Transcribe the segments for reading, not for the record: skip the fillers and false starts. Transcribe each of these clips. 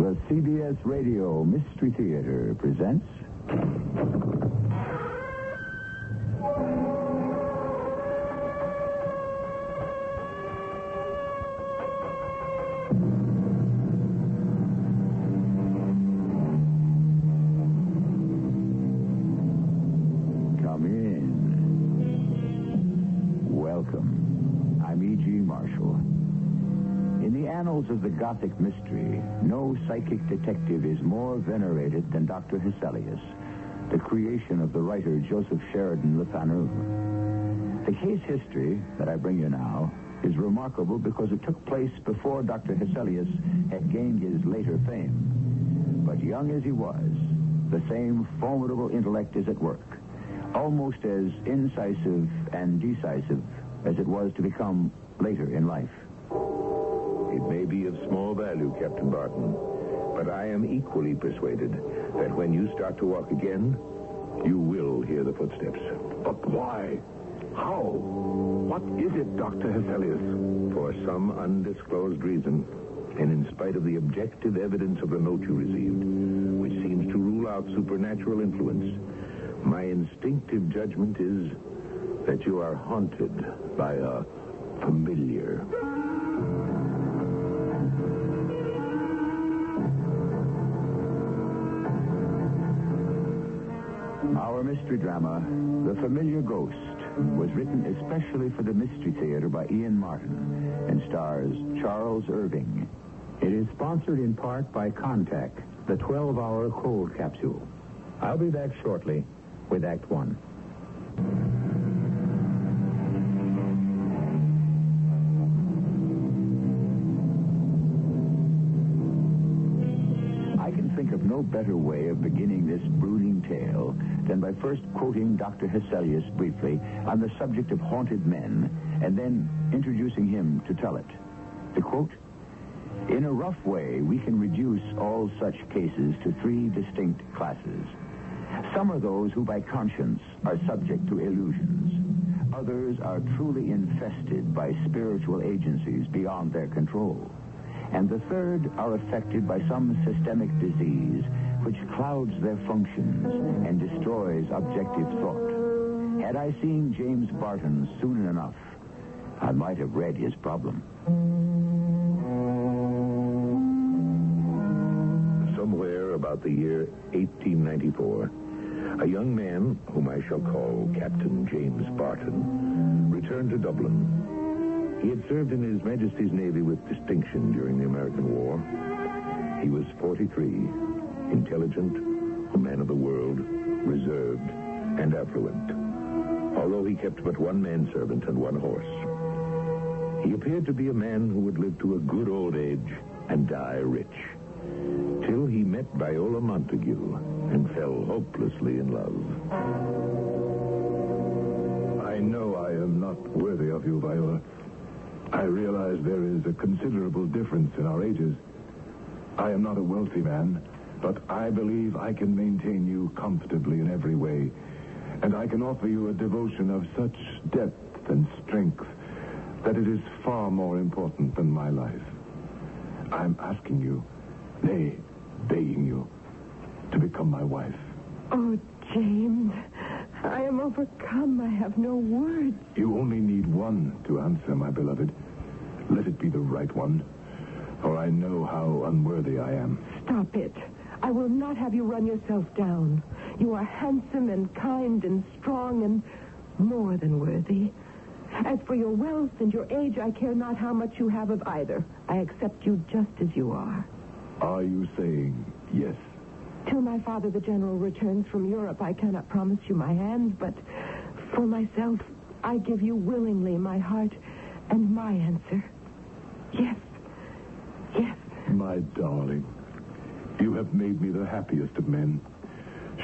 The CBS Radio Mystery Theater presents... Come in. Welcome. I'm E.G. Marshall. In the annals of the Gothic mystery, no psychic detective is more venerated than Dr. Hesselius, the creation of the writer Joseph Sheridan Le Fanu. The case history that I bring you now is remarkable because it took place before Dr. Hesselius had gained his later fame. But young as he was, the same formidable intellect is at work, almost as incisive and decisive as it was to become later in life. It may be of small value, Captain Barton, but I am equally persuaded that when you start to walk again, you will hear the footsteps. But why? How? What is it, Dr. Hesselius? For some undisclosed reason, and in spite of the objective evidence of the note you received, which seems to rule out supernatural influence, my instinctive judgment is that you are haunted by a familiar. Our mystery drama, The Familiar Ghost, was written especially for the Mystery Theater by Ian Martin and stars Charles Irving. It is sponsored in part by Contact, the 12-hour cold capsule. I'll be back shortly with Act One. I can think of no better way of beginning this brooding tale than by first quoting Dr. Hesselius briefly on the subject of haunted men, and then introducing him to tell it. The quote, "In a rough way, we can reduce all such cases to three distinct classes. Some are those who by conscience are subject to illusions. Others are truly infested by spiritual agencies beyond their control. And the third are affected by some systemic disease which clouds their functions and destroys objective thought. Had I seen James Barton soon enough, I might have read his problem." Somewhere about the year 1894, a young man, whom I shall call Captain James Barton, returned to Dublin. He had served in His Majesty's Navy with distinction during the American War. He was 43, intelligent, a man of the world, reserved, and affluent, although he kept but one manservant and one horse. He appeared to be a man who would live to a good old age and die rich, till he met Viola Montague and fell hopelessly in love. I know I am not worthy of you, Viola. I realize there is a considerable difference in our ages. I am not a wealthy man, but I believe I can maintain you comfortably in every way, and I can offer you a devotion of such depth and strength that it is far more important than my life. I'm asking you, nay, begging you, to become my wife. Oh, James, I am overcome. I have no words. You only need one to answer, my beloved. Let it be the right one, for I know how unworthy I am. Stop it. I will not have you run yourself down. You are handsome and kind and strong and more than worthy. As for your wealth and your age, I care not how much you have of either. I accept you just as you are. Are you saying yes? Till my father, the general, returns from Europe, I cannot promise you my hand, but for myself, I give you willingly my heart and my answer. Yes. Yes. My darling, you have made me the happiest of men.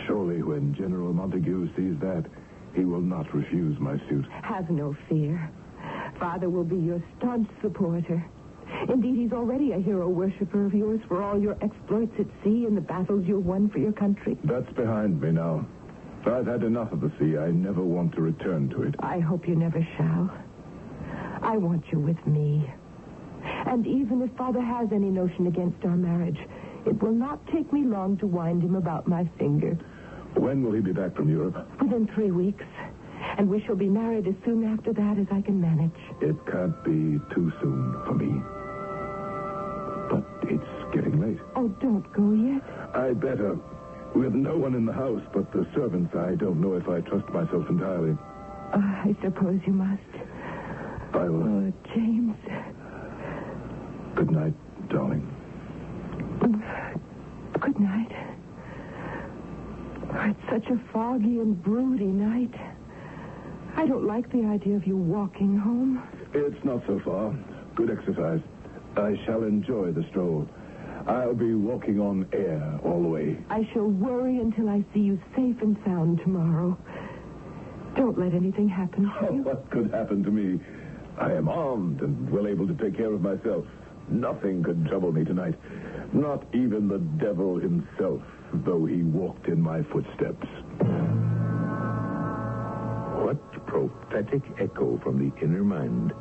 Surely when General Montague sees that, he will not refuse my suit. Have no fear. Father will be your staunch supporter. Indeed, he's already a hero worshiper of yours for all your exploits at sea and the battles you've won for your country. That's behind me now. I've had enough of the sea. I never want to return to it. I hope you never shall. I want you with me. And even if Father has any notion against our marriage, It will not take me long to wind him about my finger. When will he be back from Europe? Within 3 weeks. And we shall be married as soon after that as I can manage. It can't be too soon for me. But it's getting late. Oh, don't go yet. I'd better. With no one in the house but the servants, I don't know if I trust myself entirely. I suppose you must. Viola. Oh, James. Good night, darling. Good night. Oh, it's such a foggy and broody night. I don't like the idea of you walking home. It's not so far. Good exercise. I shall enjoy the stroll. I'll be walking on air all the way. I shall worry until I see you safe and sound tomorrow. Don't let anything happen to you. What could happen to me? I am armed and well able to take care of myself. Nothing could trouble me tonight. Not even the devil himself, though he walked in my footsteps. What prophetic echo from the inner mind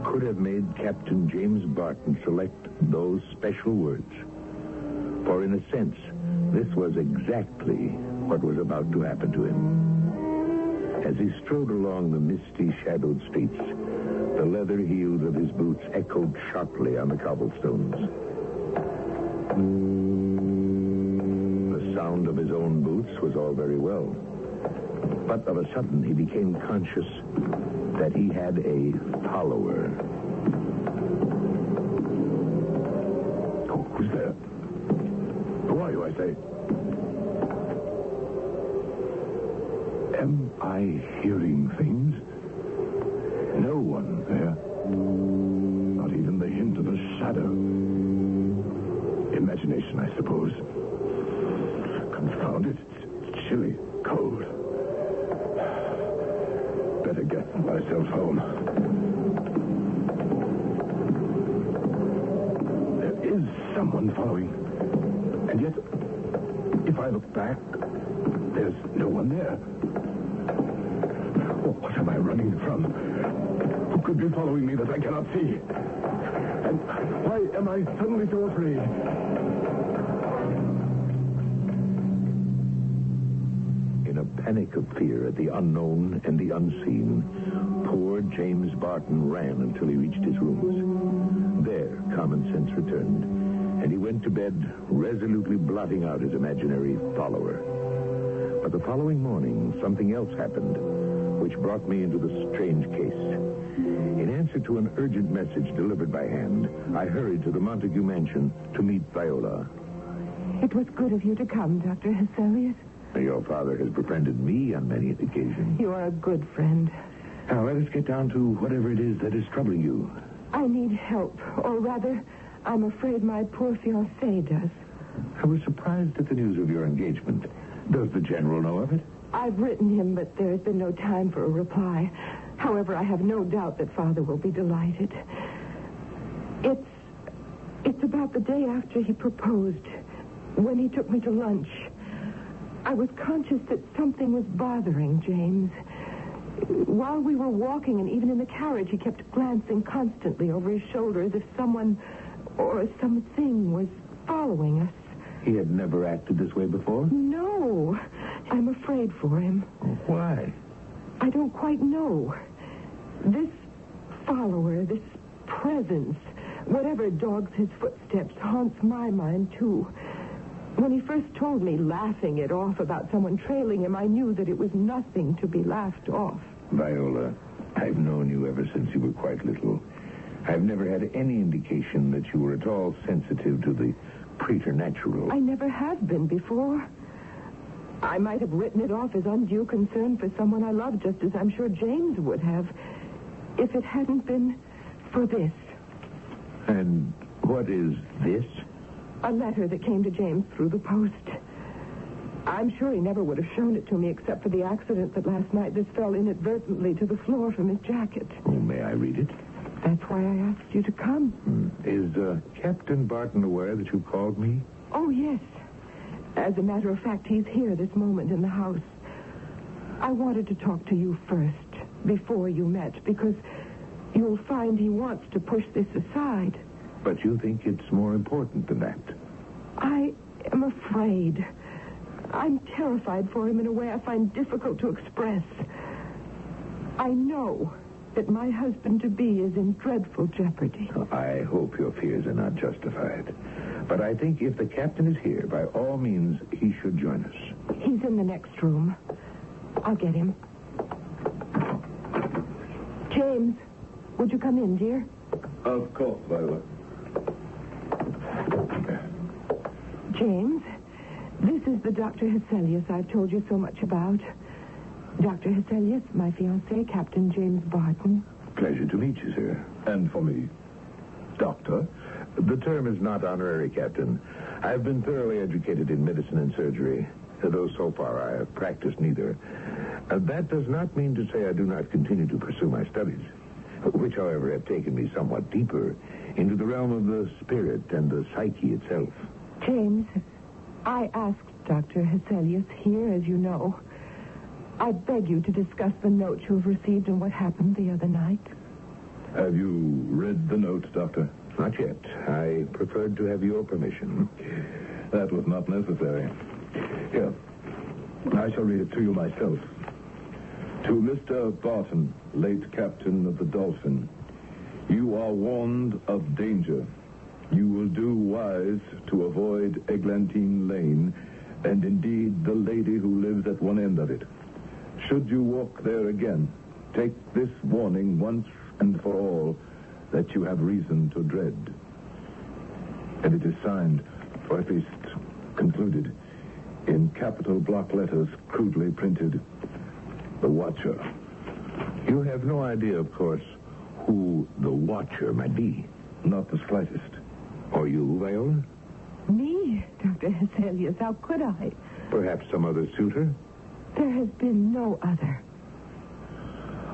could have made Captain James Barton select those special words? For in a sense, this was exactly what was about to happen to him. As he strode along the misty, shadowed streets, the leather heels of his boots echoed sharply on the cobblestones. The sound of his own boots was all very well. But of a sudden, he became conscious that he had a follower. Oh, who's there? Who are you, I say? Am I hearing things? No one there. Not even the hint of a shadow. Imagination, I suppose. Confound it. It's chilly, cold. Better get myself home. There is someone following. And yet, if I look back, there's no one there. Oh, what am I running from? Who could be following me that I cannot see? And why am I suddenly so afraid? In a panic of fear at the unknown and the unseen, poor James Barton ran until he reached his rooms. There, common sense returned, and he went to bed, resolutely blotting out his imaginary follower. But the following morning, something else happened, which brought me into the strange case. In answer to an urgent message delivered by hand, I hurried to the Montague mansion to meet Viola. It was good of you to come, Dr. Hesselius. Your father has befriended me on many occasions. You are a good friend. Now, let us get down to whatever it is that is troubling you. I need help, or rather, I'm afraid my poor fiancé does. I was surprised at the news of your engagement. Does the general know of it? I've written him, but there has been no time for a reply. However, I have no doubt that Father will be delighted. It's about the day after he proposed, when he took me to lunch. I was conscious that something was bothering James. While we were walking, and even in the carriage, he kept glancing constantly over his shoulder as if someone or something was following us. He had never acted this way before? No. I'm afraid for him. Why? I don't quite know. This follower, this presence, whatever dogs his footsteps, haunts my mind, too. When he first told me, laughing it off about someone trailing him, I knew that it was nothing to be laughed off. Viola, I've known you ever since you were quite little. I've never had any indication that you were at all sensitive to the preternatural. I never have been before. I might have written it off as undue concern for someone I loved, just as I'm sure James would have, if it hadn't been for this. And what is this? A letter that came to James through the post. I'm sure he never would have shown it to me except for the accident that last night this fell inadvertently to the floor from his jacket. Oh, may I read it? That's why I asked you to come. Is Captain Barton aware that you called me? Oh, yes. As a matter of fact, he's here this moment in the house. I wanted to talk to you first, before you met, because you'll find he wants to push this aside. But you think it's more important than that? I am afraid. I'm terrified for him in a way I find difficult to express. I know that my husband-to-be is in dreadful jeopardy. I hope your fears are not justified. But I think if the captain is here, by all means, he should join us. He's in the next room. I'll get him. James, would you come in, dear? Of course, Viola. James, this is the Dr. Hesselius I've told you so much about. Dr. Hesselius, my fiancé, Captain James Barton. Pleasure to meet you, sir. And for me, Doctor. The term is not honorary, Captain. I've been thoroughly educated in medicine and surgery, though so far I have practiced neither. That does not mean to say I do not continue to pursue my studies, which, however, have taken me somewhat deeper into the realm of the spirit and the psyche itself. James, I asked Dr. Hesselius here, as you know. I beg you to discuss the note you have received and what happened the other night. Have you read the note, Doctor? Not yet. I preferred to have your permission. That was not necessary. Here, I shall read it to you myself. To Mr. Barton, late captain of the Dolphin, you are warned of danger. You will do wise to avoid Eglantine Lane, and indeed the lady who lives at one end of it. Should you walk there again, take this warning once and for all that you have reason to dread. And it is signed, or at least concluded, in capital block letters crudely printed, The Watcher. You have no idea, of course, who the Watcher might be. Not the slightest. Or you, Viola? Me, Dr. Hesselius, how could I? Perhaps some other suitor? There has been no other.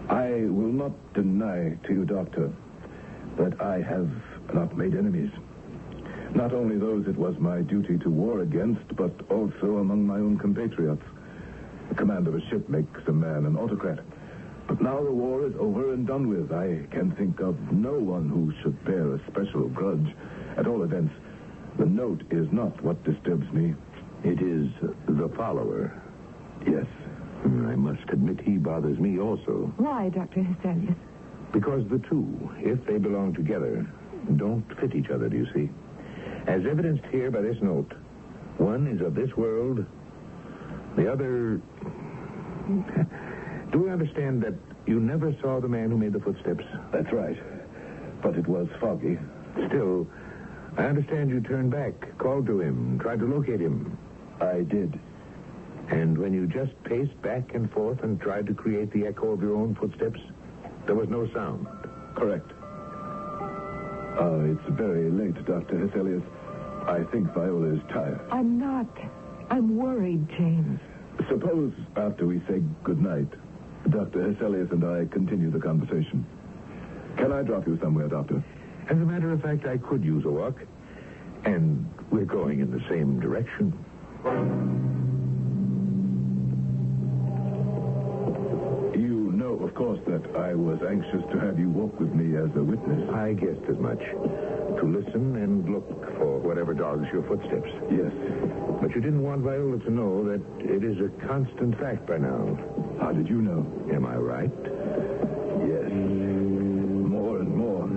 I will not deny to you, Doctor, that I have not made enemies. Not only those it was my duty to war against, but also among my own compatriots. The command of a ship makes a man an autocrat. But now the war is over and done with. I can think of no one who should bear a special grudge. At all events, the note is not what disturbs me. It is the follower. Yes. I must admit he bothers me also. Why, Dr. Hesselius? Because the two, if they belong together, don't fit each other, do you see? As evidenced here by this note, one is of this world, the other... Do we understand that you never saw the man who made the footsteps? That's right. But it was foggy. Still, I understand you turned back, called to him, tried to locate him. I did. And when you just paced back and forth and tried to create the echo of your own footsteps, there was no sound. Correct. It's very late, Dr. Hesselius. I think Viola is tired. I'm not. I'm worried, James. Suppose, after we say goodnight, Dr. Hesselius and I continue the conversation. Can I drop you somewhere, Doctor? As a matter of fact, I could use a walk. And we're going in the same direction. You know, of course, that I was anxious to have you walk with me as a witness. I guessed as much. To listen and look for whatever dogs your footsteps. Yes. But you didn't want Viola to know that it is a constant fact by now. How did you know? Am I right? Yes. More and more.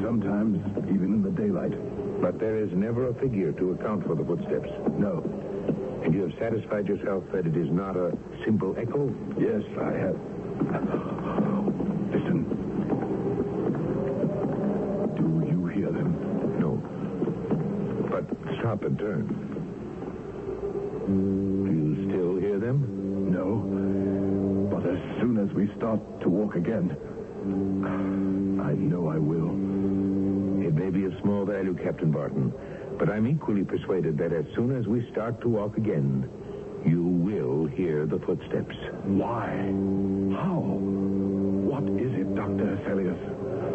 Sometimes even in the daylight. But there is never a figure to account for the footsteps. No. And you have satisfied yourself that it is not a simple echo? Yes, I have. Listen. Do you hear them? No. But stop and turn. Do you still hear them? No. But as soon as we start to walk again, I know I will. It may be of small value, Captain Barton, but I'm equally persuaded that as soon as we start to walk again, you will hear the footsteps. Why? How? What is it, Dr. Hesselius?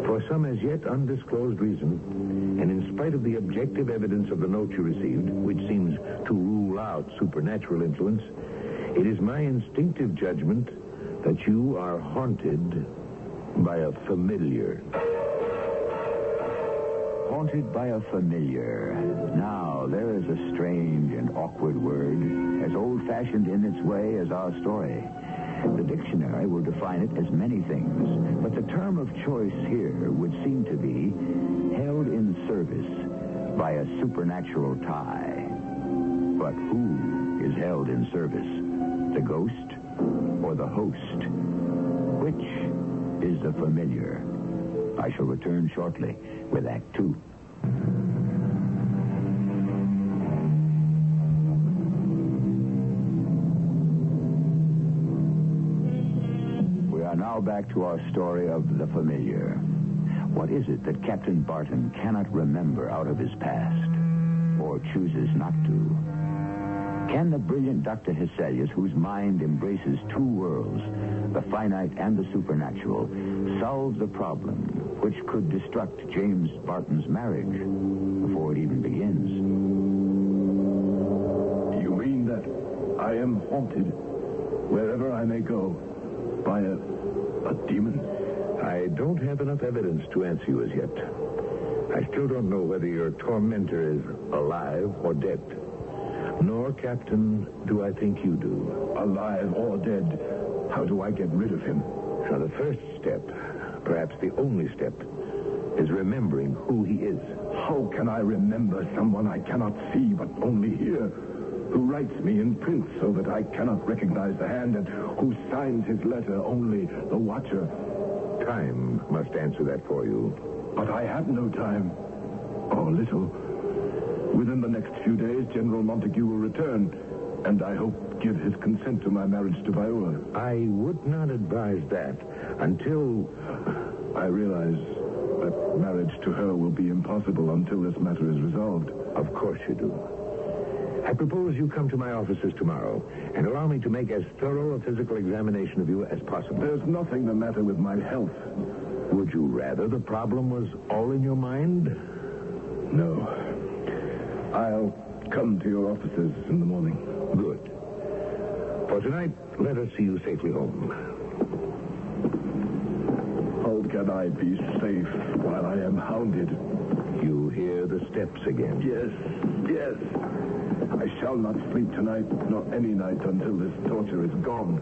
For some as yet undisclosed reason, and in spite of the objective evidence of the note you received, which seems to rule out supernatural influence, it is my instinctive judgment that you are haunted by a familiar. Haunted by a familiar. Now, there is a strange and awkward word, as old-fashioned in its way as our story. The dictionary will define it as many things, but the term of choice here would seem to be held in service by a supernatural tie. But who is held in service? The ghost or the host? Which is the familiar? I shall return shortly with Act 2. We are now back to our story of the familiar. What is it that Captain Barton cannot remember out of his past, or chooses not to? Can the brilliant Dr. Hesselius, whose mind embraces two worlds, the finite and the supernatural, solve the problem which could destruct James Barton's marriage before it even begins? You mean that I am haunted, wherever I may go, by a demon? I don't have enough evidence to answer you as yet. I still don't know whether your tormentor is alive or dead. Nor, Captain, do I think you do. Alive or dead, how do I get rid of him? Now, the first step, perhaps the only step, is remembering who he is. How can I remember someone I cannot see but only hear, who writes me in print so that I cannot recognize the hand, and who signs his letter only the watcher? Time must answer that for you. But I have no time, or little. Within the next few days, General Montague will return, and I hope give his consent to my marriage to Viola. I would not advise that until... I realize that marriage to her will be impossible until this matter is resolved. Of course you do. I propose you come to my offices tomorrow and allow me to make as thorough a physical examination of you as possible. There's nothing the matter with my health. Would you rather the problem was all in your mind? No. I'll come to your offices in the morning. Good. For tonight, let us see you safely home. How can I be safe while I am hounded? You hear the steps again. Yes. I shall not sleep tonight, nor any night until this torture is gone.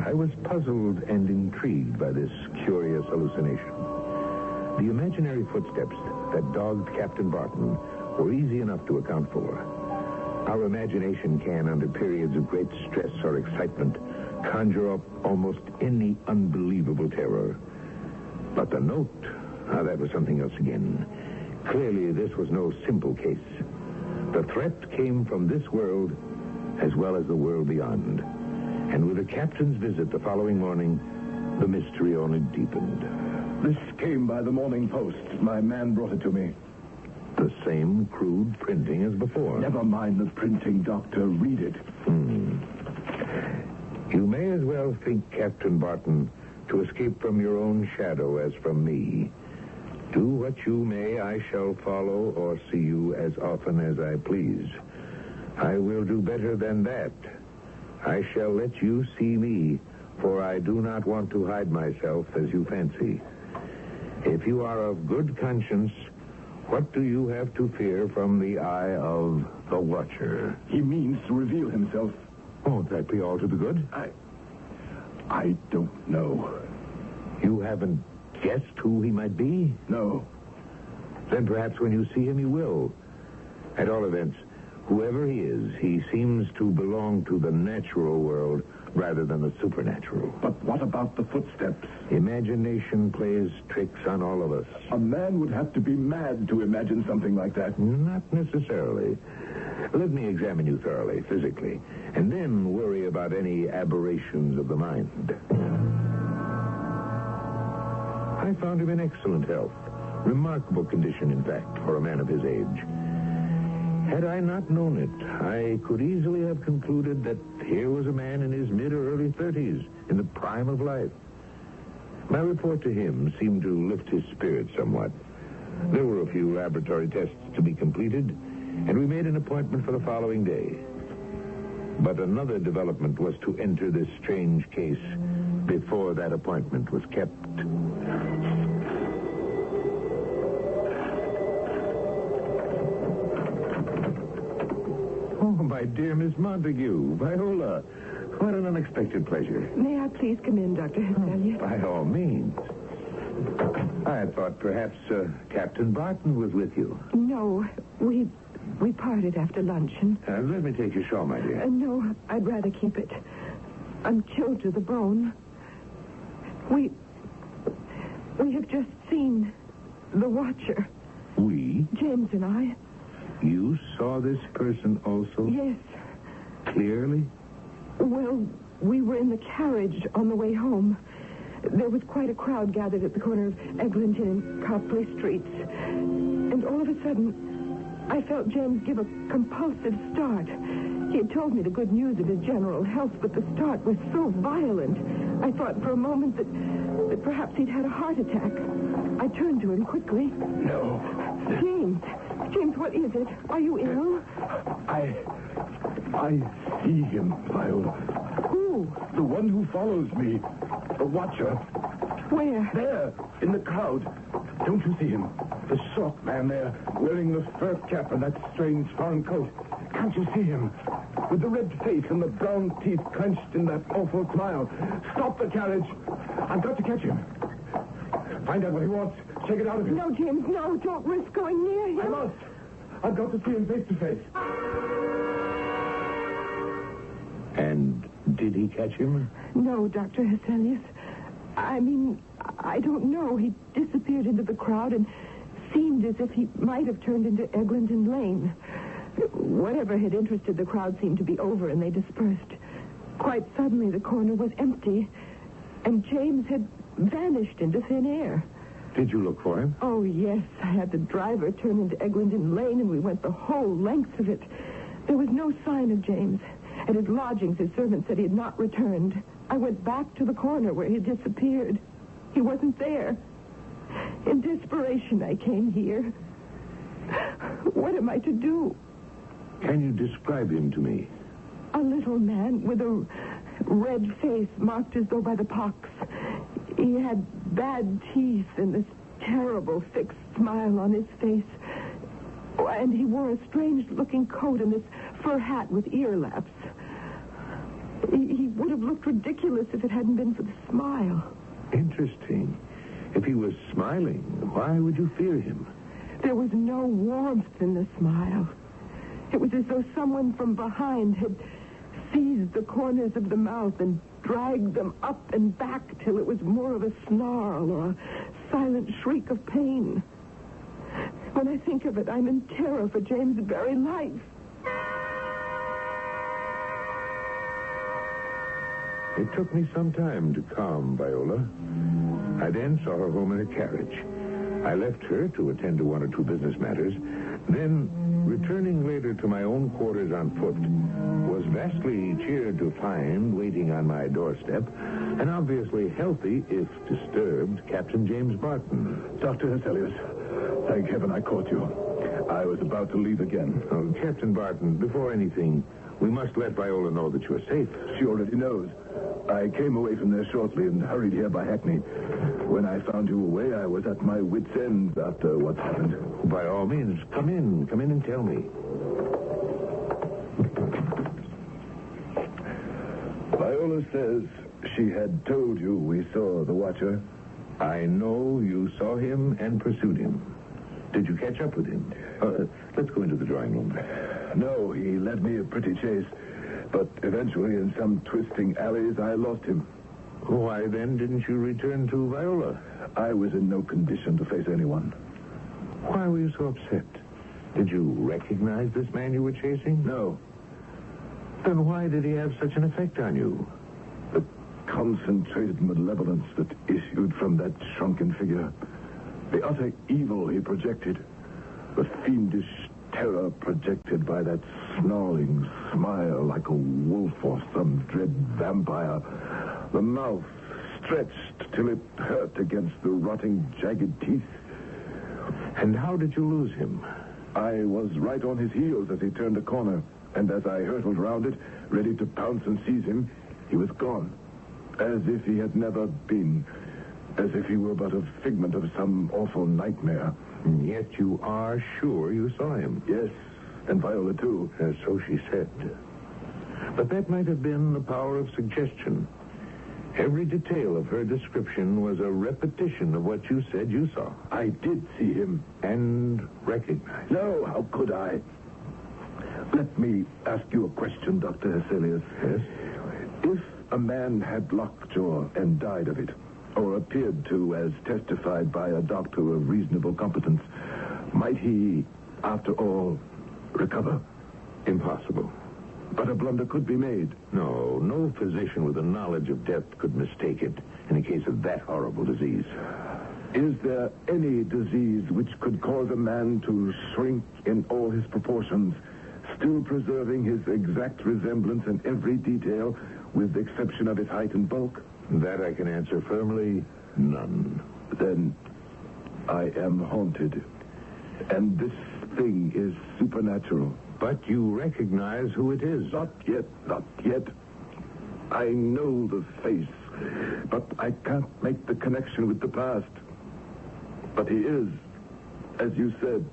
I was puzzled and intrigued by this curious hallucination. The imaginary footsteps that dogged Captain Barton were easy enough to account for. Our imagination can, under periods of great stress or excitement, conjure up almost any unbelievable terror. But the note, that was something else again. Clearly, this was no simple case. The threat came from this world as well as the world beyond. And with the captain's visit the following morning, the mystery only deepened. This came by the morning post. My man brought it to me. The same crude printing as before. Never mind the printing, Doctor. Read it. You may as well think, Captain Barton, to escape from your own shadow as from me. Do what you may, I shall follow or see you as often as I please. I will do better than that. I shall let you see me, for I do not want to hide myself as you fancy. If you are of good conscience, what do you have to fear from the eye of the Watcher? He means to reveal himself. Won't that be all to the good? I don't know. You haven't guessed who he might be? No. Then perhaps when you see him, you will. At all events, whoever he is, he seems to belong to the natural world rather than the supernatural. But what about the footsteps? Imagination plays tricks on all of us. A man would have to be mad to imagine something like that. Not necessarily. Let me examine you thoroughly, physically, and then worry about any aberrations of the mind. I found him in excellent health. Remarkable condition, in fact, for a man of his age. Had I not known it, I could easily have concluded that here was a man in his mid or early 30s, in the prime of life. My report to him seemed to lift his spirits somewhat. There were a few laboratory tests to be completed, and we made an appointment for the following day. But another development was to enter this strange case before that appointment was kept. Oh, my dear Miss Montague, Viola, what an unexpected pleasure. May I please come in, Dr. Hesselius? By all means. I had thought perhaps Captain Barton was with you. No, we parted after luncheon. Let me take your shawl, my dear. No, I'd rather keep it. I'm chilled to the bone. We have just seen the Watcher. We? James and I. You saw this person also? Yes. Clearly? Well, we were in the carriage on the way home. There was quite a crowd gathered at the corner of Eglinton and Copley Streets. And all of a sudden, I felt James give a compulsive start. He had told me the good news of his general health, but the start was so violent. I thought for a moment that perhaps he'd had a heart attack. I turned to him quickly. No. James, what is it? Are you ill? I see him, Viola. Who? The one who follows me. The Watcher. Where? There, in the crowd. Don't you see him? The short man there, wearing the fur cap and that strange foreign coat. Can't you see him? With the red face and the brown teeth clenched in that awful smile. Stop the carriage. I've got to catch him. Find out what he wants. Check it out of him. No, James, no. Don't risk going near him. I must. I've got to see him face to face. And did he catch him? No, Dr. Hesselius. I mean, I don't know. He disappeared into the crowd and seemed as if he might have turned into Eglinton Lane. Whatever had interested the crowd seemed to be over, and they dispersed. Quite suddenly, the corner was empty, and James had vanished into thin air. Did you look for him? Oh, yes. I had the driver turn into Eglinton Lane, and we went the whole length of it. There was no sign of James. At his lodgings, his servant said he had not returned. I went back to the corner where he had disappeared. He wasn't there. In desperation, I came here. What am I to do? Can you describe him to me? A little man with a red face marked as though by the pox. He had bad teeth and this terrible fixed smile on his face. Oh, and he wore a strange-looking coat and this fur hat with ear laps. He would have looked ridiculous if it hadn't been for the smile. Interesting. If he was smiling, why would you fear him? There was no warmth in the smile. It was as though someone from behind had seized the corners of the mouth and dragged them up and back till it was more of a snarl or a silent shriek of pain. When I think of it, I'm in terror for James' very life. It took me some time to calm Viola. I then saw her home in a carriage. I left her to attend to one or two business matters. Then, returning later to my own quarters on foot, was vastly cheered to find, waiting on my doorstep, an obviously healthy, if disturbed, Captain James Barton. Dr. Hesselius, thank heaven I caught you. I was about to leave again. Oh, Captain Barton, before anything, we must let Viola know that you are safe. She already knows. I came away from there shortly and hurried here by hackney. When I found you away, I was at my wits' end after what happened. By all means, come in. Come in and tell me. Viola says she had told you we saw the Watcher. I know you saw him and pursued him. Did you catch up with him? Let's go into the drawing room. No, he led me a pretty chase. But eventually, in some twisting alleys, I lost him. Why, then, didn't you return to Viola? I was in no condition to face anyone. Why were you so upset? Did you recognize this man you were chasing? No. Then why did he have such an effect on you? The concentrated malevolence that issued from that shrunken figure. The utter evil he projected. The fiendish terror projected by that snarling smile like a wolf or some dread vampire. The mouth stretched till it hurt against the rotting, jagged teeth. And how did you lose him? I was right on his heels as he turned the corner, and as I hurtled round it, ready to pounce and seize him, he was gone. as if he had never been, as if he were but a figment of some awful nightmare. And yet you are sure you saw him. Yes, and Viola, too. So she said. But that might have been the power of suggestion. Every detail of her description was a repetition of what you said you saw. I did see him. And recognized. No, how could I? Let me ask you a question, Dr. Hesselius. Yes? If a man had lockjaw and died of it, or appeared to, as testified by a doctor of reasonable competence, might he, after all, recover? Impossible. But a blunder could be made. No physician with a knowledge of death could mistake it in a case of that horrible disease. Is there any disease which could cause a man to shrink in all his proportions, still preserving his exact resemblance in every detail, with the exception of his height and bulk? That I can answer firmly, none. Then I am haunted. And this thing is supernatural. But you recognize who it is. Not yet. I know the face, but I can't make the connection with the past. But he is, as you said,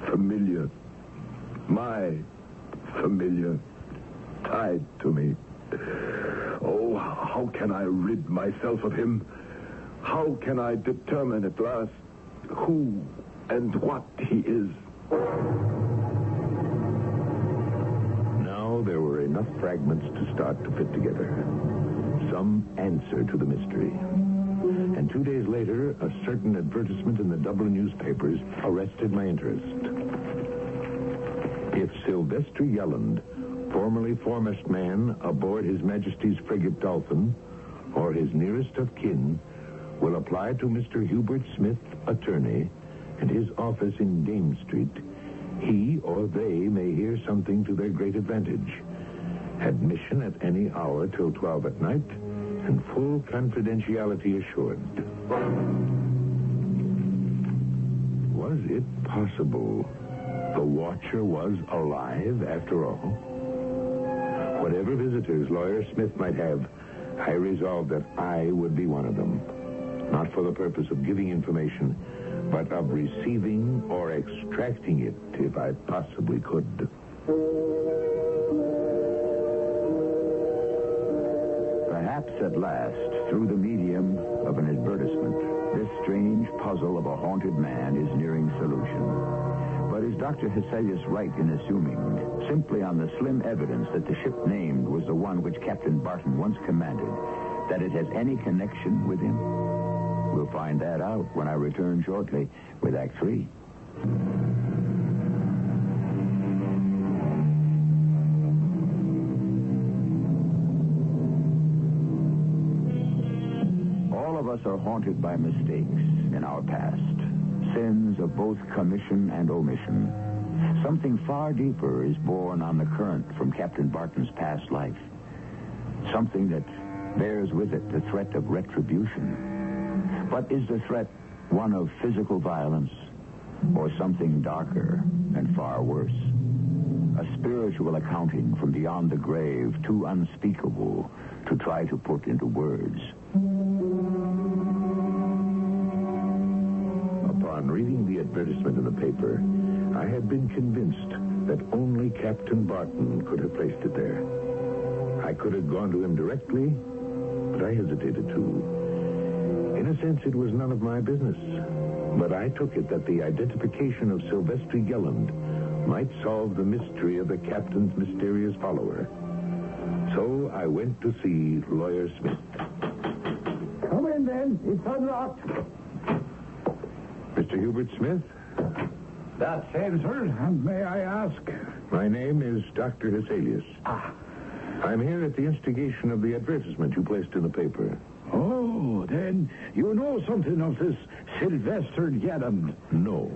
familiar. My familiar, tied to me. Oh, how can I rid myself of him? How can I determine at last who and what he is? Now there were enough fragments to start to fit together. Some answer to the mystery. And 2 days later, a certain advertisement in the Dublin newspapers arrested my interest. If Sylvester Yelland, formerly foremast man aboard His Majesty's frigate Dolphin, or his nearest of kin, will apply to Mr. Hubert Smith, attorney, and his office in Dame Street, he or they may hear something to their great advantage. Admission at any hour till 12 at night, and full confidentiality assured. Was it possible the watcher was alive after all? Whatever visitors Lawyer Smith might have, I resolved that I would be one of them. Not for the purpose of giving information, but of receiving or extracting it if I possibly could. Perhaps at last, through the medium of an advertisement, this strange puzzle of a haunted man is nearing solution. But is Dr. Hesselius right in assuming, simply on the slim evidence that the ship named was the one which Captain Barton once commanded, that it has any connection with him? We'll find that out when I return shortly with Act 3. All of us are haunted by mistakes in our past, sins of both commission and omission. Something far deeper is born on the current from Captain Barton's past life. Something that bears with it the threat of retribution. But is the threat one of physical violence or something darker and far worse? A spiritual accounting from beyond the grave, too unspeakable to try to put into words. Upon reading the advertisement in the paper, I had been convinced that only Captain Barton could have placed it there. I could have gone to him directly, but I hesitated to. In a sense, it was none of my business. But I took it that the identification of Sylvester Yelland might solve the mystery of the captain's mysterious follower. So I went to see Lawyer Smith. Come in, then. It's unlocked. Mr. Hubert Smith? That's him, sir. And may I ask? My name is Dr. Hesselius. I'm here at the instigation of the advertisement you placed in the paper. Oh, then you know something of this Sylvester Yelland. No.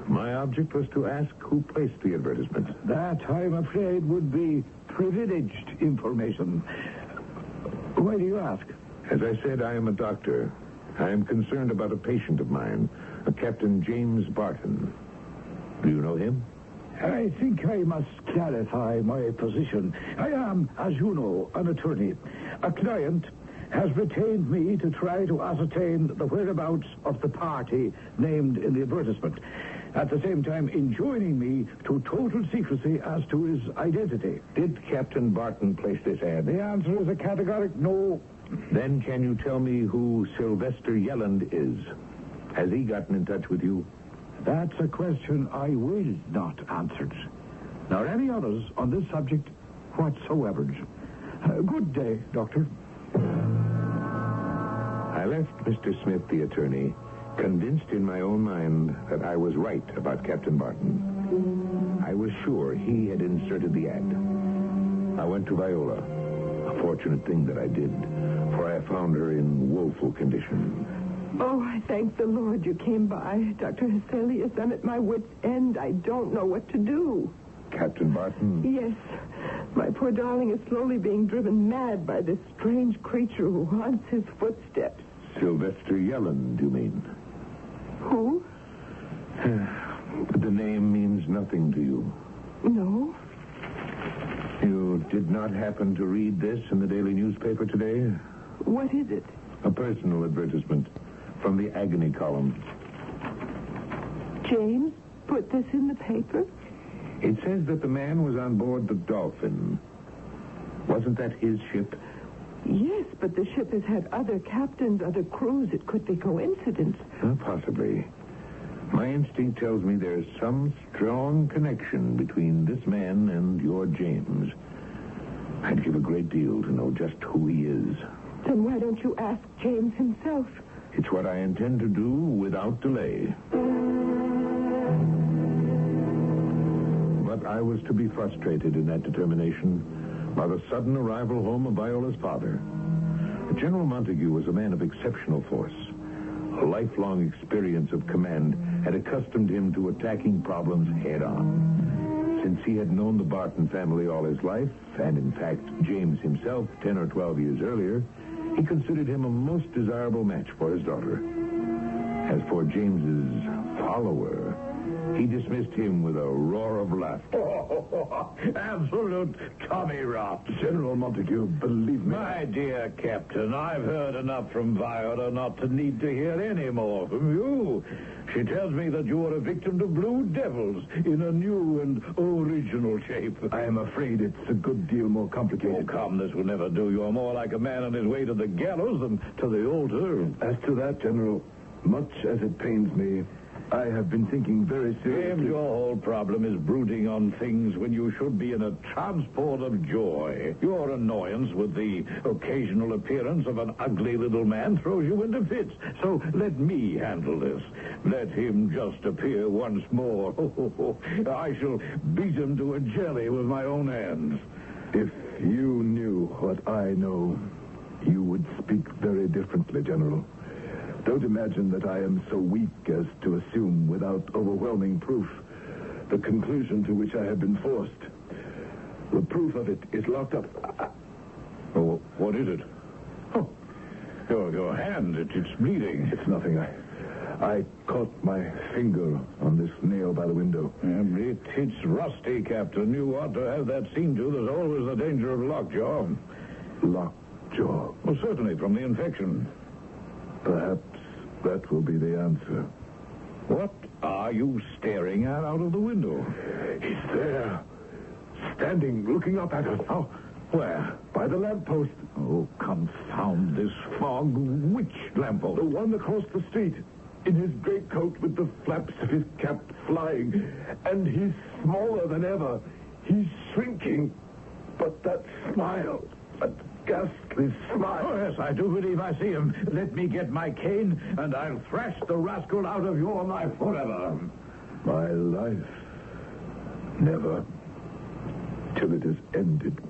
My object was to ask who placed the advertisement. That, I'm afraid, would be privileged information. Why do you ask? As I said, I am a doctor. I am concerned about a patient of mine, a Captain James Barton. Do you know him? I think I must clarify my position. I am, as you know, an attorney. A client has retained me to try to ascertain the whereabouts of the party named in the advertisement, at the same time enjoining me to total secrecy as to his identity. Did Captain Barton place this ad? The answer is a categoric no. Then can you tell me who Sylvester Yelland is? Has he gotten in touch with you? That's a question I will not answer, nor any others on this subject whatsoever. Good day, Doctor. I left Mr. Smith, the attorney, convinced in my own mind that I was right about Captain Barton. I was sure he had inserted the ad. I went to Viola. A fortunate thing that I did, for I found her in woeful condition. Oh, I thank the Lord you came by, Dr. Hesselius. I'm at my wit's end. I don't know what to do. Captain Barton? Yes. My poor darling is slowly being driven mad by this strange creature who haunts his footsteps. Sylvester Yelland, you mean? Who? The name means nothing to you. No. You did not happen to read this in the daily newspaper today? What is it? A personal advertisement from the agony column. James put this in the paper? It says that the man was on board the Dolphin. Wasn't that his ship? Yes, but the ship has had other captains, other crews. It could be coincidence. Possibly. My instinct tells me there's some strong connection between this man and your James. I'd give a great deal to know just who he is. Then why don't you ask James himself? It's what I intend to do without delay. But I was to be frustrated in that determination by the sudden arrival home of Viola's father. General Montague was a man of exceptional force. A lifelong experience of command had accustomed him to attacking problems head-on. Since he had known the Barton family all his life, and in fact James himself 10 or 12 years earlier, he considered him a most desirable match for his daughter. As for James's follower, he dismissed him with a roar of laughter. Absolute Tommy rot. General Montague, believe me. My dear Captain, I've heard enough from Viola not to need to hear any more from you. She tells me that you are a victim to blue devils in a new and original shape. I am afraid it's a good deal more complicated. Oh, come, this will never do. You're more like a man on his way to the gallows than to the altar. As to that, General, much as it pains me, I have been thinking very seriously. James, your whole problem is brooding on things when you should be in a transport of joy. Your annoyance with the occasional appearance of an ugly little man throws you into fits. So let me handle this. Let him just appear once more. I shall beat him to a jelly with my own hands. If you knew what I know, you would speak very differently, General. Don't imagine that I am so weak as to assume without overwhelming proof the conclusion to which I have been forced. The proof of it is locked up. Oh, what is it? Oh, your hand, it's bleeding. It's nothing. I caught my finger on this nail by the window. It's rusty, Captain. You ought to have that seen to. There's always the danger of lockjaw. Lockjaw? Well, certainly, from the infection. Perhaps that will be the answer. What are you staring at out of the window? He's there, standing, looking up at us. Oh, where? By the lamppost. Oh, confound this fog. Which lamppost? The one across the street. In his greatcoat with the flaps of his cap flying. And he's smaller than ever. He's shrinking. But that smile, that ghastly smile. Oh, yes, I do believe I see him. Let me get my cane, and I'll thrash the rascal out of your life forever. My life. Never. Till it is ended.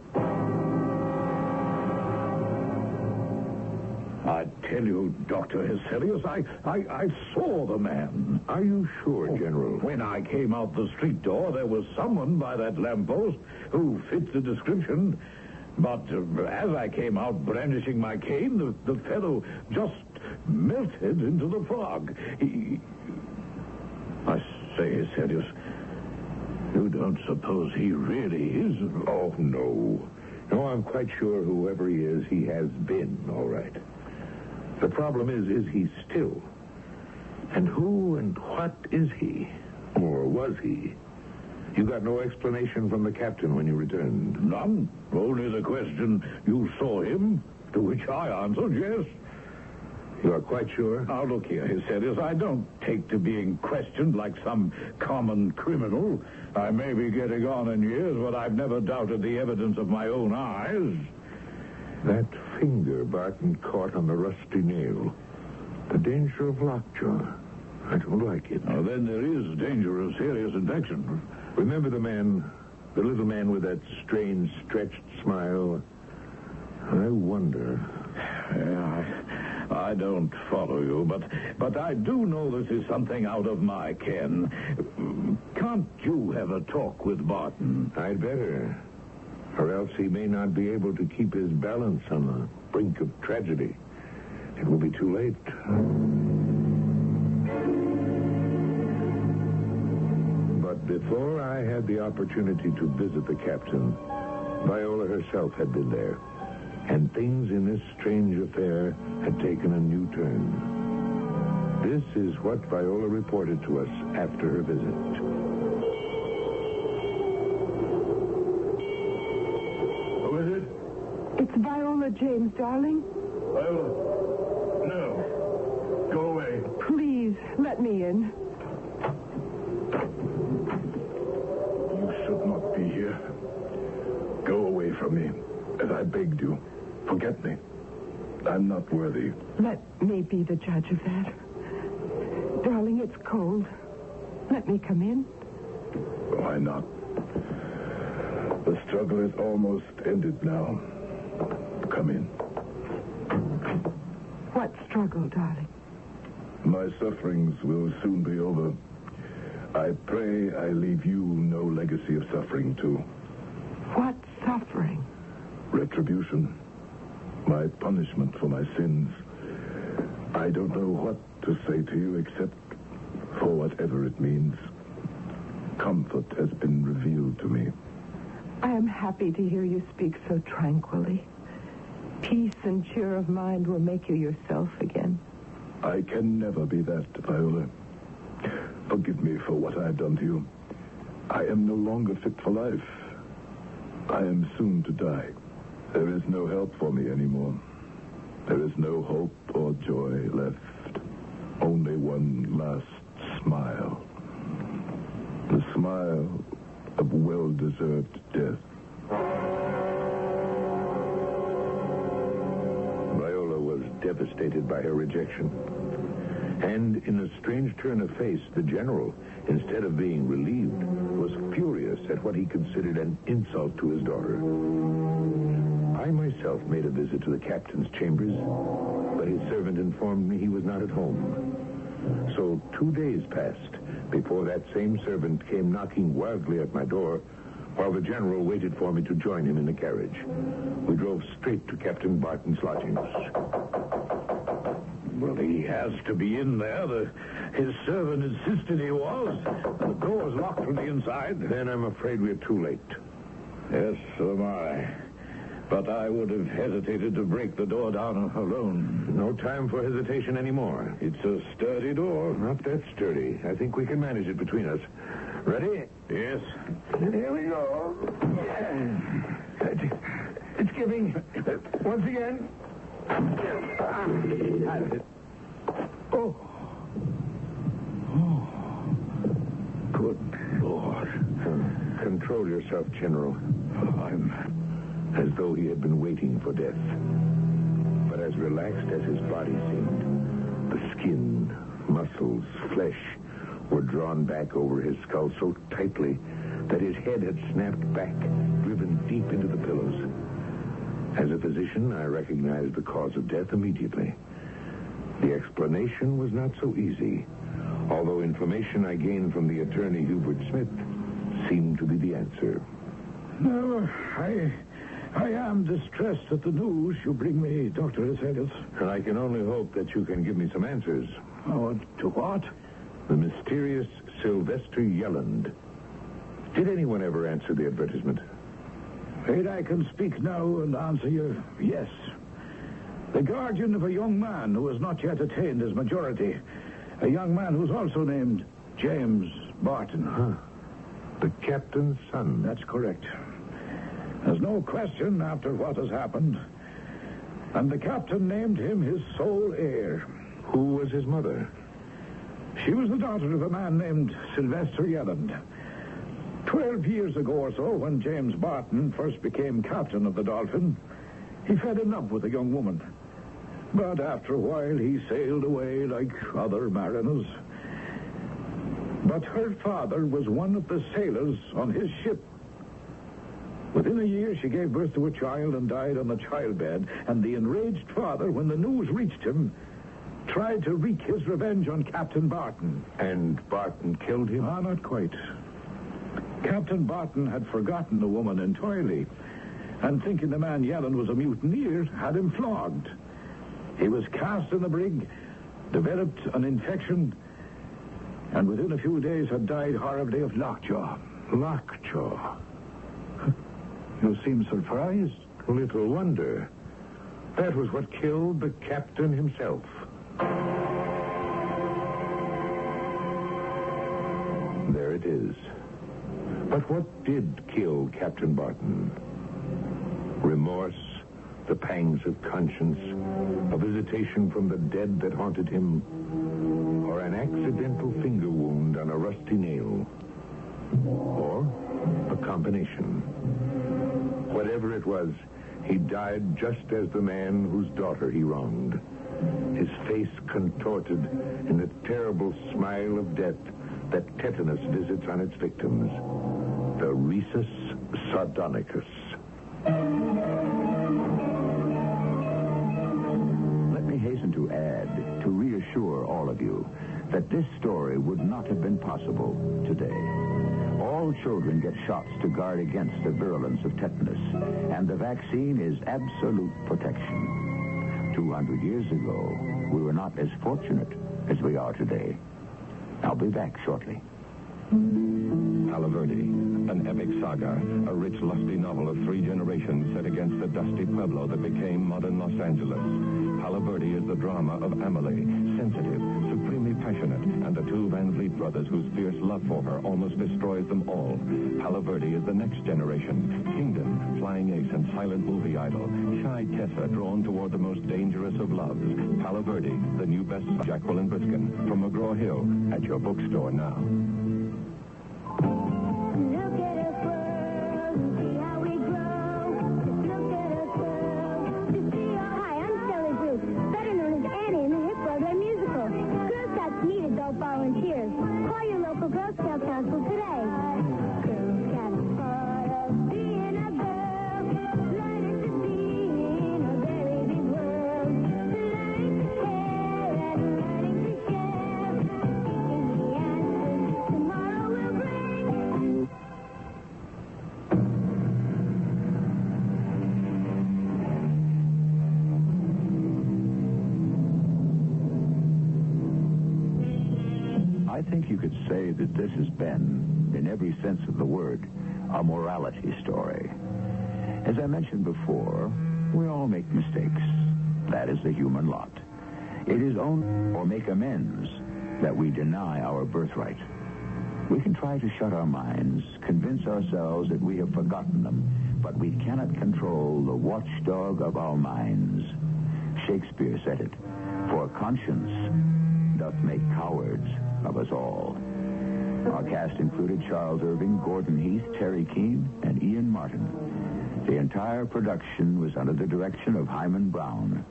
I tell you, Dr. Hesselius, I saw the man. Are you sure, General? When I came out the street door, there was someone by that lamppost who fit the description. But as I came out brandishing my cane, the fellow just melted into the fog. I say, Hesselius, you don't suppose he really is? Oh, no. No, I'm quite sure whoever he is, he has been, all right. The problem is he still? And who and what is he? Or was he? You got no explanation from the captain when you returned? None. Only the question, you saw him? To which I answered yes. You are quite sure? Now, look here, Hyselius. I don't take to being questioned like some common criminal. I may be getting on in years, but I've never doubted the evidence of my own eyes. That finger Barton caught on the rusty nail. The danger of lockjaw. I don't like it. Now, then there is danger of serious infection. Remember the little man with that strange, stretched smile? I wonder. I don't follow you, but I do know this is something out of my ken. Can't you have a talk with Barton? I'd better. Or else he may not be able to keep his balance on the brink of tragedy. It will be too late. But before I had the opportunity to visit the captain, Viola herself had been there. And things in this strange affair had taken a new turn. This is what Viola reported to us after her visit. Who is it? It's Viola James, darling. Viola. No. Go away. Please, let me in. You should not be here. Go away from me, as I begged you. Forget me. I'm not worthy. Let me be the judge of that. Darling, it's cold. Let me come in. Why not? The struggle is almost ended now. Come in. What struggle, darling? My sufferings will soon be over. I pray I leave you no legacy of suffering, too. What suffering? Retribution. My punishment for my sins. I don't know what to say to you except for whatever it means. Comfort has been revealed to me. I am happy to hear you speak so tranquilly. Peace and cheer of mind will make you yourself again. I can never be that, Viola. Forgive me for what I have done to you. I am no longer fit for life. I am soon to die. There is no help for me anymore. There is no hope or joy left. Only one last smile. The smile of well-deserved death. Viola was devastated by her rejection. And in a strange turn of face, the general, instead of being relieved, was furious at what he considered an insult to his daughter. I myself made a visit to the captain's chambers, but his servant informed me he was not at home. So 2 days passed before that same servant came knocking wildly at my door, while the general waited for me to join him in the carriage. We drove straight to Captain Barton's lodgings. Well, he has to be in there. His servant insisted he was. The door is locked from the inside. Then I'm afraid we're too late. Yes, so am I. But I would have hesitated to break the door down alone. No time for hesitation anymore. It's a sturdy door. Not that sturdy. I think we can manage it between us. Ready? Yes. Here we go. It's giving. Once again. Oh. Oh. Good Lord. Control yourself, General. I'm... As though he had been waiting for death. But as relaxed as his body seemed, the skin, muscles, flesh were drawn back over his skull so tightly that his head had snapped back, driven deep into the pillows. As a physician, I recognized the cause of death immediately. The explanation was not so easy, although information I gained from the attorney Hubert Smith seemed to be the answer. No, I am distressed at the news you bring me, Dr. Hyselius. And I can only hope that you can give me some answers. Oh, to what? The mysterious Sylvester Yelland. Did anyone ever answer the advertisement? Afraid I can speak now and answer you yes. The guardian of a young man who has not yet attained his majority. A young man who's also named James Barton. Huh. The captain's son. That's correct. There's no question after what has happened. And the captain named him his sole heir. Who was his mother? She was the daughter of a man named Sylvester Yelland. 12 years ago or so, when James Barton first became captain of the Dolphin, he fell in love with a young woman. But after a while, he sailed away like other mariners. But her father was one of the sailors on his ship. Within a year, she gave birth to a child and died on the childbed. And the enraged father, when the news reached him, tried to wreak his revenge on Captain Barton. And Barton killed him? Ah, not quite. Captain Barton had forgotten the woman entirely, and thinking the man Yelland was a mutineer, had him flogged. He was cast in the brig, developed an infection, and within a few days had died horribly of lockjaw. Lockjaw. You seem surprised. Little wonder. That was what killed the captain himself. There it is. But what did kill Captain Barton? Remorse, the pangs of conscience, a visitation from the dead that haunted him, or an accidental finger wound on a rusty nail, or a combination. Whatever it was, he died just as the man whose daughter he wronged, his face contorted in the terrible smile of death that tetanus visits on its victims, the rhesus sardonicus. Let me hasten to add, to reassure all of you, that this story would not have been possible today. All children get shots to guard against the virulence of tetanus, and the vaccine is absolute protection. 200 years ago, we were not as fortunate as we are today. I'll be back shortly. Palo Verde, an epic saga, a rich, lusty novel of 3 generations set against the dusty pueblo that became modern Los Angeles. Palo Verde is the drama of Amelie, sensitive, supremely passionate, and the 2 Van Vliet brothers whose fierce love for her almost destroys them all. Palo Verde is the next generation. Kingdom, flying ace and silent movie idol. Shy Tessa drawn toward the most dangerous of loves. Palo Verde, the new best Jacqueline Briskin, from McGraw-Hill, at your bookstore now. Look at us world, see how we grow. Look at us world, to see our... Hi, I'm Shelley Bruce, better known as Annie in the hit Broadway musical. Girl Scouts need adult volunteers. Call your local Girl Scout council today. Girl Scouts part of being a girl. Learning to be in a very big world. Learning to care and learning to share. Seeking the answers tomorrow will bring. I think you could say that this has been, in every sense of the word, a morality story. As I mentioned before, we all make mistakes. That is the human lot. It is only or make amends that we deny our birthright. We can try to shut our minds, convince ourselves that we have forgotten them, but we cannot control the watchdog of our minds. Shakespeare said it, for conscience doth make cowards of us all. Our cast included Charles Irving, Gordon Heath, Terry Keane, and Ian Martin. The entire production was under the direction of Hyman Brown.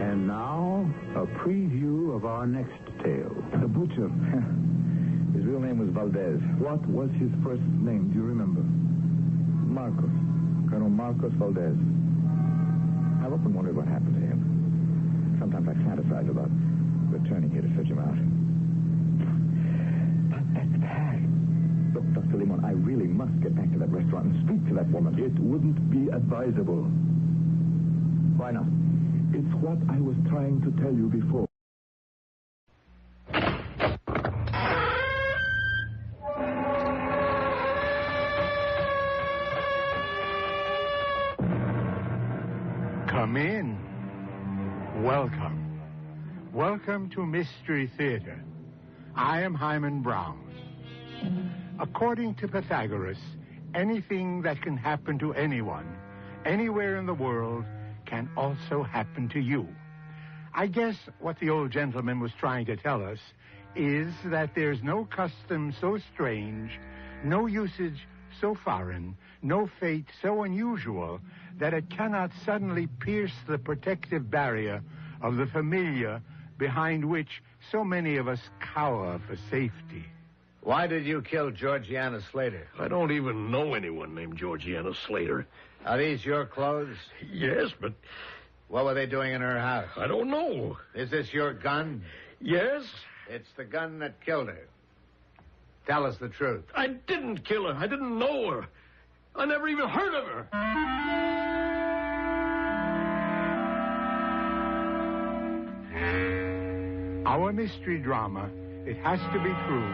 And now, a preview of our next tale. The butcher. His real name was Valdez. What was his first name? Do you remember? Marcos. Colonel Marcos Valdez. I've often wondered what happened to him. Sometimes I fantasize about returning here to search him out. But that's bad. Look, Dr. Limon, I really must get back to that restaurant and speak to that woman. It wouldn't be advisable. Why not? It's what I was trying to tell you before. in. Welcome. Welcome to Mystery Theater. I am Hyman Brown. According to Pythagoras, anything that can happen to anyone, anywhere in the world, can also happen to you. I guess what the old gentleman was trying to tell us is that there's no custom so strange, no usage so foreign, no fate so unusual that it cannot suddenly pierce the protective barrier of the familiar behind which so many of us cower for safety. Why did you kill Georgiana Slater? I don't even know anyone named Georgiana Slater. Are these your clothes? Yes, but What were they doing in her house? I don't know. Is this your gun? Yes? It's the gun that killed her. Tell us the truth. I didn't kill her. I didn't know her. I never even heard of her. Our mystery drama, It Has to Be True,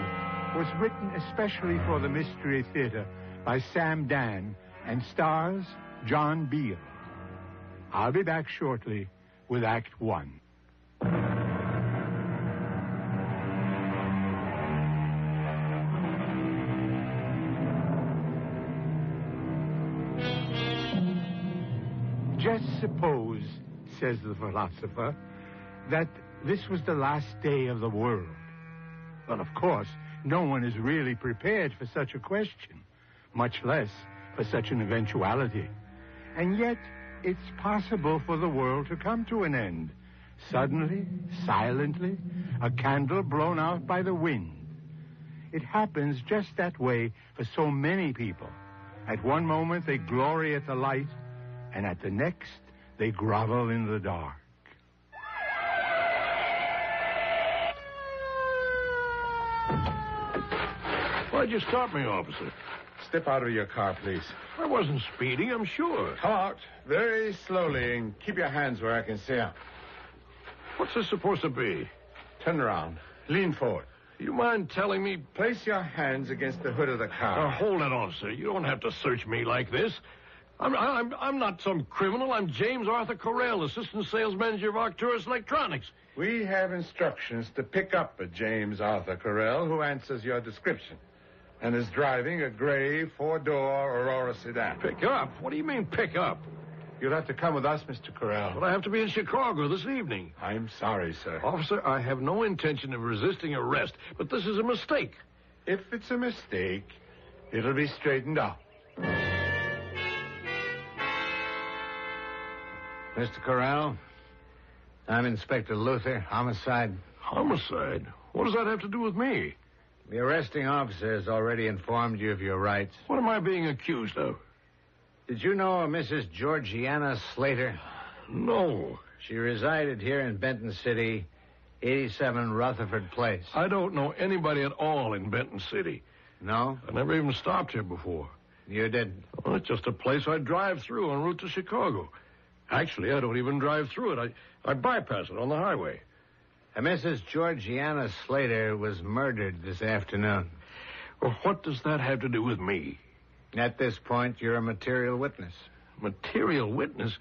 was written especially for the Mystery Theater by Sam Dan and stars John Beale. I'll be back shortly with Act One. Just suppose, says the philosopher, that this was the last day of the world. Well, of course, no one is really prepared for such a question, much less for such an eventuality. And yet, it's possible for the world to come to an end. Suddenly, silently, a candle blown out by the wind. It happens just that way for so many people. At one moment, they glory at the light, and at the next, they grovel in the dark. Why'd you stop me, officer? Step out of your car, please. I wasn't speeding, I'm sure. Come out very slowly and keep your hands where I can see them. What's this supposed to be? Turn around. Lean forward. You mind telling me... Place your hands against the hood of the car. hold it, officer. You don't have to search me like this. I'm not some criminal. I'm James Arthur Correll, assistant sales manager of Arcturus Electronics. We have instructions to pick up a James Arthur Correll who answers your description and is driving a gray four-door Aurora sedan. Pick up? What do you mean, pick up? You'll have to come with us, Mr. Correll. But I have to be in Chicago this evening. I'm sorry, sir. Officer, I have no intention of resisting arrest, but this is a mistake. If it's a mistake, it'll be straightened out. Mr. Corral, I'm Inspector Luther, homicide. Homicide? What does that have to do with me? The arresting officer has already informed you of your rights. What am I being accused of? Did you know a Mrs. Georgiana Slater? No. She resided here in Benton City, 87 Rutherford Place. I don't know anybody at all in Benton City. No? I never even stopped here before. You didn't? Well, it's just a place I drive through en route to Chicago. Actually, I don't even drive through it. I bypass it on the highway. Mrs. Georgiana Slater was murdered this afternoon. Well, what does that have to do with me? At this point, you're a material witness. Material witness?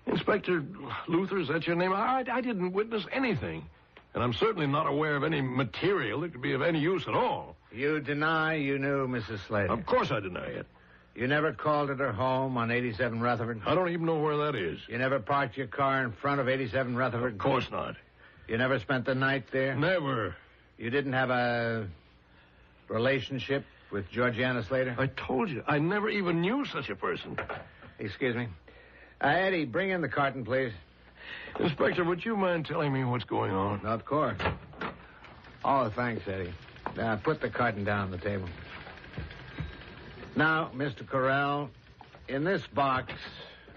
Inspector Luther, is that your name? I didn't witness anything. And I'm certainly not aware of any material that could be of any use at all. You deny you knew Mrs. Slater? Of course I deny it. You never called at her home on 87 Rutherford? I don't even know where that is. You never parked your car in front of 87 Rutherford? Of course not. You never spent the night there? Never. You didn't have a relationship with Georgiana Slater? I told you, I never even knew such a person. Excuse me. Eddie, bring in the carton, please. Inspector, would you mind telling me what's going on? Of course. Oh, thanks, Eddie. Put the carton down on the table. Now, Mr. Correll, in this box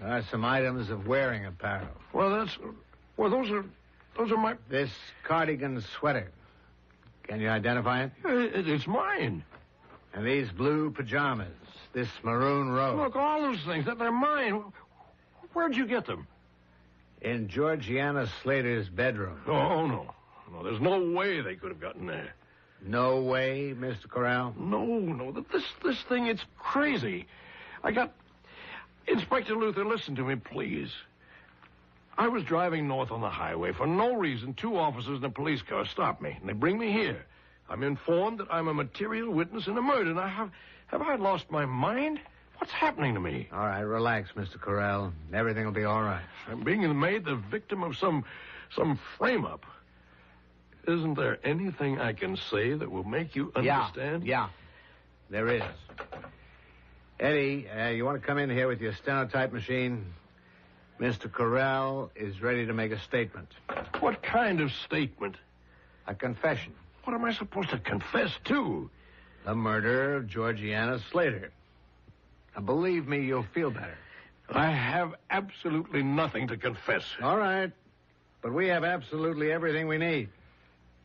are some items of wearing apparel. Well, those are my... This cardigan sweater. Can you identify it? It's mine. And these blue pajamas. This maroon robe. Look, all those things, they're mine. Where'd you get them? In Georgiana Slater's bedroom. Oh, no. No, there's no way they could have gotten there. No way, Mr. Corral? No. This thing, it's crazy. Inspector Luther, listen to me, please. I was driving north on the highway. For no reason, 2 officers in a police car stopped me, and they bring me here. I'm informed that I'm a material witness in a murder. Now, have I lost my mind? What's happening to me? All right, relax, Mr. Correll. Everything will be all right. I'm being made the victim of some frame-up. Isn't there anything I can say that will make you understand? Yeah, there is. Eddie, you want to come in here with your stenotype machine? Mr. Correll is ready to make a statement. What kind of statement? A confession. What am I supposed to confess to? The murder of Georgiana Slater. Now, believe me, you'll feel better. I have absolutely nothing to confess. All right. But we have absolutely everything we need.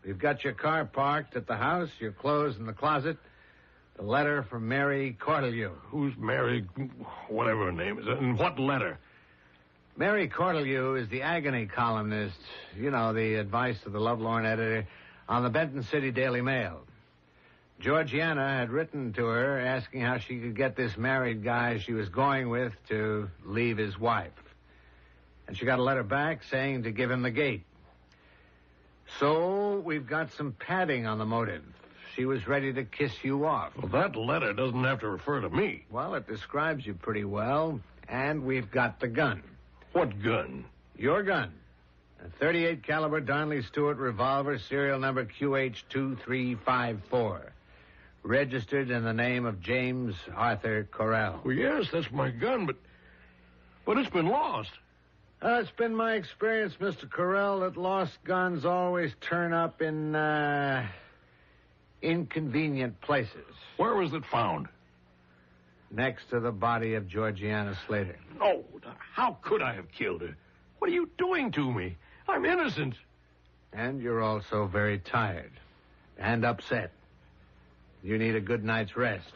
We've got your car parked at the house, your clothes in the closet, the letter from Mary Cortelyou. Who's Mary, whatever her name is, and what letter? Mary Cortelyou is the agony columnist, you know, the advice of the lovelorn editor, on the Benton City Daily Mail. Georgiana had written to her asking how she could get this married guy she was going with to leave his wife. And she got a letter back saying to give him the gate. So we've got some padding on the motive. She was ready to kiss you off. Well, that letter doesn't have to refer to me. Well, it describes you pretty well, and we've got the gun. What gun? Your gun. A .38 caliber Darnley Stewart revolver, serial number QH2354. Registered in the name of James Arthur Correll. Well, yes, that's my gun, but it's been lost. It's been my experience, Mr. Correll, that lost guns always turn up in, inconvenient places. Where was it found? Next to the body of Georgiana Slater. No, how could I have killed her? What are you doing to me? I'm innocent. And you're also very tired and upset. You need a good night's rest.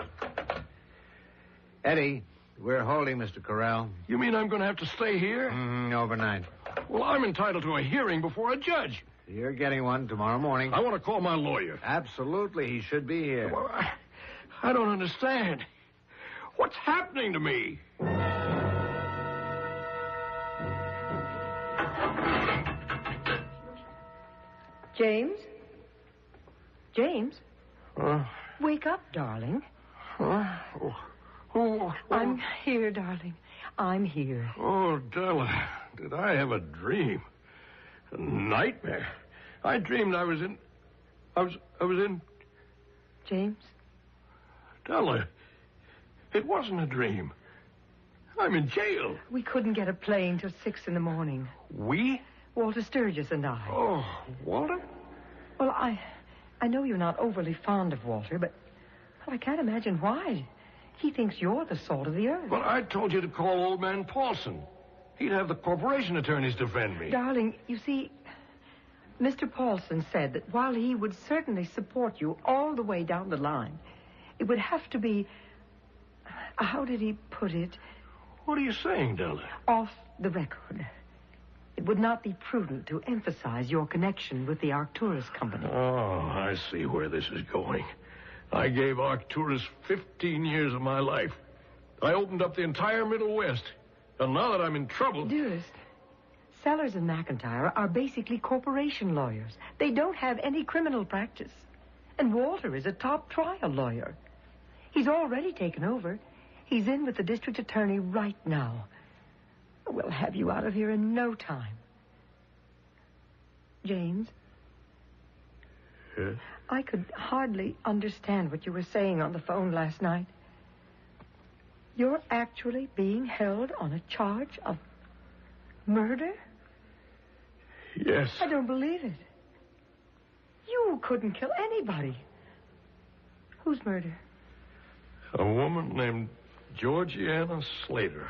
Eddie, we're holding Mr. Correll. You mean I'm going to have to stay here? Overnight. Well, I'm entitled to a hearing before a judge. You're getting one tomorrow morning. I want to call my lawyer. Absolutely, he should be here. Well, I don't understand. What's happening to me? James? James? Wake up, darling. I'm here, darling. I'm here. Oh, Della, did I have a dream? A nightmare. I dreamed I was in... I was in... James? Della, it wasn't a dream. I'm in jail. We couldn't get a plane till 6 a.m. We? Walter Sturgis and I. Oh, Walter? Well, I know you're not overly fond of Walter, but I can't imagine why. He thinks you're the salt of the earth. But I told you to call old man Paulson. He'd have the corporation attorneys defend me. Darling, you see, Mr. Paulson said that while he would certainly support you all the way down the line, it would have to be, how did he put it? What are you saying, Della? Off the record. It would not be prudent to emphasize your connection with the Arcturus Company. Oh, I see where this is going. I gave Arcturus 15 years of my life. I opened up the entire Middle West. And now that I'm in trouble... Dearest, Sellers and McIntyre are basically corporation lawyers. They don't have any criminal practice. And Walter is a top trial lawyer. He's already taken over. He's in with the district attorney right now. We'll have you out of here in no time. James? Yes? I could hardly understand what you were saying on the phone last night. You're actually being held on a charge of murder? Yes. I don't believe it. You couldn't kill anybody. Whose murder? A woman named Georgiana Slater.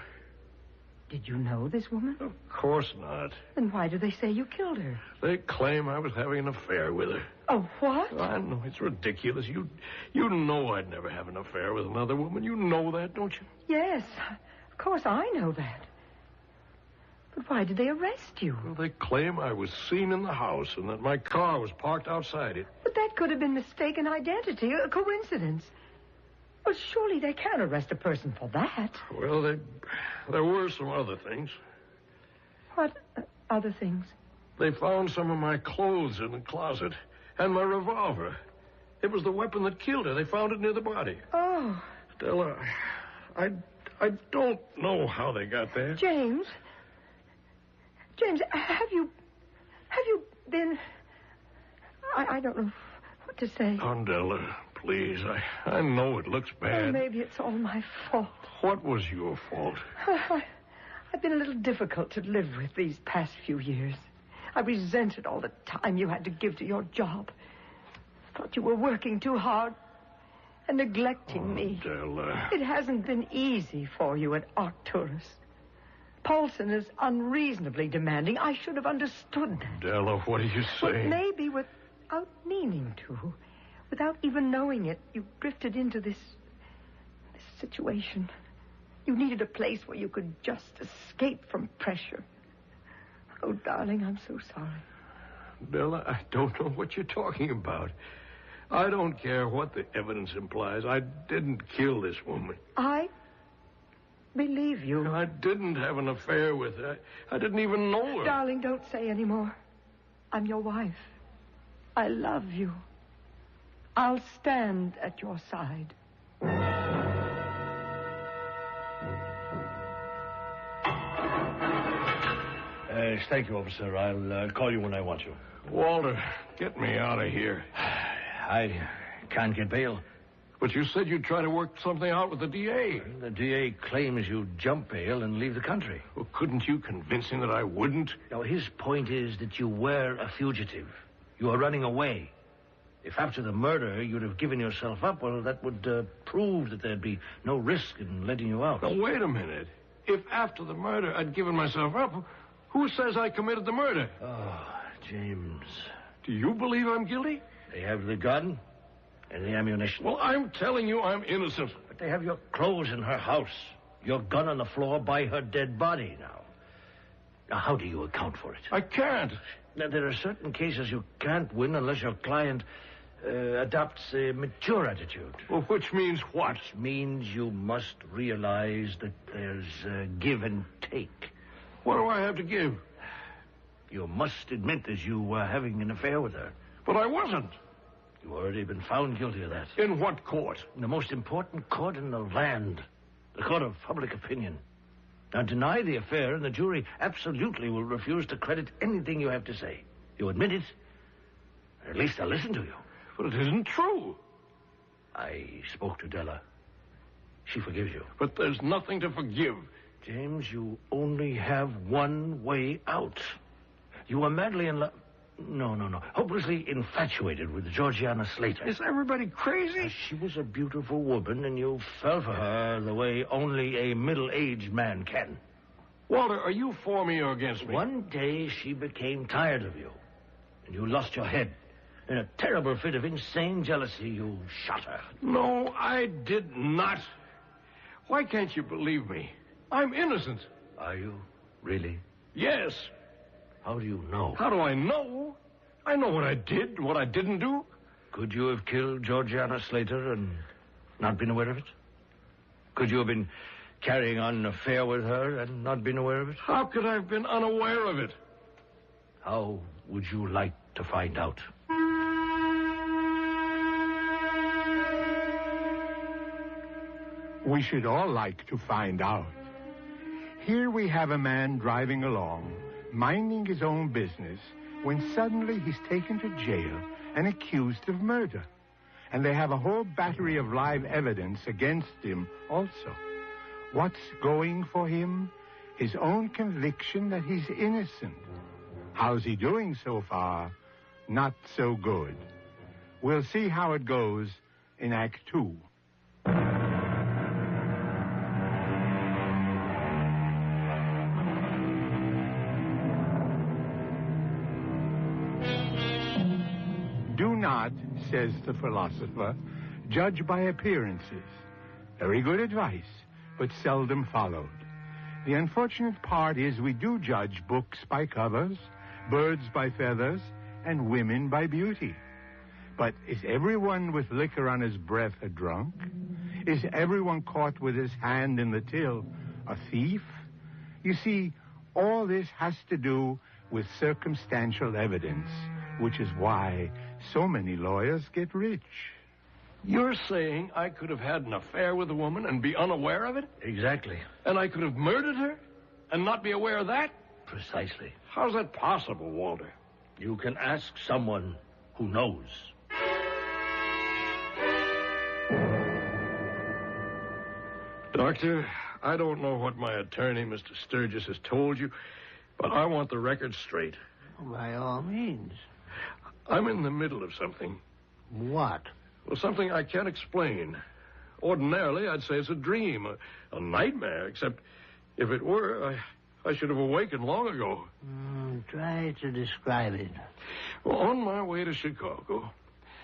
Did you know this woman? Of course not. Then why do they say you killed her? They claim I was having an affair with her. Oh, what? I know, it's ridiculous. You know I'd never have an affair with another woman. You know that, don't you? Yes, of course I know that. But why did they arrest you? Well, they claim I was seen in the house and that my car was parked outside it. But that could have been mistaken identity, a coincidence. Well, surely they can't arrest a person for that. Well, there were some other things. What? other things? They found some of my clothes in the closet and my revolver. It was the weapon that killed her. They found it near the body. Oh. Della, I don't know how they got there. James, have you been... I don't know what to say. Oh, Della, please. I know it looks bad. Well, maybe it's all my fault. What was your fault? I've been a little difficult to live with these past few years. I resented all the time you had to give to your job. Thought you were working too hard and neglecting me. Della. It hasn't been easy for you at Arcturus. Paulson is unreasonably demanding. I should have understood that. Della, what are you saying? But maybe without meaning to, without even knowing it, you drifted into this situation. You needed a place where you could just escape from pressure. Oh, darling, I'm so sorry. Della, I don't know what you're talking about. I don't care what the evidence implies. I didn't kill this woman. I believe you. I didn't have an affair with her. I didn't even know her. Darling, don't say any more. I'm your wife. I love you. I'll stand at your side. Thank you, officer. I'll call you when I want you. Walter, get me out of here. I can't get bail. But you said you'd try to work something out with the DA. The DA claims you jump bail and leave the country. Well, couldn't you convince him that I wouldn't? Now, his point is that you were a fugitive. You are running away. If after the murder you'd have given yourself up, well, that would prove that there'd be no risk in letting you out. Now, wait a minute. If after the murder I'd given myself up, who says I committed the murder? Oh, James. Do you believe I'm guilty? They have the gun and the ammunition. Well, I'm telling you I'm innocent. But they have your clothes in her house. Your gun on the floor by her dead body now. Now, how do you account for it? I can't. Now, there are certain cases you can't win unless your client adopts a mature attitude. Well, which means what? Which means you must realize that there's give and take. What do I have to give? You must admit that you were having an affair with her. But I wasn't. You've already been found guilty of that. In what court? In the most important court in the land. The court of public opinion. Now, deny the affair, and the jury absolutely will refuse to credit anything you have to say. You admit it, or at least they'll listen to you. But it isn't true. I spoke to Della. She forgives you. But there's nothing to forgive. James, you only have one way out. You were madly in love... No. Hopelessly infatuated with Georgiana Slater. Is everybody crazy? She was a beautiful woman, and you fell for her the way only a middle-aged man can. Walter, are you for me or against me? One day she became tired of you, and you lost your head. In a terrible fit of insane jealousy, you shot her. No, I did not. Why can't you believe me? I'm innocent. Are you? Really? Yes. How do you know? How do I know? I know what I did, what I didn't do. Could you have killed Georgiana Slater and not been aware of it? Could you have been carrying on an affair with her and not been aware of it? How could I have been unaware of it? How would you like to find out? We should all like to find out. Here we have a man driving along, minding his own business, when suddenly he's taken to jail and accused of murder. And they have a whole battery of live evidence against him also. What's going for him? His own conviction that he's innocent. How's he doing so far? Not so good. We'll see how it goes in Act 2. Do not, says the philosopher, judge by appearances. Very good advice, but seldom followed. The unfortunate part is we do judge books by covers, birds by feathers, and women by beauty. But is everyone with liquor on his breath a drunk? Is everyone caught with his hand in the till a thief? You see, all this has to do with circumstantial evidence, which is why so many lawyers get rich. You're saying I could have had an affair with a woman and be unaware of it? Exactly. And I could have murdered her and not be aware of that? Precisely. How's that possible, Walter? You can ask someone who knows. Doctor, I don't know what my attorney, Mr. Sturgis, has told you, but I want the record straight. By all means. I'm in the middle of something. What? Well, something I can't explain. Ordinarily, I'd say it's a dream, a nightmare, except if it were, I should have awakened long ago. Try to describe it. Well, on my way to Chicago,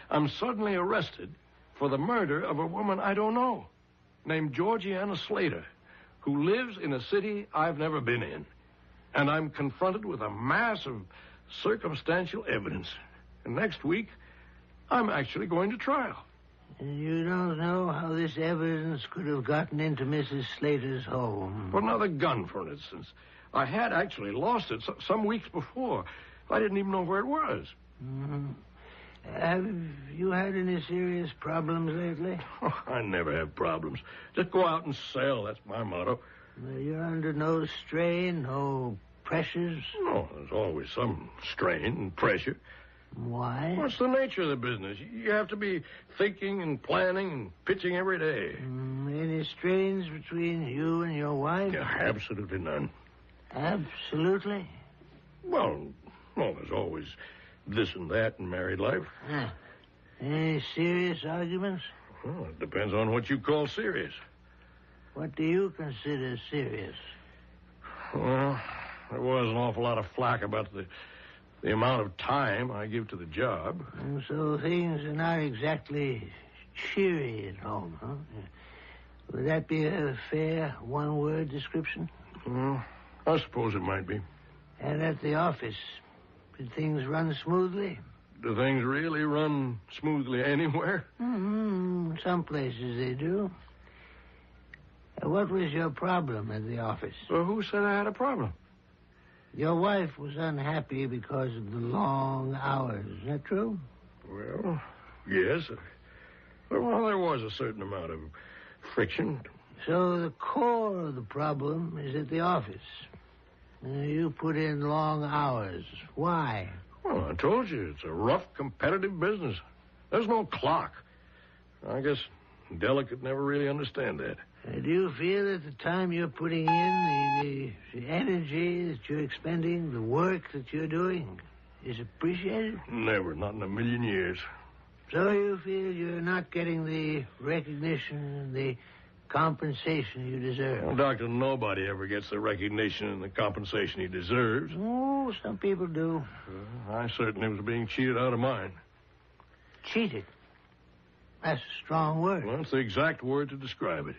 I'm suddenly arrested for the murder of a woman I don't know, named Georgiana Slater, who lives in a city I've never been in. And I'm confronted with a mass of circumstantial evidence. And next week, I'm actually going to trial. You don't know how this evidence could have gotten into Mrs. Slater's home? Well, now, the gun, for instance. I had actually lost it some weeks before. I didn't even know where it was. Mm-hmm. Have you had any serious problems lately? Oh, I never have problems. Just go out and sell. That's my motto. You're under no strain, no pressures? No, there's always some strain and pressure. Why? What's the nature of the business? You have to be thinking and planning and pitching every day. Any strains between you and your wife? Yeah, absolutely none. Absolutely? Well, there's always this and that in married life. Any serious arguments? Well, it depends on what you call serious. What do you consider serious? Well, there was an awful lot of flack about the amount of time I give to the job. And so things are not exactly cheery at home, huh? Would that be a fair one-word description? Well, I suppose it might be. And at the office, did things run smoothly? Do things really run smoothly anywhere? Some places they do. What was your problem at the office? Well, who said I had a problem? Your wife was unhappy because of the long hours. Is that true? Well, yes. Well, there was a certain amount of friction. So the core of the problem is at the office. You put in long hours. Why? Well, I told you, it's a rough, competitive business. There's no clock. I guess Della could never really understand that. Do you feel that the time you're putting in, the energy that you're expending, the work that you're doing, is appreciated? Never, not in a million years. So you feel you're not getting the recognition and the compensation you deserve? Well, Doctor, nobody ever gets the recognition and the compensation he deserves. Oh, some people do. I certainly was being cheated out of mine. Cheated? That's a strong word. Well, it's the exact word to describe it.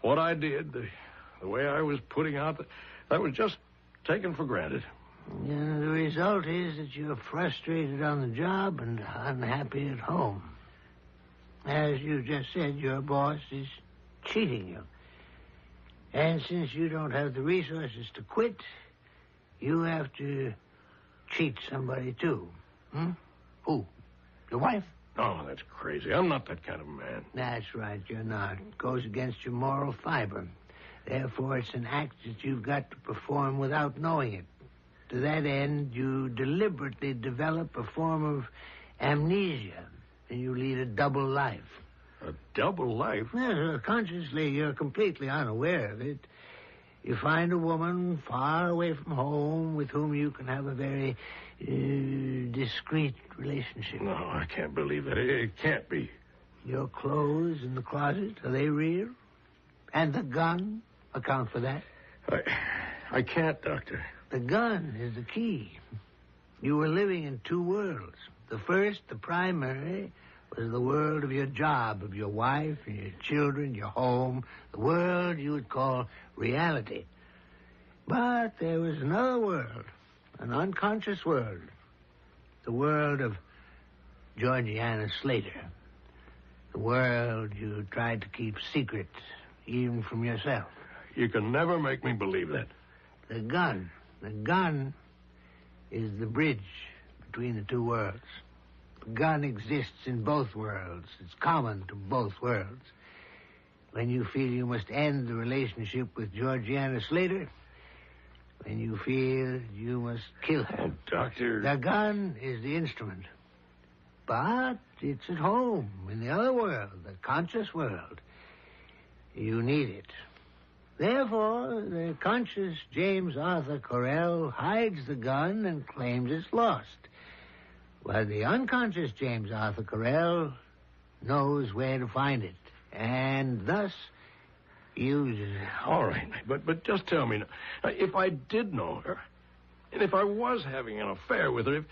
What I did, the way I was putting out, that was just taken for granted. And the result is that you're frustrated on the job and unhappy at home. As you just said, your boss is cheating you. And since you don't have the resources to quit, you have to cheat somebody, too. Who? Your wife? Oh, that's crazy. I'm not that kind of a man. That's right, you're not. It goes against your moral fiber. Therefore, it's an act that you've got to perform without knowing it. To that end, you deliberately develop a form of amnesia, and you lead a double life. A double life? Yes, consciously, you're completely unaware of it. You find a woman far away from home with whom you can have a very discreet relationship. No, I can't believe that. It can't be. Your clothes in the closet, are they real? And the gun account for that? I can't, Doctor. The gun is the key. You were living in two worlds. The first, the primary, was the world of your job, of your wife and your children, your home, the world you would call reality. But there was another world, an unconscious world, the world of Georgiana Slater, the world you tried to keep secret, even from yourself. You can never make me believe that. The gun is the bridge between the two worlds. The gun exists in both worlds. It's common to both worlds. When you feel you must end the relationship with Georgiana Slater, when you feel you must kill her. Oh, Doctor. The gun is the instrument. But it's at home, in the other world, the conscious world. You need it. Therefore, the conscious James Arthur Correll hides the gun and claims it's lost. While the unconscious James Arthur Correll knows where to find it, and thus uses it. All right, but just tell me, if I did know her, and if I was having an affair with her,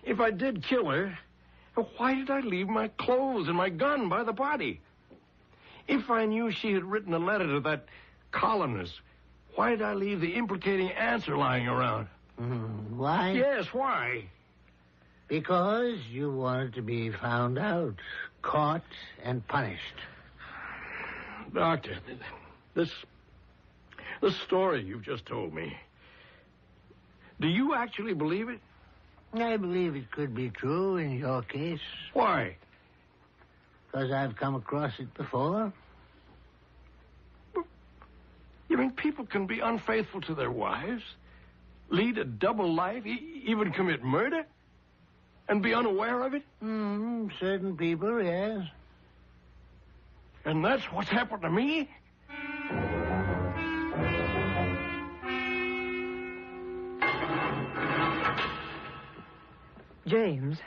if I did kill her, why did I leave my clothes and my gun by the body? If I knew she had written a letter to that columnist, why did I leave the implicating answer lying around? Why? Yes, why? Because you wanted to be found out, caught, and punished. Doctor, this story you've just told me, do you actually believe it? I believe it could be true in your case. Why? Because I've come across it before. You mean people can be unfaithful to their wives, lead a double life, even commit murder, and be unaware of it? Certain people, yes. And that's what's happened to me? James,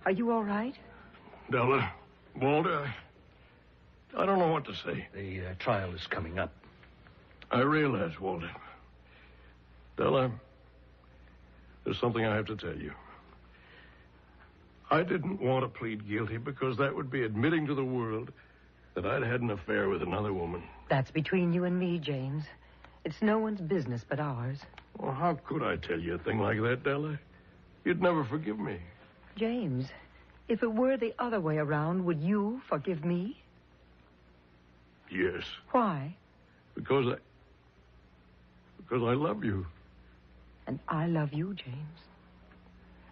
are you all right? Della, Walter, I don't know what to say. The trial is coming up. I realize, Walter. Della, there's something I have to tell you. I didn't want to plead guilty because that would be admitting to the world that I'd had an affair with another woman. That's between you and me, James. It's no one's business but ours. Well, how could I tell you a thing like that, Della? You'd never forgive me. James, if it were the other way around, would you forgive me? Yes. Why? Because I love you. And I love you, James.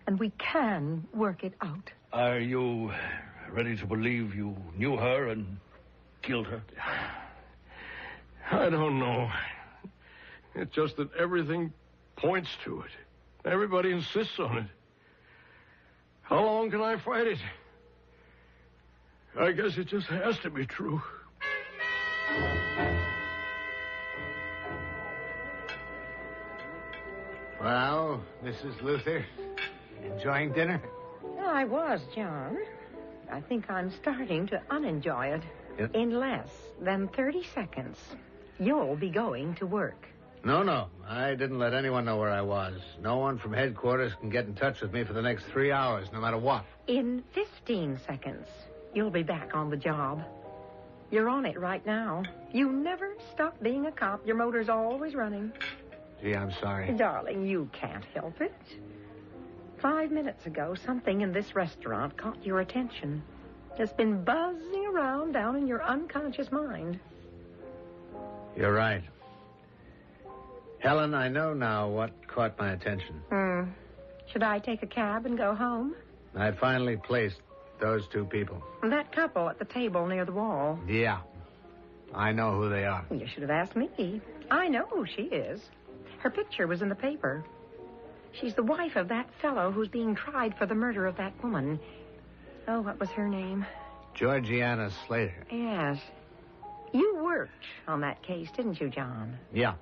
And we can work it out. Are you ready to believe you knew her and killed her? I don't know. It's just that everything points to it. Everybody insists on it. How long can I fight it? I guess it just has to be true. Well, Mrs. Luther, enjoying dinner? I was, John. I think I'm starting to unenjoy it. Yep. In less than 30 seconds, you'll be going to work. No. I didn't let anyone know where I was. No one from headquarters can get in touch with me for the next 3 hours, no matter what. In 15 seconds, you'll be back on the job. You're on it right now. You never stop being a cop. Your motor's always running. Gee, I'm sorry. Darling, you can't help it. 5 minutes ago, something in this restaurant caught your attention. It's been buzzing around down in your unconscious mind. You're right. Helen, I know now what caught my attention. Should I take a cab and go home? I finally placed those two people. That couple at the table near the wall. Yeah. I know who they are. You should have asked me. I know who she is. Her picture was in the paper. She's the wife of that fellow who's being tried for the murder of that woman. Oh, what was her name? Georgiana Slater. Yes. You worked on that case, didn't you, John? Yeah.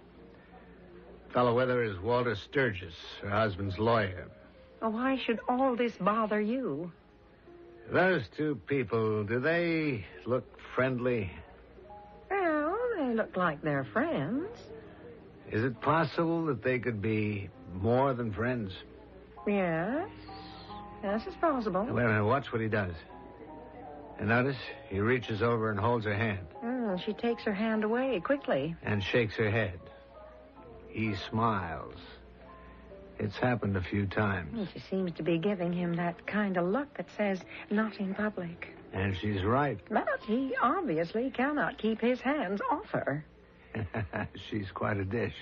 Fellow with her is Walter Sturgis, her husband's lawyer. Oh, why should all this bother you? Those two people, do they look friendly? Well, they look like they're friends. Is it possible that they could be more than friends? Yes. Yes, it's possible. Now, wait a minute, watch what he does. And notice, he reaches over and holds her hand. She takes her hand away quickly. And shakes her head. He smiles. It's happened a few times. She seems to be giving him that kind of look that says, not in public. And she's right. But he obviously cannot keep his hands off her. She's quite a dish.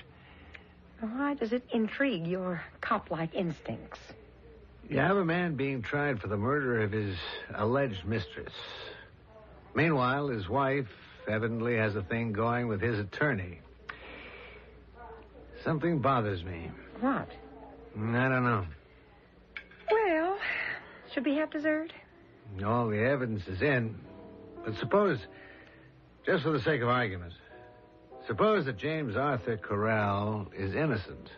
Why does it intrigue your cop-like instincts? You have a man being tried for the murder of his alleged mistress. Meanwhile, his wife evidently has a thing going with his attorney. Something bothers me. What? I don't know. Well, should we have dessert? All the evidence is in. But suppose, just for the sake of argument, suppose that James Arthur Corral is innocent.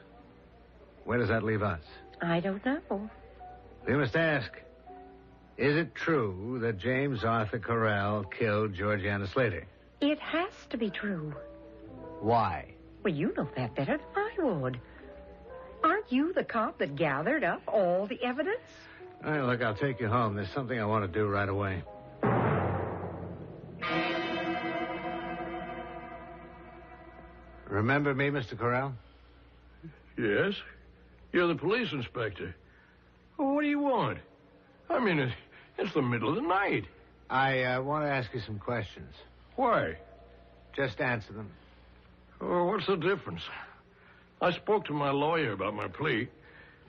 Where does that leave us? I don't know. We must ask, is it true that James Arthur Corral killed Georgiana Slater? It has to be true. Why? Well, you know that better than I would. Aren't you the cop that gathered up all the evidence? All right, look, I'll take you home. There's something I want to do right away. Remember me, Mr. Corral? Yes? You're the police inspector. Well, what do you want? I mean, it's the middle of the night. I want to ask you some questions. Why? Just answer them. Oh, what's the difference? I spoke to my lawyer about my plea.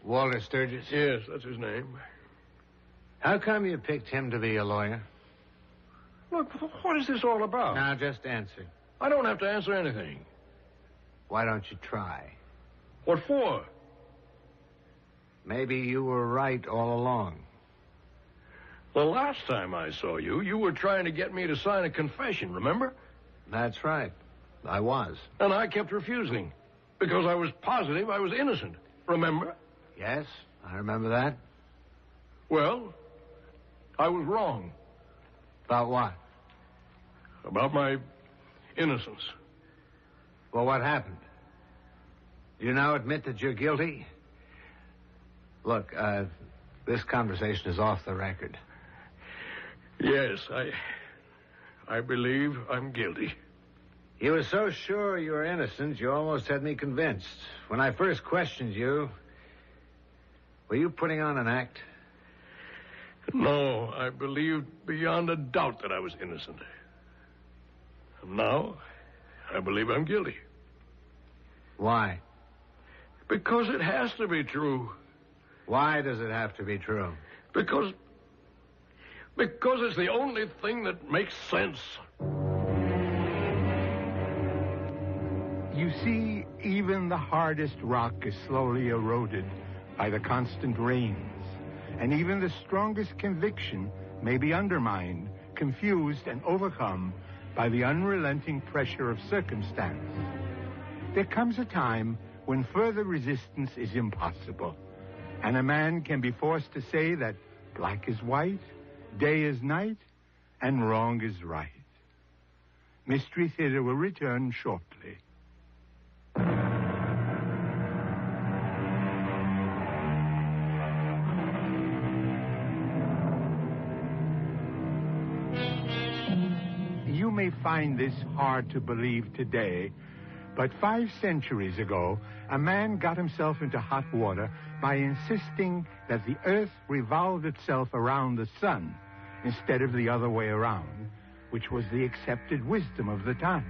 Walter Sturgis? Yes, that's his name. How come you picked him to be your lawyer? Look, what is this all about? Now, just answer. I don't have to answer anything. Why don't you try? What for? Maybe you were right all along. The last time I saw you, you were trying to get me to sign a confession, remember? That's right. I was. And I kept refusing. Because I was positive I was innocent. Remember? Yes, I remember that. Well, I was wrong. About what? About my innocence. Well, what happened? Do you now admit that you're guilty? Look, this conversation is off the record. Yes, I believe I'm guilty. You were so sure you were innocent, you almost had me convinced. When I first questioned you, were you putting on an act? No, I believed beyond a doubt that I was innocent. And now, I believe I'm guilty. Why? Because it has to be true. Why does it have to be true? Because it's the only thing that makes sense. You see, even the hardest rock is slowly eroded by the constant rains, and even the strongest conviction may be undermined, confused, and overcome by the unrelenting pressure of circumstance. There comes a time when further resistance is impossible, and a man can be forced to say that black is white, day is night, and wrong is right. Mystery Theater will return shortly. You may find this hard to believe today, but 5 centuries ago, a man got himself into hot water by insisting that the earth revolved itself around the sun instead of the other way around, which was the accepted wisdom of the time.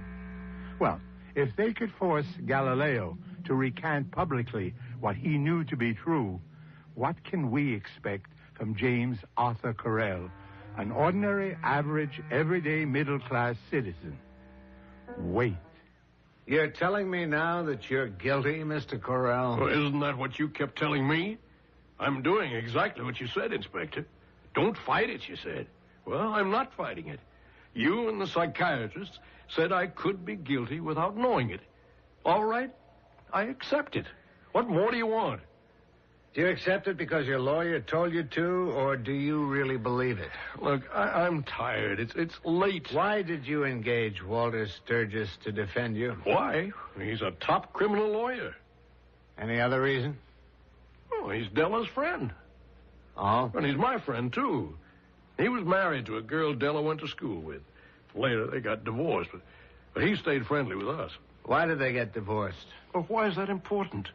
Well, if they could force Galileo to recant publicly what he knew to be true, what can we expect from James Arthur Corral, an ordinary, average, everyday, middle-class citizen? Wait. You're telling me now that you're guilty, Mr. Corral? Well, isn't that what you kept telling me? I'm doing exactly what you said, Inspector. Don't fight it, you said. Well, I'm not fighting it. You and the psychiatrist said I could be guilty without knowing it. All right, I accept it. What more do you want? Do you accept it because your lawyer told you to, or do you really believe it? Look, I'm tired. It's late. Why did you engage Walter Sturgis to defend you? Why? He's a top criminal lawyer. Any other reason? Oh, he's Della's friend. Oh? And he's my friend, too. He was married to a girl Della went to school with. Later, they got divorced, but he stayed friendly with us. Why did they get divorced? Well, why is that important?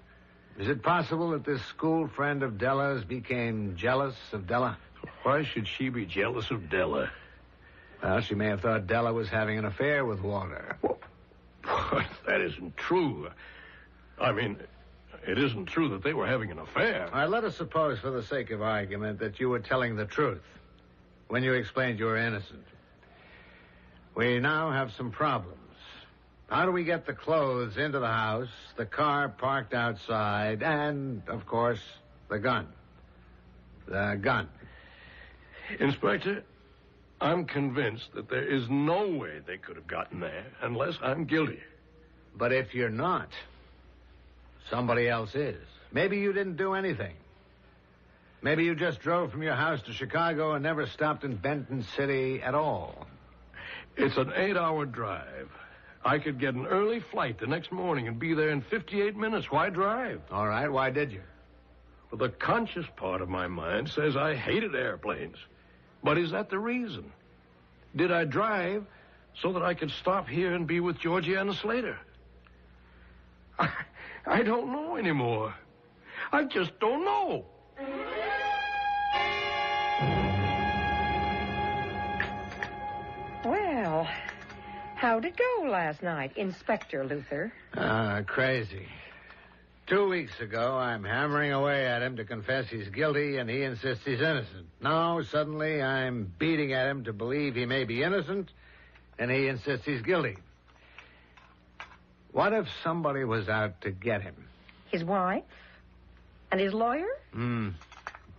Is it possible that this school friend of Della's became jealous of Della? Why should she be jealous of Della? Well, she may have thought Della was having an affair with Walter. Well, that isn't true. I mean, it isn't true that they were having an affair. All right, let us suppose, for the sake of argument, that you were telling the truth when you explained you were innocent. We now have some problems. How do we get the clothes into the house, the car parked outside, and, of course, the gun? The gun. Inspector, I'm convinced that there is no way they could have gotten there unless I'm guilty. But if you're not, somebody else is. Maybe you didn't do anything. Maybe you just drove from your house to Chicago and never stopped in Benton City at all. It's an 8-hour drive. I could get an early flight the next morning and be there in 58 minutes. Why drive? All right, why did you? Well, the conscious part of my mind says I hated airplanes. But is that the reason? Did I drive so that I could stop here and be with Georgiana Slater? I don't know anymore. I just don't know. Well, how'd it go last night, Inspector Luther? Crazy. 2 weeks ago, I'm hammering away at him to confess he's guilty, and he insists he's innocent. Now, suddenly, I'm beating at him to believe he may be innocent, and he insists he's guilty. What if somebody was out to get him? His wife? And his lawyer?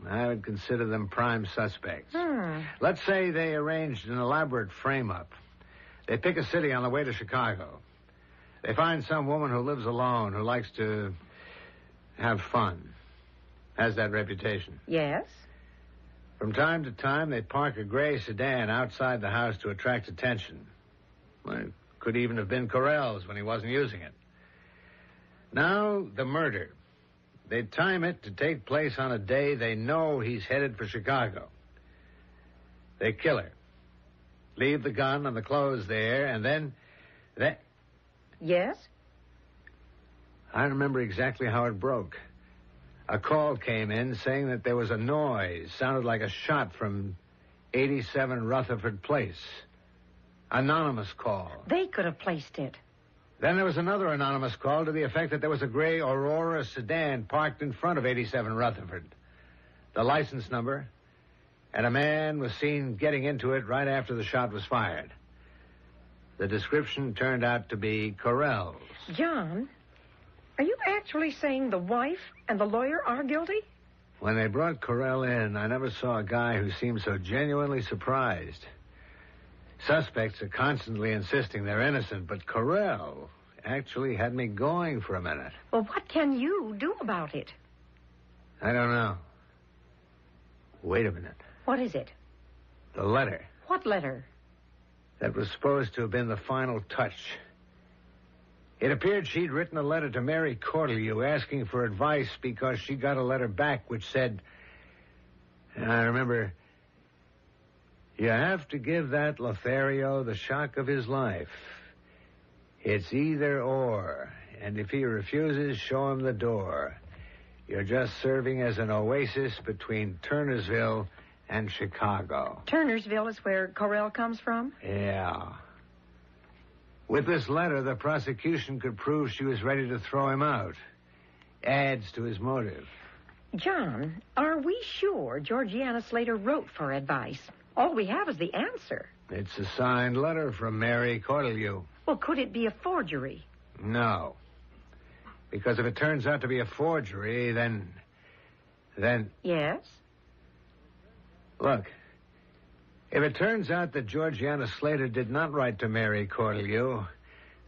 I would consider them prime suspects. Let's say they arranged an elaborate frame-up. They pick a city on the way to Chicago. They find some woman who lives alone, who likes to have fun. Has that reputation. Yes. From time to time, they park a gray sedan outside the house to attract attention. Well, it could even have been Correll's when he wasn't using it. Now, the murder. They time it to take place on a day they know he's headed for Chicago. They kill her. Leave the gun and the clothes there, and then... Yes? I remember exactly how it broke. A call came in saying that there was a noise. Sounded like a shot from 87 Rutherford Place. Anonymous call. They could have placed it. Then there was another anonymous call to the effect that there was a gray Aurora sedan parked in front of 87 Rutherford. The license number, and a man was seen getting into it right after the shot was fired. The description turned out to be Correll's. John, are you actually saying the wife and the lawyer are guilty? When they brought Correll in, I never saw a guy who seemed so genuinely surprised. Suspects are constantly insisting they're innocent, but Correll actually had me going for a minute. Well, what can you do about it? I don't know. Wait a minute. What is it? The letter. What letter? That was supposed to have been the final touch. It appeared she'd written a letter to Mary Cortelyou asking for advice because she got a letter back which said, I remember, you have to give that Lothario the shock of his life. It's either or, and if he refuses, show him the door. You're just serving as an oasis between Turnersville and Chicago. Turnersville is where Correll comes from? Yeah. With this letter, the prosecution could prove she was ready to throw him out. Adds to his motive. John, are we sure Georgiana Slater wrote for advice? All we have is the answer. It's a signed letter from Mary Cortelyou. Well, could it be a forgery? No. Because if it turns out to be a forgery, then... Yes? Look, if it turns out that Georgiana Slater did not write to Mary Cortelyou,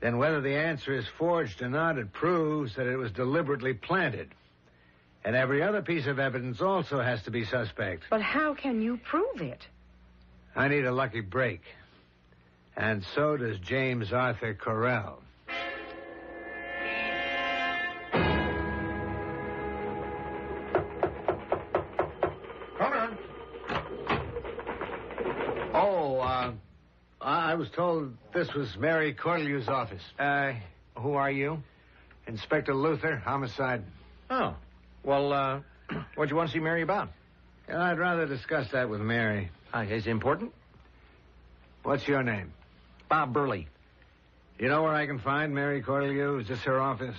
then whether the answer is forged or not, it proves that it was deliberately planted. And every other piece of evidence also has to be suspect. But how can you prove it? I need a lucky break. And so does James Arthur Correll. Come on. I was told this was Mary Cortelyou's office. Who are you? Inspector Luther, homicide. Oh. Well, what do you want to see Mary about? I'd rather discuss that with Mary. Is it important? What's your name? Bob Burley. You know where I can find Mary Cortelyou? Is this her office?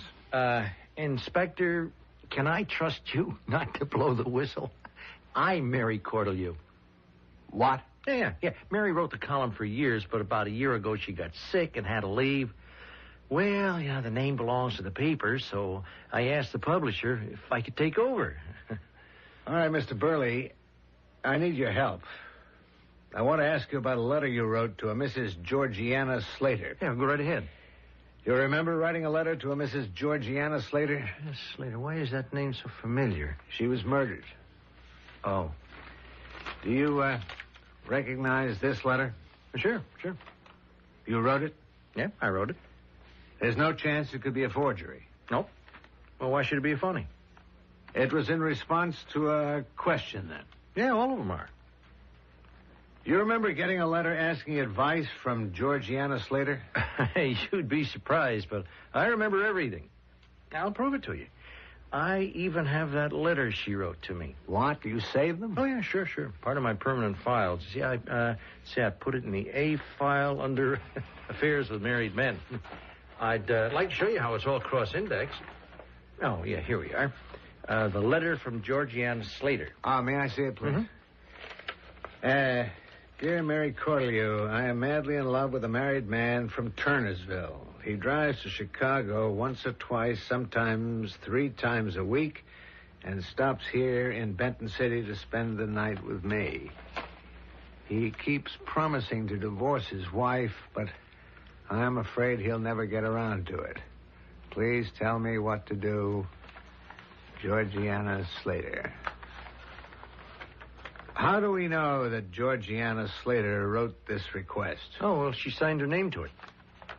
Inspector, can I trust you not to blow the whistle? I'm Mary Cortelyou. What? Yeah. Mary wrote the column for years, but about a year ago she got sick and had to leave. Well, the name belongs to the paper, so I asked the publisher if I could take over. All right, Mr. Burley, I need your help. I want to ask you about a letter you wrote to a Mrs. Georgiana Slater. Yeah, go right ahead. You remember writing a letter to a Mrs. Georgiana Slater? Yes, Slater, why is that name so familiar? She was murdered. Oh. Do you, recognize this letter? Sure. You wrote it? Yeah, I wrote it. There's no chance it could be a forgery. Nope. Well, why should it be funny? It was in response to a question, then. Yeah, all of them are. You remember getting a letter asking advice from Georgiana Slater? You'd be surprised, but I remember everything. I'll prove it to you. I even have that letter she wrote to me. What? Do you save them? Oh, yeah, sure. Part of my permanent files. See, I put it in the A file under Affairs with Married Men. I'd like to show you how it's all cross-indexed. Oh, yeah, here we are. The letter from Georgiana Slater. May I see it, please? Mm-hmm. Dear Mary Cortelyou, I am madly in love with a married man from Turnersville. He drives to Chicago once or twice, sometimes 3 times a week, and stops here in Benton City to spend the night with me. He keeps promising to divorce his wife, but I'm afraid he'll never get around to it. Please tell me what to do. Georgiana Slater. How do we know that Georgiana Slater wrote this request? Oh, well, she signed her name to it.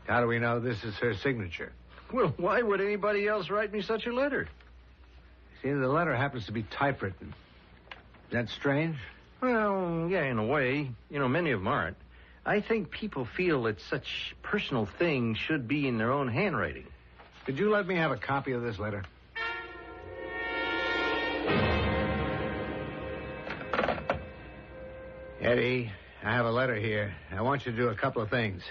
How do we know this is her signature? Well, why would anybody else write me such a letter? See, the letter happens to be typewritten. Is that strange? Well, yeah, in a way. Many of them aren't. I think people feel that such personal things should be in their own handwriting. Could you let me have a copy of this letter? Eddie, I have a letter here. I want you to do a couple of things.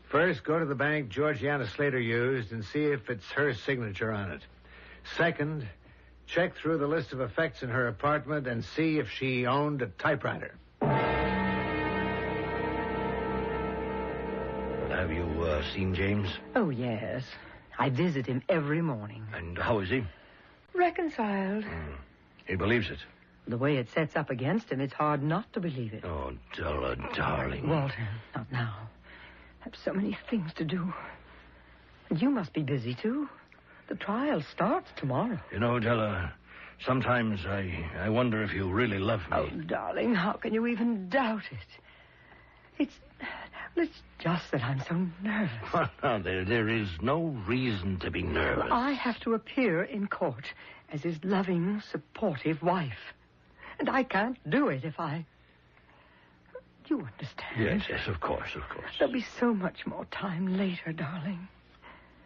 First, go to the bank Georgiana Slater used and see if it's her signature on it. Second, check through the list of effects in her apartment and see if she owned a typewriter. Have you seen James? Oh, yes. I visit him every morning. And how is he? Reconciled. He believes it. The way it sets up against him, it's hard not to believe it. Oh, Della, darling. Walter, not now. I have so many things to do. And you must be busy, too. The trial starts tomorrow. Della, sometimes I wonder if you really love me. Oh, darling, how can you even doubt it? It's just that I'm so nervous. Well, there is no reason to be nervous. I have to appear in court as his loving, supportive wife. And I can't do it if I... You understand? Yes, of course. There'll be so much more time later, darling.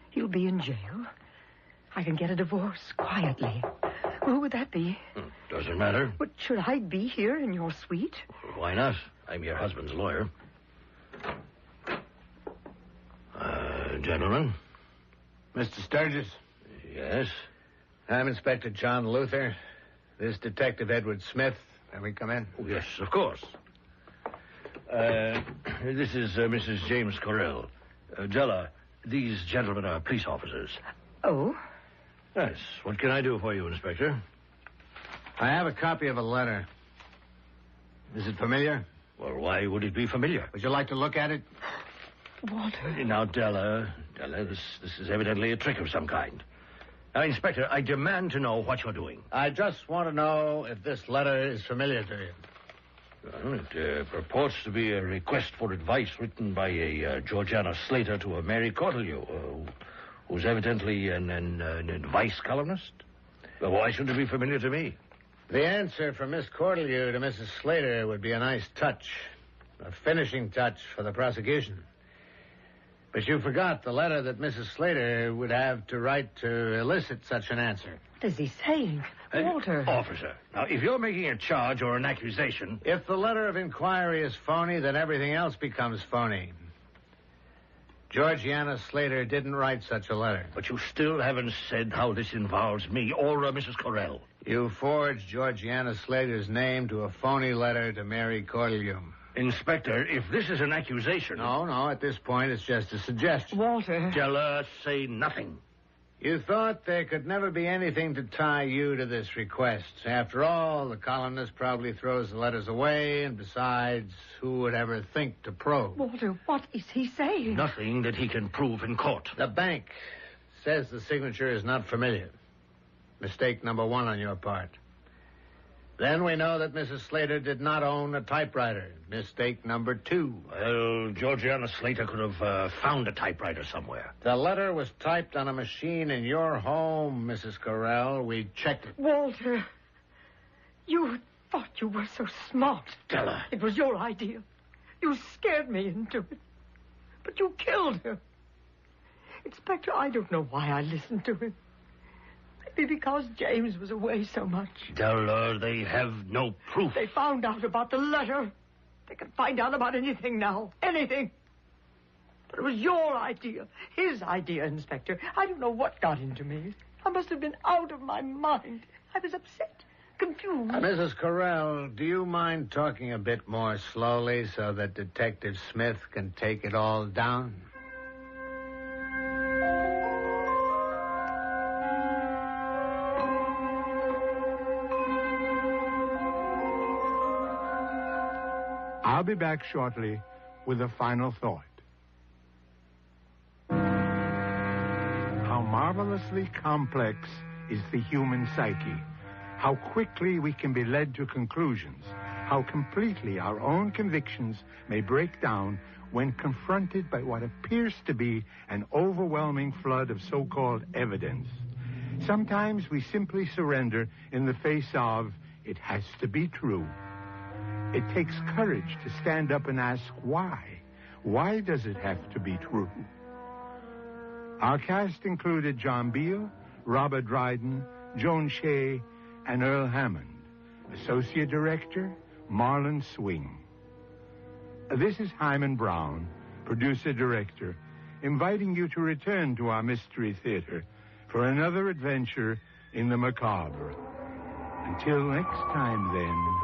He'll be in jail. I can get a divorce quietly. Who would that be? Doesn't matter. But should I be here in your suite? Why not? I'm your husband's lawyer. Gentlemen? Mr. Sturgis? Yes? I'm Inspector John Luther. This Detective Edward Smith. Can we come in? Oh, yes, of course. This is Mrs. James Correll. Della, these gentlemen are police officers. Oh? Yes. What can I do for you, Inspector? I have a copy of a letter. Is it familiar? Well, why would it be familiar? Would you like to look at it? Walter. Now, Della, this is evidently a trick of some kind. Now, Inspector, I demand to know what you're doing. I just want to know if this letter is familiar to you. Well, it purports to be a request for advice written by a Georgiana Slater to a Mary Cortelyou, who's evidently an advice columnist. Well, why shouldn't it be familiar to me? The answer from Miss Cortelyou to Mrs. Slater would be a nice touch, a finishing touch for the prosecution. But you forgot the letter that Mrs. Slater would have to write to elicit such an answer. What is he saying? Walter. Officer, now, if you're making a charge or an accusation... If the letter of inquiry is phony, then everything else becomes phony. Georgiana Slater didn't write such a letter. But you still haven't said how this involves me or Mrs. Corell. You forged Georgiana Slater's name to a phony letter to Mary Corlew. Inspector, if this is an accusation... No, at this point it's just a suggestion. Walter. Tell her, say nothing. You thought there could never be anything to tie you to this request. After all, the columnist probably throws the letters away, and besides, who would ever think to probe? Walter, what is he saying? Nothing that he can prove in court. The bank says the signature is not familiar. Mistake number one on your part. Then we know that Mrs. Slater did not own a typewriter. Mistake number two. Well, Georgiana Slater could have found a typewriter somewhere. The letter was typed on a machine in your home, Mrs. Corell. We checked it. Walter, you thought you were so smart. Tell her. It was your idea. You scared me into it. But you killed her. Inspector, I don't know why I listened to him. Maybe because James was away so much. Tell her they have no proof. They found out about the letter. They can find out about anything now. Anything. But it was your idea. His idea, Inspector. I don't know what got into me. I must have been out of my mind. I was upset, confused. Mrs. Corell, do you mind talking a bit more slowly so that Detective Smith can take it all down? I'll be back shortly with a final thought. How marvelously complex is the human psyche. How quickly we can be led to conclusions. How completely our own convictions may break down when confronted by what appears to be an overwhelming flood of so-called evidence. Sometimes we simply surrender in the face of, it has to be true. It takes courage to stand up and ask why. Why does it have to be true? Our cast included John Beale, Robert Dryden, Joan Shea, and Earl Hammond. Associate Director, Marlon Swing. This is Hyman Brown, Producer-Director, inviting you to return to our Mystery Theater for another adventure in the macabre. Until next time, then,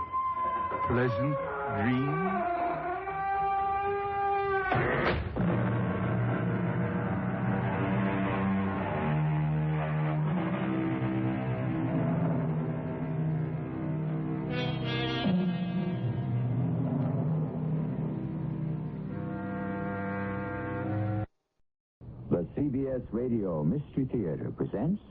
pleasant dreams. The CBS Radio Mystery Theater presents...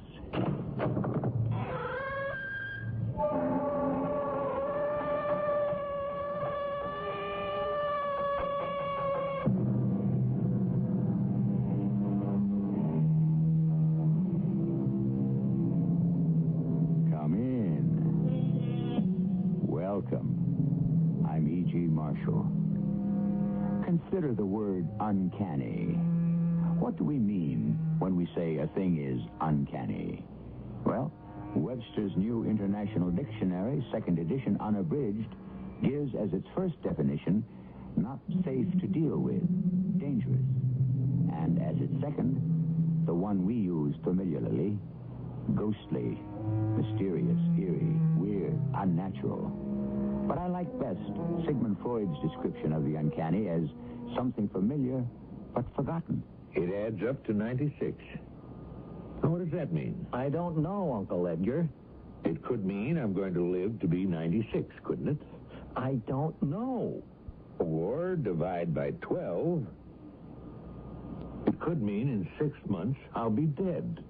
Come in. Welcome. I'm E.G. Marshall. Consider the word uncanny. What do we mean when we say a thing is uncanny? Well, Webster's New International Dictionary, second edition unabridged, gives as its first definition, not safe to deal with, dangerous. And as its second, the one we use familiarly, ghostly, mysterious, eerie, weird, unnatural. But I like best Sigmund Freud's description of the uncanny as something familiar but forgotten. It adds up to 96. Now, what does that mean? I don't know, Uncle Edgar. It could mean I'm going to live to be 96, couldn't it? I don't know. Or divide by 12. It could mean in 6 months I'll be dead.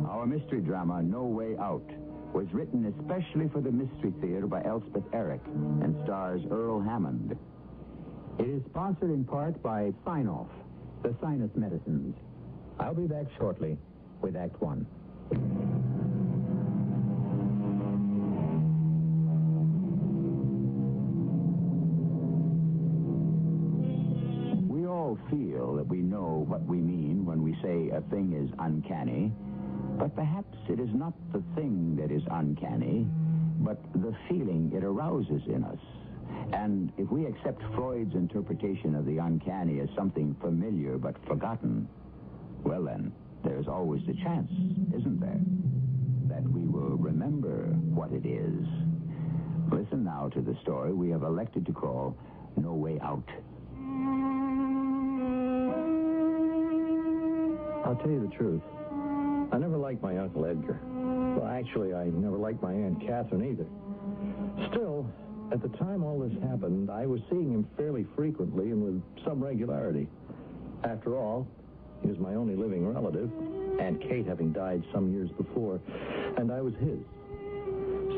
Our mystery drama, No Way Out, was written especially for the Mystery Theater by Elspeth Eric and stars Earl Hammond. It is sponsored in part by Sine-Off, the sinus medicines. I'll be back shortly with Act One. We all feel that we know what we mean when we say a thing is uncanny. But perhaps it is not the thing that is uncanny, but the feeling it arouses in us. And if we accept Freud's interpretation of the uncanny as something familiar but forgotten, well then, there's always the chance, isn't there, that we will remember what it is. Listen now to the story we have elected to call No Way Out. I'll tell you the truth. I never liked my Uncle Edgar. Well, actually, I never liked my Aunt Catherine either. Still, at the time all this happened, I was seeing him fairly frequently and with some regularity. After all, he was my only living relative, Aunt Kate having died some years before, and I was his.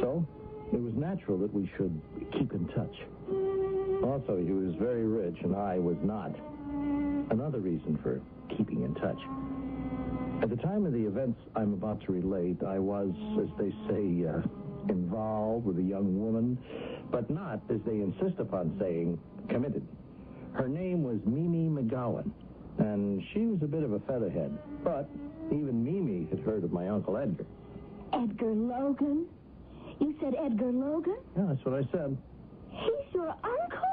So, it was natural that we should keep in touch. Also, he was very rich, and I was not. Another reason for keeping in touch. At the time of the events I'm about to relate, I was, as they say, involved with a young woman, but not, as they insist upon saying, committed. Her name was Mimi McGowan, and she was a bit of a featherhead. But even Mimi had heard of my Uncle Edgar. Edgar Logan? You said Edgar Logan? Yeah, that's what I said. He's your uncle?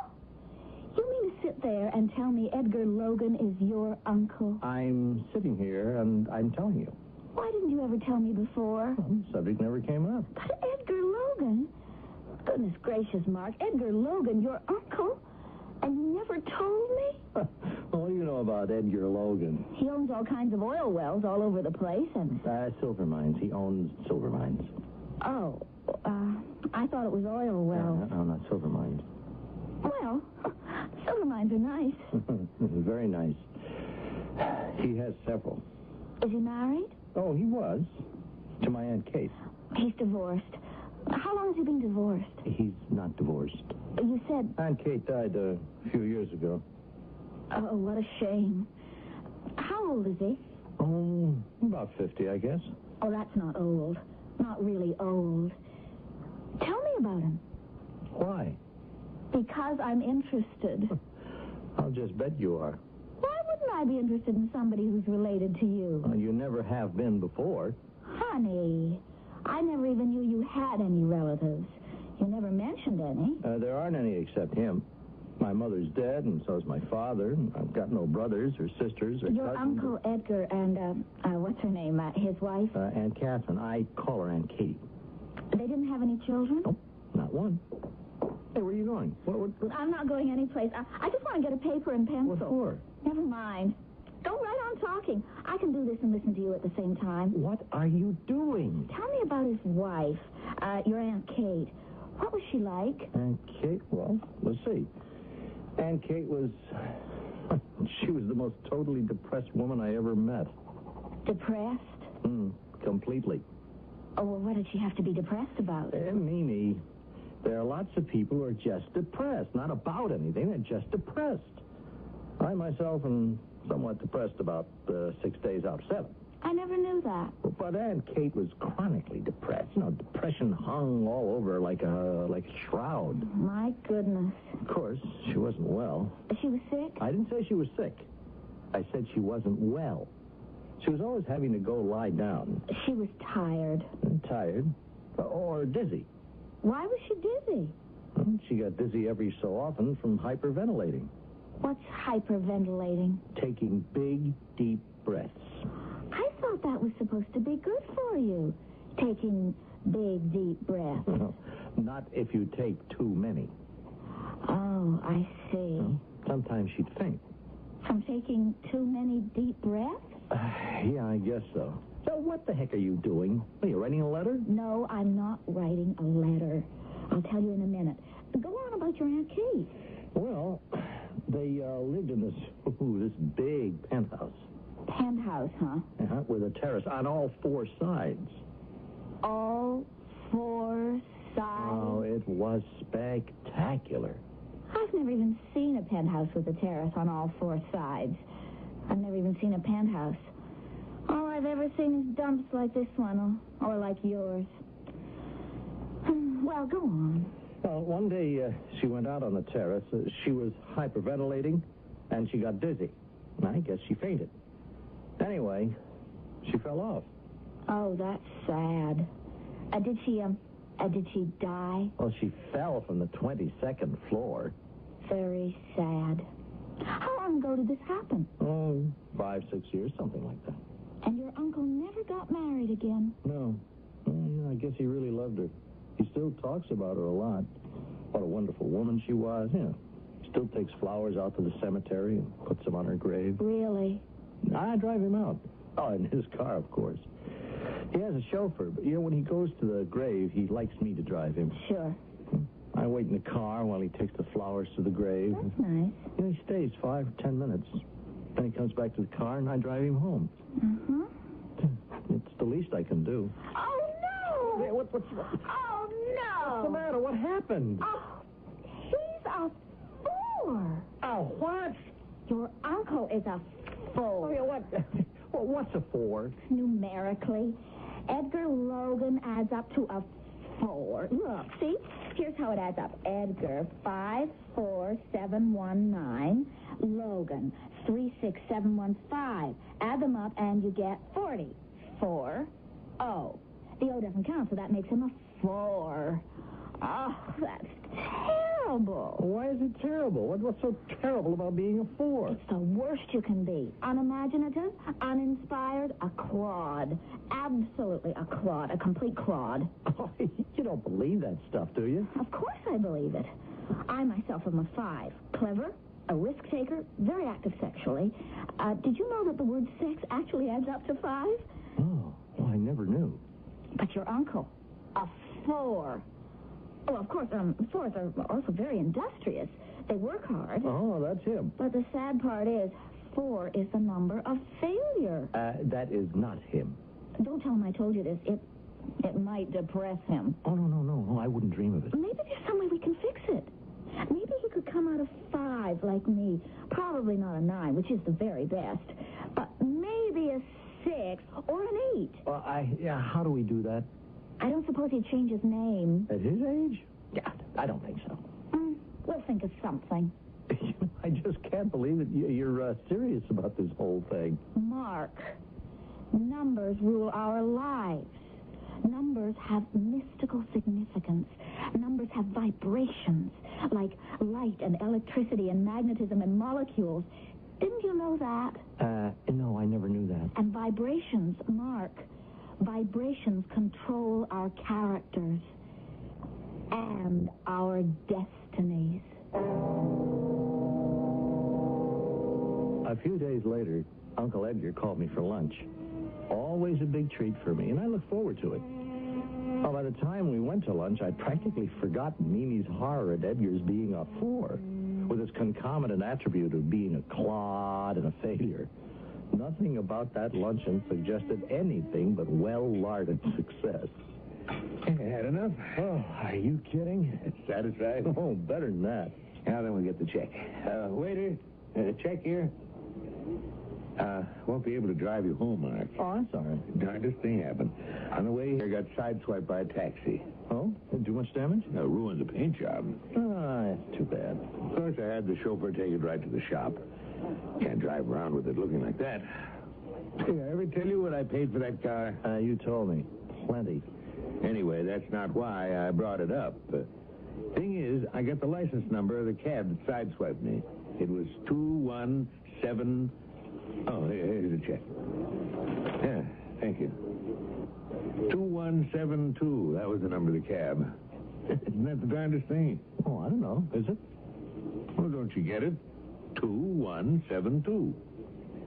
You mean to sit there and tell me Edgar Logan is your uncle? I'm sitting here, and I'm telling you. Why didn't you ever tell me before? Well, the subject never came up. But Edgar Logan? Goodness gracious, Mark. Edgar Logan, your uncle? And you never told me? What do you know about Edgar Logan? He owns all kinds of oil wells all over the place, and... Silver mines. He owns silver mines. Oh, I thought it was oil wells. No, not silver mines. Well, silver mines are nice. Very nice. He has several. Is he married? Oh, he was. To my Aunt Kate. He's divorced. How long has he been divorced? He's not divorced. You said... Aunt Kate died a few years ago. Oh, what a shame. How old is he? Oh, about 50, I guess. Oh, that's not old. Not really old. Tell me about him. Why? Because I'm interested. I'll just bet you are. Why wouldn't I be interested in somebody who's related to you? Well, you never have been before. Honey, I never even knew you had any relatives. You never mentioned any. There aren't any except him. My mother's dead, and so's my father. And I've got no brothers or sisters or Your cousins. Uncle Edgar and, what's her name, his wife? Aunt Catherine. I call her Aunt Kate. They didn't have any children? Nope, not one. Hey, where are you going? What? I'm not going anyplace. I just want to get a paper and pencil. What for? Never mind. Go right on talking. I can do this and listen to you at the same time. What are you doing? Tell me about his wife, your Aunt Kate. What was she like? Aunt Kate? Well, let's see. Aunt Kate was... she was the most totally depressed woman I ever met. Depressed? Completely. Oh, well, what did she have to be depressed about? Mimi, there are lots of people who are just depressed. Not about anything. They're just depressed. I myself am somewhat depressed about 6 days out of 7. I never knew that. But Aunt Kate was chronically depressed. You know, depression hung all over her like a shroud. My goodness. Of course, she wasn't well. She was sick? I didn't say she was sick. I said she wasn't well. She was always having to go lie down. She was tired. Tired? Or dizzy. Why was she dizzy? Well, she got dizzy every so often from hyperventilating. What's hyperventilating? Taking big, deep breaths. I thought that was supposed to be good for you. Taking big, deep breaths. No, not if you take too many. Oh, I see. Well, sometimes she'd faint. From taking too many deep breaths? Yeah, I guess so. So what the heck are you doing? Are you writing a letter? No, I'm not writing a letter. I'll tell you in a minute. Go on about your Aunt Kate. Well, they lived in this big penthouse. Penthouse, huh? With a terrace on all 4 sides. All 4 sides? Oh, it was spectacular. I've never even seen a penthouse with a terrace on all 4 sides. I've never even seen a penthouse. All I've ever seen is dumps like this one, or like yours. Well, go on. Well, one day she went out on the terrace. She was hyperventilating, and she got dizzy. I guess she fainted. Anyway, she fell off. Oh, that's sad. Did she Did she die? Well, she fell from the 22nd floor. Very sad. How long ago did this happen? Oh, 5, 6 years, something like that. And your uncle never got married again? No. Well, I guess he really loved her. He still talks about her a lot. What a wonderful woman she was. Still takes flowers out to the cemetery and puts them on her grave. Really? I drive him out. Oh, in his car, of course. He has a chauffeur, but, when he goes to the grave, he likes me to drive him. Sure. I wait in the car while he takes the flowers to the grave. That's nice. He stays 5 or 10 minutes. Then he comes back to the car, and I drive him home. Mm-hmm. It's the least I can do. Oh, no! What's Oh, no! the matter? What happened? Oh, he's a 4. Oh, what? Your uncle is a 4. Oh, yeah, what? Well, what's a 4? Numerically, Edgar Logan adds up to a 4. Look, see? Here's how it adds up. Edgar, 54719. Logan, 36715. Add them up and you get 40. 4. Oh. The O doesn't count, so that makes him a 4. Oh, that's terrible. Why is it terrible? What's so terrible about being a 4? It's the worst you can be. Unimaginative, uninspired, a clod. Absolutely a clod, a complete clod. Oh, you don't believe that stuff, do you? Of course I believe it. I myself am a 5. Clever, a risk taker, very active sexually. Did you know that the word sex actually adds up to 5? Oh, well, I never knew. But your uncle, a 4. Oh, of course, 4s are also very industrious. They work hard. Oh, that's him. But the sad part is, 4 is the number of failure. That is not him. Don't tell him I told you this. It might depress him. Oh, no, I wouldn't dream of it. Maybe there's some way we can fix it. Maybe he could come out of 5 like me. Probably not a 9, which is the very best. But maybe a 6 or an 8. How do we do that? I don't suppose he'd change his name. At his age? Yeah, I don't think so. We'll think of something. I just can't believe that you're serious about this whole thing. Mark, numbers rule our lives. Numbers have mystical significance. Numbers have vibrations, like light and electricity and magnetism and molecules. Didn't you know that? No, I never knew that. And vibrations, Mark. Vibrations control our characters and our destinies. A few days later, Uncle Edgar called me for lunch. Always a big treat for me, and I look forward to it. Well, by the time we went to lunch, I'd practically forgotten Mimi's horror at Edgar's being a 4, with its concomitant attribute of being a clod and a failure. Nothing about that luncheon suggested anything but well-larded success. Had enough? Oh, are you kidding? Satisfied? Oh, better than that. Now then we'll get the check. Waiter, check here. Won't be able to drive you home, Mark. Oh, I'm sorry. Darndest thing happened. On the way here, got sideswiped by a taxi. Oh? Did do much damage? Ruined the paint job. Ah, that's too bad. Of course, I had the chauffeur take it right to the shop. Can't drive around with it looking like that. Did I ever tell you what I paid for that car? You told me. Plenty. Anyway, that's not why I brought it up. Thing is, I got the license number of the cab that sideswiped me. It was 217... Oh, here's the check. Yeah, thank you. 2172. That was the number of the cab. Isn't that the darndest thing? Oh, I don't know. Is it? Well, don't you get it? 2172.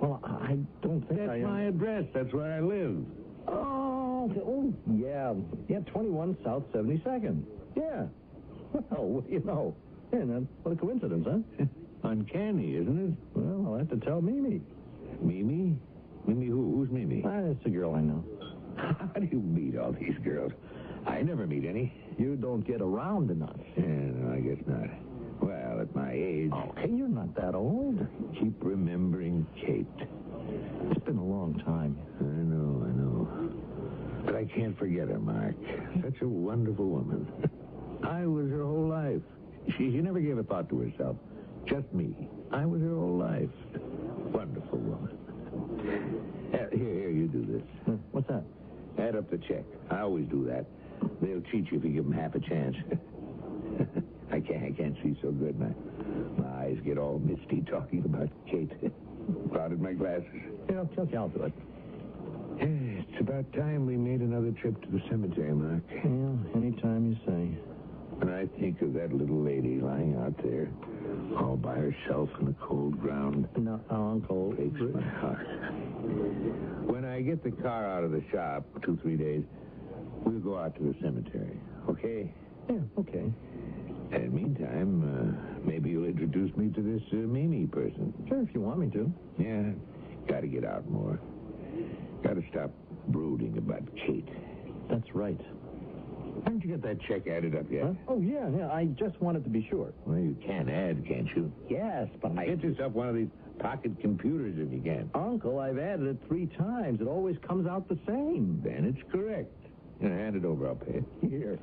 Well, I don't think That's my address. That's where I live. Oh, yeah. Yeah, 21 South 72nd. Yeah. Well, what a coincidence, huh? Uncanny, isn't it? Well, I'll have to tell Mimi. Mimi? Mimi who? Who's Mimi? It's a girl I know. How do you meet all these girls? I never meet any. You don't get around enough. Yeah, no, I guess not. Well, at my age... Okay, you're not that old. Keep remembering Kate. It's been a long time. I know. But I can't forget her, Mark. Such a wonderful woman. I was her whole life. She never gave a thought to herself. Just me. I was her whole life. Wonderful woman. Here, you do this. What's that? Add up the check. I always do that. They'll cheat you if you give them half a chance. I can't see so good. My eyes get all misty talking about Kate. Clouded my glasses. Yeah, I'll do it. It's about time we made another trip to the cemetery, Mark. Yeah, anytime you say. When I think of that little lady lying out there, all by herself in the cold ground. No, Uncle. Breaks my heart. When I get the car out of the shop, 2-3 days, we'll go out to the cemetery. Okay? Yeah, okay. And meantime, maybe you'll introduce me to this Mimi person. Sure, if you want me to. Yeah, gotta get out more. Gotta stop brooding about Kate. That's right. Haven't you got that check added up yet? Huh? Oh, yeah. I just wanted to be sure. Well, you can add, can't you? Yes, but Get yourself one of these pocket computers if you can. Uncle, I've added it 3 times. It always comes out the same. Then it's correct. Hand it over, I'll pay it. Here.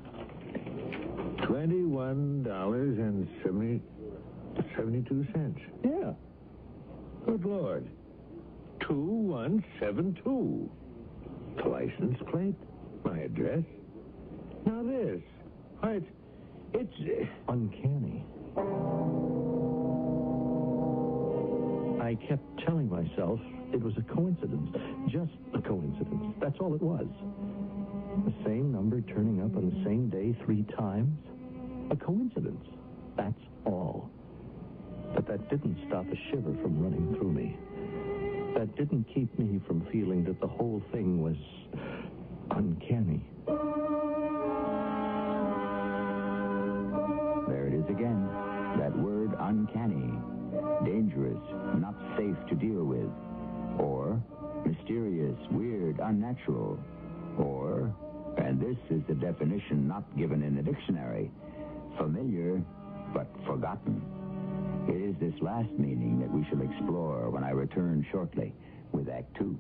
$21.72. Yeah. Good Lord. 2172. The license plate. My address. Now this. Why, it's uncanny. I kept telling myself it was a coincidence. Just a coincidence. That's all it was. The same number turning up on the same day 3 times. A coincidence. That's all. But that didn't stop a shiver from running through me. That didn't keep me from feeling that the whole thing was uncanny. There it is again. That word uncanny. Dangerous, not safe to deal with. Or mysterious, weird, unnatural. Or, and this is the definition not given in the dictionary, familiar but forgotten. It is this last meaning that we shall explore when I return shortly with Act 2.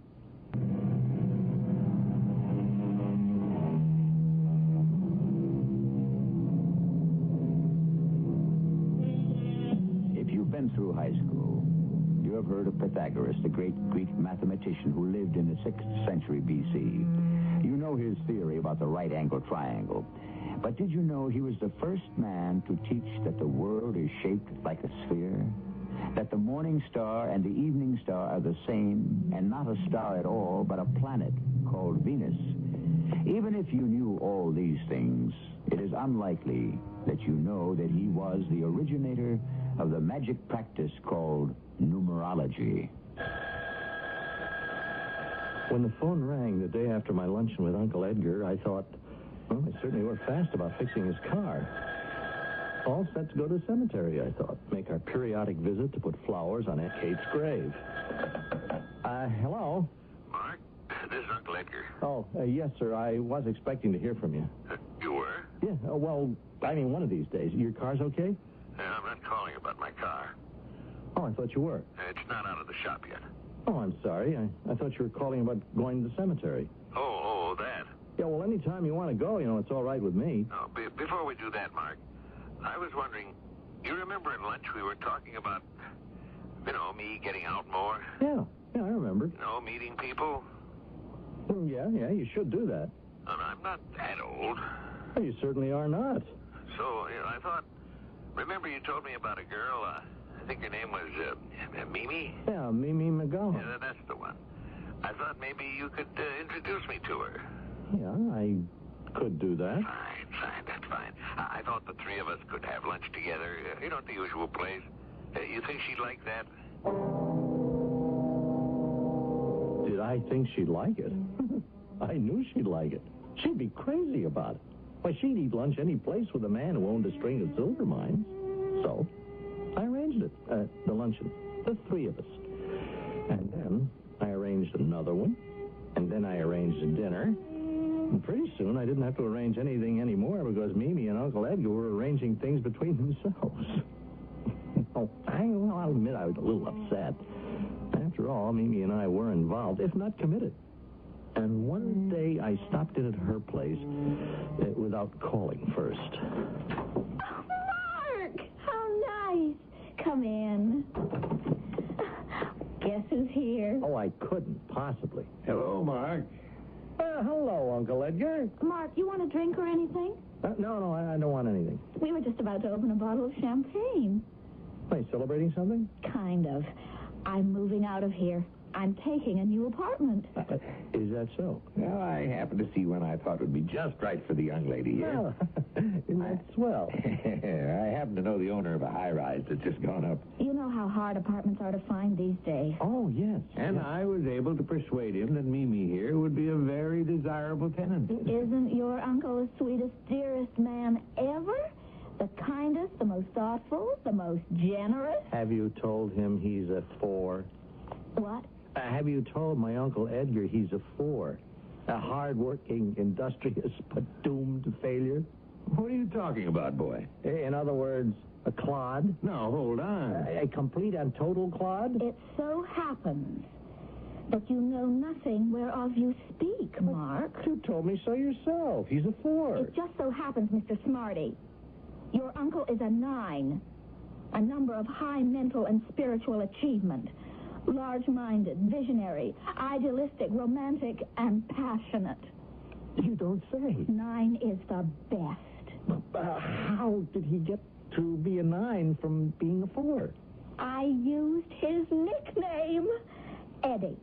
If you've been through high school, you have heard of Pythagoras, the great Greek mathematician who lived in the 6th century B.C. You know his theory about the right-angled triangle. But did you know he was the first man to teach that the world is shaped like a sphere? That the morning star and the evening star are the same, and not a star at all, but a planet called Venus? Even if you knew all these things, it is unlikely that you know that he was the originator of the magic practice called numerology. When the phone rang the day after my luncheon with Uncle Edgar, I thought, well, they certainly were fast about fixing his car. All set to go to the cemetery, I thought. Make our periodic visit to put flowers on Aunt Kate's grave. Hello? Mark, this is Uncle Edgar. Oh, yes, sir. I was expecting to hear from you. You were? Yeah, well, I mean, one of these days. Your car's okay? I'm not calling about my car. Oh, I thought you were. It's not out of the shop yet. Oh, I'm sorry. I thought you were calling about going to the cemetery. Oh, that. Yeah, well, anytime you want to go, it's all right with me. Oh, before we do that, Mark, I was wondering, you remember at lunch we were talking about, me getting out more? Yeah, I remember. Meeting people? Well, yeah, you should do that. And I'm not that old. Well, you certainly are not. So, I thought, remember you told me about a girl, I think her name was Mimi? Yeah, Mimi McGowan. Yeah, that's the one. I thought maybe you could introduce me to her. Yeah, I could do that. Fine, that's fine. I thought the 3 of us could have lunch together, at the usual place. You think she'd like that? Did I think she'd like it? I knew she'd like it. She'd be crazy about it. Why, she'd eat lunch any place with a man who owned a string of silver mines. So, I arranged it, the luncheon, the 3 of us. And then I arranged another one, and then I arranged a dinner. And pretty soon I didn't have to arrange anything anymore because Mimi and Uncle Edgar were arranging things between themselves. I'll admit I was a little upset. After all, Mimi and I were involved, if not committed. And one day I stopped in at her place without calling first. Oh, Mark! How nice. Come in. Guess who's here? Oh, I couldn't possibly. Hello, Mark. Hello, Uncle Edgar. Mark, you want a drink or anything? No, I don't want anything. We were just about to open a bottle of champagne. Are you celebrating something? Kind of. I'm moving out of here. I'm taking a new apartment. Is that so? Well, I happened to see one I thought would be just right for the young lady here. Well, isn't that swell? I happen to know the owner of a high-rise that's just gone up. You know how hard apartments are to find these days. Oh, yes. And I was able to persuade him that Mimi here would be a very desirable tenant. Isn't your uncle the sweetest, dearest man ever? The kindest, the most thoughtful, the most generous? Have you told him he's a 4? What? Have you told my Uncle Edgar he's a 4? A hard-working, industrious, but doomed to failure? What are you talking about, boy? In other words, a clod? No, hold on. A complete and total clod? It so happens that you know nothing whereof you speak, Mark. You told me so yourself. He's a 4. It just so happens, Mr. Smarty, your uncle is a 9, a number of high mental and spiritual achievement. Large-minded, visionary, idealistic, romantic, and passionate. You don't say. 9 is the best. How did he get to be a 9 from being a 4? I used his nickname, Eddie.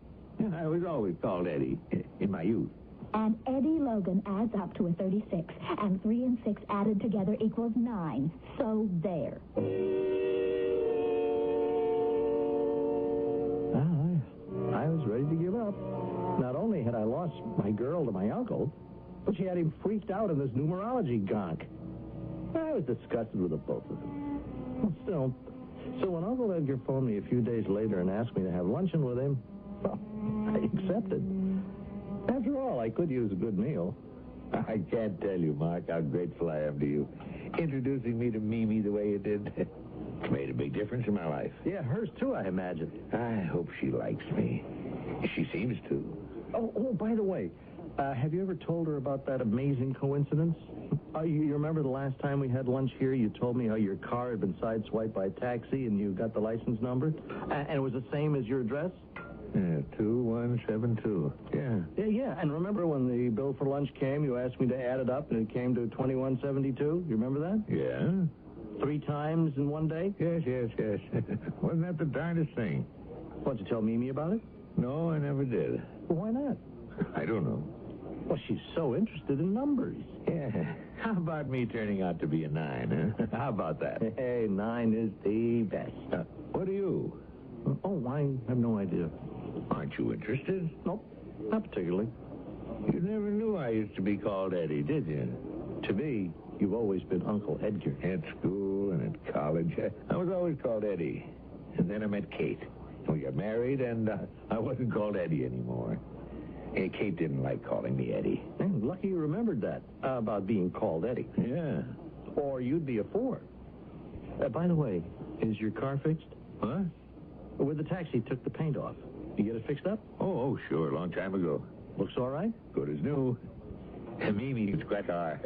I was always called Eddie in my youth. And Eddie Logan adds up to a 36, and 3 and 6 added together equals 9. So there. I was ready to give up. Not only had I lost my girl to my uncle, but she had him freaked out in this numerology gonk. I was disgusted with the both of them. Still, so when Uncle Edgar phoned me a few days later and asked me to have luncheon with him, well, I accepted. After all, I could use a good meal. I can't tell you, Mark, how grateful I am to you. Introducing me to Mimi the way you did. It's made a big difference in my life. Yeah, hers too, I imagine. I hope she likes me. She seems to. Oh, by the way, have you ever told her about that amazing coincidence? You remember the last time we had lunch here, you told me how your car had been sideswiped by a taxi and you got the license number? And it was the same as your address? Yeah, 2172. Yeah. And remember when the bill for lunch came, you asked me to add it up and it came to 2172? You remember that? Yeah. 3 times in one day? Yes. Wasn't that the darndest thing? Why, did you tell Mimi about it? No, I never did. Well, why not? I don't know. Well, she's so interested in numbers. Yeah. How about me turning out to be a 9, huh? How about that? Hey, 9 is the best. What are you? Oh, I have no idea. Aren't you interested? Nope, not particularly. You never knew I used to be called Eddie, did you? To me, you've always been Uncle Edgar. At school and at college, I was always called Eddie. And then I met Kate. We got married, and I wasn't called Eddie anymore. Kate didn't like calling me Eddie. Man, lucky you remembered that, about being called Eddie. Yeah. Or you'd be a 4. By the way, is your car fixed? Huh? With the taxi took the paint off. You get it fixed up? Oh, sure, a long time ago. Looks all right? Good as new. Mimi's quite car.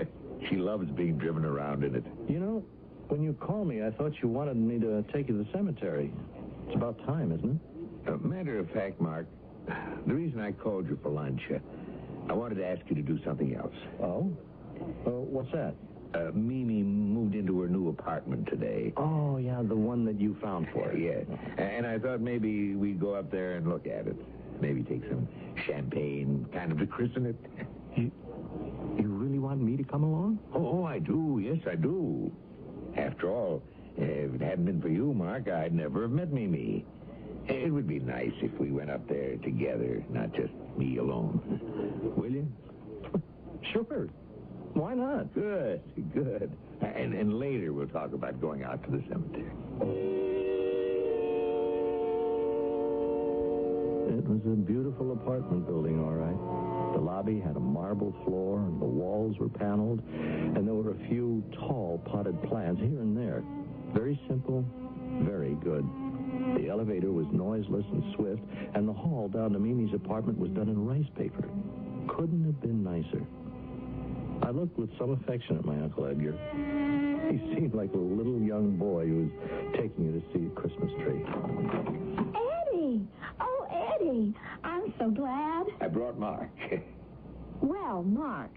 She loves being driven around in it. You know, when you called me, I thought you wanted me to take you to the cemetery. It's about time, isn't it? Matter of fact, Mark, the reason I called you for lunch, I wanted to ask you to do something else. Oh? What's that? Mimi moved into her new apartment today. Oh, yeah, the one that you found for her. Yeah. And I thought maybe we'd go up there and look at it. Maybe take some champagne, kind of to christen it. You really want me to come along? Oh, I do. Yes, I do. After all, if it hadn't been for you, Mark, I'd never have met Mimi. It would be nice if we went up there together, not just me alone. Will you? Sure. Why not? Good. And later we'll talk about going out to the cemetery. It was a beautiful apartment building, all right. The lobby had a marble floor, and the walls were paneled, and there were a few tall potted plants here and there. Very simple, very good. The elevator was noiseless and swift, and the hall down to Mimi's apartment was done in rice paper. Couldn't have been nicer. I looked with some affection at my Uncle Edgar. He seemed like a little young boy who was taking you to see a Christmas tree. Eddie! Oh, Eddie! I'm so glad. I brought Mark. Well, Mark,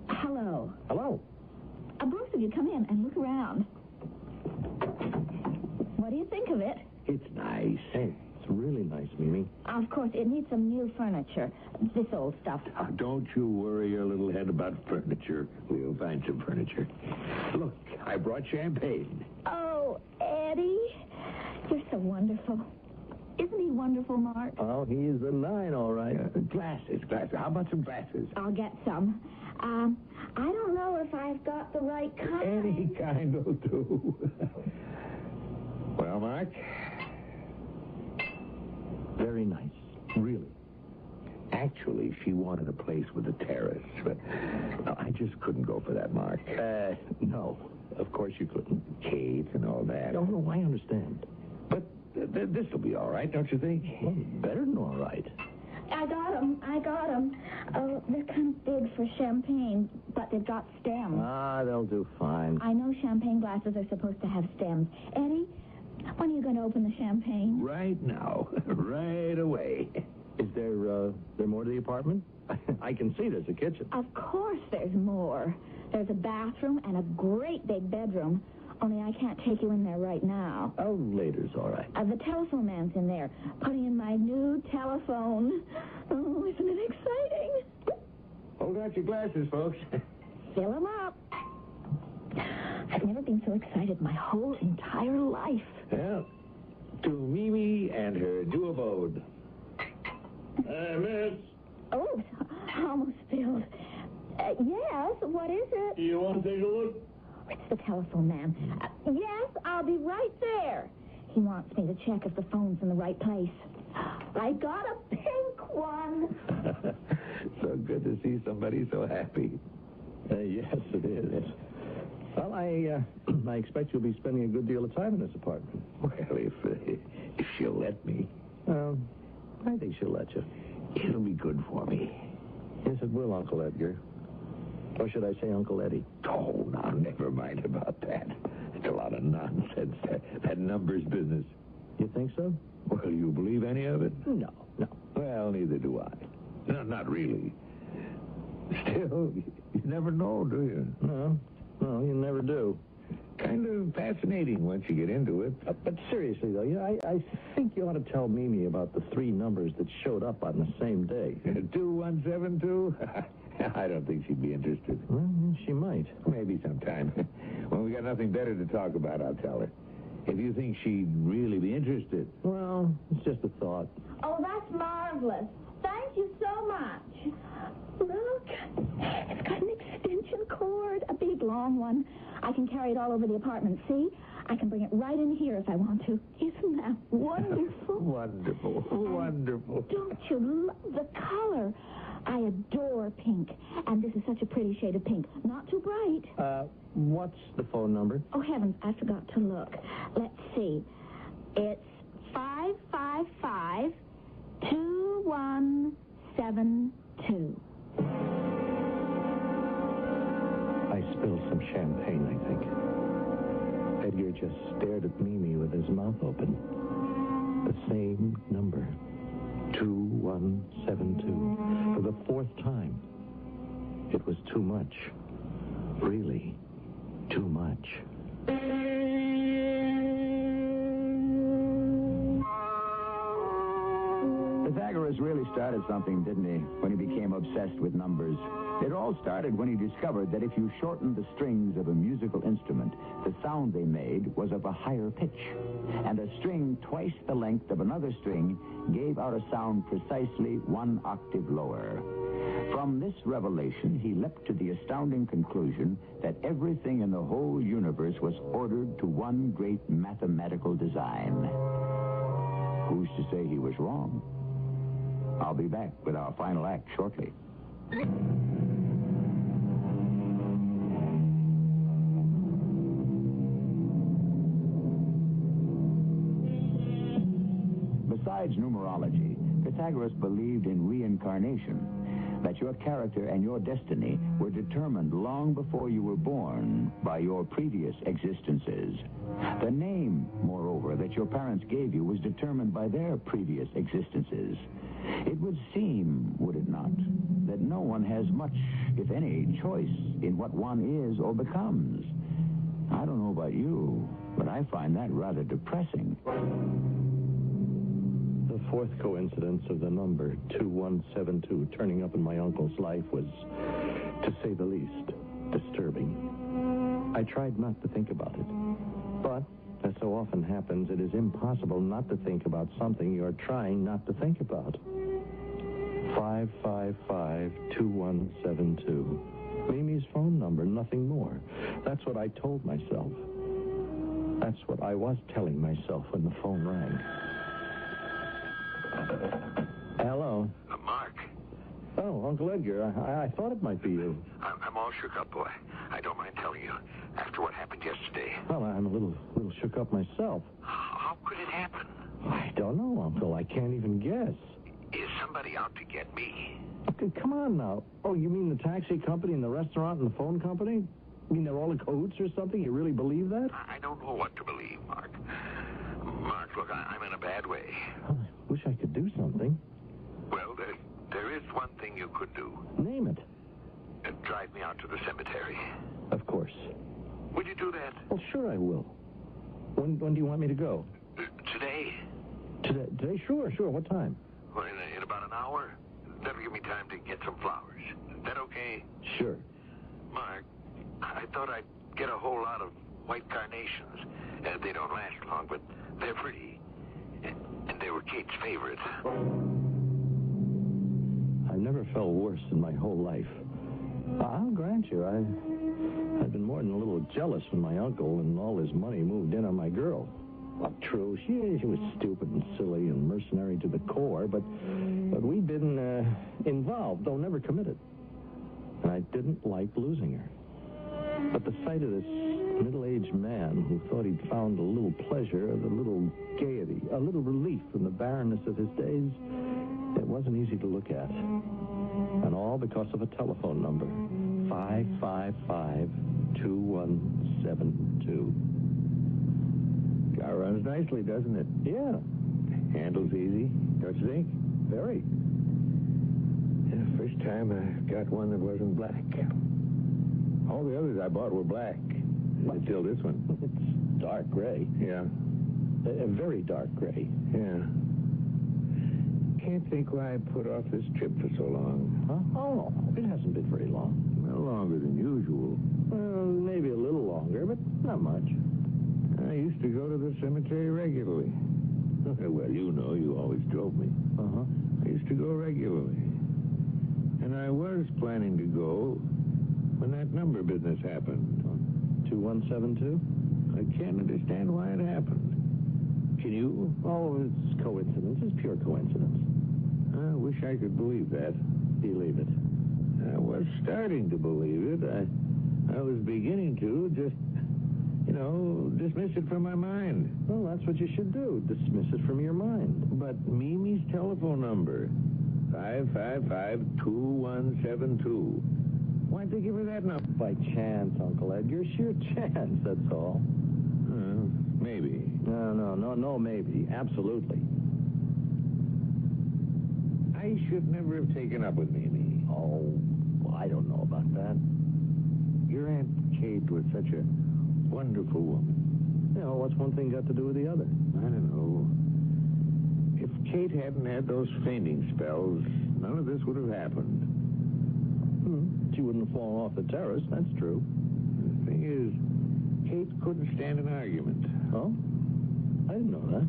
hello. Hello. Both of you come in and look around. What do you think of it? It's nice. Hey, it's really nice, Mimi. Of course, it needs some new furniture. This old stuff. Oh, don't you worry your little head about furniture. We'll find some furniture. Look, I brought champagne. Oh, Eddie, you're so wonderful. Isn't he wonderful, Mark? Oh, he's a 9, all right. Glasses. How about some glasses? I'll get some. I don't know if I've got the right kind. Any kind will do. Well, Mark? Very nice. Really. Actually, she wanted a place with a terrace, but I just couldn't go for that, Mark. No. Of course you couldn't. Kate and all that. No, I understand. But this will be all right, don't you think? Well, better than all right. I got them. Oh, they're kind of big for champagne, but they've got stems. They'll do fine. I know champagne glasses are supposed to have stems. Eddie, when are you going to open the champagne? Right now. Right away. Is there more to the apartment? I can see there's a kitchen. Of course there's more. There's a bathroom and a great big bedroom. Only I can't take you in there right now. Oh, later's all right. The telephone man's in there, putting in my new telephone. Oh, isn't it exciting? Hold out your glasses, folks. Fill them up. I've never been so excited my whole entire life. Well, to Mimi and her new abode. Miss. Oh, almost spilled. Yes, what is it? You want to take a look? It's the telephone man. Yes, I'll be right there. He wants me to check if the phone's in the right place. I got a pink one. So good to see somebody so happy. Yes, it is. Well, I expect you'll be spending a good deal of time in this apartment. Well, if she'll let me. Well, I think she'll let you. It'll be good for me. Yes, it will, Uncle Edgar. Or should I say Uncle Eddie? Oh, now, never mind about that. It's a lot of nonsense, that numbers business. You think so? Well, you believe any of it? No. Well, neither do I. No, not really. Still, you never know, do you? No, you never do. Kind of fascinating once you get into it. But seriously, though, I think you ought to tell Mimi about the 3 numbers that showed up on the same day. 2172? I don't think she'd be interested. Well, she might. Maybe sometime. When we got nothing better to talk about, I'll tell her. If you think she'd really be interested. Well, it's just a thought. Oh, that's marvelous. Thank you so much. Look, it's got an extension cord, a big, long one. I can carry it all over the apartment. See? I can bring it right in here if I want to. Isn't that wonderful? Wonderful. Don't you love the color? I adore pink, and this is such a pretty shade of pink. Not too bright. What's the phone number? Oh, heavens, I forgot to look. Let's see. It's 555-2172. I spilled some champagne, I think. Edgar just stared at Mimi with his mouth open. The same number. 2172. For the 4th time. It was too much. Really, too much. Pythagoras really started something, didn't he, when he became obsessed with numbers? It all started when he discovered that if you shortened the strings of a musical instrument, the sound they made was of a higher pitch. And a string twice the length of another string gave out a sound precisely 1 octave lower. From this revelation, he leapt to the astounding conclusion that everything in the whole universe was ordered to one great mathematical design. Who's to say he was wrong? I'll be back with our final act shortly. Besides numerology, Pythagoras believed in reincarnation, that your character and your destiny were determined long before you were born by your previous existences. The name, moreover, that your parents gave you was determined by their previous existences. It would seem, would it not, that no one has much, if any, choice in what one is or becomes. I don't know about you, but I find that rather depressing. The fourth coincidence of the number 2172 turning up in my uncle's life was, to say the least, disturbing. I tried not to think about it. But, as so often happens, it is impossible not to think about something you're trying not to think about. 555-2172. Mimi's phone number, nothing more. That's what I told myself. That's what I was telling myself when the phone rang. Hello. Mark. Oh, Uncle Edgar, I thought it might be you. I'm all shook up, boy. I don't mind telling you. After what happened yesterday. Well, I'm a little shook up myself. How could it happen? I don't know, Uncle. I can't even guess. Is somebody out to get me? Okay, come on now. Oh, you mean the taxi company and the restaurant and the phone company? You mean they're all in cahoots or something? You really believe that? I don't know what to believe, Mark. Mark, look, I'm in a bad way. Well, I wish I could do something. Well, there is one thing you could do. Name it. Drive me out to the cemetery. Of course. Would you do that? Well, sure I will. When do you want me to go? Today. Today? Sure. What time? Well, in about an hour. That'll give me time to get some flowers. Is that okay? Sure. Mark, I thought I'd get a whole lot of white carnations. They don't last long, but they're pretty. And they were Kate's favorite. I've never felt worse in my whole life. I'll grant you, I've been more than a little jealous when my uncle and all his money moved in on my girl. Well, true, she was stupid and silly and mercenary to the core, but we'd been involved, though never committed. And I didn't like losing her. But the sight of this middle-aged man who thought he'd found a little pleasure, a little gaiety, a little relief from the barrenness of his days, it wasn't easy to look at. And all because of a telephone number, 555-2172. Car runs nicely, doesn't it? Yeah. Handles easy, don't you think? Very. Yeah, first time I got one that wasn't black. All the others I bought were black. Until this one. It's dark gray. Yeah. A very dark gray. Yeah. Can't think why I put off this trip for so long. Huh? Oh, it hasn't been very long. Well, longer than usual. Well, maybe a little longer, but not much. I used to go to the cemetery regularly. Well, you know, you always drove me. Uh-huh. I used to go regularly. And I was planning to go when that number business happened. 2172? I can't understand why it happened. Can you? Oh, it's coincidence. It's pure coincidence. I wish I could believe that. Believe it. I was starting to believe it. I was beginning to just, dismiss it from my mind. Well, that's what you should do. Dismiss it from your mind. But Mimi's telephone number, 555-2172. Why'd they give her that number? By chance, Uncle Edgar. Sheer chance, that's all. Maybe. No, maybe. Absolutely. I should never have taken up with Mimi. Oh, well, I don't know about that. Your Aunt Kate was such a wonderful woman. What's one thing got to do with the other? I don't know. If Kate hadn't had those fainting spells, none of this would have happened. She wouldn't have fallen off the terrace, that's true. The thing is, Kate couldn't stand an argument. Oh? I didn't know that.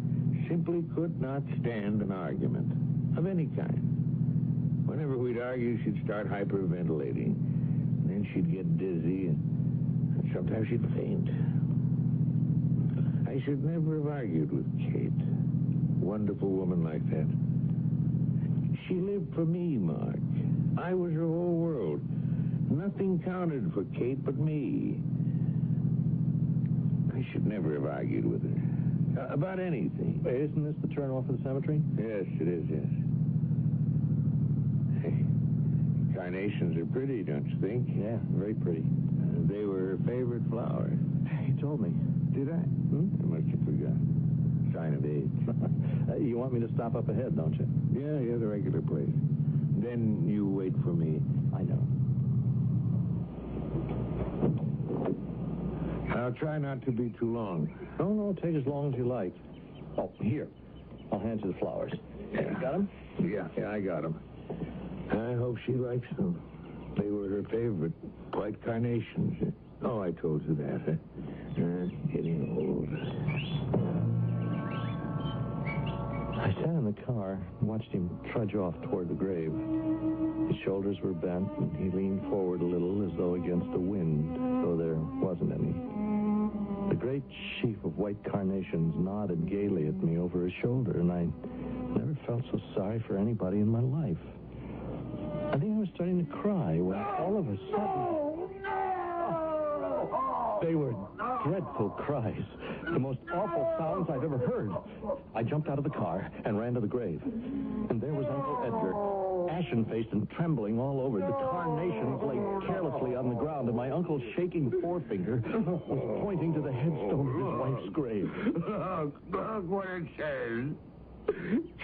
Simply could not stand an argument of any kind. Whenever we'd argue, she'd start hyperventilating. And then she'd get dizzy, and sometimes she'd faint. I should never have argued with Kate. Wonderful woman like that. She lived for me, Mark. I was her whole world. Nothing counted for Kate but me. I should never have argued with her. About anything. Wait, isn't this the turn off of the cemetery? Yes, it is, yes. Hey, carnations are pretty, don't you think? Yeah, very pretty. They were her favorite flower. He told me. Did I? I must have forgotten. Sign of age. You want me to stop up ahead, don't you? Yeah, the regular place. Then you wait for me. I know. I'll try not to be too long. No, take as long as you like. Oh, here. I'll hand you the flowers. Yeah. You got them? Yeah, I got them. I hope she likes them. They were her favorite. White carnations. Oh, I told you that. Getting old. I sat in the car and watched him trudge off toward the grave. His shoulders were bent, and he leaned forward a little as though against the wind, though there wasn't any. The great sheaf of white carnations nodded gaily at me over his shoulder, and I never felt so sorry for anybody in my life. I think I was starting to cry when all of a sudden... They were dreadful cries, the most awful sounds I've ever heard. I jumped out of the car and ran to the grave. And there was Uncle Edgar, ashen-faced and trembling all over. The carnations lay carelessly on the ground, and my uncle's shaking forefinger was pointing to the headstone of his wife's grave. Look what it says.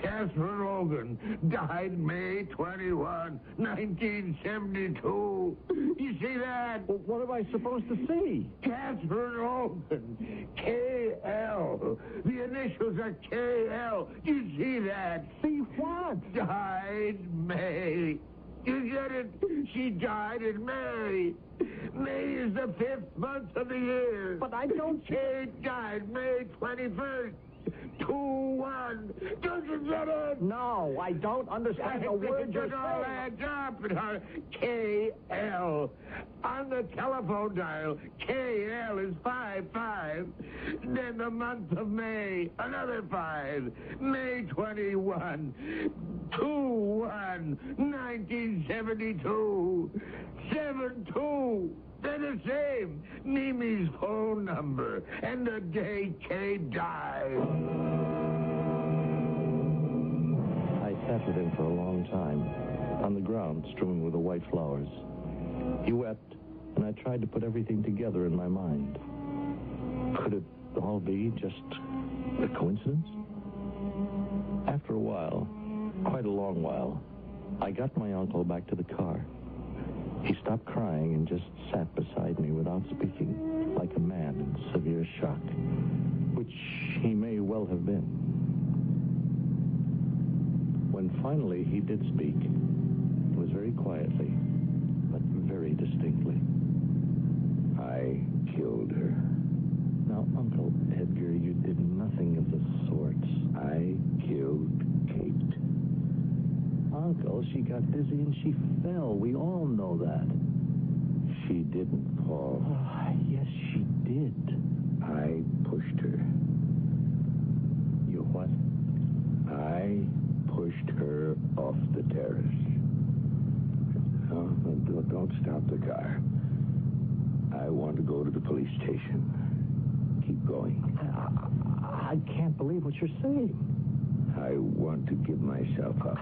Catherine Logan died May 21, 1972. You see that? Well, what am I supposed to see? Catherine Logan. K.L. The initials are K.L. You see that? See what? Died May. You get it? She died in May. May is the 5th month of the year. But I don't... Kate died May 21st. 2-1. Don't you get it? No, I don't understand the word you're saying. It all adds up. K.L. On the telephone dial, K.L. is 5-5. Then the month of May, another 5. May 21. 2-1. 1972. 7-2. They're the same. Mimi's phone number and the day Kate died. I sat with him for a long time, on the ground strewn with the white flowers. He wept, and I tried to put everything together in my mind. Could it all be just a coincidence? After a while, quite a long while, I got my uncle back to the car. He stopped crying and just sat beside me without speaking, like a man in severe shock, which he may well have been. When finally he did speak, it was very quietly, but very distinctly. I killed her. Now, Uncle Edgar, you did nothing of the sort. I killed Kate. Uncle, she got dizzy and she fell. We all know that. She didn't fall. Oh, yes, she did. I pushed her. You what? I pushed her off the terrace. Oh, don't stop the car. I want to go to the police station. Keep going. I can't believe what you're saying. I want to give myself up.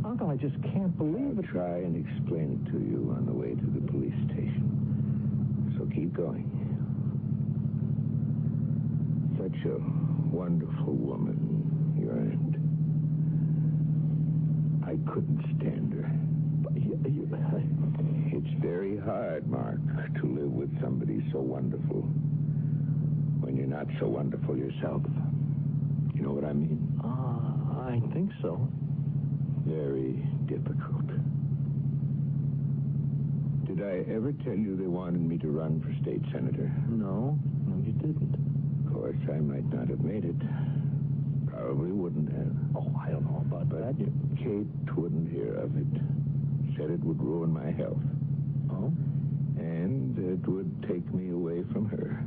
Uncle, I just can't believe it. I'll try and explain it to you on the way to the police station. So keep going. Such a wonderful woman, your aunt. I couldn't stand her. It's very hard, Mark, to live with somebody so wonderful when you're not so wonderful yourself. You know what I mean? I think so. Very difficult. Did I ever tell you they wanted me to run for state senator? No, you didn't. Of course, I might not have made it. Probably wouldn't have. Oh, I don't know about that. Kate wouldn't hear of it. Said it would ruin my health. Oh? And it would take me away from her.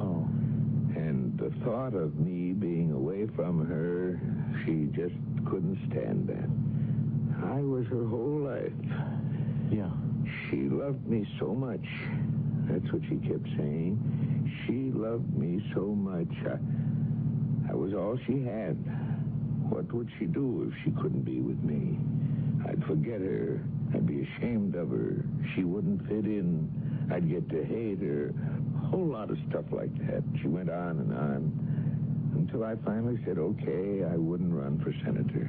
Oh. And the thought of me being away from her, she just couldn't stand that. I was her whole life. Yeah. She loved me so much. That's what she kept saying. She loved me so much. I was all she had. What would she do if she couldn't be with me? I'd forget her. I'd be ashamed of her. She wouldn't fit in. I'd get to hate her. A whole lot of stuff like that. She went on and on until I finally said, okay, I wouldn't run for senator.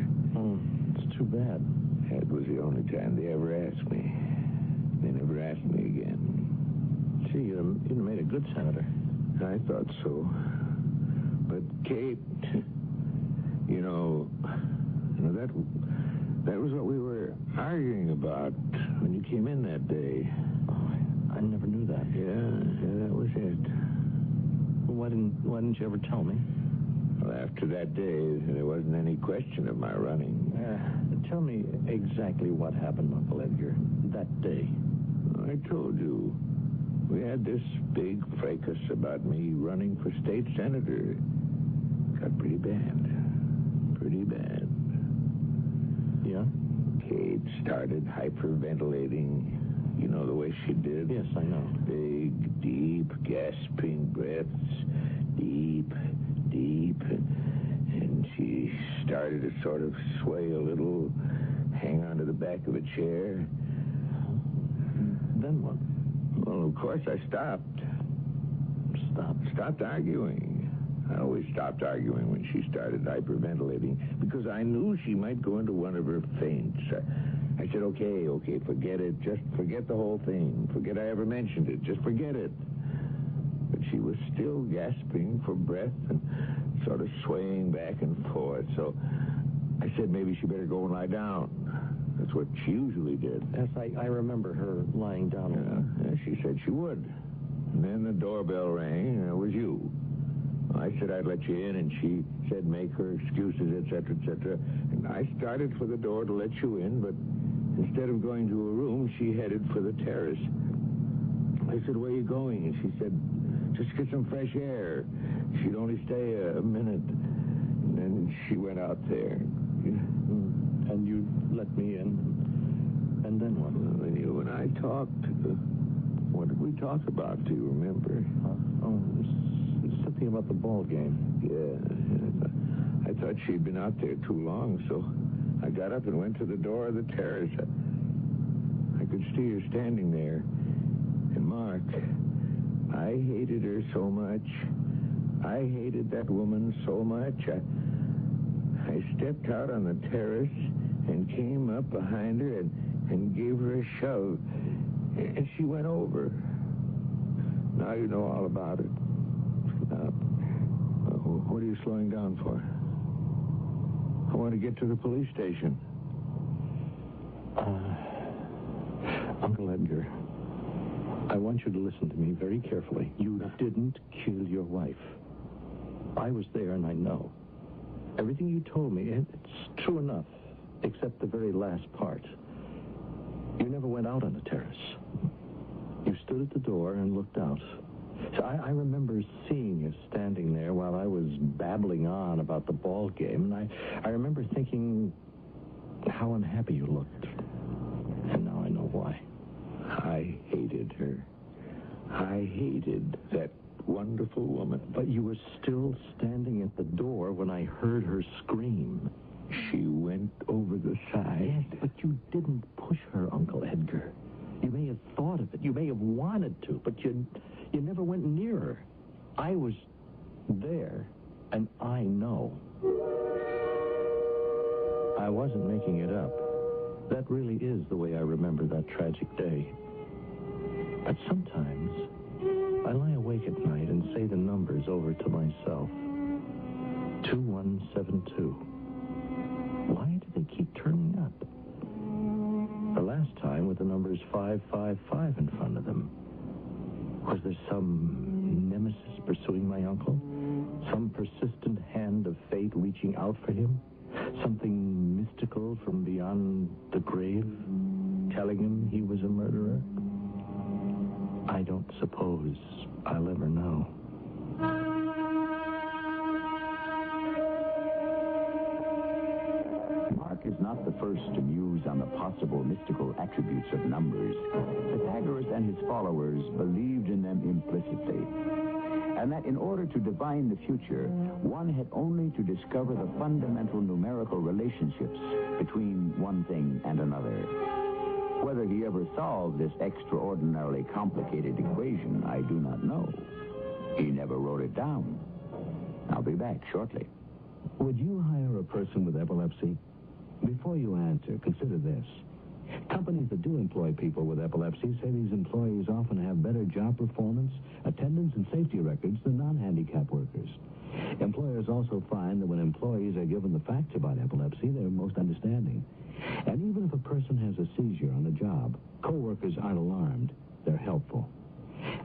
It's too bad. That was the only time they ever asked me. They never asked me again. Gee, you'd have made a good senator. I thought so. But Kate, that was what we were arguing about when you came in that day. Oh, I never knew that. Yeah, that was it. Well, why didn't you ever tell me? Well, after that day, there wasn't any question of my running. Tell me exactly what happened, Uncle Edgar, that day. I told you. We had this big fracas about me running for state senator. Got pretty bad. Pretty bad. Yeah? Kate started hyperventilating. You know the way she did? Yes, I know. Big, deep, gasping breaths. Deep, deep. And she started to sort of sway a little, hang onto the back of a chair. Then what? Well, of course, I stopped. Stopped arguing. I always stopped arguing when she started hyperventilating because I knew she might go into one of her faints. I said, okay, forget it. Just forget the whole thing. Forget I ever mentioned it. Just forget it. But she was still gasping for breath and sort of swaying back and forth. So I said maybe she better go and lie down. That's what she usually did. Yes, I remember her lying down. Yeah, she said she would. And then the doorbell rang, and it was you. I said I'd let you in, and she said make her excuses, etc., etc. And I started for the door to let you in, but instead of going to a room, she headed for the terrace. I said, where are you going? And she said, just get some fresh air. She'd only stay a minute. And then she went out there. And you let me in. And then what? Well, then you and I talked. What did we talk about? Do you remember? Something about the ball game. Yeah. I thought she'd been out there too long, so I got up and went to the door of the terrace. I could see her standing there. And Mark, I hated her so much. I hated that woman so much. I stepped out on the terrace and came up behind her and gave her a shove. And she went over. Now you know all about it. What are you slowing down for? I want to get to the police station. Uncle Edgar, I want you to listen to me very carefully. You didn't kill your wife. I was there and I know. Everything you told me, it's true enough, except the very last part. You never went out on the terrace. You stood at the door and looked out. So I remember seeing you standing there while I was babbling on about the ball game, and I remember thinking how unhappy you looked. And now I know why. I hated her. I hated that wonderful woman. But you were still standing at the door when I heard her scream. She went over the side. Yes, but you didn't push her, Uncle Edgar. You may have thought of it. You may have wanted to, but you never went near her. I was there, and I know. I wasn't making it up. That really is the way I remember that tragic day. But sometimes I lie awake at night and say the numbers over to myself. 2172. Why do they keep turning up? The last time with the numbers 555 in front of them. Was there some nemesis pursuing my uncle? Some persistent hand of fate reaching out for him? Something mystical from beyond the grave, telling him he was a murderer? I don't suppose I'll ever know. Mark is not the first to muse on the possible mystical attributes of numbers. Pythagoras and his followers believed in them implicitly, and that in order to divine the future, one had only to discover the fundamental numerical relationships between one thing and another. Whether he ever solved this extraordinarily complicated equation, I do not know. He never wrote it down. I'll be back shortly. Would you hire a person with epilepsy? Before you answer, consider this. Companies that do employ people with epilepsy say these employees often have better job performance, attendance, and safety records than non-handicapped workers. Employers also find that when employees are given the facts about epilepsy, they're most understanding. And even if a person has a seizure on the job, co-workers aren't alarmed. They're helpful.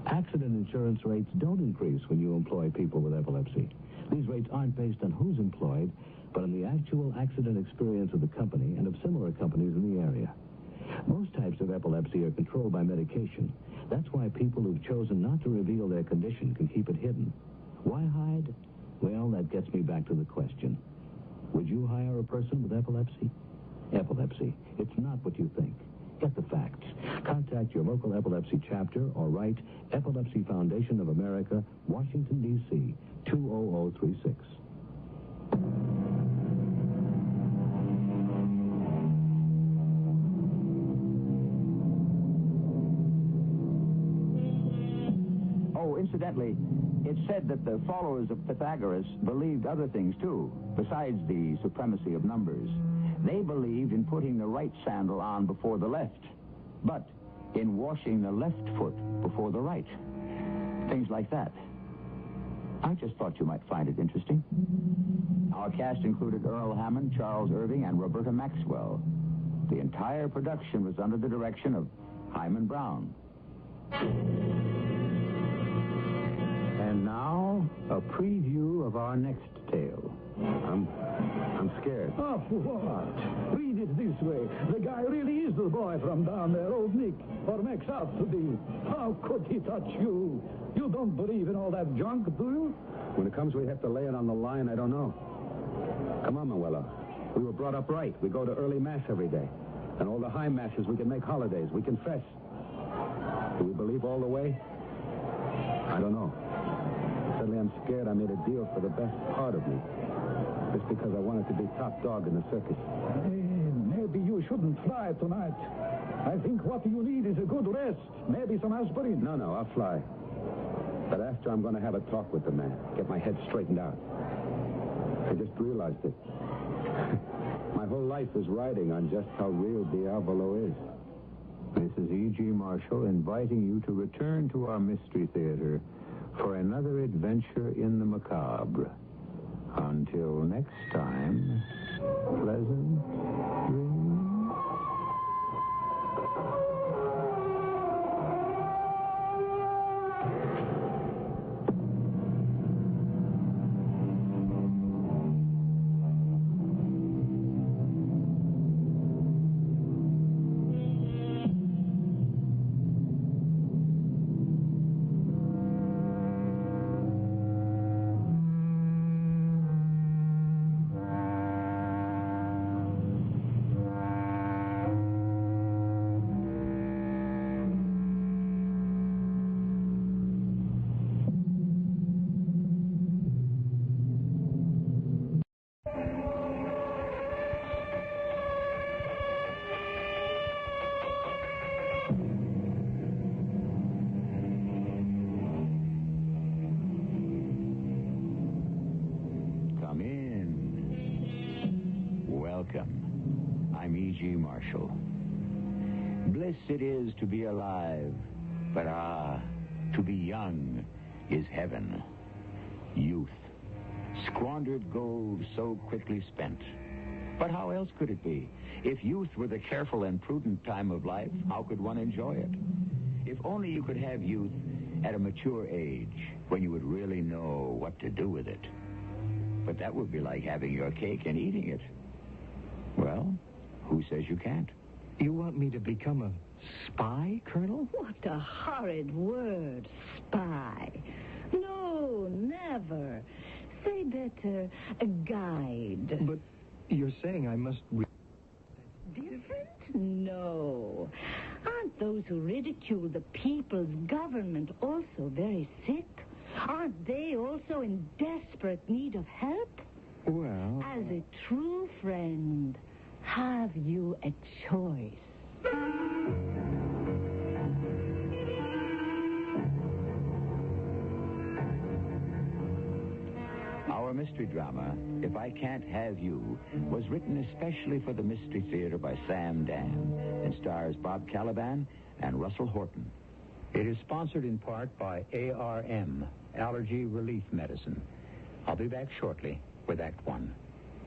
Accident insurance rates don't increase when you employ people with epilepsy. These rates aren't based on who's employed, but on the actual accident experience of the company and of similar companies in the area. Most types of epilepsy are controlled by medication. That's why people who've chosen not to reveal their condition can keep it hidden. Why hide? Well, that gets me back to the question. Would you hire a person with epilepsy? Epilepsy. It's not what you think. Get the facts. Contact your local epilepsy chapter or write Epilepsy Foundation of America, Washington, D.C., 20036. Oh, incidentally, it's said that the followers of Pythagoras believed other things, too, besides the supremacy of numbers. They believed in putting the right sandal on before the left, but in washing the left foot before the right. Things like that. I just thought you might find it interesting. Our cast included Earl Hammond, Charles Irving, and Roberta Maxwell. The entire production was under the direction of Hyman Brown. And now, a preview of our next tale. I'm scared. Oh, what? Read it this way. The guy really is the boy from down there, old Nick, or makes out to be. How could he touch you? You don't believe in all that junk, do you? When it comes, we have to lay it on the line. I don't know. Come on, Manuela. We were brought up right. We go to early mass every day. And all the high masses, we can make holidays. We confess. Do we believe all the way? I don't know. Suddenly I'm scared I made a deal for the best part of me. Just because I wanted to be top dog in the circus. Maybe you shouldn't fly tonight. I think what you need is a good rest. Maybe some aspirin. No, I'll fly. But after, I'm going to have a talk with the man. Get my head straightened out. I just realized it. My whole life is riding on just how real Diavolo is. This is E.G. Marshall inviting you to return to our Mystery Theater for another adventure in the macabre. Until next time, pleasant dreams. Welcome. I'm E.G. Marshall. Bliss it is to be alive, but to be young is heaven. Youth. Squandered gold so quickly spent. But how else could it be? If youth were the careful and prudent time of life, how could one enjoy it? If only you could have youth at a mature age, when you would really know what to do with it. But that would be like having your cake and eating it. Well, who says you can't? You want me to become a spy, Colonel? What a horrid word, spy. No, never. Say better, a guide. But you're saying I must... Different? No. Aren't those who ridicule the people's government also very sick? Aren't they also in desperate need of help? Well... As a true friend, have you a choice? Our mystery drama, If I Can't Have You, was written especially for the Mystery Theater by Sam Dan and stars Bob Caliban and Russell Horton. It is sponsored in part by ARM, Allergy Relief Medicine. I'll be back shortly with Act One.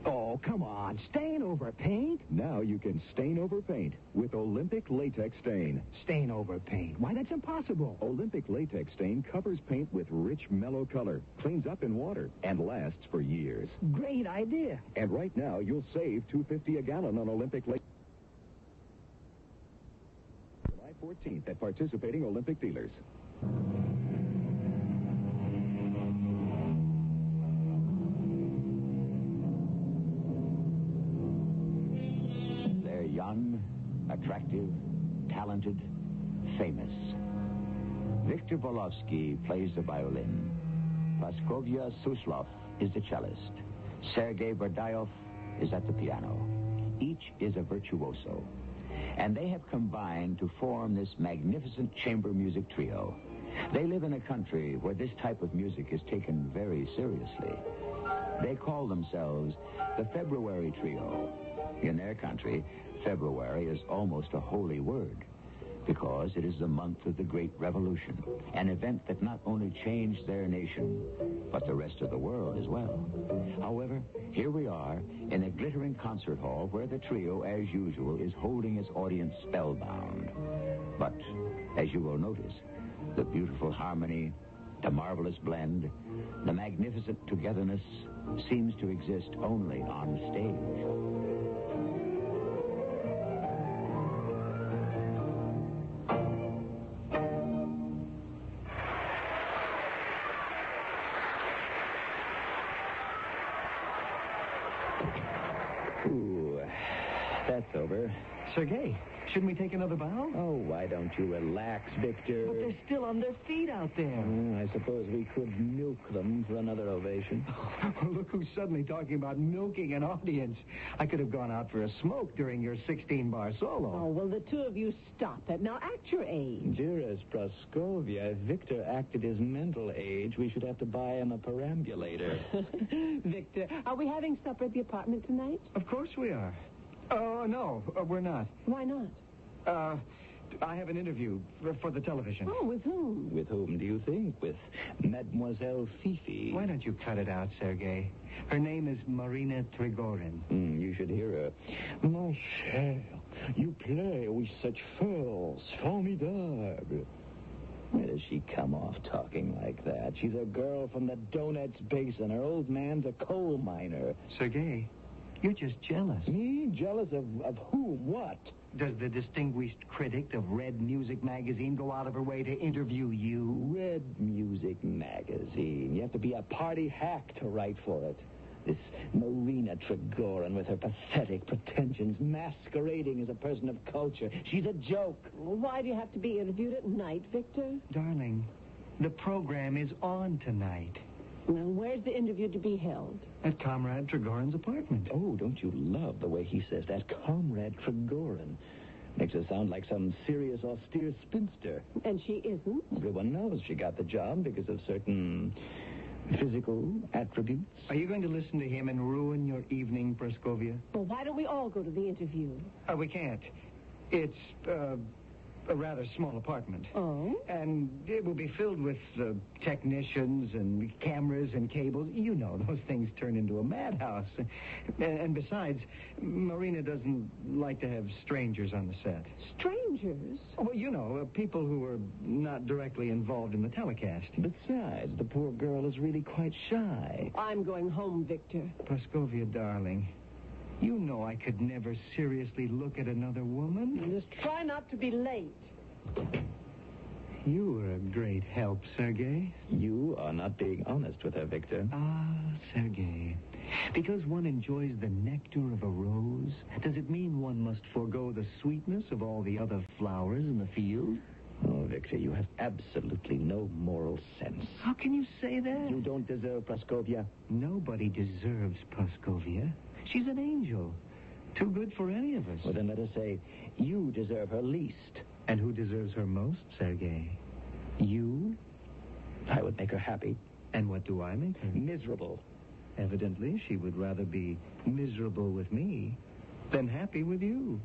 Oh, come on. Stain over paint? Now you can stain over paint with Olympic Latex Stain. Stain over paint? Why, that's impossible. Olympic Latex Stain covers paint with rich, mellow color, cleans up in water, and lasts for years. Great idea. And right now, you'll save $2.50 a gallon on Olympic Latex. July 14th at participating Olympic dealers. Young, attractive, talented, famous. Victor Volovsky plays the violin. Praskovya Suslov is the cellist. Sergei Berdyaev is at the piano. Each is a virtuoso. And they have combined to form this magnificent chamber music trio. They live in a country where this type of music is taken very seriously. They call themselves the February Trio. In their country, February is almost a holy word because it is the month of the Great Revolution, an event that not only changed their nation, but the rest of the world as well. However, here we are in a glittering concert hall where the trio, as usual, is holding its audience spellbound. But, as you will notice, the beautiful harmony, the marvelous blend, the magnificent togetherness seems to exist only on stage. That's over. Sergei, shouldn't we take another bow? Oh, why don't you relax, Victor? But they're still on their feet out there. I suppose we could milk them for another ovation. Look who's suddenly talking about milking an audience. I could have gone out for a smoke during your 16-bar solo. Oh, well, the two of you stop that. Now, act your age. Dearest Praskovia, if Victor acted his mental age, we should have to buy him a perambulator. Victor, are we having supper at the apartment tonight? Of course we are. Oh, no, we're not. Why not? I have an interview for the television. Oh, with whom? With whom do you think? With Mademoiselle Fifi. Why don't you cut it out, Sergei? Her name is Marina Trigorin. You should hear her. Mon cher, you play with such force. Formidable. Where does she come off talking like that? She's a girl from the Donetsk Basin. Her old man's a coal miner. Sergei, you're just jealous. Me? Jealous of whom? What? Does the distinguished critic of Red Music Magazine go out of her way to interview you? Red Music Magazine. You have to be a party hack to write for it. This Marina Trigorin with her pathetic pretensions, masquerading as a person of culture. She's a joke. Well, why do you have to be interviewed at night, Victor? Darling, the program is on tonight. Well, where's the interview to be held? At Comrade Trigorin's apartment. Oh, don't you love the way he says that? Comrade Trigorin. Makes her sound like some serious, austere spinster. And she isn't? Everyone knows she got the job because of certain physical attributes. Are you going to listen to him and ruin your evening, Praskovia? Well, why don't we all go to the interview? We can't. It's a rather small apartment. Oh? And it will be filled with technicians and cameras and cables. You know, those things turn into a madhouse. And besides, Marina doesn't like to have strangers on the set. Strangers? Well, you know, people who are not directly involved in the telecast. Besides, the poor girl is really quite shy. I'm going home, Victor. Praskovia, darling, you know I could never seriously look at another woman. Just try not to be late. You were a great help, Sergei. You are not being honest with her, Victor. Ah, Sergei. Because one enjoys the nectar of a rose, does it mean one must forego the sweetness of all the other flowers in the field? Oh, Victor, you have absolutely no moral sense. How can you say that? You don't deserve Praskovia. Nobody deserves Praskovia. She's an angel. Too good for any of us. Well, then let us say, you deserve her least. And who deserves her most, Sergei? You? I would make her happy. And what do I make her? Miserable. Evidently, she would rather be miserable with me than happy with you.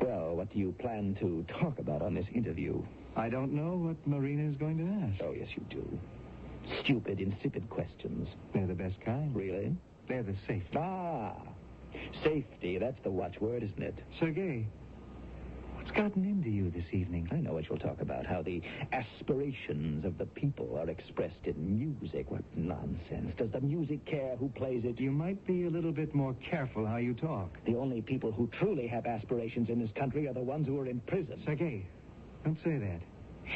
Well, what do you plan to talk about on this interview? I don't know what Marina is going to ask. Oh, yes, you do. Stupid, insipid questions. They're the best kind. Really? They're the safety. Ah, safety. That's the watchword, isn't it? Sergei, what's gotten into you this evening? I know what you'll talk about, how the aspirations of the people are expressed in music. What nonsense. Does the music care who plays it? You might be a little bit more careful how you talk. The only people who truly have aspirations in this country are the ones who are in prison. Sergei, don't say that.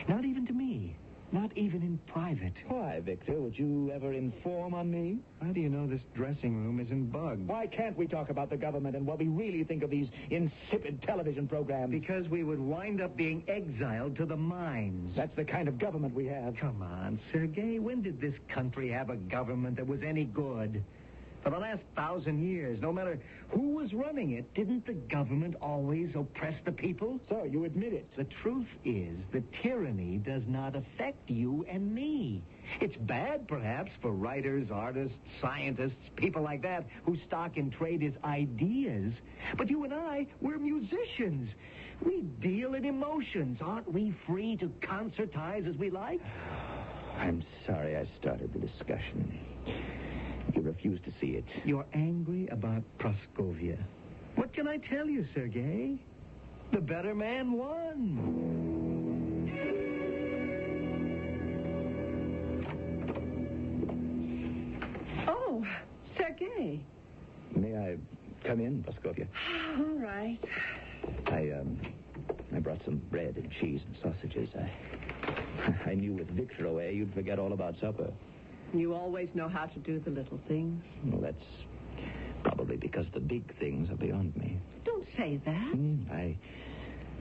Not even to me. Not even in private. Why, Victor? Would you ever inform on me? How do you know this dressing room isn't bugged? Why can't we talk about the government and what we really think of these insipid television programs? Because we would wind up being exiled to the mines. That's the kind of government we have. Come on, Sergei. When did this country have a government that was any good? For the last 1,000 years, no matter who was running it, didn't the government always oppress the people? So, you admit it. The truth is that tyranny does not affect you and me. It's bad, perhaps, for writers, artists, scientists, people like that, whose stock in trade is ideas. But you and I, we're musicians. We deal in emotions. Aren't we free to concertize as we like? I'm sorry I started the discussion. You refuse to see it. You're angry about Praskovia. What can I tell you, Sergei? The better man won. Oh, Sergei. May I come in, Praskovia? All right. I brought some bread and cheese and sausages. I knew with Victor away you'd forget all about supper. You always know how to do the little things. Well, that's probably because the big things are beyond me. Don't say that. I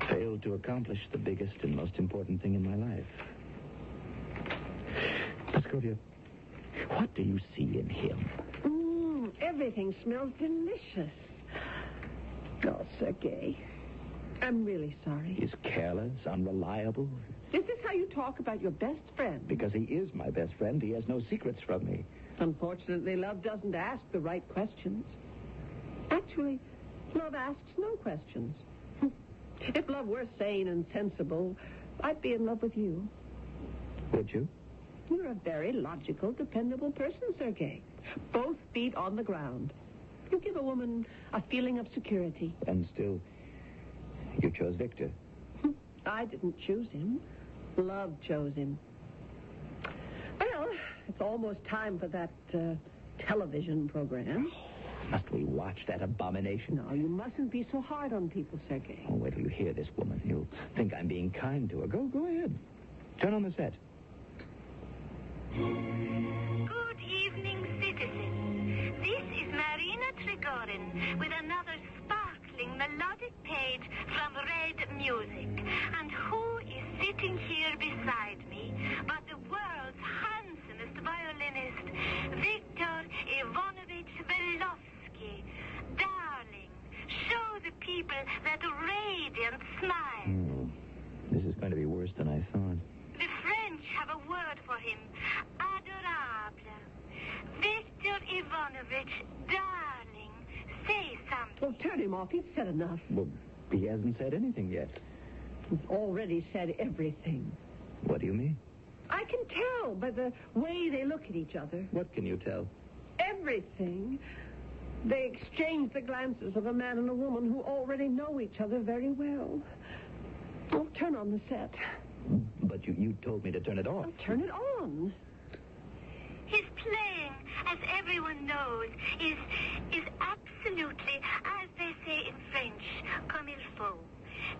failed to accomplish the biggest and most important thing in my life. Praskovia, what do you see in him? Everything smells delicious. Oh, Sergei, I'm really sorry. He's careless, unreliable. Is this how you talk about your best friend? Because he is my best friend, he has no secrets from me. Unfortunately, love doesn't ask the right questions. Actually, love asks no questions. If love were sane and sensible, I'd be in love with you. Would you? You're a very logical, dependable person, Sergei. Both feet on the ground. You give a woman a feeling of security. And still, you chose Victor. I didn't choose him. Love chose him. Well, it's almost time for that television program. Must we watch that abomination? No, you mustn't be so hard on people, Sergei. Oh, wait till you hear this woman. You'll think I'm being kind to her. Go ahead. Turn on the set. Good evening, citizens. This is Marina Trigorin with another sparkling melodic page from Red Music. And who is sitting here beside me but the world's handsomest violinist, Victor Ivanovich Velovsky. Darling, show the people that radiant smile. This is going to be worse than I thought. The French have a word for him. Adorable. Victor Ivanovich, darling, say something. Well, turn him off. He's said enough. Well, he hasn't said anything yet. He's already said everything. What do you mean? I can tell by the way they look at each other. What can you tell? Everything. They exchange the glances of a man and a woman who already know each other very well. Oh, turn on the set. But you told me to turn it off. Oh, turn it on. His playing, as everyone knows, is absolutely, as they say in French, comme il faut.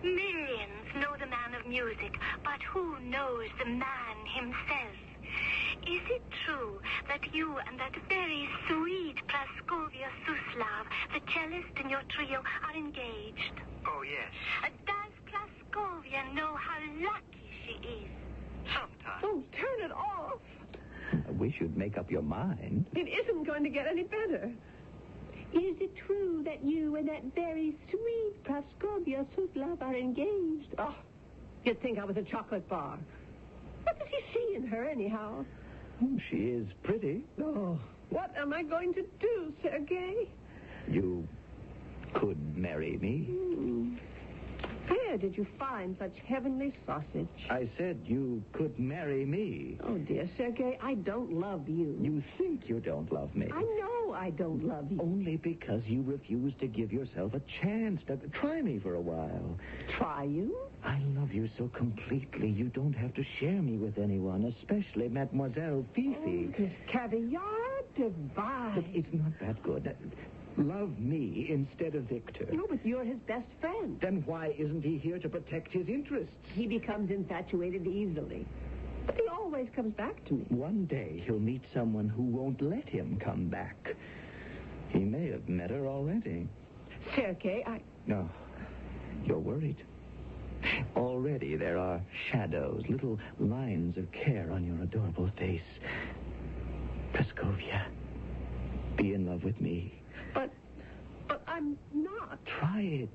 Millions know the man of music, but who knows the man himself? Is it true that you and that very sweet Praskovia Suslav, the cellist in your trio, are engaged? Oh, yes. Does Praskovia know how lucky she is? Sometimes. Oh, turn it off. I wish you'd make up your mind. It isn't going to get any better. Is it true that you and that very sweet Praskovia Suslav are engaged? Oh, you'd think I was a chocolate bar. What does he see in her, anyhow? She is pretty. Oh, what am I going to do, Sergei? You could marry me. Where did you find such heavenly sausage? I said you could marry me. Oh, dear Sergei, I don't love you. You think you don't love me. I know I don't love you. Only because you refuse to give yourself a chance to try me for a while. Try you? I love you so completely, you don't have to share me with anyone, especially Mademoiselle Fifi. Oh, this caviar divine. But it's not that good. Love me instead of Victor. No, but you're his best friend. Then why isn't he here to protect his interests? He becomes infatuated easily. But he always comes back to me. One day he'll meet someone who won't let him come back. He may have met her already. Sergei, No, you're worried. Already there are shadows, little lines of care on your adorable face. Praskovia, be in love with me. But I'm not. Try it.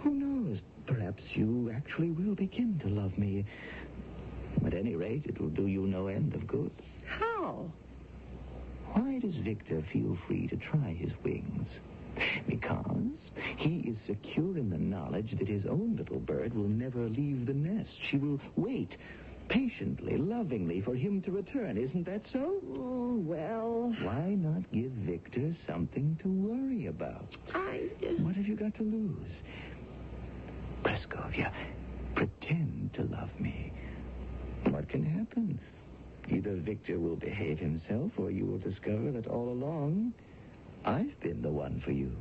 Who knows? Perhaps you actually will begin to love me. At any rate, it will do you no end of good. How? Why does Victor feel free to try his wings? Because he is secure in the knowledge that his own little bird will never leave the nest. She will wait patiently, lovingly for him to return. Isn't that so? Oh, well. Why not give Victor something to worry about? What have you got to lose? Praskovia, pretend to love me. What can happen? Either Victor will behave himself, or you will discover that all along, I've been the one for you.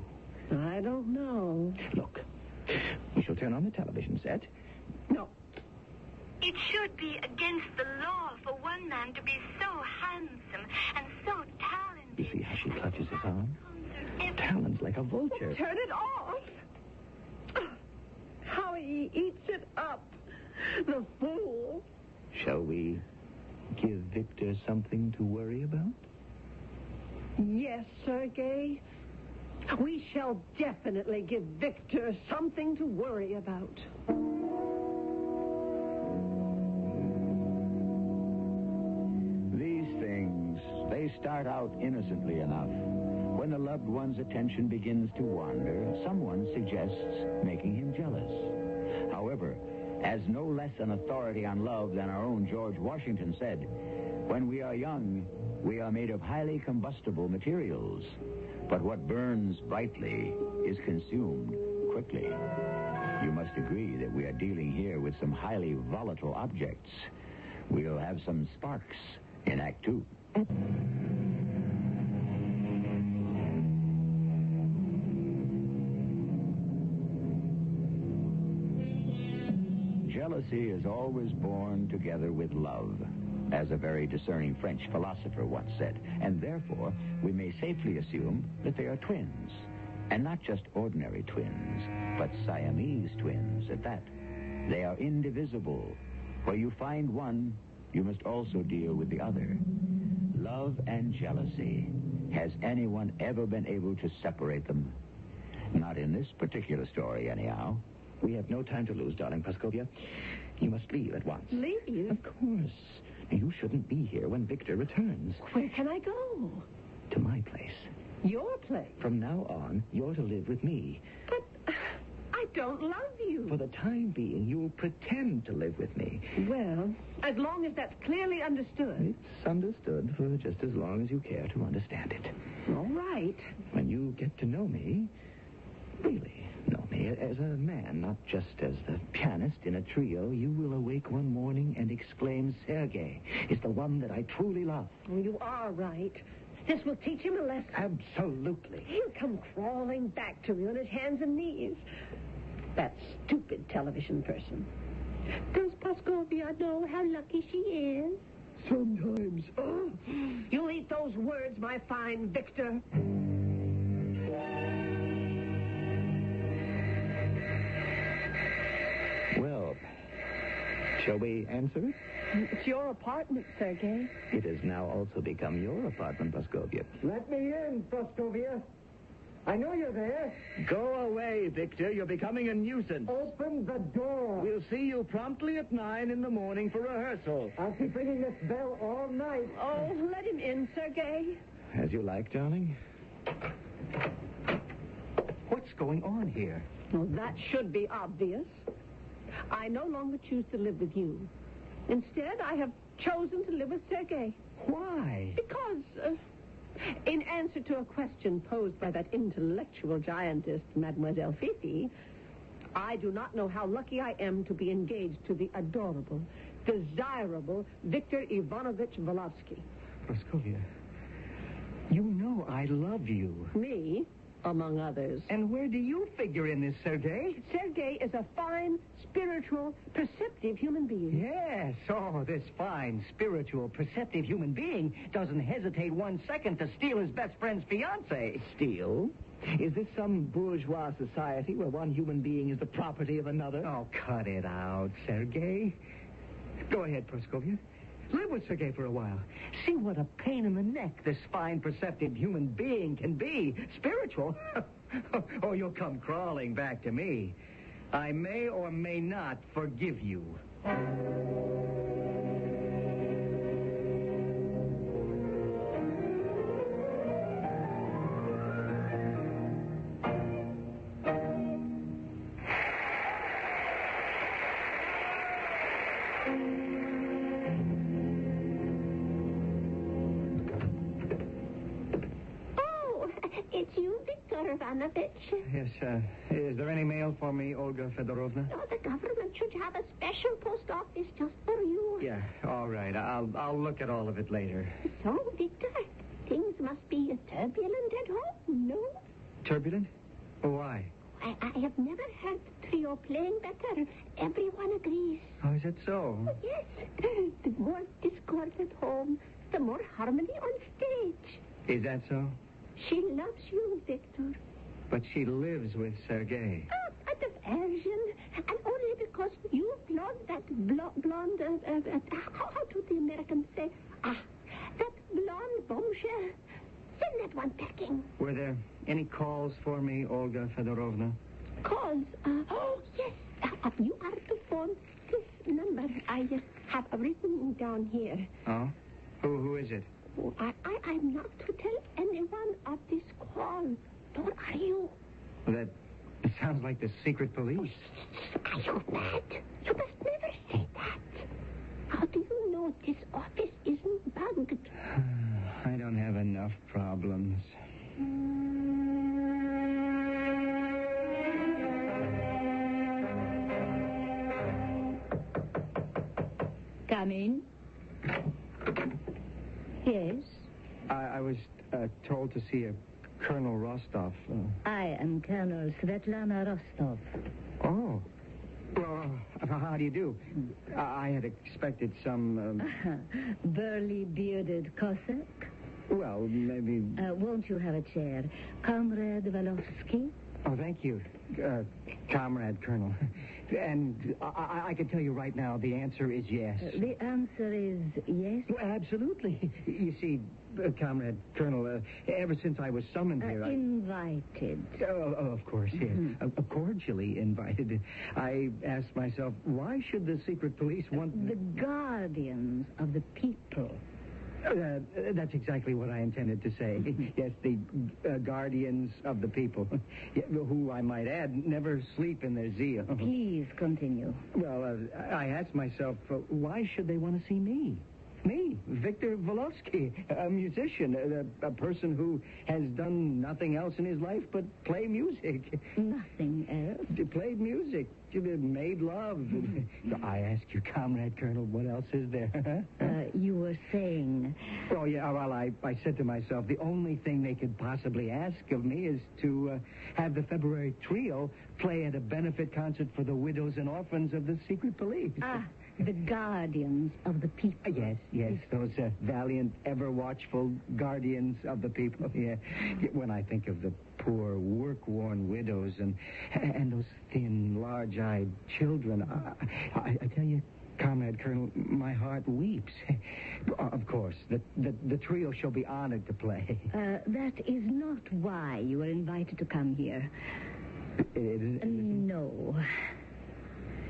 I don't know. Look, we shall turn on the television set. No. It should be against the law for one man to be so handsome and so talented. You see how she clutches his arm? Talons like a vulture. Turn it off. How he eats it up. The fool. Shall we give Victor something to worry about? Yes, Sergei. We shall definitely give Victor something to worry about. These things, they start out innocently enough. When the loved one's attention begins to wander, someone suggests making him jealous. However, as no less an authority on love than our own George Washington said, when we are young, we are made of highly combustible materials. But what burns brightly is consumed quickly. You must agree that we are dealing here with some highly volatile objects. We'll have some sparks in Act 2. Jealousy is always born together with love, as a very discerning French philosopher once said, and therefore we may safely assume that they are twins, and not just ordinary twins, but Siamese twins at that. They are indivisible. Where you find one, you must also deal with the other. Love and jealousy. Has anyone ever been able to separate them? Not in this particular story, anyhow. We have no time to lose, darling Praskovia. You must leave at once. Leave? Of course. You shouldn't be here when Victor returns. Where can I go? To my place. Your place? From now on, you're to live with me. But I don't love you. For the time being, you'll pretend to live with me. Well, as long as that's clearly understood. It's understood for just as long as you care to understand it. All right. When you get to know me, really know me as a man, not just as the pianist in a trio, you will awake one morning and exclaim, Sergei is the one that I truly love. Oh, you are right. This will teach him a lesson. Absolutely. He'll come crawling back to me on his hands and knees. That stupid television person. Does Praskovia know how lucky she is? Sometimes. Oh. You'll eat those words, my fine Victor. Well, shall we answer it? It's your apartment, Sergei. It has now also become your apartment, Praskovia. Let me in, Praskovia. I know you're there. Go away. away, Victor. You're becoming a nuisance. Open the door. We'll see you promptly at 9 in the morning for rehearsal. I'll keep ringing this bell all night. Oh, let him in, Sergei. As you like, darling. What's going on here? Well, that should be obvious. I no longer choose to live with you. Instead, I have chosen to live with Sergei. Why? Because, in answer to a question posed by that intellectual giantess, Mademoiselle Fifi, I do not know how lucky I am to be engaged to the adorable, desirable Victor Ivanovich Volovsky. Praskovia, you know I love you. Me, among others. And where do you figure in this, Sergei? Sergei is a fine, spiritual, perceptive human being. Yes. Oh, this fine, spiritual, perceptive human being doesn't hesitate 1 second to steal his best friend's fiancée. Steal? Is this some bourgeois society where one human being is the property of another? Oh, cut it out, Sergei. Go ahead, Praskovia. Live with Sergei for a while. See what a pain in the neck this fine, perceptive human being can be. Spiritual? Oh, you'll come crawling back to me. I may or may not forgive you. It's you, Victor Ivanovich. Yes, is there any mail for me, Olga Fedorovna? No, the government should have a special post office just for you. Yeah, all right. I'll look at all of it later. So, Victor, things must be turbulent at home, no? Turbulent? Why? I have never heard the trio playing better. Everyone agrees. Oh, is that so? Yes. The more discord at home, the more harmony on stage. Is that so? She loves you, Victor. But she lives with Sergei. Oh, a diversion. And only because you that blonde, how do the Americans say? That blonde bombshell. Send that one packing. Were there any calls for me, Olga Fedorovna? Calls? Oh, yes. You are to phone this number. I have written down here. Oh? Who is it? Oh, I'm not to tell anyone of this call. Nor are you. That sounds like the secret police. Are you mad? You must never say that. How do you know this office isn't bugged? I don't have enough problems. Come in. Yes? I was told to see a Colonel Rostov. I am Colonel Svetlana Rostov. Oh. Well, how do you do? I had expected some... Burly, bearded Cossack? Well, maybe... Won't you have a chair? Comrade Volovsky? Oh, thank you, Comrade Colonel. And I can tell you right now, the answer is yes. The answer is yes? Well, absolutely. You see, Comrade Colonel, ever since I was summoned here... Invited. Of course, yes. Cordially invited. I asked myself, why should the secret police want... The guardians of the people. That's exactly what I intended to say. Yes, the guardians of the people, who, I might add, never sleep in their zeal. Please continue. Well, I asked myself, why should they want to see me? Me, Victor Volovsky, a musician, a person who has done nothing else in his life but play music. Nothing else? Played music, made love. I ask you, Comrade Colonel, what else is there? You were saying... Oh, yeah, well, I said to myself, the only thing they could possibly ask of me is to have the February trio play at a benefit concert for the widows and orphans of the secret police. The guardians of the people. Yes, those valiant, ever-watchful guardians of the people. Yeah. When I think of the poor, work-worn widows and those thin, large-eyed children, I tell you, Comrade Colonel, my heart weeps. Of course, the trio shall be honored to play. That is not why you were invited to come here. No.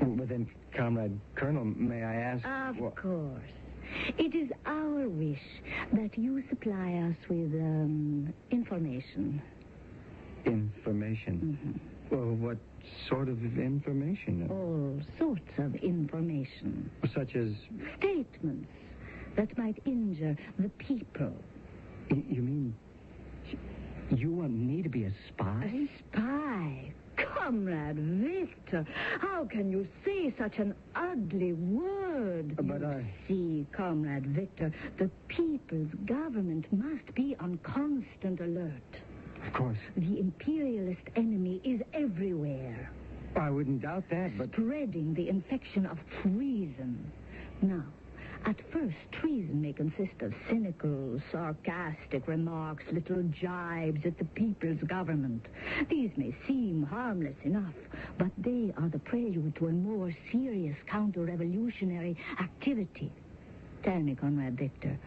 Well, then, Comrade Colonel, may I ask... Of course. It is our wish that you supply us with, information. Information? Mm-hmm. Well, what sort of information? All sorts of information. Such as... Statements that might injure the people. You mean... You want me to be a spy? A spy? Comrade Victor, how can you say such an ugly word? But I... See, Comrade Victor, the people's government must be on constant alert. Of course. The imperialist enemy is everywhere. I wouldn't doubt that, but... Spreading the infection of treason. Now, at first, treason may consist of cynical, sarcastic remarks, little jibes at the people's government. These may seem harmless enough, but they are the prelude to a more serious counter-revolutionary activity. Tell me, Comrade Victor,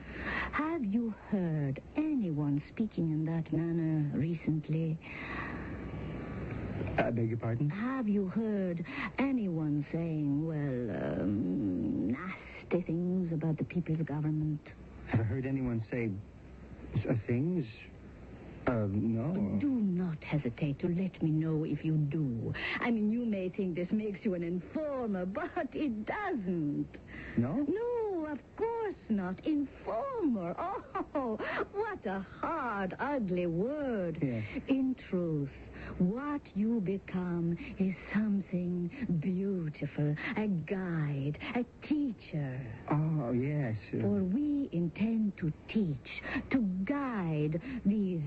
have you heard anyone speaking in that manner recently? I beg your pardon? Have you heard anyone saying, well, nasty things about the people's government? Have I heard anyone say things? No. Do not hesitate to let me know if you do. I mean, you may think this makes you an informer, but it doesn't. No? No, of course not. Informer. Oh, what a hard, ugly word. Yes. In truth, what you become is something beautiful, a guide, a teacher. Oh, yes. For we intend to teach, to guide these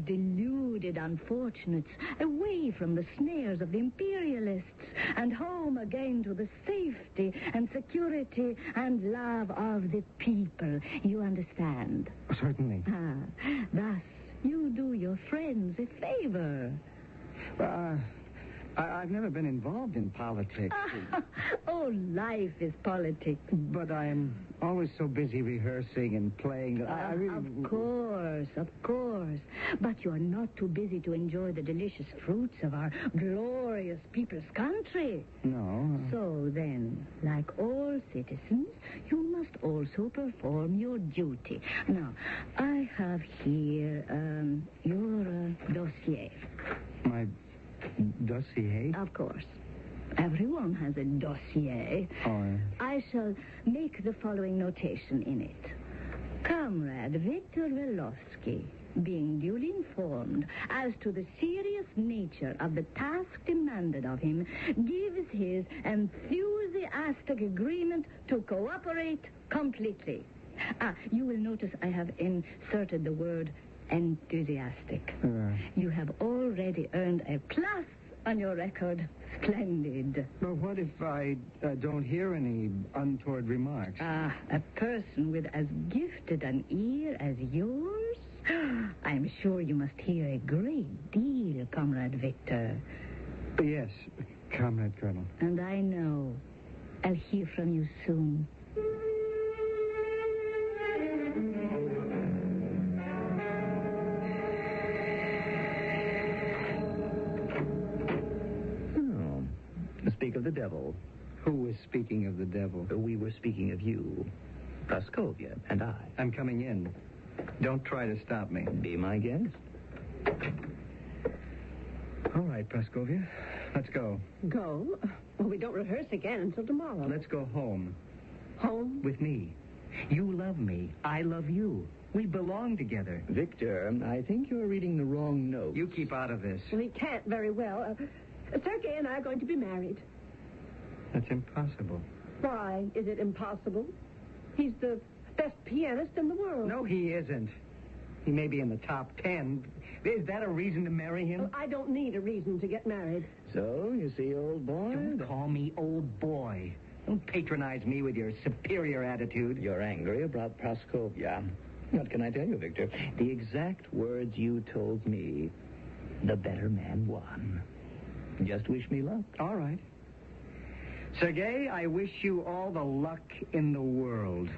deluded unfortunates away from the snares of the imperialists and home again to the safety and security and love of the people. You understand? Certainly. Thus, you do your friends a favor. I've never been involved in politics. Oh, life is politics. But I'm always so busy rehearsing and playing that I really... Of course. But you're not too busy to enjoy the delicious fruits of our glorious people's country. No. So then, like all citizens, you must also perform your duty. Now, I have here your dossier. My dossier? Of course. Everyone has a dossier. Oh, I shall make the following notation in it. Comrade Victor Velosky, being duly informed as to the serious nature of the task demanded of him, gives his enthusiastic agreement to cooperate completely. You will notice I have inserted the word enthusiastic. You have already earned a plus on your record. Splendid. But what if I don't hear any untoward remarks? A person with as gifted an ear as yours? I'm sure you must hear a great deal, Comrade Victor. Yes, Comrade Colonel. And I know I'll hear from you soon. Speak of the devil. Who was speaking of the devil? We were speaking of you, Praskovia, and I. I'm coming in. Don't try to stop me. Be my guest. All right, Praskovia. Let's go. Go? Well, we don't rehearse again until tomorrow. Let's go home. Home? With me. You love me. I love you. We belong together. Victor, I think you're reading the wrong note. You keep out of this. Well, he can't very well. Sergei and I are going to be married. That's impossible. Why is it impossible? He's the best pianist in the world. No, he isn't. He may be in the top 10. Is that a reason to marry him? Well, I don't need a reason to get married. So, you see, old boy... Don't call me old boy. Don't patronize me with your superior attitude. You're angry about Praskovia. What can I tell you, Victor? The exact words you told me, the better man won. Just wish me luck. All right. Sergei, I wish you all the luck in the world.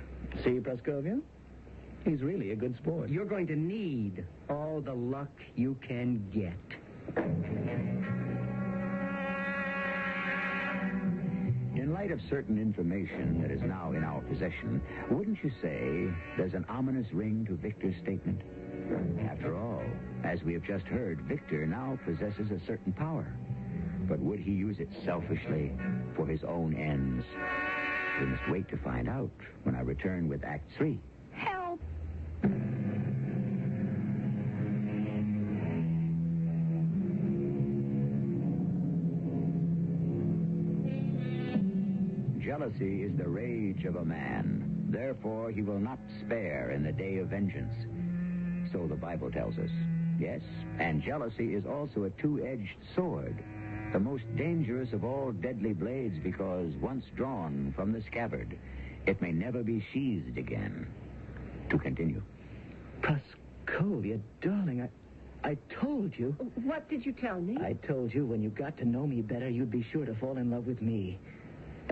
See, Praskovia? He's really a good sport. You're going to need all the luck you can get. light of certain information that is now in our possession, wouldn't you say there's an ominous ring to Victor's statement? After all, as we have just heard, Victor now possesses a certain power. But would he use it selfishly for his own ends? We must wait to find out when I return with Act 3. Help! Jealousy is the rage of a man. Therefore, he will not spare in the day of vengeance. So the Bible tells us. Yes, and jealousy is also a two-edged sword, the most dangerous of all deadly blades, because once drawn from the scabbard, it may never be sheathed again. To continue. Praskovia, darling, I told you. What did you tell me? I told you when you got to know me better, you'd be sure to fall in love with me.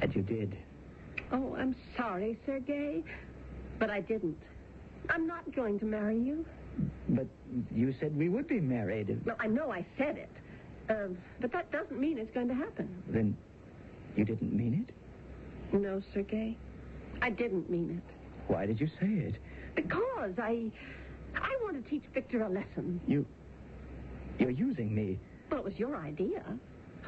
And you did. Oh, I'm sorry, Sergei, but I didn't. I'm not going to marry you. But you said we would be married. Well, I know I said it. But that doesn't mean it's going to happen. Then you didn't mean it? No, Sergei. I didn't mean it. Why did you say it? Because I want to teach Victor a lesson. You're using me. Well, it was your idea.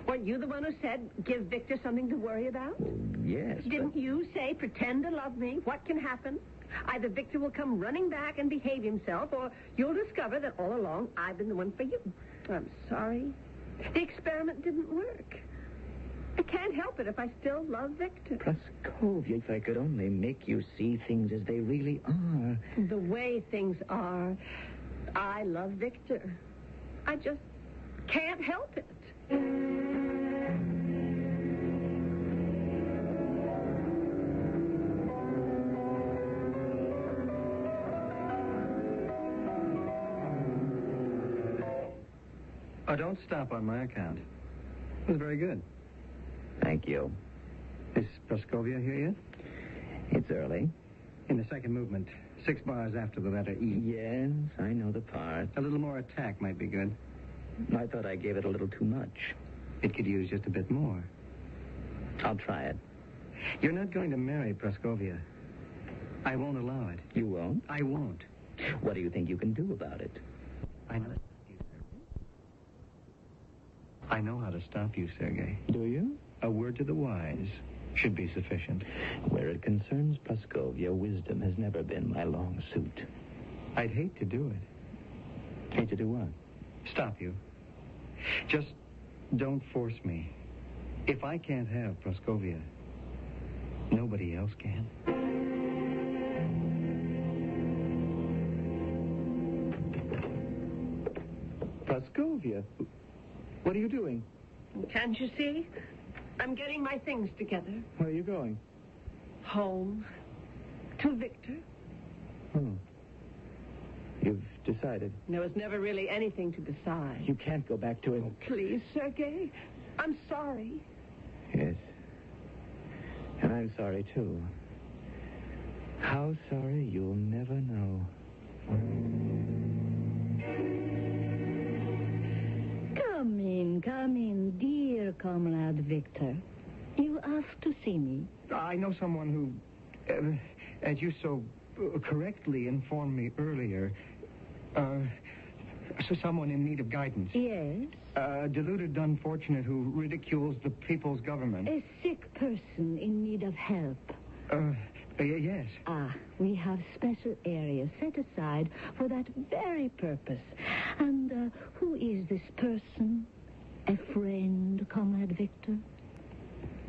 Weren't you the one who said, give Victor something to worry about? Well, yes. Didn't you say, pretend to love me? What can happen? Either Victor will come running back and behave himself, or you'll discover that all along I've been the one for you. I'm sorry. The experiment didn't work. I can't help it if I still love Victor. Praskovia, if I could only make you see things as they really are. The way things are, I love Victor. I just can't help it. Oh, don't stop on my account. It was very good. Thank you. Is Praskovia here yet? It's early. In the second movement, 6 bars after the letter E. Yes, I know the part. A little more attack might be good. I thought I gave it a little too much. It could use just a bit more. I'll try it. You're not going to marry Praskovia. I won't allow it. You won't? I won't. What do you think you can do about it? I know how to stop you, Sergei. Do you? A word to the wise should be sufficient. Where it concerns Praskovia, wisdom has never been my long suit. I'd hate to do it. Hate to do what? Stop you. Just don't force me. If I can't have Praskovia, nobody else can. Praskovia, what are you doing? Can't you see? I'm getting my things together. Where are you going? Home. To Victor. You've decided. There was never really anything to decide. You can't go back to him. Oh, please, Sergei. I'm sorry. Yes. And I'm sorry, too. How sorry you'll never know. Come in, dear comrade Victor. You asked to see me. I know someone who, as you so correctly informed me earlier, so someone in need of guidance. Yes? A deluded unfortunate who ridicules the people's government. A sick person in need of help. Yes. We have special areas set aside for that very purpose. And who is this person? A friend, comrade Victor?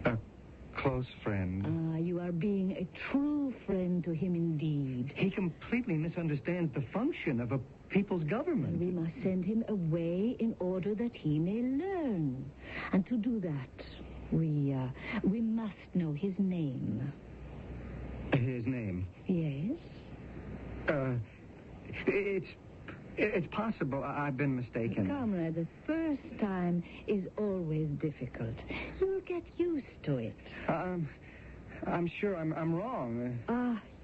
A close friend. You are being a true friend to him indeed. He completely misunderstands the function of a people's government. We must send him away in order that he may learn. And to do that, we must know his name. His name? Yes? It's possible I've been mistaken. Comrade, the first time is always difficult. You'll get used to it. I'm sure I'm wrong.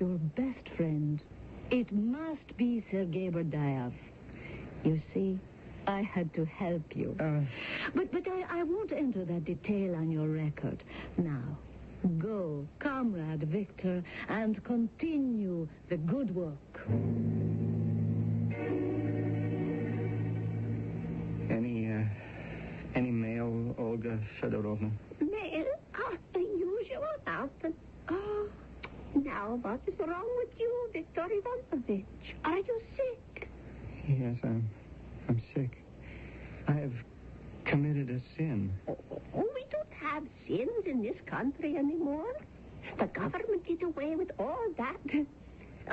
Your best friend. It must be Sergei Berdayev. You see, I had to help you. But I won't enter that detail on your record. Now, Go, comrade Victor, and continue the good work. Any mail, Olga Fedorovna? Mail? The usual outfit. Oh, now what is wrong with you, Victor Ivanovich? Are you sick? Yes, I'm sick. I have committed a sin. Oh, we don't have sins in this country anymore. The government did away with all that.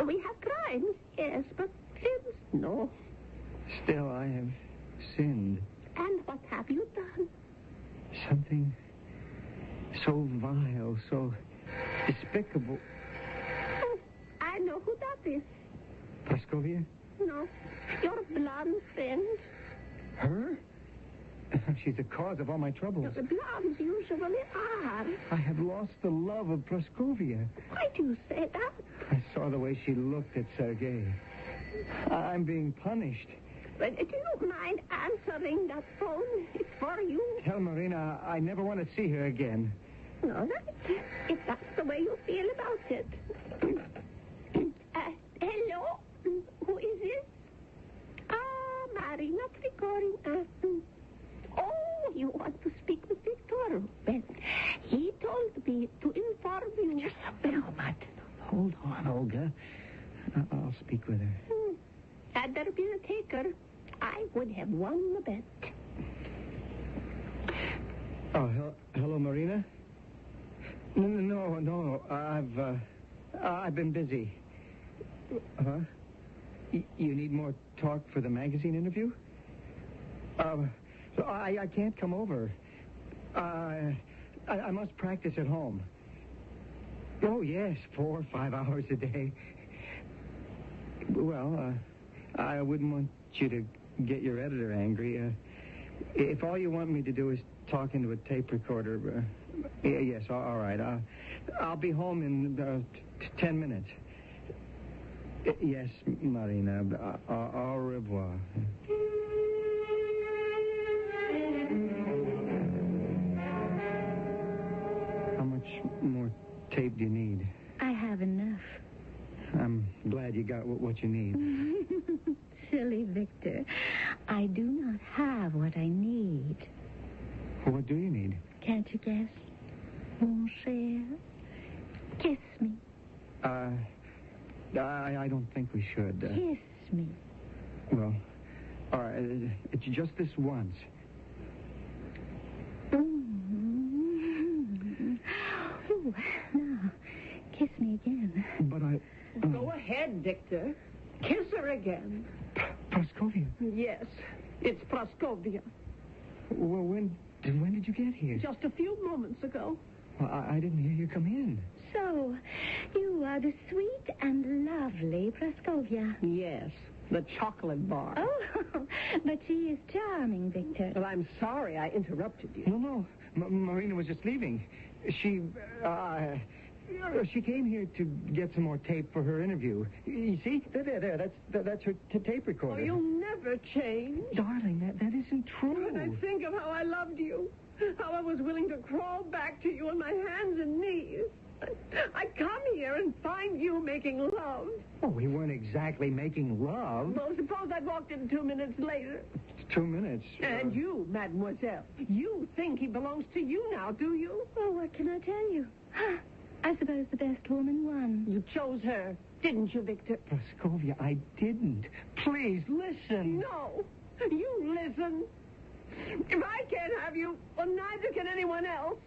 We have crimes, yes, but sins, no. Still, I have sinned. And what have you done? Something so vile, so despicable. Oh, I know who that is. Praskovia? No, your blonde friend. Her? She's the cause of all my troubles. The blondes usually are. I have lost the love of Praskovia. Why do you say that? I saw the way she looked at Sergei. I'm being punished. But do you mind answering that phone? It's for you. Tell Marina I never want to see her again. All right. If that's the way you feel about it. Hello? Who is this? Marina Trigorin. Oh, you want to speak with Victor? Well, he told me to inform you. Just a moment. Hold on, Olga. I'll speak with her. Had there been a taker, I would have won the bet. Oh, hello, Marina? No. I've been busy. Huh? You need more talk for the magazine interview? So I can't come over. I must practice at home. Oh, yes, 4 or 5 hours a day. Well, I wouldn't want you to get your editor angry. If all you want me to do is talk into a tape recorder, yes, all right. I'll be home in 10 minutes. Yes, Marina. Au revoir. How much more tape do you need? I have enough. I'm glad you got what you need. Silly Victor. I do not have what I need. What do you need? Can't you guess? Mon cher, kiss me. I don't think we should. Kiss me. Well, all right. It's just this once. Ooh, now, kiss me again. But I... Go ahead, Victor. Kiss her again. Praskovia? Yes, it's Praskovia. Well, when did you get here? Just a few moments ago. Well, I didn't hear you come in. So, you are the sweet and lovely Praskovia. Yes, the chocolate bar. Oh, but she is charming, Victor. Well, I'm sorry I interrupted you. No. Marina was just leaving. She came here to get some more tape for her interview. You see? There. That's her tape recorder. Oh, you'll never change. Darling, that isn't true. When I think of how I loved you, how I was willing to crawl back to you on my hands and knees. I come here and find you making love. Oh, we weren't exactly making love. Well, suppose I walked in 2 minutes later. 2 minutes? And you, mademoiselle, you think he belongs to you now, do you? Oh, what can I tell you? I suppose the best woman won. You chose her, didn't you, Victor? Praskovia, I didn't. Please, listen. No, you listen. If I can't have you, well, neither can anyone else.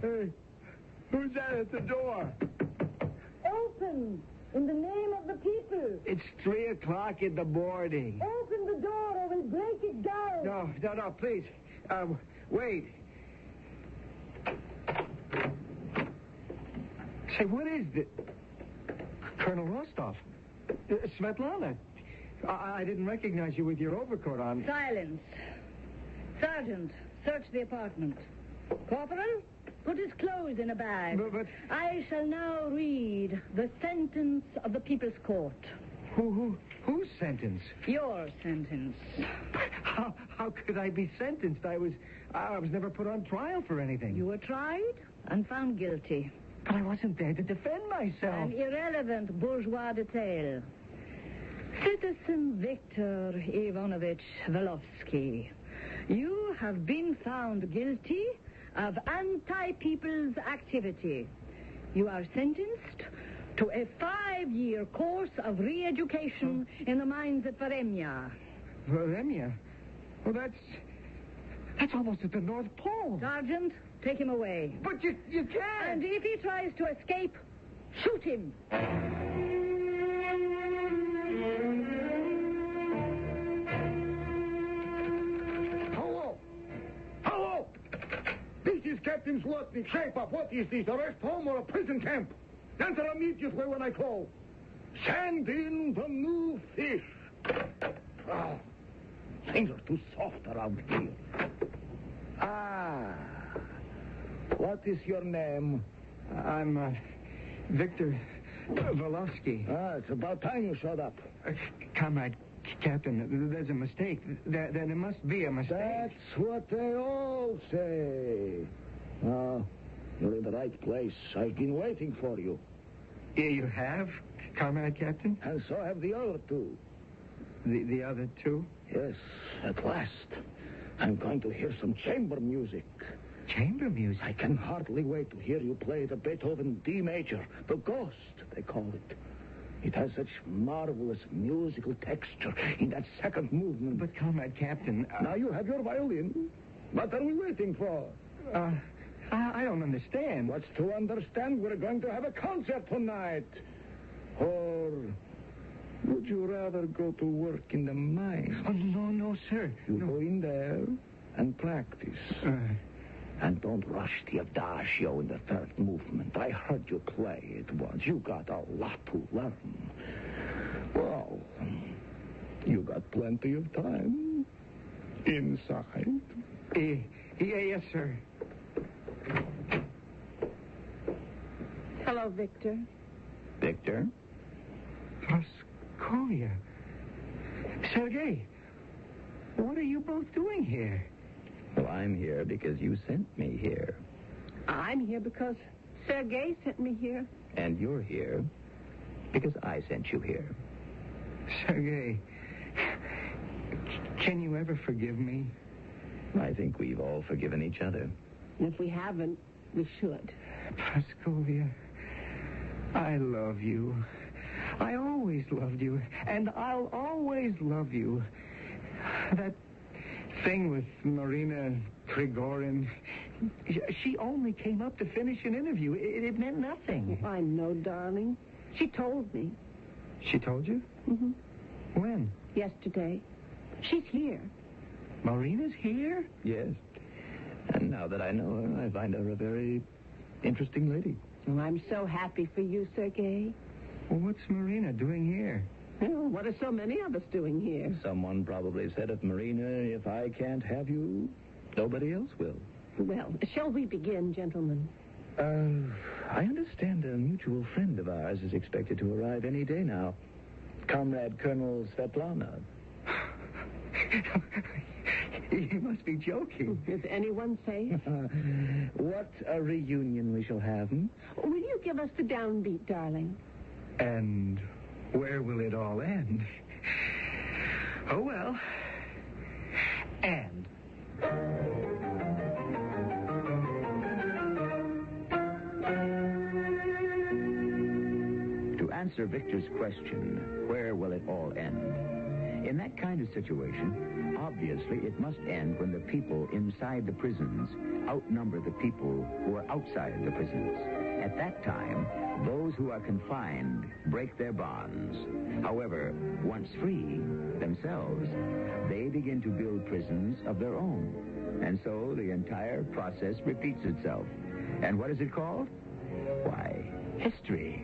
Hey, who's that at the door? Open! In the name of the people! It's 3 o'clock in the morning. Open the door or we'll break it down! No, please. Wait. Say, what is this? Colonel Rostov. Svetlana. I didn't recognize you with your overcoat on. Silence. Sergeant, search the apartment. Corporal, put his clothes in a bag. But... I shall now read the sentence of the People's Court. Whose sentence? Your sentence. How could I be sentenced? I was never put on trial for anything. You were tried and found guilty. But I wasn't there to defend myself. An irrelevant bourgeois detail. Citizen Victor Ivanovich Velovsky, you have been found guilty of anti-people's activity. You are sentenced to a 5-year course of re-education in the mines at Varemya. Varemya? Well, that's almost at the North Pole. Sergeant, take him away. But you can't. And if he tries to escape, shoot him. Hello! This is Captain Zlotnik. Shape up. What is this, a rest home or a prison camp? Answer immediately when I call. Send in the new fish. Oh, things are too soft around here. What is your name? I'm Victor Velovsky. It's about time you showed up. Comrade Captain, there's a mistake. There must be a mistake. That's what they all say. You're in the right place. I've been waiting for you. You have, Comrade Captain? And so have the other two. The other two? Yes, at last. I'm going to hear some chamber music. Chamber music? I can hardly wait to hear you play the Beethoven D major, the Ghost, they call it. It has such marvelous musical texture in that second movement. But, Comrade Captain... Now you have your violin. What are we waiting for? I don't understand. What's to understand? We're going to have a concert tonight. Or would you rather go to work in the mine? Oh, no, sir. You go in there and practice. And don't rush the adagio in the third movement. I heard you play it once. You got a lot to learn. Well, you got plenty of time. Inside. Yes, sir. Hello, Victor. Victor? Praskovia. Sergei, what are you both doing here? Well, I'm here because you sent me here. I'm here because Sergei sent me here. And you're here because I sent you here. Sergei, can you ever forgive me? I think we've all forgiven each other. If we haven't, we should. Praskovia, I love you. I always loved you, and I'll always love you. That thing with Marina Trigorin, she only came up to finish an interview. It meant nothing. I know, darling. She told me. She told you? Mm-hmm. When? Yesterday. She's here. Marina's here? Yes. And now that I know her, I find her a very interesting lady. Oh, I'm so happy for you, Sergei. Well, what's Marina doing here? Well, what are so many of us doing here? Someone probably said of Marina, if I can't have you, nobody else will. Well, shall we begin, gentlemen? I understand a mutual friend of ours is expected to arrive any day now. Comrade Colonel Svetlana. You must be joking. Is anyone safe? What a reunion we shall have, hmm? Will you give us the downbeat, darling? And where will it all end? Oh, well. And. To answer Victor's question, where will it all end? In that kind of situation, obviously it must end when the people inside the prisons outnumber the people who are outside the prisons. At that time, those who are confined break their bonds. However, once free themselves, they begin to build prisons of their own. And so the entire process repeats itself. And what is it called? Why, history.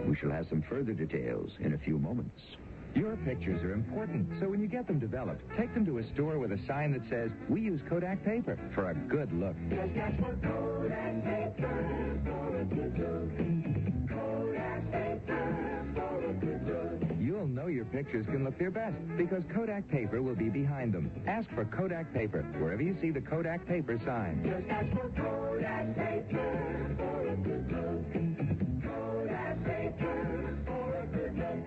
We shall have some further details in a few moments. Your pictures are important, so when you get them developed, take them to a store with a sign that says, "We use Kodak paper," for a good look. That's what Kodak paper is for a good look. Kodak paper for a good look. your pictures can look their best because Kodak paper will be behind them. Ask for Kodak paper wherever you see the Kodak paper sign. Just ask for Kodak paper for a good look. Kodak paper for a good look.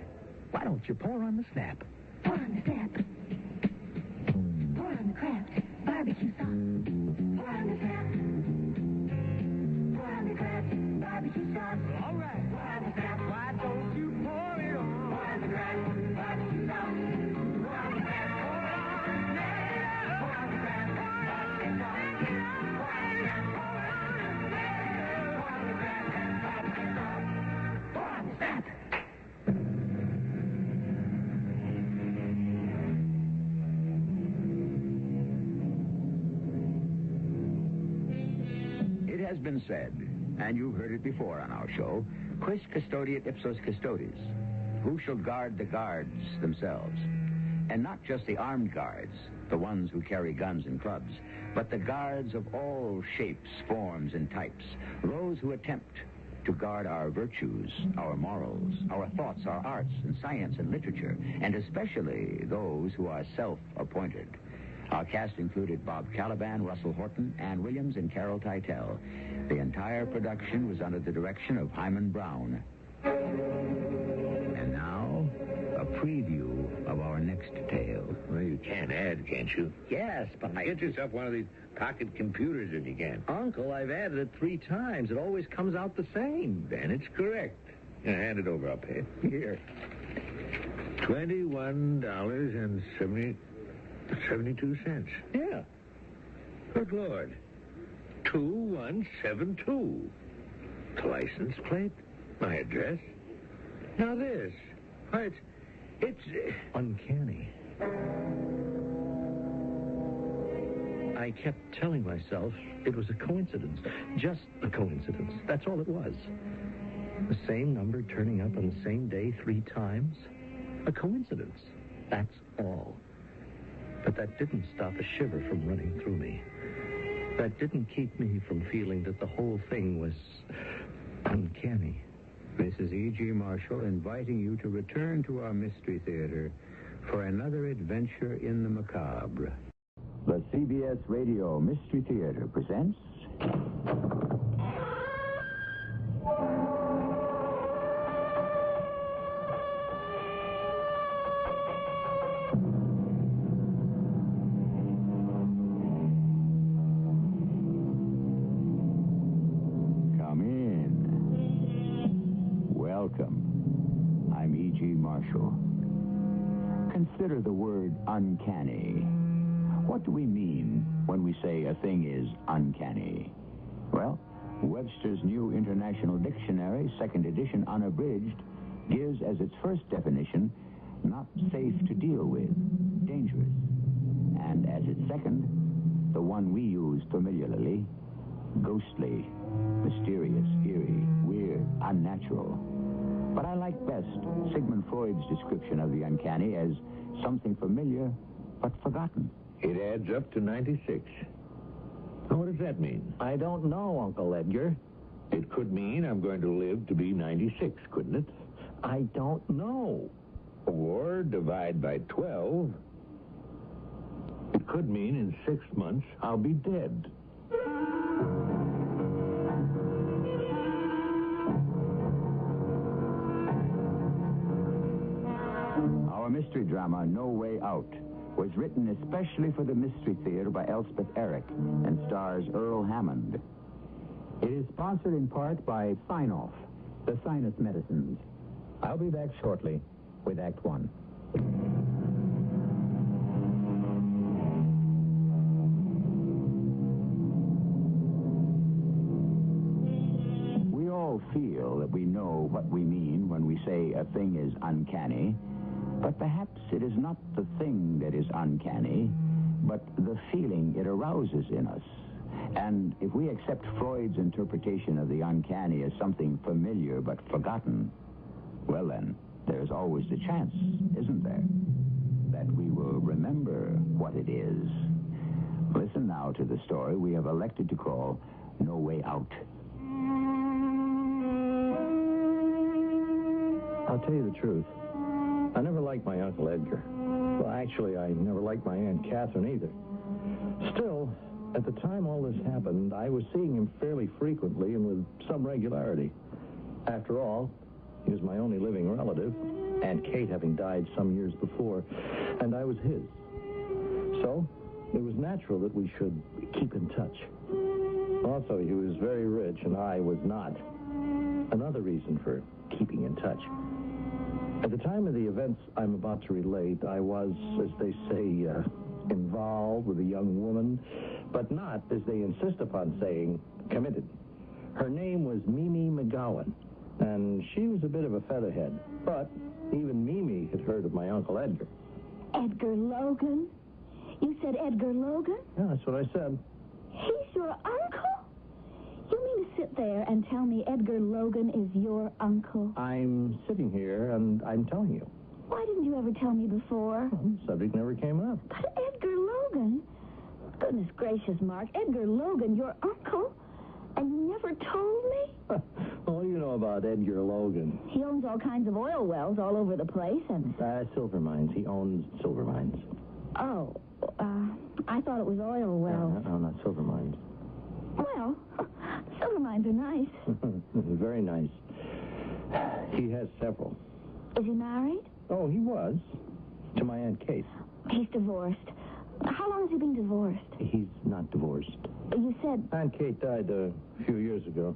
Why don't you pour on the snap? Pour on the snap. Pour on the Kraft barbecue sauce. Pour on the snap. Pour on the Kraft barbecue sauce. All right. Pour on the snap. Why don't you pour it on? Pour on the Kraft barbecue sauce. Pour on the snap. Pour on the Kraft barbecue sauce. Pour on the snap. Pour on the Kraft barbecue sauce. Pour on the snap. It has been said, and you've heard it before on our show, quis custodiet ipsos custodes. Who shall guard the guards themselves? And not just the armed guards, the ones who carry guns and clubs, but the guards of all shapes, forms, and types, those who attempt to guard our virtues, our morals, our thoughts, our arts, and science and literature, and especially those who are self-appointed. Our cast included Bob Caliban, Russell Horton, Ann Williams, and Carol Teitel. The entire production was under the direction of Hyman Brown. And now, a preview of our next tale. Well, you can add, can't you? Yes, but Get yourself one of these pocket computers if you can. Uncle, I've added it 3 times. It always comes out the same. Then it's correct. Hand it over, I'll pay it. Here. $21.72. Yeah. Good Lord. 2172. The license plate, my address. Now this. Why, it's Uncanny. I kept telling myself it was a coincidence. Just a coincidence. That's all it was. The same number turning up on the same day 3 times. A coincidence. That's all. But that didn't stop a shiver from running through me. That didn't keep me from feeling that the whole thing was uncanny. Mrs. E.G. Marshall inviting you to return to our Mystery Theater for another adventure in the macabre. The CBS Radio Mystery Theater presents... Come in. Welcome. I'm E.G. Marshall. Consider the word uncanny. What do we mean when we say a thing is uncanny? Well, Webster's New International Dictionary, 2nd edition unabridged, gives as its first definition, not safe to deal with, dangerous. And as its second, the one we use familiarly, ghostly, mysterious, eerie, weird, unnatural. But I like best Sigmund Freud's description of the uncanny as something familiar but forgotten. It adds up to 96. Now, what does that mean? I don't know, Uncle Edgar. It could mean I'm going to live to be 96, couldn't it? I don't know. Or divide by 12. It could mean in 6 months I'll be dead. Our mystery drama, No Way Out, was written especially for the Mystery Theater by Elspeth Eric and stars Earl Hammond. It is sponsored in part by Sign-Off, the sinus medicines. I'll be back shortly with Act One. We all feel that we know what we mean when we say a thing is uncanny. But perhaps it is not the thing that is uncanny, but the feeling it arouses in us. And if we accept Freud's interpretation of the uncanny as something familiar but forgotten, well then, there's always the chance, isn't there, that we will remember what it is. Listen now to the story we have elected to call No Way Out. I'll tell you the truth. I never liked like my Uncle Edgar. Well, actually, I never liked my Aunt Catherine either. Still, at the time all this happened, I was seeing him fairly frequently and with some regularity. After all, he was my only living relative, Aunt Kate having died some years before, and I was his. So, it was natural that we should keep in touch. Also, he was very rich, and I was not. Another reason for keeping in touch. At the time of the events I'm about to relate, I was, as they say, involved with a young woman, but not, as they insist upon saying, committed. Her name was Mimi McGowan, and she was a bit of a featherhead. But even Mimi had heard of my Uncle Edgar. Edgar Logan? You said Edgar Logan? Yeah, that's what I said. He's your uncle? You mean to sit there and tell me Edgar Logan is your uncle? I'm sitting here, and I'm telling you. Why didn't you ever tell me before? Well, the subject never came up. But Edgar Logan? Goodness gracious, Mark. Edgar Logan, your uncle? And you never told me? What do you know about Edgar Logan? He owns all kinds of oil wells all over the place, and... Silver mines. He owns silver mines. Oh, I thought it was oil wells. No, not silver mines. Well, silver mines are nice. Very nice. He has several. Is he married? Oh, he was. To my Aunt Kate. He's divorced. How long has he been divorced? He's not divorced. You said... Aunt Kate died a few years ago.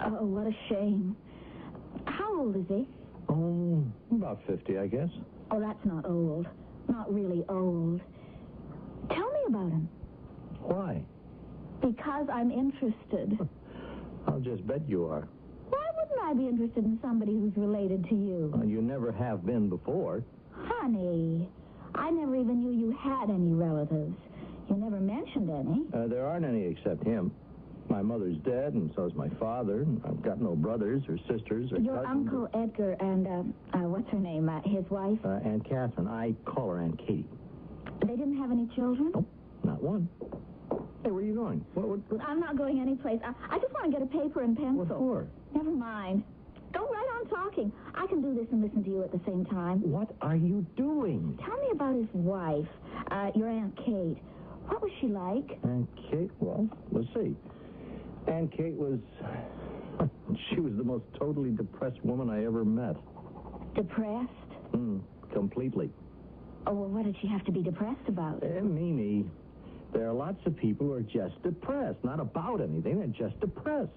Oh, what a shame. How old is he? Oh, about 50, I guess. Oh, that's not old. Not really old. Tell me about him. Why? Because I'm interested. I'll just bet you are. Why wouldn't I be interested in somebody who's related to you? You never have been before. Honey, I never even knew you had any relatives. You never mentioned any. There aren't any except him. My mother's dead, and so's my father. I've got no brothers or sisters or Your cousins. Uncle Edgar and, what's her name, his wife? Aunt Catherine. I call her Aunt Katie. They didn't have any children? Nope, not one. Hey, where are you going? What? I'm not going anyplace. I just want to get a paper and pencil. What for? Never mind. Go right on talking. I can do this and listen to you at the same time. What are you doing? Tell me about his wife, your Aunt Kate. What was she like? Aunt Kate? Well, let's see. Aunt Kate was... She was the most totally depressed woman I ever met. Depressed? Completely. Oh, well, what did she have to be depressed about? Mimi, there are lots of people who are just depressed. Not about anything. They're just depressed.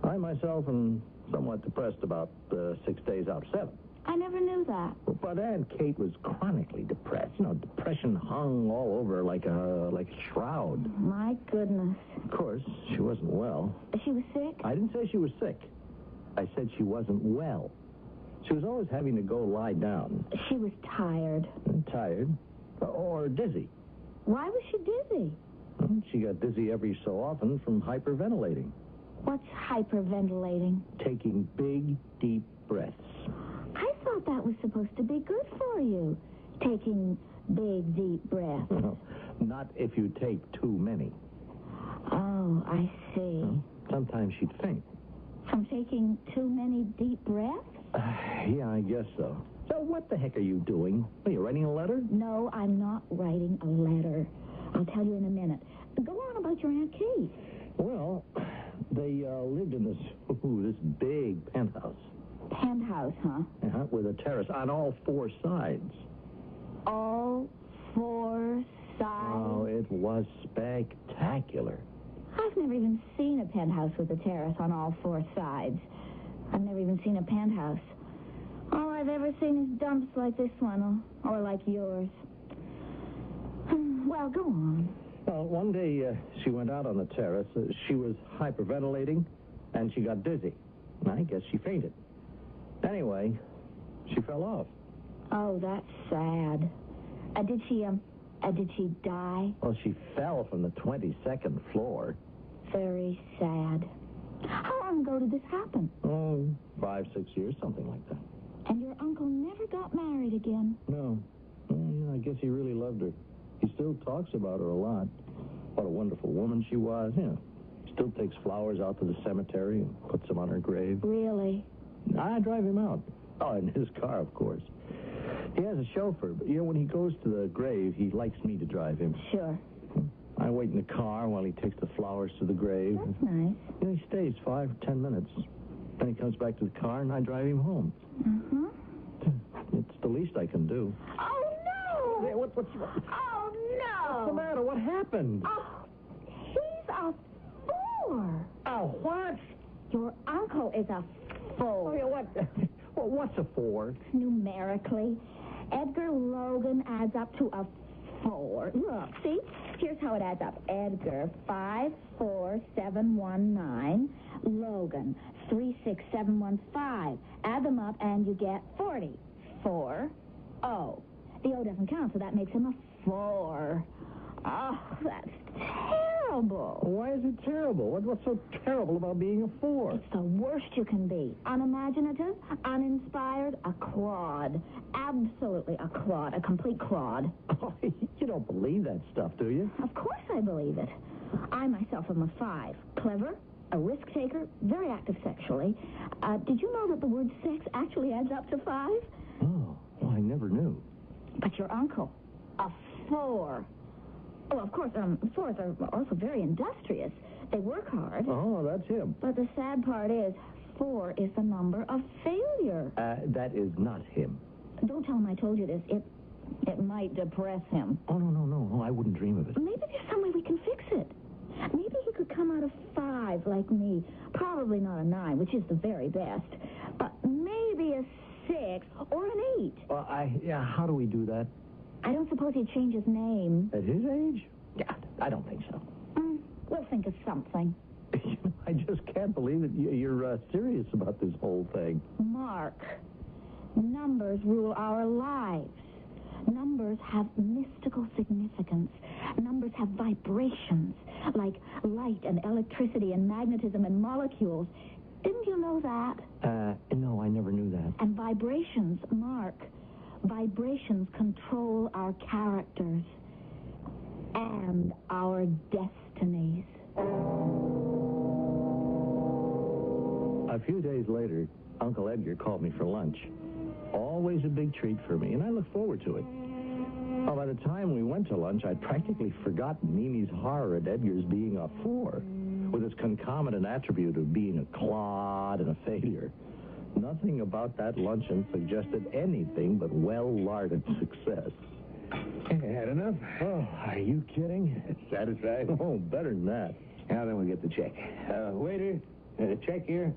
I myself am somewhat depressed about 6 days out of 7. I never knew that. But Aunt Kate was chronically depressed. You know, depression hung all over her like a shroud. My goodness. Of course, she wasn't well. She was sick? I didn't say she was sick. I said she wasn't well. She was always having to go lie down. She was tired. Tired? Or dizzy. Why was she dizzy? Well, she got dizzy every so often from hyperventilating. What's hyperventilating? Taking big, deep breaths. I thought that was supposed to be good for you, taking big, deep breaths. No, not if you take too many. Oh, I see. Sometimes she'd faint. From taking too many deep breaths? Yeah, I guess so. So what the heck are you doing? Are you writing a letter? No, I'm not writing a letter. I'll tell you in a minute. Go on about your Aunt Kate. Well, they lived in this big penthouse. Penthouse, huh? With a terrace on all 4 sides. All 4 sides? Oh, it was spectacular. I've never even seen a penthouse with a terrace on all 4 sides. I've never even seen a penthouse. All I've ever seen is dumps like this one, or like yours. Well, go on. Well, one day she went out on the terrace. She was hyperventilating, and she got dizzy. I guess she fainted. Anyway, she fell off. Oh, that's sad. Did she die? Well, she fell from the 22nd floor. Very sad. How long ago did this happen? Oh, 5, 6 years, something like that. And your uncle never got married again? No. Well, I guess he really loved her. He still talks about her a lot. What a wonderful woman she was. Still takes flowers out to the cemetery and puts them on her grave. Really? I drive him out. Oh, in his car, of course. He has a chauffeur, but, when he goes to the grave, he likes me to drive him. Sure. I wait in the car while he takes the flowers to the grave. That's nice. He stays 5 or 10 minutes. Then he comes back to the car, and I drive him home. Uh-huh. It's the least I can do. Oh, no! What's Oh, no! the matter? What happened? Oh, he's a 4. Oh, what? Your uncle is a 4. Oh, yeah, what? Well, what's a 4? Numerically, Edgar Logan adds up to a 4. Look, see? Here's how it adds up. Edgar, 54719. Logan, 36715. Add them up and you get 40. 4, O. The O doesn't count, so that makes him a 4. Oh, that's terrible. Why is it terrible? What's so terrible about being a 4? It's the worst you can be. Unimaginative, uninspired, a clod. Absolutely a clod, a complete clod. Oh, you don't believe that stuff, do you? Of course I believe it. I myself am a 5. Clever, a risk taker, very active sexually. Did you know that the word sex actually adds up to 5? Oh, well, I never knew. But your uncle, a 4. Oh, of course, 4s are also very industrious. They work hard. Oh, that's him. But the sad part is, 4 is the number of failure. That is not him. Don't tell him I told you this. It might depress him. Oh, no, I wouldn't dream of it. Maybe there's some way we can fix it. Maybe he could come out of 5 like me. Probably not a 9, which is the very best. But maybe a 6 or an 8. How do we do that? I don't suppose he'd change his name. At his age? Yeah, I don't think so. We'll think of something. I just can't believe that you're serious about this whole thing. Mark, numbers rule our lives. Numbers have mystical significance. Numbers have vibrations, like light and electricity and magnetism and molecules. Didn't you know that? No, I never knew that. And vibrations, Mark. Vibrations control our characters and our destinies. A few days later, Uncle Edgar called me for lunch. Always a big treat for me, and I look forward to it. Well, by the time we went to lunch, I'd practically forgotten Mimi's horror at Edgar's being a 4, with its concomitant attribute of being a clod and a failure. Nothing about that luncheon suggested anything but well-larded success. Had enough? Oh, are you kidding? Satisfied? Oh, better than that. Now then we'll get the check. Waiter, check here.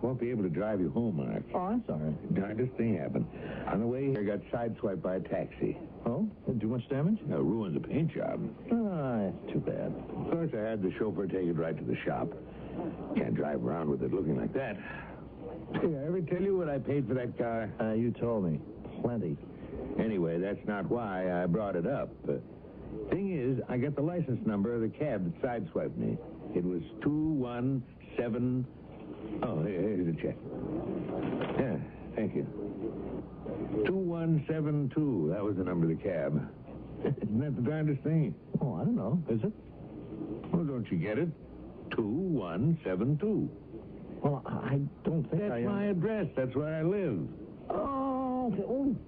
Won't be able to drive you home, Mark. Oh, I'm sorry. Darndest thing happened. On the way here, I got sideswiped by a taxi. Oh? Do much damage? Ruined the paint job. That's too bad. Of course, I had the chauffeur take it right to the shop. Can't drive around with it looking like that. Did I ever tell you what I paid for that car? You told me. Plenty. Anyway, that's not why I brought it up. Thing is, I got the license number of the cab that sideswiped me. It was 217... Oh, here's the check. Yeah, thank you. 2172. That was the number of the cab. Isn't that the darndest thing? Oh, I don't know. Is it? Well, don't you get it? 2172. Well, I don't think That's my address. That's where I live. Oh,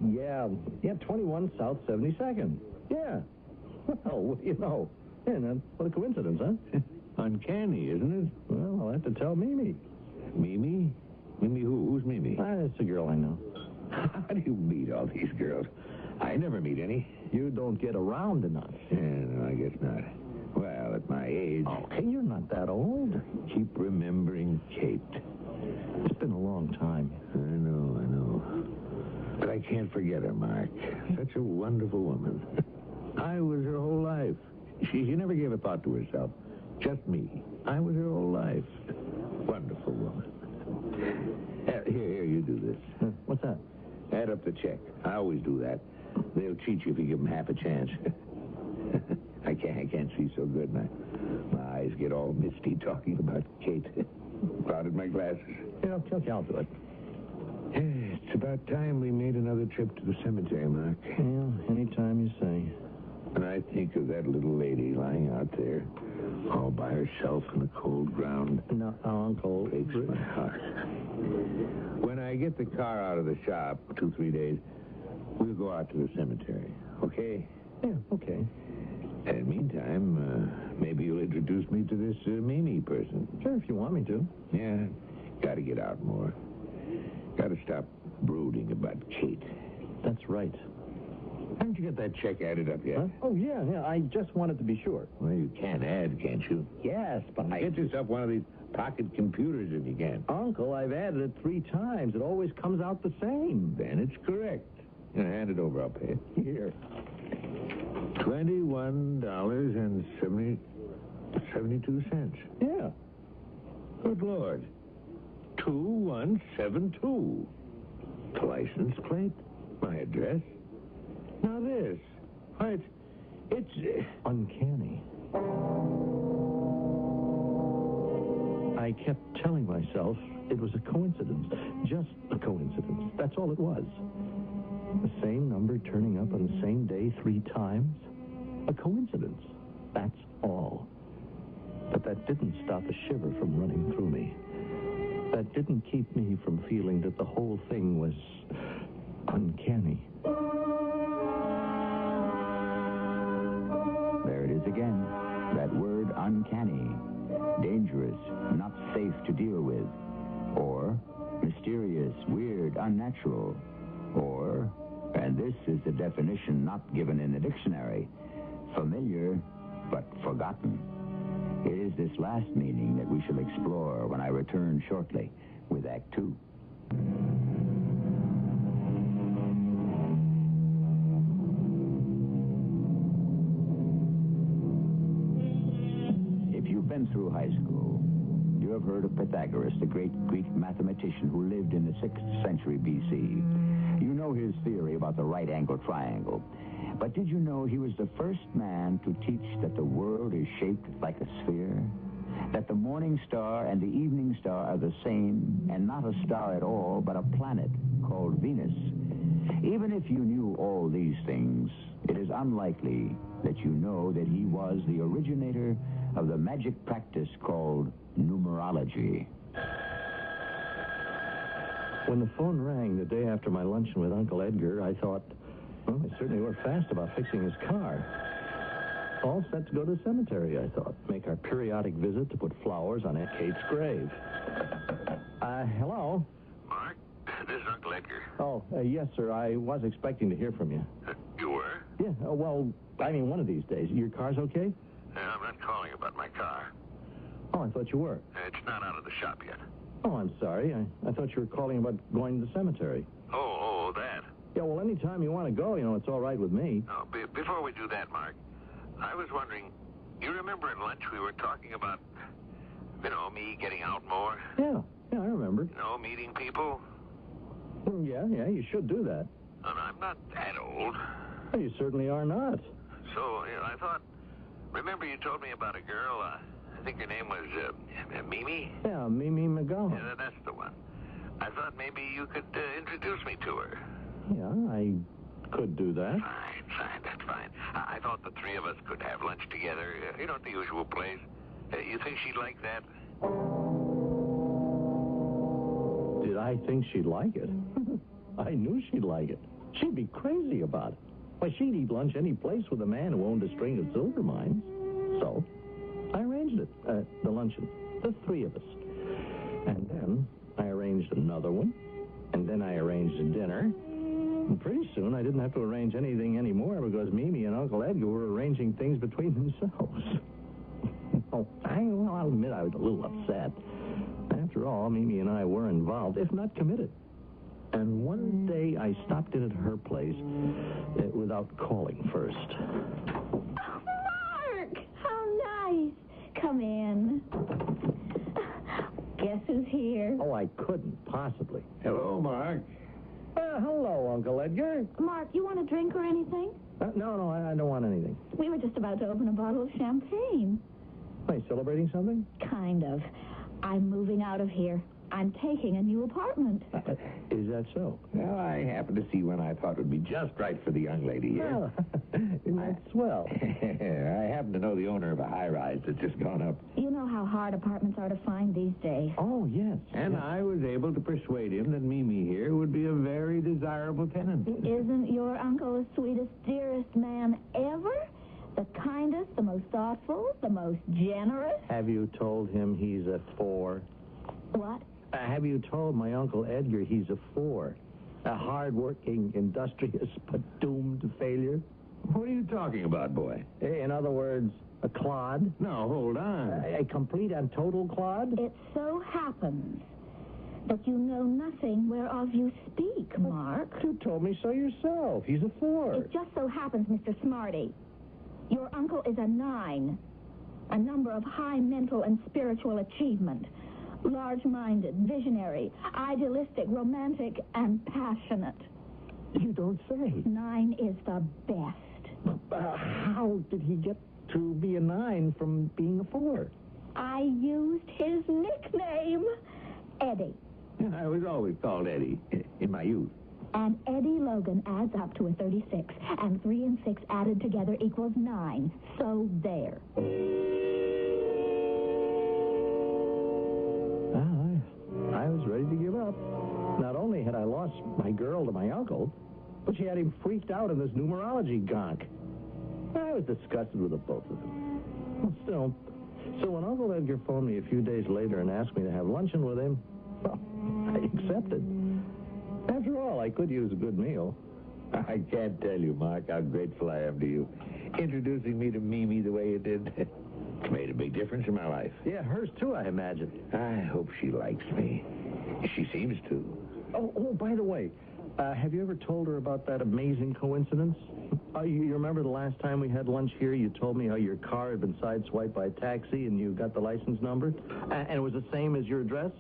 yeah. Yeah, 21 South 72nd. Yeah. Well, what a coincidence, huh? Uncanny, isn't it? Well, I'll have to tell Mimi. Mimi? Mimi who? Who's Mimi? It's a girl I know. How do you meet all these girls? I never meet any. You don't get around enough. Yeah, no, I guess not. Well, at my age... Okay, you're not that old. Keep remembering Kate. It's been a long time. I know. But I can't forget her, Mark. Such a wonderful woman. I was her whole life. She never gave a thought to herself. Just me. I was her whole life. Wonderful woman. Here, you do this. What's that? Add up the check. I always do that. They'll cheat you if you give them half a chance. I can't see so good. My eyes get all misty talking about Kate. Clouded my glasses. Yeah, I'll do it. It's about time we made another trip to the cemetery, Mark. Well, anytime you say. And I think of that little lady lying out there, all by herself in the cold ground. No, Uncle. Breaks my heart. When I get get the car out of the shop 2-3 days, we'll go out to the cemetery, okay? Yeah, okay. And meantime, maybe you'll introduce me to this Mimi person. Sure, if you want me to. Yeah, gotta get out more. Gotta stop brooding about Kate. That's right. Haven't you got that check added up yet? Huh? Oh, yeah. I just wanted to be sure. Well, you can add, can't you? Yes, but Get yourself one of these pocket computers if you can. Uncle, I've added it 3 times. It always comes out the same. Then it's correct. Hand it over, I'll pay it. Here. $21.72. Yeah. Good Lord. 2172. The license plate. My address. Now this. Why, it's uncanny. I kept telling myself it was a coincidence. Just a coincidence. That's all it was. The same number turning up on the same day 3 times. A coincidence. That's all. But that didn't stop a shiver from running through me. That didn't keep me from feeling that the whole thing was uncanny. There it is again. That word uncanny. Dangerous, not safe to deal with. Or mysterious, weird, unnatural. Or, and this is the definition not given in the dictionary, familiar but forgotten. It is this last meaning that we shall explore when I return shortly with Act 2. If you've been through high school, you have heard of Pythagoras, the great Greek mathematician who lived in the 6th century B.C. You know his theory about the right-angled triangle. But did you know he was the first man to teach that the world is shaped like a sphere? That the morning star and the evening star are the same, and not a star at all, but a planet called Venus. Even if you knew all these things, it is unlikely that you know that he was the originator of the magic practice called numerology. When the phone rang the day after my luncheon with Uncle Edgar, I thought, well, they certainly were fast about fixing his car. All set to go to the cemetery, I thought. Make our periodic visit to put flowers on Aunt Kate's grave. Hello? Mark, this is Uncle Edgar. Oh, yes, sir. I was expecting to hear from you. You were? Yeah, well, I mean, one of these days. Your car's okay? I'm not calling about my car. Oh, I thought you were. It's not out of the shop yet. Oh, I'm sorry. I thought you were calling about going to the cemetery. Oh, that. Yeah, well, anytime you want to go, it's all right with me. Oh, before we do that, Mark, I was wondering, you remember at lunch we were talking about, me getting out more? Yeah, I remember. Meeting people? Yeah, you should do that. I'm not that old. Well, you certainly are not. So, I thought, remember you told me about a girl, I think her name was Mimi? Yeah, Mimi McGowan. Yeah, that's the one. I thought maybe you could introduce me to her. Yeah, I could do that. Fine, that's fine. I thought the 3 of us could have lunch together, at the usual place. You think she'd like that? Did I think she'd like it? I knew she'd like it. She'd be crazy about it. Why, she'd eat lunch any place with a man who owned a string of silver mines. So, I arranged it, the luncheon, the 3 of us. And then I arranged another one, and then I arranged a dinner. And pretty soon I didn't have to arrange anything anymore because Mimi and Uncle Edgar were arranging things between themselves. I'll admit I was a little upset. After all, Mimi and I were involved, if not committed. And one day I stopped in at her place without calling first. Oh, Mark! How nice. Come in. Guess who's here? Oh, I couldn't possibly. Hello, Mark. Hello, Uncle Edgar. Mark, you want a drink or anything? No, I don't want anything. We were just about to open a bottle of champagne. Are you celebrating something? Kind of. I'm moving out of here. I'm taking a new apartment. Is that so? Well, I happened to see one I thought would be just right for the young lady here. Well, that's swell. I happen to know the owner of a high-rise that's just gone up. You know how hard apartments are to find these days. Oh, yes. And I was able to persuade him that Mimi here would be a very desirable tenant. Isn't your uncle the sweetest, dearest man ever? The kindest, the most thoughtful, the most generous? Have you told him he's a 4? What? Have you told my Uncle Edgar he's a 4? A hard-working, industrious, but doomed to failure? What are you talking about, boy? In other words, a clod? No, hold on. A complete and total clod? It so happens that you know nothing whereof you speak, Mark. You told me so yourself. He's a 4. It just so happens, Mr. Smarty, your uncle is a 9, a number of high mental and spiritual achievement, large-minded, visionary, idealistic, romantic, and passionate. You don't say. 9 is the best. How did he get to be a 9 from being a 4? I used his nickname, Eddie. I was always called Eddie in my youth. And Eddie Logan adds up to a 36, and 3 and 6 added together equals 9. So there. I was ready to give up. Not only had I lost my girl to my uncle, but she had him freaked out in this numerology gonk. I was disgusted with the both of them. Well, still, so when Uncle Edgar phoned me a few days later and asked me to have luncheon with him, well, I accepted. After all, I could use a good meal. I can't tell you, Mark, how grateful I am to you. Introducing me to Mimi the way you did. It's made a big difference in my life. Yeah, hers too, I imagine. I hope she likes me. She seems to. Oh, by the way, have you ever told her about that amazing coincidence? You remember the last time we had lunch here, you told me how your car had been sideswiped by a taxi and you got the license number? And it was the same as your address?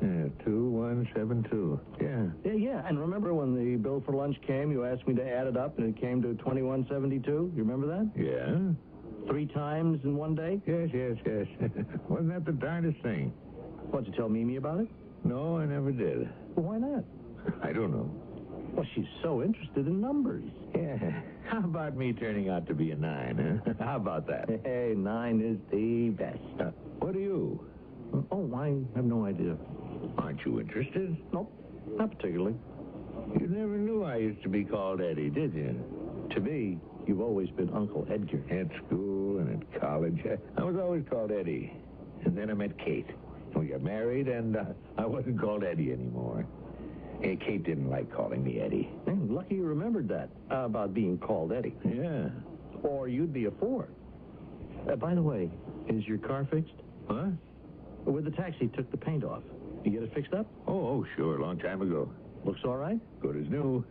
Yeah, 2172. Yeah. And remember when the bill for lunch came, you asked me to add it up, and it came to 2172? You remember that? Yeah. 3 times in one day? Yes. Wasn't that the darndest thing? Why'd you tell Mimi about it? No, I never did. Well, why not? I don't know. Well, she's so interested in numbers. Yeah. How about me turning out to be a 9, huh? How about that? Hey, 9 is the best. What are you? Oh, I have no idea. Aren't you interested? Nope, not particularly. You never knew I used to be called Eddie, did you? To me, you've always been Uncle Edgar. At school and at college, I was always called Eddie. And then I met Kate. We got married, and I wasn't called Eddie anymore. Kate didn't like calling me Eddie. Hey, lucky you remembered that, about being called Eddie. Yeah. Or you'd be a 4. By the way, is your car fixed? Huh? With the taxi took the paint off. You get it fixed up? Oh, sure, a long time ago. Looks all right? Good as new.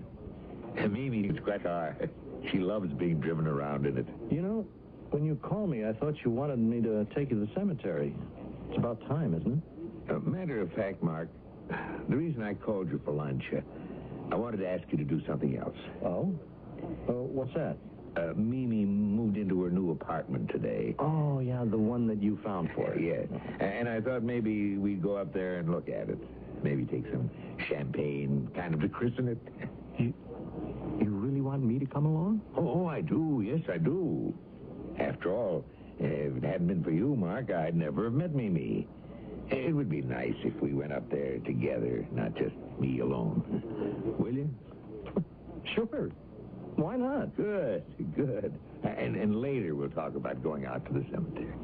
Mimi's quite hard. She loves being driven around in it. You know, when you called me, I thought you wanted me to take you to the cemetery. It's about time, isn't it? Matter of fact, Mark, the reason I called you for lunch, I wanted to ask you to do something else. Oh? What's that? Mimi moved into her new apartment today. Oh, yeah, the one that you found for her. Yeah. And I thought maybe we'd go up there and look at it. Maybe take some champagne, kind of to christen it. You really want me to come along? Oh, I do. Yes, I do. After all, if it hadn't been for you, Mark, I'd never have met Mimi. It would be nice if we went up there together, not just me alone. Will you? Sure. Why not? Good. And later we'll talk about going out to the cemetery.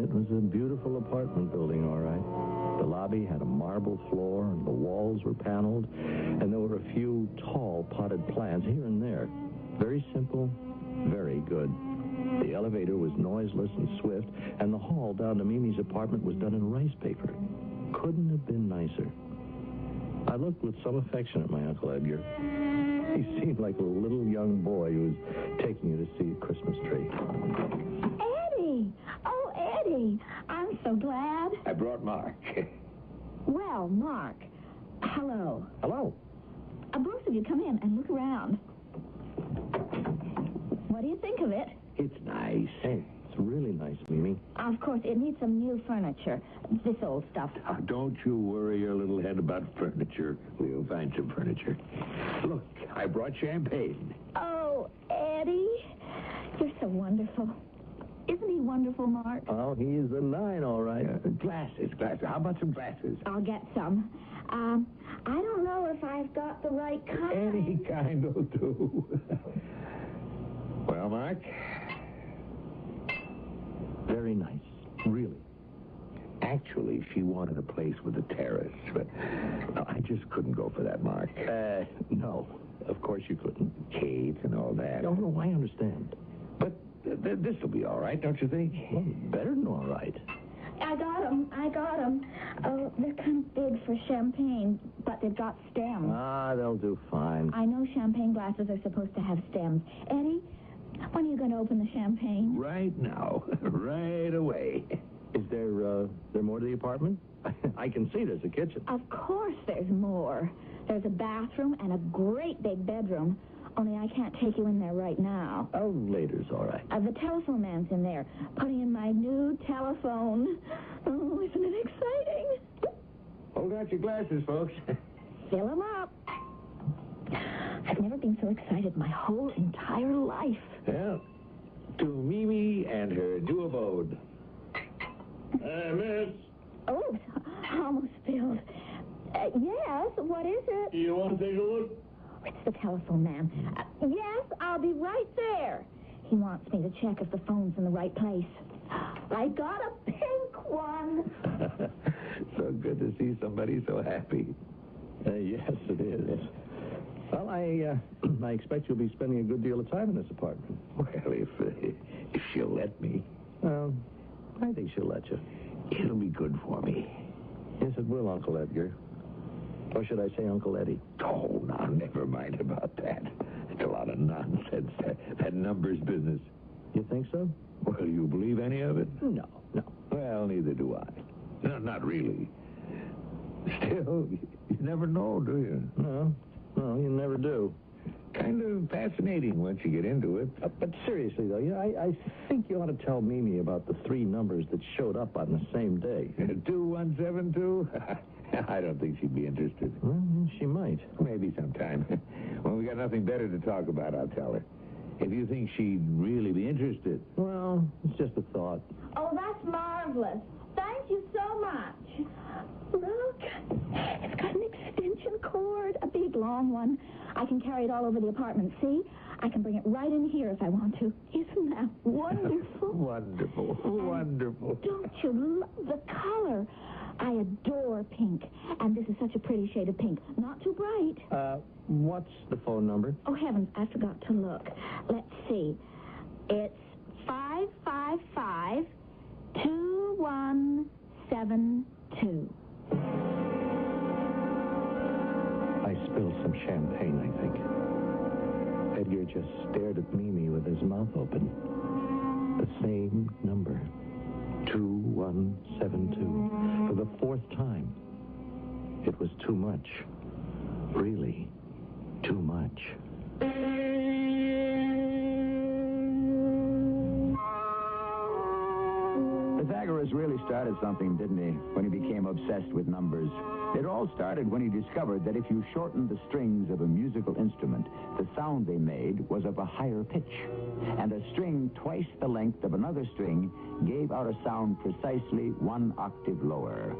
It was a beautiful apartment building, all right. The lobby had a marble floor, and the walls were paneled, and there were a few tall potted plants here and there. Very simple, very good. The elevator was noiseless and swift, and the hall down to Mimi's apartment was done in rice paper. Couldn't have been nicer. I looked with some affection at my Uncle Edgar. He seemed like a little young boy who was taking you to see a Christmas tree. Eddie! Oh, Eddie! I'm so glad. I brought Mark. Well, Mark, hello. Hello. Both of you come in and look around. What do you think of it? It's nice. Hey, it's really nice, Mimi. Of course, it needs some new furniture. This old stuff. Don't you worry your little head about furniture. We'll find some furniture. Look, I brought champagne. Oh, Eddie, you're so wonderful. Isn't he wonderful, Mark? Oh, he's a 9, all right. Glasses. How about some glasses? I'll get some. I don't know if I've got the right kind. Any kind will do. Well, Mark? Very nice, really. Actually, she wanted a place with a terrace, but no, I just couldn't go for that, Mark. No, of course you couldn't. Kate and all that. No, I understand. But this will be all right, don't you think? Well, better than all right. I got them. Oh, they're kind of big for champagne, but they've got stems. Ah, they'll do fine. I know champagne glasses are supposed to have stems. Eddie, when are you going to open the champagne? Right now. Right away. Is there more to the apartment? I can see there's a kitchen. Of course there's more. There's a bathroom and a great big bedroom. Only I can't take you in there right now. Oh, later's all right. The telephone man's in there, putting in my new telephone. Oh, isn't it exciting? Hold out your glasses, folks. Fill them up. I've never been so excited my whole entire life. Yeah. To Mimi and her new abode. Miss. Oh, almost spilled. Yes, what is it? You want to take a look? It's the telephone man. Yes, I'll be right there. He wants me to check if the phone's in the right place. I got a pink one. So good to see somebody so happy. Yes, it is. Well, I expect you'll be spending a good deal of time in this apartment. Well, if she'll let me. I think she'll let you. It'll be good for me. Yes, it will, Uncle Edgar. Or should I say Uncle Eddie? Oh, now, never mind about that. It's a lot of nonsense, that numbers business. You think so? Well, you believe any of it? No. Well, neither do I. No, not really. Still, you never know, do you? No, you never do. Kind of fascinating once you get into it. But seriously, though, I think you ought to tell Mimi about the 3 numbers that showed up on the same day. 2172? I don't think she'd be interested. Well, she might. Maybe sometime. When we got nothing better to talk about, I'll tell her. If you think she'd really be interested. Well, it's just a thought. Oh, that's marvelous. Thank you so much. Look, it's got an extension cord, a big, long one. I can carry it all over the apartment. See? I can bring it right in here if I want to. Isn't that wonderful? Wonderful. Don't you love the color? I adore pink, and this is such a pretty shade of pink. Not too bright. What's the phone number? Oh, heavens, I forgot to look. Let's see. It's 555-2172. I spilled some champagne, I think. Edgar just stared at Mimi with his mouth open. The same number. 2172. For the 4th time. It was too much. Really, too much. Pythagoras really started something, didn't he, when he became obsessed with numbers? It all started when he discovered that if you shortened the strings of a musical instrument, the sound they made was of a higher pitch. And a string twice the length of another string gave out a sound precisely 1 octave lower.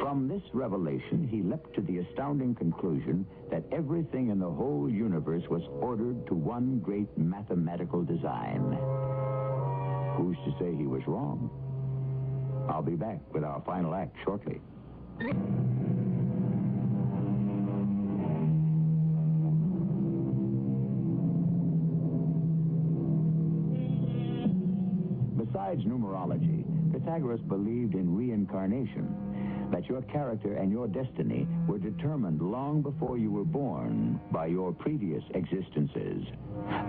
From this revelation, he leapt to the astounding conclusion that everything in the whole universe was ordered to one great mathematical design. Who's to say he was wrong? I'll be back with our final act shortly. Besides numerology, Pythagoras believed in reincarnation, that your character and your destiny were determined long before you were born by your previous existences.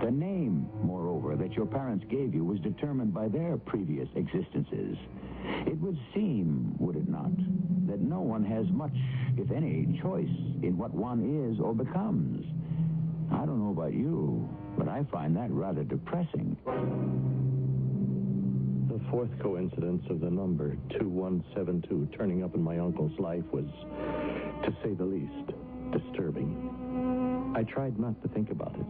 The name, moreover, that your parents gave you was determined by their previous existences. It would seem, would it not, that no one has much, if any, choice in what one is or becomes. I don't know about you, but I find that rather depressing. The fourth coincidence of the number 2172 turning up in my uncle's life was, to say the least, disturbing. I tried not to think about it.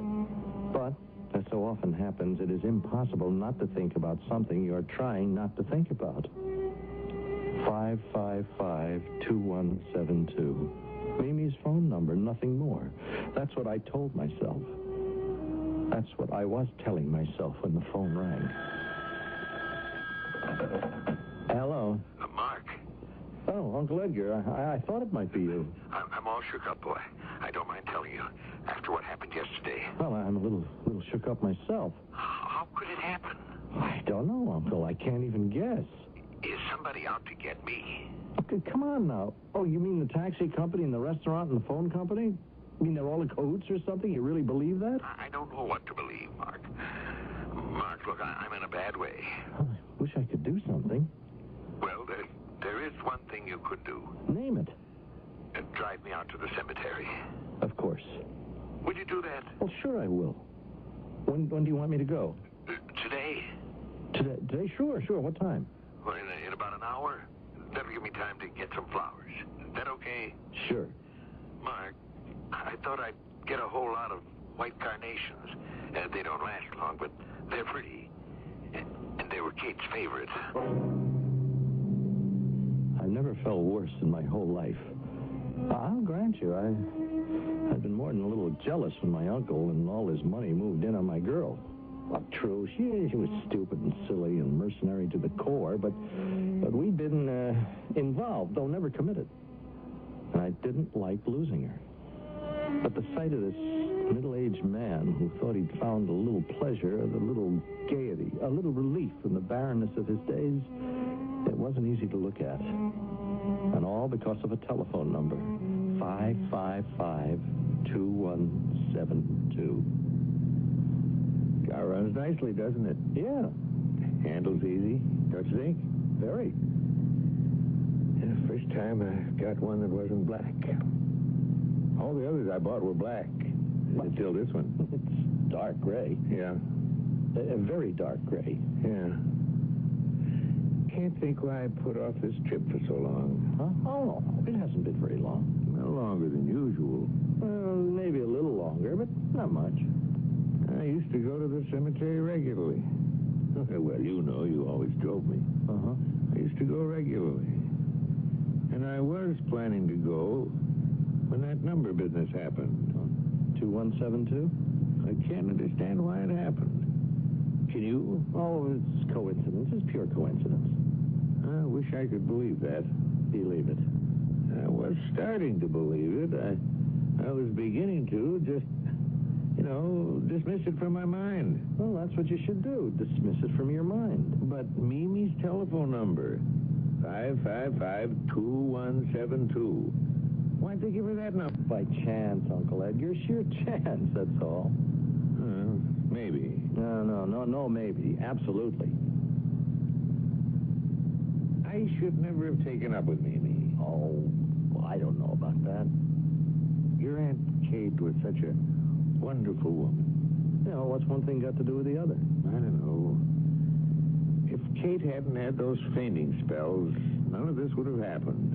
But, as so often happens, it is impossible not to think about something you're trying not to think about. 555-2172. Mimi's phone number, nothing more. That's what I told myself. That's what I was telling myself when the phone rang. Hello. Mark. Oh, Uncle Edgar, I thought it might be you. I'm all shook up, boy. I don't mind telling you. After what happened yesterday. Well, I'm a little shook up myself. How could it happen? I don't know, Uncle. I can't even guess. Is somebody out to get me? Okay, come on now. Oh, you mean the taxi company and the restaurant and the phone company? You mean they're all in cahoots or something? You really believe that? I don't know what to believe, Mark. Mark, look, I'm in a bad way. Oh, I wish I could do something. Well, there is one thing you could do. Name it. Drive me out to the cemetery. Of course. Would you do that? Well, sure I will. When do you want me to go? Today. Today? Sure. What time? Well, in about an hour. That'll give me time to get some flowers. Is that okay? Sure. Mark, I thought I'd get a whole lot of white carnations. They don't last long, but they're pretty. And they were Kate's favorite. I've never felt worse in my whole life. I'll grant you, I've been more than a little jealous when my uncle and all his money moved in on my girl. Well, true, she was stupid and silly and mercenary to the core, but we'd been involved, though never committed. And I didn't like losing her. But the sight of this middle-aged man who thought he'd found a little pleasure, a little gaiety, a little relief from the barrenness of his days, it wasn't easy to look at. And all because of a telephone number, 555-2172. Car runs nicely, doesn't it? Yeah. Handles easy, don't you think? Very. Yeah, first time I got one that wasn't black. All the others I bought were black. Until this one. It's dark gray. Yeah. A very dark gray. Yeah. Can't think why I put off this trip for so long. Huh? Oh, it hasn't been very long. No longer than usual. Well, maybe a little longer, but not much. I used to go to the cemetery regularly. Well, you know, you always drove me. Uh-huh. I used to go regularly. And I was planning to go when that number business happened. 2172? I can't understand why it happened. Can you? Oh, it's coincidence. It's pure coincidence. I wish I could believe that. Believe it. I was starting to believe it. I was beginning to just, dismiss it from my mind. Well, that's what you should do. Dismiss it from your mind. But Mimi's telephone number, 555-2172. Why'd they give her that number? By chance, Uncle Edgar. Sheer chance, that's all. Maybe. No, maybe. Absolutely. I should never have taken up with Mimi. Oh, well, I don't know about that. Your Aunt Kate was such a wonderful woman. What's one thing got to do with the other? I don't know. If Kate hadn't had those fainting spells, none of this would have happened.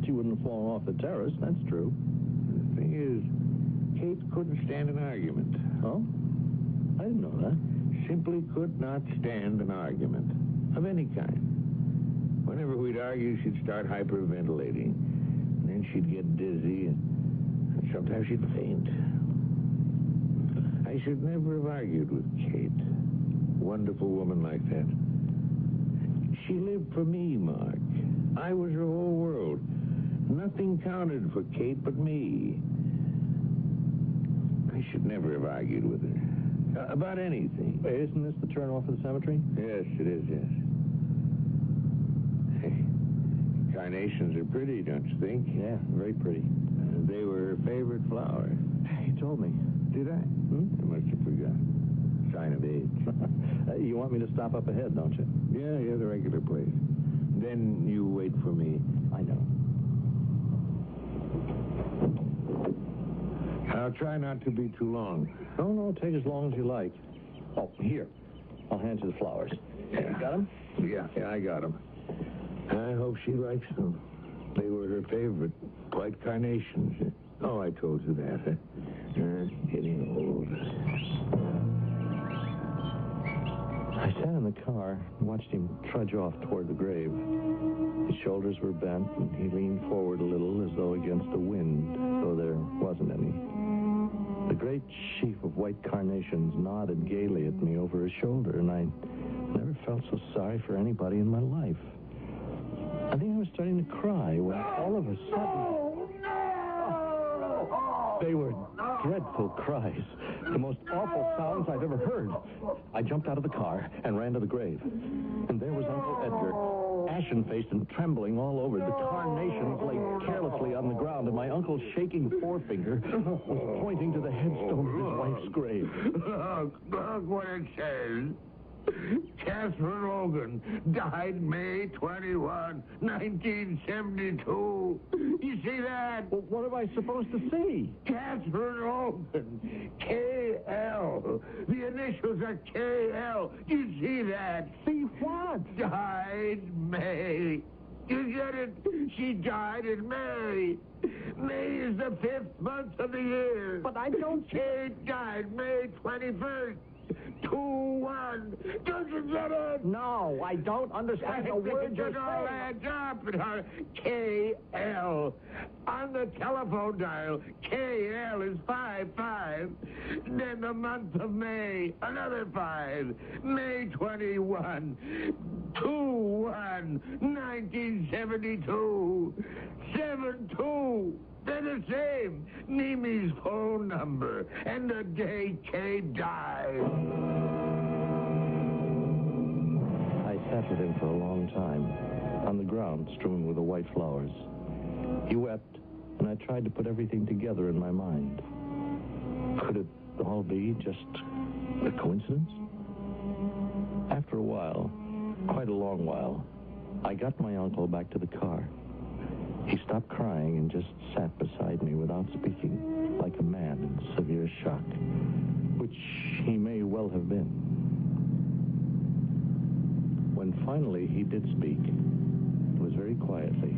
She wouldn't have fallen off the terrace, that's true. The thing is, Kate couldn't stand an argument. Oh? I didn't know that. Simply could not stand an argument of any kind. Whenever we'd argue, she'd start hyperventilating. And then she'd get dizzy, and sometimes she'd faint. I should never have argued with Kate. Wonderful woman like that. She lived for me, Mark. I was her whole world. Nothing counted for Kate but me. I should never have argued with her. About anything. Wait, isn't this the turn off of the cemetery? Yes, it is, yes. Hey, carnations are pretty, don't you think? Yeah, very pretty. They were her favorite flower. You told me. Did I? I must have forgotten. Sign of age. You want me to stop up ahead, don't you? Yeah, the regular place. Then you wait for me. I know. I'll try not to be too long. No, take as long as you like. Oh, here. I'll hand you the flowers. You got him? Yeah, I got them. I hope she likes them. They were her favorite, white carnations. Oh, I told you that. Getting old. I sat in the car and watched him trudge off toward the grave. His shoulders were bent, and he leaned forward a little as though against the wind, though there wasn't any. The great sheaf of white carnations nodded gaily at me over his shoulder, and I never felt so sorry for anybody in my life. I think I was starting to cry when all of a sudden... They were dreadful cries, the most awful sounds I've ever heard. I jumped out of the car and ran to the grave. And there was Uncle Edgar, ashen-faced and trembling all over. The carnations lay carelessly on the ground, and my uncle's shaking forefinger was pointing to the headstone of his wife's grave. Look what it says. Catherine Logan died May 21, 1972. You see that? Well, what am I supposed to see? Catherine Logan. K.L. The initials are K.L. You see that? See what? Died May. You get it? She died in May. May is the 5th month of the year. But I don't... Kate died May 21st. 2-1. Don't you get it? No, I don't understand the words you're saying. It all adds up. K.L. On the telephone dial, K.L. is 5-5. Then the month of May, another 5. May 21. 2-1. 1972. 7-2. They're the same. Mimi's phone number and the day Kate died. I sat with him for a long time, on the ground strewn with the white flowers. He wept, and I tried to put everything together in my mind. Could it all be just a coincidence? After a while, quite a long while, I got my uncle back to the car. He stopped crying and just sat beside me without speaking, like a man in severe shock, which he may well have been. When finally he did speak, it was very quietly,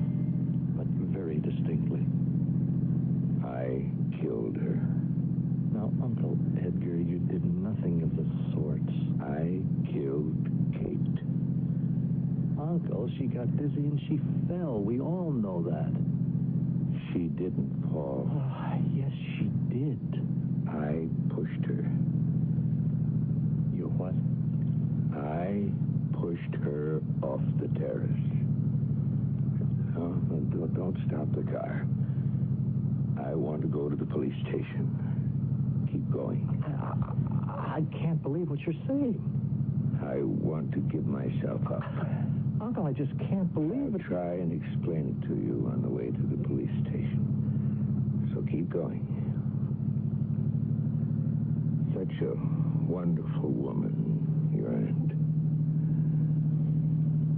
but very distinctly. I killed her. Now, Uncle Edgar, you did nothing of the sort. I killed Kate. Uncle, she got dizzy and she fell. We all know that. She didn't fall. Oh, yes, she did. I pushed her. You what? I pushed her off the terrace. Oh, don't stop the car. I want to go to the police station. Keep going. I can't believe what you're saying. I want to give myself up. Uncle, I just can't believe it. I'll try and explain it to you on the way to the police station. So keep going. Such a wonderful woman, your aunt.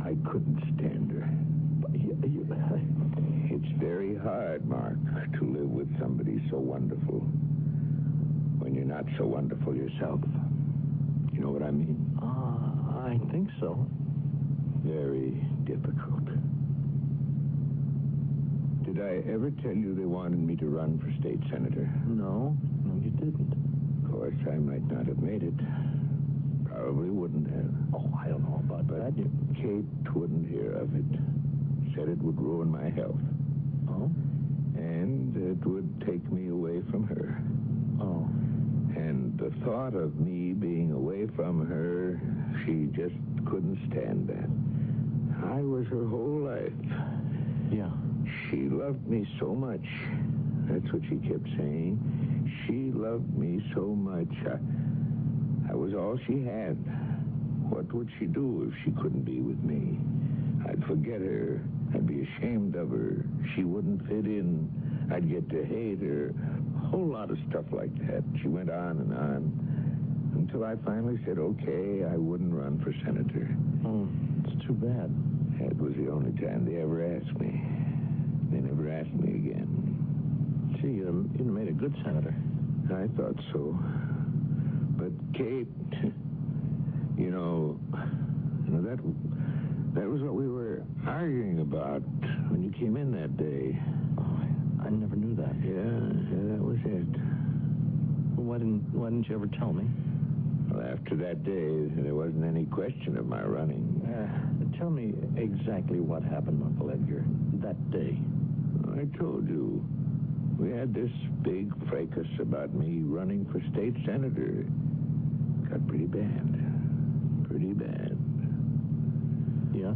I couldn't stand her. It's very hard, Mark, to live with somebody so wonderful when you're not so wonderful yourself. You know what I mean? I think so. Very difficult. Did I ever tell you they wanted me to run for state senator? No, you didn't. Of course, I might not have made it. Probably wouldn't have. Oh, I don't know about that. Kate wouldn't hear of it. Said it would ruin my health. Oh? And it would take me away from her. Oh. And the thought of me being away from her, she just couldn't stand that. I was her whole life. Yeah. She loved me so much. That's what she kept saying. She loved me so much. I was all she had. What would she do if she couldn't be with me? I'd forget her. I'd be ashamed of her. She wouldn't fit in. I'd get to hate her. A whole lot of stuff like that. She went on and on until I finally said, okay, I wouldn't run for senator. Oh, it's too bad. That was the only time they ever asked me. They never asked me again. Gee, you'd made a good senator. I thought so. But Kate, you know, Now, that was what we were arguing about when you came in that day. Oh, I never knew that. Yeah, that was it. Why didn't you ever tell me? Well, after that day, there wasn't any question of my running. Tell me exactly what happened, Uncle Edgar, that day. I told you. We had this big fracas about me running for state senator. Got pretty bad. Pretty bad. Yeah?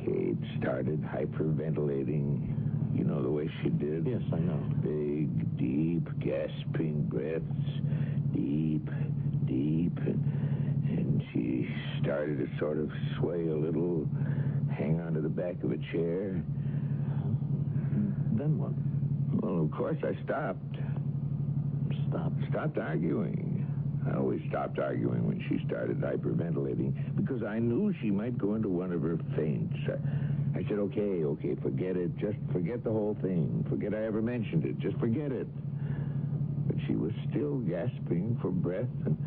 Kate started hyperventilating. You know the way she did? Yes, I know. Big, deep, gasping breaths. Deep, deep. And she started to sort of sway a little, hang onto the back of a chair. Then what? Well, of course, I stopped. Stopped arguing. I always stopped arguing when she started hyperventilating because I knew she might go into one of her faints. I said, okay, forget it. Just forget the whole thing. Forget I ever mentioned it. Just forget it. But she was still gasping for breath and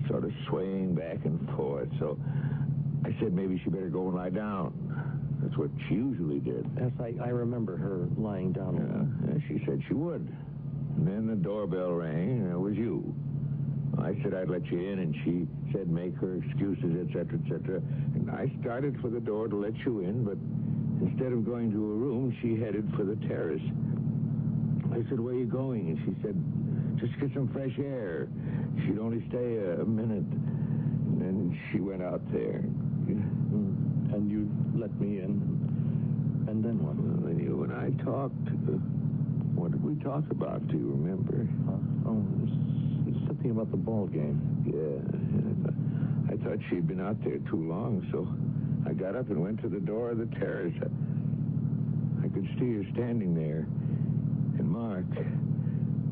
sort of swaying back and forth. So I said maybe she better go and lie down. That's what she usually did. Yes, I remember her lying down. Yeah, she said she would. And then the doorbell rang, and it was you. I said I'd let you in, and she said make her excuses, etc., etc. And I started for the door to let you in, but instead of going to a room, she headed for the terrace. I said, where are you going? And she said, just get some fresh air. She'd only stay a minute. And then she went out there. And you let me in. And then what? Well, then you and I talked. What did we talk about? Do you remember? Something about the ball game. Yeah. I thought she'd been out there too long, so I got up and went to the door of the terrace. I could see her standing there. And Mark,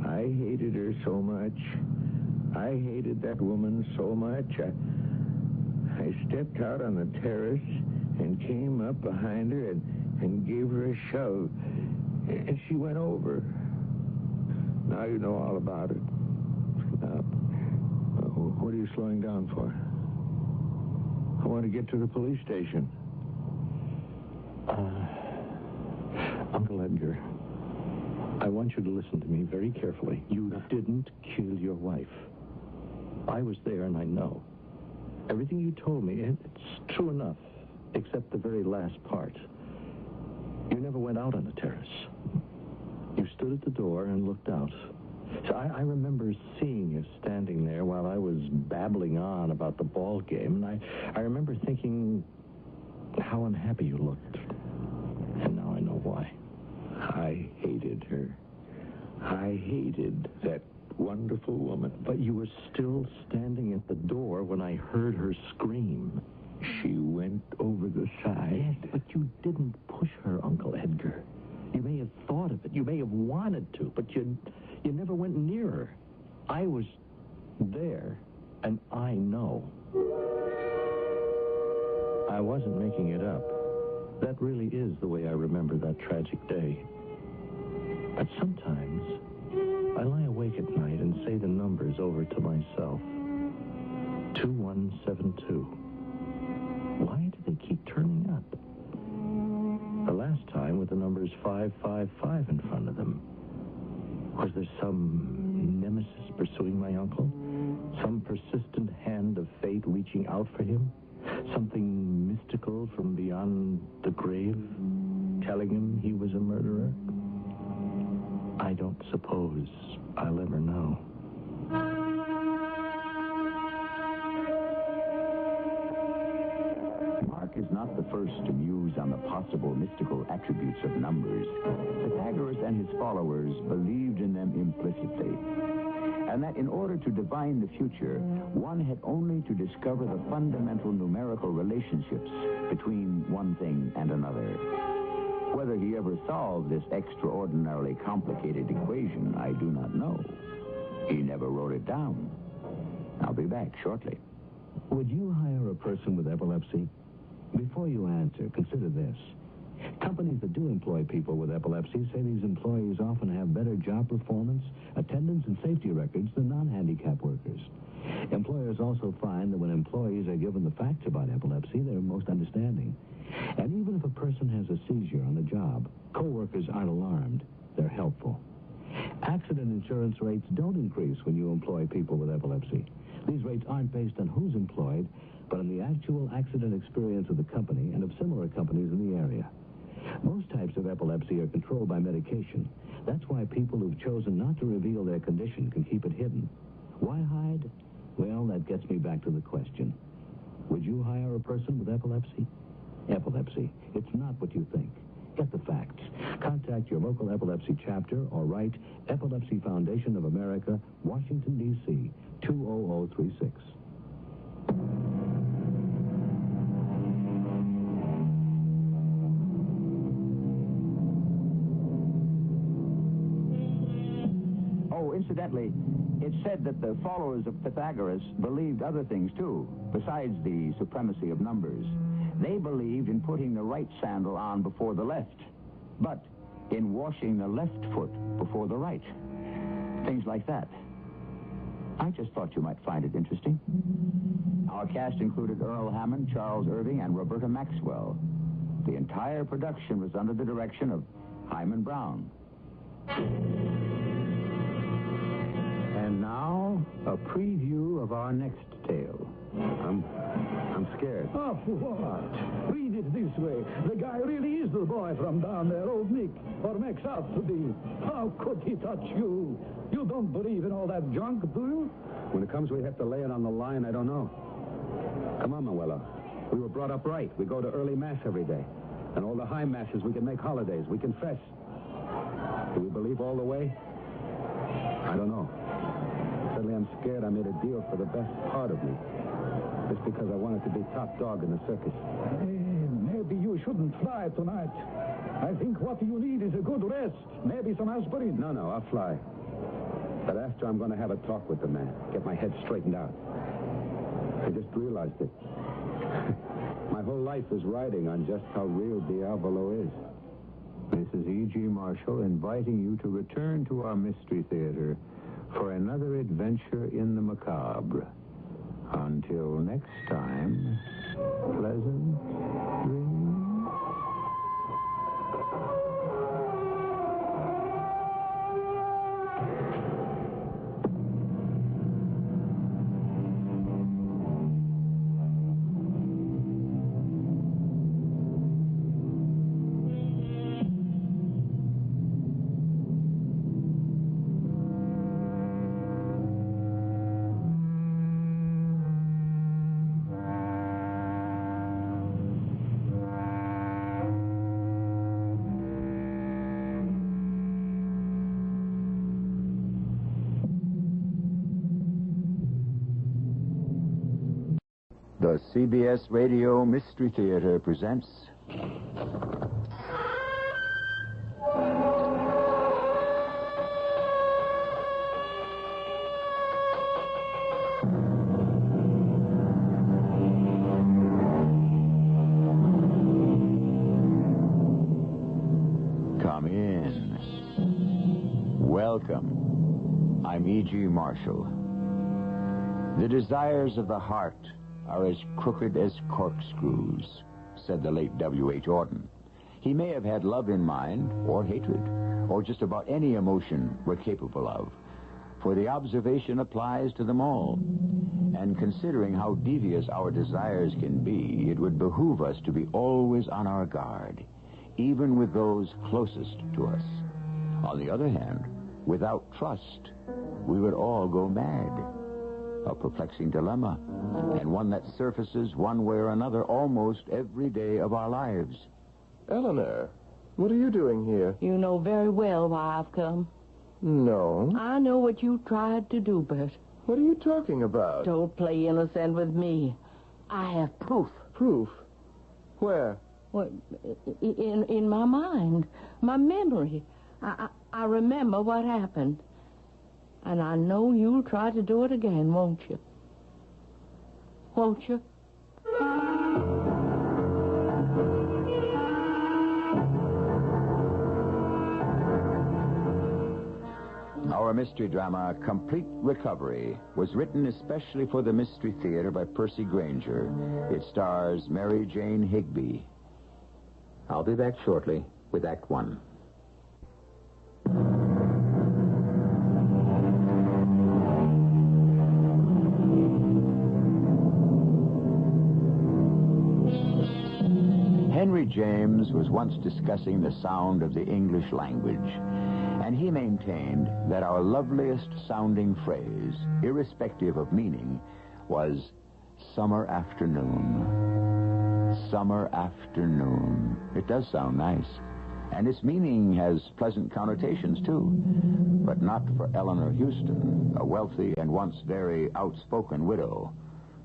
I hated her so much. I hated that woman so much. I stepped out on the terrace and came up behind her and gave her a shove. And she went over. Now you know all about it. What are you slowing down for? I want to get to the police station. Uncle Edgar, I want you to listen to me very carefully. You didn't kill your wife. I was there and I know. Everything you told me, it's true enough, except the very last part. You never went out on the terrace. You stood at the door and looked out. So I remember seeing you standing there while I was babbling on about the ball game, and I remember thinking how unhappy you looked. And now I know why. I hated her. I hated that wonderful woman. But you were still standing at the door when I heard her scream. She went over the side. Yes, but you didn't push her, Uncle Edgar. You may have thought of it. You may have wanted to, but you never went near her. I was there, and I know. I wasn't making it up. That really is the way I remember that tragic day. But sometimes I lie awake at night and say the numbers over to myself. 2172. Why do they keep turning up? The last time with the numbers 555 in front of them. Was there some nemesis pursuing my uncle? Some persistent hand of fate reaching out for him? Something mystical from beyond the grave, telling him he was a murderer? I don't suppose I'll ever know. Mark is not the first to muse on the possible mystical attributes of numbers. Pythagoras and his followers believed in them implicitly, and that in order to divine the future, one had only to discover the fundamental numerical relationships between one thing and another. Whether he ever solved this extraordinarily complicated equation, I do not know. He never wrote it down. I'll be back shortly. Would you hire a person with epilepsy? Before you answer, consider this. Company Companies that do employ people with epilepsy say these employees often have better job performance, attendance, and safety records than non-handicapped workers. Employers also find that when employees are given the facts about epilepsy, they're most understanding. And even if a person has a seizure on the job, co-workers aren't alarmed. They're helpful. Accident insurance rates don't increase when you employ people with epilepsy. These rates aren't based on who's employed, but on the actual accident experience of the company and of similar companies in the area. Most types of epilepsy are controlled by medication. That's why people who've chosen not to reveal their condition can keep it hidden. Why hide? Well, that gets me back to the question. Would you hire a person with epilepsy? Epilepsy. It's not what you think. Get the facts. Contact your local epilepsy chapter or write Epilepsy Foundation of America, Washington, D.C., 20036. Oh, incidentally, it's said that the followers of Pythagoras believed other things, too, besides the supremacy of numbers. They believed in putting the right sandal on before the left, but in washing the left foot before the right. Things like that. I just thought you might find it interesting. Our cast included Earl Hammond, Charles Irving, and Roberta Maxwell. The entire production was under the direction of Hyman Brown. And now, a preview of our next tale. I'm scared. Oh, what? Read it this way. The guy really is the boy from down there, old Nick, or makes out to be. How could he touch you? You don't believe in all that junk, do you? When it comes we have to lay it on the line, I don't know. Come on, Manuela. We were brought up right. We go to early mass every day. And all the high masses, we can make holidays. We confess. Do we believe all the way? I don't know. Suddenly I'm scared I made a deal for the best part of me. Just because I wanted to be top dog in the circus. Maybe you shouldn't fly tonight. I think what you need is a good rest. Maybe some aspirin. No, I'll fly. But after I'm going to have a talk with the man. Get my head straightened out. I just realized it. My whole life is riding on just how real Diavolo is. This is E.G. Marshall inviting you to return to our Mystery Theater for another adventure in the macabre. Until next time, pleasant dreams. The CBS Radio Mystery Theater presents... Come in. Welcome. I'm E.G. Marshall. The desires of the heart are as crooked as corkscrews, said the late W.H. Auden. He may have had love in mind, or hatred, or just about any emotion we're capable of, for the observation applies to them all. And considering how devious our desires can be, it would behoove us to be always on our guard, even with those closest to us. On the other hand, without trust, we would all go mad. A perplexing dilemma, and one that surfaces one way or another almost every day of our lives. Eleanor, what are you doing here? You know very well why I've come. No. I know what you tried to do, Bert. What are you talking about? Don't play innocent with me. I have proof. Proof? Where? Well, in my mind, my memory. I remember what happened. And I know you'll try to do it again, won't you? Won't you? Our mystery drama, Complete Recovery, was written especially for the Mystery Theater by Percy Granger. It stars Mary Jane Higby. I'll be back shortly with Act One. Henry James was once discussing the sound of the English language, and he maintained that our loveliest sounding phrase, irrespective of meaning, was summer afternoon. Summer afternoon. It does sound nice, and its meaning has pleasant connotations, too, but not for Eleanor Houston, a wealthy and once very outspoken widow.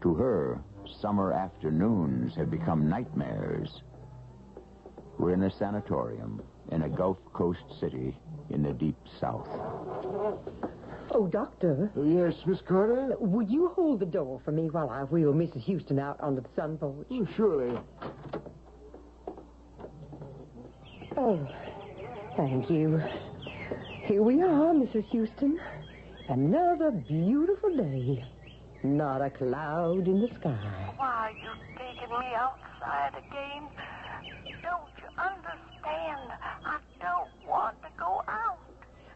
To her, summer afternoons have become nightmares. We're in a sanatorium in a Gulf Coast city in the deep south. Oh, Doctor. Yes, Miss Carter? Would you hold the door for me while I wheel Mrs. Houston out onto the sun porch? Oh, surely. Oh, thank you. Here we are, Mrs. Houston. Another beautiful day. Not a cloud in the sky. Why are you taking me outside again? Don't you understand? I don't want to go out.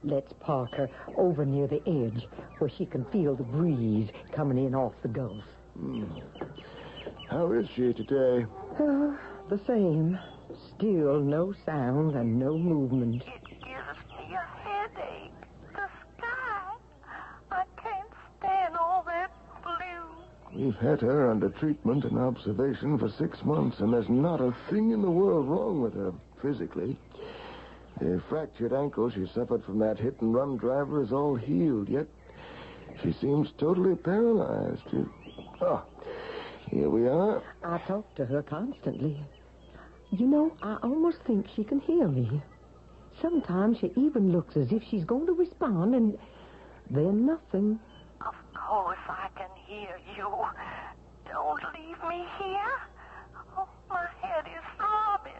Let's park her over near the edge where she can feel the breeze coming in off the Gulf. How is she today? The same. Still no sound and no movement. It gives me a headache. The sky. I can't stand all that blue. We've had her under treatment and observation for 6 months, and there's not a thing in the world wrong with her, physically. The fractured ankle she suffered from that hit-and-run driver is all healed, yet she seems totally paralyzed. Oh, here we are. I talk to her constantly. You know, I almost think she can hear me. Sometimes she even looks as if she's going to respond, and then nothing. Of course I can hear you. Don't leave me here. Oh, my head is throbbing.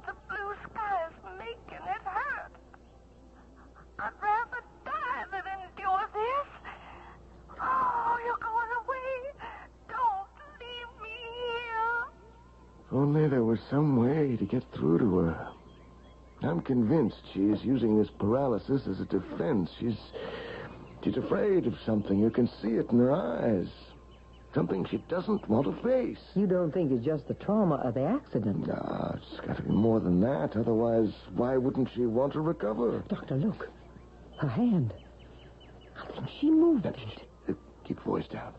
The blue sky is making it hurt. I'd rather die than endure this. Oh, you're going away. Don't leave me here. If only there was some way to get through to her. I'm convinced she is using this paralysis as a defense. She's afraid of something. You can see it in her eyes. Something she doesn't want to face. You don't think it's just the trauma of the accident? No, it's got to be more than that. Otherwise, why wouldn't she want to recover? Doctor, look. Her hand. I think she moved it. Keep your voice down.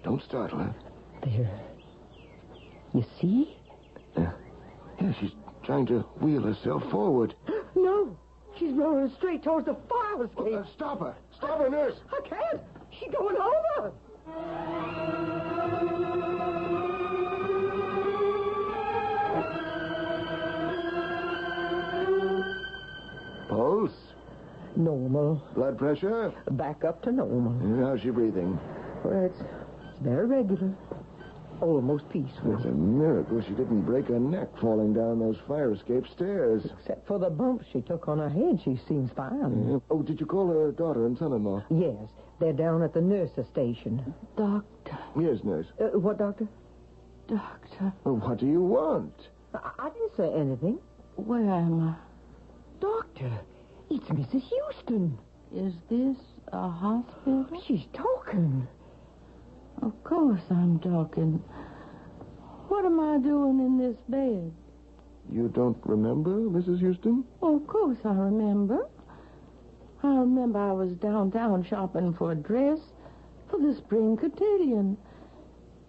Don't startle her. There. You see? Yeah, she's trying to wheel herself forward. No. She's rolling straight towards the fire escape. Stop her. Stop her, nurse. I can't. She's going over. Pulse? Normal. Blood pressure? Back up to normal. How's she breathing? Well, it's very regular. Almost peaceful. It's a miracle she didn't break her neck falling down those fire escape stairs. Except for the bump she took on her head, she seems fine. Yeah. Oh, did you call her daughter and son-in-law? Yes, they're down at the nurse's station. Doctor. Yes, nurse. What, doctor? Doctor. Well, what do you want? I didn't say anything. Where am I? Doctor, it's Mrs. Houston. Is this a hospital? She's talking. Of course I'm talking. What am I doing in this bed? You don't remember, Mrs. Houston? Oh, of course I remember. I remember I was downtown shopping for a dress for the spring cotillion.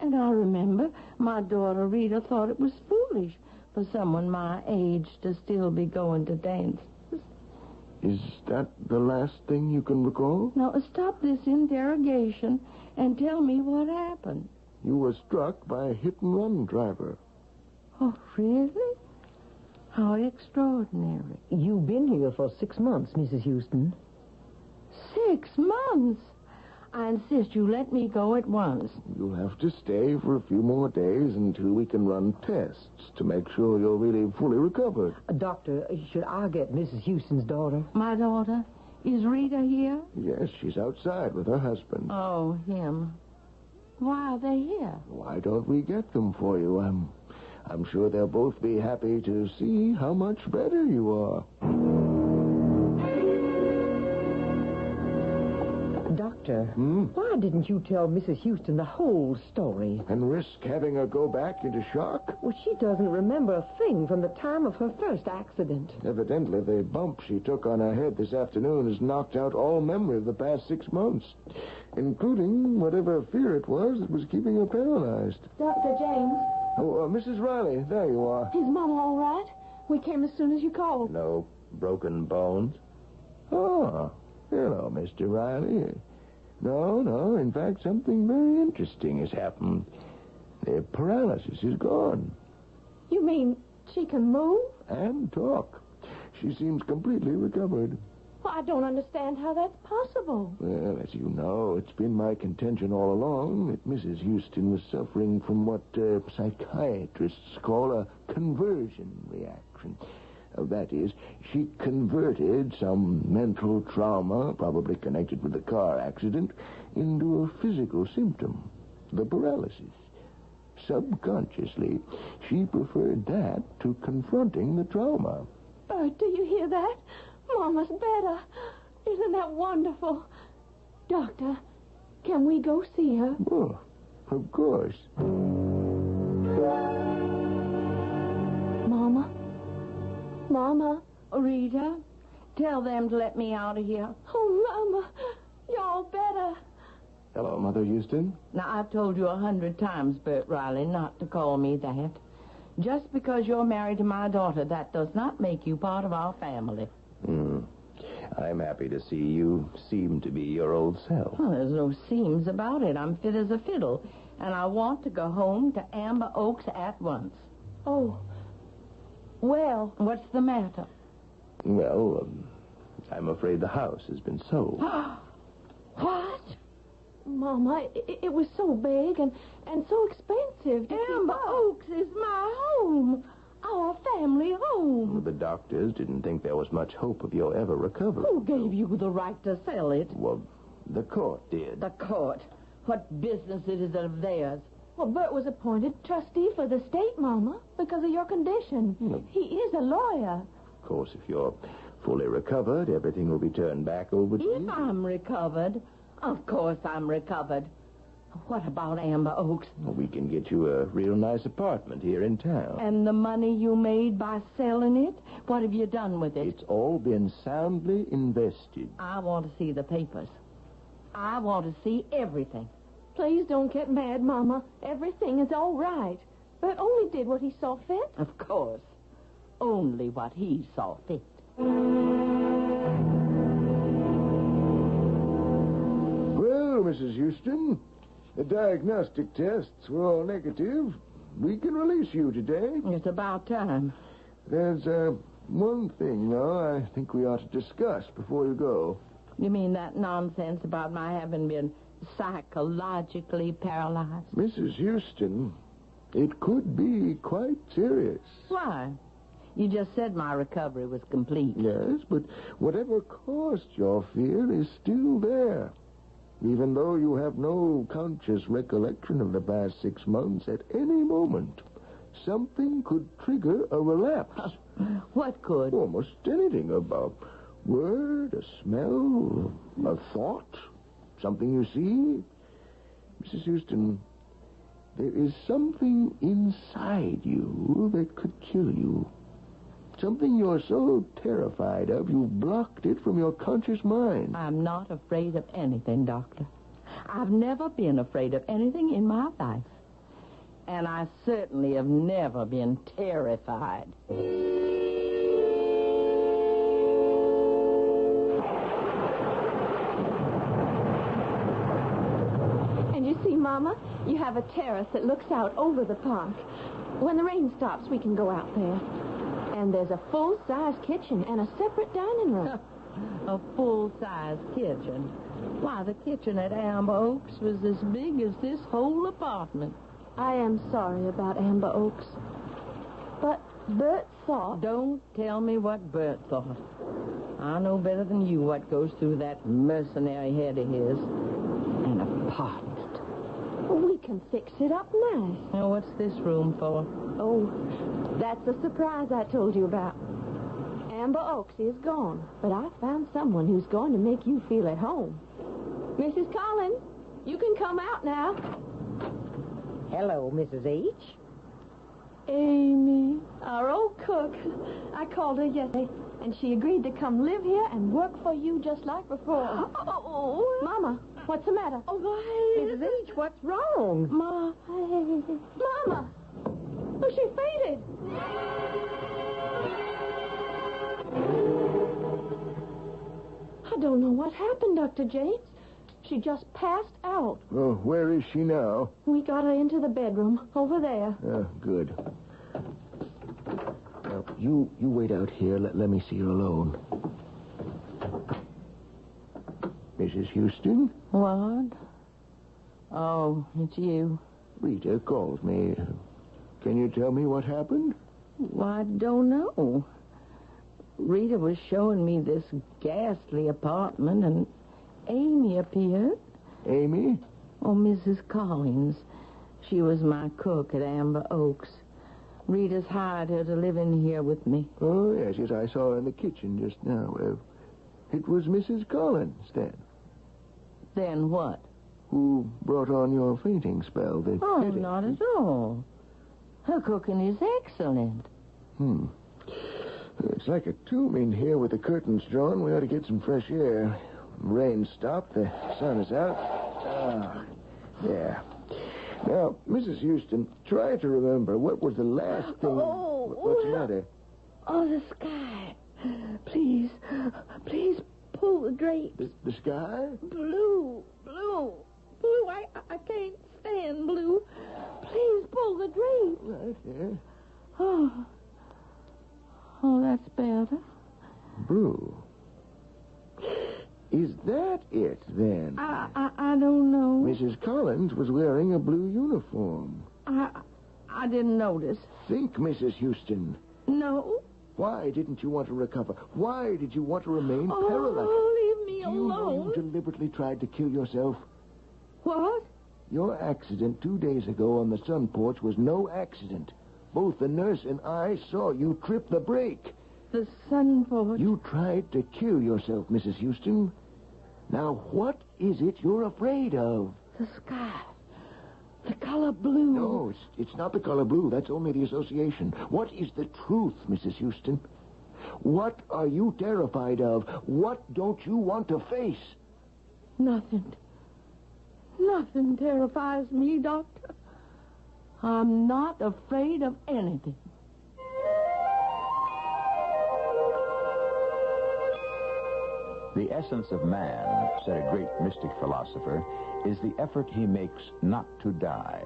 And I remember my daughter Rita thought it was foolish for someone my age to still be going to dances. Is that the last thing you can recall? Now, stop this interrogation and tell me what happened. You were struck by a hit-and-run driver. Oh, really? How extraordinary. You've been here for 6 months, Mrs. Houston. 6 months? I insist you let me go at once. You'll have to stay for a few more days until we can run tests to make sure you're really fully recovered. Doctor, should I get Mrs. Houston's daughter? My daughter? Is Rita here? Yes, she's outside with her husband. Oh, him. Why are they here? Why don't we get them for you? I'm sure they'll both be happy to see how much better you are. Doctor, why didn't you tell Mrs. Houston the whole story? And risk having her go back into shock? Well, she doesn't remember a thing from the time of her first accident. Evidently, the bump she took on her head this afternoon has knocked out all memory of the past 6 months, including whatever fear it was that was keeping her paralyzed. Dr. James. Oh, Mrs. Riley, there you are. Is Mama all right? We came as soon as you called. No broken bones? Oh, hello, Mr. Riley. No, in fact, something very interesting has happened. The paralysis is gone. You mean she can move? And talk. She seems completely recovered. Well, I don't understand how that's possible. Well, as you know, it's been my contention all along that Mrs. Houston was suffering from what psychiatrists call a conversion reaction. That is, she converted some mental trauma, probably connected with a car accident, into a physical symptom, the paralysis. Subconsciously, she preferred that to confronting the trauma. Bert, do you hear that? Mama's better. Isn't that wonderful? Doctor, can we go see her? Oh, of course. Mama? Rita, tell them to let me out of here. Oh, Mama, y'all better. Hello, Mother Houston. Now, I've told you 100 times, Bert Riley, not to call me that. Just because you're married to my daughter, that does not make you part of our family. I'm happy to see you seem to be your old self. Well, there's no seams about it. I'm fit as a fiddle, and I want to go home to Amber Oaks at once. Oh, well. What's the matter? Well, I'm afraid the house has been sold. What? Mama, it was so big and so expensive. Amber Oaks is my home. Our family home. The doctors didn't think there was much hope of your ever recovering. Who gave you the right to sell it? Well, the court did. The court? What business it is of theirs? Well, Bert was appointed trustee for the state, Mama, because of your condition. He is a lawyer. Of course, if you're fully recovered, everything will be turned back over to you. If I'm recovered, of course I'm recovered. What about Amber Oaks? Well, we can get you a real nice apartment here in town. And the money you made by selling it? What have you done with it? It's all been soundly invested. I want to see the papers. I want to see everything. Please don't get mad, Mama. Everything is all right. Bert only did what he saw fit. Of course. Only what he saw fit. Well, Mrs. Houston, the diagnostic tests were all negative. We can release you today. It's about time. There's one thing, though, I think we ought to discuss before you go. You mean that nonsense about my having been psychologically paralyzed? Mrs. Houston, it could be quite serious. Why? You just said my recovery was complete. Yes, but whatever caused your fear is still there. Even though you have no conscious recollection of the past 6 months, at any moment, something could trigger a relapse. What could? Almost anything. A word, a smell, a thought, something you see. Mrs. Houston, there is something inside you that could kill you. Something you're so terrified of, you've blocked it from your conscious mind. I'm not afraid of anything, Doctor. I've never been afraid of anything in my life. And I certainly have never been terrified. And you see, Mama, you have a terrace that looks out over the park. When the rain stops, we can go out there. And there's a full-size kitchen and a separate dining room. A full-size kitchen? Why, the kitchen at Amber Oaks was as big as this whole apartment. I am sorry about Amber Oaks. But Bert thought... Don't tell me what Bert thought. I know better than you what goes through that mercenary head of his. An apartment. We can fix it up nice. Now, what's this room for? Oh, that's the surprise I told you about. Amber Oaks is gone, but I found someone who's going to make you feel at home. Mrs. Collins, you can come out now. Hello, Mrs. H. Amy, our old cook. I called her yesterday, and she agreed to come live here and work for you just like before. Oh. Mama, what's the matter? Oh, Mrs. H, what's wrong? Mama. Oh, she fainted. I don't know what happened, Dr. James. She just passed out. Oh, where is she now? We got her into the bedroom, over there. Good. Now, you wait out here. Let me see her alone. Mrs. Houston? What? Oh, it's you. Rita calls me. Can you tell me what happened? Well, I don't know. Rita was showing me this ghastly apartment, and Amy appeared. Amy? Oh, Mrs. Collins. She was my cook at Amber Oaks. Rita's hired her to live in here with me. Oh, yes, I saw her in the kitchen just now. It was Mrs. Collins, then. Then what? Who brought on your fainting spell? Not at all. Her cooking is excellent. It's like a tomb in here with the curtains drawn. We ought to get some fresh air. Rain stopped. The sun is out. Yeah. Now, Mrs. Houston, try to remember what was the last thing... What's the matter? Oh, the sky. Please pull the drapes. The sky? Blue. I can't stand blue. Please pull the drapes. Right here. Oh, that's better. Blue. Is that it, then? I don't know. Mrs. Collins was wearing a blue uniform. I didn't notice. Think, Mrs. Houston. No. Why didn't you want to recover? Why did you want to remain paralyzed? Leave me Do you know alone. you deliberately tried to kill yourself? What? Your accident 2 days ago on the sun porch was no accident. Both the nurse and I saw you trip the brake. The sun porch? You tried to kill yourself, Mrs. Houston. Now, what is it you're afraid of? The sky. The color blue. No, it's not the color blue. That's only the association. What is the truth, Mrs. Houston? What are you terrified of? What don't you want to face? Nothing. Nothing terrifies me, Doctor. I'm not afraid of anything. The essence of man, said a great mystic philosopher, is the effort he makes not to die,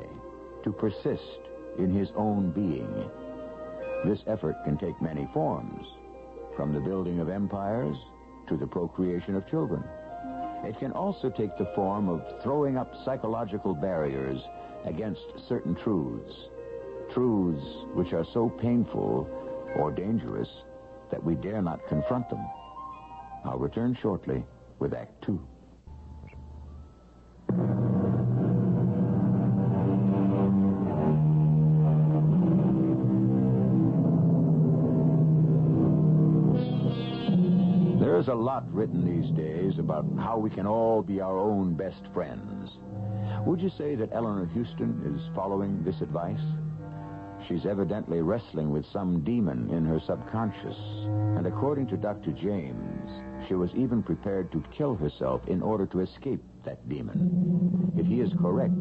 to persist in his own being. This effort can take many forms, from the building of empires to the procreation of children. It can also take the form of throwing up psychological barriers against certain truths which are so painful or dangerous that we dare not confront them. I'll return shortly with Act Two. There's a lot written these days about how we can all be our own best friends. Would you say that Eleanor Houston is following this advice? She's evidently wrestling with some demon in her subconscious, and according to Dr. James, she was even prepared to kill herself in order to escape that demon. If he is correct,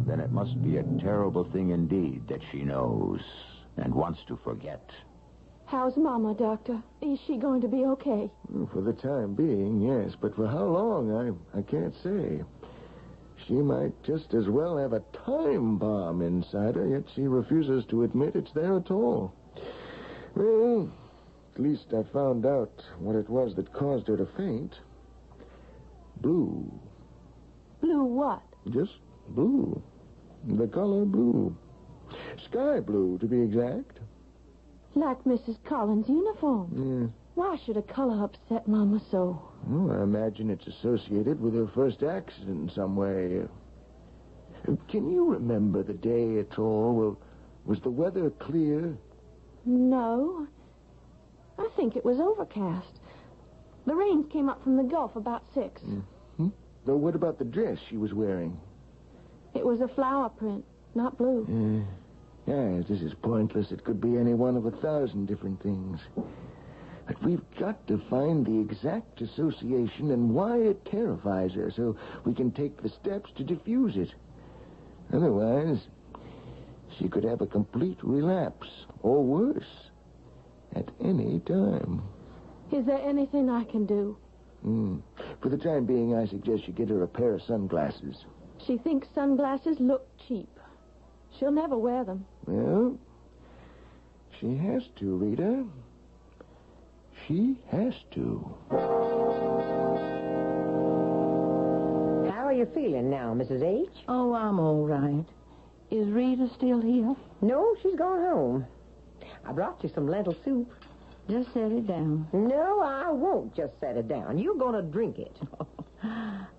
then it must be a terrible thing indeed that she knows and wants to forget. How's Mama, Doctor? Is she going to be okay? For the time being, yes. But for how long, I can't say. She might just as well have a time bomb inside her, yet she refuses to admit it's there at all. Well, at least I found out what it was that caused her to faint. Blue. Blue what? Just blue. The color blue. Sky blue, to be exact. Like Mrs. Collins' uniform. Why should a color upset Mama so? Oh, I imagine it's associated with her first accident in some way. Can you remember the day at all? Well, was the weather clear? No. I think it was overcast. The rains came up from the Gulf about 6. Mm-hmm. Though what about the dress she was wearing? It was a flower print, not blue. Yeah, this is pointless. It could be any one of 1,000 different things. But we've got to find the exact association and why it terrifies her so we can take the steps to diffuse it. Otherwise, she could have a complete relapse, or worse, at any time. Is there anything I can do? For the time being, I suggest you get her a pair of sunglasses. She thinks sunglasses look cheap. She'll never wear them. Well, she has to, Rita. She has to. How are you feeling now, Mrs. H? Oh, I'm all right. Is Rita still here? No, she's gone home. I brought you some lentil soup. Just set it down. No, I won't just set it down. You're going to drink it.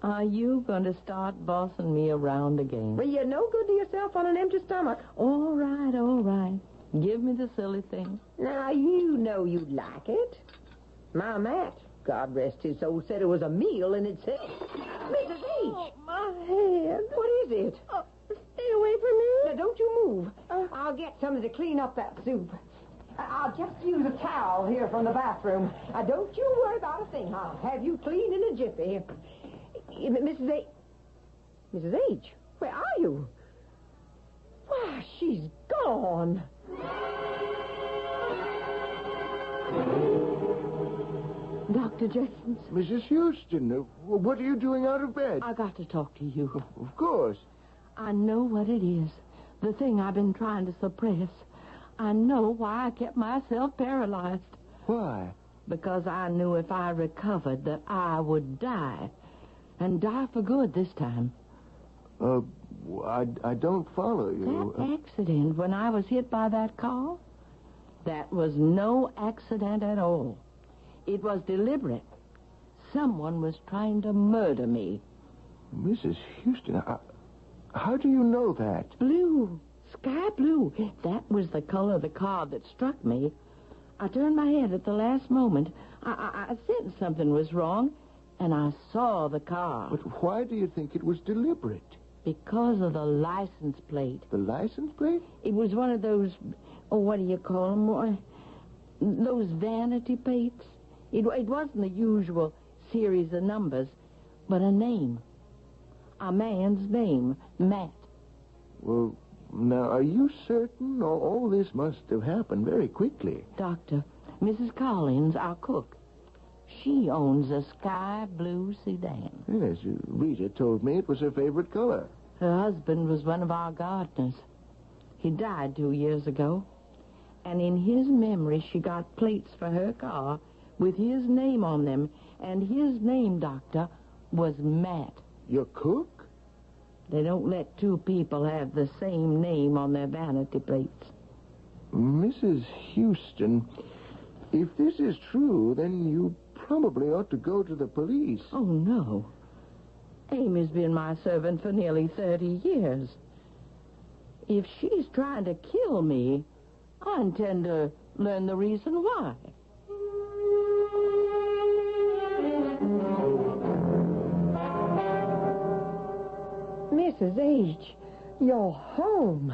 Are you going to start bossing me around again? Well, you're no good to yourself on an empty stomach. All right, all right. Give me the silly thing. Now, you know you'd like it. My Matt, God rest his soul, said it was a meal in itself. Mrs. H! Oh, my head. What is it? Stay away from me. Now, don't you move. I'll get somebody to clean up that soup. I'll just use a towel here from the bathroom. Don't you worry about a thing. I'll have you clean in a jiffy. Mrs. H. Mrs. H, where are you? Why, she's gone. Dr. Jessens. Mrs. Houston, what are you doing out of bed? I got to talk to you. Of course. I know what it is. The thing I've been trying to suppress. I know why I kept myself paralyzed. Why? Because I knew if I recovered that I would die. And die for good this time. I don't follow you. That accident when I was hit by that car, that was no accident at all. It was deliberate. Someone was trying to murder me. Mrs. Houston, how do you know that? Blue. Sky blue. That was the color of the car that struck me. I turned my head at the last moment. I sensed something was wrong, and I saw the car. But why do you think it was deliberate? Because of the license plate. The license plate? It was one of those, what do you call them? Those vanity plates. It wasn't the usual series of numbers, but a name. A man's name, Matt. Well, now, are you certain all this must have happened very quickly? Doctor, Mrs. Collins, our cook, she owns a sky blue sedan. Yes, Rita told me it was her favorite color. Her husband was one of our gardeners. He died 2 years ago. And in his memory, she got plates for her car with his name on them. And his name, Doctor, was Matt. Your cook? They don't let two people have the same name on their vanity plates. Mrs. Houston, if this is true, then you probably ought to go to the police. Oh, no. Amy's been my servant for nearly 30 years. If she's trying to kill me, I intend to learn the reason why. Mrs. H, you're home.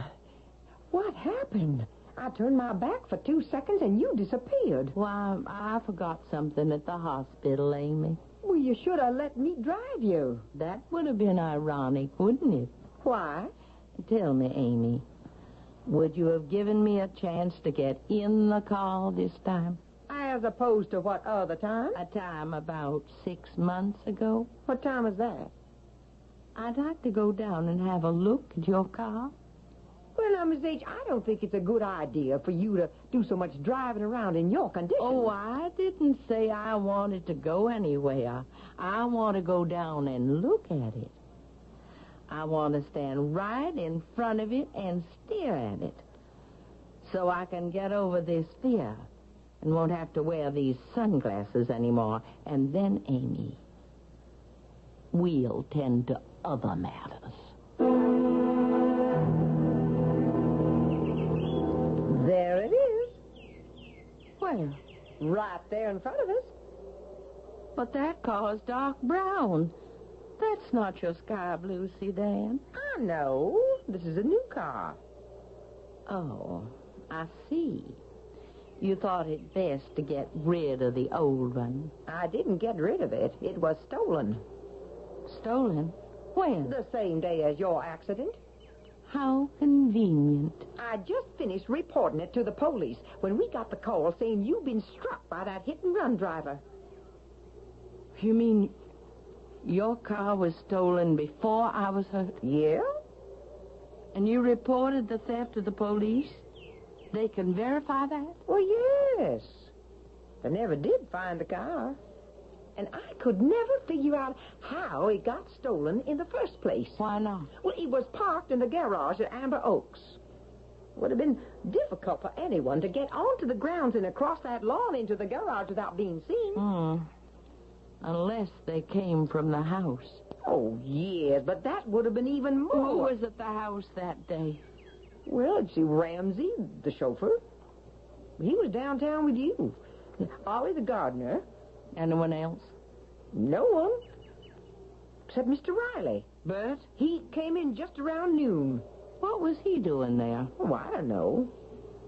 What happened? I turned my back for 2 seconds and you disappeared. Why, I forgot something at the hospital, Amy. Well, you should have let me drive you. That would have been ironic, wouldn't it? Why? Tell me, Amy, would you have given me a chance to get in the car this time? As opposed to what other time? A time about 6 months ago. What time is that? I'd like to go down and have a look at your car. Well, now, Miss H, I don't think it's a good idea for you to do so much driving around in your condition. Oh, I didn't say I wanted to go anywhere. I want to go down and look at it. I want to stand right in front of it and stare at it. So I can get over this fear and won't have to wear these sunglasses anymore. And then, Amy, we'll tend to other matters. There it is. Where? Right there in front of us. But that car's dark brown. That's not your sky blue sedan. I know. This is a new car. Oh, I see. You thought it best to get rid of the old one. I didn't get rid of it. It was stolen. Stolen? When? The same day as your accident. How convenient. I just finished reporting it to the police when we got the call saying you've been struck by that hit-and-run driver. You mean your car was stolen before I was hurt? Yeah. And you reported the theft to the police? They can verify that? Well, yes. They never did find the car. And I could never figure out how it got stolen in the first place. Why not? Well, it was parked in the garage at Amber Oaks. It would have been difficult for anyone to get onto the grounds and across that lawn into the garage without being seen. Unless they came from the house. Oh, yes, but that would have been even more. Who was at the house that day? Well, it's Ramsey, the chauffeur. He was downtown with you. Ollie, the gardener. Anyone else? No one. Except Mr. Riley. Bert? He came in just around noon. What was he doing there? Oh, I don't know.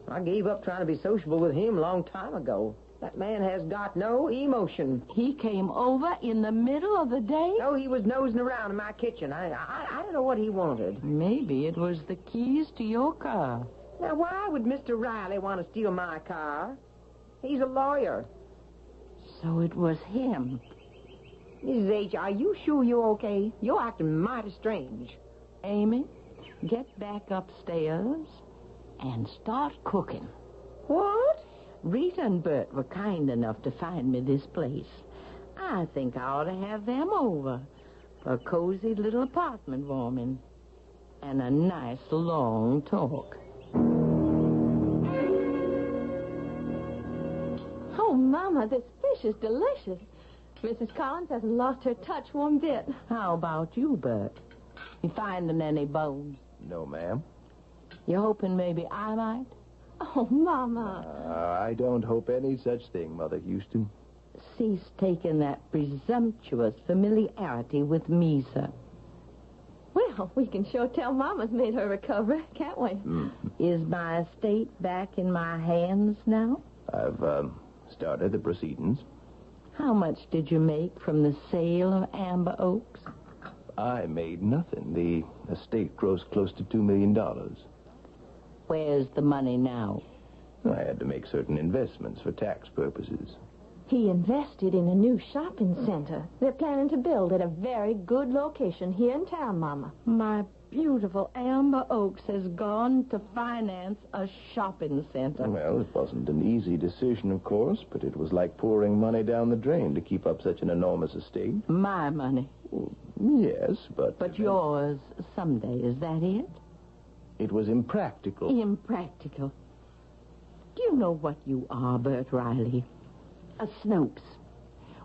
I gave up trying to be sociable with him a long time ago. That man has got no emotion. He came over in the middle of the day? No, he was nosing around in my kitchen. I don't know what he wanted. Maybe it was the keys to your car. Now, why would Mr. Riley want to steal my car? He's a lawyer. So it was him. Mrs. H., are you sure you're okay? You're acting mighty strange. Amy, get back upstairs and start cooking. What? Rita and Bert were kind enough to find me this place. I think I ought to have them over for a cozy little apartment warming and a nice long talk. Oh, Mama, this fish is delicious. Mrs. Collins hasn't lost her touch one bit. How about you, Bert? You finding any bones? No, ma'am. You hoping maybe I might? Oh, Mama. I don't hope any such thing, Mother Houston. Cease taking that presumptuous familiarity with me, sir. Well, we can sure tell Mama's made her recovery, can't we? Is my estate back in my hands now? I've started the proceedings. How much did you make from the sale of Amber Oaks? I made nothing. The estate grossed close to $2 million. Where's the money now? I had to make certain investments for tax purposes. He invested in a new shopping center. They're planning to build at a very good location here in town, Mama. My beautiful Amber Oaks has gone to finance a shopping center. Well, it wasn't an easy decision, of course, but it was like pouring money down the drain to keep up such an enormous estate. My money? Yes, but... But yours someday, is that it? It was impractical. Impractical. Do you know what you are, Bert Riley? A Snopes.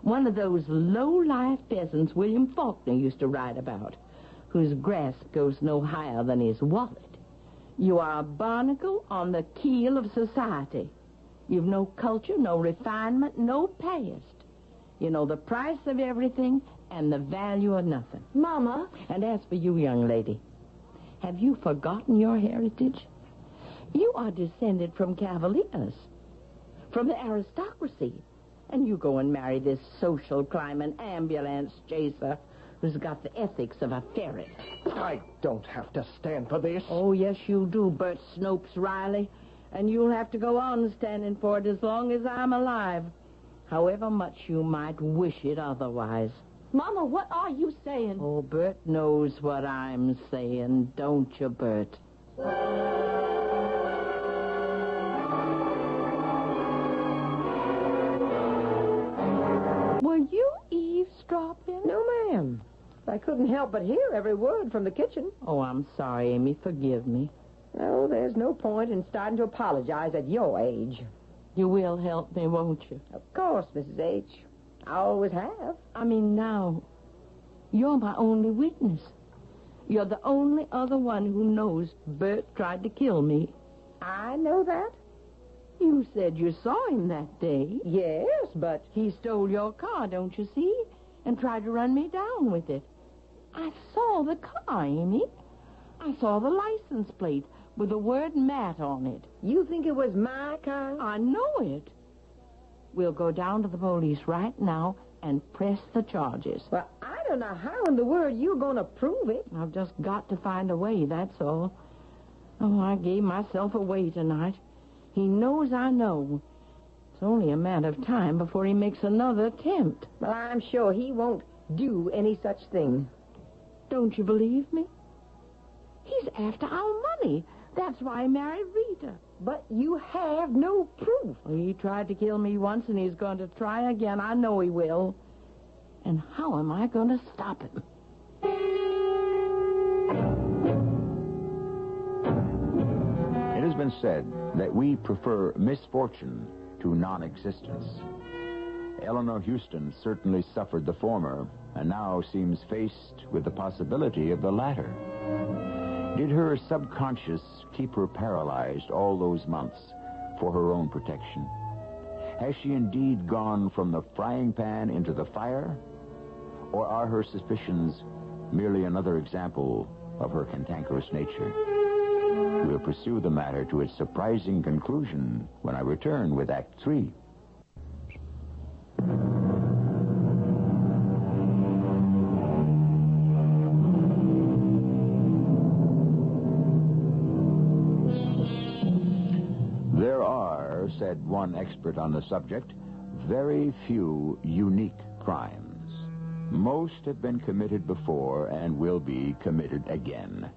One of those low-life peasants William Faulkner used to write about, whose grasp goes no higher than his wallet. You are a barnacle on the keel of society. You've no culture, no refinement, no past. You know the price of everything and the value of nothing. Mama. And as for you, young lady, have you forgotten your heritage? You are descended from cavaliers, from the aristocracy. And you go and marry this social climb, an ambulance chaser who's got the ethics of a ferret. I don't have to stand for this. Oh, yes, you do, Bert Snopes Riley. And you'll have to go on standing for it as long as I'm alive, however much you might wish it otherwise. Mama, what are you saying? Oh, Bert knows what I'm saying, don't you, Bert? Were you eavesdropping? No, ma'am. I couldn't help but hear every word from the kitchen. Oh, I'm sorry, Amy. Forgive me. No, there's no point in starting to apologize at your age. You will help me, won't you? Of course, Mrs. H. I always have. I mean, now, you're my only witness. You're the only other one who knows Bert tried to kill me. I know that. You said you saw him that day. Yes, but... He stole your car, don't you see? And tried to run me down with it. I saw the car, Amy. I saw the license plate with the word Matt on it. You think it was my car? I know it. We'll go down to the police right now and press the charges. Well, I don't know how in the world you're going to prove it. I've just got to find a way, that's all. Oh, I gave myself away tonight. He knows I know. It's only a matter of time before he makes another attempt. Well, I'm sure he won't do any such thing. Don't you believe me? He's after our money. That's why he married Rita. But you have no proof. Well, he tried to kill me once, and he's going to try again. I know he will. And how am I going to stop him? It has been said that we prefer misfortune to non-existence. Eleanor Houston certainly suffered the former, and now seems faced with the possibility of the latter. Did her subconscious keep her paralyzed all those months for her own protection? Has she indeed gone from the frying pan into the fire? Or are her suspicions merely another example of her cantankerous nature? We'll pursue the matter to its surprising conclusion when I return with Act 3. There are, said one expert on the subject, very few unique crimes. Most have been committed before and will be committed again.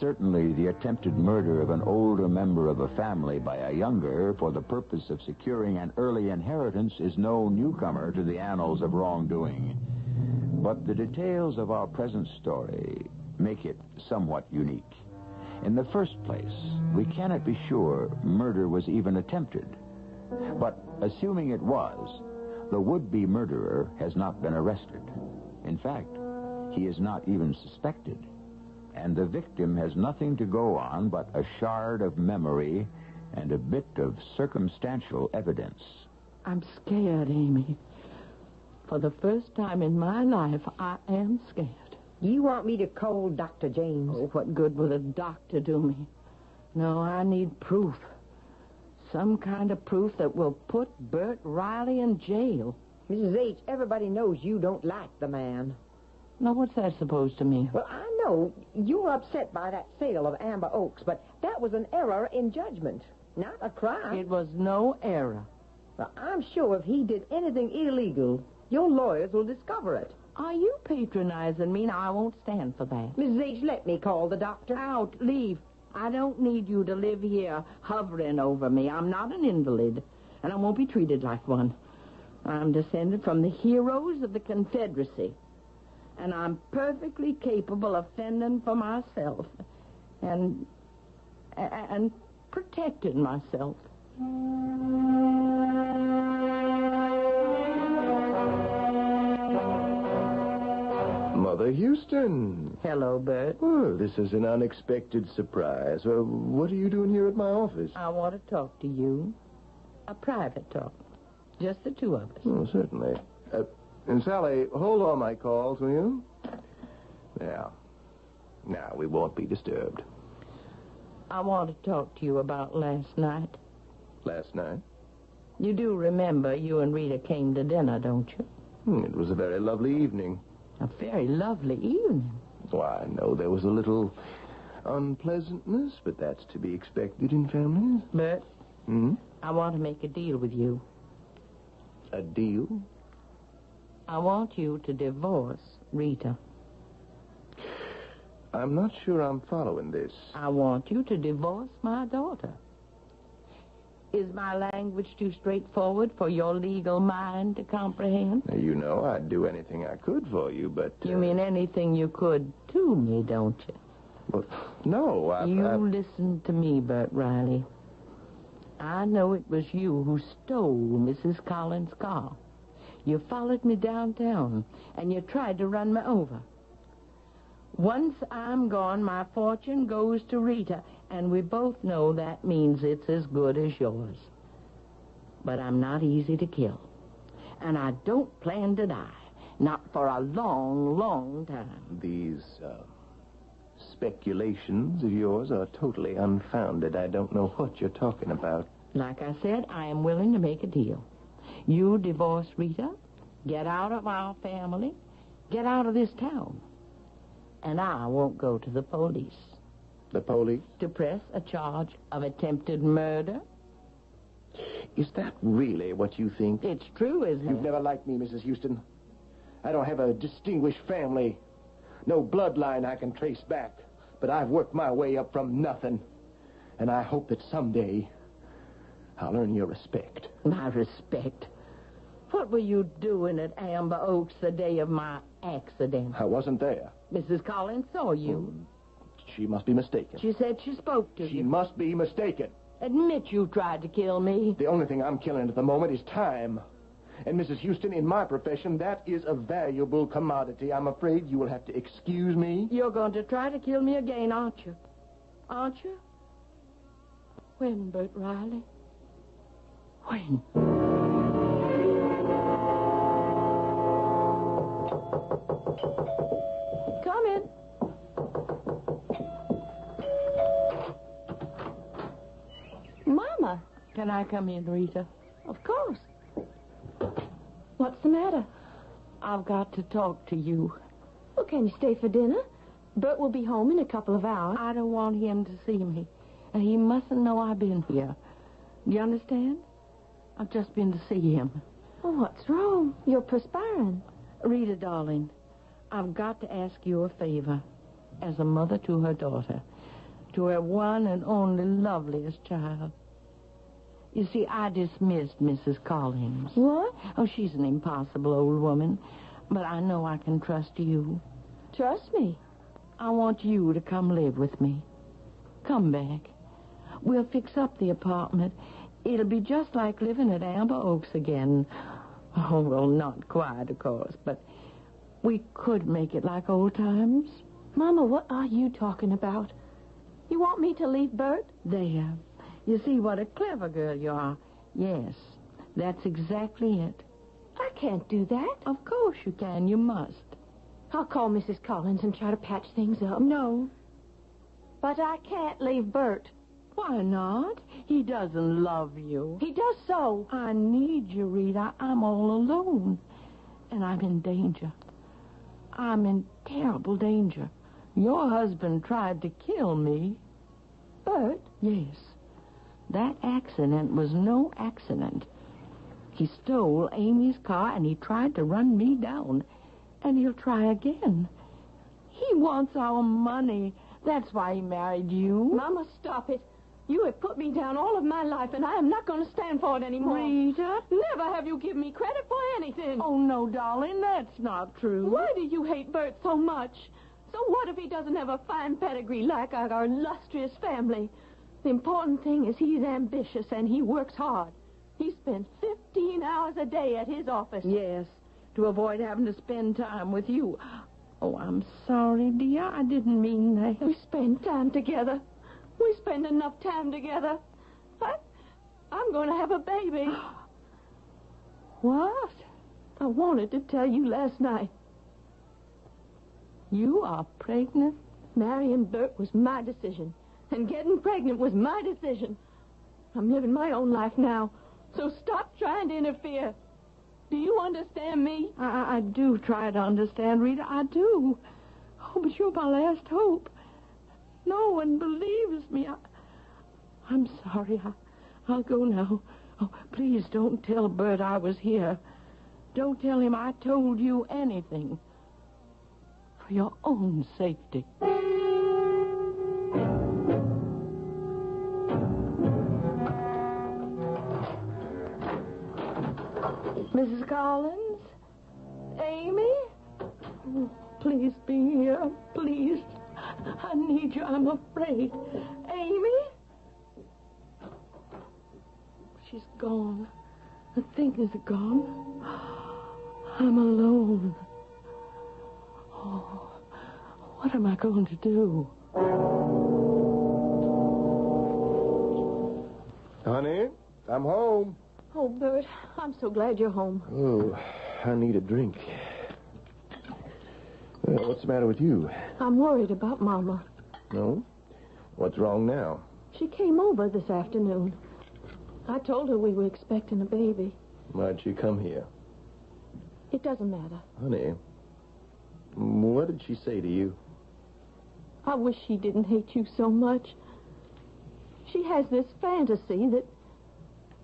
Certainly, the attempted murder of an older member of a family by a younger for the purpose of securing an early inheritance is no newcomer to the annals of wrongdoing. But the details of our present story make it somewhat unique. In the first place, we cannot be sure murder was even attempted. But assuming it was, the would-be murderer has not been arrested. In fact, he is not even suspected. And the victim has nothing to go on but a shard of memory and a bit of circumstantial evidence. I'm scared, Amy. For the first time in my life, I am scared. You want me to call Dr. James? Oh, what good will a doctor do me? No, I need proof. Some kind of proof that will put Bert Riley in jail. Mrs. H., everybody knows you don't like the man. Now, what's that supposed to mean? Well, I know you're upset by that sale of Amber Oaks, but that was an error in judgment, not a crime. It was no error. Well, I'm sure if he did anything illegal, your lawyers will discover it. Are you patronizing me? Now, I won't stand for that. Mrs. H., let me call the doctor. Out. Leave. I don't need you to live here hovering over me. I'm not an invalid, and I won't be treated like one. I'm descended from the heroes of the Confederacy, and I'm perfectly capable of fending for myself and protecting myself. Mother Houston. Hello, Bert. Well, this is an unexpected surprise. What are you doing here at my office? I want to talk to you. A private talk. Just the two of us. Oh, certainly. And Sally, hold all my calls, will you? Now, we won't be disturbed. I want to talk to you about last night. Last night? You do remember you and Rita came to dinner, don't you? It was a very lovely evening. A very lovely evening. Why, no, there was a little unpleasantness, but that's to be expected in families. Bert, I want to make a deal with you. A deal? I want you to divorce Rita. I'm not sure I'm following this. I want you to divorce my daughter. Is my language too straightforward for your legal mind to comprehend? Now, you know I'd do anything I could for you, but... You mean anything you could to me, don't you? Well, no, You listen to me, Bert Riley. I know it was you who stole Mrs. Collins' car. You followed me downtown, and you tried to run me over. Once I'm gone, my fortune goes to Rita, and we both know that means it's as good as yours. But I'm not easy to kill, and I don't plan to die, not for a long, long time. These speculations of yours are totally unfounded. I don't know what you're talking about. Like I said, I am willing to make a deal. You divorce Rita, get out of our family, get out of this town. And I won't go to the police. The police? To press a charge of attempted murder. Is that really what you think? It's true, isn't it? You've never liked me, Mrs. Houston. I don't have a distinguished family. No bloodline I can trace back. But I've worked my way up from nothing. And I hope that someday I'll earn your respect. My respect? What were you doing at Amber Oaks the day of my accident? I wasn't there. Mrs. Collins saw you. She must be mistaken. She said she spoke to you. She must be mistaken. Admit you tried to kill me. The only thing I'm killing at the moment is time. And, Mrs. Houston, in my profession, that is a valuable commodity. I'm afraid you will have to excuse me. You're going to try to kill me again, aren't you? Aren't you? When, Bert Riley? When? Come in. Mama. Can I come in, Rita? Of course. What's the matter? I've got to talk to you. Well, can you stay for dinner? Bert will be home in a couple of hours. I don't want him to see me. And he mustn't know I've been here. Do you understand? I've just been to see him. Well, what's wrong? You're perspiring. Rita, darling, I've got to ask you a favor. As a mother to her daughter. To her one and only loveliest child. You see, I dismissed Mrs. Collins. What? Oh, she's an impossible old woman. But I know I can trust you. Trust me? I want you to come live with me. Come back. We'll fix up the apartment. It'll be just like living at Amber Oaks again. Oh, well, not quite, of course, but we could make it like old times. Mama, what are you talking about? You want me to leave Bert? There. You see what a clever girl you are. Yes, that's exactly it. I can't do that. Of course you can. You must. I'll call Mrs. Collins and try to patch things up. No. But I can't leave Bert. Why not? He doesn't love you. He does so. I need you, Rita. I'm all alone. And I'm in danger. I'm in terrible danger. Your husband tried to kill me. Bert? Yes. That accident was no accident. He stole Amy's car and he tried to run me down. And he'll try again. He wants our money. That's why he married you. Mama, stop it. You have put me down all of my life, and I am not going to stand for it anymore. Rita? Never have you given me credit for anything. Oh, no, darling, that's not true. Why do you hate Bert so much? So what if he doesn't have a fine pedigree like our illustrious family? The important thing is he's ambitious and he works hard. He spends 15 hours a day at his office. Yes, to avoid having to spend time with you. Oh, I'm sorry, dear. I didn't mean that. We spend time together. We spend enough time together. I'm going to have a baby. What? I wanted to tell you last night. You are pregnant? Marrying Bert was my decision. And getting pregnant was my decision. I'm living my own life now. So stop trying to interfere. Do you understand me? I do try to understand, Rita. I do. Oh, but you're my last hope. No one believes me. I'm sorry. I'll go now. Oh, please don't tell Bert I was here. Don't tell him I told you anything. For your own safety. Mrs. Collins? Amy? Oh, please be here. Please. I need you. I'm afraid. Amy? She's gone. The things are gone. I'm alone. Oh, what am I going to do? Honey, I'm home. Oh, Bert, I'm so glad you're home. Oh, I need a drink. Well, what's the matter with you? I'm worried about Mama. No? What's wrong now? She came over this afternoon. I told her we were expecting a baby. Why'd she come here? It doesn't matter. Honey, what did she say to you? I wish she didn't hate you so much. She has this fantasy that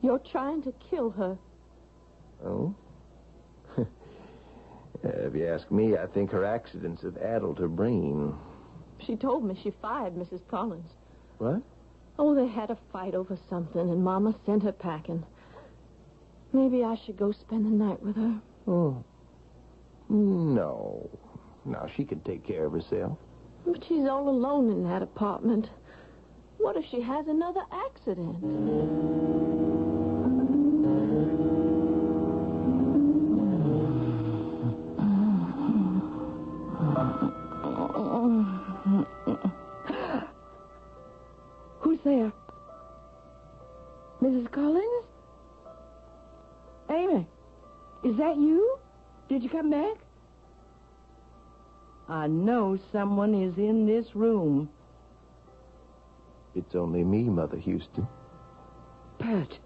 you're trying to kill her. Oh? If you ask me, I think her accidents have addled her brain. She told me she fired Mrs. Collins. What? Oh, they had a fight over something, and Mama sent her packing. Maybe I should go spend the night with her. Oh. No. No, she can take care of herself. But she's all alone in that apartment. What if she has another accident? Who's there? Mrs. Collins? Amy, is that you? Did you come back? I know someone is in this room. It's only me, Mother Houston. Bert.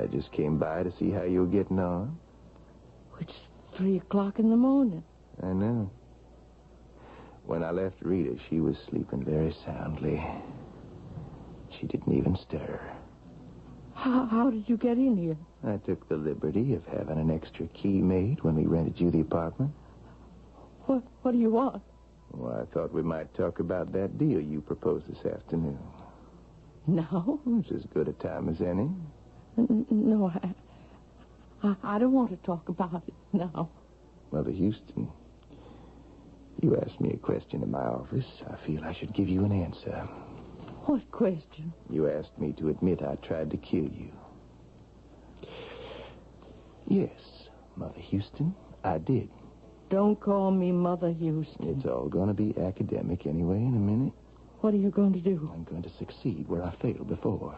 I just came by to see how you were getting on. It's 3 o'clock in the morning. I know. When I left Rita, she was sleeping very soundly. She didn't even stir. How did you get in here? I took the liberty of having an extra key made when we rented you the apartment. What do you want? Well, I thought we might talk about that deal you proposed this afternoon. No? It's as good a time as any. No, I don't want to talk about it now. Mother Houston, you asked me a question in my office. I feel I should give you an answer. What question? You asked me to admit I tried to kill you. Yes, Mother Houston, I did. Don't call me Mother Houston. It's all going to be academic anyway in a minute. What are you going to do? I'm going to succeed where I failed before.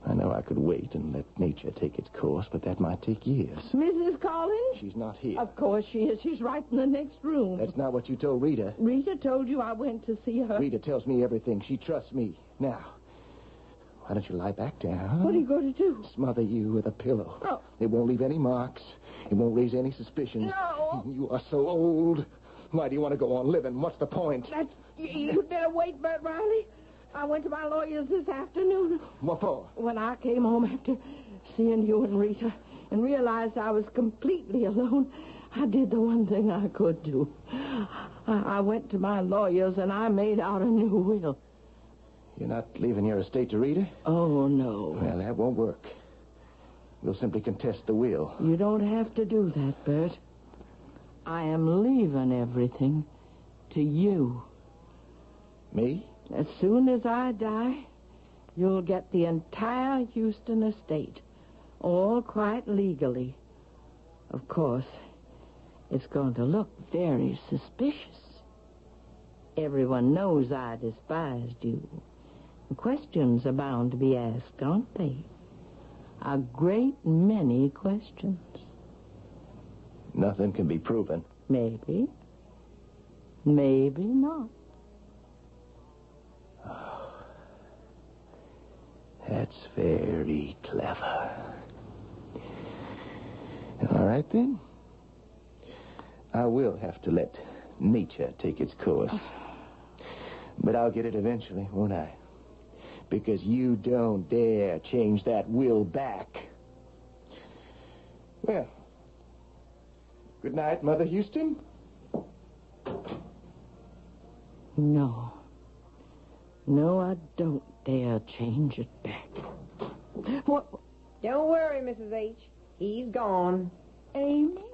I know I could wait and let nature take its course, but that might take years. Mrs. Collins? She's not here. Of course she is. She's right in the next room. That's not what you told Rita. Rita told you I went to see her. Rita tells me everything. She trusts me. Now, why don't you lie back down? What are you going to do? Smother you with a pillow. Oh. It won't leave any marks. It won't raise any suspicions. No. You are so old. Why do you want to go on living? What's the point? You'd better wait, Bert Riley. I went to my lawyer's this afternoon. What for? When I came home after seeing you and Rita and realized I was completely alone, I did the one thing I could do. I went to my lawyer's and I made out a new will. You're not leaving your estate to Rita? Oh, no. Well, that won't work. We'll simply contest the will. You don't have to do that, Bert. I am leaving everything to you. Me? As soon as I die, you'll get the entire Houston estate, all quite legally. Of course, it's going to look very suspicious. Everyone knows I despised you. Questions are bound to be asked, aren't they? A great many questions. Nothing can be proven. Maybe. Maybe not. Oh, that's very clever. All right, then. I will have to let nature take its course. But I'll get it eventually, won't I? Because you don't dare change that will back. Well, good night, Mother Houston. No. No, I don't dare change it back. What? Don't worry, Mrs. H. He's gone. Amy?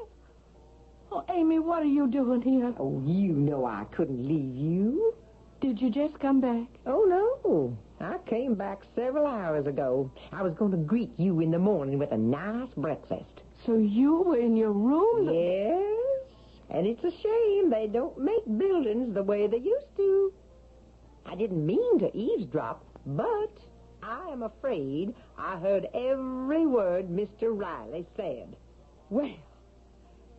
Oh, Well, Amy, what are you doing here? Oh, you know I couldn't leave you. Did you just come back? Oh, no. I came back several hours ago. I was going to greet you in the morning with a nice breakfast. So you were in your room? Yes. And it's a shame they don't make buildings the way they used to. I didn't mean to eavesdrop, but I am afraid I heard every word Mr. Riley said. Well,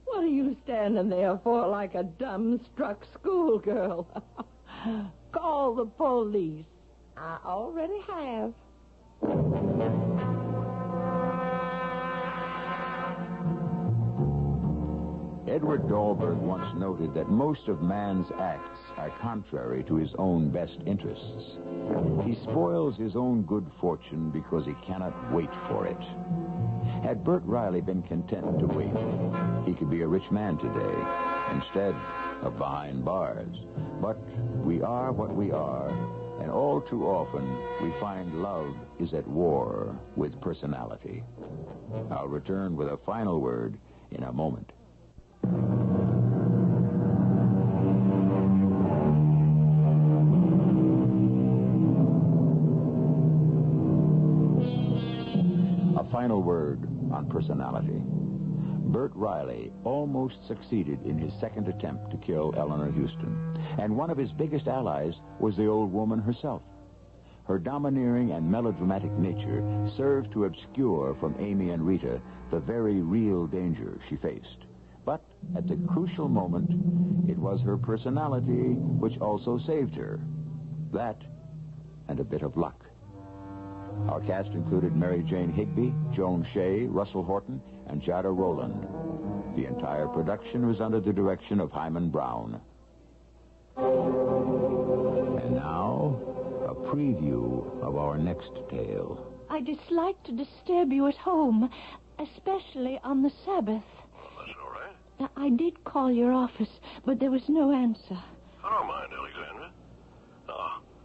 what are you standing there for like a dumbstruck schoolgirl? Call the police. I already have. Edward Dahlberg once noted that most of man's acts are contrary to his own best interests. He spoils his own good fortune because he cannot wait for it. Had Bert Riley been content to wait, he could be a rich man today, instead of behind bars. But we are what we are, and all too often we find love is at war with personality. I'll return with a final word in a moment. A final word on personality. Bert Riley almost succeeded in his second attempt to kill Eleanor Houston, and one of his biggest allies was the old woman herself. Her domineering and melodramatic nature served to obscure from Amy and Rita the very real danger she faced. But at the crucial moment, it was her personality which also saved her. That and a bit of luck. Our cast included Mary Jane Higby, Joan Shea, Russell Horton, and Jada Rowland. The entire production was under the direction of Hyman Brown. And now, a preview of our next tale. I dislike to disturb you at home, especially on the Sabbath. Well, that's all right. I did call your office, but there was no answer. I don't mind, Alexandra.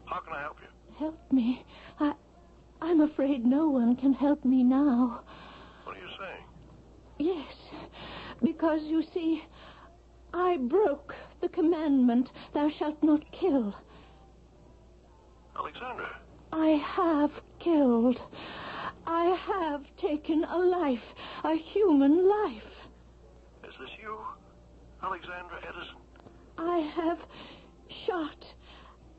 How can I help you? Help me. I'm afraid no one can help me now. What are you saying? Yes, because, you see, I broke the commandment, thou shalt not kill. Alexandra. I have killed. I have taken a life, a human life. Is this you, Alexandra Edison? I have shot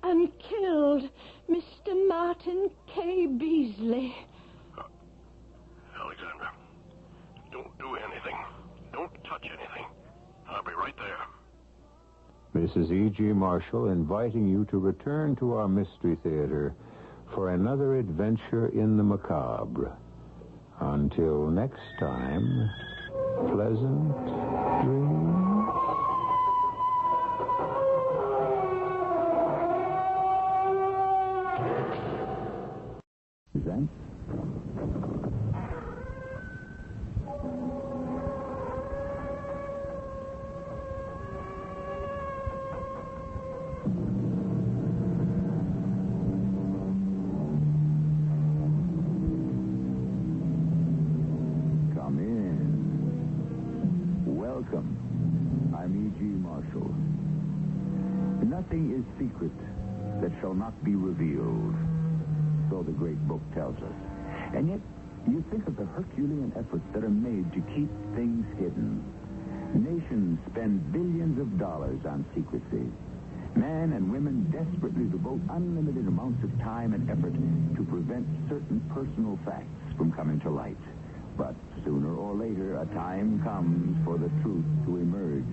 and killed Mr. Martin K. Beasley. Alexandra, don't do anything. Don't touch anything. I'll be right there. Mrs. E.G. Marshall inviting you to return to our Mystery Theater for another adventure in the macabre. Until next time, pleasant dreams. Then? Come in. Welcome. I'm E.G. Marshall. Nothing is secret that shall not be revealed, so the great book tells us. And yet, you think of the Herculean efforts that are made to keep things hidden. Nations spend billions of dollars on secrecy. Men and women desperately devote unlimited amounts of time and effort to prevent certain personal facts from coming to light. But sooner or later, a time comes for the truth to emerge.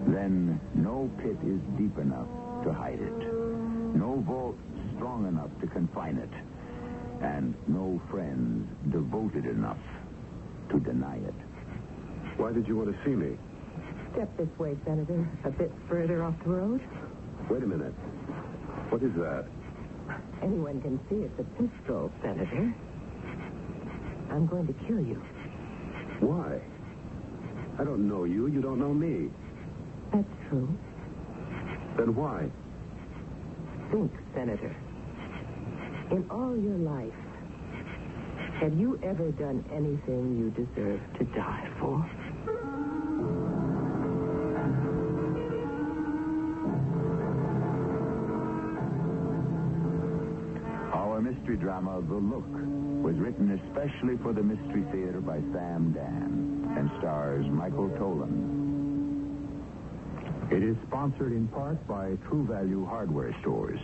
Then no pit is deep enough to hide it. No vault strong enough to confine it. And no friends devoted enough to deny it. Why did you want to see me? Step this way, Senator. A bit further off the road. Wait a minute. What is that? Anyone can see it's a pistol, Senator. I'm going to kill you. Why? I don't know you. You don't know me. That's true. Then why? Think, Senator. In all your life, have you ever done anything you deserve to die for? mystery drama The Look was written especially for the Mystery Theater by Sam Dan and stars Michael Tolan. It is sponsored in part by True Value Hardware Stores.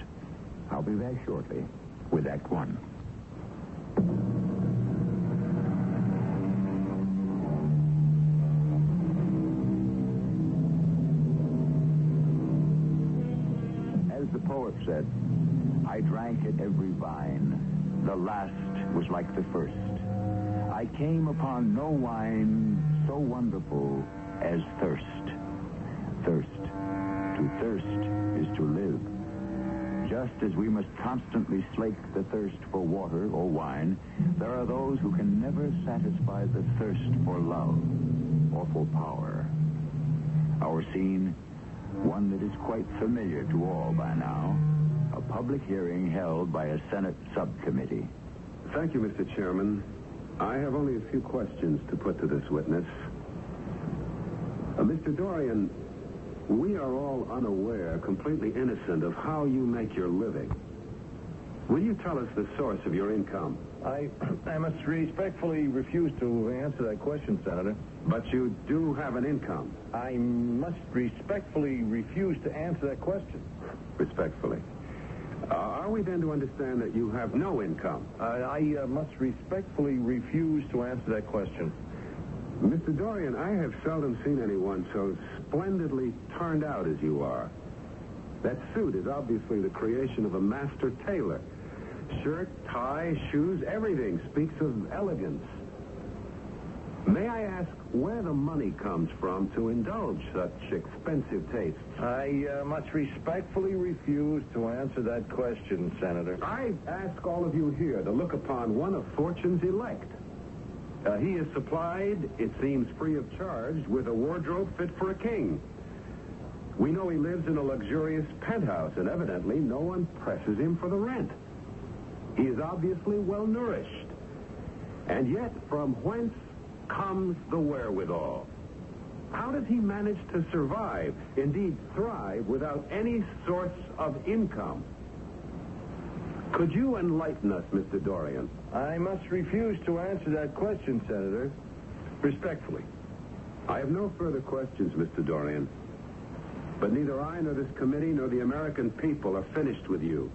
I'll be back shortly with Act One. As the poet said, I drank at every vine. The last was like the first. I came upon no wine so wonderful as thirst. Thirst. To thirst is to live. Just as we must constantly slake the thirst for water or wine, there are those who can never satisfy the thirst for love or for power. Our scene, one that is quite familiar to all by now, a public hearing held by a Senate subcommittee. Thank you, Mr. Chairman. I have only a few questions to put to this witness. Mr. Dorian, we are all unaware, completely innocent of how you make your living. Will you tell us the source of your income? I must respectfully refuse to answer that question, Senator. But you do have an income. I must respectfully refuse to answer that question. Respectfully. Are we then to understand that you have no income? I must respectfully refuse to answer that question. Mr. Dorian, I have seldom seen anyone so splendidly turned out as you are. That suit is obviously the creation of a master tailor. Shirt, tie, shoes, everything speaks of elegance. May I ask where the money comes from to indulge such expensive tastes? I must respectfully refuse to answer that question, Senator. I ask all of you here to look upon one of Fortune's elect. He is supplied, it seems free of charge, with a wardrobe fit for a king. We know he lives in a luxurious penthouse, and evidently no one presses him for the rent. He is obviously well-nourished. And yet, from whence comes the wherewithal? How does he manage to survive, indeed thrive, without any source of income? Could you enlighten us, Mr. Dorian? I must refuse to answer that question, Senator. Respectfully. I have no further questions, Mr. Dorian. But neither I nor this committee nor the American people are finished with you.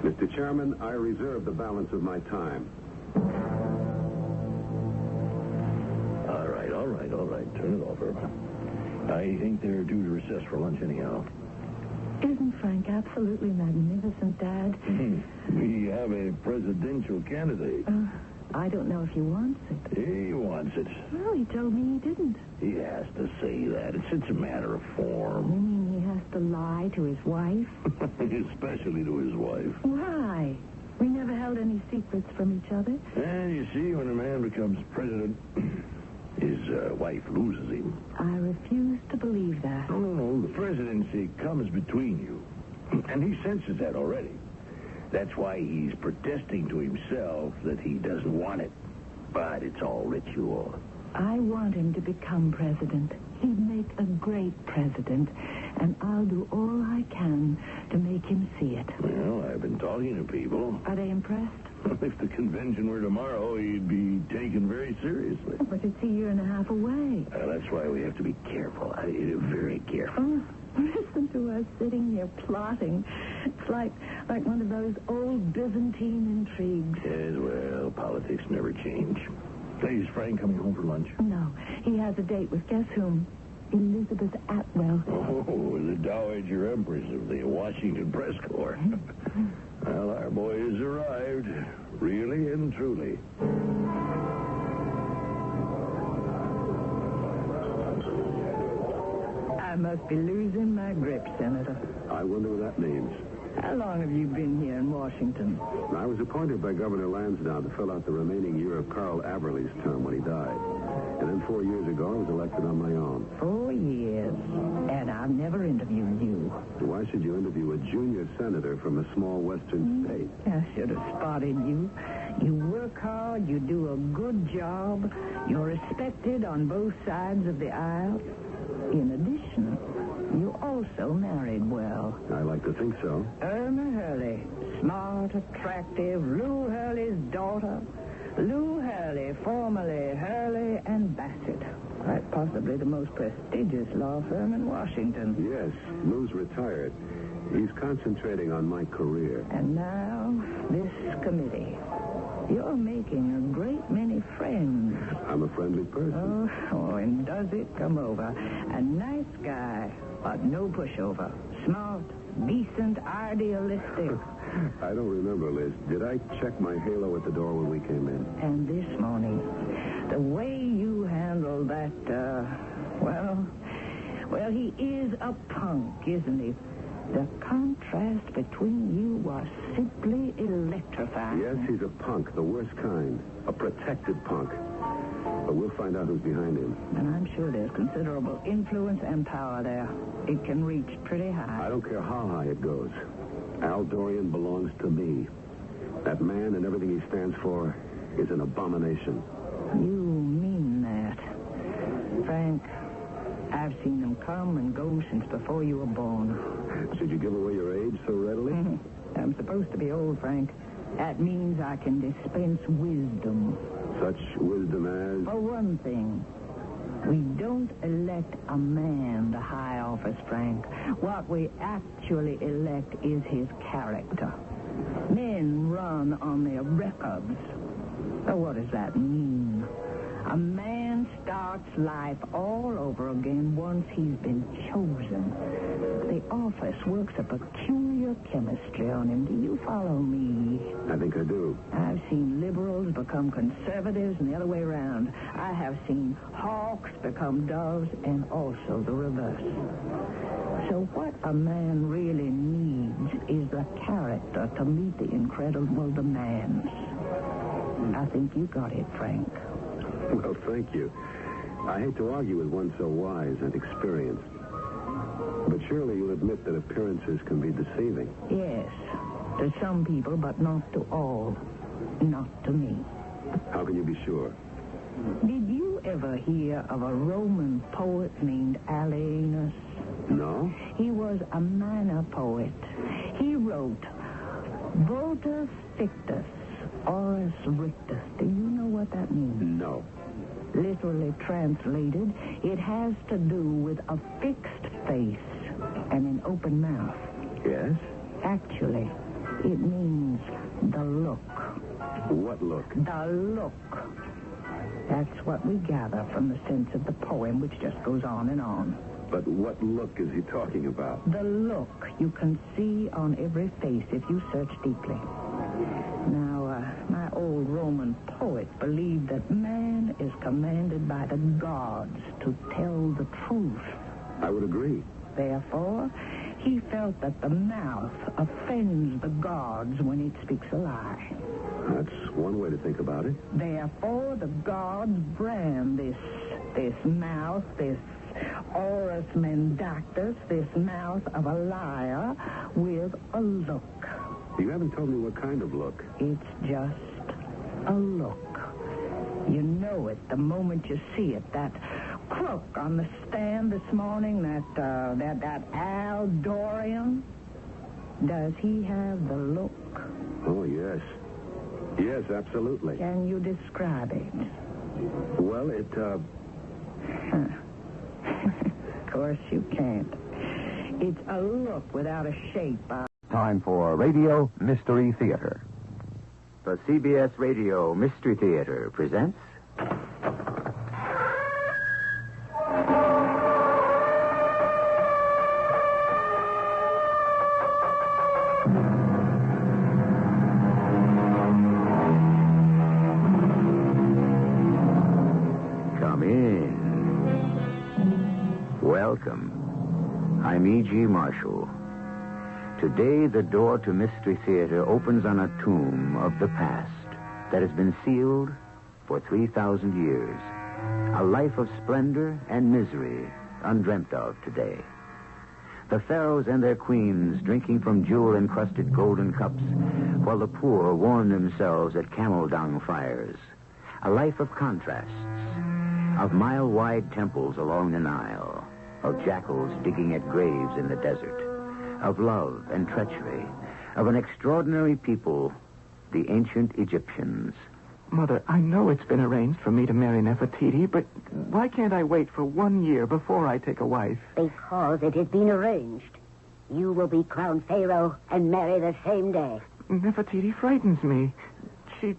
Mr. Chairman, I reserve the balance of my time. All right. Turn it over. I think they're due to recess for lunch anyhow. Isn't Frank absolutely magnificent, Dad? We have a presidential candidate. I don't know if he wants it. He wants it. Well, he told me he didn't. He has to say that. It's a matter of form. You mean he has to lie to his wife? Especially to his wife. Why? We never held any secrets from each other. And you see, when a man becomes president, his wife loses him. I refuse to believe that. No. The presidency comes between you. And he senses that already. That's why he's protesting to himself that he doesn't want it. But it's all ritual. I want him to become president. He'd make a great president. And I'll do all I can to make him see it. Well, I've been talking to people. Are they impressed? If the convention were tomorrow, he'd be taken very seriously. But it's a year and a half away. That's why we have to be careful. Very careful. Listen to us sitting here plotting. It's like one of those old Byzantine intrigues. Yes, well, politics never change. Hey, is Frank coming home for lunch? No, he has a date with guess whom? Elizabeth Atwell. Oh, the Dowager Empress of the Washington Press Corps. Well, our boy has arrived, really and truly. I must be losing my grip, Senator. I wonder what that means. How long have you been here in Washington? I was appointed by Governor Lansdowne to fill out the remaining year of Carl Aberley's term when he died. And then 4 years ago, I was elected on my own. 4 years. And I've never interviewed you. Why should you interview a junior senator from a small western state? I should have spotted you. You work hard, you do a good job, you're respected on both sides of the aisle. In addition, You also married well. I like to think so. Irma Hurley, smart, attractive, Lou Hurley's daughter. Lou Hurley, formerly Hurley and Bassett. Quite possibly the most prestigious law firm in Washington. Yes, Lou's retired. He's concentrating on my career. And now, this committee. You're making a great many friends. I'm a friendly person. Oh, and does it come over. A nice guy, but no pushover. Smart, decent, idealistic. I don't remember, Liz. Did I check my halo at the door when we came in? And this morning, the way you handled that, well, he is a punk, isn't he? The contrast between you was simply electrifying. Yes, he's a punk, the worst kind. A protected punk. But we'll find out who's behind him. And I'm sure there's considerable influence and power there. It can reach pretty high. I don't care how high it goes. Al Dorian belongs to me. That man and everything he stands for is an abomination. You mean that. Frank, I've seen them come and go since before you were born. Should you give away your age so readily? I'm supposed to be old, Frank. That means I can dispense wisdom. Such wisdom as... For one thing, we don't elect a man to high office, Frank. What we actually elect is his character. Men run on their records. So what does that mean? A man starts life all over again once he's been chosen. The office works a peculiar chemistry on him. Do you follow me? I think I do. I've seen liberals become conservatives and the other way around. I have seen hawks become doves and also the reverse. So what a man really needs is the character to meet the incredible demands. I think you got it, Frank. Well, thank you. I hate to argue with one so wise and experienced. But surely you'll admit that appearances can be deceiving. Yes, to some people, but not to all. Not to me. How can you be sure? Did you ever hear of a Roman poet named Alienus? No. He was a minor poet. He wrote, Votus Fictus, Oris Rictus. Do you know what that means? No. Literally translated, it has to do with a fixed face and an open mouth. Yes? Actually, it means the look. What look? The look. That's what we gather from the sense of the poem, which just goes on and on. But what look is he talking about? The look you can see on every face if you search deeply. Now, my old Roman poet believed that man is commanded by the gods to tell the truth. I would agree. Therefore, he felt that the mouth offends the gods when it speaks a lie. That's one way to think about it. Therefore, the gods brand this mouth, this Oris Mendactus, this mouth of a liar, with a look. You haven't told me what kind of look. It's just a look. You know it the moment you see it. That crook on the stand this morning, that Al Dorian. Does he have the look? Oh, yes. Yes, absolutely. Can you describe it? Well, it, Of course you can't. It's a look without a shape. Time for Radio Mystery Theater. The CBS Radio Mystery Theater presents... Come in. Welcome. I'm E.G. Marshall. Today, the door to Mystery Theater opens on a tomb of the past that has been sealed for 3,000 years. A life of splendor and misery undreamt of today. The pharaohs and their queens drinking from jewel-encrusted golden cups while the poor warm themselves at camel dung fires. A life of contrasts, of mile-wide temples along the Nile, of jackals digging at graves in the desert, of love and treachery, of an extraordinary people, the ancient Egyptians. Mother, I know it's been arranged for me to marry Nefertiti, but why can't I wait for 1 year before I take a wife? Because it has been arranged. You will be crowned Pharaoh and marry the same day. Nefertiti frightens me. She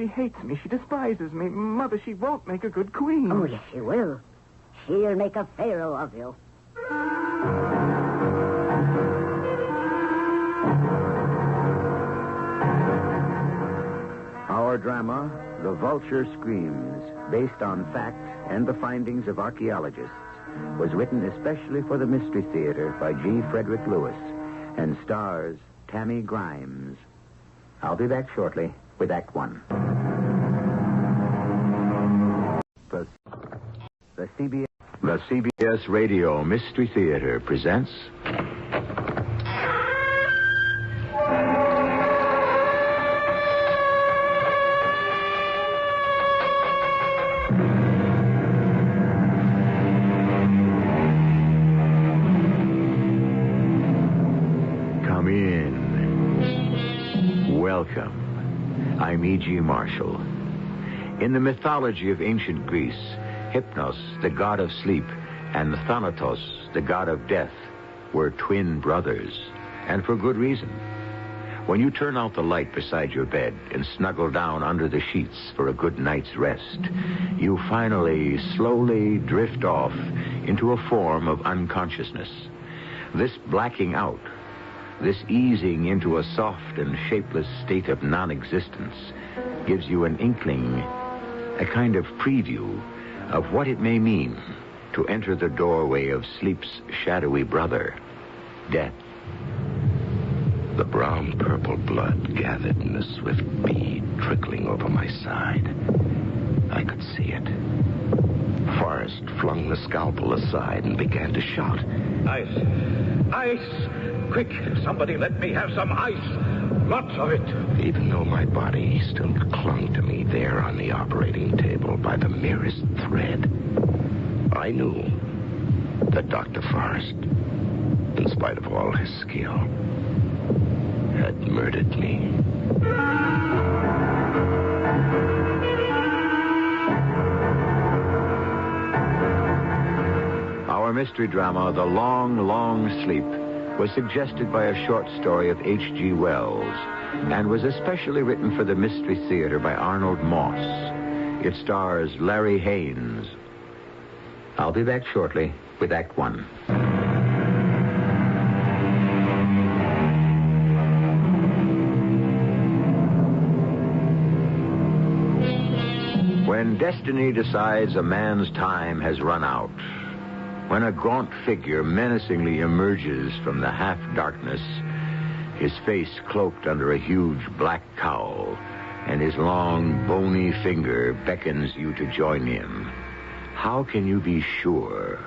hates me. She despises me. Mother, she won't make a good queen. Oh, yes, she will. She'll make a Pharaoh of you. Our drama, The Vulture Screams, based on fact and the findings of archaeologists, was written especially for the Mystery Theater by G. Frederick Lewis and stars Tammy Grimes. I'll be back shortly with Act One. The CBS Radio Mystery Theater presents... Come in. Welcome. I'm E.G. Marshall. In the mythology of ancient Greece, Hypnos, the god of sleep, and Thanatos, the god of death, were twin brothers, and for good reason. When you turn out the light beside your bed and snuggle down under the sheets for a good night's rest, you finally slowly drift off into a form of unconsciousness. This blacking out, this easing into a soft and shapeless state of non-existence, gives you an inkling, a kind of preview of what it may mean to enter the doorway of sleep's shadowy brother, death. The brown-purple blood gathered in a swift bead trickling over my side. I could see it. Forrest flung the scalpel aside and began to shout. Ice! Ice! Quick, somebody let me have some ice! Lots of it! Even though my body still clung to me there on the operating table by the merest thread, I knew that Dr. Forrest, in spite of all his skill, had murdered me. Our mystery drama, The Long, Long Sleep, was suggested by a short story of H.G. Wells and was especially written for the Mystery Theater by Arnold Moss. It stars Larry Haynes. I'll be back shortly with Act One. When destiny decides a man's time has run out, when a gaunt figure menacingly emerges from the half-darkness, his face cloaked under a huge black cowl, and his long, bony finger beckons you to join him, how can you be sure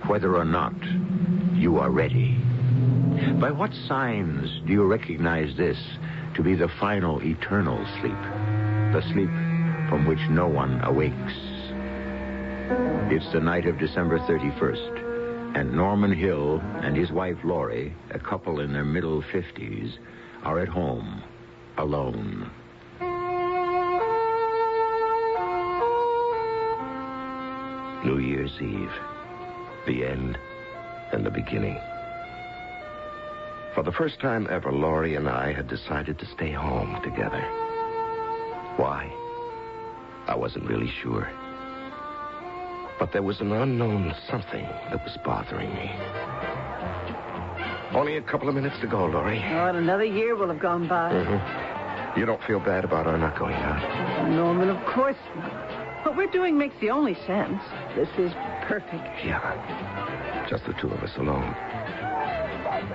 whether or not you are ready? By what signs do you recognize this to be the final eternal sleep, the sleep from which no one awakes? It's the night of December 31st, and Norman Hill and his wife Laurie, a couple in their middle 50s, are at home, alone. New Year's Eve, the end and the beginning. For the first time ever, Laurie and I had decided to stay home together. Why? I wasn't really sure. But there was an unknown something that was bothering me. Only a couple of minutes to go, Laurie. Oh, and another year will have gone by. Mm-hmm. You don't feel bad about our not going out? Norman, of course not. What we're doing makes the only sense. This is perfect. Yeah. Just the two of us alone.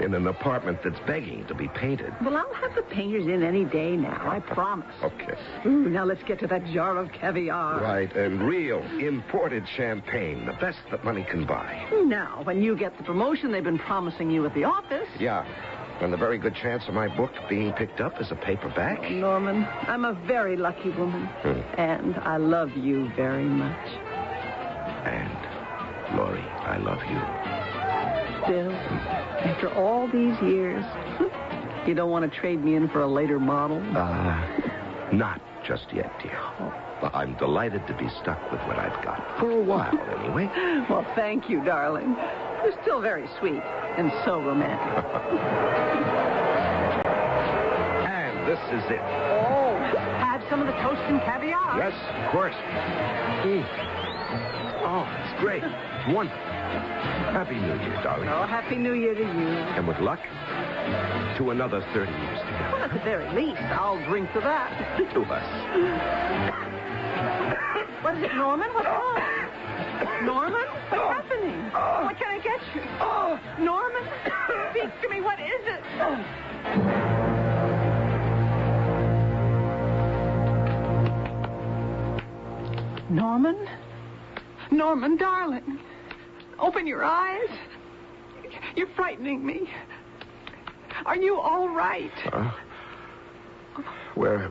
In an apartment that's begging to be painted. Well, I'll have the painters in any day now, I promise. Okay. Ooh, now let's get to that jar of caviar. Right, and real imported champagne, the best that money can buy. Now, when you get the promotion they've been promising you at the office. Yeah, and the very good chance of my book being picked up as a paperback. Oh, Norman, I'm a very lucky woman. And I love you very much. And, Laurie, I love you. Still, after all these years, you don't want to trade me in for a later model? Not just yet, dear. But I'm delighted to be stuck with what I've got. For a while, anyway. Well, thank you, darling. You're still very sweet and so romantic. And this is it. Oh, have some of the toast and caviar. Yes, of course. Oh, it's great. It's wonderful. Happy New Year, darling. Oh, Happy New Year to you. And with luck, to another 30 years together. Well, at the very least, I'll drink to that. To us. What is it, Norman? What's wrong? Norman? What's happening? What can I get you? Norman? Speak to me. What is it? Norman? Norman, darling. Open your eyes. You're frightening me. Are you all right? Where?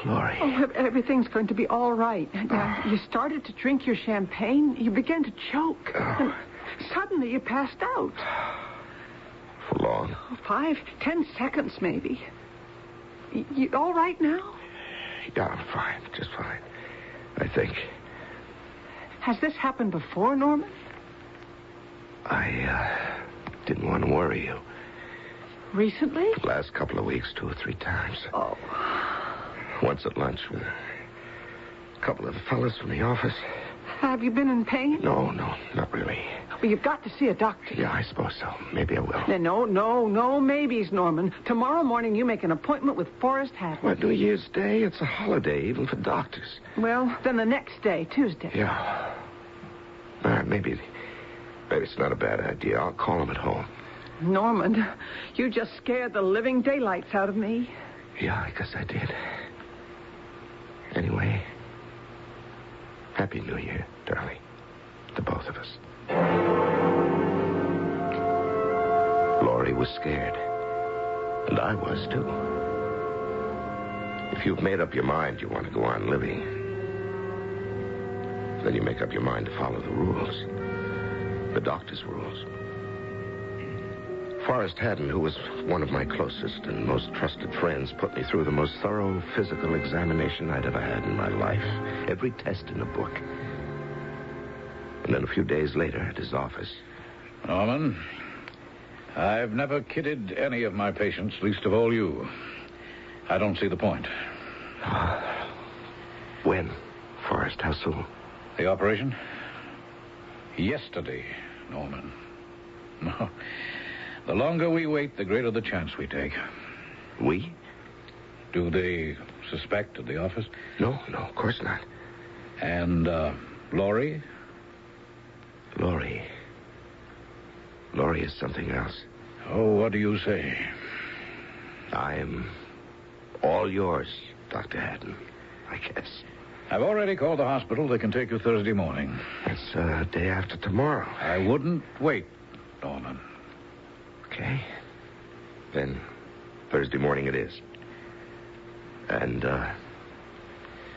Laurie. Oh, everything's going to be all right. You started to drink your champagne. You began to choke. And suddenly you passed out. For long? 5, 10 seconds, maybe. You all right now? Yeah, I'm fine. Just fine. I think. Has this happened before, Norman? I didn't want to worry you. Recently? The last couple of weeks, 2 or 3 times. Oh. Once at lunch with a couple of the fellas from the office. Have you been in pain? No, not really. Well, you've got to see a doctor. Yeah, I suppose so. Maybe I will. No maybes, Norman. Tomorrow morning you make an appointment with Forrest Haddon. What, New Year's Day? It's a holiday, even for doctors. Well, then the next day, Tuesday. Yeah. Maybe it's not a bad idea. I'll call him at home. Norman, you just scared the living daylights out of me. Yeah, I guess I did. Anyway, Happy New Year, darling, to both of us. Laurie was scared, and I was, too. If you've made up your mind you want to go on living, then you make up your mind to follow the rules, the doctor's rules. Forrest Haddon, who was one of my closest and most trusted friends, put me through the most thorough physical examination I'd ever had in my life. Every test in the book. And then a few days later at his office. Norman, I've never kidded any of my patients, least of all you. I don't see the point. When, Forrest? How soon? The operation? Yesterday, Norman. No. The longer we wait, the greater the chance we take. We? Do they suspect at the office? No, of course not. And, Laurie? Laurie is something else. Oh, what do you say? I'm all yours, Dr. Haddon, I guess. I've already called the hospital. They can take you Thursday morning. That's day after tomorrow. I wouldn't wait, Norman. Okay. Then Thursday morning it is. And,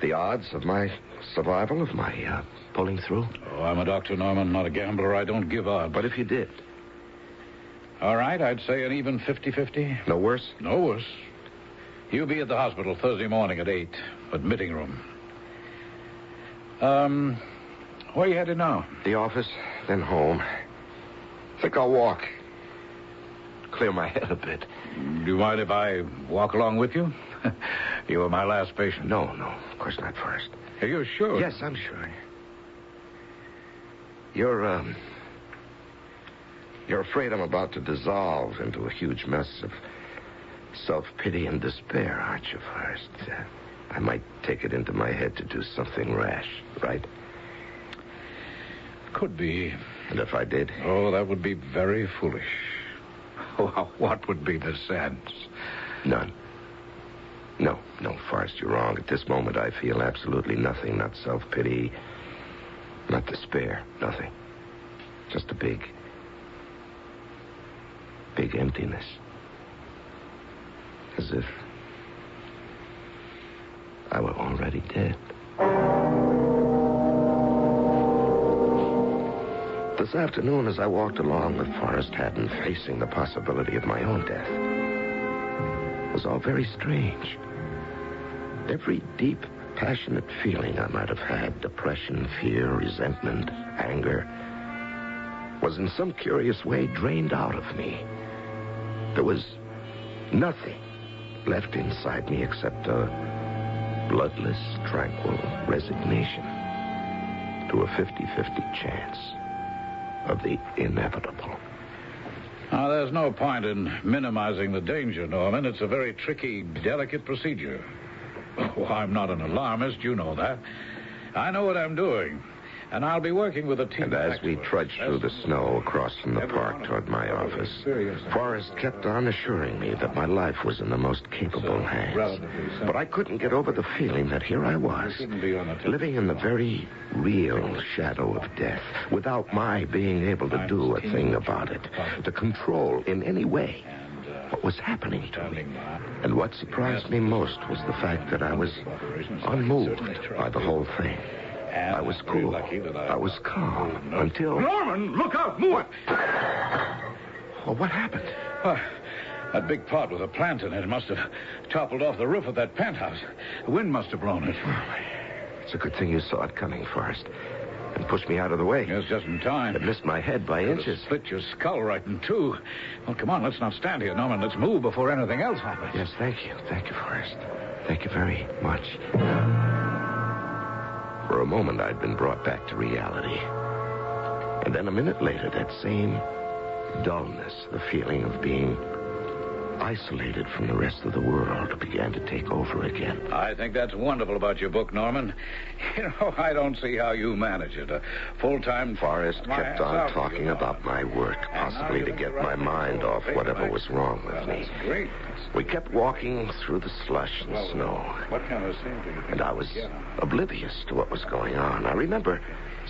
the odds of my survival, of my, pulling through? Oh, I'm a doctor, Norman, not a gambler. I don't give odds. But if you did? All right, I'd say an even 50-50. No worse? No worse. You'll be at the hospital Thursday morning at 8, admitting room. Where are you headed now? The office, then home. Think I'll walk. Clear my head a bit. Do you mind if I walk along with you? You were my last patient. No, of course not first. Are you sure? Yes, I'm sure. You're afraid I'm about to dissolve into a huge mess of self-pity and despair, aren't you, Forrest? I might take it into my head to do something rash, right? Could be. And if I did? Oh, that would be very foolish. Well, what would be the sense? None. No, Forrest, you're wrong. At this moment, I feel absolutely nothing. Not self-pity, not despair, nothing. Just a big emptiness. As if I were already dead. This afternoon, as I walked along with Forrest Haddon facing the possibility of my own death, it was all very strange. Every deep, passionate feeling I might have had, depression, fear, resentment, anger, was in some curious way drained out of me. There was nothing left inside me except a bloodless, tranquil resignation to a 50-50 chance of the inevitable. Now, there's no point in minimizing the danger, Norman. It's a very tricky, delicate procedure. Oh, I'm not an alarmist, you know that. I know what I'm doing, and I'll be working with a team. And as we trudged through the snow across from the park toward my office, Forrest kept on assuring me that my life was in the most capable hands. But I couldn't get over the feeling that here I was, living in the very real shadow of death, without my being able to do a thing about it, to control in any way what was happening to me. And what surprised me most was the fact that I was unmoved by the whole thing. I was cool. I was calm until... Norman, look out! Move! Well, what happened? That big pot with a plant in it must have toppled off the roof of that penthouse. The wind must have blown it. It's a good thing you saw it coming, Forrest, and pushed me out of the way. Yes, just in time. It missed my head by inches. Split your skull right in two. Well, come on, let's not stand here, Norman. Let's move before anything else happens. Yes, thank you. Thank you, Forrest. Thank you very much. For a moment, I'd been brought back to reality. And then a minute later, that same dullness, the feeling of being isolated from the rest of the world, began to take over again. I think that's wonderful about your book, Norman. You know, I don't see how you manage it. A full-time... Forrest kept on talking about my work, possibly to get my mind off whatever was wrong with me. Great. We kept walking through the slush and snow. What kind of thing did you and I was oblivious to what was going on. I remember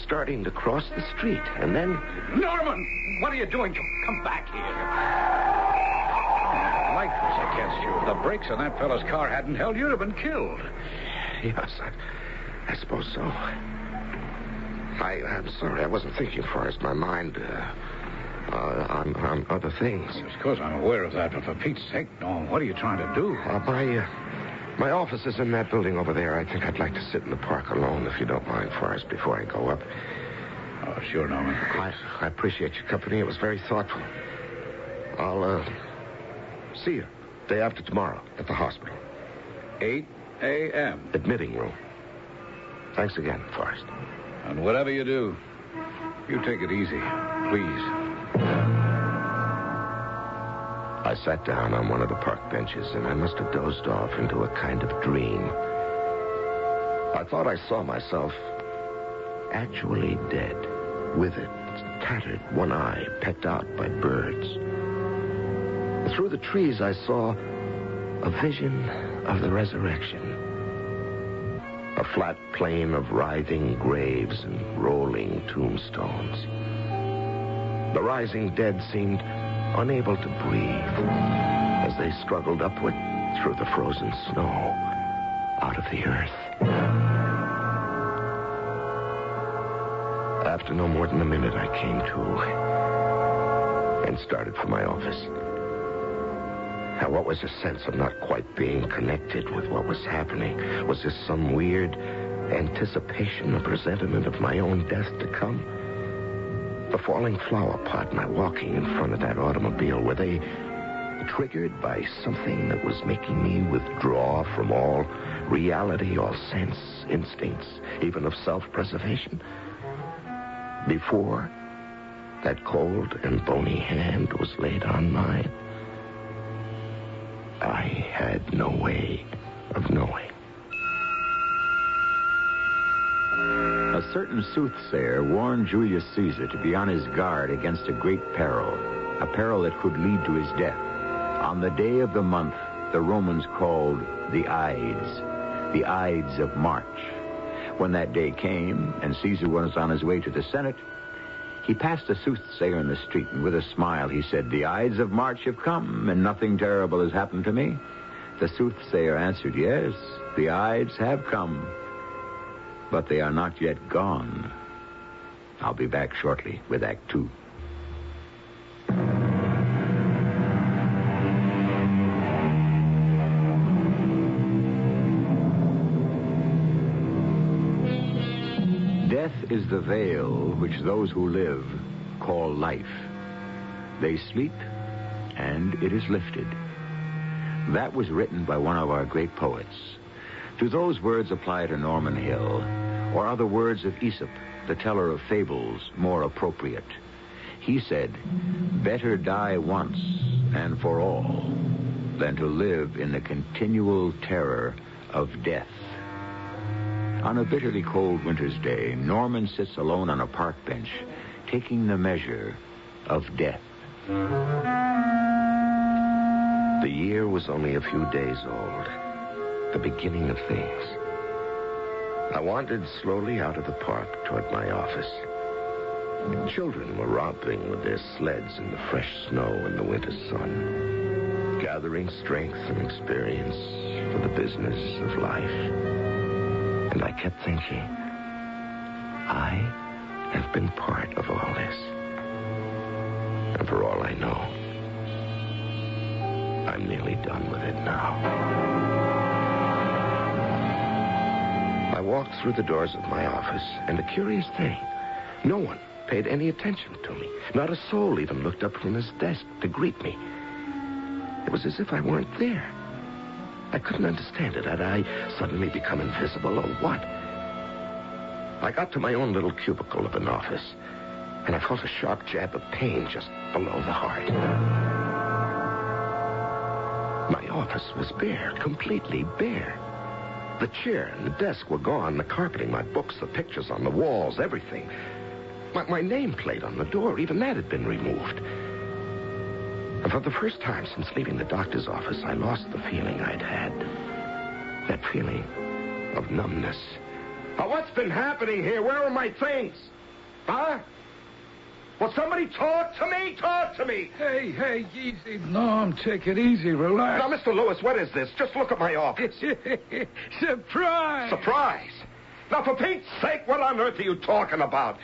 starting to cross the street, and then... Norman! What are you doing? Come back here. The light was against you. If the brakes on that fellow's car hadn't held, you'd have been killed. Yes, I suppose so. I'm sorry. I wasn't thinking, Forrest. My mind... on other things. Well, of course, I'm aware of that, but for Pete's sake, Norm, what are you trying to do? My office is in that building over there. I think I'd like to sit in the park alone, if you don't mind, Forrest, before I go up. Oh, sure, Norman. I appreciate your company. It was very thoughtful. I'll, see you day after tomorrow at the hospital. 8 a.m. Admitting room. Thanks again, Forrest. And whatever you do, you take it easy, please. I sat down on one of the park benches, and I must have dozed off into a kind of dream. I thought I saw myself actually dead, withered, tattered, one eye pecked out by birds. Through the trees, I saw a vision of the resurrection. A flat plain of writhing graves and rolling tombstones. The rising dead seemed unable to breathe as they struggled upward through the frozen snow out of the earth. After no more than a minute, I came to and started for my office. Now, what was the sense of not quite being connected with what was happening? Was this some weird anticipation, a presentiment of my own death to come? The falling flower pot, my walking in front of that automobile, were they triggered by something that was making me withdraw from all reality, all sense, instincts, even of self-preservation? Before that cold and bony hand was laid on mine, I had no way of knowing. A certain soothsayer warned Julius Caesar to be on his guard against a great peril, a peril that could lead to his death. On the day of the month, the Romans called the Ides of March. When that day came, and Caesar was on his way to the Senate, he passed a soothsayer in the street, and with a smile he said, "The Ides of March have come, and nothing terrible has happened to me." The soothsayer answered, "Yes, the Ides have come, but they are not yet gone. I'll be back shortly with Act Two. Death is the veil which those who live call life. They sleep, and it is lifted. That was written by one of our great poets. Do those words apply to Norman Hill, or are the words of Aesop, the teller of fables, more appropriate? He said, "Better die once and for all than to live in the continual terror of death." On a bitterly cold winter's day, Norman sits alone on a park bench, taking the measure of death. The year was only a few days old, the beginning of things. I wandered slowly out of the park toward my office. Children were romping with their sleds in the fresh snow and the winter sun, gathering strength and experience for the business of life. And I kept thinking, I have been part of all this. And for all I know, I'm nearly done with it now. I walked through the doors of my office, and a curious thing, no one paid any attention to me. Not a soul even looked up from his desk to greet me. It was as if I weren't there. I couldn't understand it. Had I suddenly become invisible or what? I got to my own little cubicle of an office, and I felt a sharp jab of pain just below the heart. My office was bare, completely bare. The chair and the desk were gone, the carpeting, my books, the pictures on the walls, everything. My nameplate on the door, even that had been removed. And for the first time since leaving the doctor's office, I lost the feeling I'd had. That feeling of numbness. Now, what's been happening here? Where are my things? Huh? Will somebody talk to me? Talk to me! Hey, easy, Norm. Take it easy. Relax. Now, Mr. Lewis, what is this? Just look at my office. Surprise! Surprise? Now, for Pete's sake, what on earth are you talking about?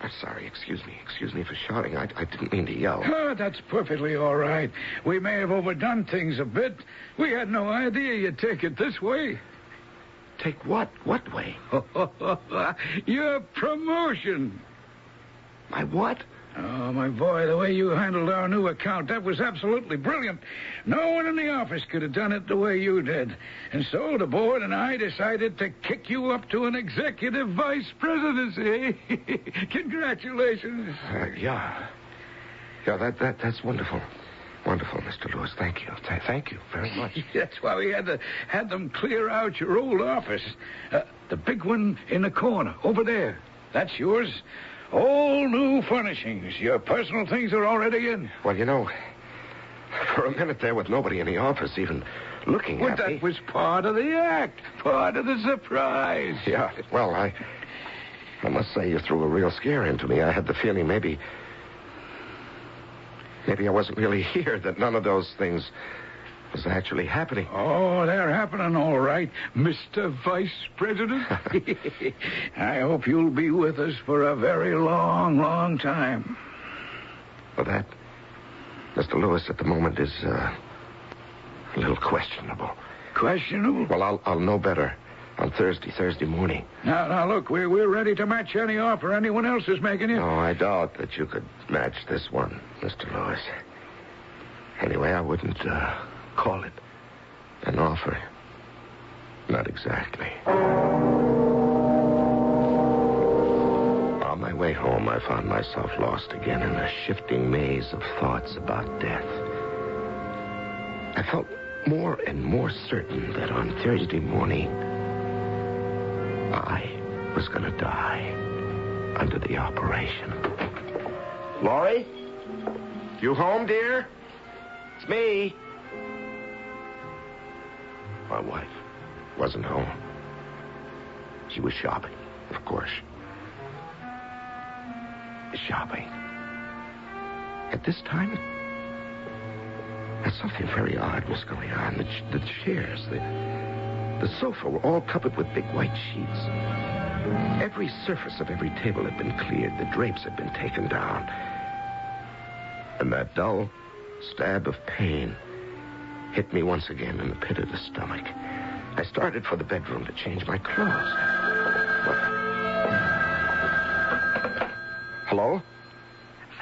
I'm sorry. Excuse me for shouting. I didn't mean to yell. Oh, that's perfectly all right. We may have overdone things a bit. We had no idea you'd take it this way. Take what? What way? Your promotion. My what? Oh, my boy, the way you handled our new account, that was absolutely brilliant. No one in the office could have done it the way you did. And so the board and I decided to kick you up to an executive vice presidency. Congratulations. Yeah, that's wonderful. Wonderful, Mr. Lewis. Thank you. Thank you very much. That's why we had them clear out your old office. The big one in the corner, over there. That's yours. All new furnishings. Your personal things are already in. Well, you know, for a minute there with nobody in the office even looking at me. That was part of the act. Part of the surprise. Yeah, well, I must say you threw a real scare into me. I had the feeling maybe I wasn't really here, that none of those things was actually happening. Oh, they're happening all right, Mr. Vice President. I hope you'll be with us for a very long, long time. Well, that, Mr. Lewis, at the moment is a little questionable. Questionable? Well, I'll know better on Thursday morning. Now, look, we're ready to match any offer anyone else is making you. No, I doubt that you could match this one, Mr. Lewis. Anyway, I wouldn't call it an offer. Not exactly. On my way home, I found myself lost again in a shifting maze of thoughts about death. I felt more and more certain that on Thursday morning, I was going to die under the operation. Laurie? You home, dear? It's me. My wife wasn't home. She was shopping, of course. Shopping. At this time, something very odd was going on. The chairs, the The sofa were all covered with big white sheets. Every surface of every table had been cleared. The drapes had been taken down. And that dull stab of pain hit me once again in the pit of the stomach. I started for the bedroom to change my clothes. Hello?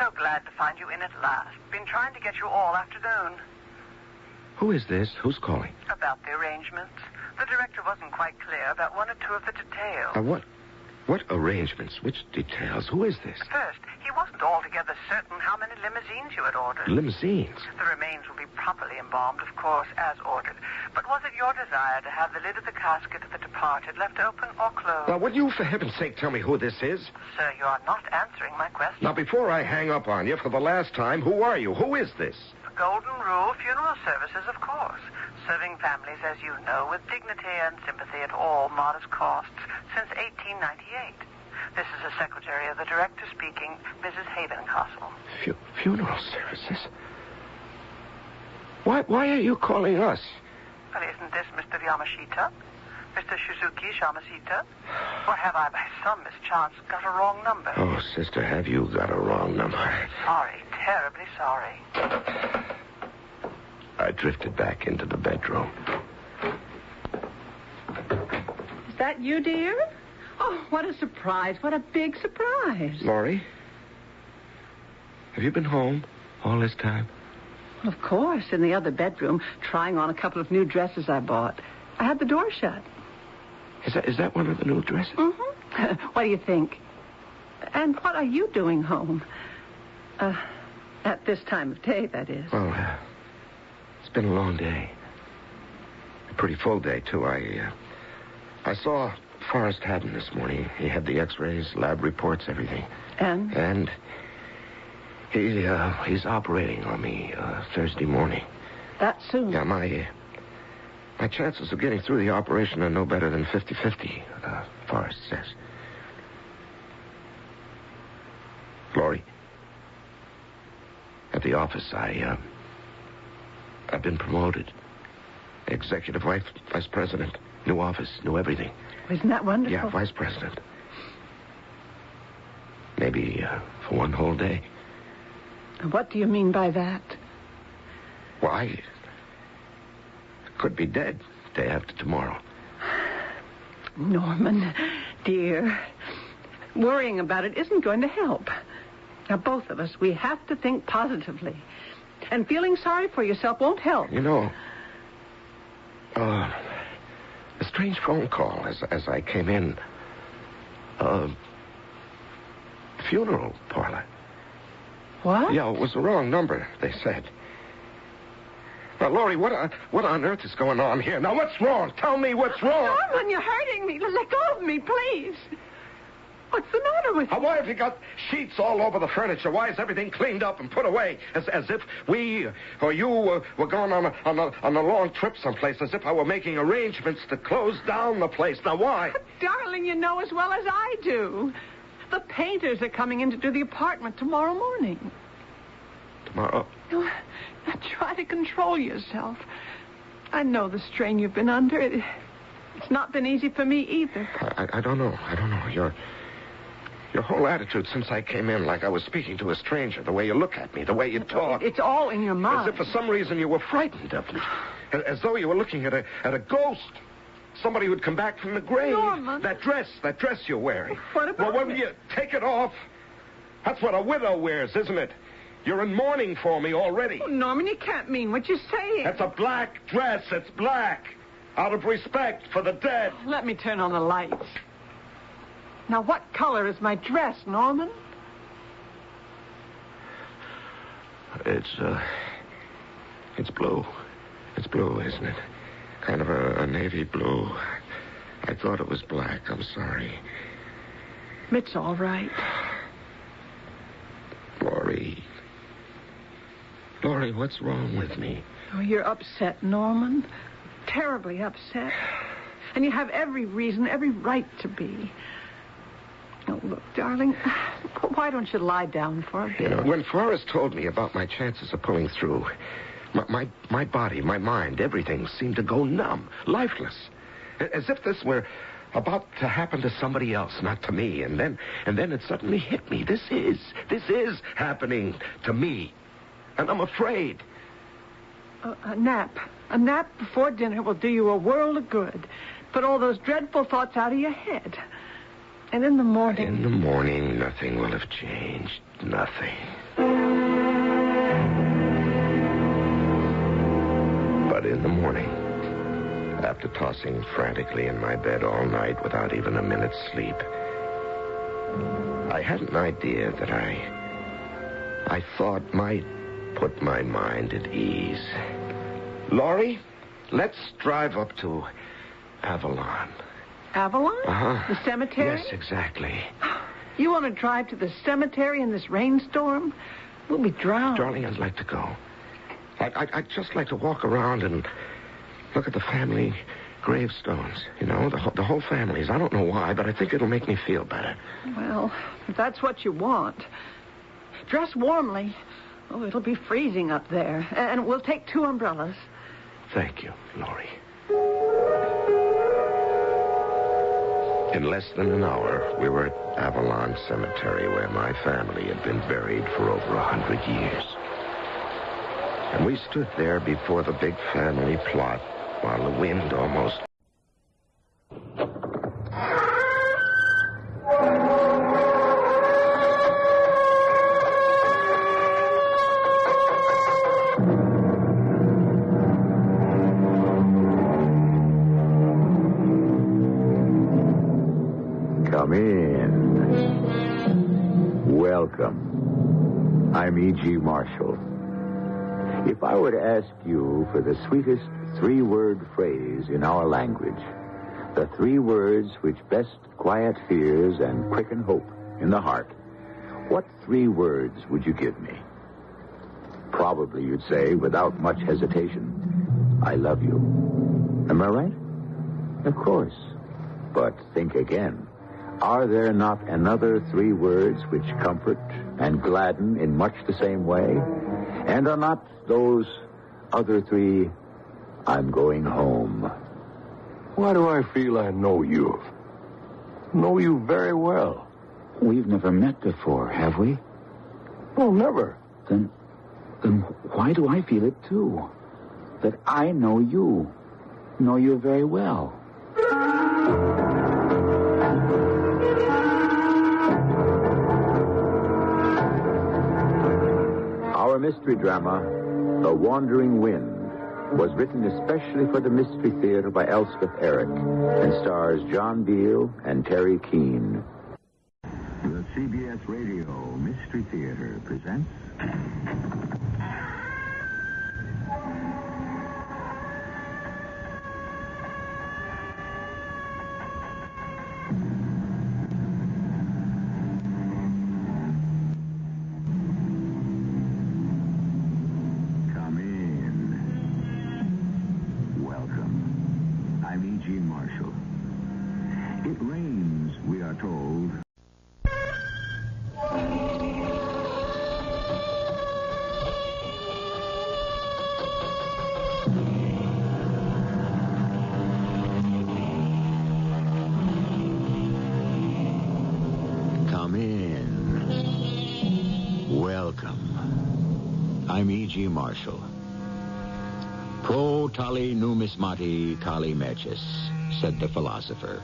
So glad to find you in at last. Been trying to get you all afternoon. Who is this? Who's calling? About the arrangements. The director wasn't quite clear about one or two of the details. What arrangements? Which details? Who is this? First, he wasn't altogether certain how many limousines you had ordered. Limousines? The remains will be properly embalmed, of course, as ordered. But was it your desire to have the lid of the casket of the departed left open or closed? Now, would you, for heaven's sake, tell me who this is? Sir, you are not answering my question. Now, before I hang up on you for the last time, who are you? Who is this? The Golden Rule Funeral Services, of course. Serving families, as you know, with dignity and sympathy at all modest costs since 1898. This is the secretary of the director speaking, Mrs. Havencastle. Funeral services? Why are you calling us? Well, isn't this Mr. Yamashita? Mr. Shizuki Yamashita? Or have I, by some mischance, got a wrong number? Oh, sister, have you got a wrong number? Sorry, terribly sorry. I drifted back into the bedroom. Is that you, dear? Oh, what a surprise. What a big surprise. Laurie? Have you been home all this time? Well, of course, in the other bedroom, trying on a couple of new dresses I bought. I had the door shut. Is that one of the new dresses? Mm-hmm. What do you think? And what are you doing home? At this time of day, that is. Well, it's been a long day. A pretty full day, too. I saw Forrest Haddon this morning. He had the x-rays, lab reports, everything. And he's operating on me Thursday morning. That soon? Yeah, my chances of getting through the operation are no better than 50-50, Forrest says. Laurie, at the office, I've been promoted. Executive vice president. New office, new everything. Isn't that wonderful? Yeah, vice president. Maybe for one whole day. What do you mean by that? Well, I could be dead day after tomorrow. Norman, dear, worrying about it isn't going to help. Now, both of us, we have to think positively. And feeling sorry for yourself won't help. You know, a strange phone call as I came in. Funeral parlor. What? Yeah, it was the wrong number, they said. Now, Laurie, what on earth is going on here? Now, what's wrong? Tell me what's wrong. Norman, you're hurting me. Let go of me, please. What's the matter with you? Why have you got sheets all over the furniture? Why is everything cleaned up and put away? As if we or you were going on a long trip someplace, as if I were making arrangements to close down the place. Now, why? But, darling, you know as well as I do. The painters are coming in to do the apartment tomorrow morning. Tomorrow? Now, try to control yourself. I know the strain you've been under. It's not been easy for me either. I don't know. Your whole attitude since I came in, like I was speaking to a stranger, the way you look at me, the way you talk. It's all in your mind. As if for some reason you were frightened of me. As though you were looking at a ghost. Somebody who'd come back from the grave. Norman. That dress you're wearing. What about Well, when you take it off, that's what a widow wears, isn't it? You're in mourning for me already. Oh, Norman, you can't mean what you're saying. That's a black dress. It's black. Out of respect for the dead. Let me turn on the lights. Now, what color is my dress, Norman? It's blue. It's blue, isn't it? Kind of a navy blue. I thought it was black. I'm sorry. It's all right. Laurie, what's wrong with me? Oh, you're upset, Norman. Terribly upset. And you have every reason, every right to be. Oh, look, darling, why don't you lie down for a bit? You know, when Forrest told me about my chances of pulling through, my body, my mind, everything seemed to go numb, lifeless. As if this were about to happen to somebody else, not to me. And then it suddenly hit me. This is happening to me. And I'm afraid. A nap. A nap before dinner will do you a world of good. Put all those dreadful thoughts out of your head. And in the morning... In the morning, nothing will have changed. Nothing. But in the morning, after tossing frantically in my bed all night without even a minute's sleep, I had an idea that I thought might put my mind at ease. Laurie, let's drive up to Avalon. Avalon? Uh-huh. The cemetery? Yes, exactly. You want to drive to the cemetery in this rainstorm? We'll be drowned. Darling, I'd like to go. I'd just like to walk around and look at the family gravestones. You know, the whole families. I don't know why, but I think it'll make me feel better. Well, if that's what you want, dress warmly. Oh, it'll be freezing up there. And we'll take 2 umbrellas. Thank you, Laurie. In less than an hour, we were at Avalon Cemetery, where my family had been buried for over 100 years. And we stood there before the big family plot while the wind almost... Come in. Welcome. I'm E.G. Marshall. If I were to ask you for the sweetest 3-word phrase in our language, the 3 words which best quiet fears and quicken hope in the heart, what 3 words would you give me? Probably you'd say, without much hesitation, I love you. Am I right? Of course. But think again. Are there not another 3 words which comfort and gladden in much the same way? And are not those other 3, I'm going home? Why do I feel I know you? Know you very well. We've never met before, have we? No, never. Then why do I feel it, too? That I know you very well. Our mystery drama, The Wandering Wind, was written especially for the Mystery Theater by Elspeth Eric and stars John Beale and Terry Keane. The CBS Radio Mystery Theater presents... Marshall. It rains, we are told. Come in. Welcome. I'm E.G. Marshall. Pro tali numismati tali mercis, said the philosopher.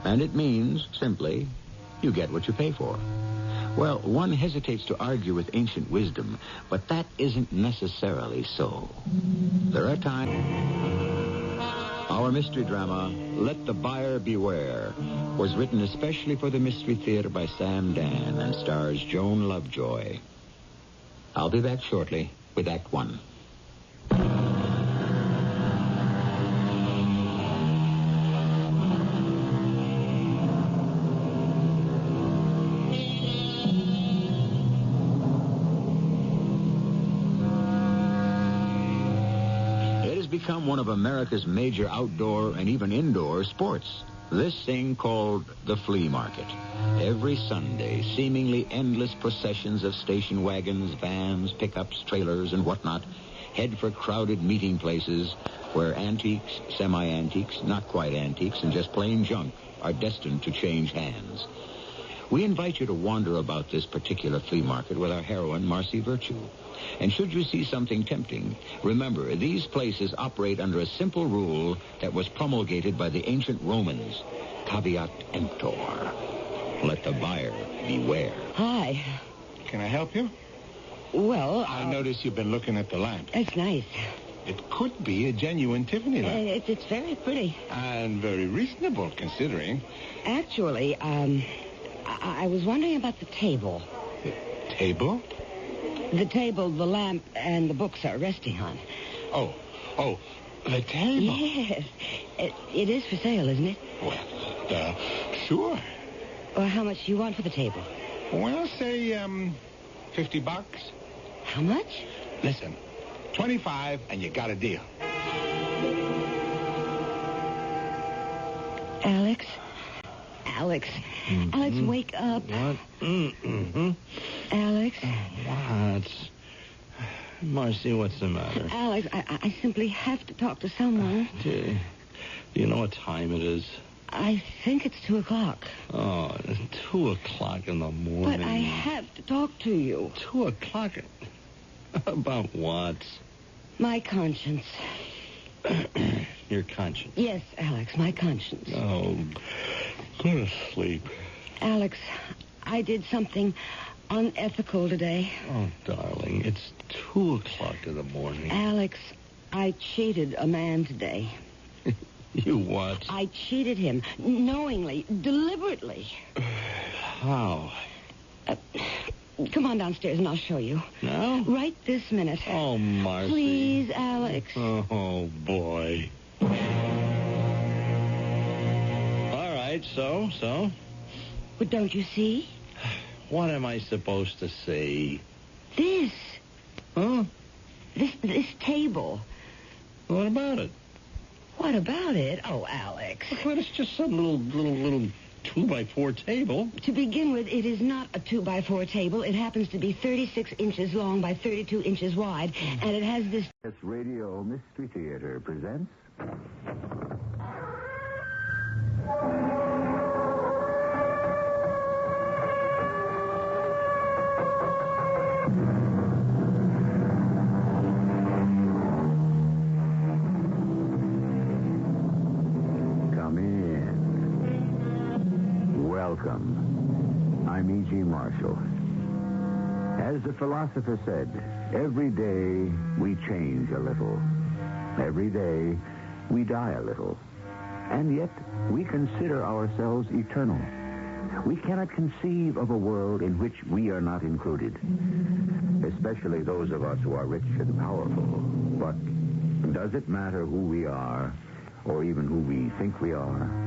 And it means, simply, you get what you pay for. Well, one hesitates to argue with ancient wisdom, but that isn't necessarily so. There are times... Our mystery drama, Let the Buyer Beware, was written especially for the Mystery Theater by Sam Dan and stars Joan Lovejoy. I'll be back shortly with Act 1. Become one of America's major outdoor and even indoor sports. This thing called the flea market. Every Sunday, seemingly endless processions of station wagons, vans, pickups, trailers, and whatnot head for crowded meeting places where antiques, semi-antiques, not quite antiques, and just plain junk are destined to change hands. We invite you to wander about this particular flea market with our heroine, Marcy Virtue. And should you see something tempting, remember, these places operate under a simple rule that was promulgated by the ancient Romans. Caveat emptor. Let the buyer beware. Hi. Can I help you? Well, I notice you've been looking at the lamp. It's nice. It could be a genuine Tiffany lamp. It's very pretty. And very reasonable, considering. Actually, I was wondering about the table. The table? The table the lamp and the books are resting on. Oh, the table? Yes. It is for sale, isn't it? Well, sure. Or how much do you want for the table? Well, say, $50. How much? Listen, 25 and you got a deal. Alex? Alex, wake up. What? Alex? What? Marcy, what's the matter? Alex, I simply have to talk to someone. Do you know what time it is? I think it's 2 o'clock. Oh, it's 2 o'clock in the morning. But I have to talk to you. 2 o'clock? About what? My conscience. Your conscience? Yes, Alex, my conscience. Oh, go to sleep. Alex, I did something unethical today. Oh, darling, it's 2 o'clock in the morning. Alex, I cheated a man today. You what? I cheated him, knowingly, deliberately. How? Come on downstairs and I'll show you. Now? Right this minute. Oh, Marcy. Please, Alex. Oh, boy. All right, so? But don't you see? What am I supposed to see? This. Huh? This table. What about it? What about it? Oh, Alex. Well, it's just some little 2x4 table. To begin with, it is not a 2x4 table. It happens to be 36 inches long by 32 inches wide, and it has this... This Radio Mystery Theater presents... Welcome. I'm E.G. Marshall. As the philosopher said, every day we change a little. Every day we die a little. And yet we consider ourselves eternal. We cannot conceive of a world in which we are not included, especially those of us who are rich and powerful. But does it matter who we are, or even who we think we are?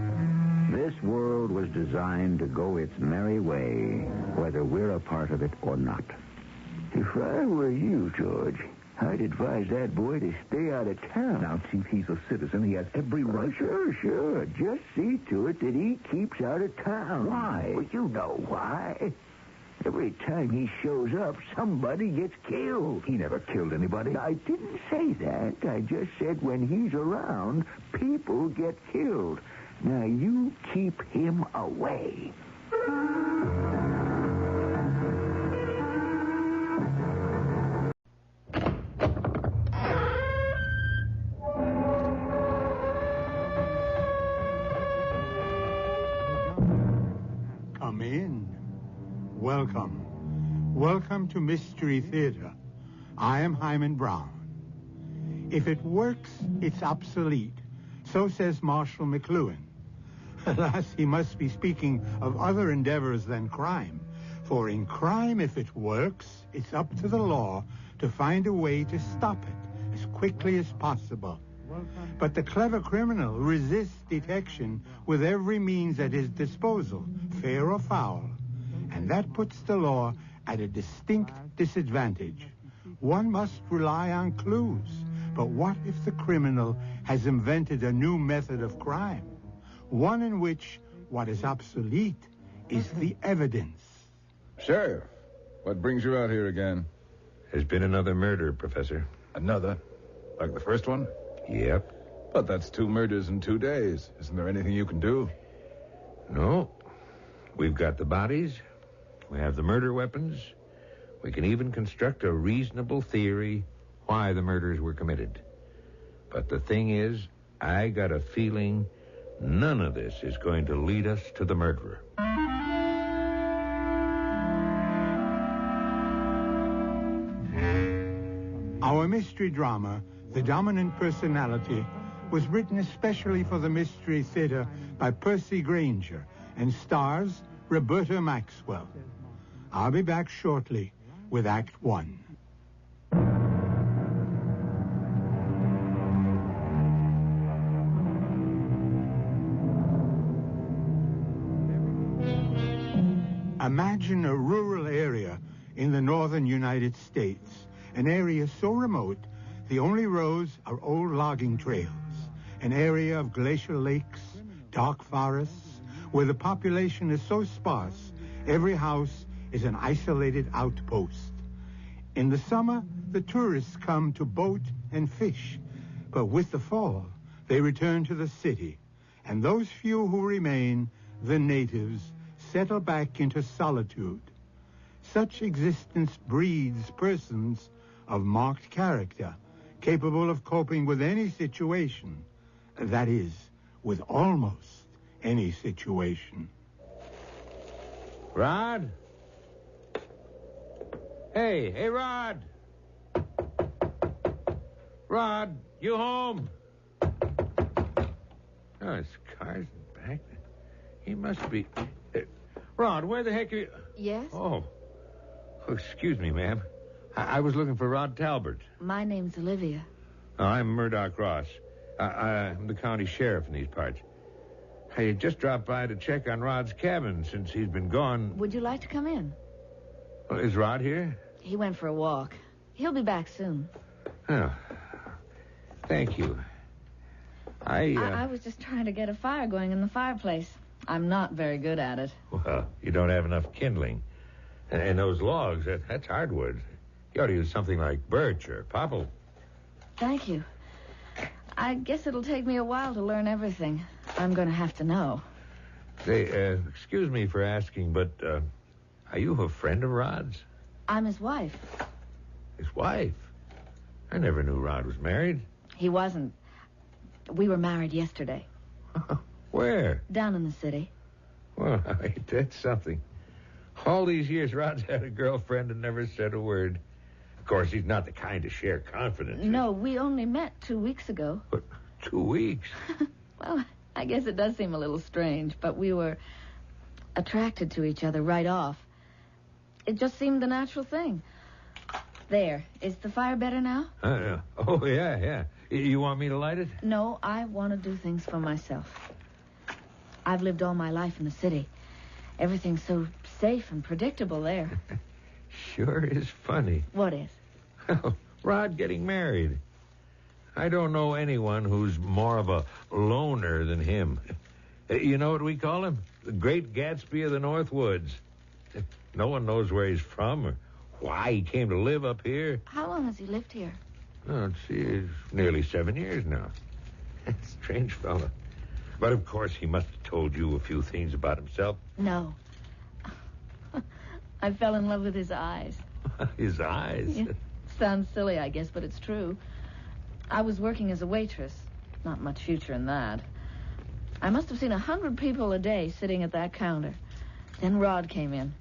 This world was designed to go its merry way, whether we're a part of it or not. If I were you, George, I'd advise that boy to stay out of town. Now, Chief, he's a citizen. He has every right. Sure. Just see to it that he keeps out of town. Why? Well, you know why. Every time he shows up, somebody gets killed. He never killed anybody. I didn't say that. I just said when he's around, people get killed. Now, you keep him away. Come in. Welcome. Welcome to Mystery Theater. I am Hyman Brown. If it works, it's obsolete. So says Marshall McLuhan. Alas, he must be speaking of other endeavors than crime. For in crime, if it works, it's up to the law to find a way to stop it as quickly as possible. But the clever criminal resists detection with every means at his disposal, fair or foul. And that puts the law at a distinct disadvantage. One must rely on clues. But what if the criminal has invented a new method of crime? One in which what is obsolete is the evidence. Sheriff, what brings you out here again? There's been another murder, Professor. Another? Like the first one? Yep. But that's 2 murders in 2 days. Isn't there anything you can do? No. We've got the bodies. We have the murder weapons. We can even construct a reasonable theory why the murders were committed. But the thing is, I got a feeling none of this is going to lead us to the murderer. Our mystery drama, The Dominant Personality, was written especially for the Mystery Theater by Percy Granger and stars Roberta Maxwell. I'll be back shortly with Act 1. Imagine a rural area in the northern United States, an area so remote the only roads are old logging trails, an area of glacial lakes, dark forests, where the population is so sparse every house is an isolated outpost. In the summer, the tourists come to boat and fish, but with the fall, they return to the city, and those few who remain, the natives, settle back into solitude. Such existence breeds persons of marked character, capable of coping with any situation. That is, with almost any situation. Rod? Hey, Rod! Rod, you home? Oh, his car's in back. He must be... Rod, where the heck are you... Yes? Oh, excuse me, ma'am. I was looking for Rod Talbert. My name's Olivia. Oh, I'm Murdoch Ross. I'm the county sheriff in these parts. I just dropped by to check on Rod's cabin since he's been gone. Would you like to come in? Well, is Rod here? He went for a walk. He'll be back soon. Oh, thank you. I was just trying to get a fire going in the fireplace. I'm not very good at it. Well, you don't have enough kindling. And those logs, that's hardwood. You ought to use something like birch or popple. Thank you. I guess it'll take me a while to learn everything. I'm going to have to know. Say, excuse me for asking, but are you a friend of Rod's? I'm his wife. His wife? I never knew Rod was married. He wasn't. We were married yesterday. Where? Down in the city. Well, that's something. All these years, Rod's had a girlfriend and never said a word. Of course, he's not the kind to share confidences. No, we only met 2 weeks ago. But 2 weeks? Well, I guess it does seem a little strange, but we were attracted to each other right off. It just seemed the natural thing. There. Is the fire better now? Oh, yeah. You want me to light it? No, I want to do things for myself. I've lived all my life in the city. Everything's so safe and predictable there. Sure is funny. What is? Rod getting married. I don't know anyone who's more of a loner than him. You know what we call him? The Great Gatsby of the North Woods. No one knows where he's from or why he came to live up here. How long has he lived here? Oh, let's see, it's nearly 7 years now. Strange fellow. But, of course, he must have told you a few things about himself. No. I fell in love with his eyes. His eyes? Yeah. Sounds silly, I guess, but it's true. I was working as a waitress. Not much future in that. I must have seen 100 people a day sitting at that counter. Then Rod came in.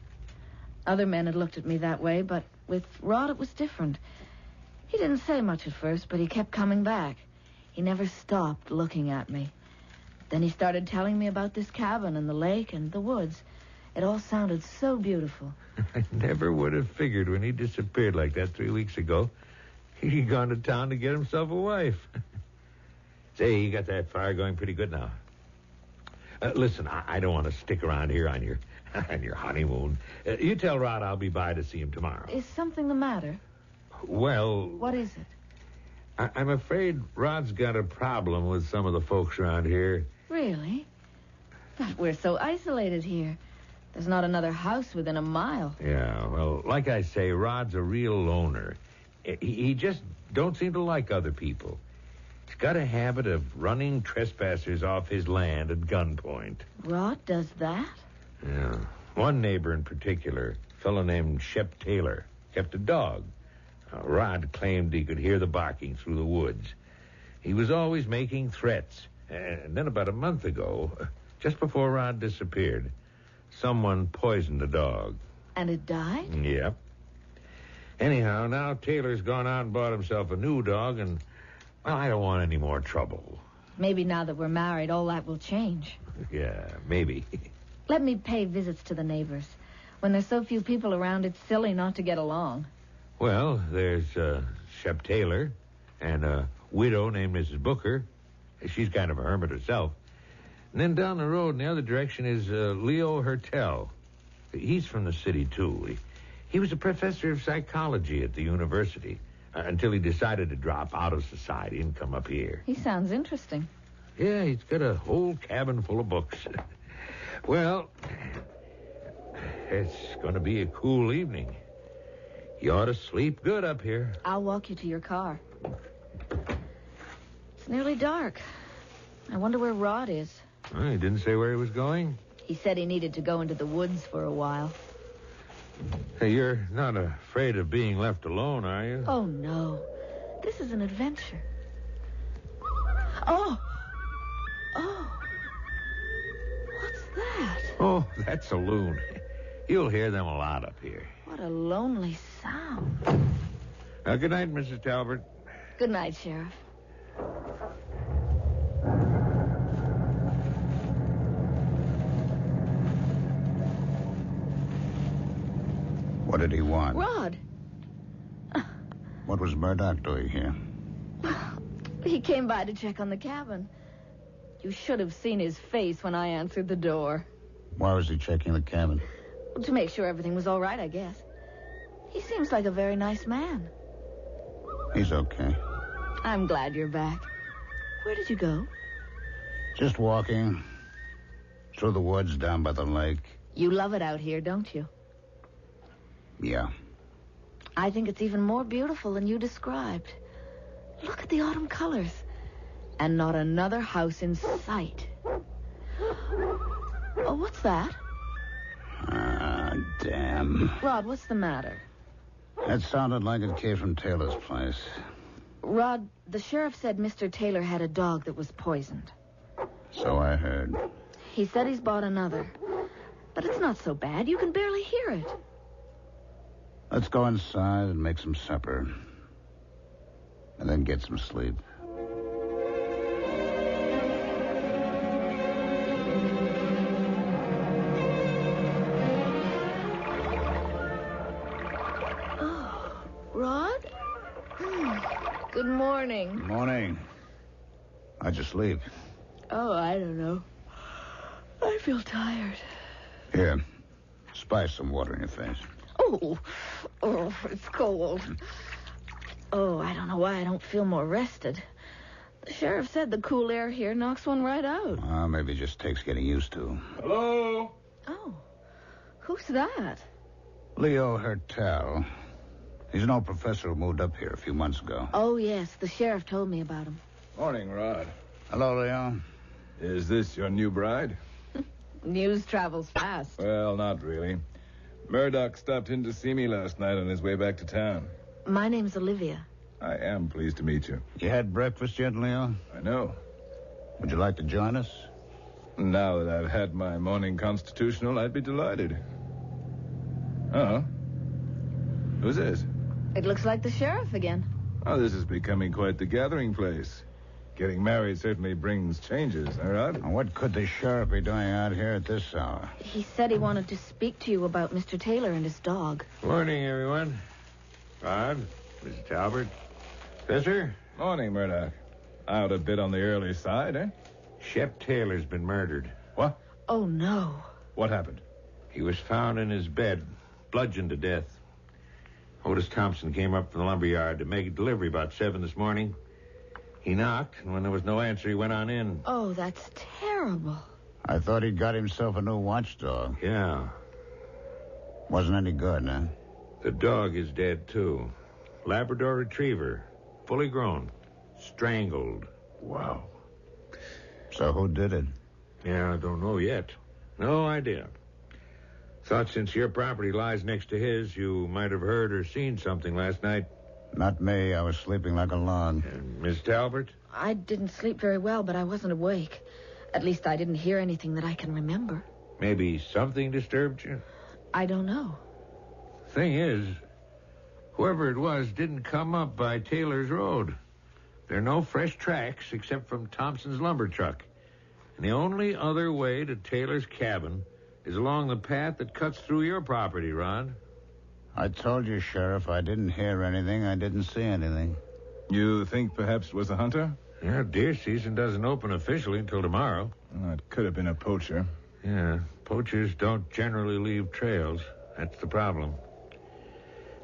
Other men had looked at me that way, but with Rod it was different. He didn't say much at first, but he kept coming back. He never stopped looking at me. Then he started telling me about this cabin and the lake and the woods. It all sounded so beautiful. I never would have figured when he disappeared like that 3 weeks ago. He'd gone to town to get himself a wife. Say, you got that fire going pretty good now. Listen, I don't want to stick around here on your honeymoon. You tell Rod I'll be by to see him tomorrow. Is something the matter? Well... What is it? I'm afraid Rod's got a problem with some of the folks around here. Really? But we're so isolated here. There's not another house within a mile. Yeah, well, like I say, Rod's a real loner. He just don't seem to like other people. He's got a habit of running trespassers off his land at gunpoint. Rod does that? Yeah. One neighbor in particular, a fellow named Shep Taylor, kept a dog. Rod claimed he could hear the barking through the woods. He was always making threats. And then about a month ago, just before Rod disappeared, someone poisoned the dog. And it died? Yep. Anyhow, now Taylor's gone out and bought himself a new dog, and, well, I don't want any more trouble. Maybe now that we're married, all that will change. Yeah, maybe. Let me pay visits to the neighbors. When there's so few people around, it's silly not to get along. Well, there's Shep Taylor and a widow named Mrs. Booker. She's kind of a hermit herself. And then down the road in the other direction is Leo Hertel. He's from the city, too. He was a professor of psychology at the university until he decided to drop out of society and come up here. He sounds interesting. Yeah, he's got a whole cabin full of books. Well, it's going to be a cool evening. You ought to sleep good up here. I'll walk you to your car. It's nearly dark. I wonder where Rod is. He didn't say where he was going? He said he needed to go into the woods for a while. Hey, you're not afraid of being left alone, are you? Oh, no. This is an adventure. Oh! What's that? Oh, that's a loon. You'll hear them a lot up here. What a lonely sound. Good night, Mrs. Talbot. Good night, Sheriff. What did he want? Rod. What was Murdoch doing here? He came by to check on the cabin. You should have seen his face when I answered the door. Why was he checking the cabin? To make sure everything was all right, I guess. He seems like a very nice man. He's okay. I'm glad you're back. Where did you go? Just walking. Through the woods down by the lake. You love it out here, don't you? Yeah. I think it's even more beautiful than you described. Look at the autumn colors. And not another house in sight. Oh, what's that? Damn. Rod, what's the matter? That sounded like it came from Taylor's place. Rod, the sheriff said Mr. Taylor had a dog that was poisoned. So I heard. He said he's bought another. But it's not so bad. You can barely hear it. Let's go inside and make some supper. And then get some sleep. Oh, Rod? Good morning. Morning. How'd you sleep? Oh, I don't know. I feel tired. Here, spice some water in your face. Oh, it's cold. Oh, I don't know why I don't feel more rested. The sheriff said the cool air here knocks one right out. Maybe it just takes getting used to. Hello? Oh, who's that? Leo Hertel. He's an old professor who moved up here a few months ago. Oh, yes, the sheriff told me about him. Morning, Rod. Hello, Leo. Is this your new bride? News travels fast. Well, not really. Murdoch stopped in to see me last night on his way back to town. My name's Olivia. I am pleased to meet you. You had breakfast yet, Leo? I know. Would you like to join us? Now that I've had my morning constitutional, I'd be delighted. Oh. Who's this? It looks like the sheriff again. Oh, this is becoming quite the gathering place. Getting married certainly brings changes, all right? What could the sheriff be doing out here at this hour? He said he wanted to speak to you about Mr. Taylor and his dog. Morning, everyone. Rod, Mrs. Talbot. Spencer? Morning, Murdoch. Out a bit on the early side, eh? Shep Taylor's been murdered. What? Oh, no. What happened? He was found in his bed, bludgeoned to death. Otis Thompson came up from the lumberyard to make a delivery about 7 this morning. He knocked, and when there was no answer, he went on in. Oh, that's terrible. I thought he'd got himself a new watchdog. Yeah. Wasn't any good, huh? The dog is dead, too. Labrador Retriever, fully grown, strangled. Wow. So who did it? Yeah, I don't know yet. No idea. Thought since your property lies next to his, you might have heard or seen something last night. Not me. I was sleeping like a log. And Miss Talbot? I didn't sleep very well, but I wasn't awake. At least I didn't hear anything that I can remember. Maybe something disturbed you? I don't know. Thing is, whoever it was didn't come up by Taylor's Road. There are no fresh tracks except from Thompson's lumber truck. And the only other way to Taylor's cabin is along the path that cuts through your property, Ron. I told you, Sheriff, I didn't hear anything. I didn't see anything. You think perhaps it was a hunter? Yeah, deer season doesn't open officially until tomorrow. It could have been a poacher. Yeah, poachers don't generally leave trails. That's the problem.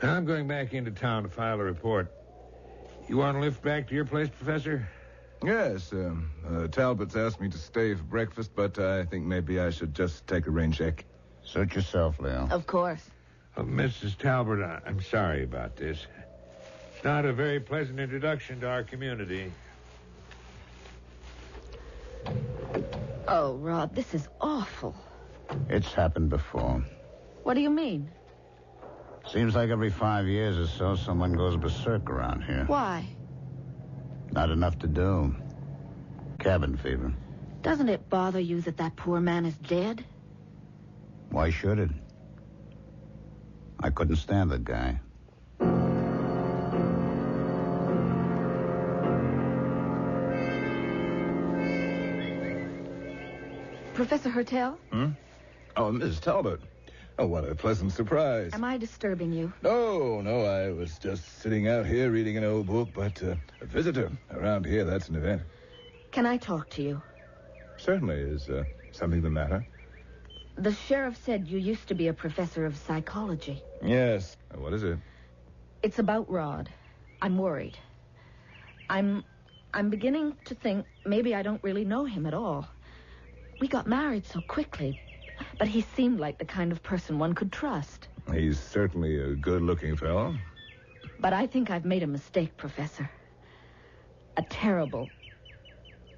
I'm going back into town to file a report. You want to lift back to your place, Professor? Yes, Talbot's asked me to stay for breakfast, but I think maybe I should just take a rain check. Suit yourself, Leo. Of course. Mrs. Talbot, I'm sorry about this. It's not a very pleasant introduction to our community. Oh, Rod, this is awful. It's happened before. What do you mean? Seems like every 5 years or so, someone goes berserk around here. Why? Not enough to do. Cabin fever. Doesn't it bother you that that poor man is dead? Why should it? I couldn't stand the guy. Professor Hertel? Oh, Miss Talbot. Oh, what a pleasant surprise. Am I disturbing you? No, I was just sitting out here reading an old book, but a visitor around here, that's an event. Can I talk to you? Certainly. Is something the matter? The sheriff said you used to be a professor of psychology. Yes. What is it? It's about Rod. I'm worried. I'm beginning to think maybe I don't really know him at all. We got married so quickly, but he seemed like the kind of person one could trust. He's certainly a good-looking fellow. But I think I've made a mistake, Professor. A terrible,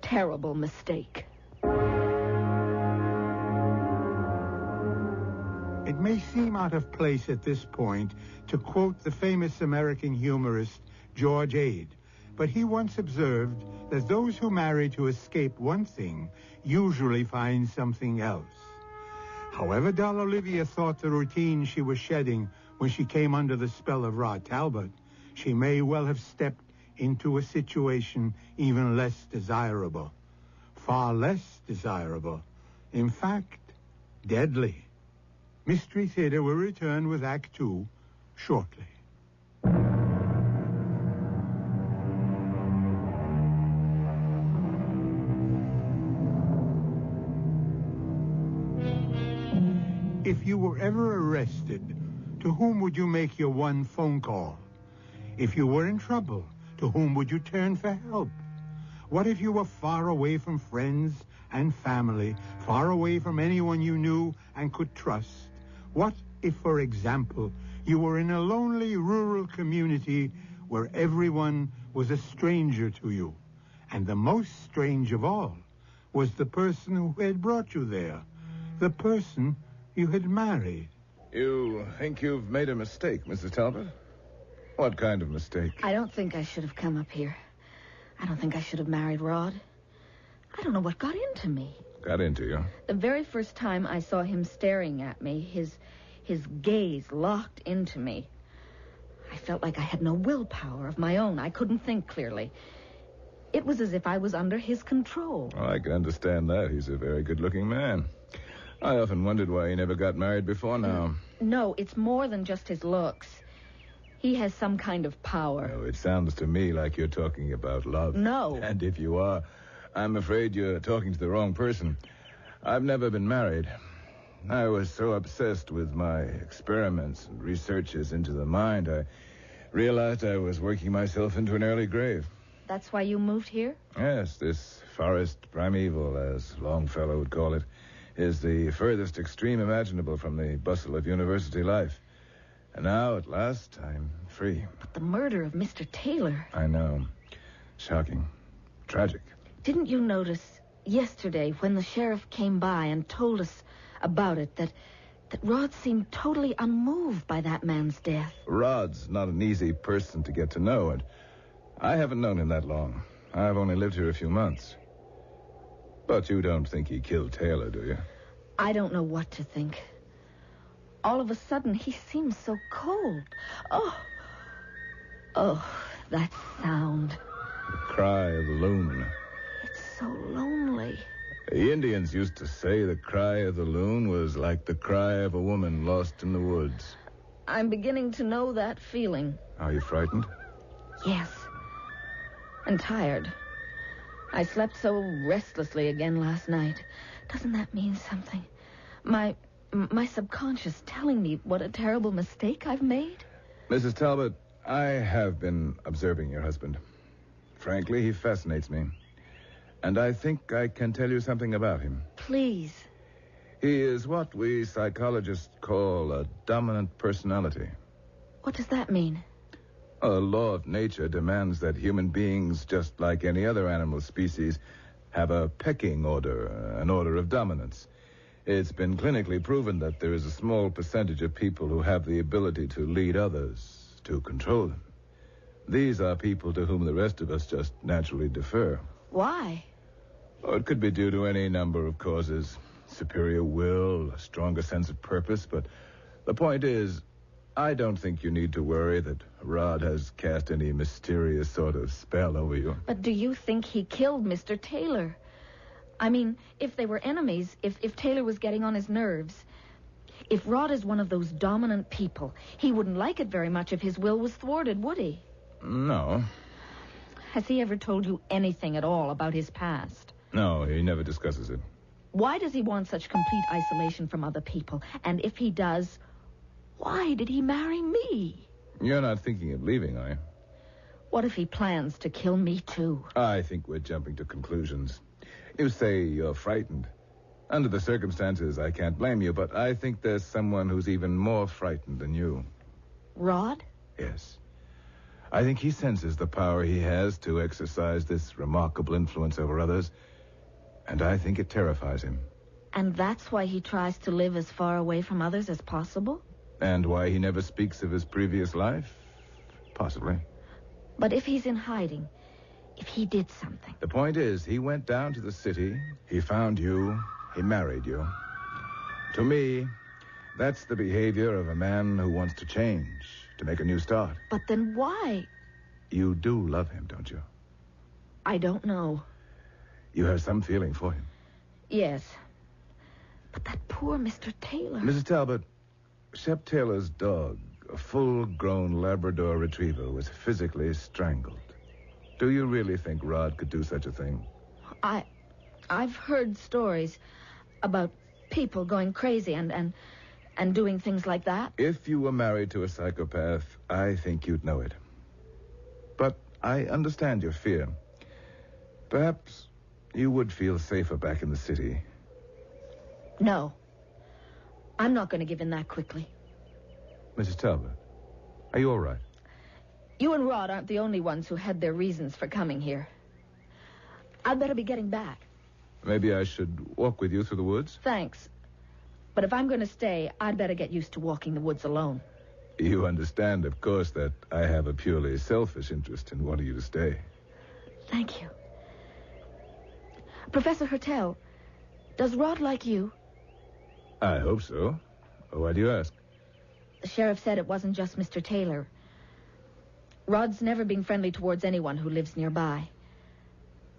terrible mistake. It may seem out of place at this point to quote the famous American humorist George Ade, but he once observed that those who marry to escape one thing usually find something else. However dull Olivia thought the routine she was shedding when she came under the spell of Rod Talbot, she may well have stepped into a situation even less desirable. Far less desirable. In fact, deadly. Mystery Theater will return with Act 2 shortly. If you were ever arrested, to whom would you make your one phone call? If you were in trouble, to whom would you turn for help? What if you were far away from friends and family, far away from anyone you knew and could trust? What if, for example, you were in a lonely rural community where everyone was a stranger to you, and the most strange of all was the person who had brought you there, the person you had married? You think you've made a mistake, Mrs. Talbot? What kind of mistake? I don't think I should have come up here. I don't think I should have married Rod. I don't know what got into me. Got into you? The very first time I saw him staring at me, his gaze locked into me, I felt like I had no willpower of my own. I couldn't think clearly. It was as if I was under his control. Well, I can understand that. He's a very good-looking man. I often wondered why he never got married before now. No, it's more than just his looks. He has some kind of power. Oh, it sounds to me like you're talking about love. No. And if you are, I'm afraid you're talking to the wrong person. I've never been married. I was so obsessed with my experiments and researches into the mind, I realized I was working myself into an early grave. That's why you moved here? Yes, this forest primeval, as Longfellow would call it, is the furthest extreme imaginable from the bustle of university life. And now, at last, I'm free. But the murder of Mr. Taylor... I know. Shocking. Tragic. Didn't you notice yesterday when the sheriff came by and told us about it that Rod seemed totally unmoved by that man's death? Rod's not an easy person to get to know, and I haven't known him that long. I've only lived here a few months. But you don't think he killed Taylor, do you? I don't know what to think. All of a sudden, he seems so cold. Oh, that sound. The cry of the loon. It's so lonely. The Indians used to say the cry of the loon was like the cry of a woman lost in the woods. I'm beginning to know that feeling. Are you frightened? Yes. And tired. I slept so restlessly again last night. Doesn't that mean something? My subconscious telling me what a terrible mistake I've made? Mrs. Talbot, I have been observing your husband. Frankly, he fascinates me. And I think I can tell you something about him. Please. He is what we psychologists call a dominant personality. What does that mean? A law of nature demands that human beings, just like any other animal species, have a pecking order, an order of dominance. It's been clinically proven that there is a small percentage of people who have the ability to lead others, to control them. These are people to whom the rest of us just naturally defer. Why? Oh, it could be due to any number of causes. Superior will, a stronger sense of purpose, but the point is, I don't think you need to worry that Rod has cast any mysterious sort of spell over you. But do you think he killed Mr. Taylor? I mean, if they were enemies, if Taylor was getting on his nerves, if Rod is one of those dominant people, he wouldn't like it very much if his will was thwarted, would he? No. Has he ever told you anything at all about his past? No, he never discusses it. Why does he want such complete isolation from other people? And if he does, why did he marry me? You're not thinking of leaving, are you? What if he plans to kill me, too? I think we're jumping to conclusions. You say you're frightened. Under the circumstances, I can't blame you, but I think there's someone who's even more frightened than you. Rod? Yes. I think he senses the power he has to exercise this remarkable influence over others, and I think it terrifies him. And that's why he tries to live as far away from others as possible? And why he never speaks of his previous life? Possibly. But if he's in hiding, if he did something... The point is, he went down to the city, he found you, he married you. To me, that's the behavior of a man who wants to change, to make a new start. But then why? You do love him, don't you? I don't know. You have some feeling for him. Yes. But that poor Mr. Taylor... Mrs. Talbot, Shep Taylor's dog, a full-grown Labrador retriever, was physically strangled. Do you really think Rod could do such a thing? I've heard stories about people going crazy and doing things like that. If you were married to a psychopath, I think you'd know it. But I understand your fear. Perhaps you would feel safer back in the city. No. I'm not going to give in that quickly. Mrs. Talbot, are you all right? You and Rod aren't the only ones who had their reasons for coming here. I'd better be getting back. Maybe I should walk with you through the woods? Thanks. But if I'm going to stay, I'd better get used to walking the woods alone. You understand, of course, that I have a purely selfish interest in wanting you to stay. Thank you. Professor Hertel, does Rod like you? I hope so. Why do you ask? The sheriff said it wasn't just Mr. Taylor. Rod's never been friendly towards anyone who lives nearby.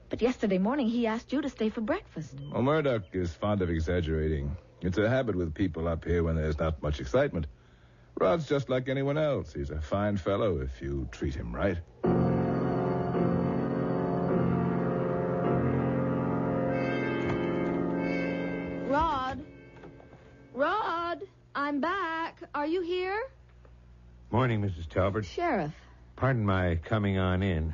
But yesterday morning, he asked you to stay for breakfast. Well, Murdoch is fond of exaggerating. It's a habit with people up here when there's not much excitement. Rod's just like anyone else. He's a fine fellow if you treat him right. Rod, I'm back. Are you here? Morning, Mrs. Talbot. Sheriff. Pardon my coming on in.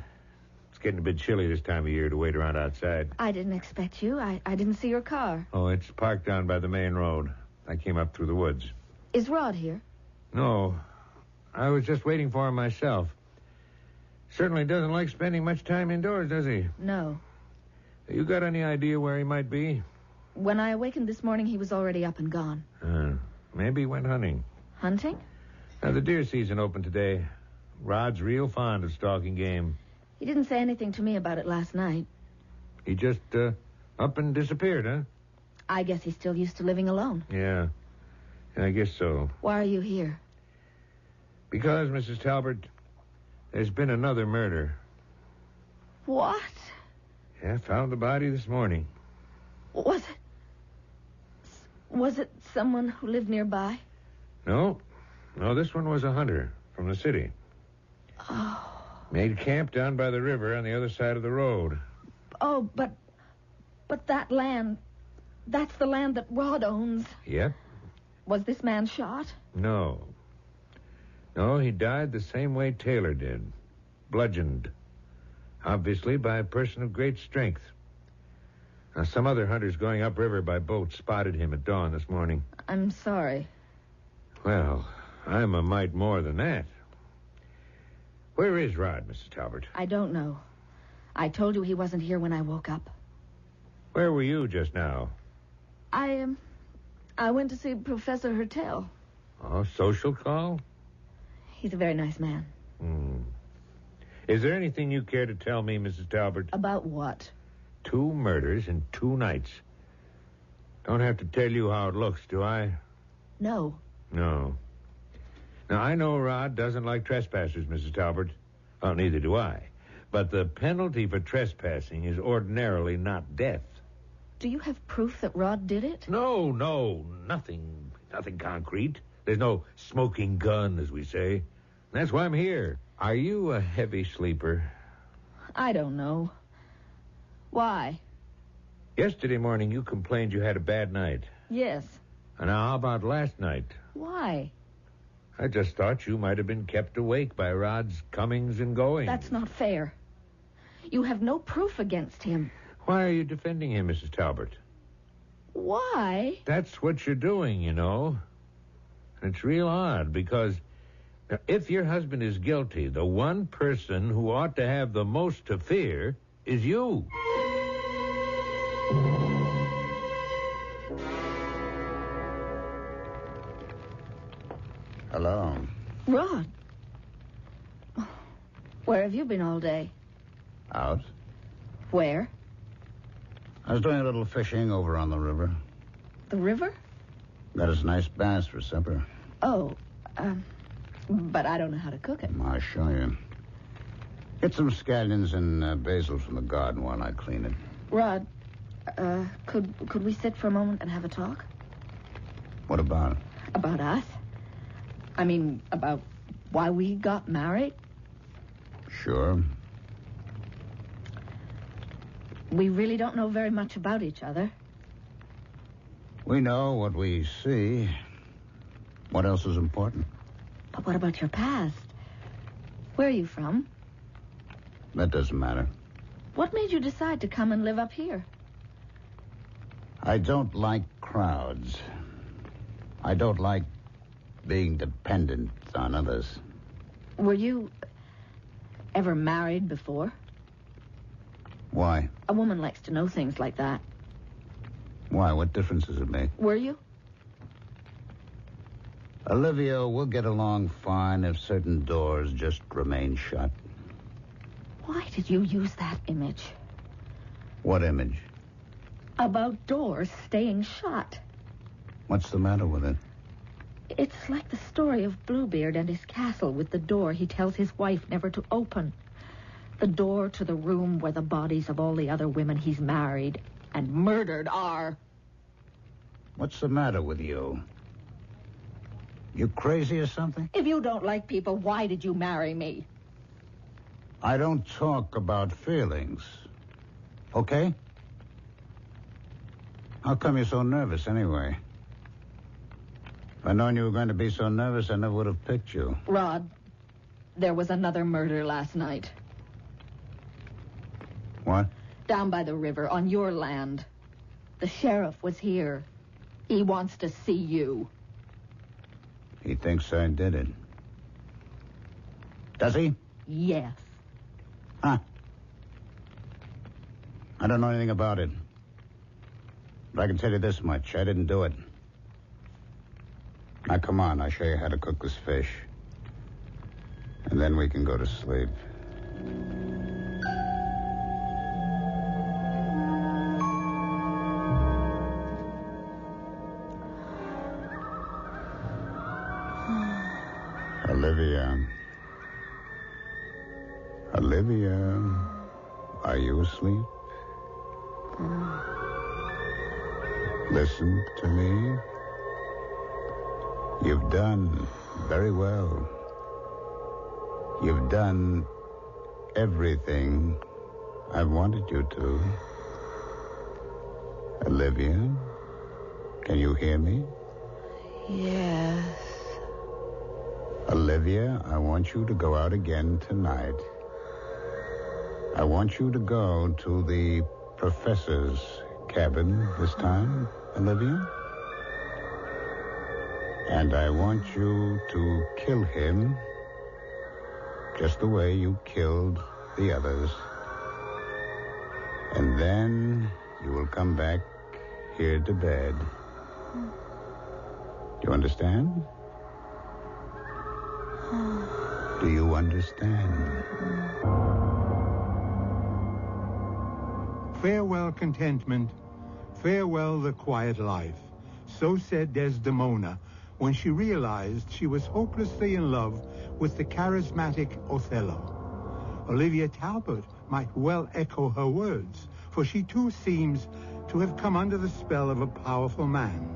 It's getting a bit chilly this time of year to wait around outside. I didn't expect you. I didn't see your car. Oh, it's parked down by the main road. I came up through the woods. Is Rod here? No. I was just waiting for him myself. Certainly doesn't like spending much time indoors, does he? No. You got any idea where he might be? When I awakened this morning, he was already up and gone. Maybe he went hunting. Hunting? The deer season opened today. Rod's real fond of stalking game. He didn't say anything to me about it last night. He just up and disappeared, huh? I guess he's still used to living alone. Yeah, I guess so. Why are you here? Because, Mrs. Talbert, there's been another murder. What? Yeah, found the body this morning. Was it someone who lived nearby? No, this one was a hunter from the city. Oh. Made camp down by the river on the other side of the road. Oh, but that land, that's the land that Rod owns. Yep. Was this man shot? No, he died the same way Taylor did. Bludgeoned. Obviously by a person of great strength. Now, some other hunters going upriver by boat spotted him at dawn this morning. I'm sorry. Well, I'm a mite more than that. Where is Rod, Mrs. Talbert? I don't know. I told you he wasn't here when I woke up. Where were you just now? I went to see Professor Hertel. Oh, social call? He's a very nice man. Is there anything you care to tell me, Mrs. Talbert? About what? 2 murders in 2 nights. Don't have to tell you how it looks, do I? No. No. Now, I know Rod doesn't like trespassers, Mrs. Talbert. Well, neither do I. But the penalty for trespassing is ordinarily not death. Do you have proof that Rod did it? No, nothing concrete. There's no smoking gun, as we say. That's why I'm here. Are you a heavy sleeper? I don't know. Why? Yesterday morning, you complained you had a bad night. Yes. And now, how about last night? Why? I just thought you might have been kept awake by Rod's comings and goings. That's not fair. You have no proof against him. Why are you defending him, Mrs. Talbert? Why? That's what you're doing, you know. And it's real odd, because if your husband is guilty, the one person who ought to have the most to fear is you. Hello. Rod. Where have you been all day? Out. Where? I was doing a little fishing over on the river. The river? Got us nice bass for supper. Oh, but I don't know how to cook it. I'll show you. Get some scallions and basil from the garden while I clean it. Rod, could we sit for a moment and have a talk? What about it? About us? I mean, about why we got married? Sure. We really don't know very much about each other. We know what we see. What else is important? But what about your past? Where are you from? That doesn't matter. What made you decide to come and live up here? I don't like crowds. I don't like being dependent on others. Were you ever married before? Why? A woman likes to know things like that. Why? What difference does it make? Were you? Olivia, we'll get along fine if certain doors just remain shut. Why did you use that image? What image? About doors staying shut. What's the matter with it? It's like the story of Bluebeard and his castle with the door he tells his wife never to open. The door to the room where the bodies of all the other women he's married and murdered are. What's the matter with you? You crazy or something? If you don't like people, why did you marry me? I don't talk about feelings. Okay? How come you're so nervous anyway? If I'd known you were going to be so nervous, I never would have picked you. Rod, there was another murder last night. What? Down by the river, on your land. The sheriff was here. He wants to see you. He thinks I did it. Does he? Yes. Huh. I don't know anything about it. But I can tell you this much. I didn't do it. Now, come on. I'll show you how to cook this fish. And then we can go to sleep. Olivia, are you asleep? Listen to me. You've done very well. You've done everything I've wanted you to. Olivia, can you hear me? Yes. Olivia, I want you to go out again tonight. I want you to go to the professor's cabin this time, Olivia. And I want you to kill him just the way you killed the others. And then you will come back here to bed. Do you understand? Do you understand? Farewell contentment, farewell the quiet life. So said Desdemona when she realized she was hopelessly in love with the charismatic Othello. Olivia Talbot might well echo her words, for she too seems to have come under the spell of a powerful man.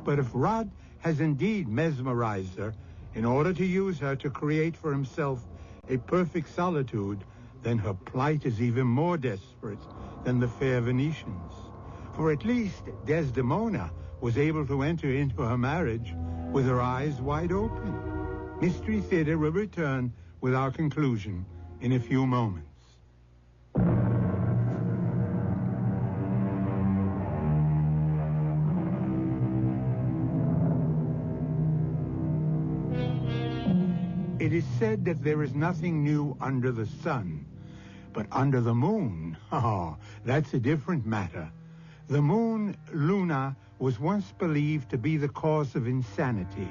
But if Rod has indeed mesmerized her in order to use her to create for himself a perfect solitude, then her plight is even more desperate than the fair Venetians. For at least Desdemona was able to enter into her marriage with her eyes wide open. Mystery Theater will return with our conclusion in a few moments. It is said that there is nothing new under the sun. But under the moon, that's a different matter. The moon, Luna, was once believed to be the cause of insanity.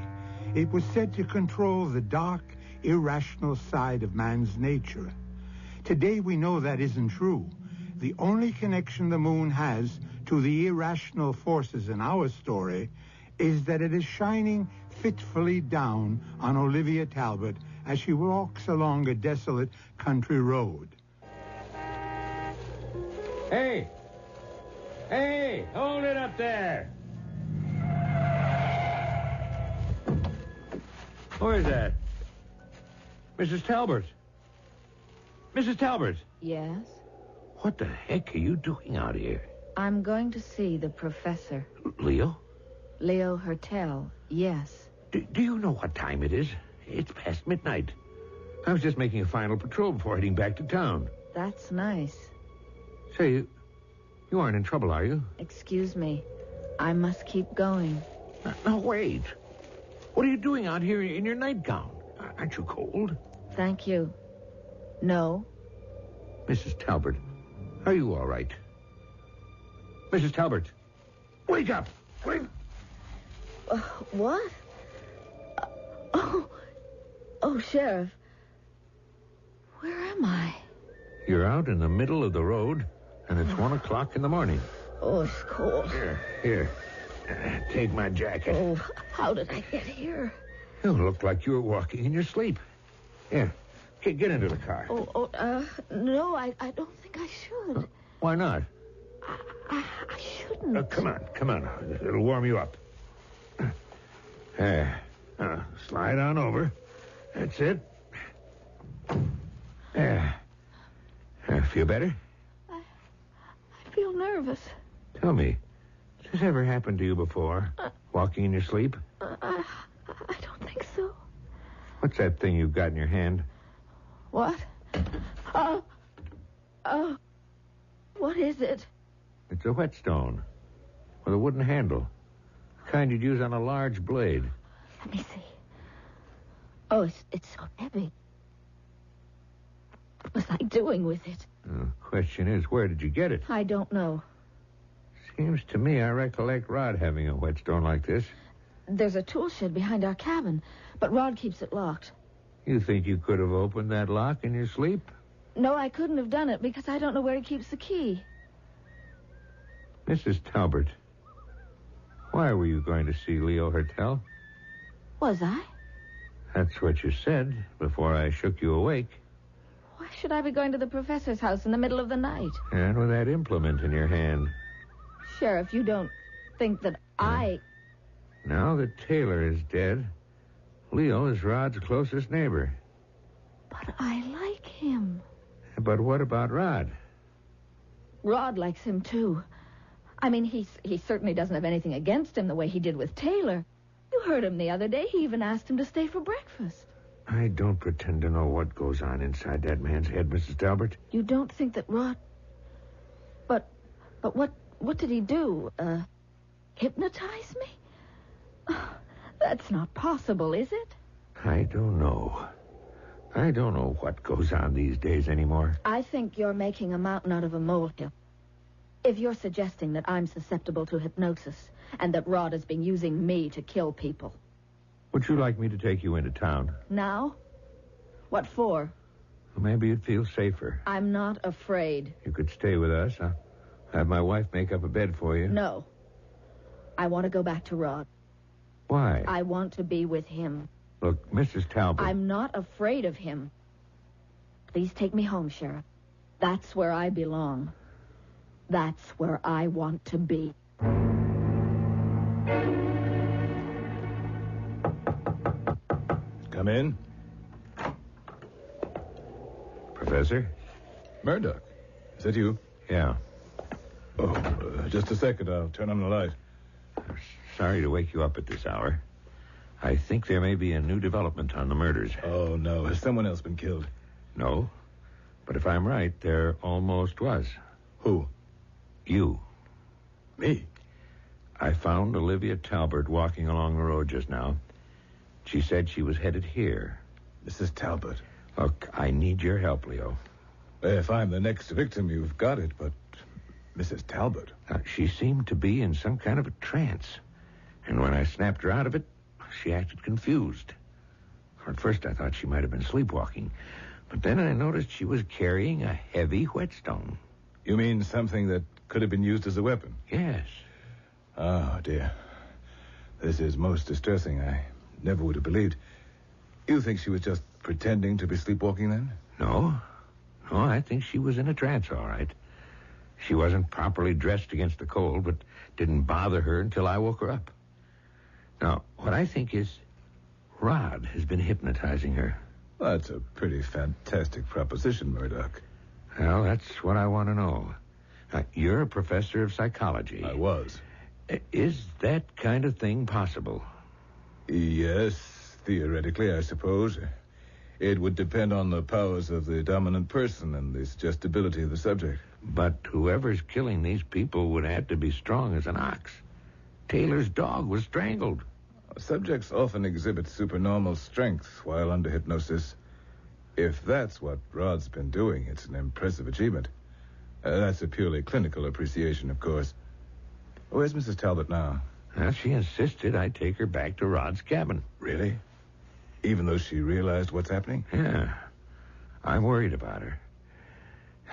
It was said to control the dark, irrational side of man's nature. Today we know that isn't true. The only connection the moon has to the irrational forces in our story is that it is shining fitfully down on Olivia Talbot as she walks along a desolate country road. Hey! Hey! Hold it up there! Who is that? Mrs. Talbot. Mrs. Talbot. Yes? What the heck are you doing out here? I'm going to see the professor. Leo? Leo Hertel, yes. Do you know what time it is? It's past midnight. I was just making a final patrol before heading back to town. That's nice. Say, you aren't in trouble, are you? Excuse me. I must keep going. No, wait. What are you doing out here in your nightgown? Aren't you cold? Thank you. No. Mrs. Talbot, are you all right? Mrs. Talbot, wake up! Wake... What? Oh, Sheriff. Where am I? You're out in the middle of the road, and it's 1 o'clock in the morning. Oh, it's cold. Here. Take my jacket. Oh, how did I get here? You look like you were walking in your sleep. Here, get into the car. No, I don't think I should. Why not? I shouldn't. Come on. It'll warm you up. Slide on over. That's it. Feel better? I feel nervous. Tell me, has this ever happened to you before? Walking in your sleep? I don't think so. What's that thing you've got in your hand? What? What is it? It's a whetstone with a wooden handle. The kind you'd use on a large blade. Let me see. Oh, it's so heavy. was I doing with it? The question is, where did you get it? I don't know. Seems to me I recollect Rod having a whetstone like this. There's a tool shed behind our cabin, but Rod keeps it locked. You think you could have opened that lock in your sleep? No, I couldn't have done it because I don't know where he keeps the key. Mrs. Talbot, why were you going to see Leo Hertel? Was I? That's what you said before I shook you awake. Why should I be going to the professor's house in the middle of the night? And with that implement in your hand. Sheriff, you don't think that I... Now that Taylor is dead, Leo is Rod's closest neighbor. But I like him. But what about Rod? Rod likes him, too. I mean, he certainly doesn't have anything against him the way he did with Taylor. You heard him the other day. He even asked him to stay for breakfast. I don't pretend to know what goes on inside that man's head, Mrs. Talbot. You don't think that Rod... But what did he do? Hypnotize me? Oh, that's not possible, is it? I don't know. I don't know what goes on these days anymore. I think you're making a mountain out of a molehill. If you're suggesting that I'm susceptible to hypnosis and that Rod has been using me to kill people. Would you like me to take you into town? Now? What for? Well, maybe you'd feel safer. I'm not afraid. You could stay with us. I'll have my wife make up a bed for you. No. I want to go back to Rod. Why? I want to be with him. Look, Mrs. Talbot... I'm not afraid of him. Please take me home, Sheriff. That's where I belong. That's where I want to be. Come in. Professor? Murdoch. Is that you? Yeah. Oh, just a second. I'll turn on the light. Sorry to wake you up at this hour. I think there may be a new development on the murders. Oh, no. Has someone else been killed? No. But if I'm right, there almost was. Who? You. Me? I found Olivia Talbot walking along the road just now. She said she was headed here. Mrs. Talbot. Look, I need your help, Leo. If I'm the next victim, you've got it, but Mrs. Talbot... she seemed to be in some kind of a trance. And when I snapped her out of it, she acted confused. At first, I thought she might have been sleepwalking. But then I noticed she was carrying a heavy whetstone. You mean something that could have been used as a weapon? Yes. Oh, dear. This is most distressing. I never would have believed. You think she was just pretending to be sleepwalking then? No. No, I think she was in a trance, all right. She wasn't properly dressed against the cold, but didn't bother her until I woke her up. Now, what I think is Rod has been hypnotizing her. That's a pretty fantastic proposition, Murdoch. Well, that's what I want to know. You're a professor of psychology. I was. Is that kind of thing possible? Yes, theoretically, I suppose. It would depend on the powers of the dominant person and the suggestibility of the subject. But whoever's killing these people would have to be strong as an ox. Taylor's dog was strangled. Subjects often exhibit supernormal strength while under hypnosis. If that's what Rod's been doing, it's an impressive achievement. That's a purely clinical appreciation, of course. Where's Mrs. Talbot now? Well, she insisted I take her back to Rod's cabin. Really? Even though she realized what's happening? Yeah. I'm worried about her.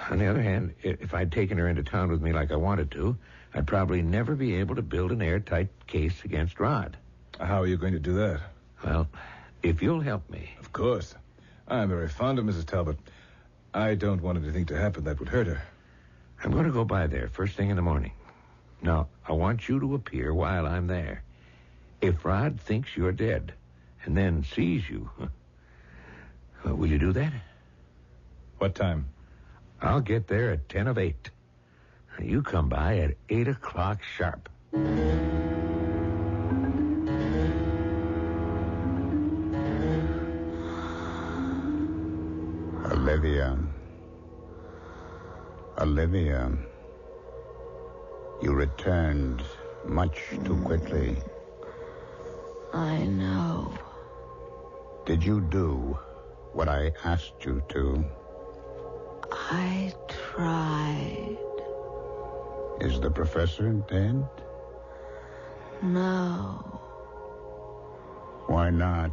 On the other hand, if I'd taken her into town with me like I wanted to, I'd probably never be able to build an airtight case against Rod. How are you going to do that? Well, if you'll help me. Of course. I'm very fond of Mrs. Talbot. I don't want anything to happen that would hurt her. I'm going to go by there first thing in the morning. Now, I want you to appear while I'm there. If Rod thinks you're dead and then sees you, will you do that? What time? I'll get there at 10 of 8. You come by at 8 o'clock sharp. Olivia, you returned much too quickly. I know. Did you do what I asked you to? I tried. Is the professor dead? No. Why not?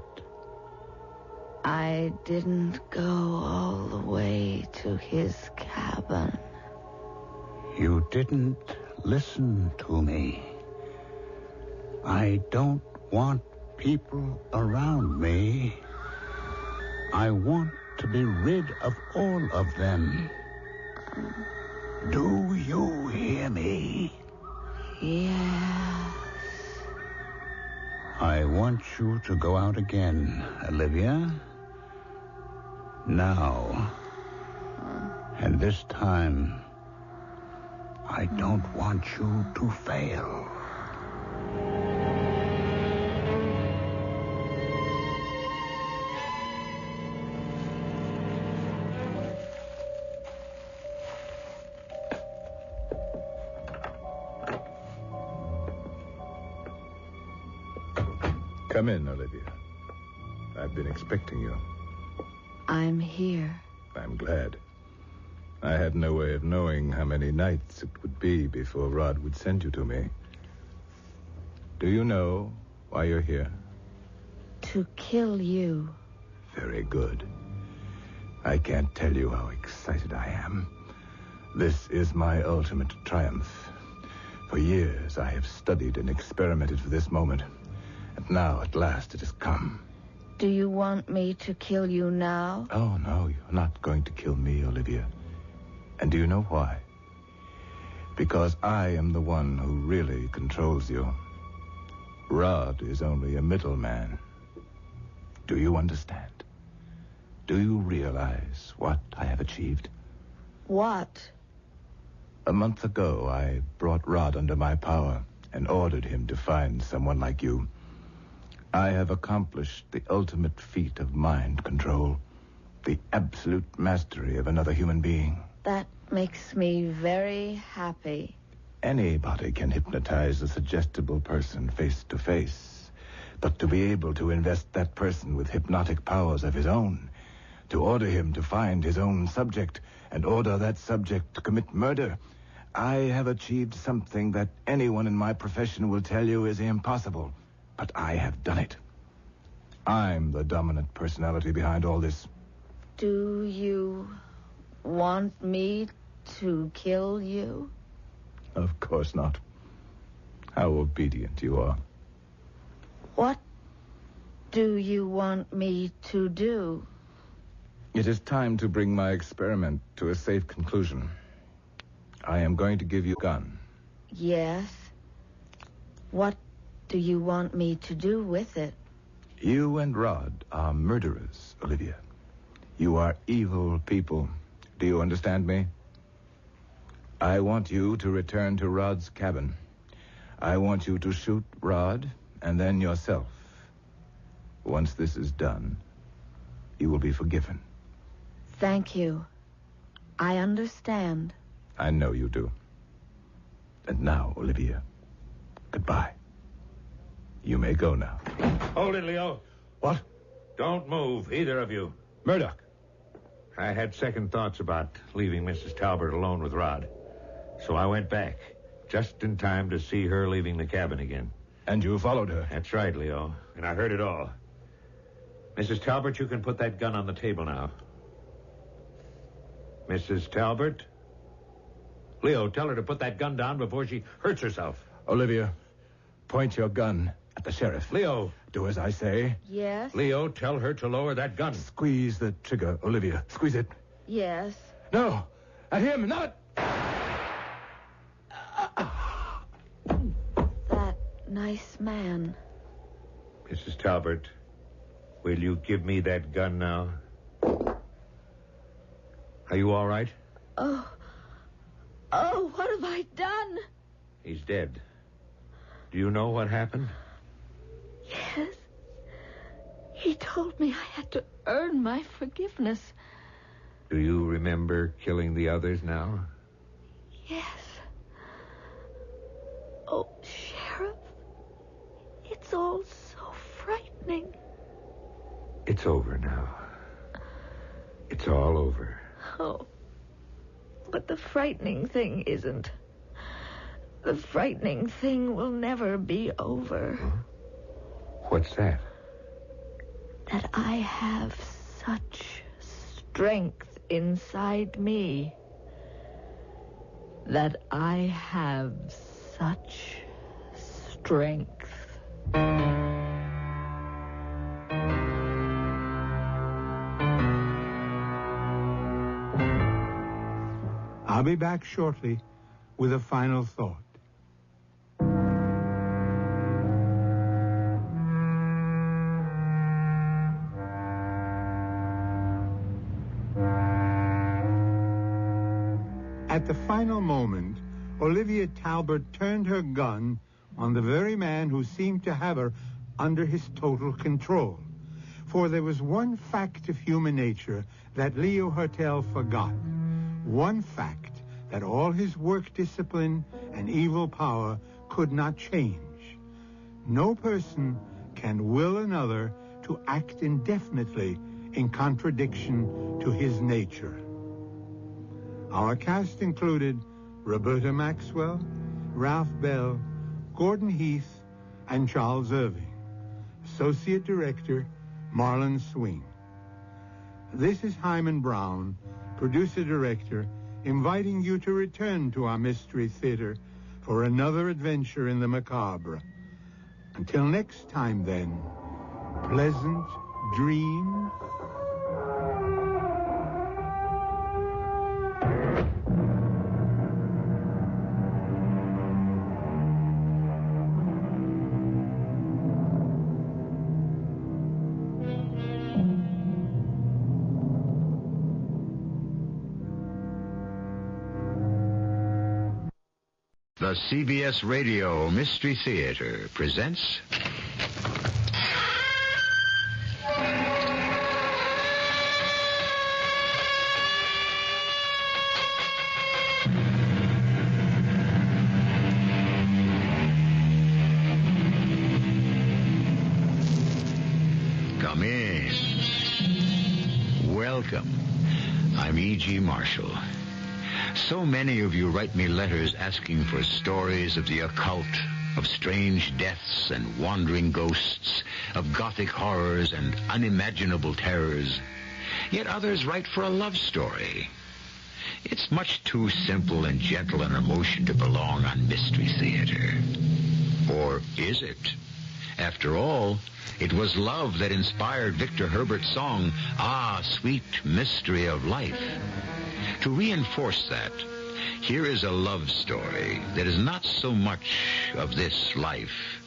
I didn't go all the way to his cabin. You didn't listen to me. I don't want people around me. I want to be rid of all of them. Do you hear me? Yes. I want you to go out again, Olivia. Now. And this time, I don't want you to fail. Come in, Olivia. I've been expecting you. I'm here. I'm glad. I had no way of knowing how many nights it would be before Rod would send you to me. Do you know why you're here? To kill you. Very good. I can't tell you how excited I am. This is my ultimate triumph. For years, I have studied and experimented for this moment. And now, at last, it has come. Do you want me to kill you now? Oh, no, you're not going to kill me, Olivia. And do you know why? Because I am the one who really controls you. Rod is only a middleman. Do you understand? Do you realize what I have achieved? What? A month ago, I brought Rod under my power and ordered him to find someone like you. I have accomplished the ultimate feat of mind control, the absolute mastery of another human being. That makes me very happy. Anybody can hypnotize a suggestible person face to face. But to be able to invest that person with hypnotic powers of his own, to order him to find his own subject and order that subject to commit murder, I have achieved something that anyone in my profession will tell you is impossible. But I have done it. I'm the dominant personality behind all this. Do you want me to kill you? Of course not. How obedient you are. What do you want me to do? It is time to bring my experiment to a safe conclusion. I am going to give you a gun. Yes. What do you want me to do with it? You and Rod are murderers, Olivia. You are evil people. Do you understand me? I want you to return to Rod's cabin. I want you to shoot Rod and then yourself. Once this is done, you will be forgiven. Thank you. I understand. I know you do. And now, Olivia, goodbye. You may go now. Hold it, Leo. What? Don't move, either of you. Murdoch. I had second thoughts about leaving Mrs. Talbot alone with Rod. So I went back, just in time to see her leaving the cabin again. And you followed her? That's right, Leo. And I heard it all. Mrs. Talbot, you can put that gun on the table now. Mrs. Talbot? Leo, tell her to put that gun down before she hurts herself. Olivia, point your gun at the sheriff. Leo. Do as I say. Yes? Leo, tell her to lower that gun. Squeeze the trigger, Olivia. Squeeze it. Yes. No. At him, not... That nice man. Mrs. Talbot, will you give me that gun now? Are you all right? Oh, what have I done? He's dead. Do you know what happened? Yes. He told me I had to earn my forgiveness. Do you remember killing the others now? Yes. Oh, Sheriff, it's all so frightening. It's over now. It's all over. Oh, But the frightening thing isn't. The frightening thing will never be over. What's that? That I have such strength inside me. That I have such strength. I'll be back shortly with a final thought. At the final moment, Olivia Talbot turned her gun on the very man who seemed to have her under his total control. For there was one fact of human nature that Leo Hertel forgot. One fact that all his work discipline and evil power could not change. No person can will another to act indefinitely in contradiction to his nature. Our cast included Roberta Maxwell, Ralph Bell, Gordon Heath, and Charles Irving. Associate Director, Marlon Swing. This is Hyman Brown, Producer-Director, inviting you to return to our Mystery Theater for another adventure in the macabre. Until next time, then, pleasant dreams. The CBS Radio Mystery Theater presents... Come in. Welcome. I'm E.G. Marshall. So many of you write me letters asking for stories of the occult, of strange deaths and wandering ghosts, of gothic horrors and unimaginable terrors. Yet others write for a love story. It's much too simple and gentle an emotion to belong on Mystery Theater. Or is it? After all, it was love that inspired Victor Herbert's song, Ah, Sweet Mystery of Life. To reinforce that, here is a love story that is not so much of this life,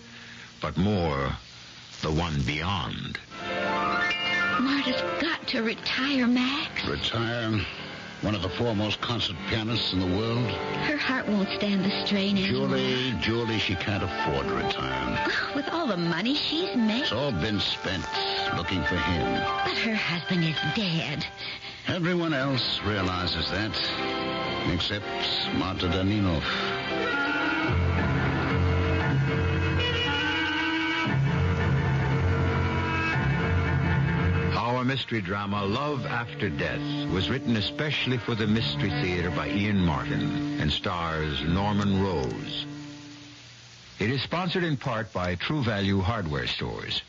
but more the one beyond. Marta's got to retire, Max. Retire? One of the foremost concert pianists in the world? Her heart won't stand the strain anymore. Julie, she can't afford to retire. With all the money she's made. It's all been spent looking for him. But her husband is dead. Everyone else realizes that, except Marta Danilov. Our mystery drama, Love After Death, was written especially for the Mystery Theater by Ian Martin and stars Norman Rose. It is sponsored in part by True Value Hardware Stores.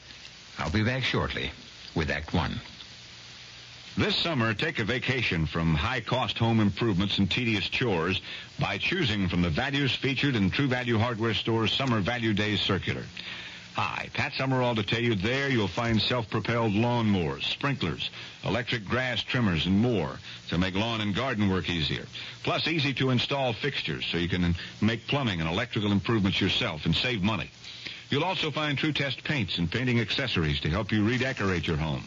I'll be back shortly with Act One. This summer, take a vacation from high-cost home improvements and tedious chores by choosing from the values featured in True Value Hardware Store's Summer Value Days circular. Hi, Pat Summerall to tell you there you'll find self-propelled lawnmowers, sprinklers, electric grass trimmers, and more to make lawn and garden work easier. Plus, easy-to-install fixtures so you can make plumbing and electrical improvements yourself and save money. You'll also find True Test paints and painting accessories to help you redecorate your home.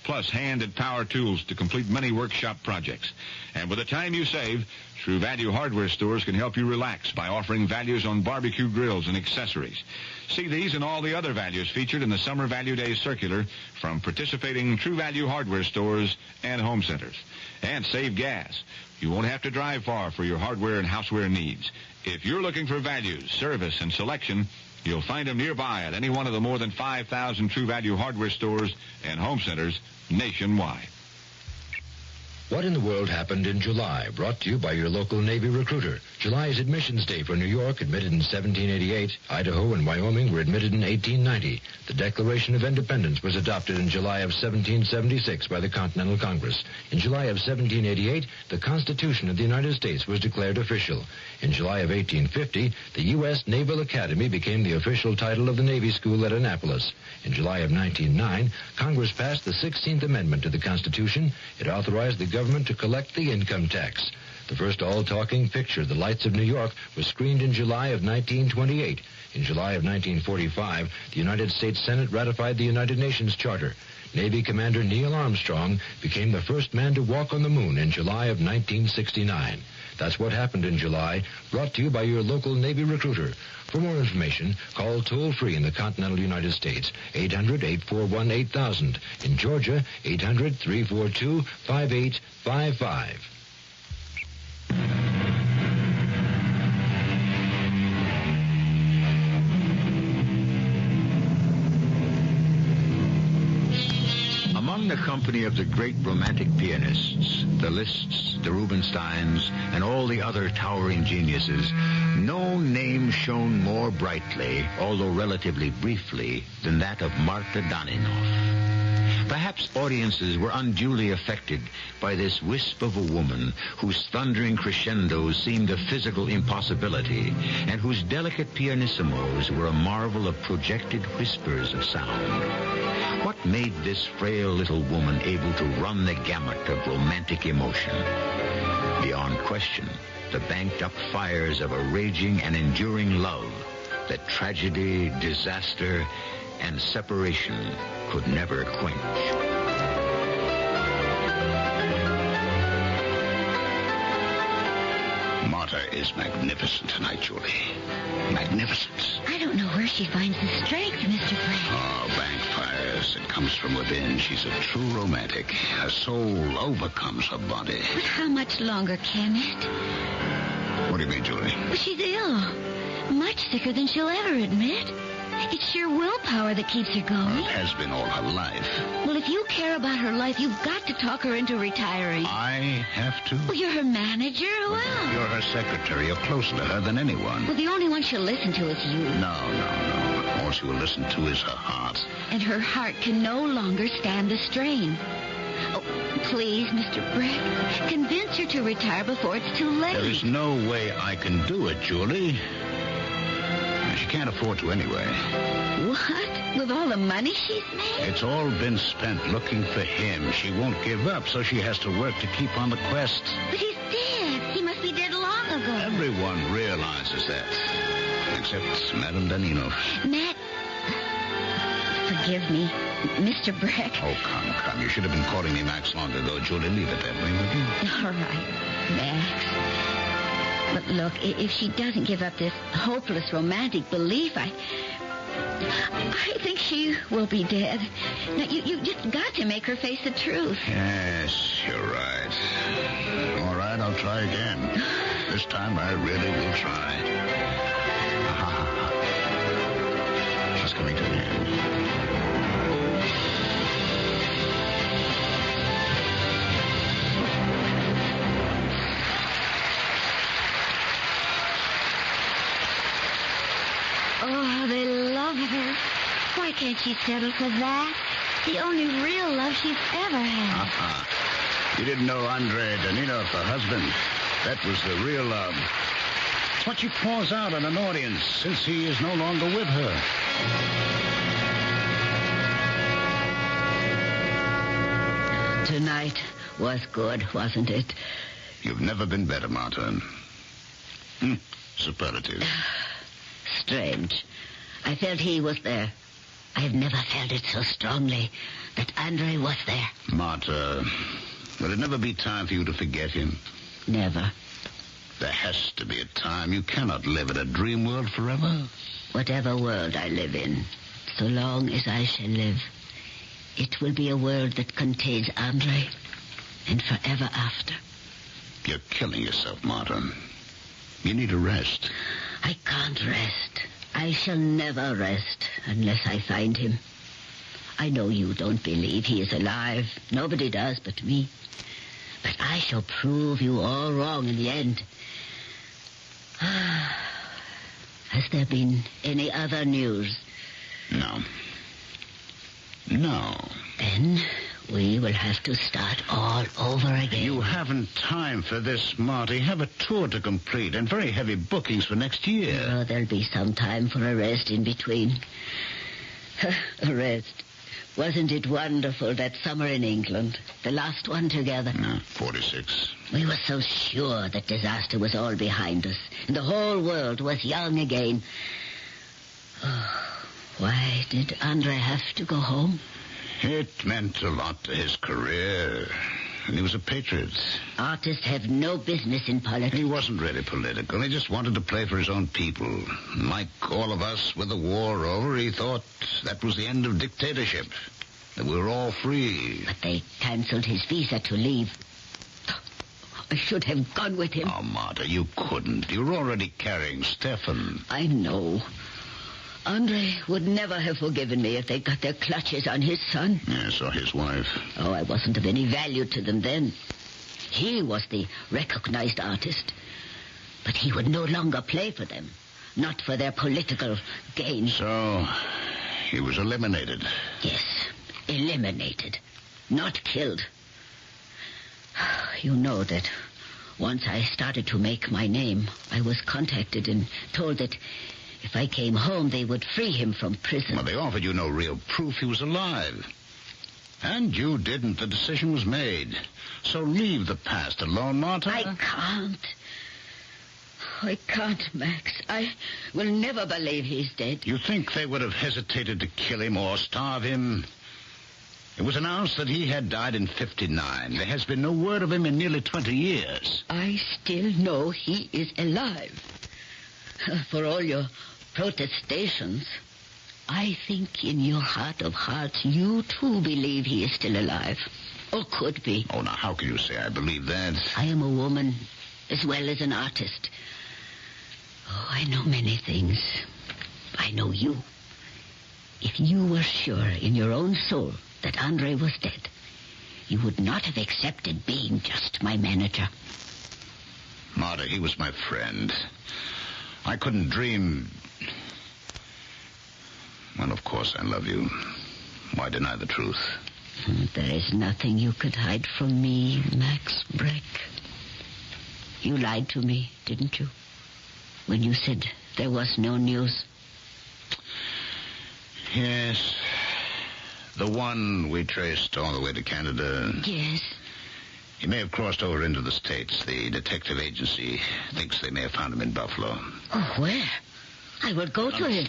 Plus hand and power tools to complete many workshop projects. And with the time you save, True Value Hardware Stores can help you relax by offering values on barbecue grills and accessories. See these and all the other values featured in the Summer Value Days circular from participating True Value Hardware Stores and home centers. And save gas. You won't have to drive far for your hardware and houseware needs. If you're looking for values, service, and selection, you'll find them nearby at any one of the more than 5,000 True Value Hardware Stores and home centers nationwide. What in the world happened in July? Brought to you by your local Navy recruiter. July is admissions day for New York, admitted in 1788. Idaho and Wyoming were admitted in 1890. The Declaration of Independence was adopted in July of 1776 by the Continental Congress. In July of 1788, the Constitution of the United States was declared official. In July of 1850, the U.S. Naval Academy became the official title of the Navy School at Annapolis. In July of 1909, Congress passed the 16th Amendment to the Constitution. It authorized the government to collect the income tax. The first all-talking picture, The Lights of New York, was screened in July of 1928. In July of 1945, the United States Senate ratified the United Nations Charter. Navy Commander Neil Armstrong became the first man to walk on the moon in July of 1969. That's what happened in July, brought to you by your local Navy recruiter. For more information, call toll-free in the continental United States, 800-841-8000. In Georgia, 800-342-5855. Among the company of the great romantic pianists, the Liszts, the Rubinsteins, and all the other towering geniuses, no name shone more brightly, although relatively briefly, than that of Martha Daninoff. Perhaps audiences were unduly affected by this wisp of a woman whose thundering crescendos seemed a physical impossibility and whose delicate pianissimos were a marvel of projected whispers of sound. What made this frail little woman able to run the gamut of romantic emotion? Beyond question, the banked-up fires of a raging and enduring love that tragedy, disaster, and separation could never quench. Martha is magnificent tonight, Julie. Magnificent. I don't know where she finds the strength, Mr. Frank. Oh, bank fires. It comes from within. She's a true romantic. Her soul overcomes her body. But how much longer can it? What do you mean, Julie? Well, she's ill. Much sicker than she'll ever admit. It's sheer willpower that keeps her going. Well, it has been all her life. Well, if you care about her life, you've got to talk her into retiring. I have to? Well, you're her manager. Who else? You're her secretary. You're closer to her than anyone. Well, the only one she'll listen to is you. No. All she will listen to is her heart. And her heart can no longer stand the strain. Oh, please, Mr. Brick, convince her to retire before it's too late. There is no way I can do it, Julie. She can't afford to anyway. What? With all the money she's made? It's all been spent looking for him. She won't give up, so she has to work to keep on the quest. But he's dead. He must be dead long ago. Everyone realizes that. Except Madame Daninoff. Forgive me, Mr. Brick. Oh, come. You should have been calling me Max long ago, Julie. Leave it that way, would you? All right, Max. But look, if she doesn't give up this hopeless romantic belief, I think she will be dead. Now, you just got to make her face the truth. Yes, you're right. All right, I'll try again. This time I really will try. She's coming to the end. Oh, they love her. Why can't she settle for that? The only real love she's ever had. You didn't know Andre Daninoff, her husband. That was the real love. It's what she pours out on an audience since he is no longer with her. Tonight was good, wasn't it? You've never been better, Martha. Superlative. Strange. I felt he was there. I've never felt it so strongly that Andre was there. Martha, will it never be time for you to forget him? Never. There has to be a time. You cannot live in a dream world forever. Whatever world I live in, so long as I shall live, it will be a world that contains Andre, and forever after. You're killing yourself, Martha. You need a rest. I can't rest. I shall never rest unless I find him. I know you don't believe he is alive. Nobody does but me. But I shall prove you all wrong in the end. Has there been any other news? No. No. Then we will have to start all over again. You haven't time for this, Marty. Have a tour to complete and very heavy bookings for next year. Oh, there'll be some time for a rest in between. A rest. Wasn't it wonderful that summer in England? The last one together. 46. We were so sure that disaster was all behind us, and the whole world was young again. Oh, why did Andre have to go home? It meant a lot to his career, and he was a patriot. Artists have no business in politics. He wasn't really political. He just wanted to play for his own people. Like all of us, with the war over, he thought that was the end of dictatorship, that we were all free. But they cancelled his visa to leave. I should have gone with him. Oh, Marta, you couldn't. You were already carrying Stefan. I know. Andre would never have forgiven me if they got their clutches on his son. Yes, or his wife. Oh, I wasn't of any value to them then. He was the recognized artist. But he would no longer play for them. Not for their political gain. So, he was eliminated. Yes, eliminated. Not killed. You know that once I started to make my name, I was contacted and told that if I came home, they would free him from prison. Well, they offered you no real proof he was alive. And you didn't. The decision was made. So leave the past alone, Marta. I can't, Max. I will never believe he's dead. You think they would have hesitated to kill him or starve him? It was announced that he had died in 59. There has been no word of him in nearly 20 years. I still know he is alive. For all your protestations, I think in your heart of hearts you too believe he is still alive. Or could be. Oh, now, how can you say I believe that? I am a woman as well as an artist. Oh, I know many things. I know you. If you were sure in your own soul that Andre was dead, you would not have accepted being just my manager. Marta, he was my friend. I couldn't dream... Well, of course I love you. Why deny the truth? There is nothing you could hide from me, Max Breck. You lied to me, didn't you? When you said there was no news. Yes. The one we traced all the way to Canada. Yes. He may have crossed over into the States. The detective agency thinks they may have found him in Buffalo. Oh, where? I will go to him.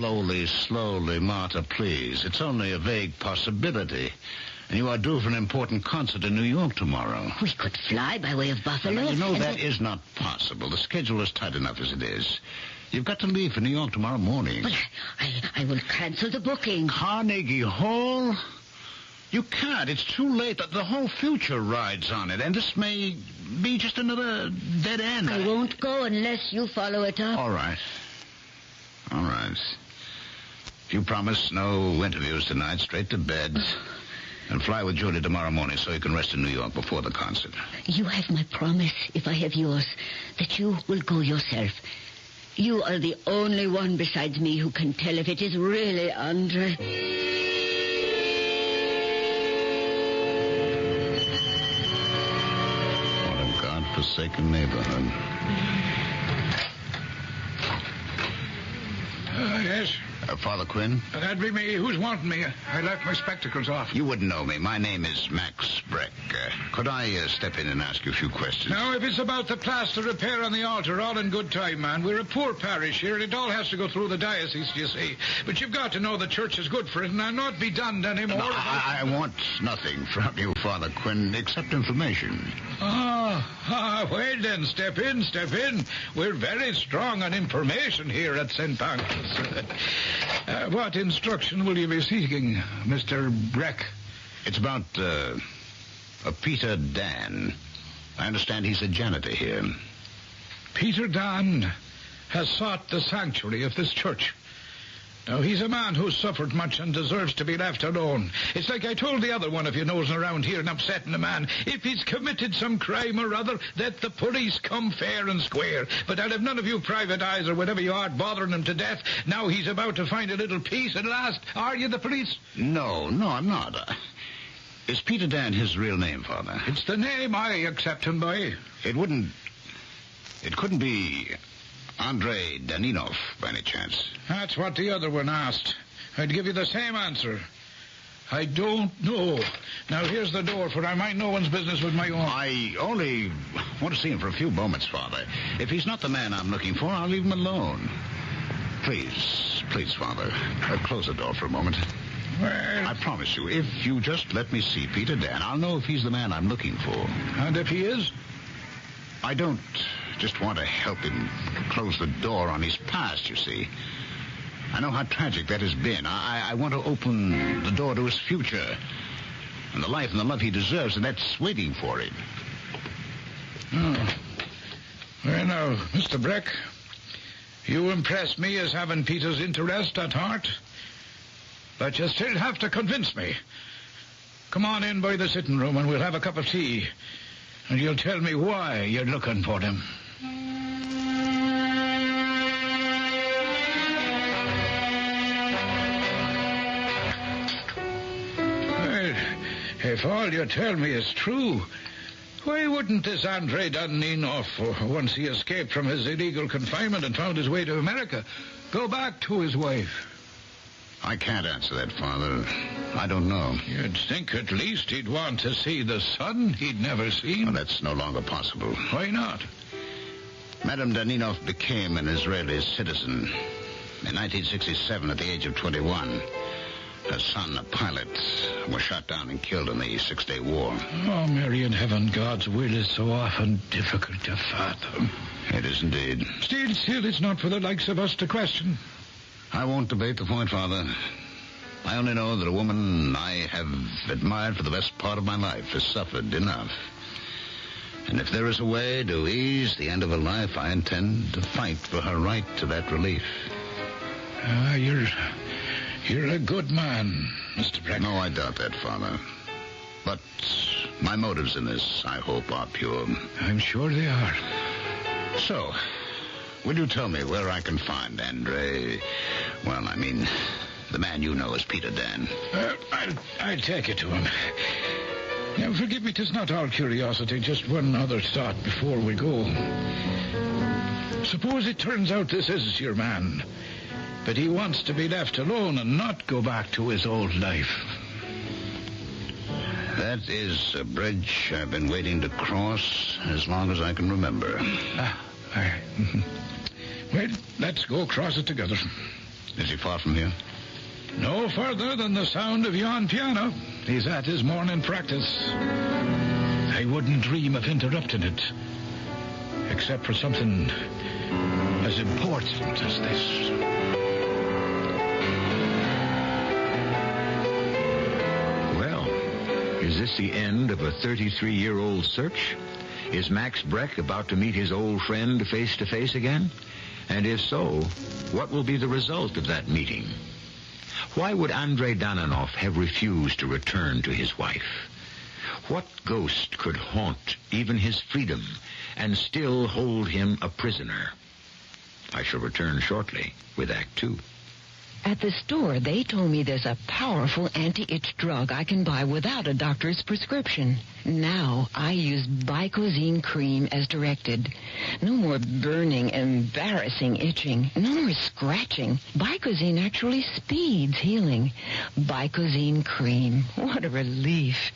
Slowly, Marta, please. It's only a vague possibility. And you are due for an important concert in New York tomorrow. We could fly by way of Buffalo. You know, that is not possible. The schedule is tight enough as it is. You've got to leave for New York tomorrow morning. But I will cancel the booking. Carnegie Hall? You can't. It's too late. The whole future rides on it, and this may be just another dead end. I won't go unless you follow it up. All right. If you promise no interviews tonight, straight to bed, and fly with Julie tomorrow morning so you can rest in New York before the concert. You have my promise, if I have yours, that you will go yourself. You are the only one besides me who can tell if it is really Andre. Forsaken neighborhood. Yes? Father Quinn? That'd be me. Who's wanting me? I left my spectacles off. You wouldn't know me. My name is Max Breck. Could I step in and ask you a few questions? No, if it's about the plaster repair on the altar, all in good time, man. We're a poor parish here, and it all has to go through the diocese, you see. But you've got to know the church is good for it, and I'll not be done anymore. No, I want nothing from you, Father Quinn, except information. Well then, step in. We're very strong on information here at St. Pancras. What instruction will you be seeking, Mr. Breck? It's about, a Peter Dan. I understand he's a janitor here. Peter Dan has sought the sanctuary of this church. Now, he's a man who's suffered much and deserves to be left alone. It's like I told the other one of you nosing around here and upsetting a man. If he's committed some crime or other, let the police come fair and square. But I'll have none of you private eyes or whatever you are bothering him to death. Now he's about to find a little peace at last. Are you the police? No, I'm not. Is Peter Dan his real name, Father? It's the name I accept him by. It couldn't be Andrei Daninov, by any chance. That's what the other one asked. I'd give you the same answer. I don't know. Now, here's the door, for I mind no one's business with my own. I only want to see him for a few moments, Father. If he's not the man I'm looking for, I'll leave him alone. Please, Father, close the door for a moment. Well, I promise you, if you just let me see Peter Dan, I'll know if he's the man I'm looking for. And if he is? I don't just want to help him close the door on his past, you see. I know how tragic that has been. I want to open the door to his future and the life and the love he deserves, and that's waiting for him. Oh. Well, now, Mr. Breck, you impress me as having Peter's interest at heart, but you still have to convince me. Come on in by the sitting room and we'll have a cup of tea, and you'll tell me why you're looking for him. Well, if all you tell me is true, why wouldn't this Andrei Daninov, once he escaped from his illegal confinement and found his way to America, go back to his wife? I can't answer that, Father. I don't know. You'd think at least he'd want to see the son he'd never seen. Well, that's no longer possible. Why not? Madame Daninov became an Israeli citizen in 1967 at the age of 21. Her son, a pilot, was shot down and killed in the Six-Day War. Oh, Mary in heaven, God's will is so often difficult to fathom. It is indeed. Still, it's not for the likes of us to question. I won't debate the point, Father. I only know that a woman I have admired for the best part of my life has suffered enough. And if there is a way to ease the end of her life, I intend to fight for her right to that relief. You're a good man, Mr. Breck. No, I doubt that, Father. But my motives in this, I hope, are pure. I'm sure they are. So, will you tell me where I can find Andrei? Well, I mean, the man you know as Peter Dan. I'll take you to him. Now, forgive me, 'tis not all curiosity, just one other thought before we go. Suppose it turns out this is your man, but he wants to be left alone and not go back to his old life. That is a bridge I've been waiting to cross as long as I can remember. Well, let's go cross it together. Is he far from here? No further than the sound of yon piano. He's at his morning practice. I wouldn't dream of interrupting it, except for something as important as this. Well, is this the end of a 33-year-old search? Is Max Breck about to meet his old friend face to face again? And if so, what will be the result of that meeting? Why would Andrei Daninov have refused to return to his wife? What ghost could haunt even his freedom and still hold him a prisoner? I shall return shortly with Act 2. At the store, they told me there's a powerful anti-itch drug I can buy without a doctor's prescription. Now, I use Bicozine cream as directed. No more burning, embarrassing itching. No more scratching. Bicozine actually speeds healing. Bicozine cream. What a relief.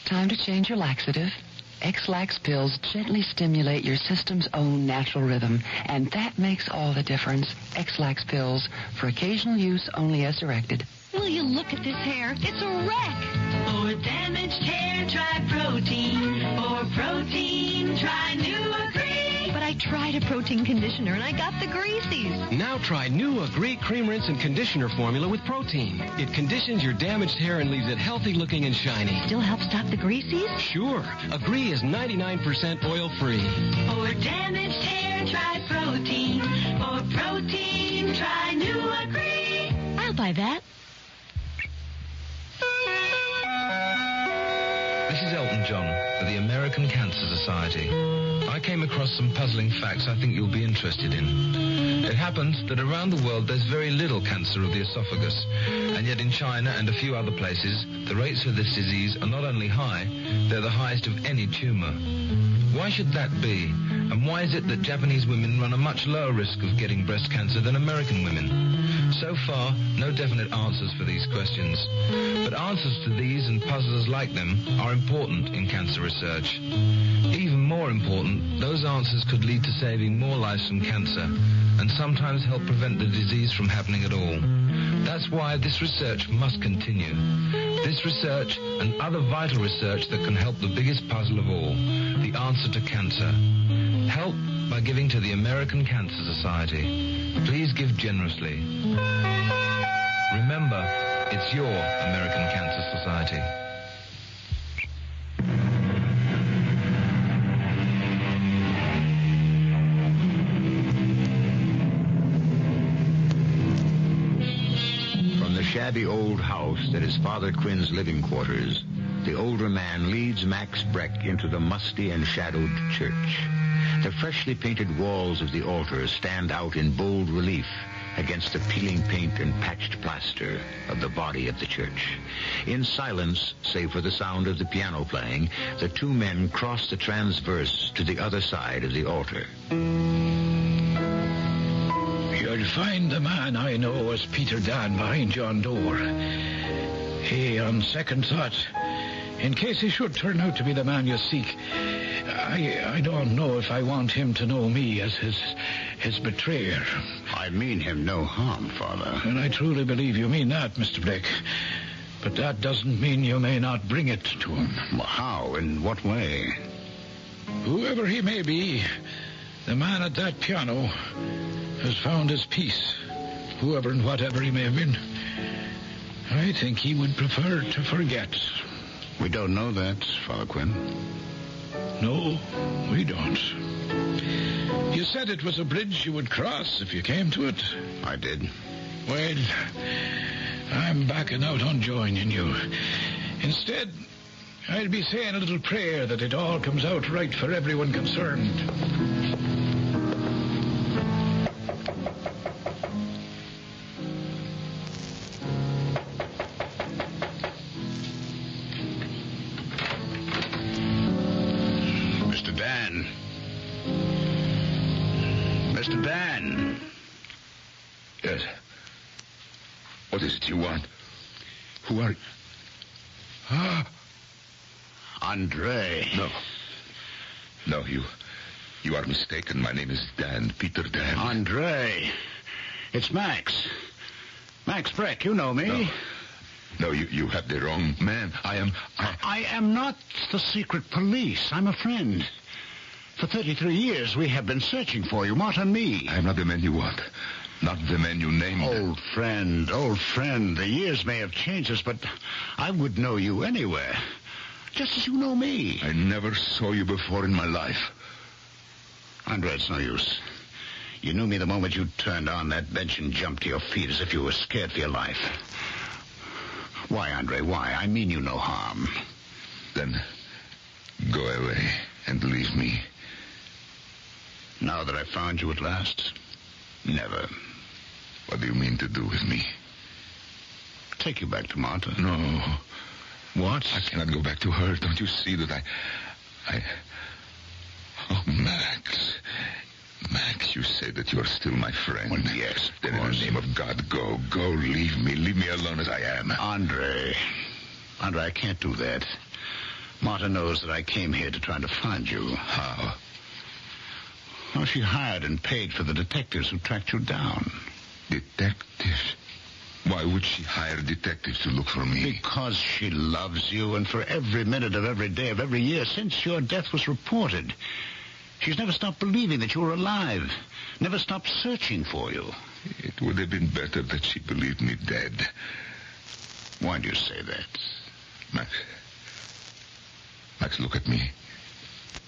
Time to change your laxative. X-Lax pills gently stimulate your system's own natural rhythm, and that makes all the difference. X-Lax pills, for occasional use only as directed. Will you look at this hair? It's a wreck. For damaged hair, try protein. For protein, try New Agree. But I tried a protein conditioner and I got the greasies. Now try New Agree Cream Rinse and Conditioner formula with protein. It conditions your damaged hair and leaves it healthy looking and shiny. Still helps stop the greasies? Sure. Agree is 99% oil-free. For damaged hair, try protein. For protein, try New Agree. try that. This is Elton John for the American Cancer Society. I came across some puzzling facts I think you'll be interested in. It happens that around the world there's very little cancer of the esophagus, and yet in China and a few other places, the rates of this disease are not only high, they're the highest of any tumor. Why should that be? And why is it that Japanese women run a much lower risk of getting breast cancer than American women? So far, no definite answers for these questions. But answers to these and puzzles like them are important in cancer research. Even more important, those answers could lead to saving more lives from cancer and sometimes help prevent the disease from happening at all. That's why this research must continue. This research and other vital research that can help the biggest puzzle of all, the answer to cancer. Help by giving to the American Cancer Society. Please give generously. Remember, it's your American Cancer Society. From the shabby old house that is Father Quinn's living quarters, the older man leads Max Breck into the musty and shadowed church. The freshly painted walls of the altar stand out in bold relief against the peeling paint and patched plaster of the body of the church. In silence, save for the sound of the piano playing, the two men cross the transverse to the other side of the altar. You'll find the man I know as Peter Dan behind yon door. He, on second thought, in case he should turn out to be the man you seek, I don't know if I want him to know me as his betrayer. I mean him no harm, Father. And I truly believe you mean that, Mr. Blake. But that doesn't mean you may not bring it to him. Well, how? In what way? Whoever he may be, the man at that piano has found his peace. Whoever and whatever he may have been, I think he would prefer to forget. We don't know that, Father Quinn. No, we don't. You said it was a bridge you would cross if you came to it. I did. Well, I'm backing out on joining you. Instead, I'll be saying a little prayer that it all comes out right for everyone concerned. Mr. Dan. Yes. What is it you want? Who are you? Andre. No, you are mistaken. My name is Dan, Peter Dan. Andre. It's Max. Max Breck, you know me. No, you have the wrong man. I am not the secret police. I'm a friend. For 33 years, we have been searching for you, Mott and me. I am not the man you want. Not the man you named. Old friend. The years may have changed us, but I would know you anywhere. Just as you know me. I never saw you before in my life. Andre, it's no use. You knew me the moment you turned on that bench and jumped to your feet as if you were scared for your life. Why, Andre, why? I mean you no harm. Then go away and leave me. Now that I've found you at last? Never. What do you mean to do with me? Take you back to Martha. No. What? I cannot go back to her. Don't you see that I... Oh, Max. Max, you say that you are still my friend. Well, yes, then in the name of God, go. Go, leave me. Leave me alone as I am. Andre, I can't do that. Martha knows that I came here to try to find you. How? Well, she hired and paid for the detectives who tracked you down. Detectives? Why would she hire detectives to look for me? Because she loves you, and for every minute of every day of every year since your death was reported, she's never stopped believing that you were alive, never stopped searching for you. It would have been better that she believed me dead. Why do you say that? Max, look at me.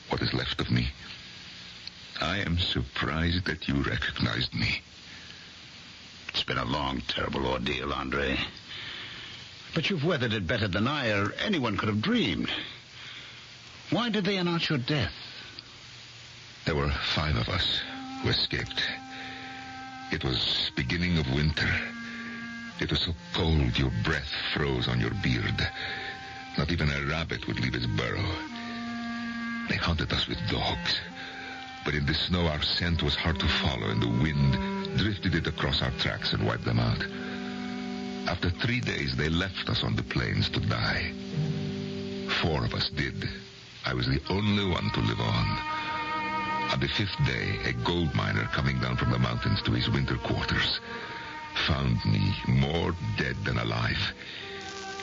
What is left of me. I am surprised that you recognized me. It's been a long, terrible ordeal, Andre. But you've weathered it better than I or anyone could have dreamed. Why did they announce your death? There were 5 of us who escaped. It was beginning of winter. It was so cold your breath froze on your beard. Not even a rabbit would leave its burrow. They hunted us with dogs. But in the snow our scent was hard to follow, and the wind drifted it across our tracks and wiped them out. After 3 days, they left us on the plains to die. 4 of us did. I was the only one to live on. On the 5th day, a gold miner coming down from the mountains to his winter quarters found me more dead than alive.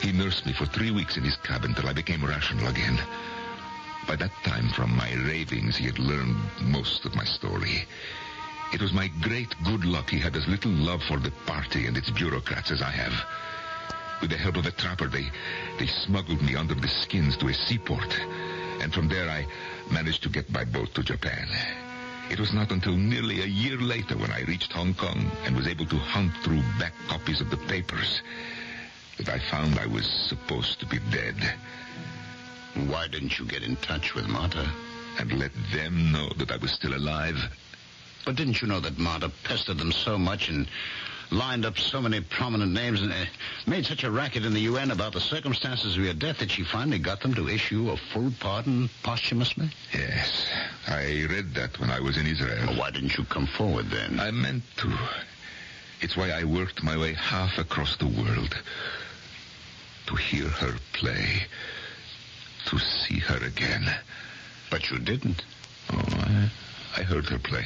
He nursed me for 3 weeks in his cabin till I became rational again. By that time, from my ravings, he had learned most of my story. It was my great good luck he had as little love for the party and its bureaucrats as I have. With the help of a trapper, they smuggled me under the skins to a seaport. And from there, I managed to get by boat to Japan. It was not until nearly a year later when I reached Hong Kong and was able to hunt through back copies of the papers that I found I was supposed to be dead. Why didn't you get in touch with Marta? And let them know that I was still alive? But didn't you know that Marta pestered them so much and lined up so many prominent names and made such a racket in the UN about the circumstances of your death that she finally got them to issue a full pardon posthumously? Yes. I read that when I was in Israel. Well, why didn't you come forward then? I meant to. It's why I worked my way half across the world. To hear her play. To see her again. But you didn't. Oh, I heard her play.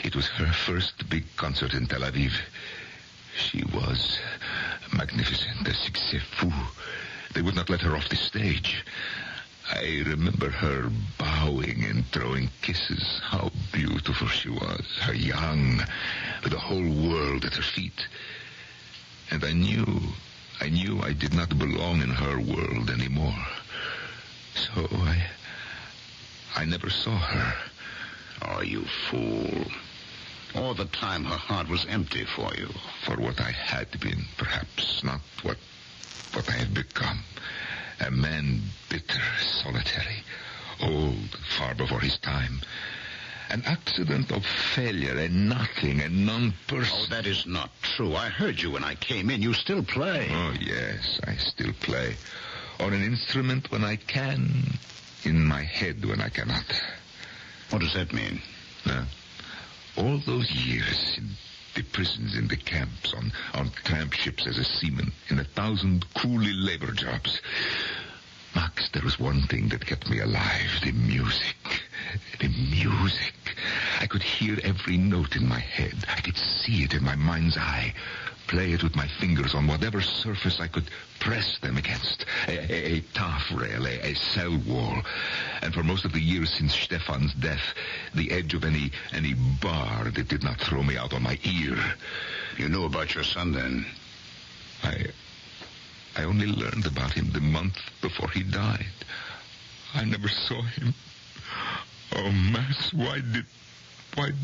It was her first big concert in Tel Aviv. She was magnificent, a succès fou. They would not let her off the stage. I remember her bowing and throwing kisses. How beautiful she was. Her young, with the whole world at her feet. And I knew I did not belong in her world anymore. So I never saw her. Oh, you fool. All the time her heart was empty for you. For what I had been, perhaps, not what I have become. A man bitter, solitary, old, far before his time. An accident of failure, a nothing, a non-person. Oh, that is not true. I heard you when I came in. You still play. Oh, yes, I still play. On an instrument when I can, in my head when I cannot. What does that mean? All those years in the prisons, in the camps, on tramp ships as a seaman, in 1,000 coolie labor jobs. Max, there was one thing that kept me alive, the music. The music. I could hear every note in my head. I could see it in my mind's eye. Play it with my fingers on whatever surface I could press them against. A taffrail, a cell wall. And for most of the years since Stefan's death, the edge of any bar that did not throw me out on my ear. You knew about your son then? I only learned about him the month before he died. I never saw him. Oh, Max, why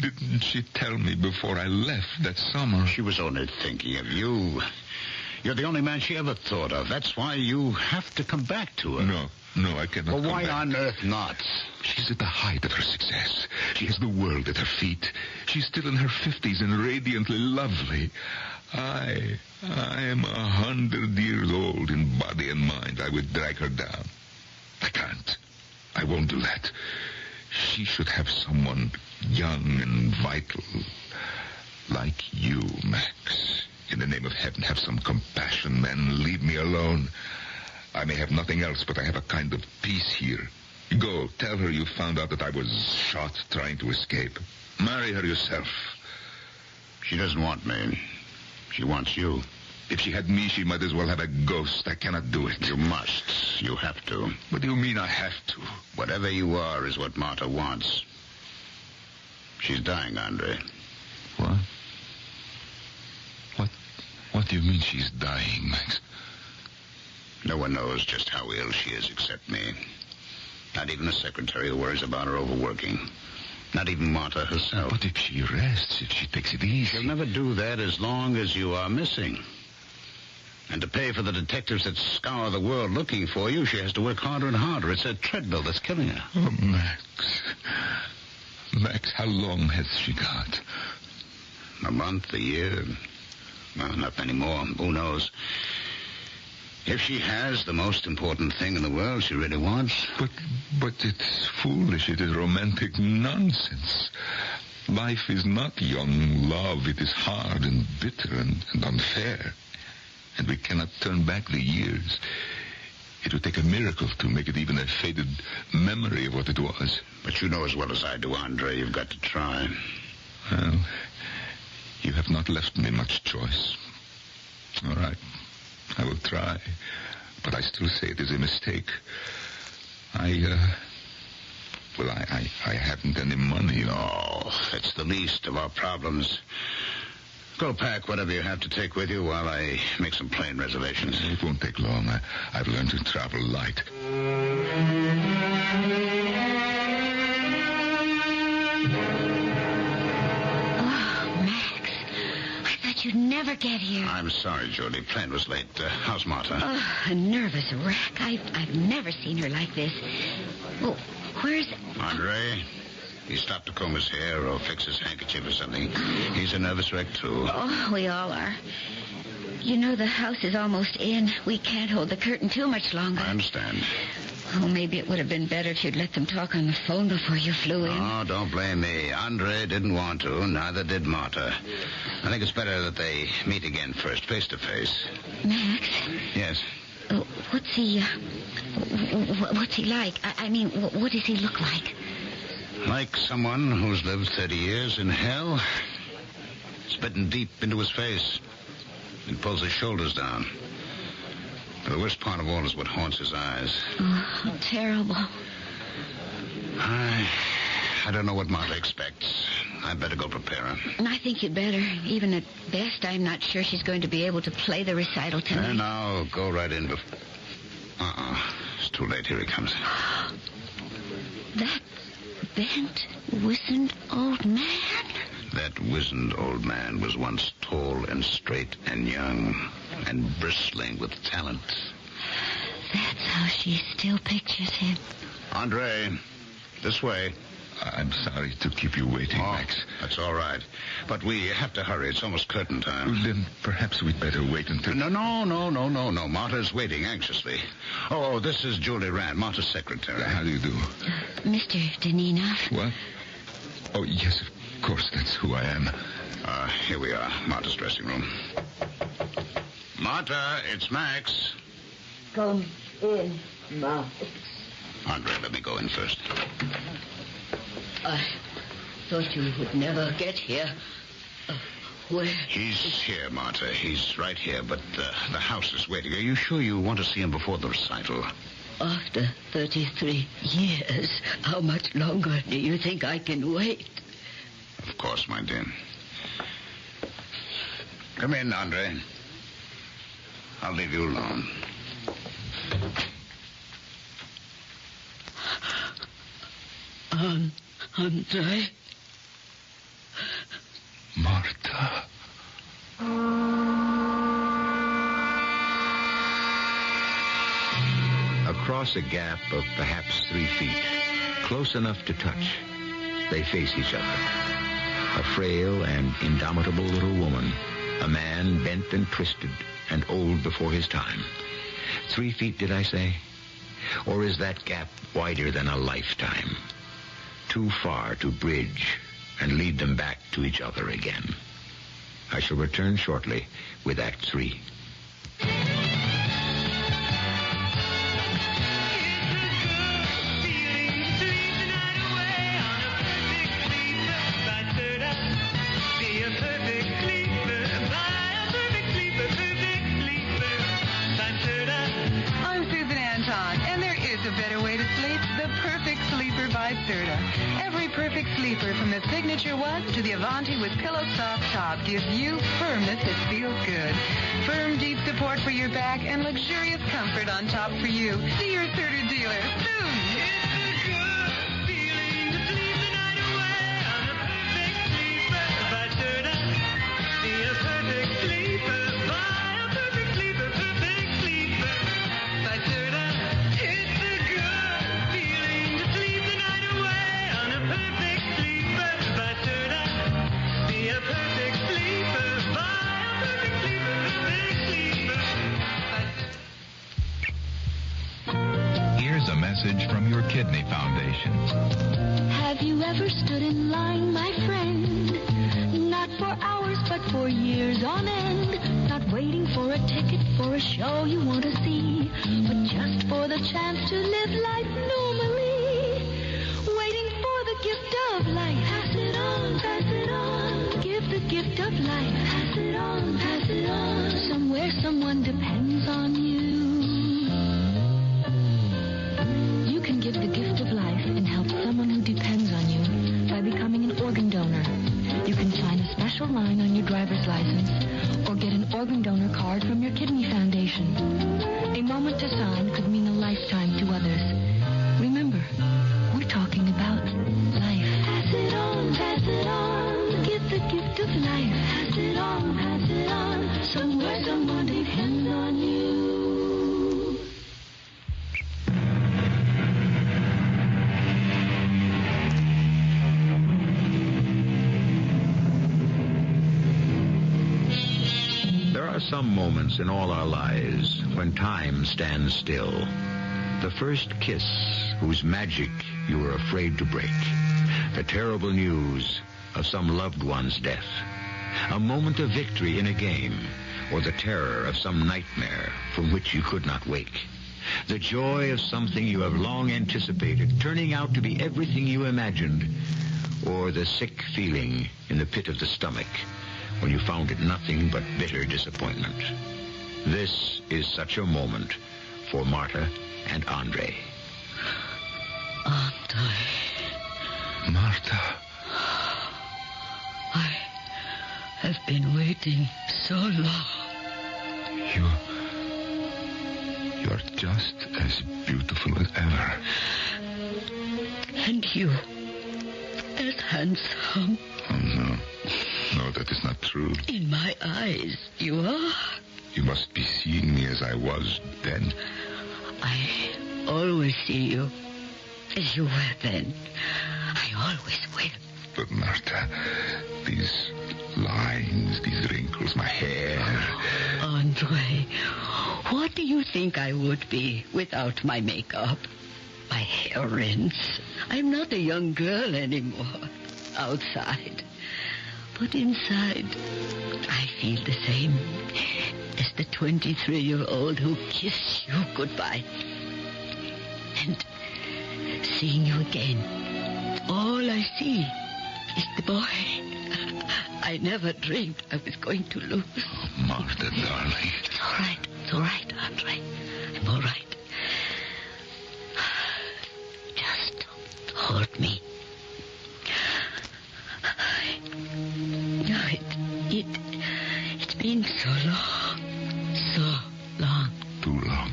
didn't she tell me before I left that summer? She was only thinking of you. You're the only man she ever thought of. That's why you have to come back to her. No, I cannot Well, come why back. on earth not? She's at the height of her success. She has the world at her feet. She's still in her 50s and radiantly lovely. I am 100 years old in body and mind. I would drag her down. I can't. I won't do that. She should have someone young and vital. Like you, Max. In the name of heaven, have some compassion, man. Leave me alone. I may have nothing else, but I have a kind of peace here. Go, tell her you found out that I was shot trying to escape. Marry her yourself. She doesn't want me. She wants you. If she had me, she might as well have a ghost. I cannot do it. You must. You have to. What do you mean I have to? Whatever you are is what Marta wants. She's dying, Andre. What? What do you mean she's dying, Max? No one knows just how ill she is except me. Not even the secretary who worries about her overworking. Not even Martha herself. But if she rests, if she takes it easy... She'll never do that as long as you are missing. And to pay for the detectives that scour the world looking for you, she has to work harder and harder. It's a treadmill that's killing her. Oh, Max. Max, how long has she got? A month, a year. Well, not many more. Who knows? If she has the most important thing in the world she really wants. But it's foolish. It is romantic nonsense. Life is not young love. It is hard and bitter and unfair. And we cannot turn back the years. It would take a miracle to make it even a faded memory of what it was. But you know as well as I do, Andre, you've got to try. Well, you have not left me much choice. All right. I will try. But I still say it is a mistake. I haven't any money. No, it's the least of our problems. Go pack whatever you have to take with you while I make some plane reservations. It won't take long. I've learned to travel light. You'd never get here. I'm sorry, Jody. Plane was late. How's Martha? Oh, a nervous wreck. I've never seen her like this. Well, where's... Andre, he stopped to comb his hair or fix his handkerchief or something. He's a nervous wreck, too. Oh, we all are. You know, the house is almost in. We can't hold the curtain too much longer. I understand. Oh, maybe it would have been better if you'd let them talk on the phone before you flew in. Oh, don't blame me. Andre didn't want to. Neither did Martha. I think it's better that they meet again first, face to face. Max? Yes? What's he like? I mean, what does he look like? Like someone who's lived 30 years in hell. It's bitten deep into his face. It pulls his shoulders down. The worst part of all is what haunts his eyes. Oh, terrible. I don't know what Martha expects. I'd better go prepare her. I think you'd better. Even at best, I'm not sure she's going to be able to play the recital tonight. And I'll go right in before... It's too late. Here he comes. That bent, wizened old man? That wizened old man was once tall and straight and young and bristling with talent. That's how she still pictures him. Andre, this way. I'm sorry to keep you waiting, Max. That's all right. But we have to hurry. It's almost curtain time. Well, then perhaps we'd better wait until... No. Martha's waiting anxiously. Oh, this is Julie Rand, Martha's secretary. How do you do? Mr. Deninoff. What? Oh, yes, of course. That's who I am. Here we are, Martha's dressing room. Martha, it's Max. Come in, Max. Andre, let me go in first. I thought you would never get here. Where? He's here, Martha. He's right here, but the house is waiting. Are you sure you want to see him before the recital? After 33 years, how much longer do you think I can wait? Of course, my dear. Come in, Andre. I'll leave you alone. Andre? Martha. Across a gap of perhaps 3 feet, close enough to touch, they face each other. A frail and indomitable little woman, a man bent and twisted and old before his time. 3 feet, did I say? Or is that gap wider than a lifetime? Too far to bridge and lead them back to each other again. I shall return shortly with Act 3. Every perfect sleeper, from the signature one to the Avanti with pillow soft top, gives you firmness that feels good. Firm, deep support for your back and luxurious comfort on top for you. See your Serta dealer soon. It's a good feeling to sleep the night away message from your Kidney Foundation. Have you ever stood in line, my friend? Not for hours, but for years on end. Not waiting for a ticket for a show you want to see, but just for the chance to live life normally. Waiting for the gift of life. Pass it on, pass it on. Give the gift of life. Pass it on, pass it on. Somewhere someone depends on you. You can give the gift of life and help someone who depends on you by becoming an organ donor. You can sign a special line on your driver's license or get an organ donor card from your Kidney Foundation. A moment to sign could mean a lifetime to others. Remember, we're talking about life. Pass it on, pass it on. Give the gift of life. Pass it on, pass it on. Somewhere someone depends on you. There are some moments in all our lives when time stands still. The first kiss whose magic you were afraid to break. The terrible news of some loved one's death. A moment of victory in a game, or the terror of some nightmare from which you could not wake. The joy of something you have long anticipated turning out to be everything you imagined, or the sick feeling in the pit of the stomach when you found it nothing but bitter disappointment. This is such a moment for Marta and Andre. Andre. Marta. I have been waiting so long. You are just as beautiful as ever. And you, as handsome. Oh, no. No, that is not true. In my eyes, you are. You must be seeing me as I was then. I always see you as you were then. I always will. But, Marta, these lines, these wrinkles, my hair. Andre, what do you think I would be without my makeup? My hair rinse. I'm not a young girl anymore. Outside. But inside, I feel the same as the 23-year-old who kissed you goodbye. And seeing you again, all I see is the boy I never dreamed I was going to lose. Oh, Marta, darling. It's all right. It's all right, Andre. I'm all right. Just hold me. It's been so long. Too long.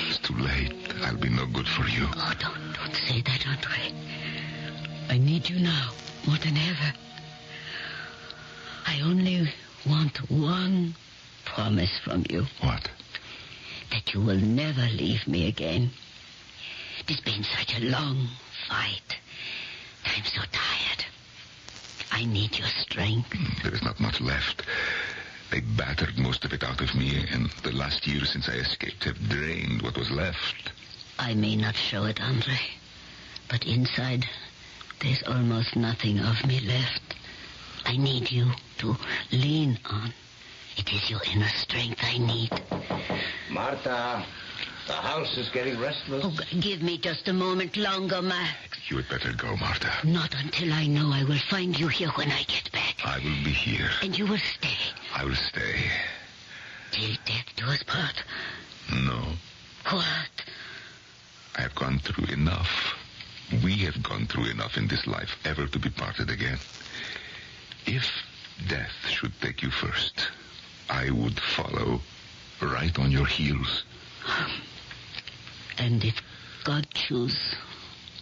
It's too late. I'll be no good for you. Oh, don't say that, Andre. I need you now more than ever. I only want one promise from you. What? That you will never leave me again. It has been such a long fight. I'm so tired. I need your strength. There is not much left. They battered most of it out of me, and the last year since I escaped have drained what was left. I may not show it, Andre, but inside there's almost nothing of me left. I need you to lean on. It is your inner strength I need. Marta, the house is getting restless. Oh, give me just a moment longer, Max. You had better go, Marta. Not until I know I will find you here when I get back. I will be here. And you will stay. I will stay. Till death do us part. No. What? I have gone through enough. We have gone through enough in this life ever to be parted again. If death should take you first, I would follow right on your heels. And if God choose,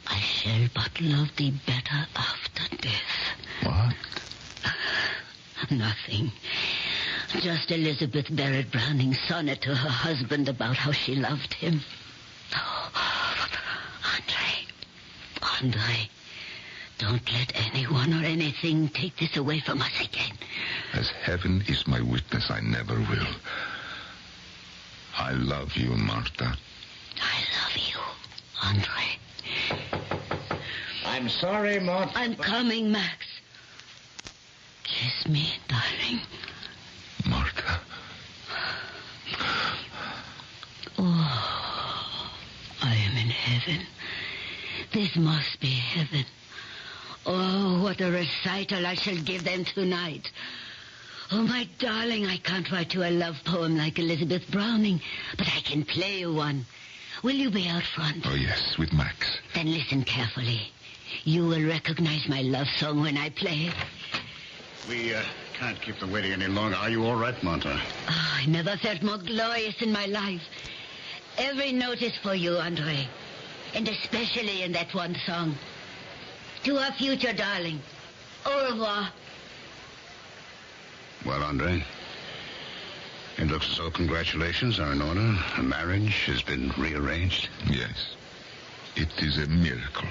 I shall but love thee better after death. What? Nothing. Just Elizabeth Barrett Browning's sonnet to her husband about how she loved him. Oh, Andre, don't let anyone or anything take this away from us again. As heaven is my witness, I never will. I love you, Marta. I love you, Andre. I'm sorry, Mort. I'm coming, Max. Kiss me, darling. Martha. Oh, I am in heaven. This must be heaven. Oh, what a recital I shall give them tonight. Oh, my darling, I can't write you a love poem like Elizabeth Browning, but I can play you one. Will you be out front? Oh, yes, with Max. Then listen carefully. You will recognize my love song when I play it. We can't keep them waiting any longer. Are you all right, Martha? Oh, I never felt more glorious in my life. Every note is for you, Andre. And especially in that one song. To our future, darling. Au revoir. Well, Andre, it looks as though congratulations are in order. A marriage has been rearranged. Yes. It is a miracle.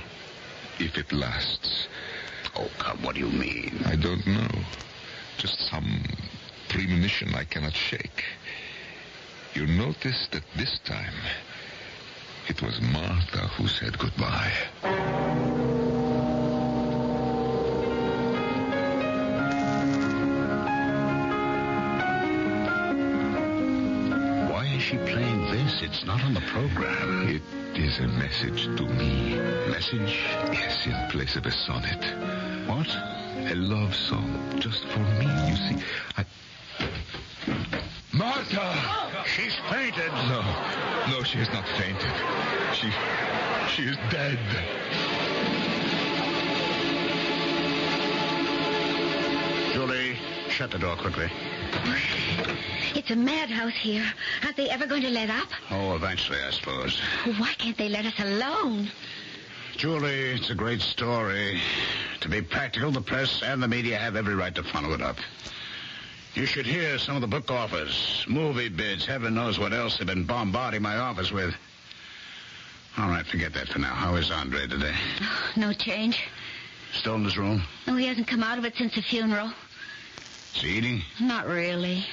If it lasts. Oh, come, what do you mean? I don't know. Just some premonition I cannot shake. You notice that this time it was Martha who said goodbye. Why is she playing this? It's not on the program. It is a message to me. Message? Yes, in place of a sonnet. What? A love song, just for me. You see, Martha! She's fainted. No, she has not fainted. She is dead. Julie, shut the door quickly. It's a madhouse here. Aren't they ever going to let up? Oh, eventually, I suppose. Why can't they let us alone? Julie, it's a great story. To be practical, the press and the media have every right to follow it up. You should hear some of the book offers, movie bids, heaven knows what else they've been bombarding my office with. All right, forget that for now. How is Andre today? Oh, no change. Still in his room? No, he hasn't come out of it since the funeral. Is he eating? Not really.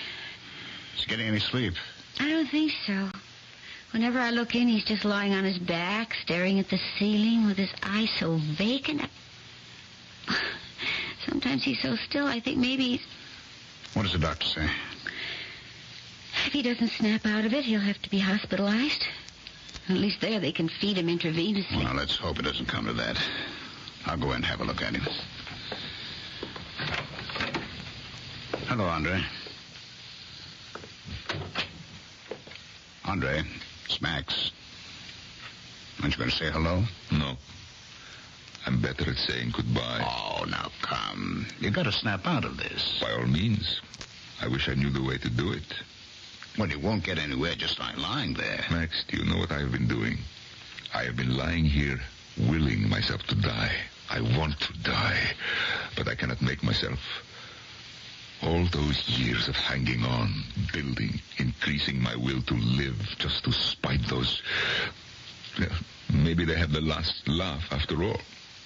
Is he getting any sleep? I don't think so. Whenever I look in, he's just lying on his back, staring at the ceiling with his eyes so vacant. Sometimes he's so still, I think maybe he's... What does the doctor say? If he doesn't snap out of it, he'll have to be hospitalized. At least there they can feed him intravenously. Well, let's hope it doesn't come to that. I'll go in and have a look at him. Hello, Andre. Andre, it's Max. Aren't you going to say hello? No. I'm better at saying goodbye. Oh, now come. You got to snap out of this. By all means. I wish I knew the way to do it. Well, you won't get anywhere just by lying there. Max, do you know what I have been doing? I have been lying here, willing myself to die. I want to die, but I cannot make myself. All those years of hanging on, building, increasing my will to live, just to spite those... Maybe they have the last laugh after all.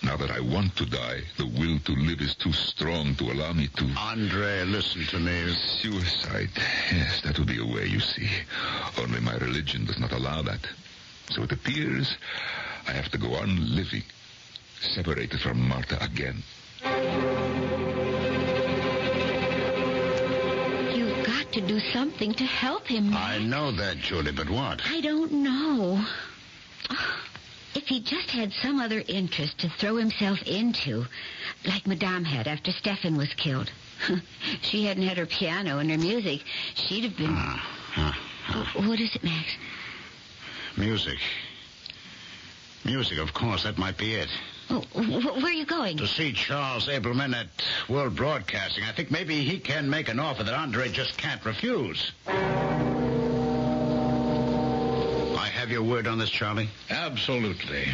Now that I want to die, the will to live is too strong to allow me to... Andre, listen to me. Suicide. Yes, that would be a way, you see. Only my religion does not allow that. So it appears I have to go on living, separated from Martha again. You've got to do something to help him. I know that, Julie, but what? I don't know. If he just had some other interest to throw himself into, like Madame had after Stefan was killed. She hadn't had her piano and her music. She'd have been... What is it, Max? Music. Music, of course. That might be it. Oh, where are you going? To see Charles Abelman at World Broadcasting. I think maybe he can make an offer that Andre just can't refuse. Have your word on this, Charlie? Absolutely.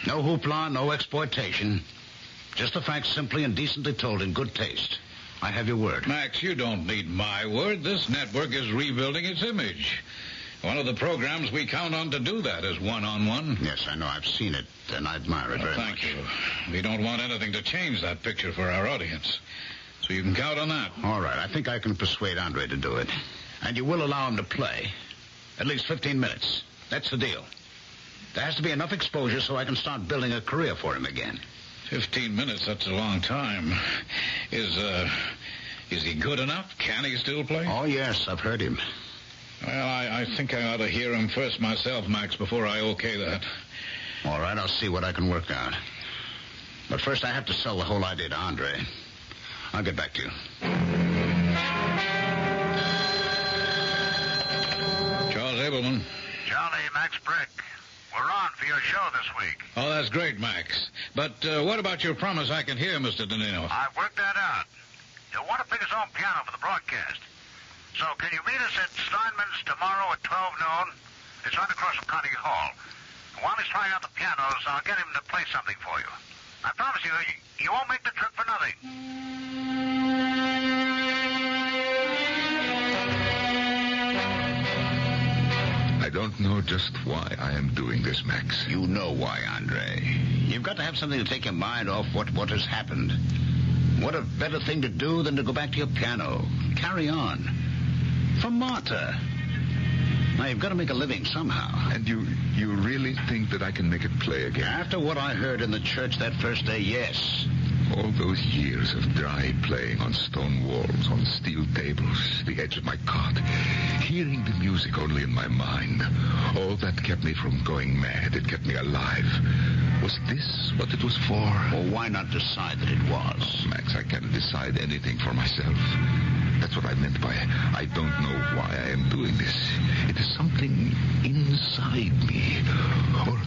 No hoopla, no exploitation. Just the facts simply and decently told in good taste. I have your word. Max, you don't need my word. This network is rebuilding its image. One of the programs we count on to do that is one-on-one. Yes, I know. I've seen it, and I admire it very much. Thank you. We don't want anything to change that picture for our audience. So you can count on that. All right. I think I can persuade Andre to do it. And you will allow him to play. At least 15 minutes. That's the deal. There has to be enough exposure so I can start building a career for him again. 15 minutes, that's a long time. Is he good enough? Can he still play? Oh, yes, I've heard him. Well, I think I ought to hear him first myself, Max, before I okay that. All right, I'll see what I can work out. But first I have to sell the whole idea to Andre. I'll get back to you. Charles Abelman. Charlie, Max Brick. We're on for your show this week. Oh, that's great, Max. But what about your promise I can hear, Mr. DeNino? I've worked that out. You'll want to pick his own piano for the broadcast. So can you meet us at Steinman's tomorrow at 12 noon? It's right across from Carnegie Hall. And while he's trying out the pianos, I'll get him to play something for you. I promise you won't make the trip for nothing. I don't know just why I am doing this, Max. You know why, Andre. You've got to have something to take your mind off what has happened. What a better thing to do than to go back to your piano. Carry on. For Marta. Now, you've got to make a living somehow. And you really think that I can make it play again? After what I heard in the church that first day, yes. All those years of dry playing on stone walls, on steel tables, the edge of my cot, hearing the music only in my mind, all that kept me from going mad. It kept me alive. Was this what it was for? Well, why not decide that it was? Oh, Max, I can't decide anything for myself. That's what I meant by I don't know why I am doing this. It is something inside me, or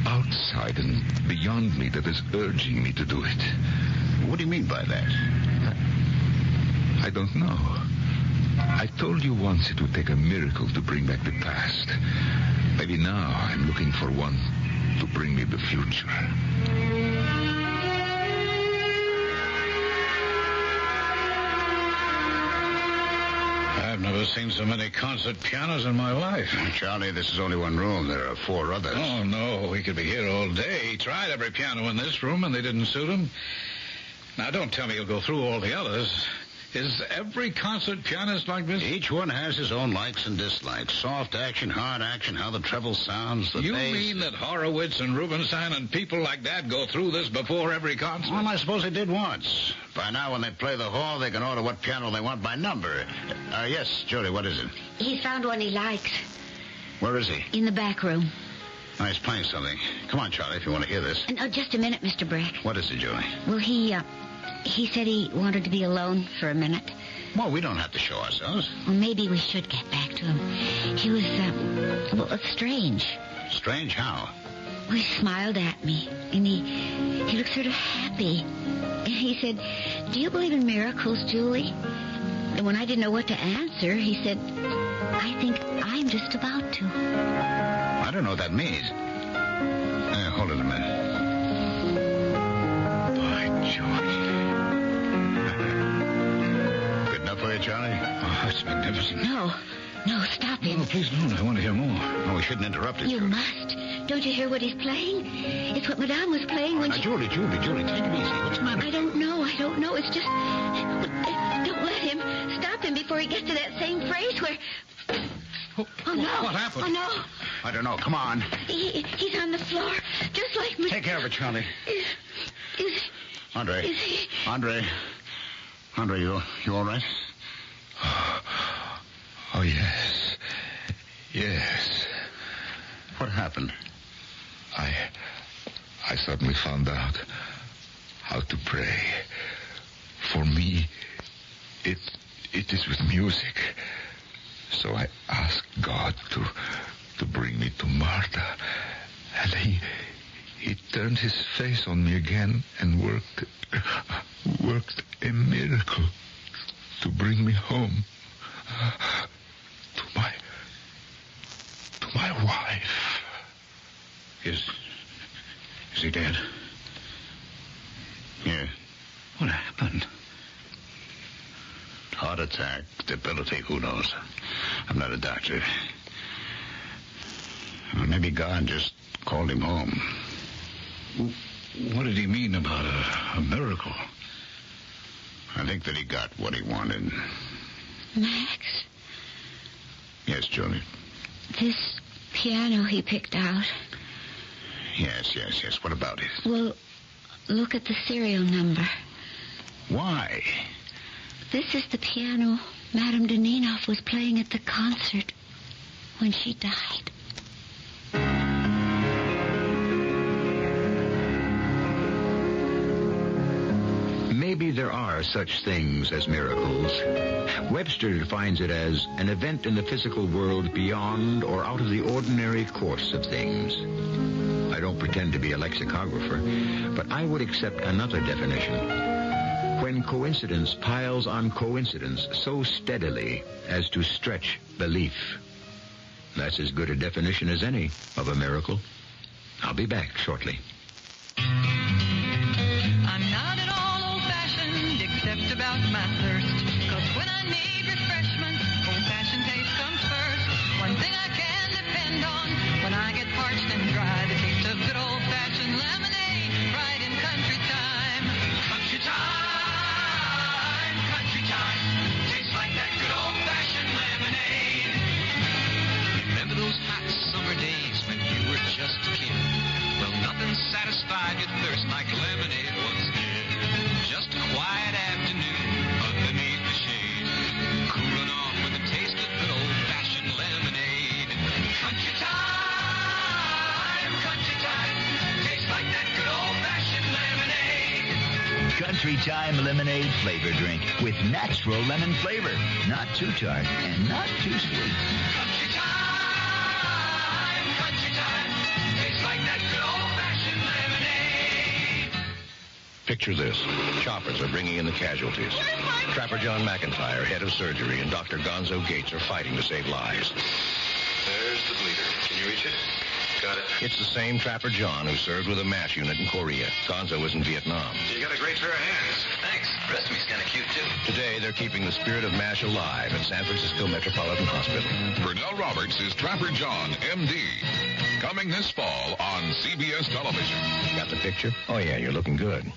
outside and beyond me that is urging me to do it. What do you mean by that? I don't know. I told you once it would take a miracle to bring back the past. Maybe now I'm looking for one to bring me the future. I've never seen so many concert pianos in my life. Charlie, this is only one room. There are 4 others. Oh, no. We could be here all day. He tried every piano in this room, and they didn't suit him. Now, don't tell me he'll go through all the others. Is every concert pianist like this? Each one has his own likes and dislikes. Soft action, hard action, how the treble sounds, the You bass. mean that Horowitz and Rubinstein and people like that go through this before every concert? Well, I suppose they did once. By now, when they play the hall, they can order what piano they want by number. Yes, Jody, what is it? He's found one he likes. Where is he? In the back room. Oh, he's playing something. Come on, Charlie, if you want to hear this. And, just a minute, Mr. Brick. What is it, Jody? Well, he said he wanted to be alone for a minute. Well, we don't have to show ourselves. Well, maybe we should get back to him. He was, strange. Strange how? Well, he smiled at me, and he looked sort of happy. And he said, "Do you believe in miracles, Julie?" And when I didn't know what to answer, he said, "I think I'm just about to." I don't know what that means. Hold it a minute. By George. Good enough for you, Charlie? Oh, that's magnificent. No, stop him. No, please don't. I want to hear more. Oh, we shouldn't interrupt it. You must. Don't you hear what he's playing? It's what Madame was playing when she... Julie, take it easy. What's the matter? I don't know. It's just... Don't let him. Stop him before he gets to that same phrase where... Oh, no. What happened? Oh, no. I don't know. Come on. He's on the floor, just like me. Take care of it, Charlie. Andre. Is he... Andre, you all right? Oh, yes. Yes. What happened? I suddenly found out how to pray. For me, it is with music. So I asked God to bring me to Marta. And he turned his face on me again and worked a miracle to bring me home to my wife. Is he dead? Yeah. What happened? Heart attack, debility, who knows? I'm not a doctor. Well, maybe God just called him home. What did he mean about a miracle? I think that he got what he wanted. Max? Yes, Julie. This piano he picked out, Yes. What about it? Well, look at the serial number. Why? This is the piano Madame Deninoff was playing at the concert when she died. Maybe there are such things as miracles. Webster defines it as an event in the physical world beyond or out of the ordinary course of things. I don't pretend to be a lexicographer, but I would accept another definition. When coincidence piles on coincidence so steadily as to stretch belief. That's as good a definition as any of a miracle. I'll be back shortly. I'm not at all old-fashioned, except about my thirst. 'Cause when I need refreshment, old-fashioned taste comes first. One thing I can depend on when I get parched and dry, the taste of good old-fashioned lemonade, right in country time. Country time, country time, tastes like that good old-fashioned lemonade. Remember those hot summer days when you were just a kid? Well, nothing satisfied your thirst like lemonade once did. Just a quiet afternoon underneath the shade, cooling off with a taste of good old-fashioned lemonade. Country time, tastes like that good old-fashioned lemonade. Country Time Lemonade flavor drink with natural lemon flavor. Not too tart and not too sweet. Country time, tastes like that good old-fashioned lemonade. Picture this. Choppers are bringing in the casualties. Trapper John McIntyre, head of surgery, and Dr. Gonzo Gates are fighting to save lives. There's the bleeder. Can you reach it? Got it. It's the same Trapper John who served with a MASH unit in Korea. Gonzo was in Vietnam. You got a great pair of hands. Thanks. The rest of me's kind of cute, too. Today, they're keeping the spirit of MASH alive at San Francisco Metropolitan Hospital. Pernell Roberts is Trapper John, M.D. Coming this fall on CBS television. Got the picture? Oh, yeah, you're looking good.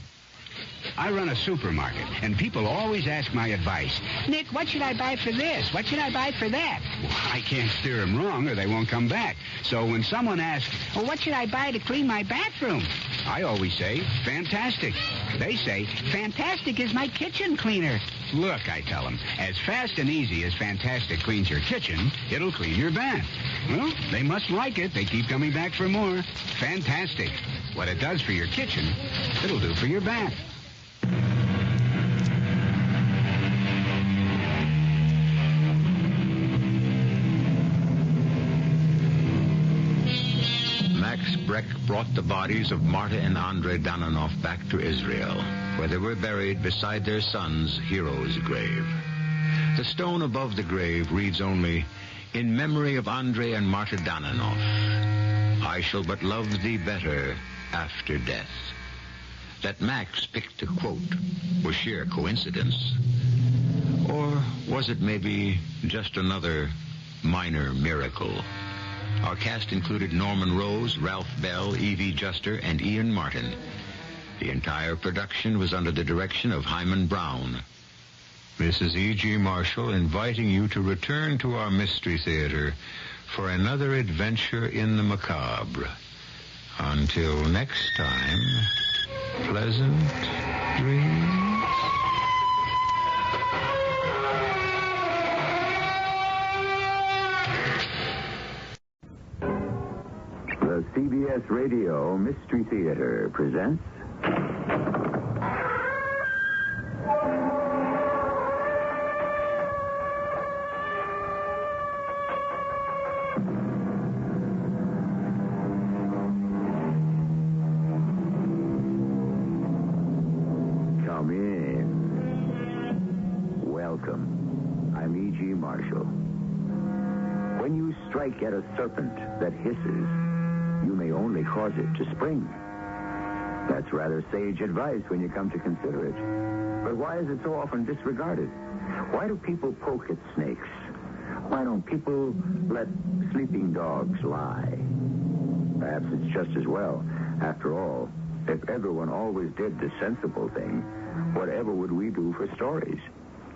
I run a supermarket, and people always ask my advice. Nick, what should I buy for this? What should I buy for that? Well, I can't steer them wrong or they won't come back. So when someone asks, well, what should I buy to clean my bathroom? I always say, fantastic. They say, fantastic is my kitchen cleaner. Look, I tell them, as fast and easy as Fantastic cleans your kitchen, it'll clean your bath. Well, they must like it. They keep coming back for more. Fantastic. What it does for your kitchen, it'll do for your bath. Max Breck brought the bodies of Marta and Andrei Dananoff back to Israel, where they were buried beside their son's hero's grave. The stone above the grave reads only, "In memory of Andrei and Marta Dananoff, I shall but love thee better after death." That Max picked a quote was sheer coincidence. Or was it maybe just another minor miracle? Our cast included Norman Rose, Ralph Bell, Evie Juster, and Ian Martin. The entire production was under the direction of Hyman Brown. This is E.G. Marshall inviting you to return to our Mystery Theater for another adventure in the macabre. Until next time, pleasant dreams. The CBS Radio Mystery Theater presents... Come in. Welcome. I'm E.G. Marshall. When you strike at a serpent that hisses, you may only cause it to spring. That's rather sage advice when you come to consider it. But why is it so often disregarded? Why do people poke at snakes? Why don't people let sleeping dogs lie? Perhaps it's just as well. After all, if everyone always did the sensible thing, whatever would we do for stories?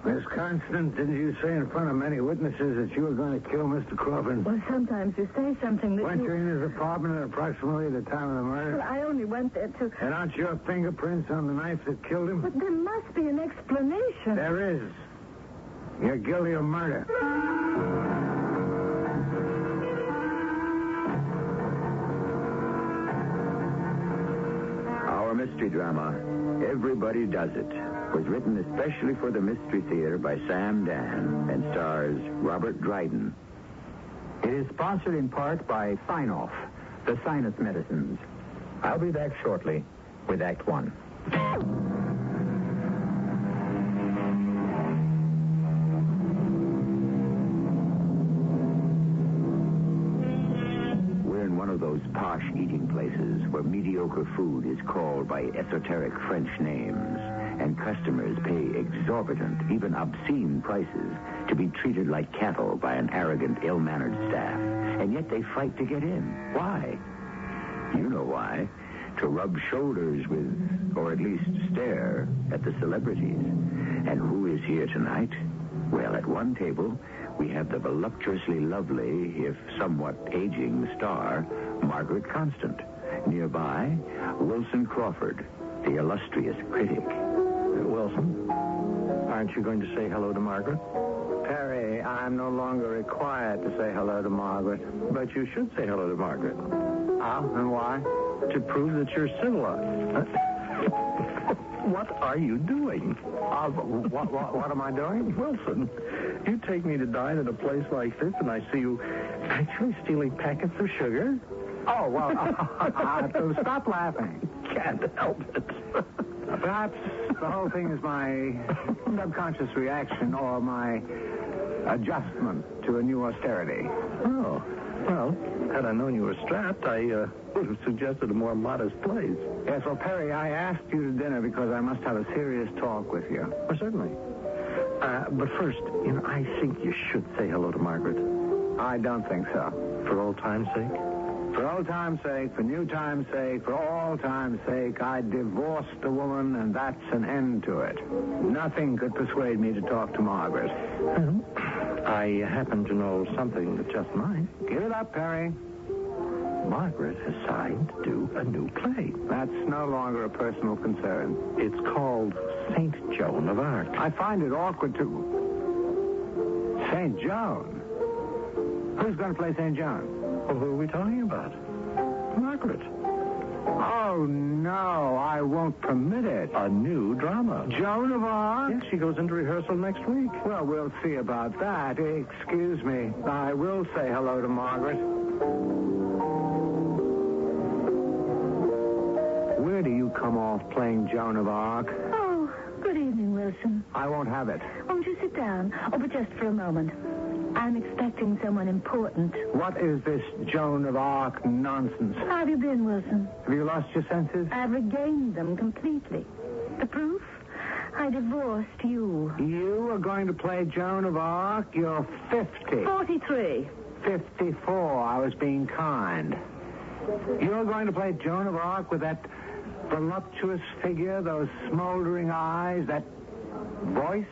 Miss Constant, didn't you say in front of many witnesses that you were going to kill Mr. Crawford? Well, sometimes you say something that Went you in his apartment at approximately the time of the murder? Well, I only went there to... And aren't your fingerprints on the knife that killed him? But there must be an explanation. There is. You're guilty of murder. Our mystery drama, Everybody Does It, was written especially for the Mystery Theater by Sam Dan and stars Robert Dryden. It is sponsored in part by Sign-Off, the sinus medicines. I'll be back shortly with Act One. Those posh eating places where mediocre food is called by esoteric French names and customers pay exorbitant, even obscene prices to be treated like cattle by an arrogant, ill-mannered staff. And yet they fight to get in. Why? You know why. To rub shoulders with, or at least stare at the celebrities. And who is here tonight? Well, at one table, we have the voluptuously lovely, if somewhat aging star, Margaret Constant. Nearby, Wilson Crawford, the illustrious critic. Wilson, aren't you going to say hello to Margaret? Perry, I'm no longer required to say hello to Margaret. But you should say hello to Margaret. How and why? To prove that you're civilized. What are you doing? What am I doing? Wilson, you take me to dine at a place like this, and I see you actually stealing packets of sugar? Oh, well, stop laughing. Can't help it. Perhaps the whole thing is my subconscious reaction or my adjustment to a new austerity. Oh, well, had I known you were strapped, I would have suggested a more modest place. Yes, well, Perry, I asked you to dinner because I must have a serious talk with you. Oh, certainly. But first, I think you should say hello to Margaret. I don't think so. For old time's sake? For old time's sake, for new time's sake, for all time's sake, I divorced the woman, and that's an end to it. Nothing could persuade me to talk to Margaret. Well, I happen to know something that just might. Give it up, Perry. Margaret has signed to do a new play. That's no longer a personal concern. It's called St. Joan of Arc. I find it awkward to... St. Joan? Who's going to play St. Joan? Well, who are we talking about? Margaret. Oh, no, I won't permit it. A new drama. Joan of Arc? Yes, she goes into rehearsal next week. Well, we'll see about that. Excuse me. I will say hello to Margaret. Where do you come off playing Joan of Arc? Oh, good evening, Wilson. I won't have it. Won't you sit down? Oh, but just for a moment. I'm expecting someone important. What is this Joan of Arc nonsense? How have you been, Wilson? Have you lost your senses? I've regained them completely. The proof? I divorced you. You are going to play Joan of Arc? You're 50. 43. 54. I was being kind. You're going to play Joan of Arc with that voluptuous figure, those smoldering eyes, that voice?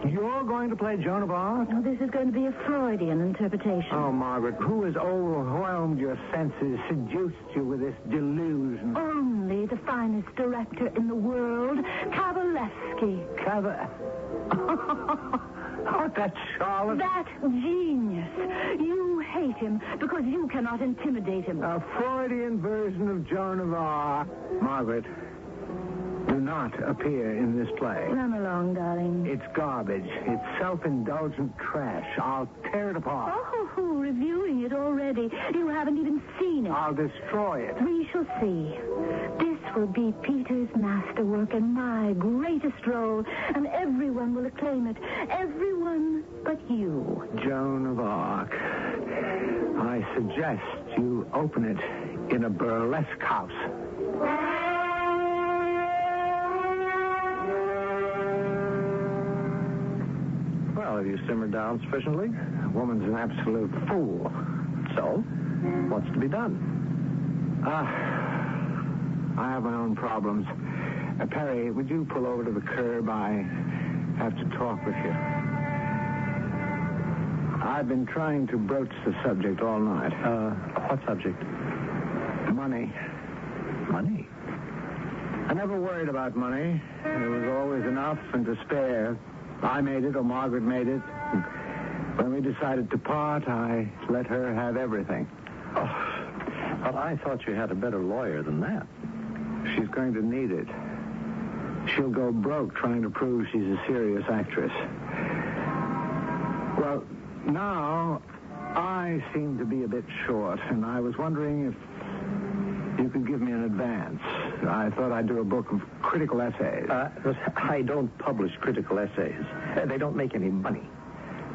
You're going to play Joan of Arc? Oh, this is going to be a Freudian interpretation. Oh, Margaret, who has overwhelmed your senses, seduced you with this delusion? Only the finest director in the world, Kavalevsky. Oh, that Charlotte. That genius. You hate him because you cannot intimidate him. A Freudian version of Joan of Arc. Margaret, do not appear in this play. Run along, darling. It's garbage. It's self-indulgent trash. I'll tear it apart. Oh, reviewing it already. You haven't even seen it. I'll destroy it. We shall see. This will be Peter's masterwork and my greatest role, and everyone will acclaim it. Everyone but you. Joan of Arc. I suggest you open it in a burlesque house. Well, have you simmered down sufficiently? A woman's an absolute fool. So, what's to be done? I have my own problems. Perry, would you pull over to the curb? I have to talk with you. I've been trying to broach the subject all night. What subject? Money. Money? I never worried about money. There was always enough and to spare. I made it or Margaret made it. When we decided to part, I let her have everything. Oh, well, I thought you had a better lawyer than that. She's going to need it. She'll go broke trying to prove she's a serious actress. Well, now I seem to be a bit short, and I was wondering if you could give me an advance. I thought I'd do a book of critical essays. I don't publish critical essays. They don't make any money.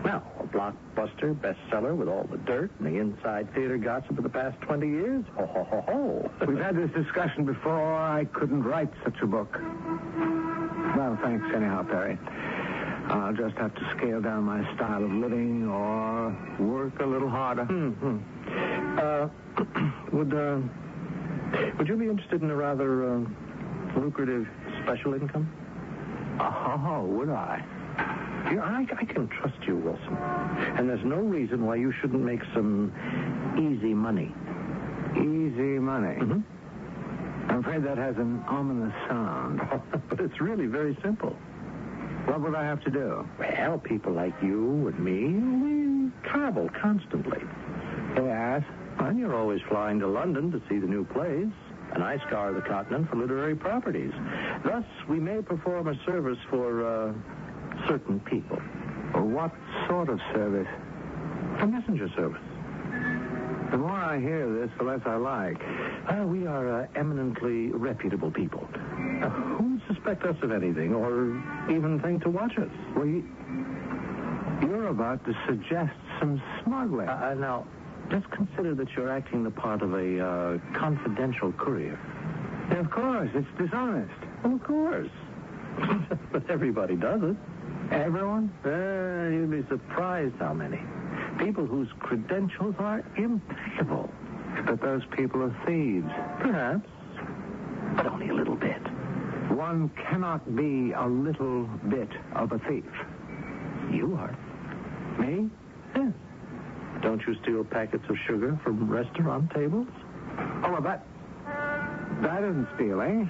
Now, a blockbuster bestseller with all the dirt and the inside theater gossip of the past 20 years? Ho, ho, ho, ho. We've had this discussion before. I couldn't write such a book. Well, thanks anyhow, Perry. I'll just have to scale down my style of living or work a little harder. Would you be interested in a rather lucrative special income? Oh, would I? You know, I can trust you, Wilson. And there's no reason why you shouldn't make some easy money. Easy money? Mm-hmm. I'm afraid that has an ominous sound. But it's really very simple. What would I have to do? Well, people like you and me, we travel constantly. Yes? And you're always flying to London to see the new plays. And I scour the continent for literary properties. Thus, we may perform a service for certain people. What sort of service? A messenger service. The more I hear this, the less I like. We are eminently reputable people. Who would suspect us of anything or even think to watch us? Well, you're about to suggest some smuggling. Now, just consider that you're acting the part of a confidential courier. Yeah, of course, it's dishonest. Well, of course. But everybody does it. Everyone? You'd be surprised how many. People whose credentials are impeccable. But those people are thieves. Perhaps. But only a little bit. One cannot be a little bit of a thief. You are. Me? Yes. Don't you steal packets of sugar from restaurant tables? Oh, well, that isn't stealing.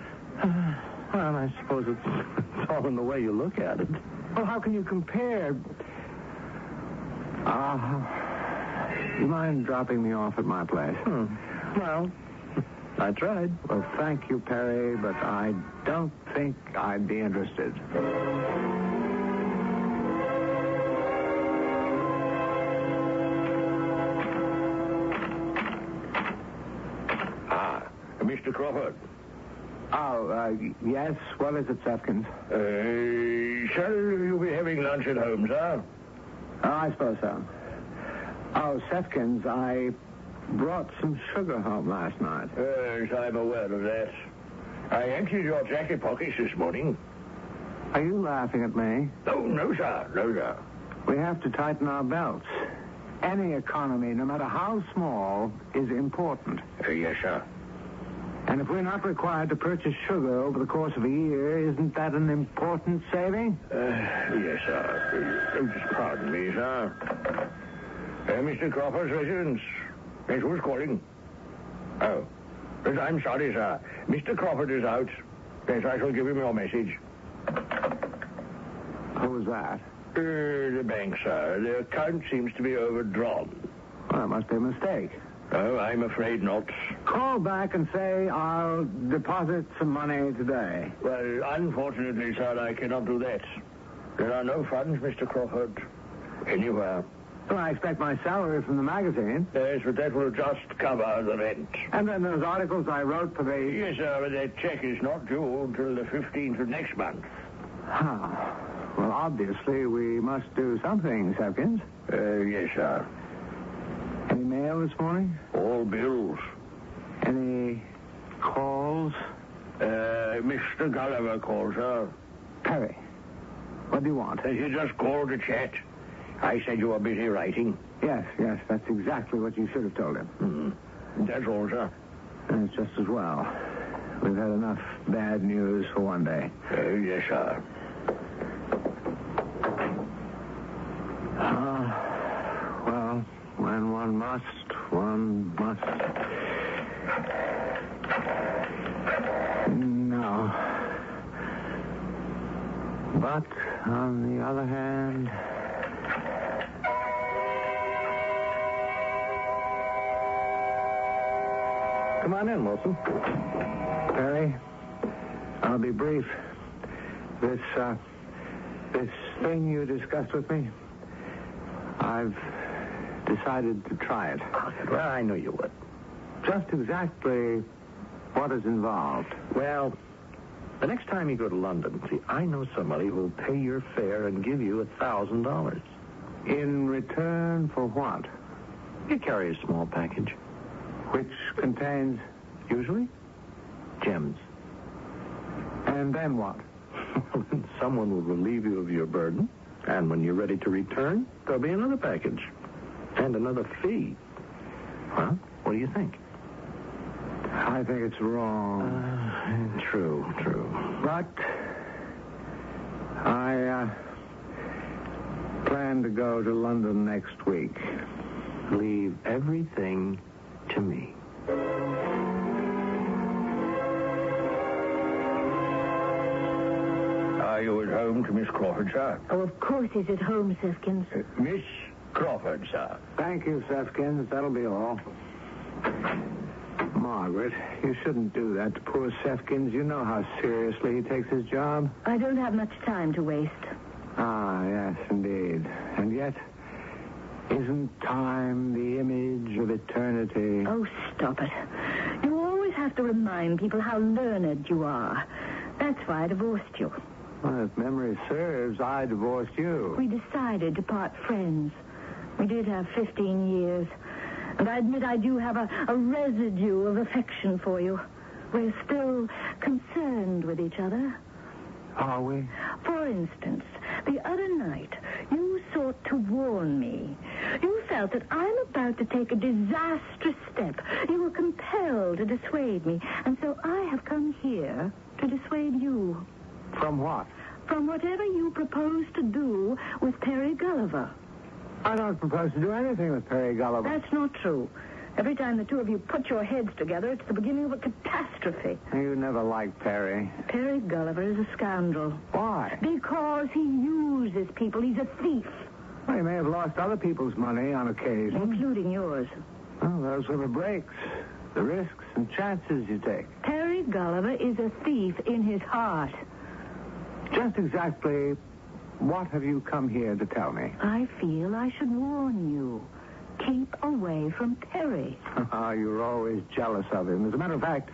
Well, I suppose it's all in the way you look at it. Well, how can you compare? You mind dropping me off at my place? Well, I tried. Well, thank you, Perry, but I don't think I'd be interested. Mr. Crawford. Oh, yes. What is it, Sefkins? Shall you be having lunch at home, sir? Oh, I suppose so. Oh, Sefkins, I brought some sugar home last night. Yes, I'm aware of that. I emptied your jacket pockets this morning. Are you laughing at me? Oh, no, sir. No, sir. We have to tighten our belts. Any economy, no matter how small, is important. Yes, sir. And if we're not required to purchase sugar over the course of a year, isn't that an important saving? Yes, sir. Just pardon me, sir. Mr. Crawford's residence. Yes, who's calling? Oh. Yes, I'm sorry, sir. Mr. Crawford is out. Yes, I shall give him your message. Who was that? The bank, sir. The account seems to be overdrawn. Well, that must be a mistake. Oh, I'm afraid not. Call back and say I'll deposit some money today. Well, unfortunately, sir, I cannot do that. There are no funds, Mr. Crawford, anywhere. Well, I expect my salary from the magazine. Yes, but that will just cover the rent. And then those articles I wrote for the... Yes, sir, but that check is not due until the 15th of next month. Well, obviously, we must do something, Sefkins. Yes, sir. Any mail this morning? All bills. Any calls? Mr. Gulliver called, sir. Perry, what do you want? You just called to chat. I said you were busy writing. Yes, that's exactly what you should have told him. That's all, sir. And it's just as well. We've had enough bad news for one day. Yes, sir. One must. No. But, on the other hand... Come on in, Wilson. Perry, I'll be brief. This thing you discussed with me, I've decided to try it. Well, I knew you would. Just exactly what is involved. Well, the next time you go to London, see, I know somebody who'll pay your fare and give you $1,000. In return for what? You carry a small package. Which contains, usually, gems. And then what? Someone will relieve you of your burden, and when you're ready to return, there'll be another package. And another fee. Well, what do you think? I think it's wrong. True. But I plan to go to London next week. Leave everything to me. Are you at home to Miss Crawford, sir? Oh, of course he's at home, Sefkins. Miss Crawford, sir. Thank you, Sefkins. That'll be all. Margaret, you shouldn't do that to poor Sefkins. You know how seriously he takes his job. I don't have much time to waste. Ah, yes, indeed. And yet, isn't time the image of eternity? Oh, stop it. You always have to remind people how learned you are. That's why I divorced you. Well, if memory serves, I divorced you. We decided to part friends. We did have 15 years. And I admit I do have a residue of affection for you. We're still concerned with each other. Are we? For instance, the other night, you sought to warn me. You felt that I'm about to take a disastrous step. You were compelled to dissuade me. And so I have come here to dissuade you. From what? From whatever you propose to do with Perry Gulliver. I don't propose to do anything with Perry Gulliver. That's not true. Every time the two of you put your heads together, it's the beginning of a catastrophe. You never liked Perry. Perry Gulliver is a scoundrel. Why? Because he uses people. He's a thief. Well, he may have lost other people's money on occasion. Including yours. Well, those were the breaks, the risks and chances you take. Perry Gulliver is a thief in his heart. Just exactly what have you come here to tell me? I feel I should warn you. Keep away from Perry. You're always jealous of him. As a matter of fact,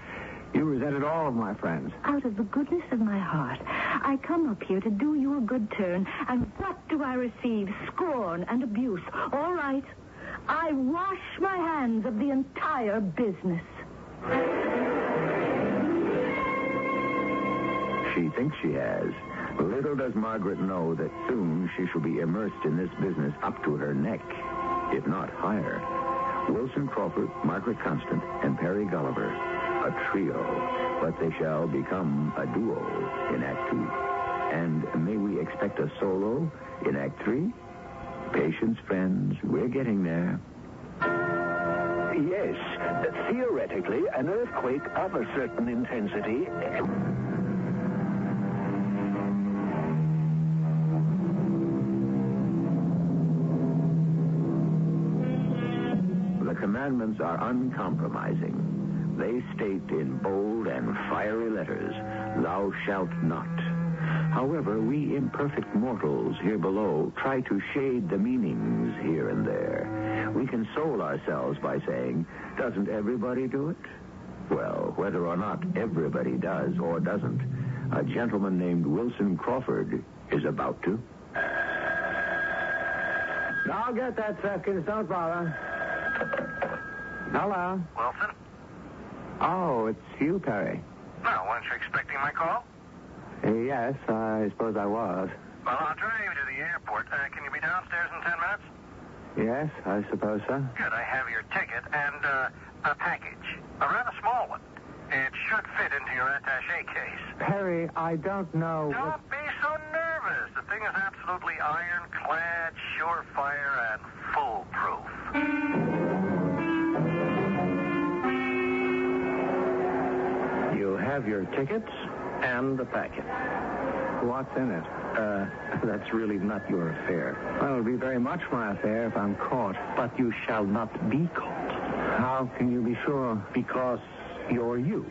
you resented all of my friends. Out of the goodness of my heart, I come up here to do you a good turn, and what do I receive? Scorn and abuse. All right. I wash my hands of the entire business. She thinks she has. Little does Margaret know that soon she shall be immersed in this business up to her neck, if not higher. Wilson Crawford, Margaret Constant, and Perry Gulliver. A trio, but they shall become a duo in Act 2. And may we expect a solo in Act 3? Patience, friends, we're getting there. Yes, theoretically, an earthquake of a certain intensity... The commandments are uncompromising. They state in bold and fiery letters, "Thou shalt not." However, we imperfect mortals here below try to shade the meanings here and there. We console ourselves by saying, doesn't everybody do it? Well, whether or not everybody does or doesn't, a gentleman named Wilson Crawford is about to. I'll get that, Sefkins. Don't bother. Hello? Wilson? Oh, it's you, Perry. Well, weren't you expecting my call? Yes, I suppose I was. Well, I'll drive you to the airport. Can you be downstairs in 10 minutes? Yes, I suppose so. Good. I have your ticket and a package. A rather small one. It should fit into your attaché case. Perry, I don't know... Don't be so nervous. The thing is absolutely ironclad, surefire, and foolproof. your tickets and the packet. What's in it? That's really not your affair. Well, it'll be very much my affair if I'm caught. But you shall not be caught. How can you be sure? Because you're you,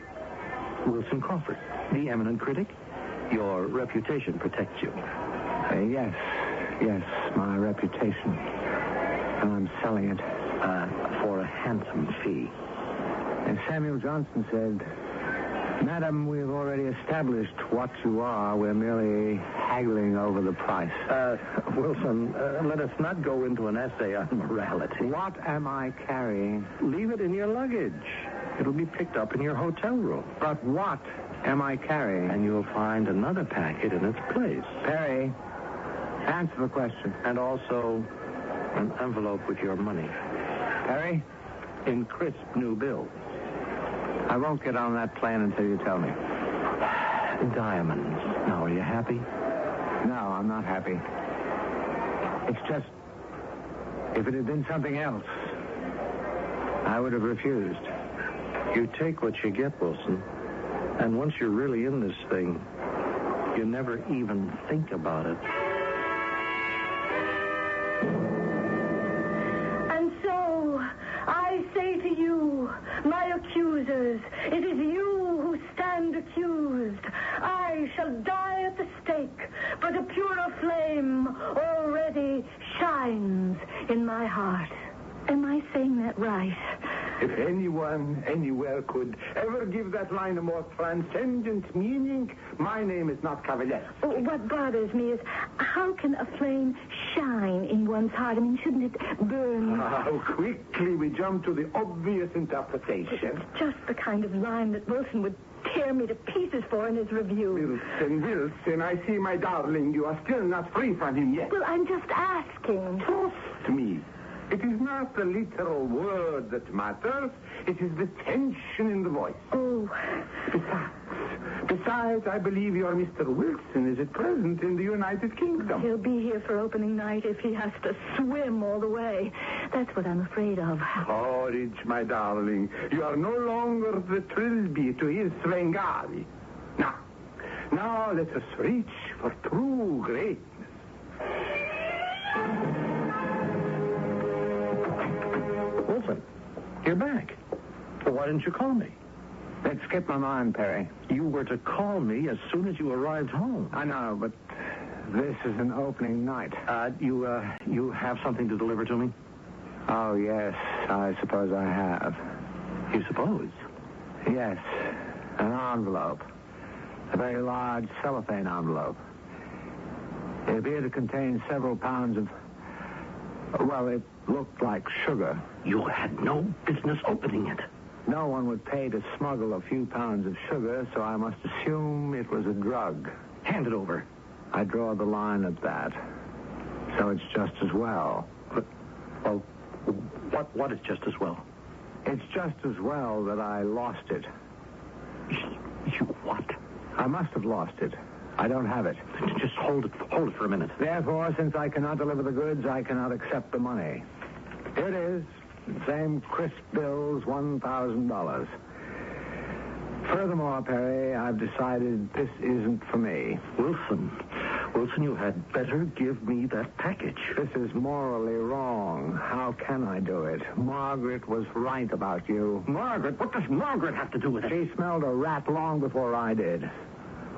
Wilson Crawford, the eminent critic. Your reputation protects you. Yes, my reputation. And I'm selling it. For a handsome fee. As Samuel Johnson said, Madam, we've already established what you are. We're merely haggling over the price. Wilson, let us not go into an essay on morality. What am I carrying? Leave it in your luggage. It'll be picked up in your hotel room. But what am I carrying? And you'll find another packet in its place. Perry, answer the question. And also an envelope with your money. Perry? In crisp new bills. I won't get on that plane until you tell me. Diamonds. Now, are you happy? No, I'm not happy. It's just, if it had been something else, I would have refused. You take what you get, Wilson. And once you're really in this thing, you never even think about it. And so, I say to you, my accusers, it is you who stand accused. I shall die at the stake, but a purer flame already shines in my heart. Am I saying that right? If anyone, anywhere could ever give that line a more transcendent meaning, my name is not Camelot. What bothers me is, how can a flame shine in one's heart? I mean, shouldn't it burn? How quickly we jump to the obvious interpretation. It's just the kind of line that Wilson would tear me to pieces for in his review. Wilson, I see, my darling, you are still not free from him yet. Well, I'm just asking. Trust me. It is not the literal word that matters. It is the tension in the voice. Oh. Besides, I believe your Mr. Wilson is at present in the United Kingdom. He'll be here for opening night if he has to swim all the way. That's what I'm afraid of. Courage, my darling. You are no longer the trilby to his Svengali. Now let us reach for true greatness. Wilson, you're back. Well, why didn't you call me? It skipped my mind, Perry. You were to call me as soon as you arrived home. I know, but this is an opening night. You have something to deliver to me? Oh, yes, I suppose I have. You suppose? Yes, an envelope. A very large cellophane envelope. It appeared to contain several pounds of... Well, it looked like sugar. You had no business opening it. No one would pay to smuggle a few pounds of sugar, so I must assume it was a drug. Hand it over. I draw the line at that. So it's just as well. Well, what is just as well? It's just as well that I lost it. You what? I must have lost it. I don't have it. Just hold it for a minute. Therefore, since I cannot deliver the goods, I cannot accept the money. Here it is. Same crisp bills, $1,000. Furthermore, Perry, I've decided this isn't for me. Wilson, you had better give me that package. This is morally wrong. How can I do it? Margaret was right about you. Margaret? What does Margaret have to do with it? She smelled a rat long before I did.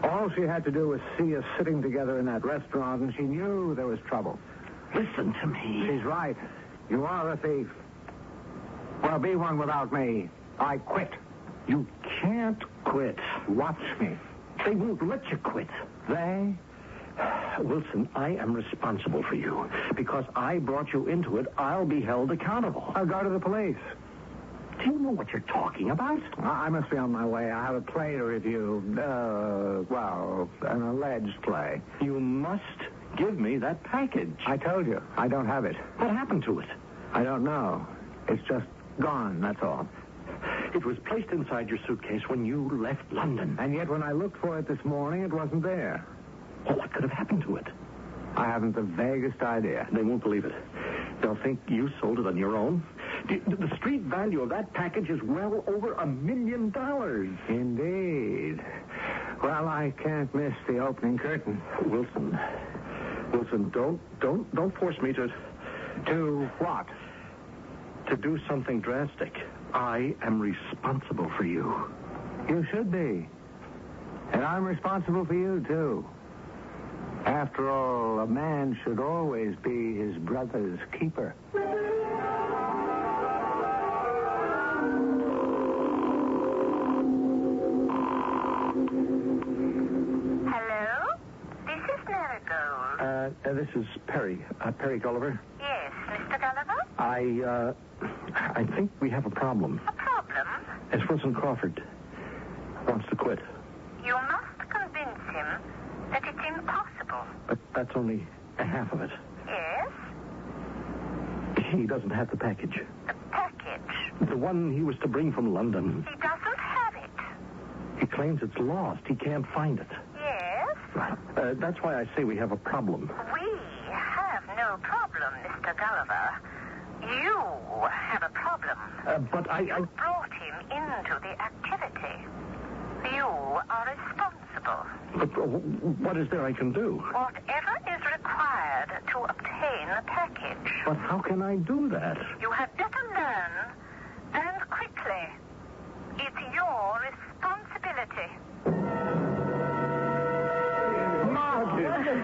All she had to do was see us sitting together in that restaurant, and she knew there was trouble. Listen to me. She's right. You are a thief. Well, be one without me. I quit. You can't quit. Watch me. They won't let you quit. They? Wilson, I am responsible for you. Because I brought you into it, I'll be held accountable. I'll go to the police. Do you know what you're talking about? I must be on my way. I have a play to review. An alleged play. You must give me that package. I told you. I don't have it. What happened to it? I don't know. It's just gone, that's all. It was placed inside your suitcase when you left London. And yet when I looked for it this morning, it wasn't there. Well, what could have happened to it? I haven't the vaguest idea. They won't believe it. They'll think you sold it on your own, The street value of that package is well over $1 million. Indeed. Well, I can't miss the opening curtain. Wilson, don't force me to... To what? To do something drastic. I am responsible for you. You should be. And I'm responsible for you, too. After all, a man should always be his brother's keeper. Hello? This is Marigold. This is Perry. Perry Gulliver. Yes, Mr. Gulliver? I think we have a problem. A problem? It's Wilson Crawford. Wants to quit. You must convince him that it's impossible. But that's only a half of it. Yes? He doesn't have the package. The package? The one he was to bring from London. He doesn't have it. He claims it's lost. He can't find it. Yes? That's why I say we have a problem. We have no problem, Mr. Gulliver. You have a problem. But You brought him into the activity. You are responsible. But what is there I can do? Whatever is required to obtain the package. But how can I do that? You had better learn, and quickly. It's your responsibility.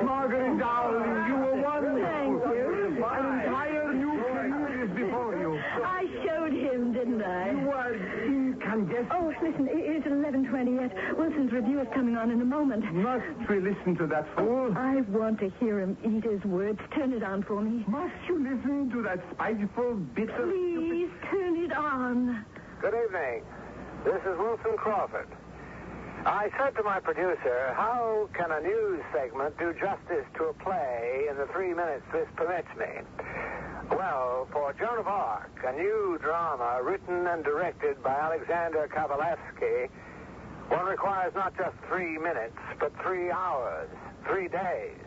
Margaret, darling, you were wonderful. Thank you. An entire new career is before you. I showed him, didn't I? You were incandescent. Oh, listen, it's 11:20 yet. Wilson's review is coming on in a moment. Must we listen to that fool? I want to hear him eat his words. Turn it on for me. Must you listen to that spiteful, bitter... Please, turn it on. Good evening. This is Wilson Crawford. I said to my producer, how can a news segment do justice to a play in the 3 minutes this permits me? Well, for Joan of Arc, a new drama written and directed by Alexander Kavalevsky, one requires not just 3 minutes, but 3 hours, 3 days.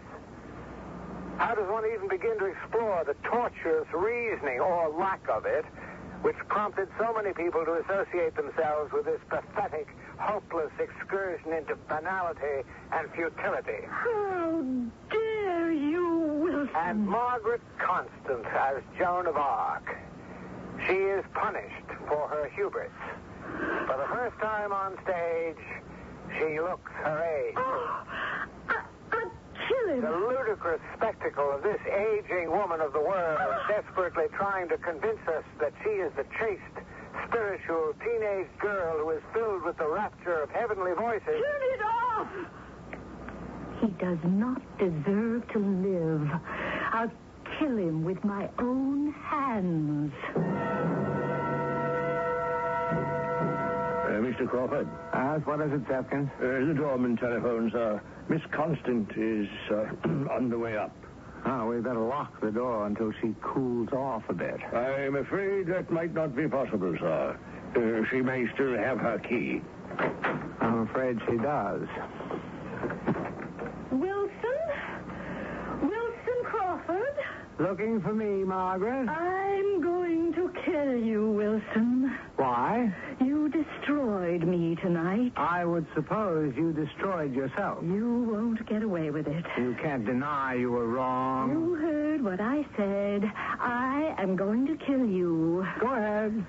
How does one even begin to explore the tortuous reasoning, or lack of it, which prompted so many people to associate themselves with this pathetic, hopeless excursion into banality and futility? How dare you, Wilson? And Margaret Constance as Joan of Arc. She is punished for her hubris. For the first time on stage, she looks her age. Kill him. The ludicrous spectacle of this aging woman of the world desperately trying to convince us that she is the chaste, spiritual teenage girl who is filled with the rapture of heavenly voices. Turn it off! He does not deserve to live. I'll kill him with my own hands. Mr. Crawford. What is it, Sefkins? The doorman telephones. Miss Constant is on the way up. Oh, we better lock the door until she cools off a bit. I'm afraid that might not be possible, sir. She may still have her key. I'm afraid she does. Wilson? Wilson Crawford? Looking for me, Margaret? I'm going to kill you, Wilson. Why? You destroyed me tonight. I would suppose you destroyed yourself. You won't get away with it. You can't deny you were wrong. You heard what I said. I am going to kill you. Go ahead.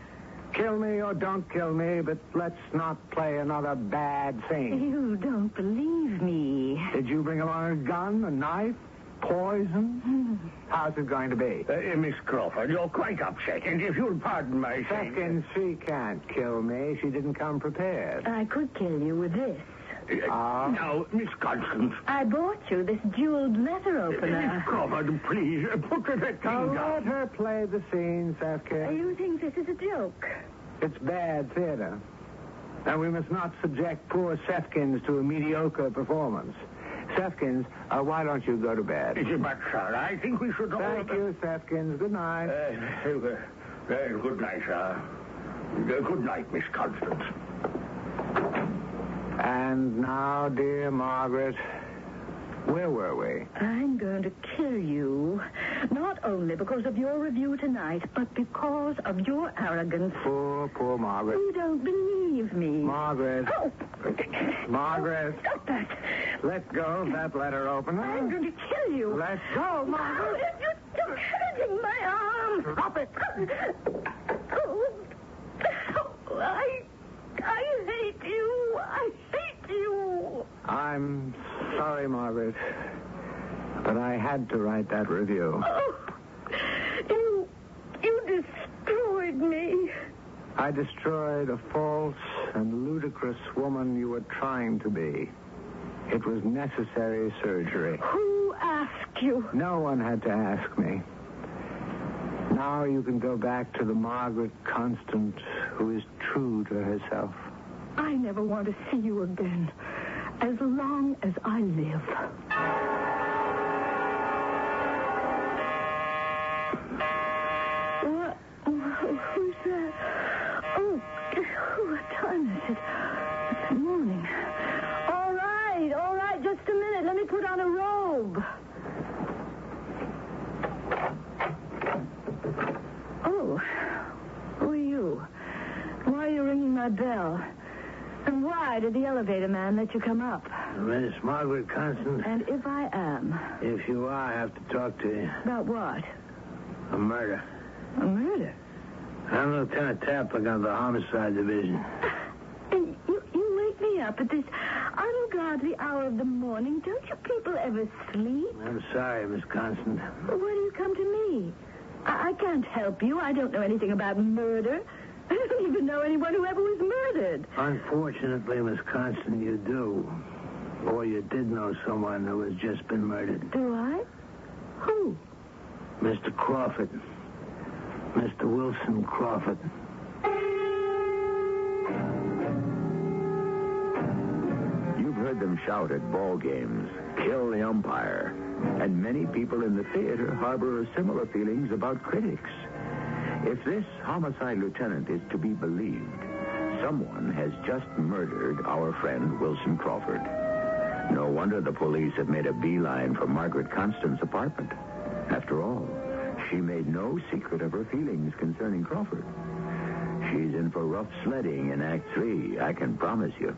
Kill me or don't kill me, but let's not play another bad thing. You don't believe me. Did you bring along a gun, a knife, poison? How's it going to be? Miss Crawford, you're quite upset, and if you'll pardon my saying... Second, she can't kill me. She didn't come prepared. I could kill you with this. Now, Miss Constance... I bought you this jeweled letter opener. Miss Crawford, please, put that thing down. Let her play the scene, Sefkin. You think this is a joke? It's bad theater. And we must not subject poor Sefkins to a mediocre performance. Sefkins, why don't you go to bed? But, sir, I think we should... Thank you, Sefkins. Good night. Good night, sir. Good night, Miss Constance. And now, dear Margaret, Where were we? I'm going to kill you. Not only because of your review tonight, but because of your arrogance. Poor Margaret. You don't believe me. Margaret. Oh. Margaret. Oh, stop that. Let go of that letter opener. I'm going to kill you. Let go, Margaret. You're hurting my arm. Stop it. I hate you. I hate you. I'm sorry, Margaret, but I had to write that review. Oh, you destroyed me. I destroyed a false and ludicrous woman you were trying to be. It was necessary surgery. Who asked you? No one had to ask me. Now you can go back to the Margaret Constant who is true to herself. I never want to see you again, as long as I live. What? Who's that? Oh, what time is it? It's morning. All right, just a minute. Let me put on a robe. Oh, who are you? Why are you ringing my bell? And why did the elevator man let you come up? Miss Margaret Constant. And if I am? If you are, I have to talk to you. About what? A murder. A murder? I'm Lieutenant Taplick of the Homicide Division. And you wake me up at this ungodly hour of the morning. Don't you people ever sleep? I'm sorry, Miss Constant. Why do you come to me? I can't help you. I don't know anything about murder. I don't even know anyone who ever was murdered. Unfortunately, Miss Constant, you do. Or you did know someone who has just been murdered. Do I? Who? Mr. Crawford. Mr. Wilson Crawford. You've heard them shout at ball games, kill the umpire. And many people in the theater harbor similar feelings about critics. If this homicide lieutenant is to be believed, someone has just murdered our friend Wilson Crawford. No wonder the police have made a beeline for Margaret Constant's apartment. After all, she made no secret of her feelings concerning Crawford. She's in for rough sledding in Act 3, I can promise you.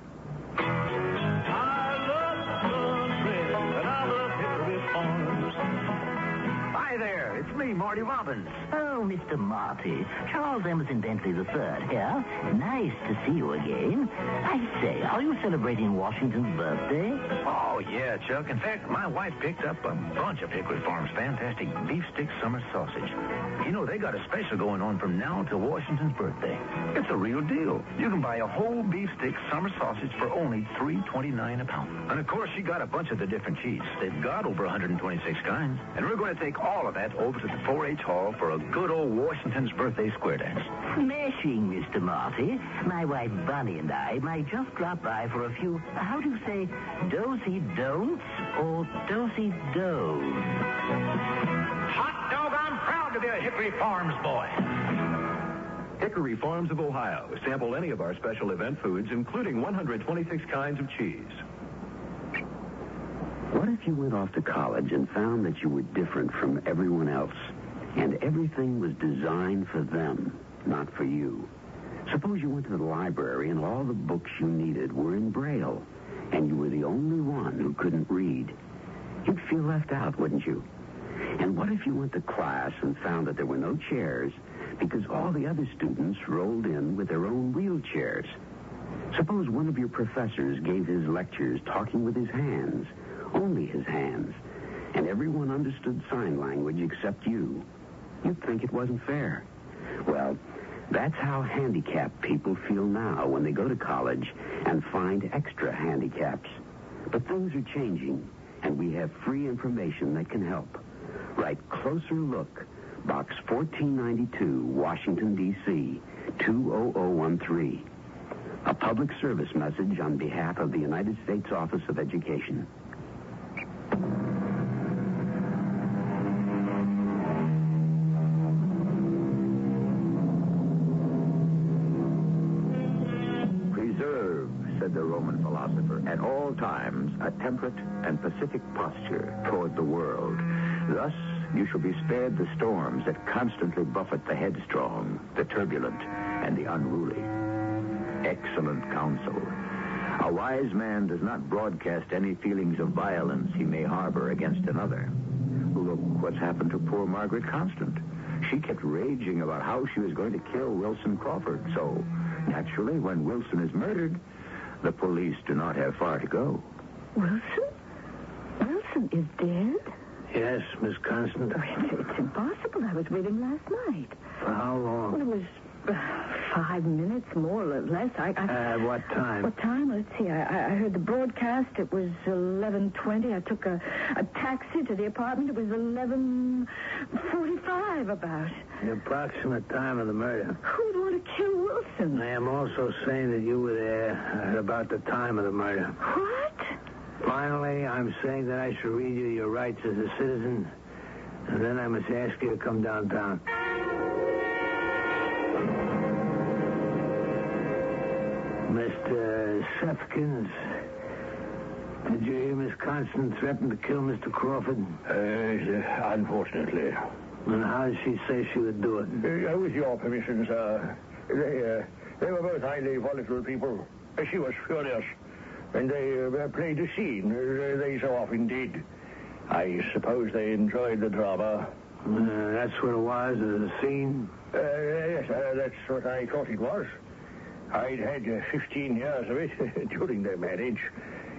Hi there, it's me, Marty Robbins. Oh, Mr. Marty. Charles Emerson Bentley III here. Nice to see you again. I say, are you celebrating Washington's birthday? Oh, yeah, Chuck. In fact, my wife picked up a bunch of Hickory Farm's fantastic beef stick summer sausage. You know, they got a special going on from now till Washington's birthday. It's a real deal. You can buy a whole beef stick summer sausage for only $3.29 a pound. And, of course, she got a bunch of the different cheese. They've got over 126 kinds. And we're going to take all of that over to the 4-H Hall for a good old Washington's birthday square dance. Smashing, Mr. Marty. My wife Bonnie and I might just drop by for a few, how do you say, do-si-don'ts or do-si-dos? Hot dog, I'm proud to be a Hickory Farms boy. Hickory Farms of Ohio. Sample any of our special event foods, including 126 kinds of cheese. What if you went off to college and found that you were different from everyone else, and everything was designed for them, not for you? Suppose you went to the library and all the books you needed were in Braille, and you were the only one who couldn't read. You'd feel left out, wouldn't you? And what if you went to class and found that there were no chairs because all the other students rolled in with their own wheelchairs? Suppose one of your professors gave his lectures talking with his hands, only his hands, and everyone understood sign language except you. You'd think it wasn't fair. Well, that's how handicapped people feel now when they go to college and find extra handicaps. But things are changing, and we have free information that can help. Write Closer Look, Box 1492, Washington, D.C., 20013. A public service message on behalf of the United States Office of Education. Preserve, said said the Roman philosopher, at all times a temperate and pacific posture toward the world. Thus, you shall be spared the storms that constantly buffet the headstrong, the turbulent, and the unruly. Excellent counsel. A wise man does not broadcast any feelings of violence he may harbor against another. Look what's happened to poor Margaret Constant. She kept raging about how she was going to kill Wilson Crawford. So, naturally, when Wilson is murdered, the police do not have far to go. Wilson? Wilson is dead? Yes, Miss Constant. It's impossible. I was with him last night. For how long? Well, it was 5 minutes, more or less. What time? What time? Let's see. I heard the broadcast. It was 11:20. I took a taxi to the apartment. It was 11:45 about. The approximate time of the murder. Who would want to kill Wilson? I am also saying that you were there at about the time of the murder. What? Finally, I'm saying that I should read you your rights as a citizen, and then I must ask you to come downtown. Mr. Sefkins, did you hear Miss Constant threaten to kill Mr. Crawford? Unfortunately. And how did she say she would do it? With your permission, sir. They were both highly volatile people. She was furious. And they played a scene, they so often did. I suppose they enjoyed the drama. That's what it was, a scene? Yes, that's what I thought it was. I'd had 15 years of it during their marriage.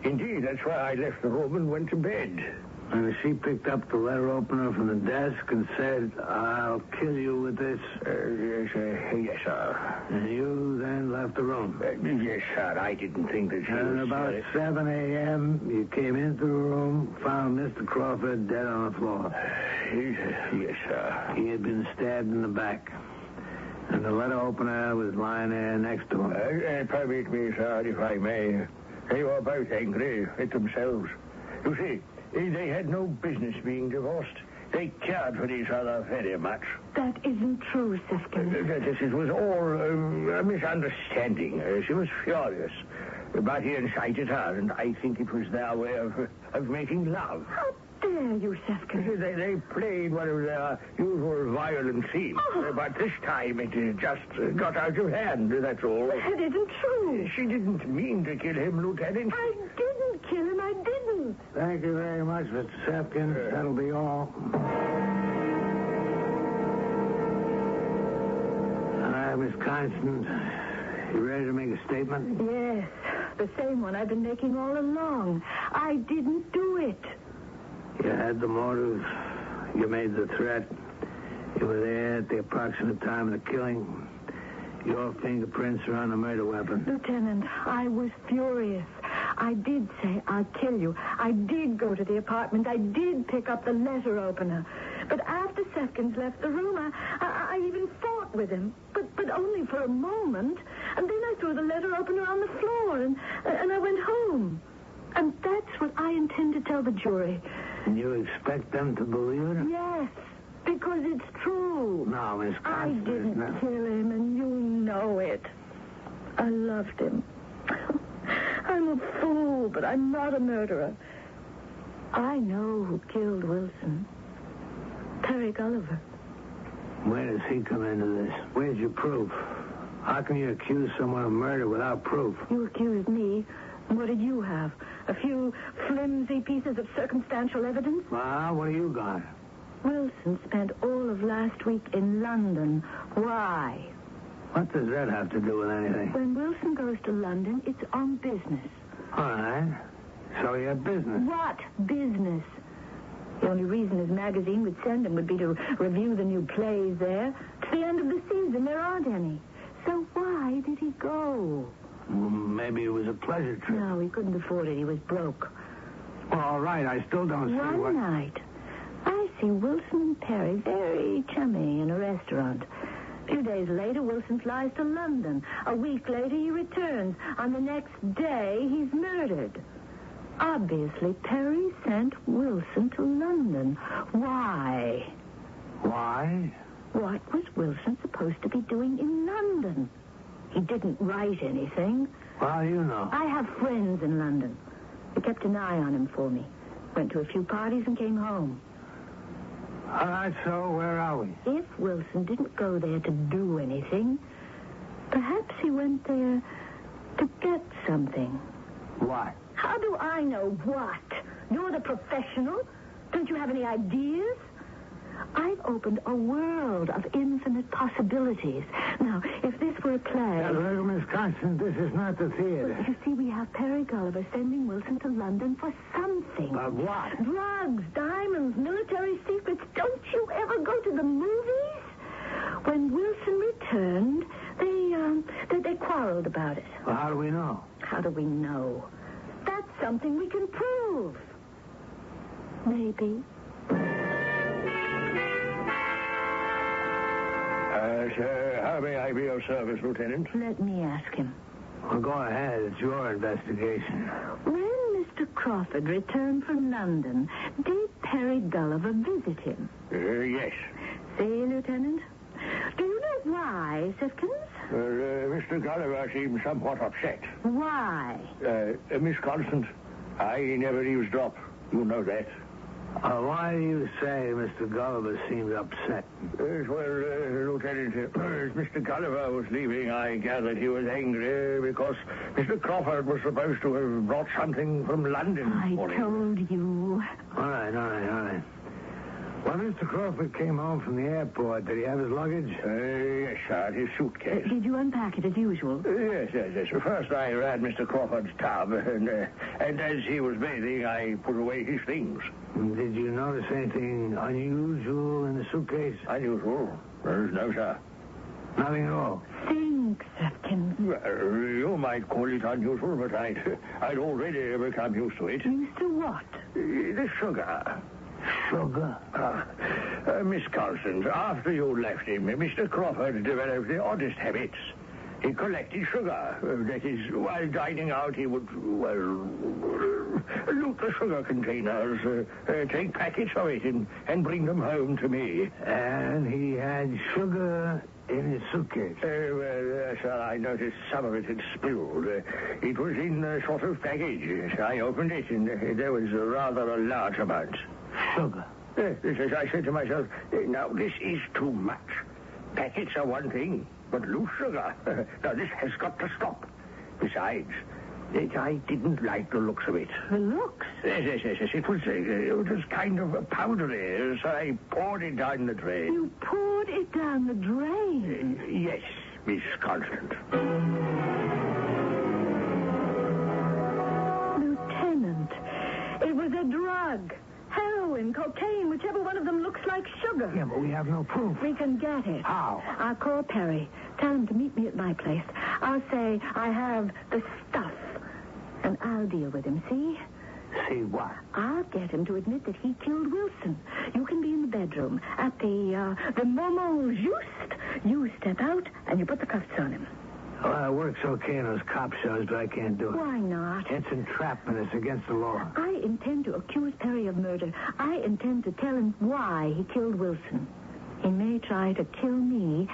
Indeed, that's why I left the room and went to bed. And she picked up the letter opener from the desk and said, "I'll kill you with this." Yes, sir. And you then left the room? Yes, sir. I didn't think that she was... And about 7 a.m., you came into the room, found Mr. Crawford dead on the floor. Yes, sir. He had been stabbed in the back. And the letter opener was lying there next to him. Permit me, sir, if I may. They were both angry at themselves. You see, they had no business being divorced. They cared for each other very much. That isn't true, Sefkins. It was all a misunderstanding. She was furious. But he incited her, and I think it was their way of making love. How dare you, Sefkins? They played one of their usual violent scenes. But this time it just got out of hand, that's all. That isn't true. She didn't mean to kill him, Lieutenant. I didn't kill him. I didn't. Thank you very much, Mr. Sefkins. That'll be all. All right, Miss Constant. You ready to make a statement? Yes. The same one I've been making all along. I didn't do it. You had the motive. You made the threat. You were there at the approximate time of the killing. Your fingerprints are on the murder weapon. Lieutenant, I was furious. I did say, "I'll kill you." I did go to the apartment. I did pick up the letter opener. But after Sefkins left the room, I even fought with him. But only for a moment. And then I threw the letter opener on the floor, and I went home. And that's what I intend to tell the jury. And you expect them to believe it? Yes, because it's true. No, Miss Constant. I didn't kill him, and you know it. I loved him. I'm a fool, but I'm not a murderer. I know who killed Wilson. Perry Gulliver. Where does he come into this? Where's your proof? How can you accuse someone of murder without proof? You accused me. And what did you have? A few flimsy pieces of circumstantial evidence? Well, what do you got? Wilson spent all of last week in London. Why? What does that have to do with anything? When Wilson goes to London, it's on business. All right. So you have business. What business? The only reason his magazine would send him would be to review the new plays there. It's the end of the season. There aren't any. So why did he go? Well, maybe it was a pleasure trip. No, he couldn't afford it. He was broke. Well, all right. I still don't see what... One night, I see Wilson and Perry very chummy in a restaurant. A few days later, Wilson flies to London. A week later, he returns. On the next day, he's murdered. Obviously, Perry sent Wilson to London. Why? Why? What was Wilson supposed to be doing in London? He didn't write anything. How do you know? I have friends in London. They kept an eye on him for me. Went to a few parties and came home. All right, so where are we? If Wilson didn't go there to do anything, perhaps he went there to get something. What? How do I know what? You're the professional. Don't you have any ideas? I've opened a world of infinite possibilities. Now, if this were a play... Look, Miss Constant, this is not the theater. Well, you see, we have Perry Gulliver sending Wilson to London for something. But what? Drugs, diamonds, military secrets. Don't you ever go to the movies? When Wilson returned, they quarreled about it. Well, how do we know? How do we know? That's something we can prove. Maybe. Sir, how may I be of service, Lieutenant? Let me ask him. Well, go ahead. It's your investigation. When Mr. Crawford returned from London, did Perry Gulliver visit him? Yes. See, Lieutenant? Do you know why, Sifkins? Mr. Gulliver seems somewhat upset. Why? Miss Constant, I never eavesdrop. You know that. Why do you say Mr. Gulliver seemed upset? Lieutenant, as Mr. Gulliver was leaving, I gathered he was angry because Mr. Crawford was supposed to have brought something from London for him. I told you. All right. When Mr. Crawford came home from the airport, did he have his luggage? Yes, sir, his suitcase. Did you unpack it as usual? Yes. First, I ran Mr. Crawford's tub, and as he was bathing, I put away his things. Did you notice anything unusual in the suitcase? Unusual? No, sir. Nothing at all? Think, Sifkins. Well, you might call it unusual, but I'd already become used to it. Used to what? The sugar. Sugar? Miss Constant, after you left him, Mr. Crawford developed the oddest habits. He collected sugar. That is, while dining out, he would, loot the sugar containers, take packets of it, and bring them home to me. And he had sugar in his suitcase? Sir, I noticed some of it had spilled. It was in a sort of package. I opened it, and there was rather a large amount. Sugar? Yes, I said to myself, now, this is too much. Packets are one thing, but loose sugar. Now, this has got to stop. Besides, I didn't like the looks of it. The looks? Yes. It was kind of powdery, so I poured it down the drain. You poured it down the drain? Yes, Miss Constant. Lieutenant, it was a drug. Heroin, cocaine, whichever one of them looks like sugar. Yeah, but we have no proof. We can get it. How? I'll call Perry. Tell him to meet me at my place. I'll say I have the stuff. And I'll deal with him, see? See what? I'll get him to admit that he killed Wilson. You can be in the bedroom at the moment juste. You step out and you put the cuffs on him. Well, it works okay in those cop shows, but I can't do it. Why not? It's entrapment. It's against the law. I intend to accuse Perry of murder. I intend to tell him why he killed Wilson. He may try to kill me,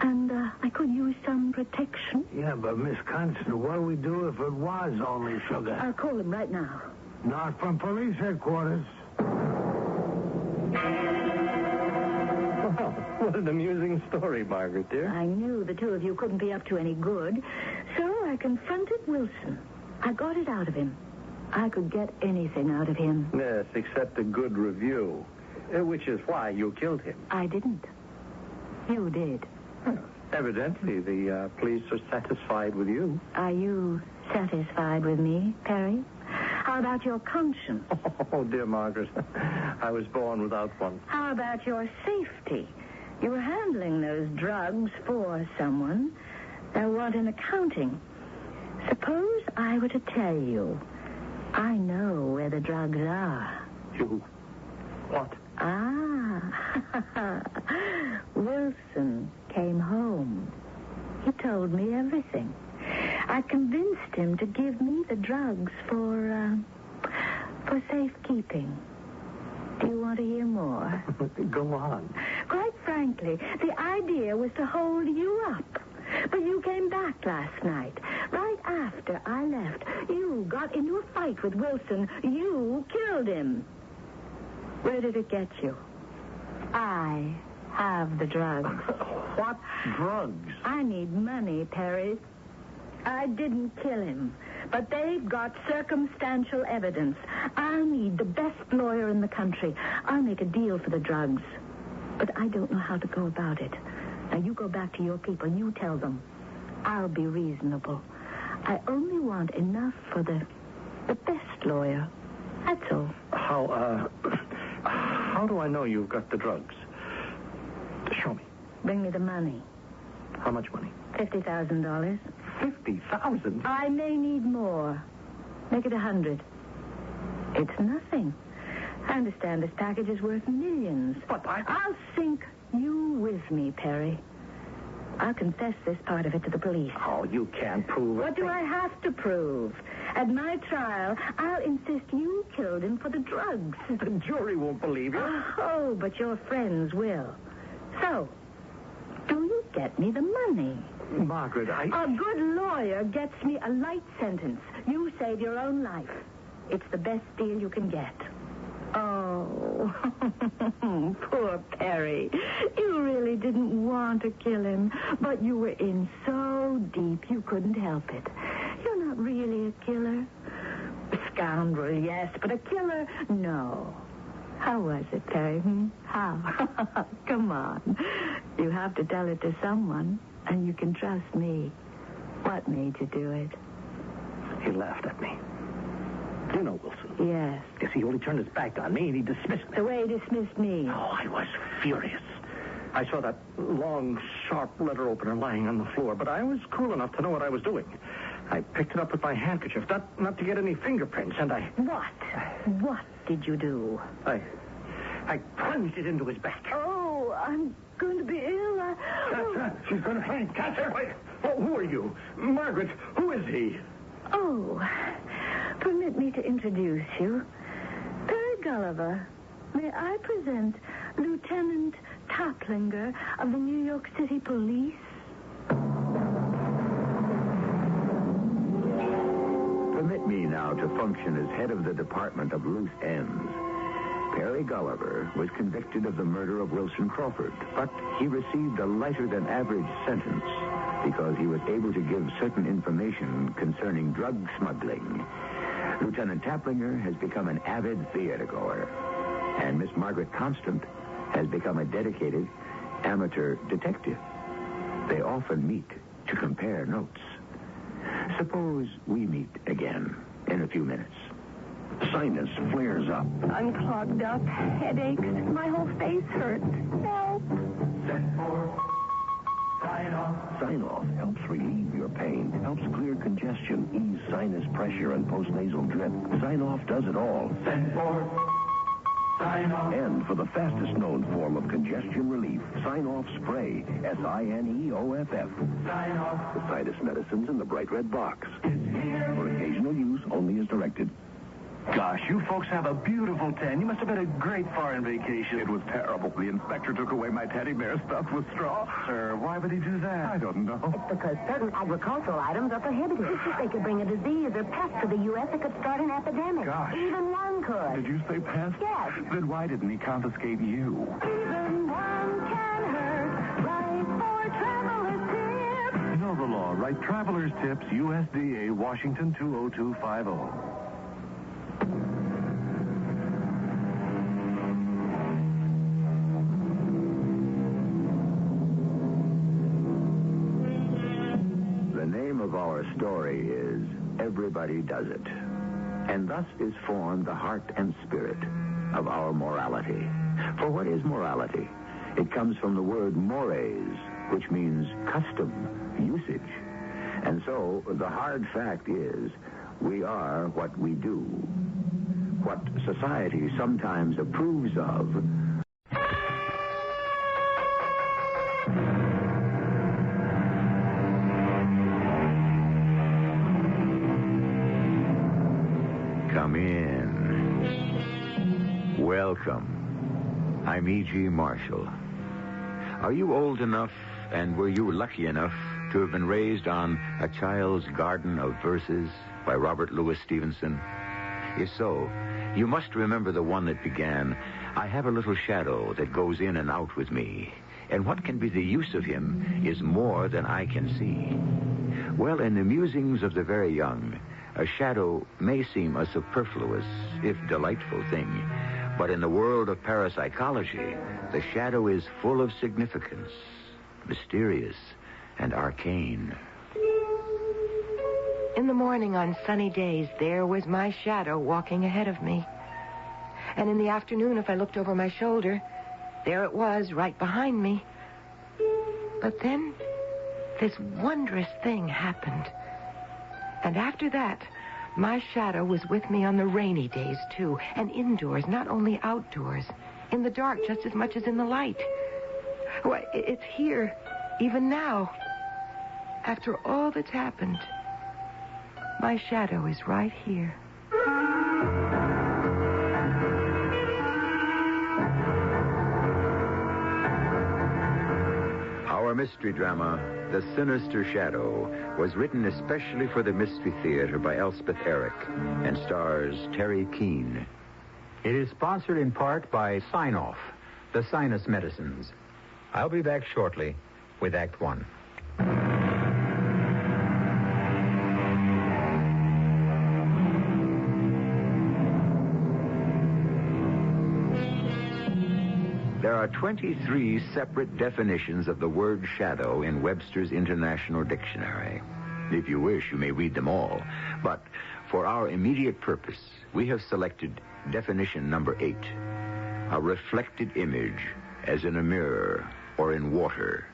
and I could use some protection. Yeah, but Miss Constant, what do we do if it was only sugar? I'll call him right now. Not from police headquarters. What an amusing story, Margaret, dear. I knew the two of you couldn't be up to any good, so I confronted Wilson. I got it out of him. I could get anything out of him. Yes, except a good review, which is why you killed him. I didn't. You did. Evidently, the police are satisfied with you. Are you satisfied with me, Perry? How about your conscience? Oh, dear Margaret, I was born without one. How about your safety? You were handling those drugs for someone. They want an accounting. Suppose I were to tell you, I know where the drugs are. You? What? Wilson came home. He told me everything. I convinced him to give me the drugs for safekeeping. Do you want to hear more? Go on. Quite frankly, the idea was to hold you up, But you came back last night. Right after I left, you got into a fight with Wilson. You killed him. Where did it get you? I have the drugs. What drugs? I need money, Perry. I didn't kill him, but they've got circumstantial evidence. I need the best lawyer in the country. I'll make a deal for the drugs, but I don't know how to go about it. Now, you go back to your people. You tell them. I'll be reasonable. I only want enough for the best lawyer. That's all. How do I know you've got the drugs? Show me. Bring me the money. How much money? $50,000. 50,000? I may need more. Make it 100. It's nothing. I understand this package is worth millions. But I'll sink you with me, Perry. I'll confess this part of it to the police. Oh, you can't prove it. What do I have to prove? At my trial, I'll insist you killed him for the drugs. The jury won't believe you. Oh, but your friends will. So, do you get me the money? Margaret, A good lawyer gets me a light sentence. You save your own life. It's the best deal you can get. Oh, poor Perry. You really didn't want to kill him, but you were in so deep you couldn't help it. You're not really a killer. A scoundrel, yes, but a killer, no. How was it, Perry? How? Come on. You have to tell it to someone, and you can trust me. What made you do it? He laughed at me. You know Wilson. Yes. Yes, he only turned his back on me and he dismissed me. The way he dismissed me. Oh, I was furious. I saw that long, sharp letter opener lying on the floor, but I was cool enough to know what I was doing. I picked it up with my handkerchief, not to get any fingerprints, and I... What did you do? I plunged it into his back. Oh, I'm going to be ill. Catch her. She's going to faint. Catch her. Wait. Oh, who are you? Margaret, who is he? Oh, permit me to introduce you. Perry Gulliver. May I present Lieutenant Toplinger of the New York City Police? Permit me now to function as head of the Department of Loose Ends. Perry Gulliver was convicted of the murder of Wilson Crawford, but he received a lighter-than-average sentence because he was able to give certain information concerning drug smuggling. Lieutenant Toplinger has become an avid theater-goer, and Miss Margaret Constant has become a dedicated amateur detective. They often meet to compare notes. Suppose we meet again in a few minutes. Sinus flares up. I'm clogged up, headaches, my whole face hurts. Help! Set for Sign-Off. Sign-Off helps relieve your pain, helps clear congestion, ease sinus pressure, and postnasal drip. Sign-Off does it all. Set for Sign-Off. And for the fastest known form of congestion relief, Sign-Off Spray. Sineoff. Sign-Off. The sinus medicines in the bright red box. It's here. For occasional use only as directed. Gosh, you folks have a beautiful tan. You must have had a great foreign vacation. It was terrible. The inspector took away my teddy bear stuffed with straw. Sir, why would he do that? I don't know. It's because certain agricultural items are prohibited. They could bring a disease or pest to the U.S. that could start an epidemic. Gosh. Even one could. Did you say pest? Yes. Then why didn't he confiscate you? Even one can hurt. Right for traveler's tips. Know the law. Write Traveler's Tips, USDA, Washington 20250. Our story is Everybody Does It, and thus is formed the heart and spirit of our morality. For what is morality? It comes from the word mores, which means custom, usage. And so the hard fact is we are what we do. What society sometimes approves of, come in. Welcome. I'm E.G. Marshall. Are you old enough, and were you lucky enough to have been raised on A Child's Garden of Verses by Robert Louis Stevenson? If so, you must remember the one that began, I have a little shadow that goes in and out with me, and what can be the use of him is more than I can see. Well, in the musings of the very young, a shadow may seem a superfluous, if delightful thing, but in the world of parapsychology, the shadow is full of significance, mysterious and arcane. In the morning on sunny days, there was my shadow walking ahead of me. And in the afternoon, if I looked over my shoulder, there it was, right behind me. But then, this wondrous thing happened. And after that, my shadow was with me on the rainy days, too, and indoors, not only outdoors, in the dark just as much as in the light. Why, it's here, even now. After all that's happened, my shadow is right here. Our mystery drama, The Sinister Shadow, was written especially for the Mystery Theater by Elspeth Eric and stars Terry Keane. It is sponsored in part by Sign-Off, the sinus medicines. I'll be back shortly with Act One. There are 23 separate definitions of the word shadow in Webster's International Dictionary. If you wish, you may read them all. But for our immediate purpose, we have selected definition number 8. A reflected image, as in a mirror or in water.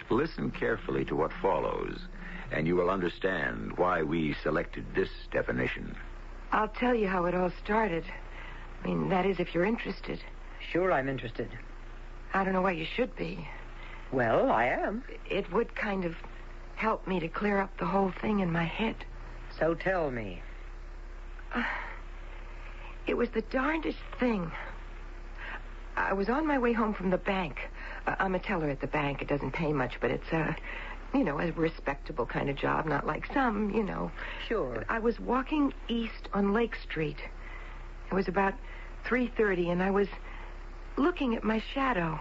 Listen carefully to what follows, and you will understand why we selected this definition. I'll tell you how it all started. I mean, that is, if you're interested. Sure, I'm interested. I don't know why you should be. Well, I am. It would kind of help me to clear up the whole thing in my head. So tell me. It was the darndest thing. I was on my way home from the bank. I'm a teller at the bank. It doesn't pay much, but it's a respectable kind of job, not like some, Sure. I was walking east on Lake Street. It was about 3:30, and I was looking at my shadow.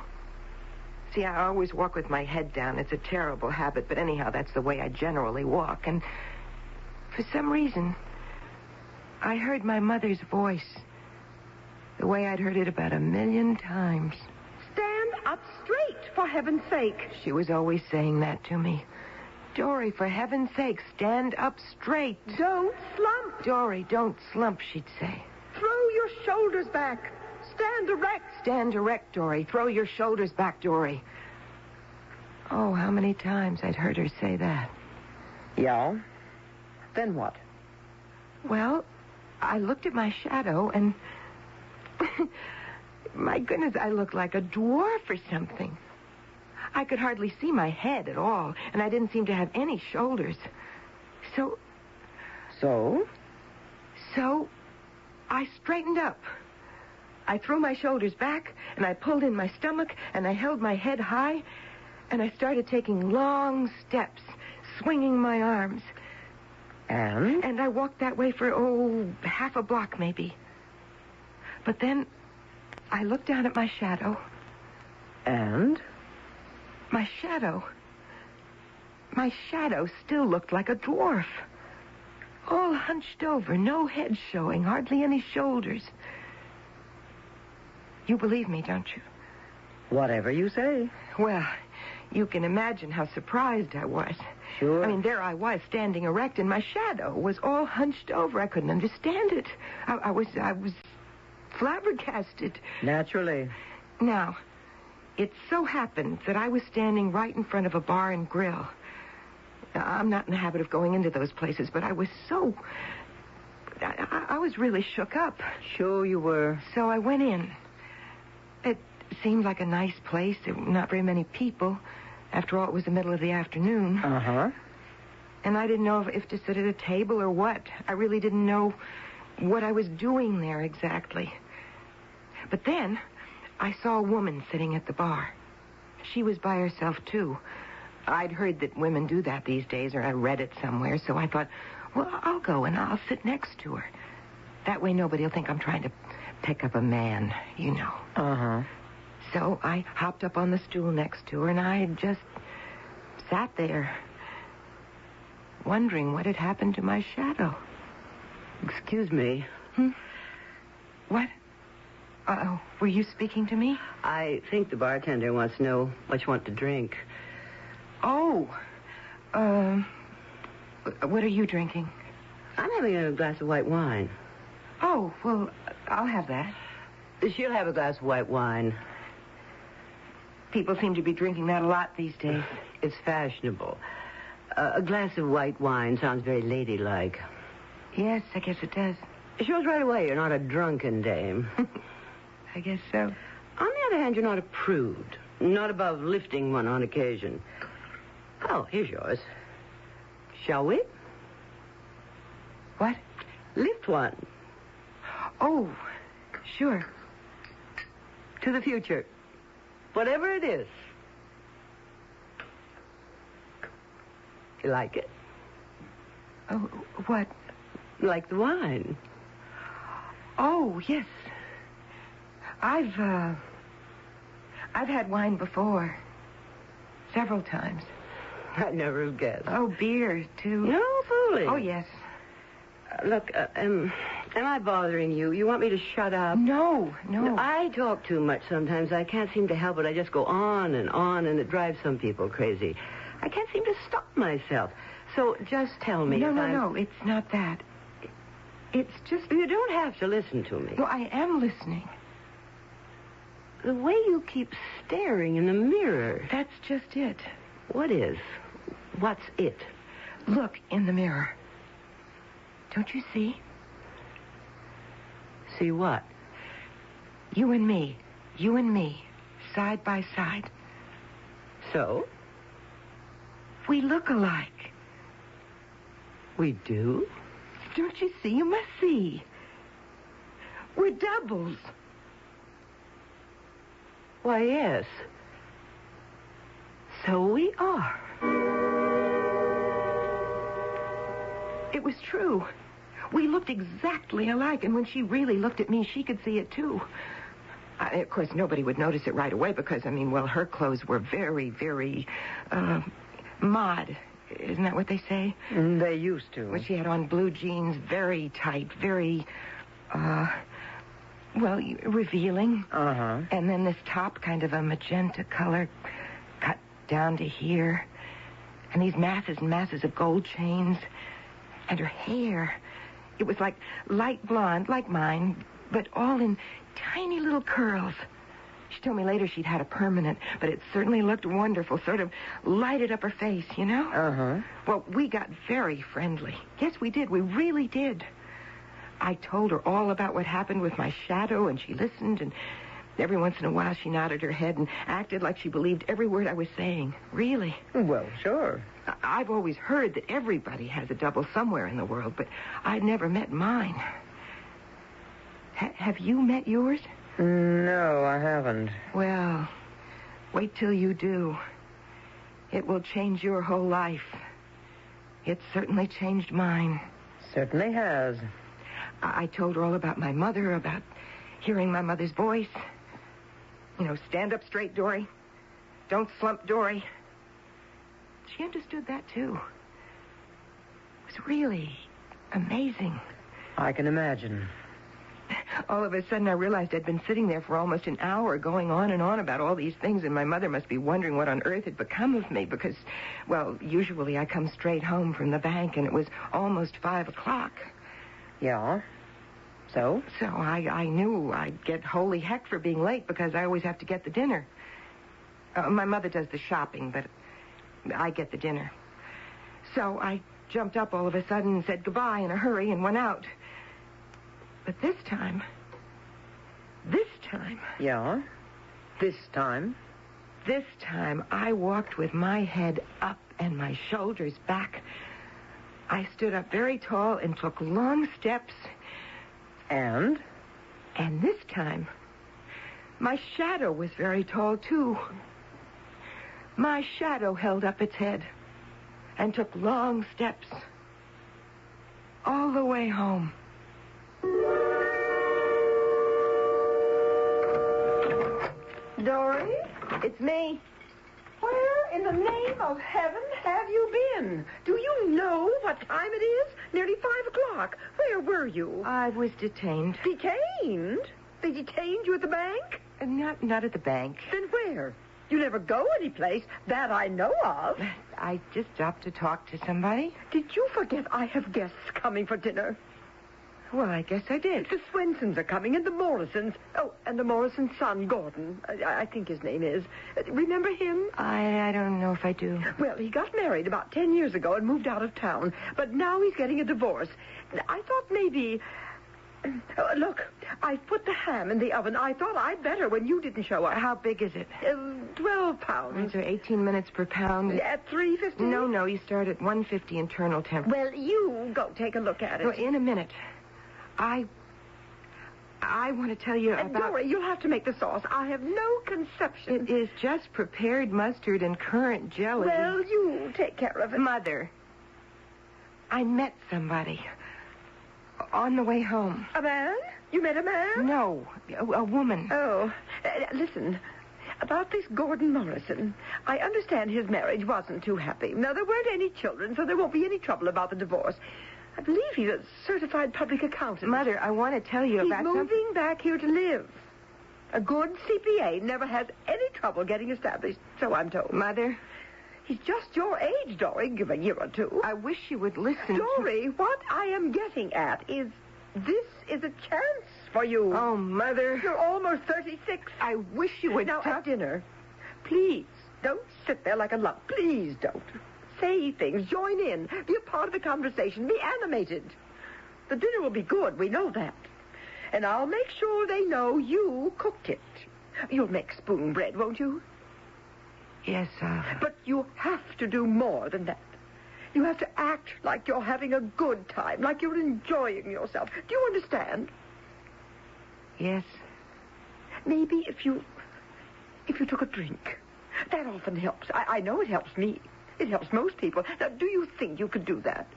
See, I always walk with my head down. It's a terrible habit, but anyhow, that's the way I generally walk. And for some reason, I heard my mother's voice the way I'd heard it about 1,000,000 times. Stand up straight, for heaven's sake. She was always saying that to me. Dory, for heaven's sake, stand up straight. Don't slump. Dory, don't slump, she'd say. Throw your shoulders back. Stand erect. Stand erect, Dory. Throw your shoulders back, Dory. Oh, how many times I'd heard her say that. Yeah? Then what? Well, I looked at my shadow, and my goodness, I looked like a dwarf or something. I could hardly see my head at all, and I didn't seem to have any shoulders. So I straightened up. I threw my shoulders back, and I pulled in my stomach, and I held my head high, and I started taking long steps, swinging my arms. And? And I walked that way for, half a block maybe. But then I looked down at my shadow. And? My shadow still looked like a dwarf. All hunched over, no head showing, hardly any shoulders. You believe me, don't you? Whatever you say. Well, you can imagine how surprised I was. Sure. I mean, there I was, standing erect, and my shadow was all hunched over. I couldn't understand it. I was flabbergasted. Naturally. Now, it so happened that I was standing right in front of a bar and grill. I'm not in the habit of going into those places, but I was I was really shook up. Sure you were. So I went in. It seemed like a nice place. There were not very many people. After all, it was the middle of the afternoon. Uh-huh. And I didn't know if to sit at a table or what. I really didn't know what I was doing there exactly. But then I saw a woman sitting at the bar. She was by herself, too. I'd heard that women do that these days, or I read it somewhere, so I thought, well, I'll go and I'll sit next to her. That way nobody will think I'm trying to pick up a man, you know. Uh-huh. So I hopped up on the stool next to her, and I just sat there, wondering what had happened to my shadow. Excuse me. What? Uh-oh, were you speaking to me? I think the bartender wants to know what you want to drink. Oh, what are you drinking? I'm having a glass of white wine. Oh, well, I'll have that. She'll have a glass of white wine. People seem to be drinking that a lot these days. It's fashionable. A glass of white wine sounds very ladylike. Yes, I guess it does. It shows right away you're not a drunken dame. I guess so. On the other hand, you're not a prude. Not above lifting one on occasion. Oh, here's yours. Shall we? What? Lift one. Oh, sure. To the future. Whatever it is. You like it? Oh, what? Like the wine. Oh, yes. I've had wine before. Several times. I never have guessed. Oh, beer, too. No fooling. Oh, yes. Look, am I bothering you? You want me to shut up? No. I talk too much sometimes. I can't seem to help it. I just go on, and it drives some people crazy. I can't seem to stop myself. So just tell me. No, it's not that. It's just... You don't have to listen to me. No, I am listening. The way you keep staring in the mirror. That's just it. What is? What's it? Look in the mirror. Don't you see? See what? You and me, side by side. So? We look alike. We do? Don't you see? You must see. We're doubles. Why, yes. So we are. It was true. We looked exactly alike, and when she really looked at me, she could see it, too. Of course, nobody would notice it right away because, her clothes were very, very, mod. Isn't that what they say? They used to. Well, she had on blue jeans, very tight, very, revealing. Uh-huh. And then this top, kind of a magenta color, cut down to here. And these masses and masses of gold chains. And her hair. It was like light blonde, like mine, but all in tiny little curls. She told me later she'd had a permanent, but it certainly looked wonderful, sort of lighted up her face, you know? Uh-huh. Well, we got very friendly. Yes, we did. We really did. I told her all about what happened with my shadow, and she listened, and every once in a while she nodded her head and acted like she believed every word I was saying. Really. Well, sure. I've always heard that everybody has a double somewhere in the world, but I'd never met mine. Have you met yours? No, I haven't. Well, wait till you do. It will change your whole life. It certainly changed mine. Certainly has. I told her all about my mother, about hearing my mother's voice. Stand up straight, Dory. Don't slump, Dory. She understood that, too. It was really amazing. I can imagine. All of a sudden, I realized I'd been sitting there for almost an hour going on and on about all these things, and my mother must be wondering what on earth had become of me because, usually I come straight home from the bank, and it was almost 5 o'clock. Yeah? So? So I knew I'd get holy heck for being late because I always have to get the dinner. My mother does the shopping, but I get the dinner. So I jumped up all of a sudden and said goodbye in a hurry and went out. But this time... Yeah? This time I walked with my head up and my shoulders back. I stood up very tall and took long steps. And? And this time, my shadow was very tall, too. my shadow held up its head and took long steps all the way home. Dory? It's me. Where in the name of heaven have you been? Do you know what time it is? Nearly 5 o'clock. Where were you? I was detained. Detained? They detained you at the bank? Not at the bank. Then where? You never go anyplace that I know of. I just stopped to talk to somebody. Did you forget I have guests coming for dinner? Well, I guess I did. The Swensons are coming, and the Morrisons. Oh, and the Morrison's son, Gordon. I think his name is. Remember him? I don't know if I do. Well, he got married about 10 years ago and moved out of town. But now he's getting a divorce. I thought maybe... look, I put the ham in the oven. I thought I'd better when you didn't show up. How big is it? 12 pounds. Is there 18 minutes per pound? At $3.50? No, you start at 150 internal temp. Well, you go take a look at it. Well, in a minute. I want to tell you about... Dory, you'll have to make the sauce. I have no conception. It is just prepared mustard and currant jelly. Well, you take care of it. Mother, I met somebody on the way home. A man? You met a man? No, a woman. Oh, listen... About this Gordon Morrison, I understand his marriage wasn't too happy. Now, there weren't any children, so there won't be any trouble about the divorce. I believe he's a certified public accountant. Mother, I want to tell you he's about moving back here to live. A good CPA never has any trouble getting established, so I'm told. Mother? He's just your age, Dory. Give a year or two. I wish you would listen. Dory, what I am getting at is this is a chance for you. Oh, Mother. You're almost 36. I wish you would... Now, at dinner, please, don't sit there like a lump. Please don't. Say things. Join in. Be a part of the conversation. Be animated. The dinner will be good. We know that. And I'll make sure they know you cooked it. You'll make spoon bread, won't you? Yes, But you have to do more than that. You have to act like you're having a good time, like you're enjoying yourself. Do you understand? Yes. Maybe if you took a drink. That often helps. I know it helps me. It helps most people. Now, do you think you could do that?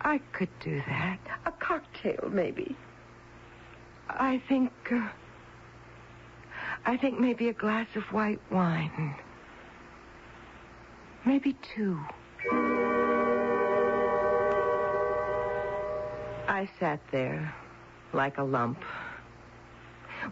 I could do that. A cocktail, maybe. I think maybe a glass of white wine. Maybe 2. I sat there like a lump.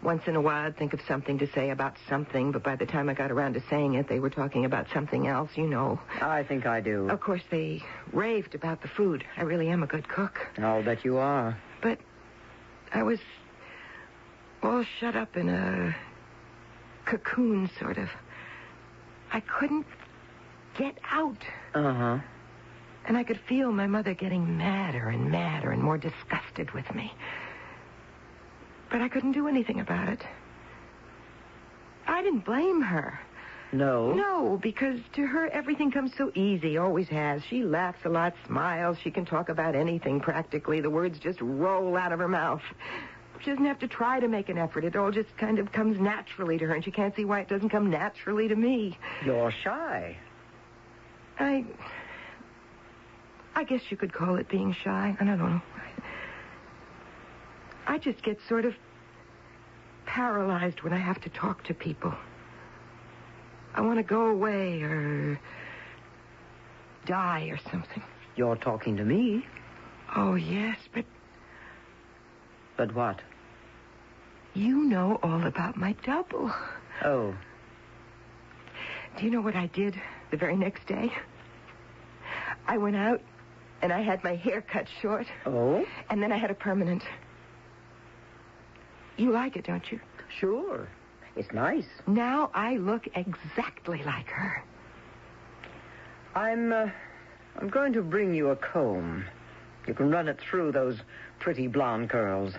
Once in a while, I'd think of something to say about something, but by the time I got around to saying it, they were talking about something else, you know. I think I do. Of course, they raved about the food. I really am a good cook. I'll bet you are. But I was all shut up in a cocoon, sort of. I couldn't get out. Uh-huh. And I could feel my mother getting madder and madder and more disgusted with me. But I couldn't do anything about it. I didn't blame her. No? No, because to her, everything comes so easy, always has. She laughs a lot, smiles. She can talk about anything, practically. The words just roll out of her mouth. She doesn't have to try to make an effort. It all just kind of comes naturally to her, and she can't see why it doesn't come naturally to me. You're shy. I guess you could call it being shy. I don't know. I just get sort of paralyzed when I have to talk to people. I want to go away or die or something. You're talking to me. Oh, yes, but... But what? You know all about my double. Oh. Do you know what I did the very next day? I went out and I had my hair cut short. Oh? And then I had a permanent. You like it, don't you? Sure. It's nice. Now I look exactly like her. I'm going to bring you a comb. You can run it through those pretty blonde curls.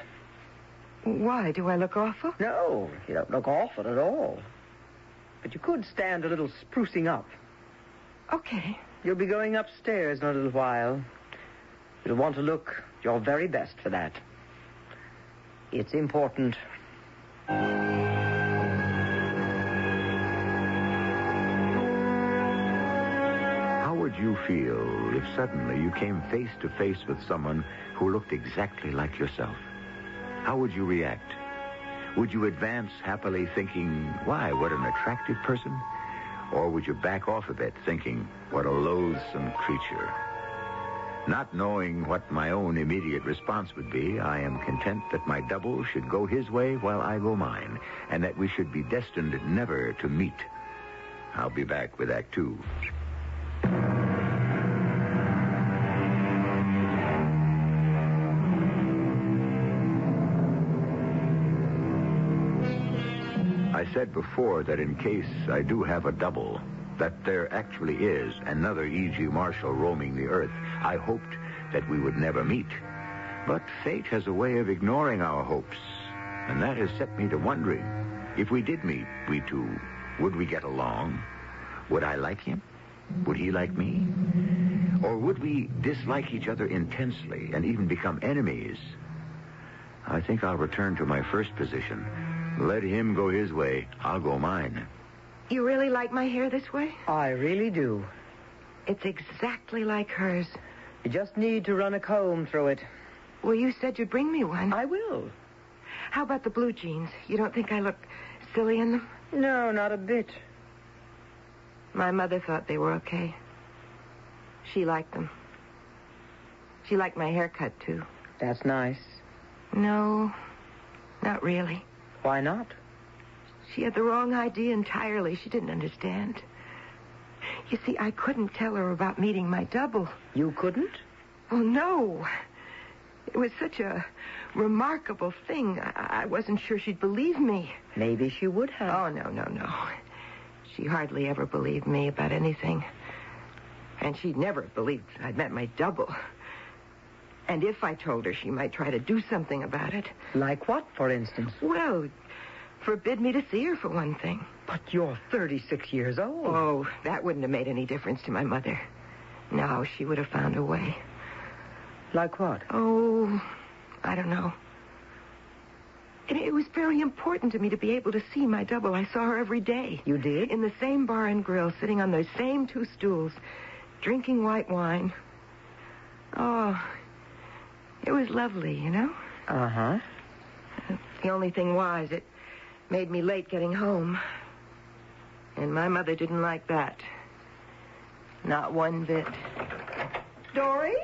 Why? Do I look awful? No, you don't look awful at all. But you could stand a little sprucing up. Okay. You'll be going upstairs in a little while. You'll want to look your very best for that. It's important. you feel if suddenly you came face to face with someone who looked exactly like yourself? How would you react? Would you advance happily thinking, why, what an attractive person? Or would you back off a bit thinking, what a loathsome creature? Not knowing what my own immediate response would be, I am content that my double should go his way while I go mine, and that we should be destined never to meet. I'll be back with Act Two. I said before that in case I do have a double, that there actually is another E.G. Marshall roaming the earth. I hoped that we would never meet. But fate has a way of ignoring our hopes, and that has set me to wondering, if we did meet, we two, would we get along? Would I like him? Would he like me? Or would we dislike each other intensely and even become enemies? I think I'll return to my first position. Let him go his way. I'll go mine. You really like my hair this way? I really do. It's exactly like hers. You just need to run a comb through it. Well, you said you'd bring me one. I will. How about the blue jeans? You don't think I look silly in them? No, not a bit. My mother thought they were okay. She liked them. She liked my haircut, too. That's nice. No, not really. Why not? She had the wrong idea entirely. She didn't understand. You see, I couldn't tell her about meeting my double. You couldn't? Well, no. It was such a remarkable thing. I wasn't sure she'd believe me. Maybe she would have. Oh, no. She hardly ever believed me about anything. And she'd never believed I'd met my double. And if I told her, she might try to do something about it. Like what, for instance? Well, forbid me to see her, for one thing. But you're 36 years old. Oh, that wouldn't have made any difference to my mother. No, she would have found a way. Like what? Oh, I don't know. It was very important to me to be able to see my double. I saw her every day. You did? In the same bar and grill, sitting on those same two stools, drinking white wine. Oh, it was lovely, you know? Uh-huh. The only thing was, it made me late getting home. And my mother didn't like that. Not one bit. Dory?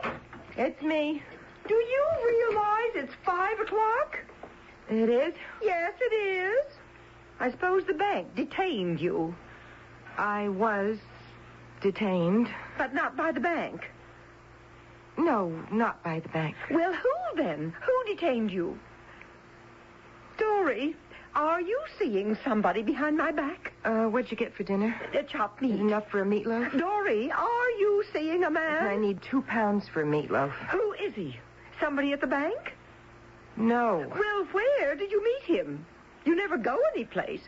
It's me. Do you realize it's 5 o'clock? It is? Yes, it is. I suppose the bank detained you. I was detained. But not by the bank. No, not by the bank. Well, who then? Who detained you? Dory, are you seeing somebody behind my back? What'd you get for dinner? Chopped meat. Enough for a meatloaf? Dory, are you seeing a man? I need 2 pounds for a meatloaf. Who is he? Somebody at the bank? No. Well, where did you meet him? You never go anyplace.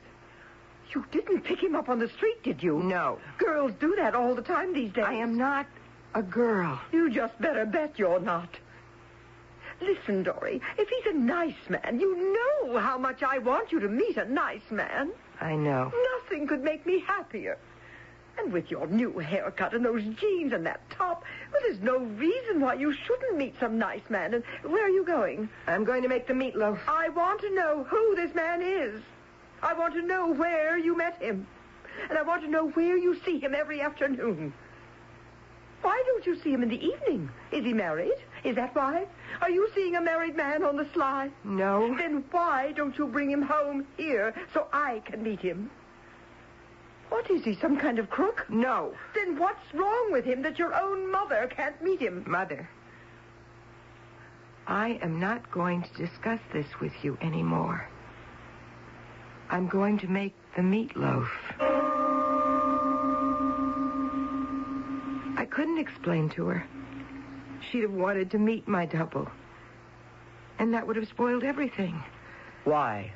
You didn't pick him up on the street, did you? No. Girls do that all the time these days. I am not a girl. You just better bet you're not. Listen, Dory, if he's a nice man, you know how much I want you to meet a nice man. I know. Nothing could make me happier. And with your new haircut and those jeans and that top, well, there's no reason why you shouldn't meet some nice man. And where are you going? I'm going to make the meatloaf. I want to know who this man is. I want to know where you met him. And I want to know where you see him every afternoon. Why don't you see him in the evening? Is he married? Is that why? Are you seeing a married man on the sly? No. Then why don't you bring him home here so I can meet him? What is he, some kind of crook? No. Then what's wrong with him that your own mother can't meet him? Mother, I am not going to discuss this with you anymore. I'm going to make the meatloaf. I couldn't explain to her. She'd have wanted to meet my double. And that would have spoiled everything. Why?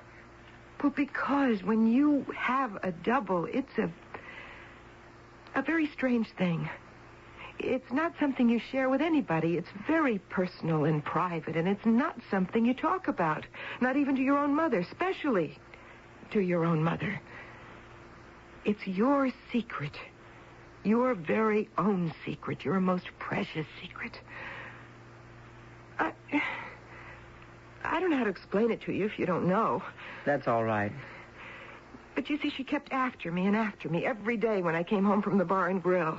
Well, because when you have a double, it's a very strange thing. It's not something you share with anybody. It's very personal and private, and it's not something you talk about. Not even to your own mother, especially to your own mother. It's your secret. Your very own secret. Your most precious secret. I don't know how to explain it to you if you don't know. That's all right. But you see, she kept after me and after me every day when I came home from the bar and grill.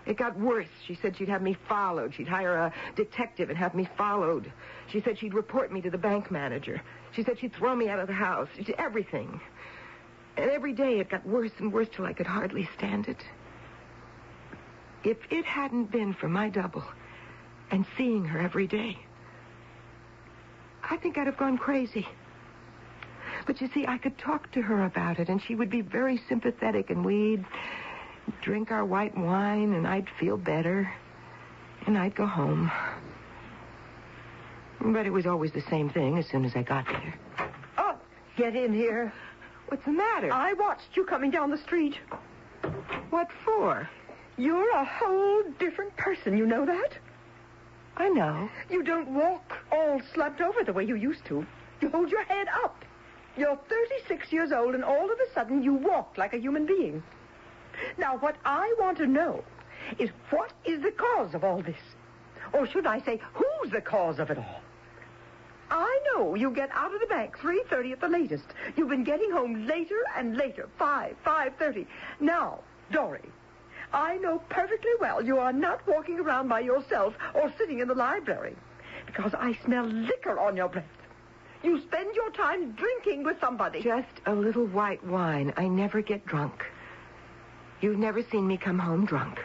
It got worse. She said she'd have me followed. She'd hire a detective and have me followed. She said she'd report me to the bank manager. She said she'd throw me out of the house. Everything. And every day it got worse and worse till I could hardly stand it. If it hadn't been for my double and seeing her every day, I think I'd have gone crazy. But you see, I could talk to her about it, and she would be very sympathetic, and we'd drink our white wine, and I'd feel better, and I'd go home. But it was always the same thing as soon as I got there. Oh, get in here. What's the matter? I watched you coming down the street. What for? You're a whole different person, you know that? I know. You don't walk all slumped over the way you used to. You hold your head up. You're 36 years old, and all of a sudden you walk like a human being. Now, what I want to know is what is the cause of all this? Or should I say, who's the cause of it all? I know you get out of the bank 3:30 at the latest. You've been getting home later and later, 5:30. Now, Dory, I know perfectly well you are not walking around by yourself or sitting in the library because I smell liquor on your breath. You spend your time drinking with somebody. Just a little white wine. I never get drunk. You've never seen me come home drunk.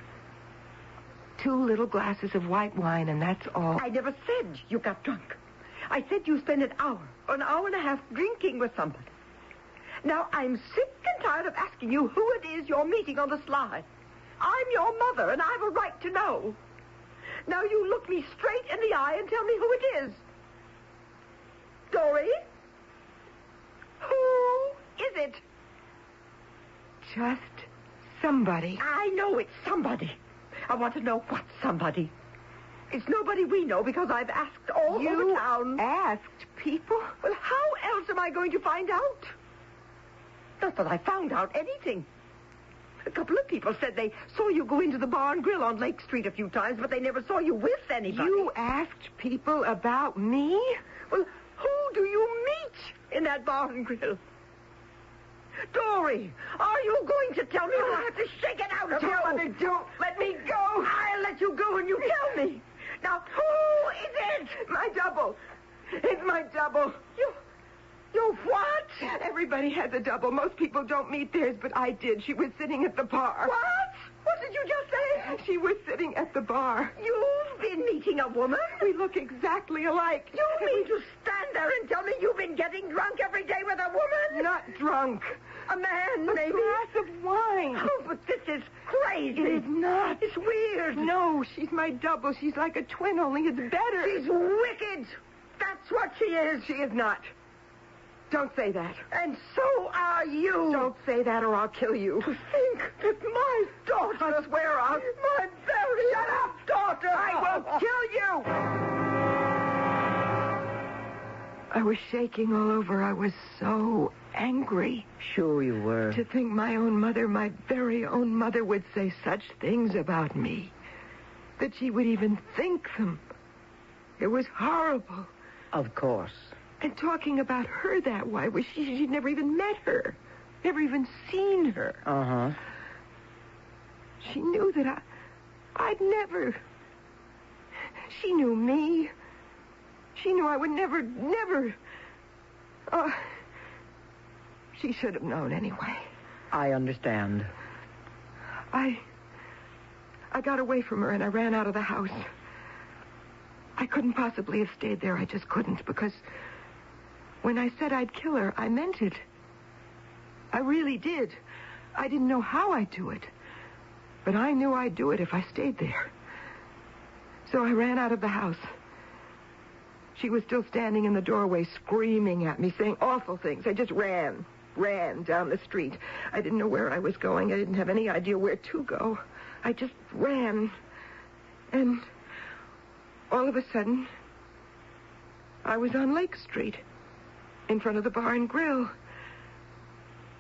2 little glasses of white wine, and that's all. I never said you got drunk. I said you spend an hour and a half drinking with somebody. Now, I'm sick and tired of asking you who it is you're meeting on the sly. I'm your mother, and I've a right to know. Now, you look me straight in the eye and tell me who it is. Dory? Who is it? Just somebody. I know it's somebody. I want to know what somebody. It's nobody we know because I've asked all over town. You asked people? Well, how else am I going to find out? Not that I found out anything. A couple of people said they saw you go into the bar and grill on Lake Street a few times, but they never saw you with anybody. You asked people about me? Well, who do you meet in that bar and grill? Dory, are you going to tell me? I'll have to shake it out of you. Mother, don't let me go. I'll let you go when you tell me. Now, who is it? My double. It's my double. You what? Everybody has a double. Most people don't meet theirs, but I did. She was sitting at the bar. What? What did you just say? She was sitting at the bar. You've been meeting a woman? We look exactly alike. You mean to stand there and tell me you've been getting drunk every day with a woman? Not drunk. A man, maybe? A glass of wine. Oh, but this is crazy. It is not. It's weird. No, she's my double. She's like a twin, only it's better. She's wicked. That's what she is. She is not. Don't say that. And so are you. Don't say that or I'll kill you. To think that my daughter... I swear I'll... My very... Shut up, daughter. I will kill you. I was shaking all over. I was so angry. Sure you were. To think my own mother, my very own mother, would say such things about me. That she would even think them. It was horrible. Of course. And talking about her that way, she'd never even met her. Never even seen her. Uh-huh. She knew that I'd never... She knew me. She knew I would never... She should have known anyway. I understand. I got away from her and I ran out of the house. I couldn't possibly have stayed there. I just couldn't because... When I said I'd kill her, I meant it. I really did. I didn't know how I'd do it. But I knew I'd do it if I stayed there. So I ran out of the house. She was still standing in the doorway, screaming at me, saying awful things. I just ran down the street. I didn't know where I was going. I didn't have any idea where to go. I just ran. And all of a sudden, I was on Lake Street. In front of the bar and grill.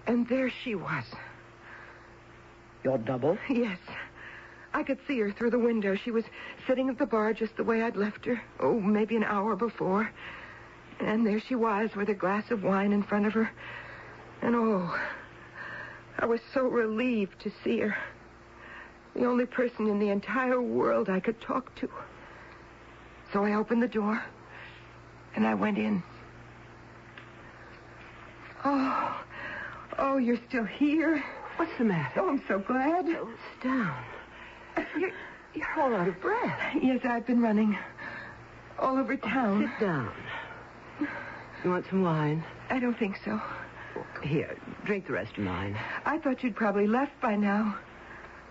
And there she was. Your double? Yes. I could see her through the window. She was sitting at the bar just the way I'd left her. Oh, maybe an hour before. And there she was with a glass of wine in front of her. And I was so relieved to see her. The only person in the entire world I could talk to. So I opened the door, and I went in. Oh, you're still here? What's the matter? Oh, I'm so glad. Oh, sit down. You're all out of breath. Yes, I've been running all over town. Sit down. You want some wine? I don't think so. Here, drink the rest of mine. I thought you'd probably left by now.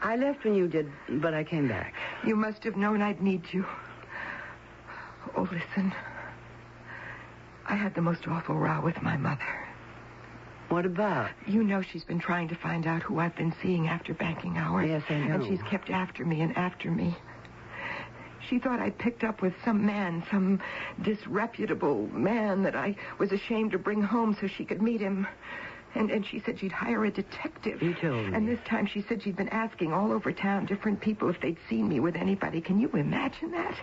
I left when you did, but I came back. You must have known I'd need you. Oh, listen. I had the most awful row with my mother. What about? You know she's been trying to find out who I've been seeing after banking hours. Yes, I know. And she's kept after me and after me. She thought I'd picked up with some man, some disreputable man that I was ashamed to bring home so she could meet him. And she said she'd hire a detective. You told me. And this time she said she'd been asking all over town different people if they'd seen me with anybody. Can you imagine that?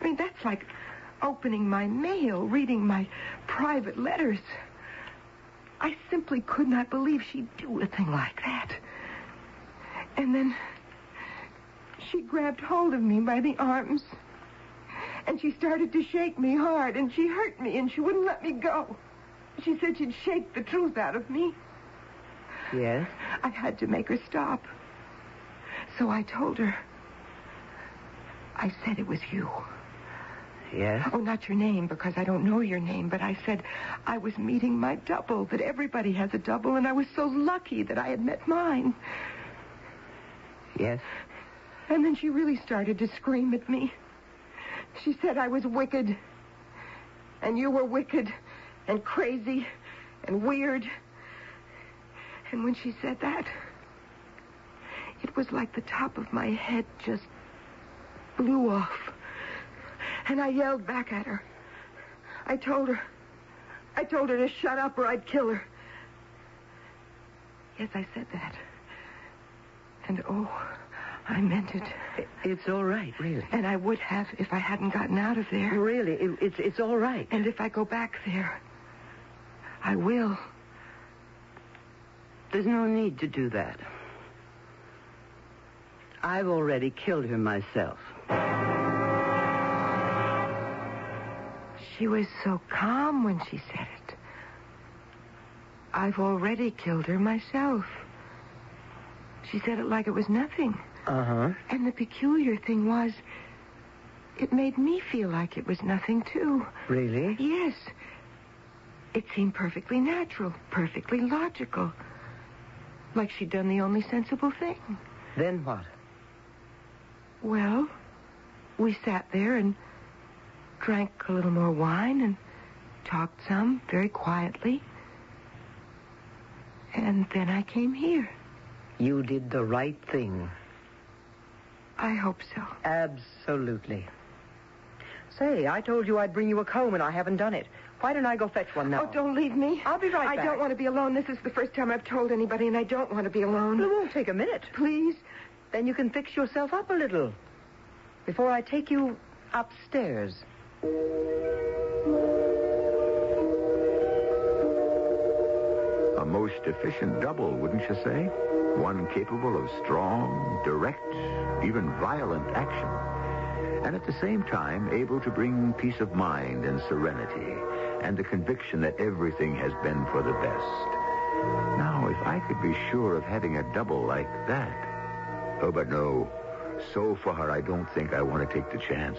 I mean, that's like opening my mail, reading my private letters. I simply could not believe she'd do a thing like that. And then she grabbed hold of me by the arms. And she started to shake me hard, and she hurt me, and she wouldn't let me go. She said she'd shake the truth out of me. Yes? I had to make her stop. So I told her. I said it was you. Yes? Oh, not your name, because I don't know your name, but I said I was meeting my double, that everybody has a double, and I was so lucky that I had met mine. Yes? And then she really started to scream at me. She said I was wicked, and you were wicked, and crazy, and weird. And when she said that, it was like the top of my head just blew off. And I yelled back at her. I told her to shut up or I'd kill her. Yes, I said that. And I meant it. It's all right, really. And I would have if I hadn't gotten out of there. Really, it's all right. And if I go back there, I will. There's no need to do that. I've already killed her myself. She was so calm when she said it. I've already killed her myself. She said it like it was nothing. Uh-huh. And the peculiar thing was, it made me feel like it was nothing, too. Really? Yes. It seemed perfectly natural, perfectly logical. Like she'd done the only sensible thing. Then what? Well, we sat there and drank a little more wine and talked some, very quietly. And then I came here. You did the right thing. I hope so. Absolutely. Say, I told you I'd bring you a comb, and I haven't done it. Why don't I go fetch one now? Oh, don't leave me. I'll be right back. I don't want to be alone. This is the first time I've told anybody, and I don't want to be alone. Well, it won't take a minute. Please? Then you can fix yourself up a little before I take you upstairs. A most efficient double, wouldn't you say? One capable of strong, direct, even violent action. And at the same time, able to bring peace of mind and serenity and the conviction that everything has been for the best. Now, if I could be sure of having a double like that. Oh, but no. So far, I don't think I want to take the chance.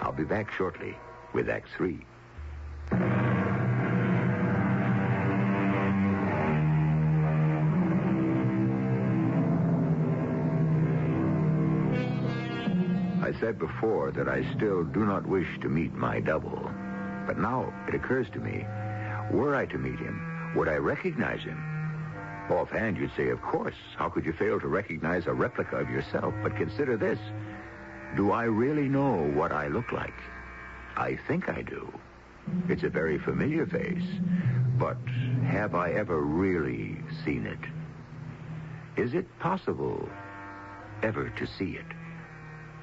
I'll be back shortly with Act 3. I said before that I still do not wish to meet my double. But now it occurs to me, were I to meet him, would I recognize him? Offhand, you'd say, of course. How could you fail to recognize a replica of yourself? But consider this. Do I really know what I look like? I think I do. It's a very familiar face. But have I ever really seen it? Is it possible ever to see it?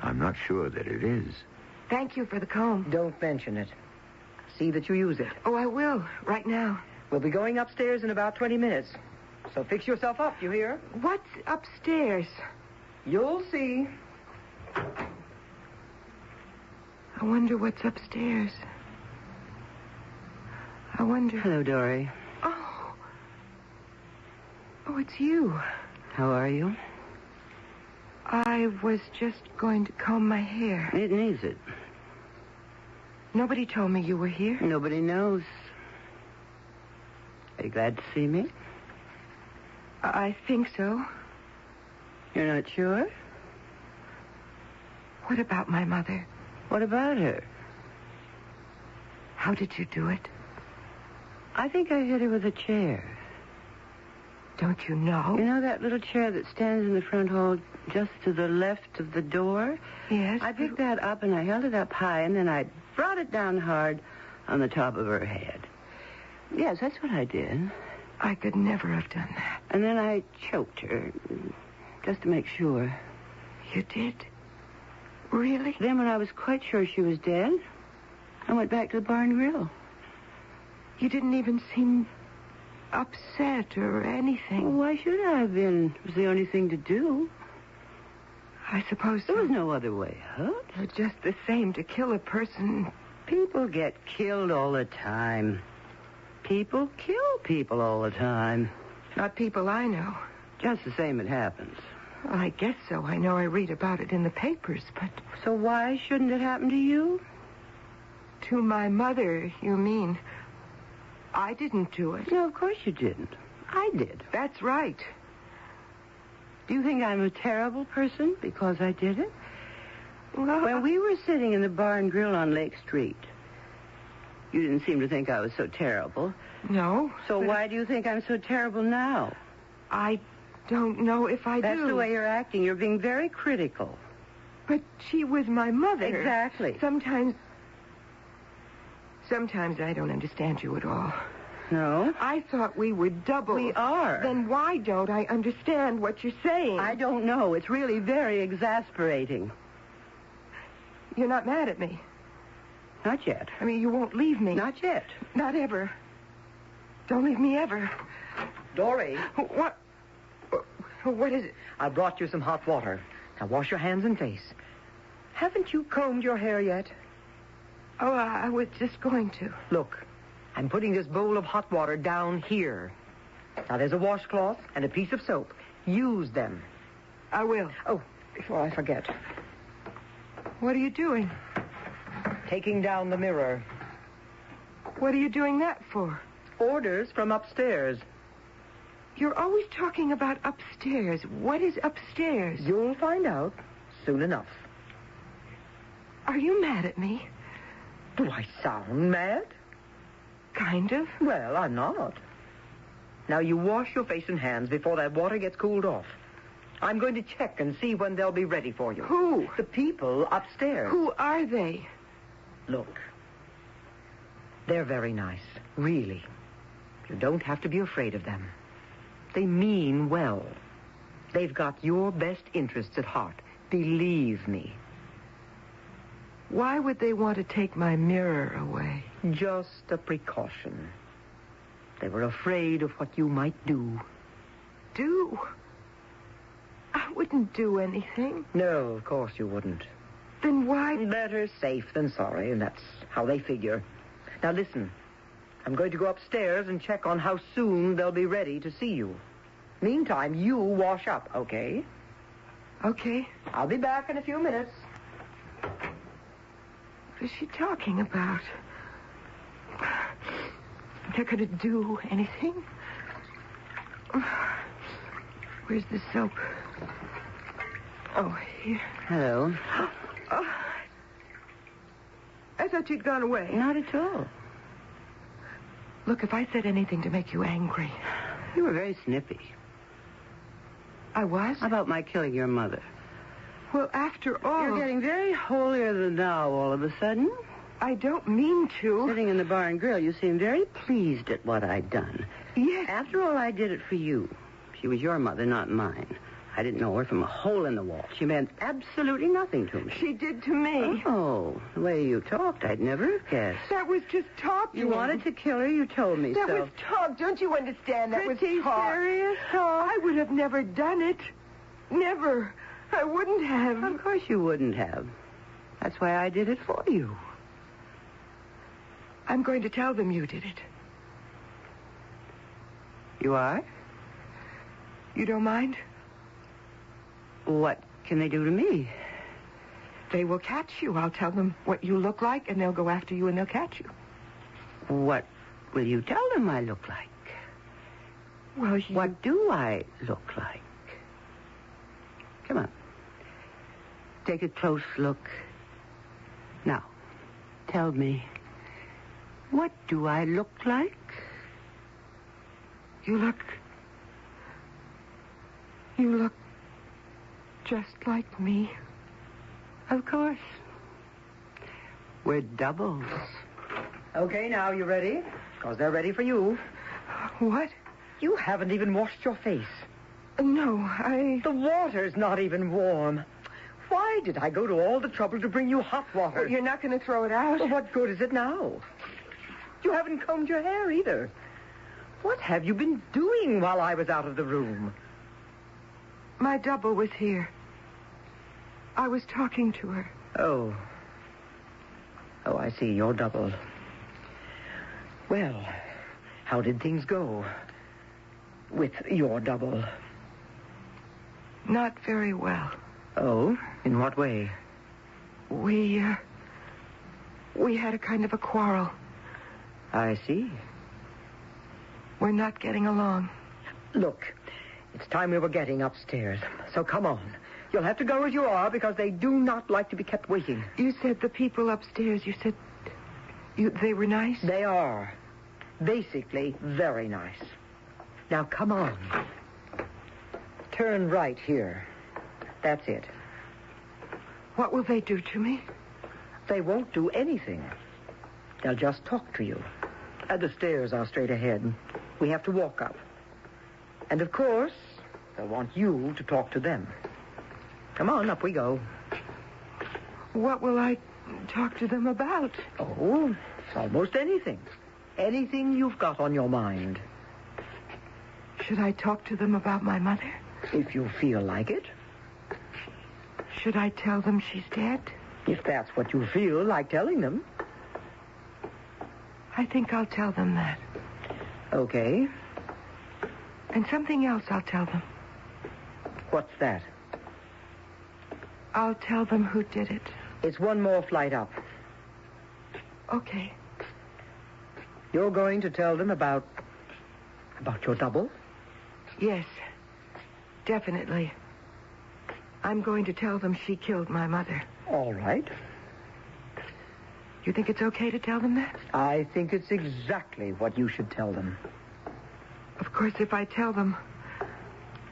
I'm not sure that it is. Thank you for the comb. Don't mention it. See that you use it. Oh, I will, right now. We'll be going upstairs in about 20 minutes. So fix yourself up, you hear? What's upstairs? You'll see. I wonder what's upstairs. I wonder... Hello, Dory. Oh, it's you. How are you? I was just going to comb my hair. It needs it. Nobody told me you were here. Nobody knows. Are you glad to see me? I think so. You're not sure? What about my mother? What about her? How did you do it? I think I hit her with a chair. Don't you know? You know that little chair that stands in the front hall just to the left of the door? Yes. I picked that up and I held it up high and then I brought it down hard on the top of her head. Yes, that's what I did. I could never have done that. And then I choked her, just to make sure. You did? Really? Then when I was quite sure she was dead, I went back to the bar and grill. You didn't even seem upset or anything. Well, why should I have been? It was the only thing to do. I suppose there was no other way out. It's just the same to kill a person. People get killed all the time. People kill people all the time. Not people I know. Just the same it happens. Well, I guess so. I know I read about it in the papers, but... So why shouldn't it happen to you? To my mother, you mean? I didn't do it. No, of course you didn't. I did. That's right. Do you think I'm a terrible person because I did it? Well, when we were sitting in the bar and grill on Lake Street, you didn't seem to think I was so terrible. No. So why do you think I'm so terrible now? I don't know if I do. That's the way you're acting. You're being very critical. But she was my mother. Exactly. Sometimes I don't understand you at all. No? I thought we were doubles. We are. Then why don't I understand what you're saying? I don't know. It's really very exasperating. You're not mad at me? Not yet. I mean, you won't leave me? Not yet. Not ever. Don't leave me ever. Dory. What? What is it? I brought you some hot water. Now wash your hands and face. Haven't you combed your hair yet? Oh, I was just going to. Look, I'm putting this bowl of hot water down here. Now, there's a washcloth and a piece of soap. Use them. I will. Oh, before I forget. What are you doing? Taking down the mirror. What are you doing that for? Orders from upstairs. You're always talking about upstairs. What is upstairs? You'll find out soon enough. Are you mad at me? Do I sound mad? Kind of. Well, I'm not. Now, you wash your face and hands before that water gets cooled off. I'm going to check and see when they'll be ready for you. Who? The people upstairs. Who are they? Look, they're very nice, really. You don't have to be afraid of them. They mean well. They've got your best interests at heart. Believe me. Why would they want to take my mirror away? Just a precaution. They were afraid of what you might do. Do? I wouldn't do anything. No, of course you wouldn't. Then why? Better safe than sorry, and that's how they figure. Now listen, I'm going to go upstairs and check on how soon they'll be ready to see you. Meantime, you wash up, okay? Okay. I'll be back in a few minutes. What is she talking about? They're going to do anything? Where's the soap? Oh, here. Hello. Oh, I thought you'd gone away. Not at all. Look, if I said anything to make you angry... You were very snippy. I was? About my killing your mother. Well, after all... You're getting very holier than thou all of a sudden. I don't mean to. Sitting in the bar and grill, you seem very pleased at what I'd done. Yes. After all, I did it for you. She was your mother, not mine. I didn't know her from a hole in the wall. She meant absolutely nothing to me. She did to me. Oh, the way you talked, I'd never have guessed. That was just talk. You wanted to kill her, you told me that so. That was talk. Don't you understand? That Pretty was talk. serious talk? I would have never done it. Never. I wouldn't have. Of course you wouldn't have. That's why I did it for you. I'm going to tell them you did it. You are? You don't mind? What can they do to me? They will catch you. I'll tell them what you look like, and they'll go after you, and they'll catch you. What will you tell them I look like? Well, What do I look like? Come on. Take a close look. Now, tell me, what do I look like? You look just like me. Of course. We're doubles. Okay, now, you ready? Because they're ready for you. What? You haven't even washed your face. No, The water's not even warm. Why did I go to all the trouble to bring you hot water? Well, you're not going to throw it out? Well, what good is it now? You haven't combed your hair either. What have you been doing while I was out of the room? My double was here. I was talking to her. Oh, I see. Your double. Well, how did things go with your double? Not very well. Oh? In what way? We had a kind of a quarrel. I see. We're not getting along. Look, it's time we were getting upstairs. So come on. You'll have to go as you are because they do not like to be kept waiting. You said the people upstairs, they were nice? They are. Basically, very nice. Now, come on. Turn right here. That's it. What will they do to me? They won't do anything. They'll just talk to you. And the stairs are straight ahead. We have to walk up. And, of course, they'll want you to talk to them. Come on, up we go. What will I talk to them about? Oh, almost anything. Anything you've got on your mind. Should I talk to them about my mother? If you feel like it. Should I tell them she's dead? If that's what you feel like telling them. I think I'll tell them that. Okay. And something else I'll tell them. What's that? I'll tell them who did it. It's one more flight up. Okay. You're going to tell them about your double? Yes. Definitely. I'm going to tell them she killed my mother. All right. You think it's okay to tell them that? I think it's exactly what you should tell them. Of course, if I tell them,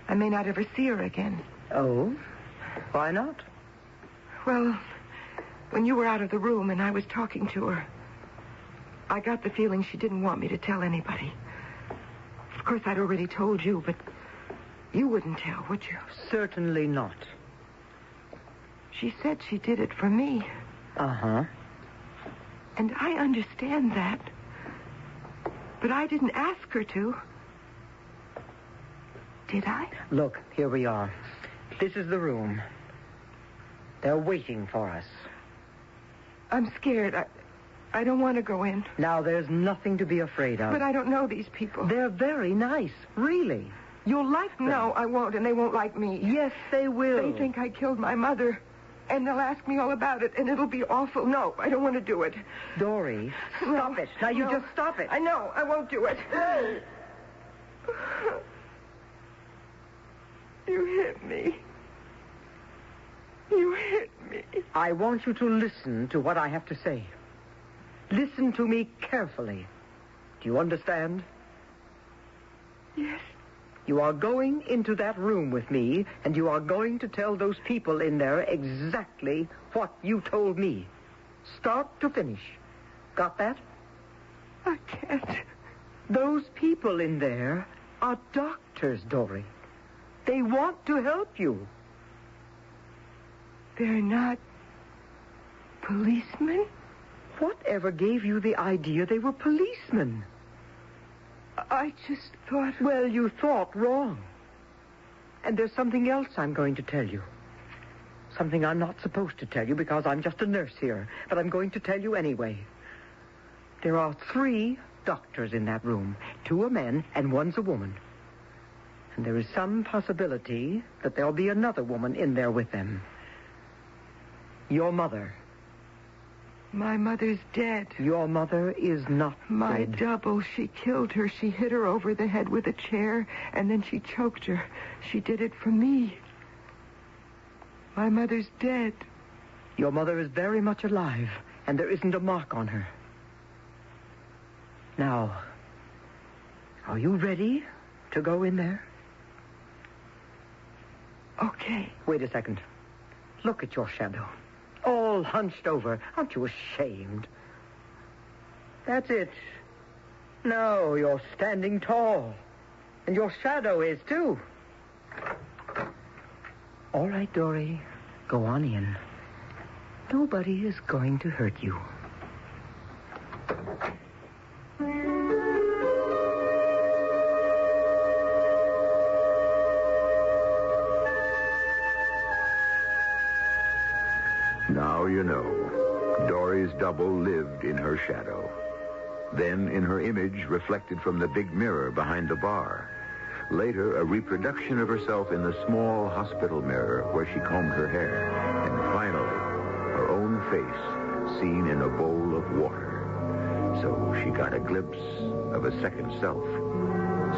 I may not ever see her again. Oh? Why not? Well, when you were out of the room and I was talking to her, I got the feeling she didn't want me to tell anybody. Of course, I'd already told you, but you wouldn't tell, would you? Certainly not. She said she did it for me. Uh-huh. And I understand that. But I didn't ask her to. Did I? Look, here we are. This is the room. They're waiting for us. I'm scared. I don't want to go in. Now, there's nothing to be afraid of. But I don't know these people. They're very nice, really. You'll like them. No, I won't, and they won't like me. Yes, they will. They think I killed my mother, and they'll ask me all about it, and it'll be awful. No, I don't want to do it. Dory, stop it. Now, you just stop it. I know. I won't do it. You hit me. You hit me. I want you to listen to what I have to say. Listen to me carefully. Do you understand? Yes. You are going into that room with me, and you are going to tell those people in there exactly what you told me. Start to finish. Got that? I can't. Those people in there are doctors, Dory. They want to help you. They're not policemen? Whatever gave you the idea they were policemen? I just thought... Well, you thought wrong. And there's something else I'm going to tell you. Something I'm not supposed to tell you because I'm just a nurse here. But I'm going to tell you anyway. There are 3 doctors in that room. 2 are men and 1's a woman. And there is some possibility that there'll be another woman in there with them. Your mother. My mother's dead. Your mother is not My dead. double, she killed her. She hit her over the head with a chair, and then she choked her. She did it for me. My mother's dead. Your mother is very much alive, and there isn't a mark on her. Now, are you ready to go in there? Okay. Wait a second. Look at your shadow. All hunched over. Aren't you ashamed? That's it. No, you're standing tall. And your shadow is, too. All right, Dory. Go on in. Nobody is going to hurt you. Now you know. Dory's double lived in her shadow. Then in her image reflected from the big mirror behind the bar. Later, a reproduction of herself in the small hospital mirror where she combed her hair. And finally, her own face seen in a bowl of water. So she got a glimpse of a second self.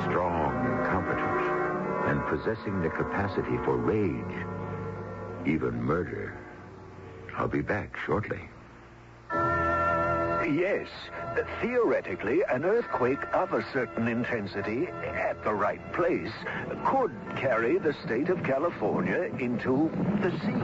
Strong and competent. And possessing the capacity for rage. Even murder. I'll be back shortly. Yes. Theoretically, an earthquake of a certain intensity at the right place could carry the state of California into the sea.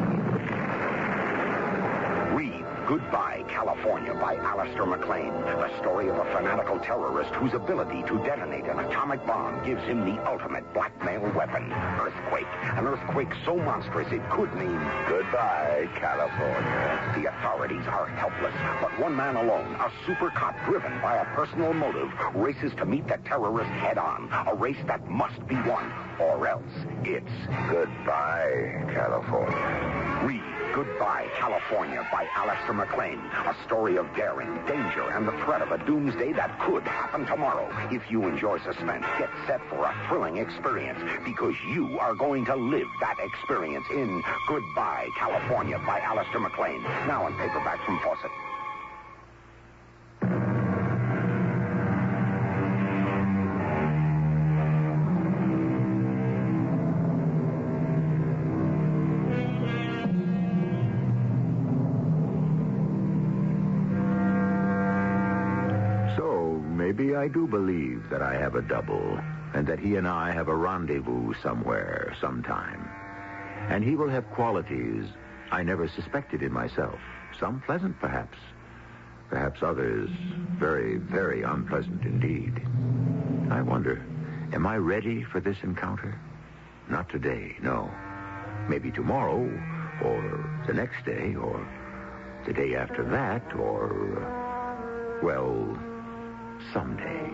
Read Goodbye, California by Alistair MacLean, the story of a fanatical terrorist whose ability to detonate an atomic bomb gives him the ultimate blackmail weapon, earthquake. An earthquake so monstrous it could mean goodbye, California. The authorities are helpless, but one man alone, a super cop driven by a personal motive, races to meet the terrorist head-on, a race that must be won, or else it's goodbye, California. Read Goodbye, California by Alistair MacLean. A story of daring, danger, and the threat of a doomsday that could happen tomorrow. If you enjoy suspense, get set for a thrilling experience because you are going to live that experience in Goodbye, California by Alistair MacLean. Now in paperback from Fawcett. Maybe I do believe that I have a double, and that he and I have a rendezvous somewhere, sometime. And he will have qualities I never suspected in myself. Some pleasant, perhaps. Perhaps others very, very unpleasant indeed. I wonder, am I ready for this encounter? Not today, no. Maybe tomorrow, or the next day, or the day after that, or, well, someday.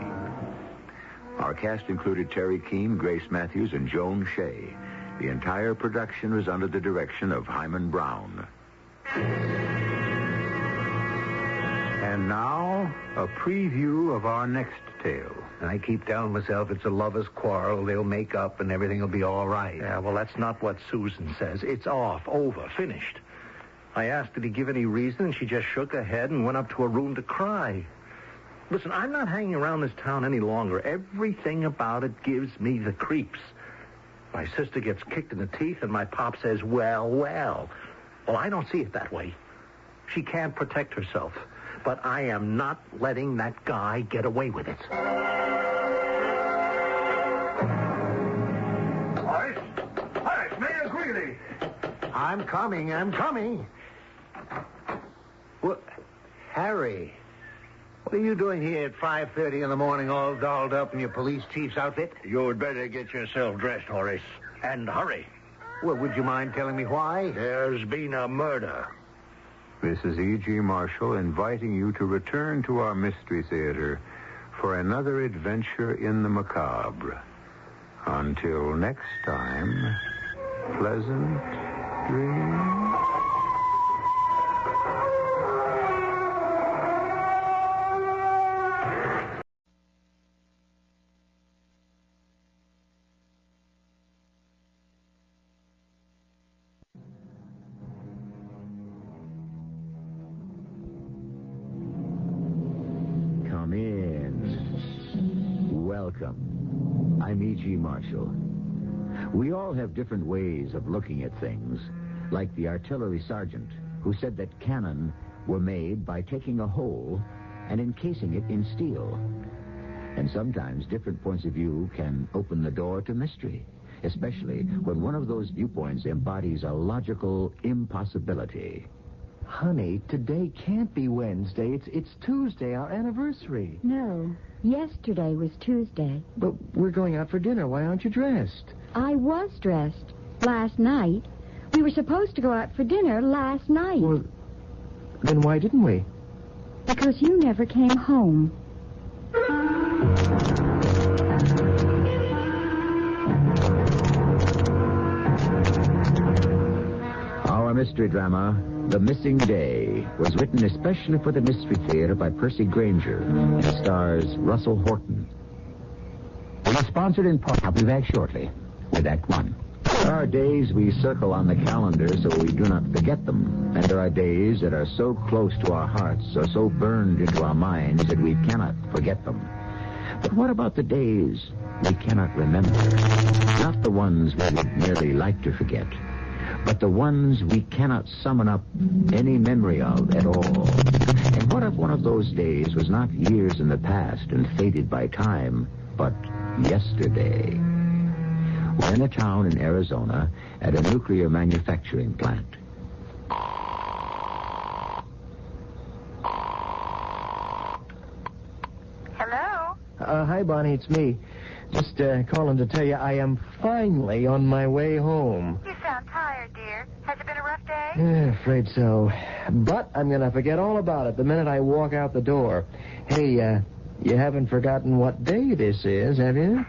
Our cast included Terry Keane, Grace Matthews, and Joan Shea. The entire production was under the direction of Hyman Brown. And now, a preview of our next tale. I keep telling myself it's a lover's quarrel. They'll make up and everything will be all right. Yeah, well, that's not what Susan says. It's off, over, finished. I asked did he give any reason, and she just shook her head and went up to her room to cry. Listen, I'm not hanging around this town any longer. Everything about it gives me the creeps. My sister gets kicked in the teeth, and my pop says, well. Well, I don't see it that way. She can't protect herself. But I am not letting that guy get away with it. Horace, Mayor Greeley. I'm coming. What? Harry. What are you doing here at 5:30 in the morning, all dolled up in your police chief's outfit? You'd better get yourself dressed, Horace. And hurry. Well, would you mind telling me why? There's been a murder. This is E.G. Marshall inviting you to return to our Mystery Theater for another adventure in the macabre. Until next time, pleasant dreams. Come in. Welcome. I'm E.G. Marshall. We all have different ways of looking at things, like the artillery sergeant who said that cannon were made by taking a hole and encasing it in steel. And sometimes different points of view can open the door to mystery, especially when one of those viewpoints embodies a logical impossibility. Honey, today can't be Wednesday. It's Tuesday, our anniversary. No, yesterday was Tuesday. But we're going out for dinner. Why aren't you dressed? I was dressed last night. We were supposed to go out for dinner last night. Well, then why didn't we? Because you never came home. Our mystery drama, The Missing Day, was written especially for the Mystery Theater by Percy Granger and stars Russell Horton. It is sponsored in part. I'll be back shortly with Act One. There are days we circle on the calendar so we do not forget them, and there are days that are so close to our hearts or so burned into our minds that we cannot forget them. But what about the days we cannot remember? Not the ones we would merely like to forget, but the ones we cannot summon up any memory of at all. And what if one of those days was not years in the past and faded by time, but yesterday? We're in a town in Arizona at a nuclear manufacturing plant. Hello? Hi, Bonnie, it's me. Just calling to tell you I am finally on my way home. You sound tired, dear. Has it been a rough day? Yeah, afraid so. But I'm going to forget all about it the minute I walk out the door. Hey, you haven't forgotten what day this is, have you?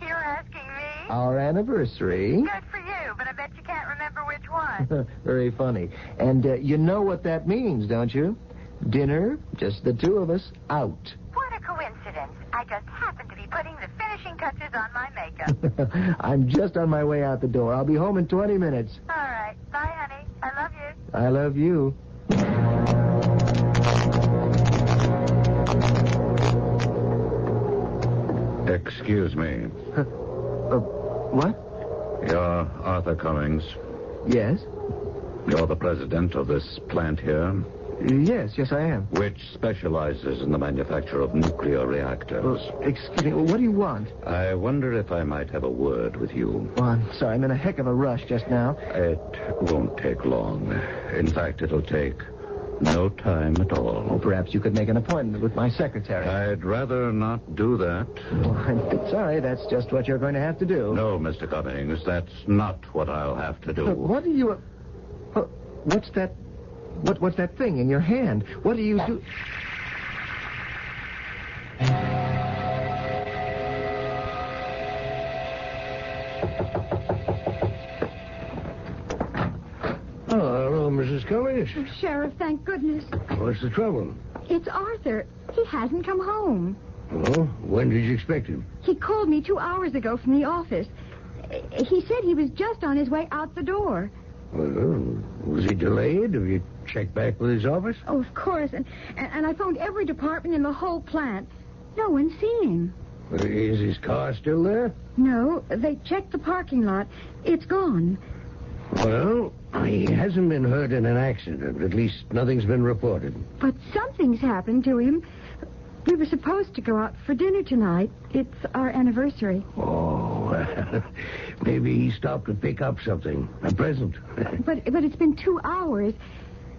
You're asking me? Our anniversary. Good for you, but I bet you can't remember which one. Very funny. And you know what that means, don't you? Dinner, just the two of us, out. What a coincidence. I just happened to be putting the finishing touches on my makeup. I'm just on my way out the door. I'll be home in 20 minutes. All right. Bye, honey. I love you. I love you. Excuse me. What? You're Arthur Cummings. Yes? You're the president of this plant here, Yes, I am. which specializes in the manufacture of nuclear reactors. Excuse me, what do you want? I wonder if I might have a word with you. Oh, I'm sorry, I'm in a heck of a rush just now. It won't take long. In fact, it'll take no time at all. Oh, perhaps you could make an appointment with my secretary. I'd rather not do that. Oh, I'm sorry, that's just what you're going to have to do. No, Mr. Cummings, that's not what I'll have to do. What do you... What's that... What's that thing in your hand? What do you do... Hello, Mrs. Cummings. Oh, Sheriff, thank goodness. What's the trouble? It's Arthur. He hasn't come home. Oh, when did you expect him? He called me 2 hours ago from the office. He said he was just on his way out the door. Well, was he delayed? Have you checked back with his office? Oh, of course. And I phoned every department in the whole plant. No one's seen him. Is his car still there? No, they checked the parking lot. It's gone. Well, he hasn't been hurt in an accident. At least nothing's been reported. But something's happened to him. We were supposed to go out for dinner tonight. It's our anniversary. Oh, maybe he stopped to pick up something. A present. But it's been 2 hours.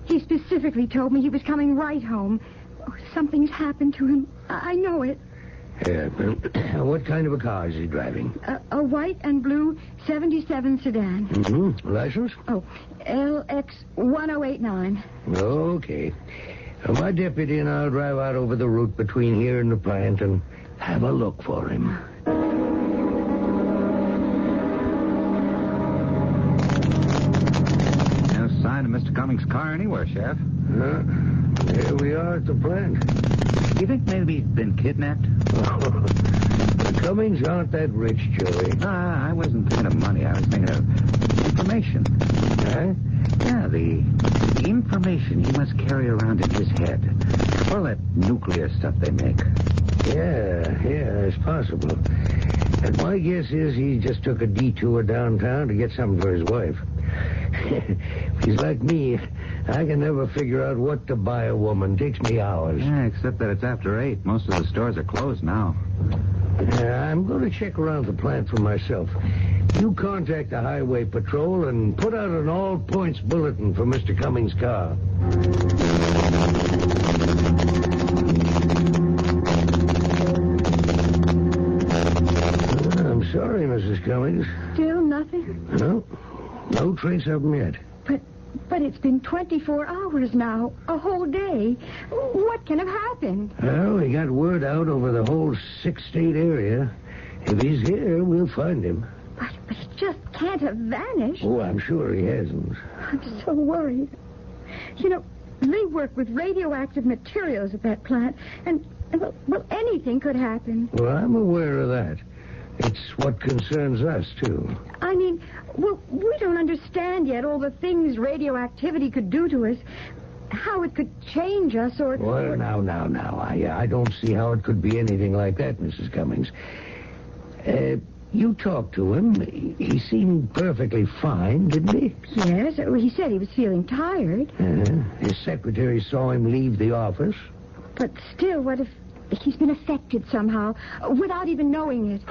He specifically told me he was coming right home. Oh, something's happened to him. I know it. Yeah, what kind of a car is he driving? A white and blue 77 sedan. Mm-hmm. License? Oh, LX 1089. Okay. My deputy and I'll drive out over the route between here and the plant and have a look for him. No sign of Mr. Cummings' car anywhere, Sheriff. Here we are at the plant. Do you think maybe he's been kidnapped? The Cummings aren't that rich, Joey. I wasn't thinking of money. I was thinking of information. Huh? Yeah, the information he must carry around in his head. All that nuclear stuff they make. Yeah, it's possible. And my guess is he just took a detour downtown to get something for his wife. If he's like me, I can never figure out what to buy a woman. Takes me hours. Yeah, except that it's after 8. Most of the stores are closed now. I'm going to check around the plant for myself. You contact the highway patrol and put out an all-points bulletin for Mr. Cummings' car. I'm sorry, Mrs. Cummings. Still nothing? No trace of him yet. But it's been 24 hours now. A whole day. What can have happened? Well, we got word out over the whole 6-state area. If he's here, we'll find him. But he just can't have vanished. Oh, I'm sure he hasn't. I'm so worried. You know, they work with radioactive materials at that plant, and well, anything could happen. Well, I'm aware of that. It's what concerns us, too. I mean, well, we don't understand yet all the things radioactivity could do to us. How it could change us or... Well, now. I don't see how it could be anything like that, Mrs. Cummings. You talked to him. He seemed perfectly fine, didn't he? Yes, he said he was feeling tired. His secretary saw him leave the office. But still, what if he's been affected somehow, without even knowing it?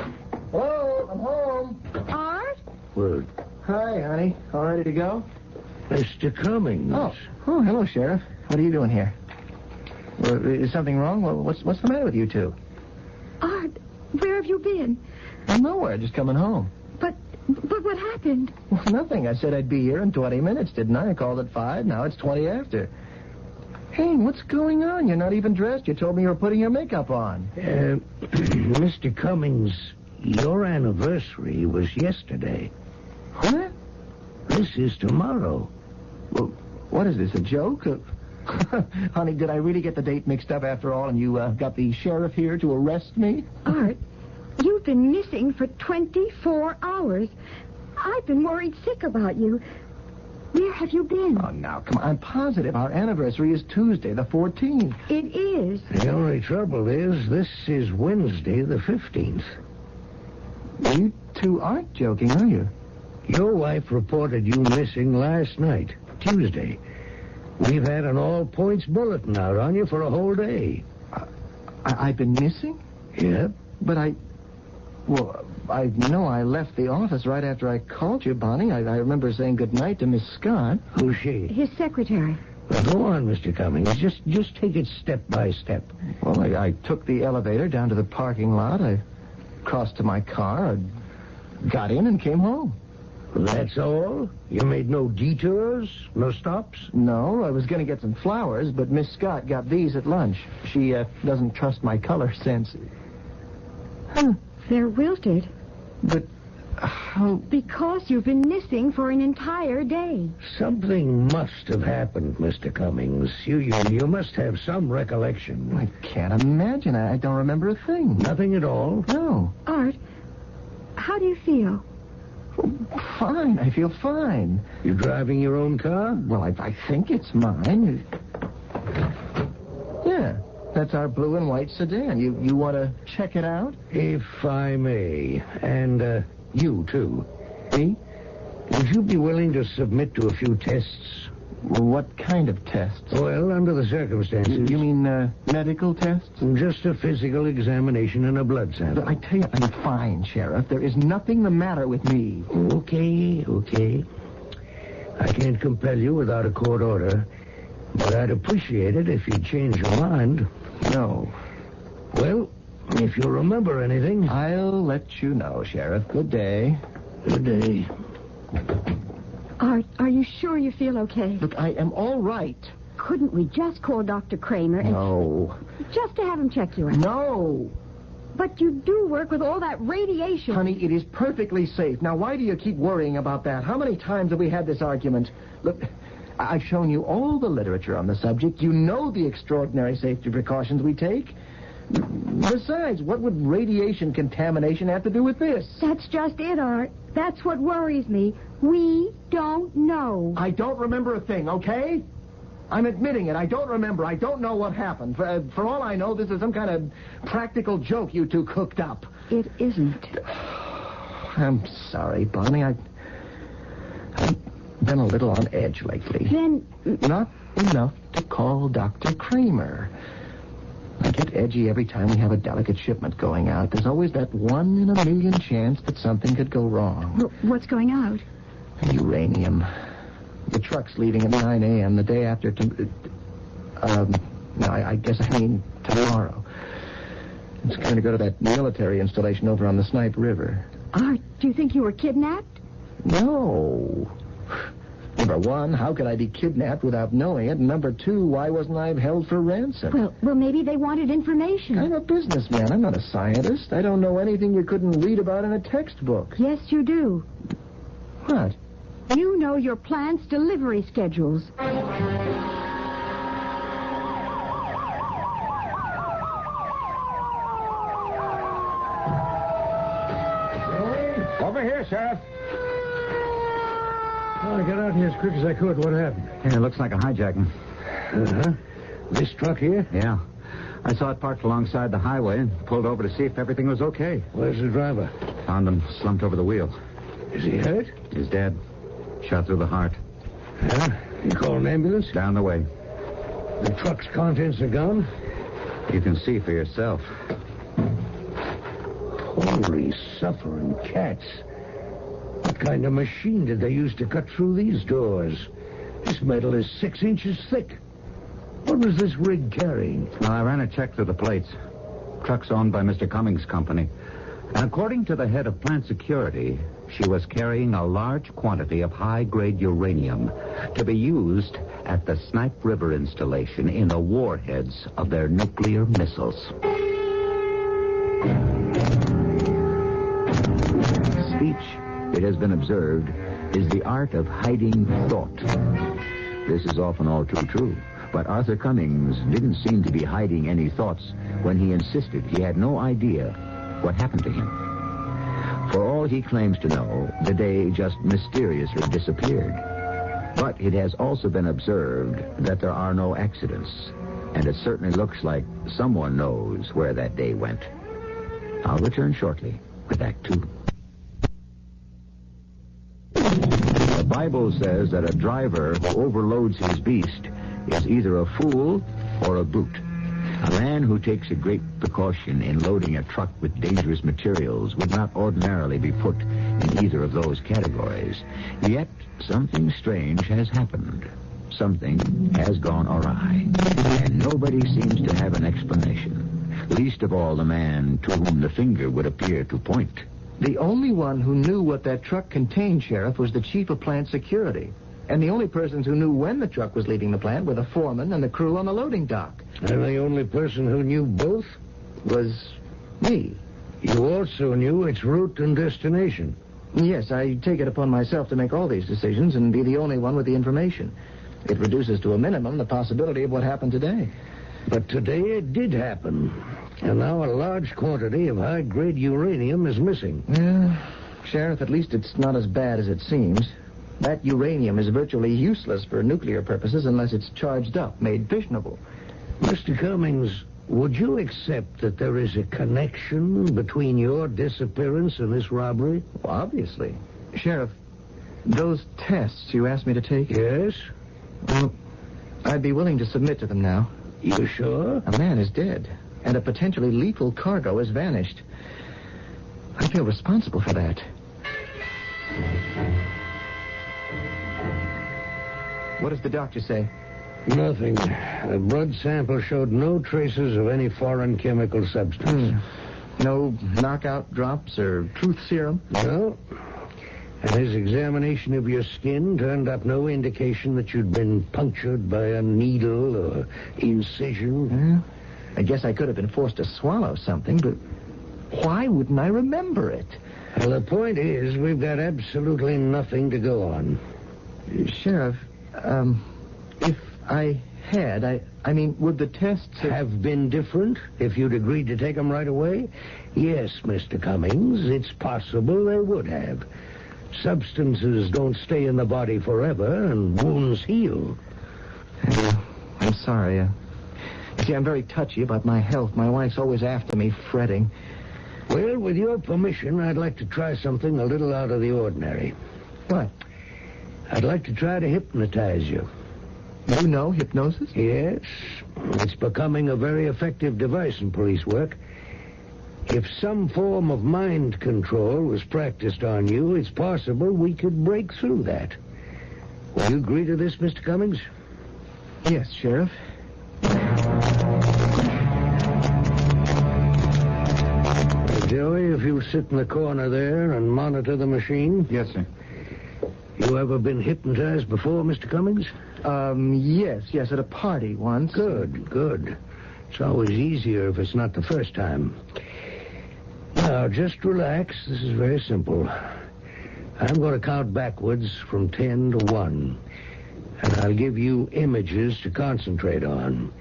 Hello, I'm home. Art? Well, Hi, honey. All ready to go? Mr. Cummings. Oh, hello, Sheriff. What are you doing here? Well, is something wrong? Well, what's the matter with you two? Art, where have you been? Well, nowhere, just coming home. But what happened? Well, nothing. I said I'd be here in 20 minutes, didn't I? I called at 5. Now it's 20 after. Hey, what's going on? You're not even dressed. You told me you were putting your makeup on. Mr. Cummings, your anniversary was yesterday. What? This is tomorrow. Well, what is this, a joke? Honey, did I really get the date mixed up after all, and you got the sheriff here to arrest me? Art, you've been missing for 24 hours. I've been worried sick about you. Where have you been? Oh, now, come on. I'm positive our anniversary is Tuesday, the 14th. It is. The only trouble is this is Wednesday, the 15th. You two aren't joking, are you? Your wife reported you missing last night, Tuesday. We've had an all-points bulletin out on you for a whole day. I've been missing? Yep. But I know I left the office right after I called you, Bonnie. I remember saying goodnight to Miss Scott. Who's she? His secretary. Well, go on, Mr. Cummings. Just take it step by step. Well, I took the elevator down to the parking lot. I crossed to my car. I got in and came home. That's all? You made no detours? No stops? No, I was going to get some flowers, but Miss Scott got these at lunch. She doesn't trust my color sense. They're wilted. But how... Because you've been missing for an entire day. Something must have happened, Mr. Cummings. You must have some recollection. I can't imagine. I don't remember a thing. Nothing at all? No. Art, how do you feel? Fine. I feel fine. You driving your own car? Well, I think it's mine. Yeah. That's our blue and white sedan. You want to check it out? If I may. And you, too. Me? Would you be willing to submit to a few tests? What kind of tests? Well, under the circumstances... You mean medical tests? Just a physical examination and a blood sample. I tell you, I'm fine, Sheriff. There is nothing the matter with me. Okay. I can't compel you without a court order. But I'd appreciate it if you'd change your mind. No. Well, if you remember anything... I'll let you know, Sheriff. Good day. Good day. Are you sure you feel okay? Look, I am all right. Couldn't we just call Dr. Kramer and... No. Just to have him check you out? No. But you do work with all that radiation. Honey, it is perfectly safe. Now, why do you keep worrying about that? How many times have we had this argument? Look, I've shown you all the literature on the subject. You know the extraordinary safety precautions we take. Besides, what would radiation contamination have to do with this? That's just it, Art. That's what worries me. We don't know. I don't remember a thing, okay? I'm admitting it. I don't remember. I don't know what happened. For all I know, this is some kind of practical joke you two cooked up. It isn't. I'm sorry, Bonnie. I've been a little on edge lately. Then... Not enough to call Dr. Kramer. I get edgy every time we have a delicate shipment going out. There's always that 1 in a million chance that something could go wrong. What's going out? Uranium. The truck's leaving at 9 a.m. the day after... I guess I mean tomorrow. It's going to go to that military installation over on the Snipe River. Art, do you think you were kidnapped? No. Number one, how could I be kidnapped without knowing it? And number two, why wasn't I held for ransom? Well, maybe they wanted information. I'm a businessman. I'm not a scientist. I don't know anything you couldn't read about in a textbook. Yes, you do. What? You know your plant's delivery schedules. Over here, Sheriff. I got out here as quick as I could. What happened? Yeah, it looks like a hijacking. Uh-huh. This truck here? Yeah. I saw it parked alongside the highway and pulled over to see if everything was okay. Where's the driver? Found him slumped over the wheel. Is he hurt? He's dead. Shot through the heart. Huh? You call an ambulance? Down the way. The truck's contents are gone? You can see for yourself. Holy suffering cats. What kind of machine did they use to cut through these doors? This metal is 6 inches thick. What was this rig carrying? Well, I ran a check through the plates. Truck's owned by Mr. Cummings' company. And according to the head of plant security, she was carrying a large quantity of high-grade uranium to be used at the Snipe River installation in the warheads of their nuclear missiles. Speech, it has been observed, is the art of hiding thought. This is often all too true. But Arthur Cummings didn't seem to be hiding any thoughts when he insisted he had no idea what happened to him. For all he claims to know, the day just mysteriously disappeared. But it has also been observed that there are no accidents, and it certainly looks like someone knows where that day went. I'll return shortly with Act 2. The Bible says that a driver who overloads his beast is either a fool or a brute. A man who takes a great precaution in loading a truck with dangerous materials would not ordinarily be put in either of those categories. Yet, something strange has happened. Something has gone awry. And nobody seems to have an explanation. Least of all the man to whom the finger would appear to point. The only one who knew what that truck contained, Sheriff, was the chief of plant security. And the only persons who knew when the truck was leaving the plant were the foreman and the crew on the loading dock. And the only person who knew both? Was me. You also knew its route and destination. Yes, I take it upon myself to make all these decisions and be the only one with the information. It reduces to a minimum the possibility of what happened today. But today it did happen. And now a large quantity of high-grade uranium is missing. Well, Sheriff, at least it's not as bad as it seems. That uranium is virtually useless for nuclear purposes unless it's charged up, made fissionable. Mr. Cummings, would you accept that there is a connection between your disappearance and this robbery? Well, obviously. Sheriff, those tests you asked me to take... Yes? Well, I'd be willing to submit to them now. You sure? A man is dead, and a potentially lethal cargo has vanished. I feel responsible for that. What does the doctor say? Nothing. The blood sample showed no traces of any foreign chemical substance. No knockout drops or truth serum? No. And his examination of your skin turned up no indication that you'd been punctured by a needle or incision. I guess I could have been forced to swallow something, but why wouldn't I remember it? Well, the point is, we've got absolutely nothing to go on. Sheriff, if I had, I mean, would the tests have been different if you'd agreed to take them right away? Yes, Mr. Cummings, it's possible they would have. Substances don't stay in the body forever, and wounds heal. I'm sorry. You see, I'm very touchy about my health. My wife's always after me, fretting. Well, with your permission, I'd like to try something a little out of the ordinary. What? I'd like to try to hypnotize you. You know hypnosis? Yes. It's becoming a very effective device in police work. If some form of mind control was practiced on you, it's possible we could break through that. Will you agree to this, Mr. Cummings? Yes, Sheriff. Joey, if you sit in the corner there and monitor the machine. Yes, sir. You ever been hypnotized before, Mr. Cummings? Yes, at a party once. Good. It's always easier if it's not the first time. Now, just relax. This is very simple. I'm going to count backwards from 10 to 1. And I'll give you images to concentrate on.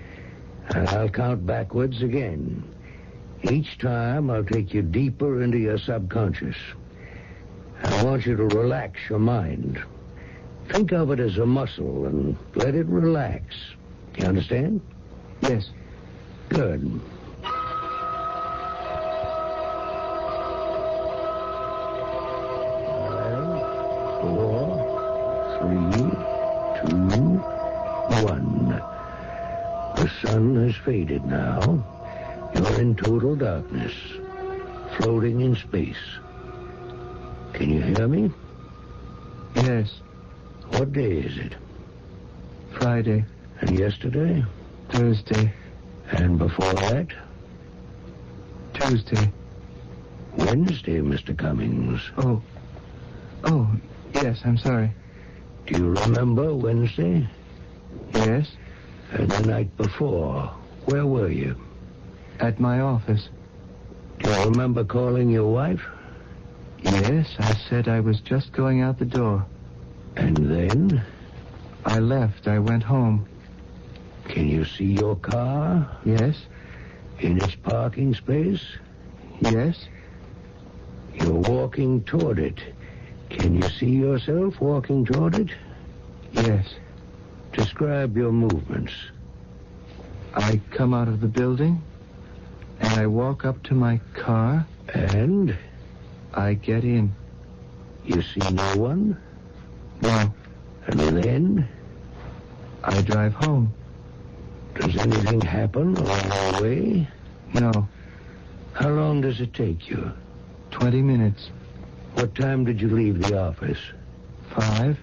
And I'll count backwards again. Each time, I'll take you deeper into your subconscious. I want you to relax your mind. Think of it as a muscle and let it relax. You understand? Yes. Good. 4, 3, 2, 1. The sun has faded now. You're in total darkness, floating in space. Can you hear me? Yes. What day is it? Friday. And yesterday? Thursday. And before that? Tuesday. Wednesday, Mr. Cummings. Oh, yes, I'm sorry. Do you remember Wednesday? Yes. And the night before, where were you? At my office. Do you remember calling your wife? Yes, I said I was just going out the door. And then? I left. I went home. Can you see your car? Yes. In its parking space? Yes. You're walking toward it. Can you see yourself walking toward it? Yes. Describe your movements. I come out of the building, and I walk up to my car. And? I get in. You see no one? No. And then? I drive home. Does anything happen along the way? No. How long does it take you? 20 minutes. What time did you leave the office? 5.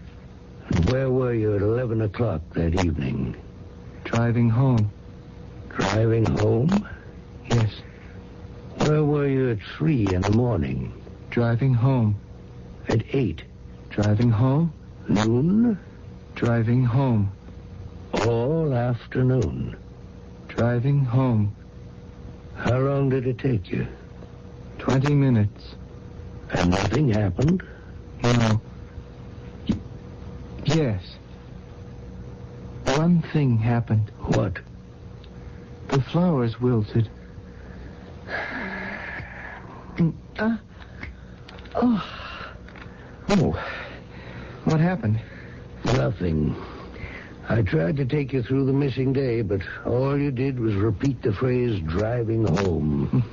And where were you at 11 o'clock that evening? Driving home. Driving home? Yes. Where were you at 3 in the morning? Driving home. At 8? Driving home. Noon? Driving home. All afternoon? Driving home. How long did it take you? 20 minutes. And nothing happened? No. Yes. One thing happened. What? The flowers wilted. What happened? Nothing. I tried to take you through the missing day, but all you did was repeat the phrase driving home.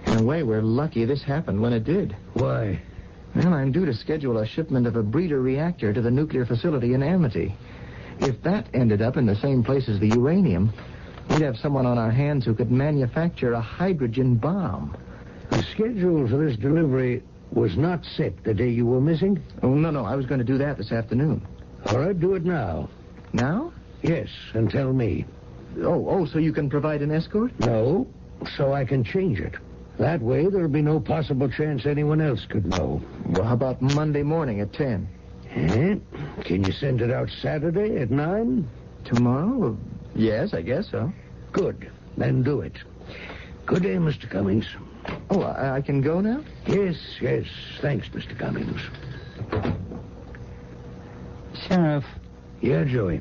In a way, we're lucky this happened when it did. Why? Well, I'm due to schedule a shipment of a breeder reactor to the nuclear facility in Amity. If that ended up in the same place as the uranium, we'd have someone on our hands who could manufacture a hydrogen bomb. The schedule for this delivery was not set the day you were missing? Oh, no. I was going to do that this afternoon. All right, do it now. Now? Yes, and tell me. Oh, so you can provide an escort? No, so I can change it. That way, there'll be no possible chance anyone else could know. Well, how about Monday morning at 10? Can you send it out Saturday at 9? Tomorrow? Yes, I guess so. Good. Then do it. Good day, Mr. Cummings. Oh, I can go now? Yes. Thanks, Mr. Cummings. Sheriff. Yeah, Joey?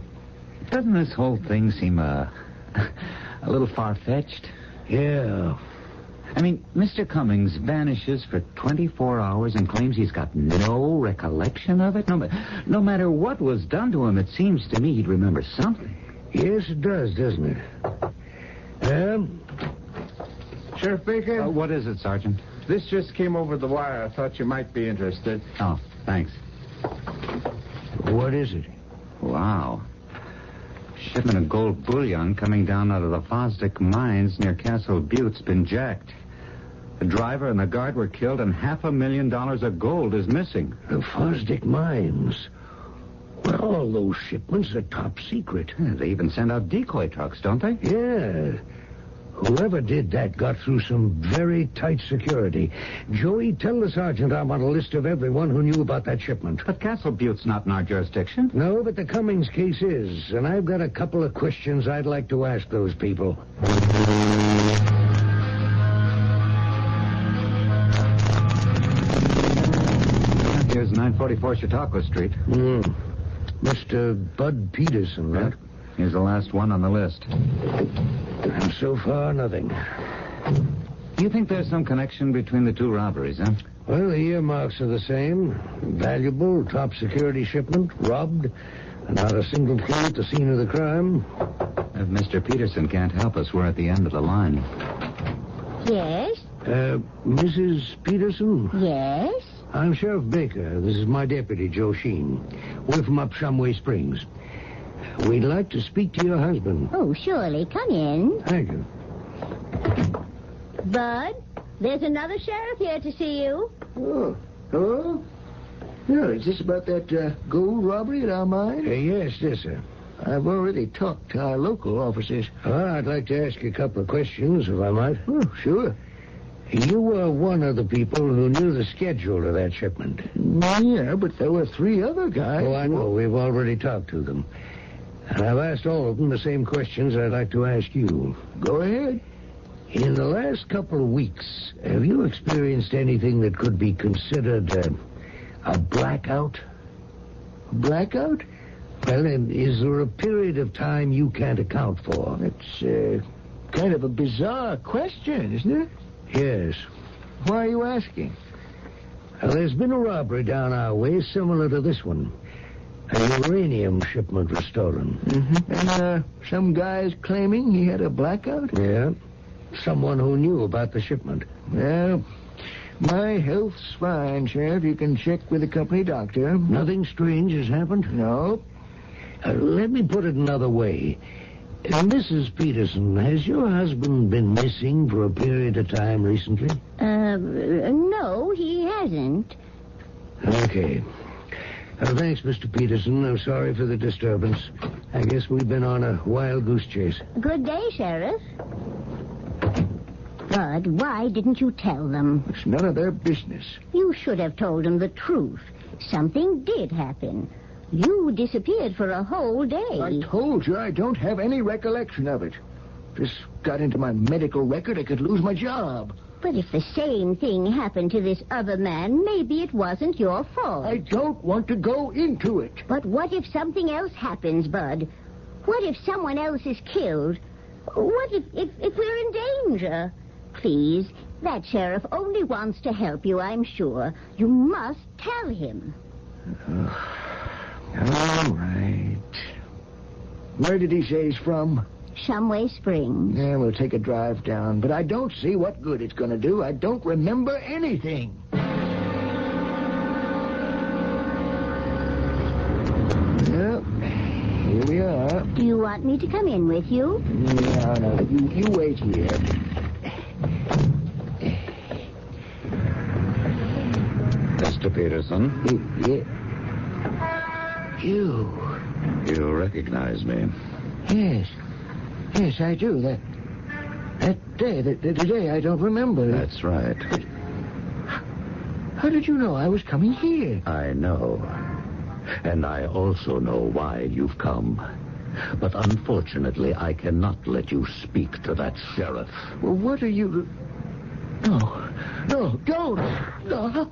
Doesn't this whole thing seem a little far-fetched? Yeah. I mean, Mr. Cummings vanishes for 24 hours and claims he's got no recollection of it? No matter what was done to him, it seems to me he'd remember something. Yes, it does, doesn't it? Sheriff Baker? What is it, Sergeant? This just came over the wire. I thought you might be interested. Oh, thanks. What is it? Wow. Shipment of gold bullion coming down out of the Fosdick mines near Castle Butte's been jacked. The driver and the guard were killed, and $500,000 of gold is missing. The Fosdick mines? Well, all those shipments are top secret. Yeah, they even send out decoy trucks, don't they? Yeah. Whoever did that got through some very tight security. Joey, tell the sergeant I'm on a list of everyone who knew about that shipment. But Castle Butte's not in our jurisdiction. No, but the Cummings case is, and I've got a couple of questions I'd like to ask those people. Here's 944 Chautauqua Street. Mr. Bud Peterson, right? He's the last one on the list. And so far, nothing. Do you think there's some connection between the two robberies, huh? Well, the earmarks are the same. Valuable, top security shipment, robbed, and not a single clue at the scene of the crime. If Mr. Peterson can't help us, we're at the end of the line. Yes? Mrs. Peterson? Yes? I'm Sheriff Baker. This is my deputy, Joe Sheen. We're from up Shumway Springs. We'd like to speak to your husband. Oh, surely. Come in. Thank you. Bud, there's another sheriff here to see you. Oh, hello? Yeah, is this about that gold robbery at our mine? Yes, sir. I've already talked to our local officers. I'd like to ask you a couple of questions, if I might. Oh, sure. You were one of the people who knew the schedule of that shipment. Yeah, but there were 3 other guys. Oh, I know. We've already talked to them. And I've asked all of them the same questions I'd like to ask you. Go ahead. In the last couple of weeks, have you experienced anything that could be considered a blackout? Blackout? Well, is there a period of time you can't account for? It's kind of a bizarre question, isn't it? Yes. Why are you asking? Well, there's been a robbery down our way similar to this one. A uranium shipment was stolen. Mm-hmm. And some guy's claiming he had a blackout? Yeah. Someone who knew about the shipment. Well, my health's fine, Sheriff. You can check with the company doctor. Nothing strange has happened? No. Let me put it another way. Mrs. Peterson, has your husband been missing for a period of time recently? No, he hasn't. Okay. Thanks, Mr. Peterson. I'm sorry for the disturbance. I guess we've been on a wild goose chase. Good day, Sheriff. Bud, why didn't you tell them? It's none of their business. You should have told them the truth. Something did happen. You disappeared for a whole day. I told you I don't have any recollection of it. If this got into my medical record, I could lose my job. But if the same thing happened to this other man, maybe it wasn't your fault. I don't want to go into it. But what if something else happens, Bud? What if someone else is killed? What if we're in danger? Please, that sheriff only wants to help you, I'm sure. You must tell him. All right. Where did he say he's from? Shumway Springs. Yeah, we'll take a drive down. But I don't see what good it's going to do. I don't remember anything. Well, here we are. Do you want me to come in with you? No. You wait here. Mr. Peterson? Yeah. You. You recognize me. Yes. Yes, I do. That day, the day I don't remember. That's right. But how did you know I was coming here? I know. And I also know why you've come. But unfortunately, I cannot let you speak to that sheriff. Well, what are you... No, don't. No.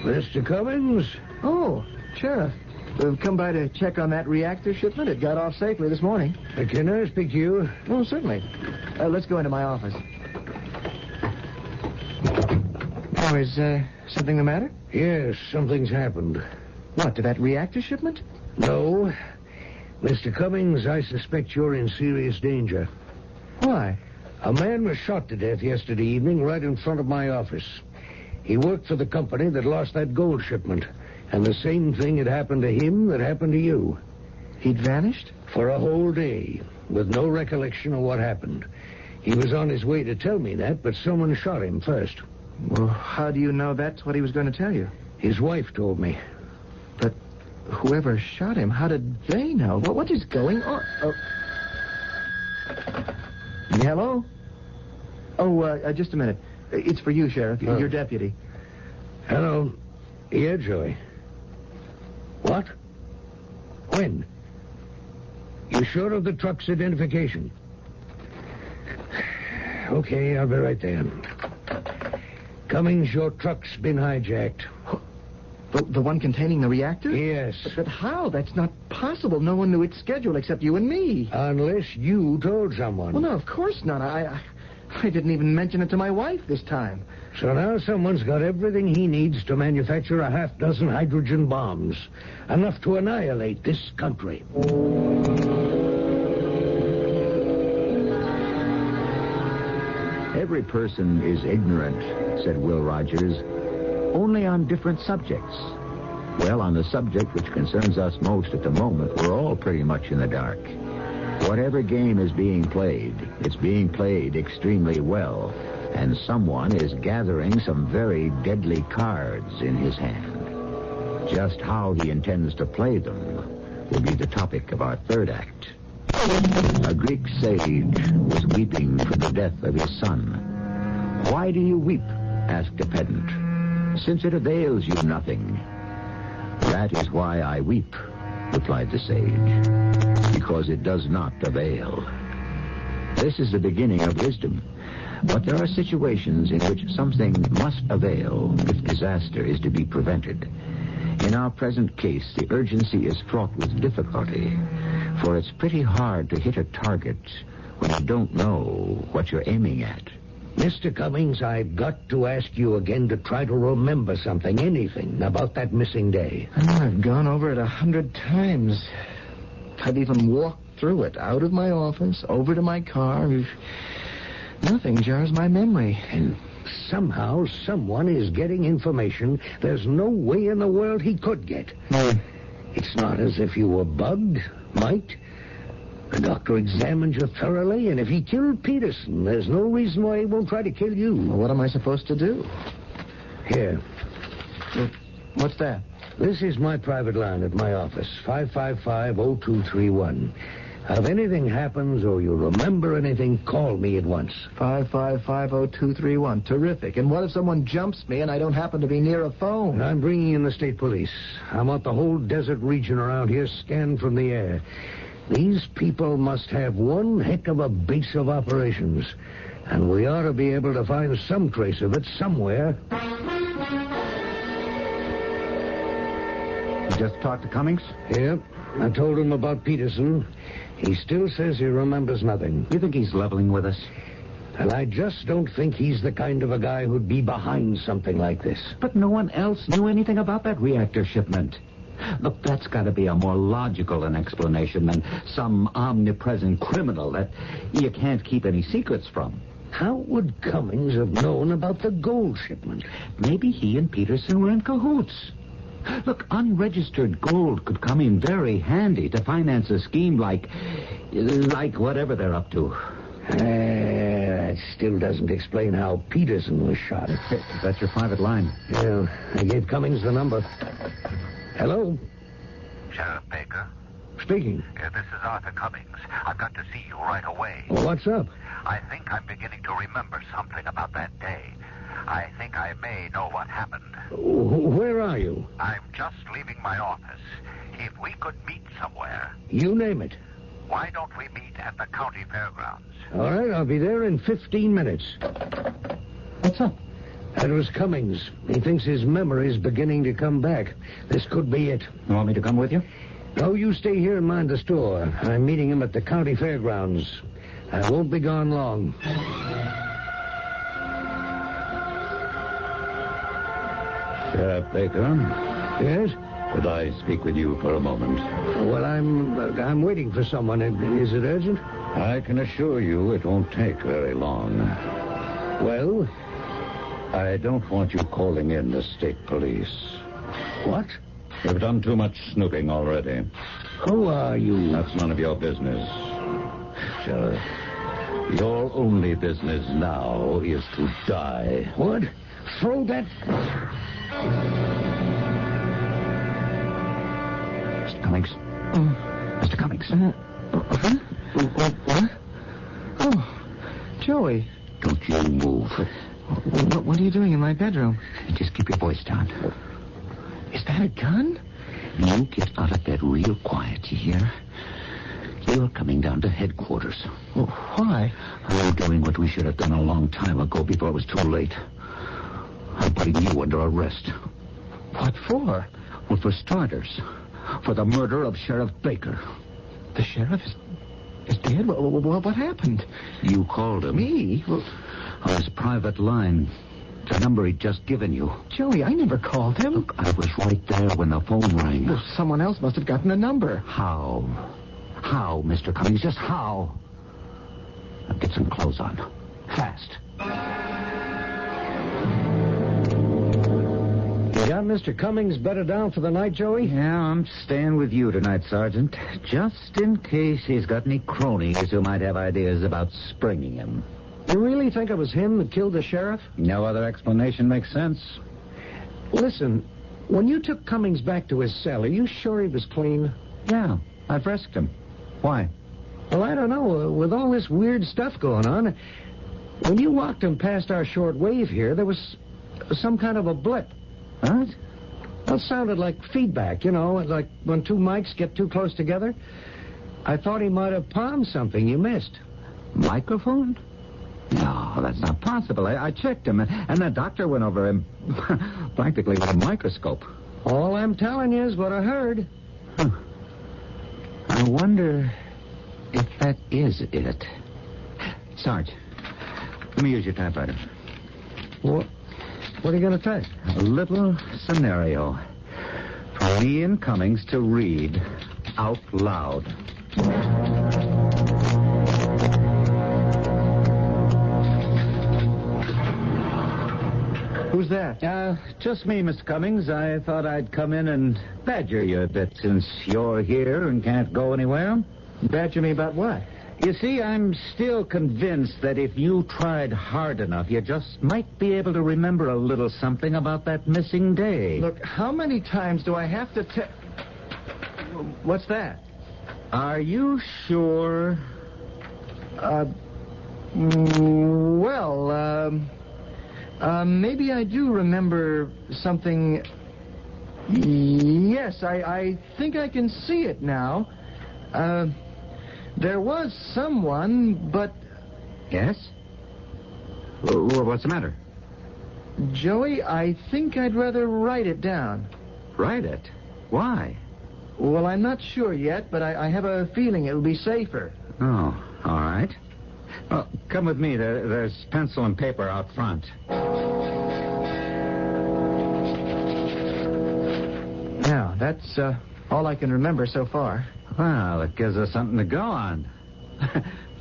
Mr. Cummings? Oh, Sheriff. We've come by to check on that reactor shipment. It got off safely this morning. Can I speak to you? Oh, certainly. Let's go into my office. Oh, is something the matter? Yes, something's happened. What, to that reactor shipment? No. Mr. Cummings, I suspect you're in serious danger. Why? A man was shot to death yesterday evening right in front of my office. He worked for the company that lost that gold shipment. And the same thing had happened to him that happened to you. He'd vanished? For a whole day, with no recollection of what happened. He was on his way to tell me that, but someone shot him first. Well, how do you know that's what he was going to tell you? His wife told me. But whoever shot him, how did they know? What is going on? Oh. Hello? Oh, just a minute. It's for you, Sheriff. Your deputy. Hello. Yeah, Joey. What? When? You sure of the truck's identification? Okay, I'll be right there. Cummings, your truck's been hijacked. The one containing the reactor? Yes. But how? That's not possible. No one knew its schedule except you and me. Unless you told someone. Well, no, of course not. I didn't even mention it to my wife this time. So now someone's got everything he needs to manufacture a half-dozen hydrogen bombs. Enough to annihilate this country. Every person is ignorant, said Will Rogers, only on different subjects. Well, on the subject which concerns us most at the moment, we're all pretty much in the dark. Whatever game is being played, it's being played extremely well, and someone is gathering some very deadly cards in his hand. Just how he intends to play them will be the topic of our third act. A Greek sage was weeping for the death of his son. Why do you weep? Asked a pedant. Since it avails you nothing. That is why I weep, replied the sage, because it does not avail. This is the beginning of wisdom. But there are situations in which something must avail if disaster is to be prevented. In our present case, the urgency is fraught with difficulty, for it's pretty hard to hit a target when you don't know what you're aiming at. Mr. Cummings, I've got to ask you again to try to remember something, anything, about that missing day. I've gone over it 100 times. I've even walked through it, out of my office, over to my car. Nothing jars my memory. And somehow someone is getting information there's no way in the world he could get. It's not as if you were bugged, might. The doctor examined you thoroughly, and if he killed Peterson, there's no reason why he won't try to kill you. Well, what am I supposed to do? Here. What's that? This is my private line at my office, 555-0231. If anything happens or you remember anything, call me at once. 555-0231. Terrific. And what if someone jumps me and I don't happen to be near a phone? I'm bringing in the state police. I want the whole desert region around here scanned from the air. These people must have one heck of a base of operations. And we ought to be able to find some trace of it somewhere. You just talked to Cummings? Yep. I told him about Peterson. He still says he remembers nothing. You think he's leveling with us? And I just don't think he's the kind of a guy who'd be behind something like this. But no one else knew anything about that reactor shipment. Look, that's got to be a more logical an explanation than some omnipresent criminal that you can't keep any secrets from. How would Cummings have known about the gold shipment? Maybe he and Peterson were in cahoots. Look, unregistered gold could come in very handy to finance a scheme like whatever they're up to. That still doesn't explain how Peterson was shot. That's your private line. Yeah, I gave Cummings the number. Hello? Sheriff Baker? Speaking. This is Arthur Cummings. I've got to see you right away. Well, what's up? I think I'm beginning to remember something about that day. I think I may know what happened. Where are you? I'm just leaving my office. If we could meet somewhere. You name it. Why don't we meet at the county fairgrounds? All right, I'll be there in 15 minutes. What's up? That was Cummings. He thinks his memory's beginning to come back. This could be it. You want me to come with you? No, you stay here and mind the store. I'm meeting him at the county fairgrounds. I won't be gone long. Sheriff Baker? Yes? Could I speak with you for a moment? Well, I'm waiting for someone. Is it urgent? I can assure you it won't take very long. Well? I don't want you calling in the state police. What? You've done too much snooping already. Who are you? That's none of your business. Sheriff, your only business now is to die. What? Throw that... Mr. Cummings. Mr. Cummings. What? Oh, Joey. Don't you move. What are you doing in my bedroom? Just keep your voice down. Is that a gun? You get out of bed real quiet, you hear? You're coming down to headquarters. Well, why? I'm doing what we should have done a long time ago before it was too late. I'm putting you under arrest. What for? Well, for starters, for the murder of Sheriff Baker. The sheriff is dead? What happened? You called him. Me? Well, on his private line. The number he'd just given you. Joey, I never called him. Look, I was right there when the phone rang. Well, someone else must have gotten the number. How? How, Mr. Cummings? Just how? Now get some clothes on. Fast. You got Mr. Cummings bedded down for the night, Joey? Yeah, I'm staying with you tonight, Sergeant. Just in case he's got any cronies who might have ideas about springing him. You really think it was him that killed the sheriff? No other explanation makes sense. Listen, when you took Cummings back to his cell, are you sure he was clean? Yeah, I frisked him. Why? Well, I don't know. With all this weird stuff going on, when you walked him past our short wave here, there was some kind of a blip. What? Well, it sounded like feedback, you know, like when two mics get too close together. I thought he might have palmed something you missed. Microphone? No, that's not possible. I checked him, and the doctor went over him practically with a microscope. All I'm telling you is what I heard. Huh. I wonder if that is it. Sarge, let me use your typewriter. What are you going to take? A little scenario for me and Cummings to read out loud. Who's that? Just me, Mr. Cummings. I thought I'd come in and badger you a bit since you're here and can't go anywhere. Badger me about what? You see, I'm still convinced that if you tried hard enough, you just might be able to remember a little something about that missing day. Look, how many times do I have to tell... What's that? Are you sure? Maybe I do remember something... Yes, I think I can see it now. There was someone, but... Yes? What's the matter? Joey, I think I'd rather write it down. Write it? Why? Well, I'm not sure yet, but I have a feeling it'll be safer. Oh, all right. Well, come with me. There's pencil and paper out front. Now, that's all I can remember so far. Well, it gives us something to go on.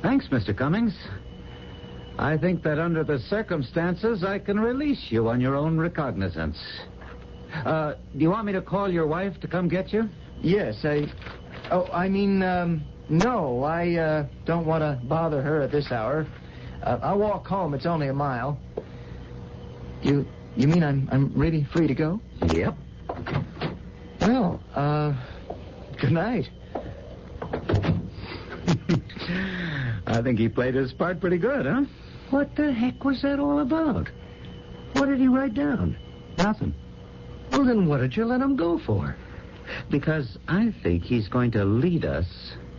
Thanks, Mr. Cummings. I think that under the circumstances, I can release you on your own recognizance. Do you want me to call your wife to come get you? Yes, no, I don't want to bother her at this hour. I'll walk home. It's only a mile. You mean I'm really free to go? Yep. Well, good night. I think he played his part pretty good, huh? What the heck was that all about? What did he write down? Nothing. Well, then what did you let him go for? Because I think he's going to lead us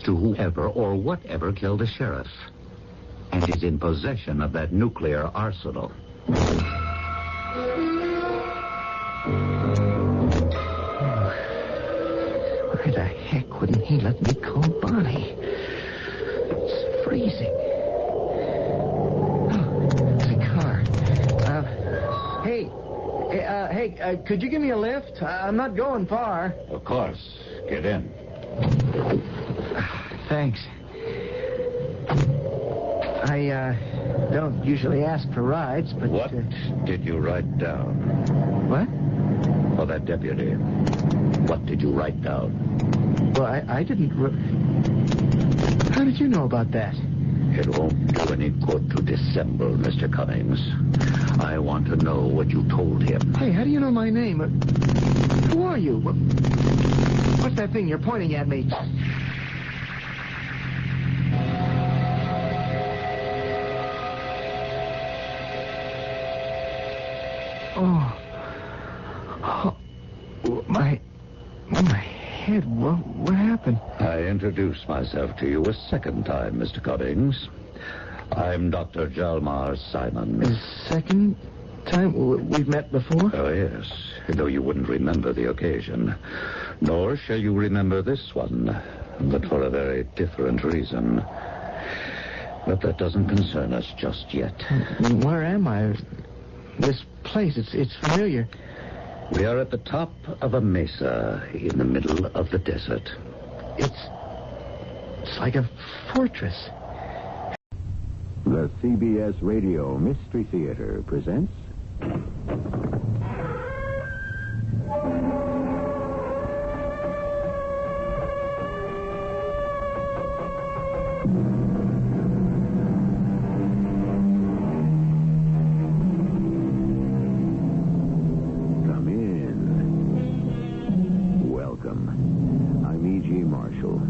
to whoever or whatever killed the sheriff. And is in possession of that nuclear arsenal. Why the heck wouldn't he let me call Bonnie? It's freezing. Oh, there's a car. Hey, could you give me a lift? I'm not going far. Of course. Get in. Thanks. I don't usually ask for rides, but... What did you write down? What? For that deputy. What did you write down? Well, I didn't... How did you know about that? It won't do any good to dissemble, Mr. Cummings. I want to know what you told him. Hey, how do you know my name? Who are you? What's that thing you're pointing at me? Oh, my head. What happened? I introduced myself to you a second time, Mr. Cummings. I'm Dr. Jalmar Simon. The second time? We've met before? Oh, yes. Though you wouldn't remember the occasion. Nor shall you remember this one. But for a very different reason. But that doesn't concern us just yet. Where am I? This place, it's familiar. We are at the top of a mesa in the middle of the desert. It's like a fortress. The CBS Radio Mystery Theater presents... Come in. Welcome. I'm E.G. Marshall.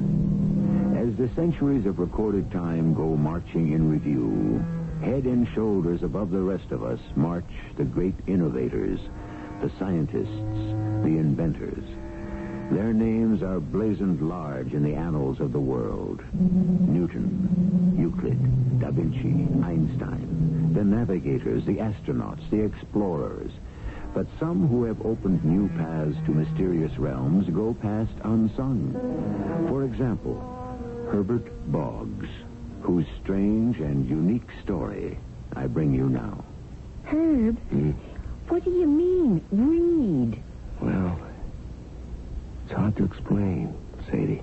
As the centuries of recorded time go marching in review, head and shoulders above the rest of us march the great innovators, the scientists, the inventors. Their names are blazoned large in the annals of the world. Newton, Euclid, Da Vinci, Einstein, the navigators, the astronauts, the explorers. But some who have opened new paths to mysterious realms go past unsung. For example, Herbert Boggs, whose strange and unique story I bring you now. Herb, what do you mean, read? Well, it's hard to explain, Sadie.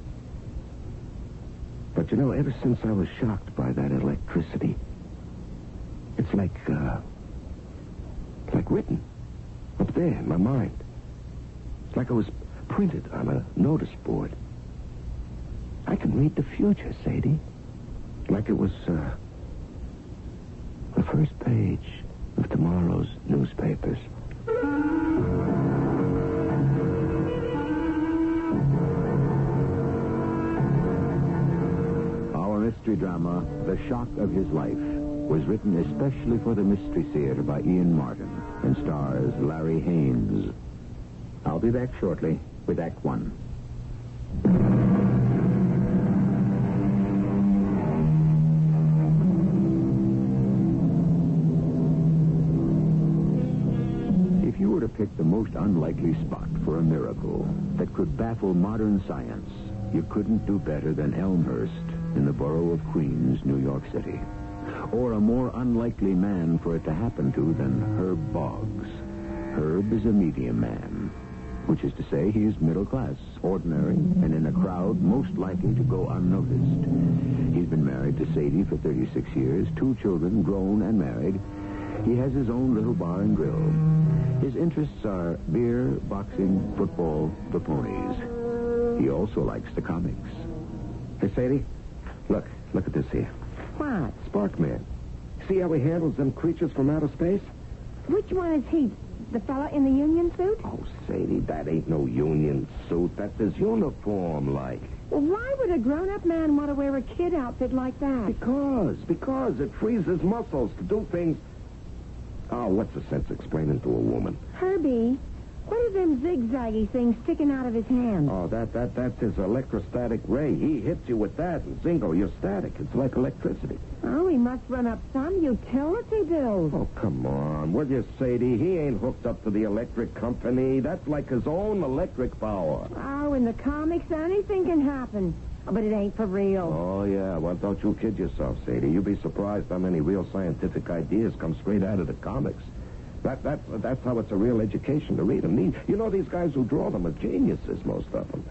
But you know, ever since I was shocked by that electricity, it's like written up there in my mind. It's like it was printed on a notice board. I can read the future, Sadie. Like it was the first page of tomorrow's newspapers. Our mystery drama, The Shock of His Life, was written especially for the Mystery Theater by Ian Martin and stars Larry Haynes. I'll be back shortly with Act One. If you were to pick the most unlikely spot for a miracle that could baffle modern science, you couldn't do better than Elmhurst in the borough of Queens, New York City. Or a more unlikely man for it to happen to than Herb Boggs. Herb is a medium man, which is to say he is middle class, ordinary, and in a crowd most likely to go unnoticed. He's been married to Sadie for 36 years, 2 children, grown and married. He has his own little bar and grill. His interests are beer, boxing, football, the ponies. He also likes the comics. Hey, Sadie, look at this here. What? Sparkman. see how he handles them creatures from outer space? Which one is he? The fella in the union suit? Oh, Sadie, that ain't no union suit. That's his uniform, like. Well, why would a grown-up man want to wear a kid outfit like that? Because it frees his muscles to do things. Oh, what's the sense explaining to a woman? Herbie, what are them zigzaggy things sticking out of his hands? Oh, that's his electrostatic ray. He hits you with that, and zingo, you're static. It's like electricity. Oh, he must run up some utility bills. Oh, come on. Will you, Sadie? He ain't hooked up to the electric company. That's like his own electric power. Oh, in the comics, anything can happen. But it ain't for real. Oh, yeah. Well, don't you kid yourself, Sadie. You'd be surprised how many real scientific ideas come straight out of the comics. That's how it's a real education to read them. You know, these guys who draw them are geniuses, most of them.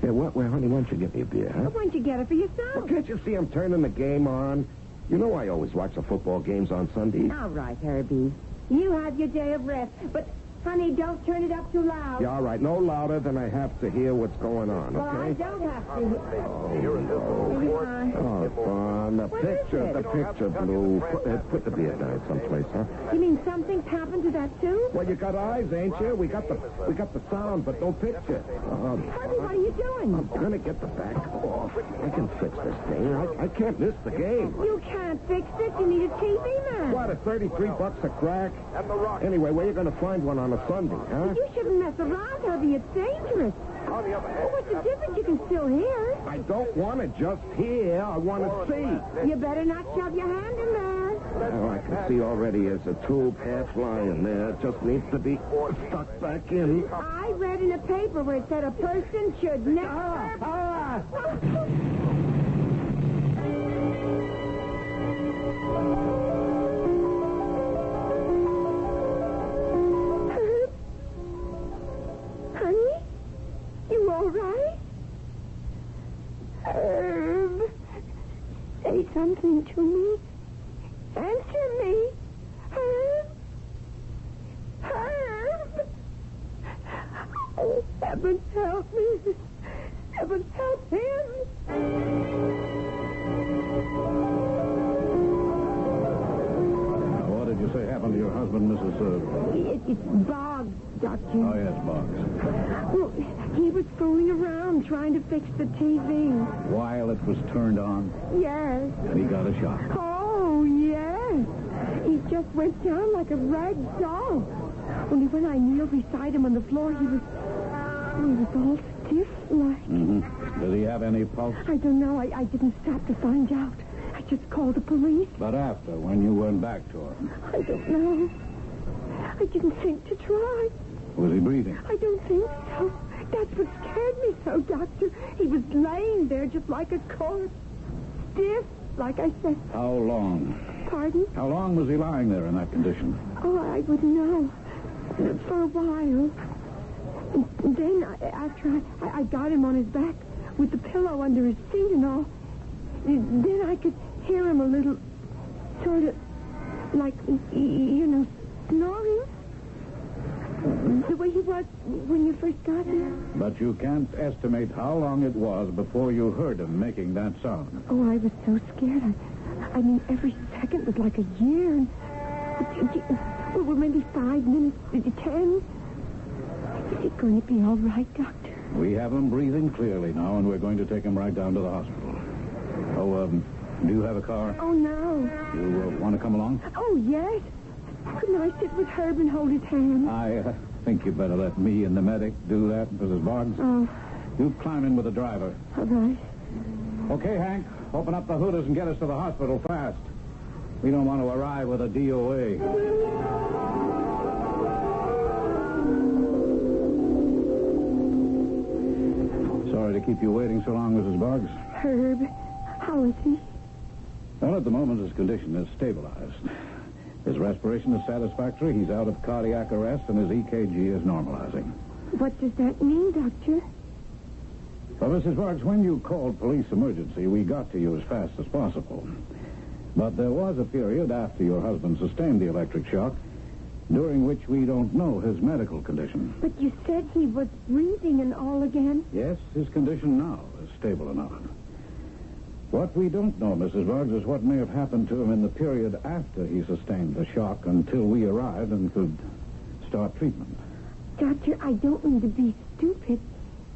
Here, honey, why don't you get me a beer, huh? Why don't you get it for yourself? Well, can't you see I'm turning the game on? You know I always watch the football games on Sundays. All right, Herbie. You have your day of rest. But, honey, don't turn it up too loud. Yeah, all right. No louder than I have to hear what's going on, well, okay? I don't have to. Oh, Vaughn, the picture blew. Put the beer down someplace, huh? You mean something's happened to that, too? Well, you got eyes, ain't you? We got the sound, but no picture. Herbie, what are you doing? I'm gonna get the back off. I can fix this thing. I can't miss the game. You can't fix it. You need a TV man. What, at $33 a crack? Anyway, where you gonna find one on a Sunday, huh? You shouldn't mess around, Herbie. It's dangerous. Well, what's the difference? You can still hear. I don't want to just hear. I want to see. You better not shove your hand in there. Oh, I can see already there's a tube half lying there. It just needs to be stuck back in. I read in a paper where it said a person should never... Honey? You all right? Herb, say something to me. Answer me. Herb? Herb? Oh, heavens help me. Heavens help him. What did you say happened to your husband, Mrs. It's Boggs, Doctor. Oh, yes, Boggs. Well, he was fooling around trying to fix the TV. While it was turned on? Yes. And he got a shock. Oh, yes. He just went down like a rag doll. Only when I kneeled beside him on the floor, he was all stiff like. Mm-hmm. Does he have any pulse? I don't know. I didn't stop to find out. I just called the police. But after, when you went back to him? I don't know. I didn't think to try. Was he breathing? I don't think so. That's what scared me so, Doctor. He was laying there just like a corpse. Stiff, like I said. How long? Pardon? How long was he lying there in that condition? Oh, I wouldn't know. For a while. And then, after I got him on his back with the pillow under his feet and all, then I could hear him a little, sort of, like, snoring. The way he was when you first got him. But you can't estimate how long it was before you heard him making that sound. Oh, I was so scared. I mean, every second was like a year. Well, maybe 5 minutes, 10. Is it going to be all right, Doctor? We have him breathing clearly now, and we're going to take him right down to the hospital. Oh, do you have a car? Oh, no. You want to come along? Oh, yes. Couldn't I sit with Herb and hold his hand? I think you better let me and the medic do that, Mrs. Boggs. Oh. You climb in with the driver. All right. Okay, Hank. Open up the hooters and get us to the hospital fast. We don't want to arrive with a DOA. Sorry to keep you waiting so long, Mrs. Boggs. Herb, how is he? Well, at the moment, his condition is stabilized. His respiration is satisfactory. He's out of cardiac arrest, and his EKG is normalizing. What does that mean, Doctor? Well, Mrs. Boggs, when you called police emergency, we got to you as fast as possible. But there was a period after your husband sustained the electric shock during which we don't know his medical condition. But you said he was breathing and all again? Yes, his condition now is stable enough. What we don't know, Mrs. Boggs, is what may have happened to him in the period after he sustained the shock until we arrived and could start treatment. Doctor, I don't mean to be stupid.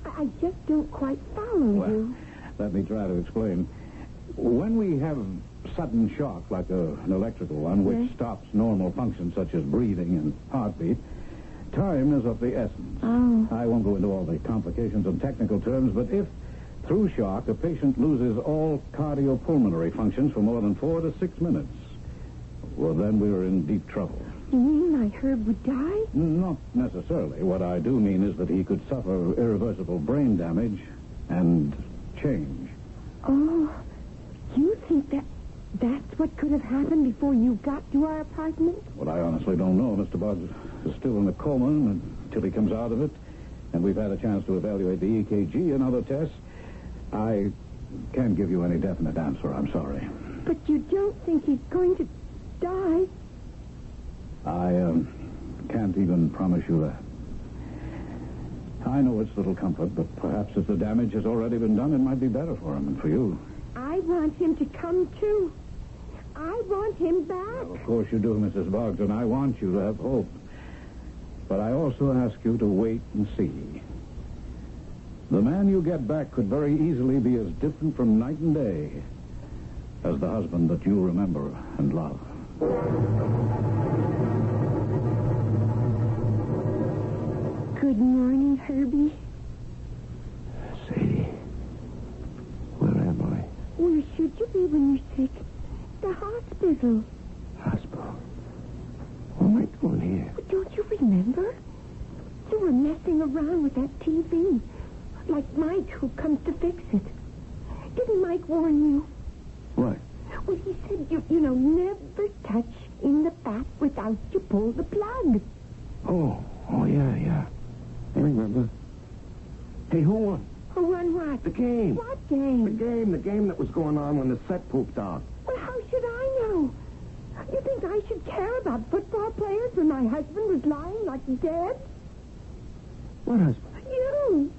I just don't quite follow you. Let me try to explain. When we have sudden shock, like an electrical one, which stops normal functions such as breathing and heartbeat, time is of the essence. Oh. I won't go into all the complications and technical terms, but if, through shock, a patient loses all cardiopulmonary functions for more than 4 to 6 minutes, well, then we're in deep trouble. You mean my Herb would die? Not necessarily. What I do mean is that he could suffer irreversible brain damage and change. Oh, you think that's what could have happened before you got to our apartment? Well, I honestly don't know. Mr. Boggs is still in a coma until he comes out of it, and we've had a chance to evaluate the EKG and other tests. I can't give you any definite answer. I'm sorry. But you don't think he's going to die? I can't even promise you that. I know it's little comfort, but perhaps if the damage has already been done, it might be better for him and for you. I want him to come too. I want him back. Well, of course you do, Mrs. Boggs, and I want you to have hope. But I also ask you to wait and see. The man you get back could very easily be as different from night and day as the husband that you remember and love. Good morning, Herbie. Sadie, where am I? Where should you be when you're sick? The hospital. Hospital? What am I doing here? But don't you remember? You were messing around with that TV. Like Mike, who comes to fix it. Didn't Mike warn you? What? Well, he said, you know, never touch in the bath without you pull the plug. Oh, yeah. I remember. Hey, who won? Who won what? The game. What game? The game that was going on when the set pooped out. Well, how should I know? You think I should care about football players when my husband was lying like dead? What husband? You.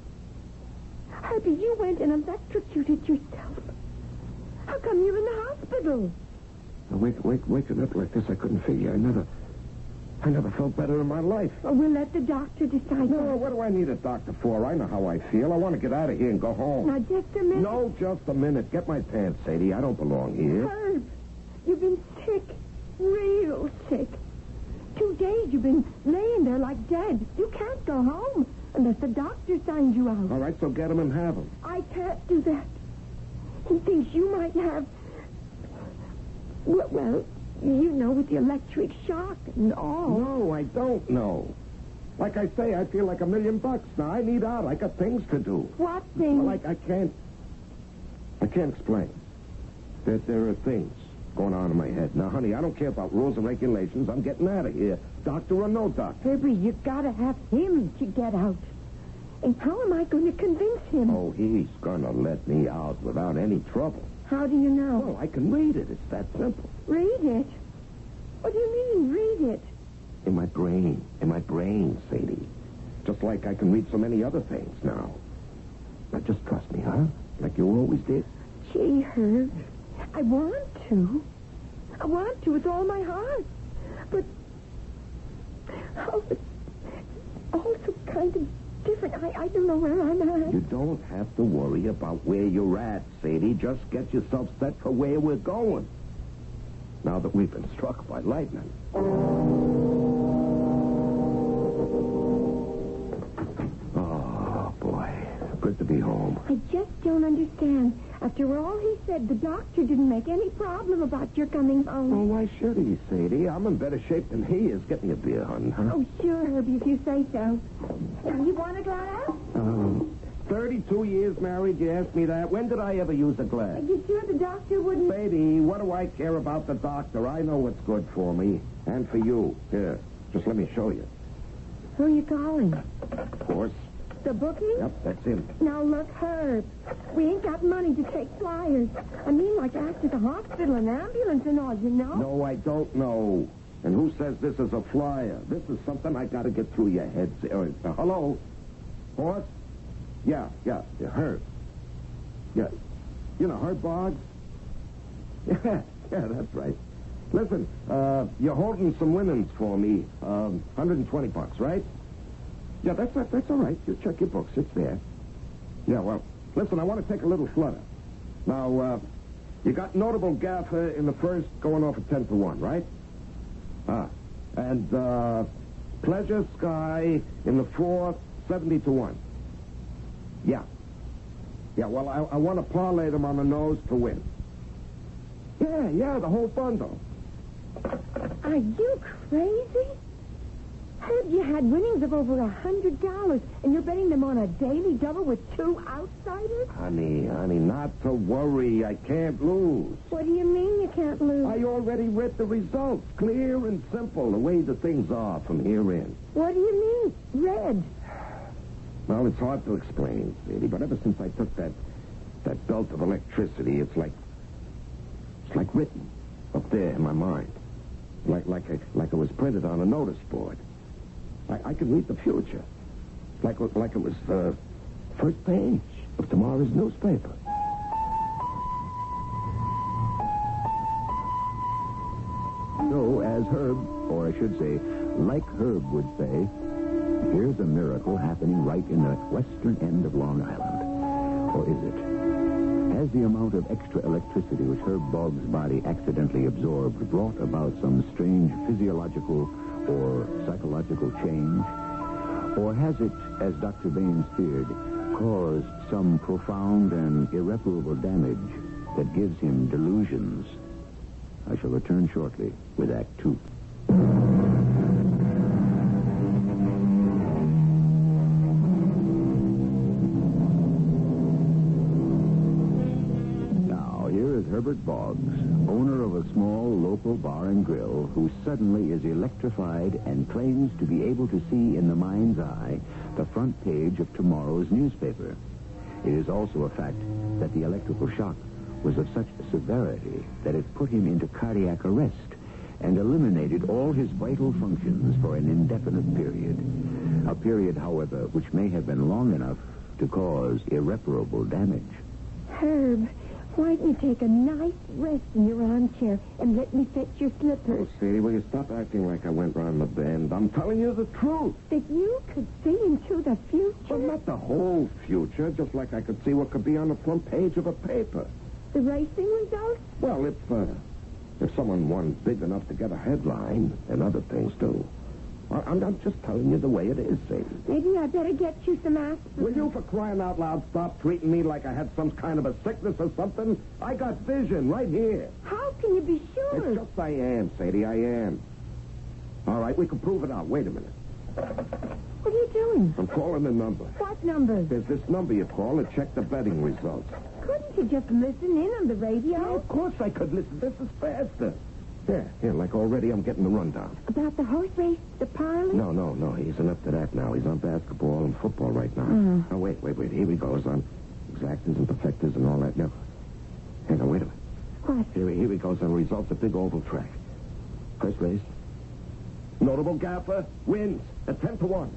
Herbie, you went and electrocuted yourself. How come you're in the hospital? Waking up like this, I couldn't figure. I never felt better in my life. Oh, we'll let the doctor decide. No, what do I need a doctor for? I know how I feel. I want to get out of here and go home. Now, just a minute. No, just a minute. Get my pants, Sadie. I don't belong here. Herb, you've been sick. Real sick. 2 days you've been laying there like dead. You can't go home unless the doctor signs you out. All right, so get him and have him. I can't do that. He thinks you might have... Well, you know, with the electric shock and all. No, I don't know. Like I say, I feel like $1 million now. I need out. I got things to do. What things? Well, I can't explain. There are things going on in my head. Now, honey, I don't care about rules and regulations. I'm getting out of here. Doctor or no doctor. Herbie, you gotta have him to get out. And how am I going to convince him? Oh, he's gonna let me out without any trouble. How do you know? Well, I can read it. It's that simple. Read it? What do you mean, read it? In my brain, Sadie. Just like I can read so many other things now. Now, just trust me, huh? Like you always did. Gee, Herb, I want to. I want to with all my heart. But, it's also kind of different. I don't know where I'm at. You don't have to worry about where you're at, Sadie. Just get yourself set for where we're going. Now that we've been struck by lightning. Oh, boy. Good to be home. I just don't understand. After all he said, the doctor didn't make any problem about your coming home. Oh, why should he, Sadie? I'm in better shape than he is. Get me a beer, hon. Huh? Oh, sure, Herbie, if you say so. You want a glass? 32 years married, you asked me that. When did I ever use a glass? Are you sure the doctor wouldn't... Sadie, what do I care about the doctor? I know what's good for me. And for you. Here, just let me show you. Who are you calling? Of course. The bookie? Yep, that's him. Now, look, Herb, we ain't got money to take flyers. I mean, like after the hospital and ambulance and all, you know? No, I don't know. And who says this is a flyer? This is something I got to get through your heads. Hello? Horse? Yeah, Herb. Yeah, You know, Herb Boggs? Yeah, that's right. Listen, you're holding some linens for me. $120, right? Yeah, that's all right. You check your books. It's there. Yeah, well, listen, I want to take a little flutter. Now, you got notable gaffer in the first going off at 10 to 1, right? And Pleasure Sky in the fourth, 70 to 1. Yeah. Yeah, well, I want to parlay them on the nose to win. Yeah, the whole bundle. Are you crazy? Heard you had winnings of over $100, and you're betting them on a daily double with two outsiders? Honey, not to worry. I can't lose. What do you mean you can't lose? I already read the results. Clear and simple, the way the things are from here in. What do you mean, read? Well, it's hard to explain, Sadie, but ever since I took that belt of electricity, it's like written up there in my mind. Like it was printed on a notice board. I could read the future. Like it was the first page of tomorrow's newspaper. So, as Herb, or I should say, like Herb would say, here's a miracle happening right in the western end of Long Island. Or is it? Has the amount of extra electricity which Herb Boggs' body accidentally absorbed brought about some strange physiological or psychological change? Or has it, as Dr. Baines feared, caused some profound and irreparable damage that gives him delusions? I shall return shortly with Act 2. Herbert Boggs, owner of a small local bar and grill, who suddenly is electrified and claims to be able to see in the mind's eye the front page of tomorrow's newspaper. It is also a fact that the electrical shock was of such severity that it put him into cardiac arrest and eliminated all his vital functions for an indefinite period. A period, however, which may have been long enough to cause irreparable damage. Herb, why don't you take a nice rest in your armchair and let me fetch your slippers? Oh, Sadie, will you stop acting like I went round the bend? I'm telling you the truth. That you could see into the future? Well, not the whole future, just like I could see what could be on the front page of a paper. The racing results? Well, if someone won big enough to get a headline, and other things do. I'm just telling you the way it is, Sadie. Maybe I better get you some aspirin. Will you, for crying out loud, stop treating me like I had some kind of a sickness or something? I got vision right here. How can you be sure? It's just I am, Sadie, I am. All right, we can prove it out. Wait a minute. What are you doing? I'm calling a number. What number? There's this number you call to check the betting results. Couldn't you just listen in on the radio? Yeah, of course I could listen. This is faster. Here, like already I'm getting the rundown. About the horse race, the parlay? No. He's up to that now. He's on basketball and football right now. Mm. Oh, wait. Here he goes on exactors and perfectors and all that. No. Hang on, wait a minute. What? Here he goes on results at big oval track. First race. Notable gaffer wins at 10 to 1.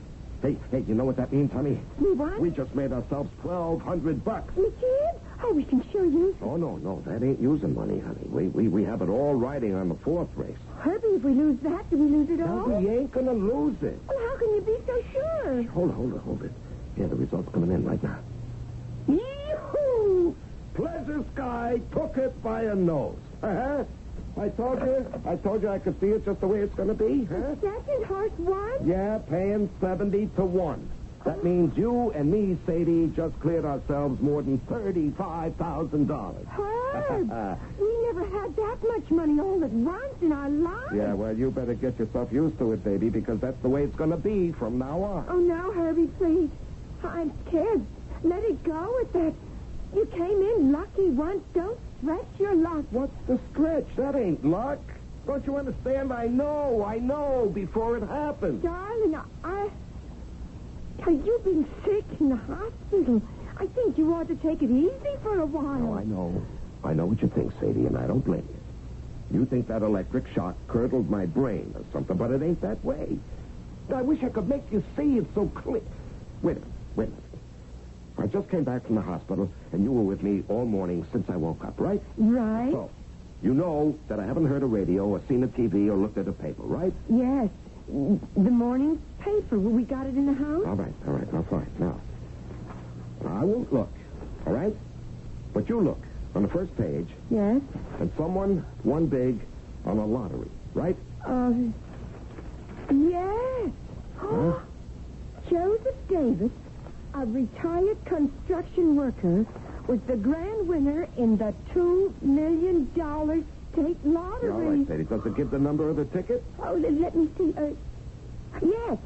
Hey, you know what that means, honey? We what? We just made ourselves $1,200. We did? Oh, we can sure use it. Oh, no, that ain't using money, honey. We have it all riding on the fourth race. Herbie, if we lose that, do we lose it all? No, we ain't gonna lose it. Well, how can you be so sure? Hold it. Yeah, the results coming in right now. Yee-hoo! Pleasure Sky took it by a nose. Uh-huh. I told you I could see it just the way it's going to be, huh? The second horse won? Yeah, paying 70 to 1. That means you and me, Sadie, just cleared ourselves more than $35,000. Herb, we never had that much money all at once in our lives. Yeah, well, you better get yourself used to it, baby, because that's the way it's going to be from now on. Oh, no, Herbie, please. I'm scared. Let it go at that. You came in lucky once. Don't stretch your luck. What's the stretch? That ain't luck. Don't you understand? I know before it happens. Darling, you've been sick in the hospital. I think you ought to take it easy for a while. Oh, I know. I know what you think, Sadie, and I don't blame you. You think that electric shock curdled my brain or something, but it ain't that way. I wish I could make you see it so clear. Wait a minute. I just came back from the hospital, and you were with me all morning since I woke up, right? Right. So, you know that I haven't heard a radio or seen a TV or looked at a paper, right? Yes. The morning paper. We got it in the house. All right. Now, fine. Now, I won't look, all right? But you look on the first page. Yes. And someone won big on a lottery, right? Yes. Huh? Joseph Davis, a retired construction worker, was the grand winner in the $2 million state lottery. Yeah, all right, Sadie. Does it give the number of the ticket? Oh, let me see. Yes,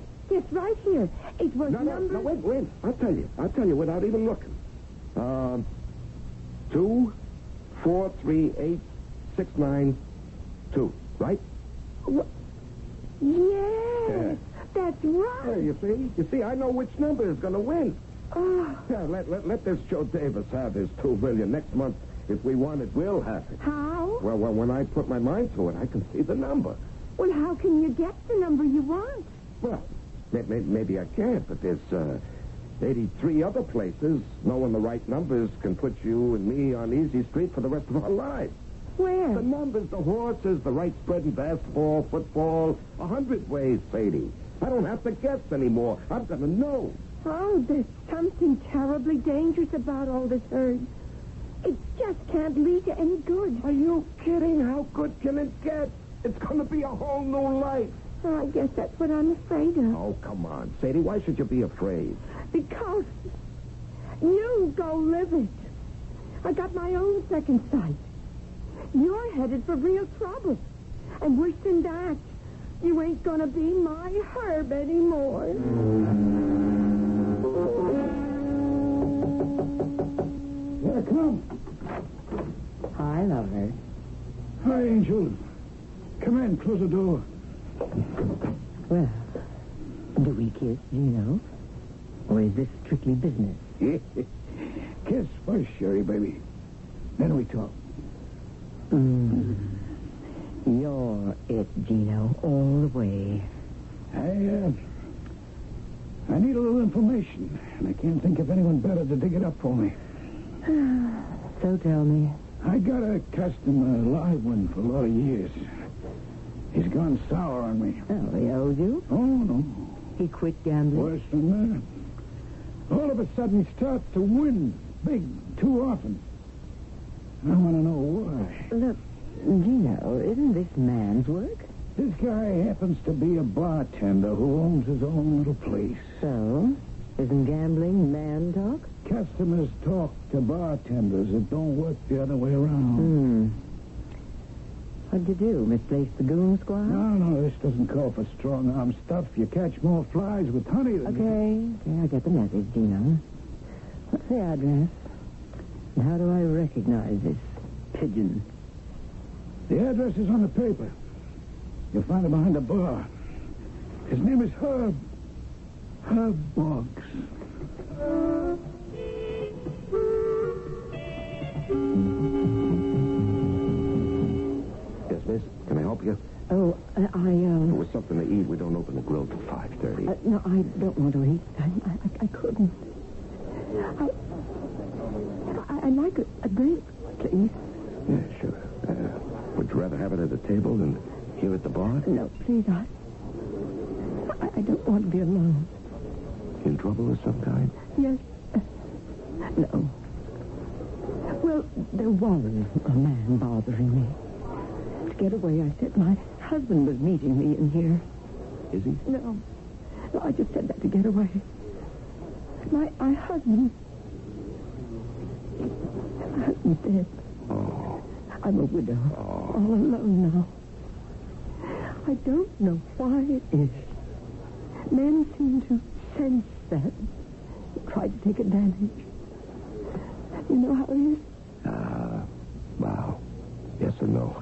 right here. It was number... No, wait. I'll tell you without even looking. 2, 4, 3, 8, 6, 9, 2, right? Yes, that's right. Hey, you see, I know which number is going to win. Oh. Yeah, let this Joe Davis have his $2 million. Next month, if we want it, we'll have it. How? Well, when I put my mind to it, I can see the number. Well, how can you get the number you want? Well, maybe I can't, but there's 83 other places. Knowing the right numbers can put you and me on easy street for the rest of our lives. Where? The numbers, the horses, the right spread in basketball, football, 100 ways, Sadie. I don't have to guess anymore. I'm going to know. Oh, there's something terribly dangerous about all this herd. It just can't lead to any good. Are you kidding? How good can it get? It's going to be a whole new life. Well, I guess that's what I'm afraid of. Oh, come on, Sadie. Why should you be afraid? Because you go live it. I got my own second sight. You're headed for real trouble. And worse than that, you ain't gonna be my Herb anymore. Here, come. Hi, lover. Hi, Angel. Come in, close the door. Well, do we kiss, Gino? Or is this strictly business? Kiss first, Sherry, baby. Then we talk. You're it, Gino, all the way. I need a little information, and I can't think of anyone better to dig it up for me. So tell me. I got a customer, a live one, for a lot of years. He's gone sour on me. Oh, he owes you? Oh, no. He quit gambling? Worse than that. All of a sudden, he starts to win big too often. I want to know why. Look, Gino, isn't this man's work? This guy happens to be a bartender who owns his own little place. So? Isn't gambling man talk? Customers talk to bartenders. It don't work the other way around. What'd you do? Misplace the goon squad? No, this doesn't call for strong-arm stuff. You catch more flies with honey than Okay, I get the message, Gino. What's the address? And how do I recognize this pigeon? The address is on the paper. You'll find it behind the bar. His name is Herb. Herb Boggs. Yes, miss? Can I help you? Oh, If it was something to eat, we don't open the grill till 5:30. No, I don't want to eat. I couldn't. I'd like a drink, please. Yeah, sure. Would you rather have it at the table than here at the bar? No, please, I don't want to be alone. In trouble of some kind? Yes. No. Well, there was a man bothering me. To get away, I said my husband was meeting me in here. Is he? No, I just said that to get away. My husband... My husband's dead. Oh. I'm a widow. Oh. All alone now. I don't know why it is. Men seem to sense that. Try to take advantage. You know how it is? Wow. Yes or no?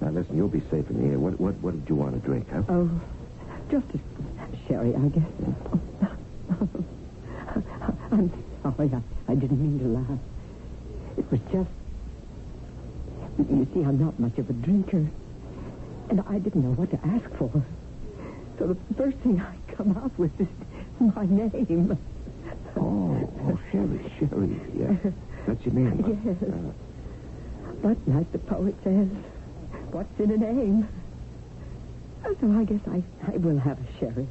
Now, listen, you'll be safe in here. What did you want to drink, huh? Oh, just a sherry, I guess. I'm sorry. I didn't mean to laugh. It was just... You see, I'm not much of a drinker. And I didn't know what to ask for. So the first thing I come out with is my name. Oh, Sherry, yeah. That's your name? Yes. But like the poet says, what's in a name? So I guess I will have a sherry.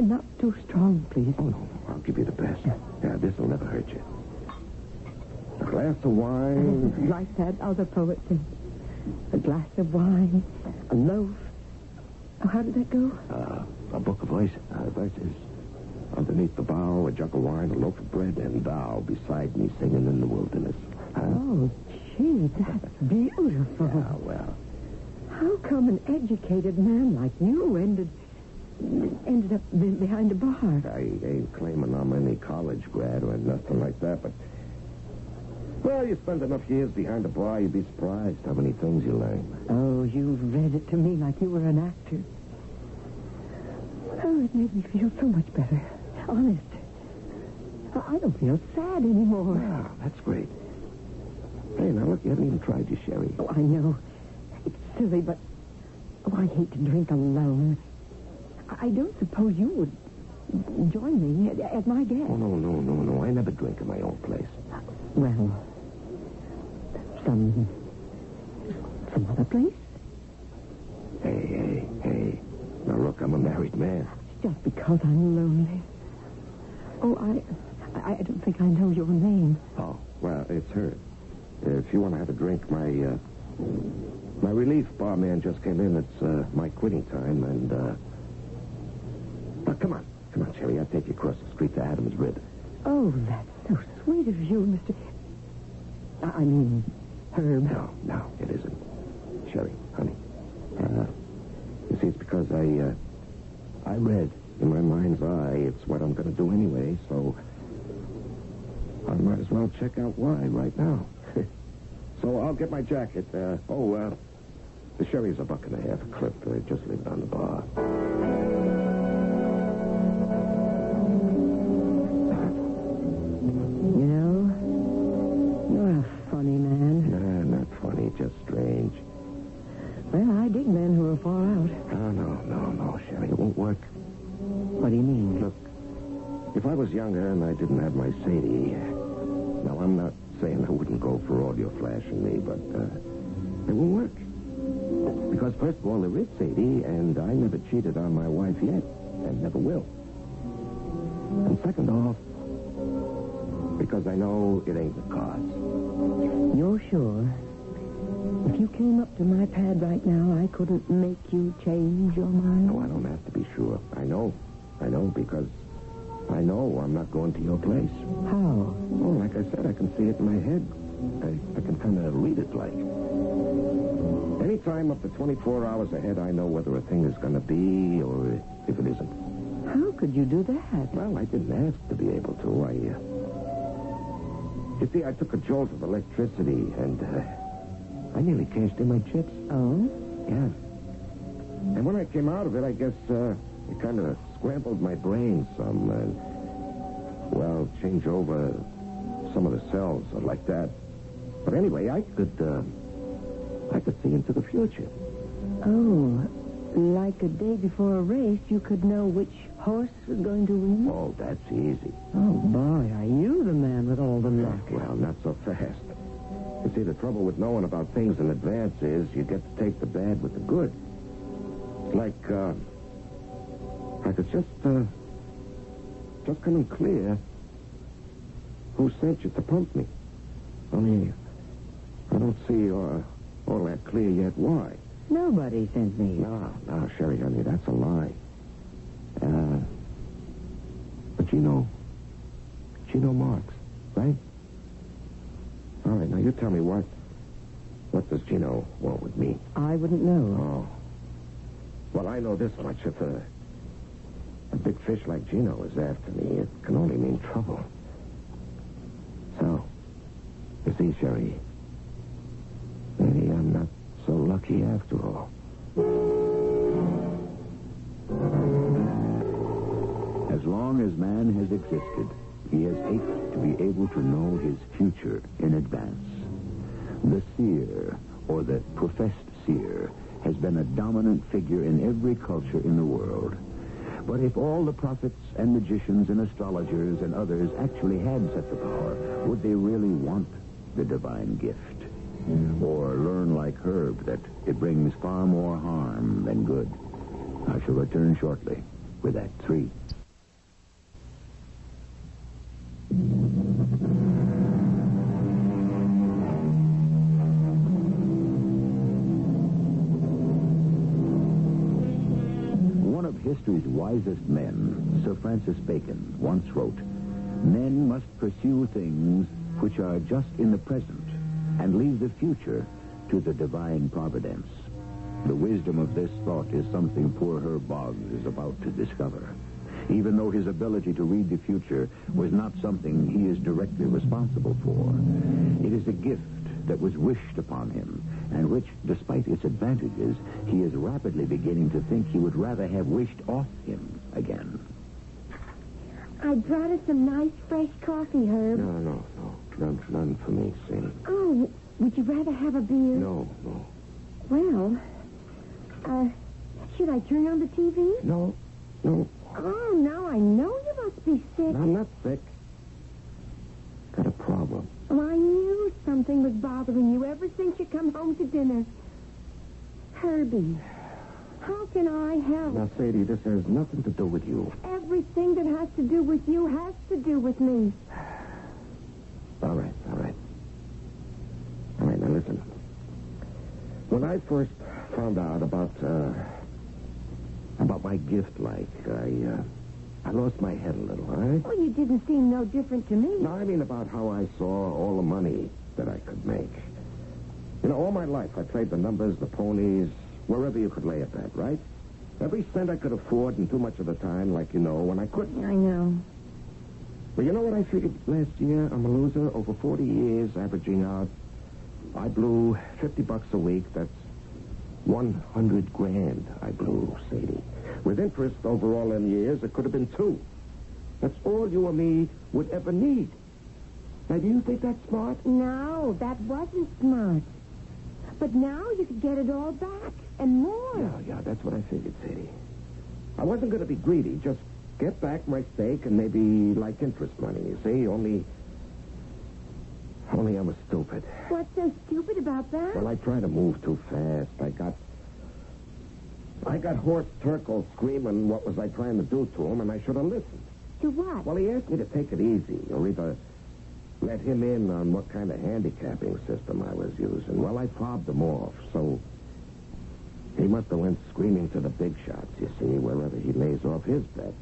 Not too strong, please. Oh, no, I'll give you the best. Yeah, this'll never hurt you. A glass of wine. Like that other poet said. A glass of wine, a loaf. Oh, how did that go? A book of verses. Underneath the bough, a jug of wine, a loaf of bread, and thou beside me singing in the wilderness. Oh, gee, that's beautiful. Yeah, well. How come an educated man like you ended up behind a bar? I ain't claiming I'm any college grad or nothing like that, but... Well, you spend enough years behind a bar, you'd be surprised how many things you learn. Oh, you read it to me like you were an actor. Oh, it made me feel so much better. Honest. I don't feel sad anymore. Wow, that's great. Hey, now look, you haven't even tried your sherry. Oh, I know. It's silly, but... Oh, I hate to drink alone. I don't suppose you would join me as my guest. Oh, no. I never drink in my own place. Well, some other place? Hey. Now, look, I'm a married man. It's just because I'm lonely. Oh, I don't think I know your name. Oh, well, it's her. If you want to have a drink, my relief barman just came in. It's my quitting time, and, come on, Sherry. I'll take you across the street to Adam's Rib. Oh, that's so sweet of you, Mr... I mean, Herb. No, it isn't. Sherry, honey. You see, it's because I read in my mind's eye it's what I'm going to do anyway, so I might as well check out why right now. So I'll get my jacket. The sherry's $1.50 a clip. Just leave it on the bar. You know, you're a funny man. Nah, not funny, just strange. Well, I dig men who are far out. Oh, no, Sherry, it won't work. What do you mean? Look, if I was younger and I didn't have my Sadie, now I'm not saying I wouldn't go for audio flash and me, but it won't work. Because first of all, there is Sadie, and I never cheated on my wife yet, and never will. And second off, because I know it ain't the cards. You're sure? If you came up to my pad right now, I couldn't make you change your mind? No, I don't have to be sure. I know, because I know I'm not going to your place. How? Oh, like I said, I can see it in my head. I can kind of read it like. Anytime up to 24 hours ahead, I know whether a thing is going to be or if it isn't. How could you do that? Well, I didn't ask to be able to. You see, I took a jolt of electricity, and I nearly cashed in my chips. Oh? Yeah. And when I came out of it, I guess it kind of scrambled my brain some. Change over some of the cells like that. But anyway, I could see into the future. Oh, like a day before a race, you could know which horse was going to win? Oh, that's easy. Oh, boy, are you the man with all the luck? Well, not so fast. You see, the trouble with knowing about things in advance is you get to take the bad with the good. Like it's just coming clear who sent you to pump me. Only I don't see all that clear yet why. Nobody sent me. No, Sherry, honey, that's a lie. But you know Marks, right? All right, now you tell me what does Gino want with me? I wouldn't know. Oh. Well, I know this much. If a big fish like Gino is after me, it can only mean trouble. So, you see, Sherry, maybe I'm not so lucky after all. As long as man has existed, he has ached to be able to know his future in advance. The seer, or the professed seer, has been a dominant figure in every culture in the world. But if all the prophets and magicians and astrologers and others actually had such a power, would they really want the divine gift? Or learn like Herb that it brings far more harm than good? I shall return shortly with Act 3. One of history's wisest men, Sir Francis Bacon, once wrote, "Men must pursue things which are just in the present and leave the future to the divine providence." The wisdom of this thought is something poor Herb Boggs is about to discover. Even though his ability to read the future was not something he is directly responsible for, it is a gift that was wished upon him, and which, despite its advantages, he is rapidly beginning to think he would rather have wished off him again. I brought us some nice fresh coffee, Herb. No. None for me, Sadie. Oh, would you rather have a beer? No. Well, should I turn on the TV? No. Oh, no, I know you must be sick. I'm not sick. Got a problem. Oh, I knew something was bothering you ever since you come home to dinner. Herbie, how can I help? Now, Sadie, this has nothing to do with you. Everything that has to do with you has to do with me. All right. All right, now listen. When I first found out about my gift, I lost my head a little, all right? Well, you didn't seem no different to me. No, I mean about how I saw all the money that I could make. You know, all my life I played the numbers, the ponies, wherever you could lay it at, right? Every cent I could afford, and too much of the time, when I couldn't. I know. Well, you know what I figured last year? I'm a loser. Over 40 years, averaging out, I blew $50 a week. That's $100,000 I blew, Sadie. With interest over all them years, it could have been $2. That's all you or me would ever need. Now, do you think that's smart? No, that wasn't smart. But now you could get it all back, and more. Yeah, that's what I figured, Sadie. I wasn't going to be greedy, just get back my stake and maybe like interest money, you see? Only I was stupid. What's so stupid about that? Well, I tried to move too fast. I got Horst Turkle screaming what was I trying to do to him, and I should have listened. To what? Well, he asked me to take it easy, or either let him in on what kind of handicapping system I was using. Well, I fobbed him off, so he must have went screaming to the big shots, you see, wherever he lays off his bets.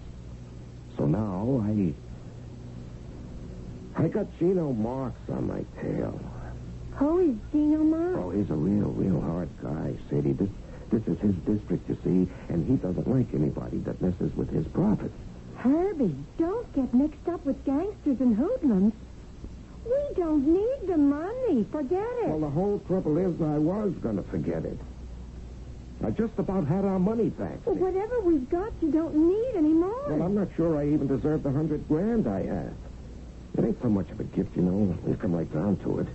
So now I got Gino Marks on my tail. Who is Gino Marks? Oh, he's a real hard guy, Sadie. This is his district, you see, and he doesn't like anybody that messes with his profits. Herbie, don't get mixed up with gangsters and hoodlums. We don't need the money. Forget it. Well, the whole trouble is I was going to forget it. I just about had our money back. Well, whatever we've got, you don't need anymore. Well, I'm not sure I even deserve the $100,000 I have. It ain't so much of a gift, you know, when you come right down to it.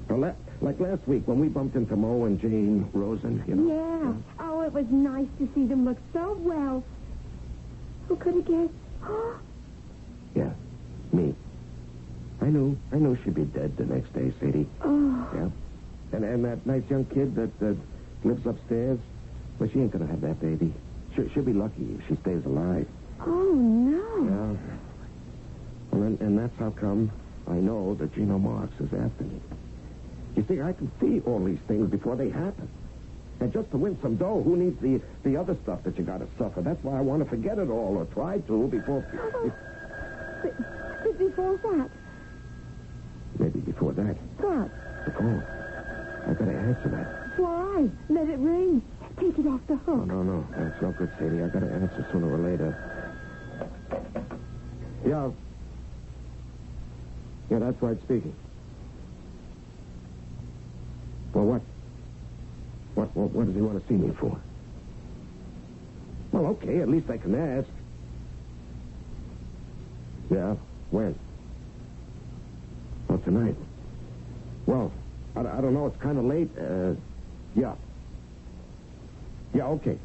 Well, like last week when we bumped into Mo and Jane Rosen, you know. Yeah. Oh, it was nice to see them look so well. Who could have guessed? Yeah, me. I knew she'd be dead the next day, Sadie. Oh. Yeah. And that nice young kid that lives upstairs, well, she ain't gonna have that baby. She'll be lucky if she stays alive. Oh, no. Yeah. Well, and that's how come I know that Gino Marks is after me. You see, I can see all these things before they happen. And just to win some dough, who needs the other stuff that you gotta suffer? That's why I want to forget it all, or try to, before... Before what? Maybe before that. What? The phone. I gotta answer that. Why? Let it ring. Take it off the hook. No. That's no good, Sadie. I gotta answer sooner or later. Yeah. Yeah, that's right speaking. Well, what does he want to see me for? Well, okay, at least I can ask. Yeah, when? Well, tonight. Well, I don't know. It's kind of late. Yeah. Yeah, okay.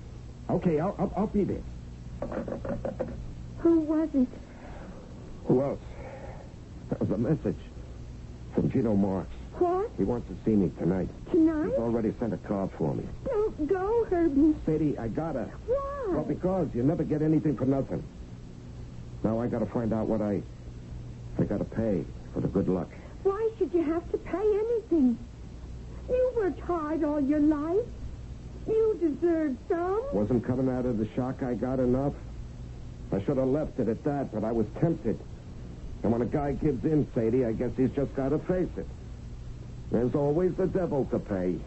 Okay, I'll be there. Who was it? Who else? That was a message from Gino Marks. What? He wants to see me tonight. Tonight? He's already sent a car for me. Don't go, Herbie. Sadie, I gotta. Why? Well, because you never get anything for nothing. Now I gotta find out what I gotta pay for the good luck. Why should you have to pay anything? You worked hard all your life. You deserve some. Wasn't coming out of the shock I got enough. I should have left it at that, but I was tempted. And when a guy gives in, Sadie, I guess he's just got to face it. There's always the devil to pay.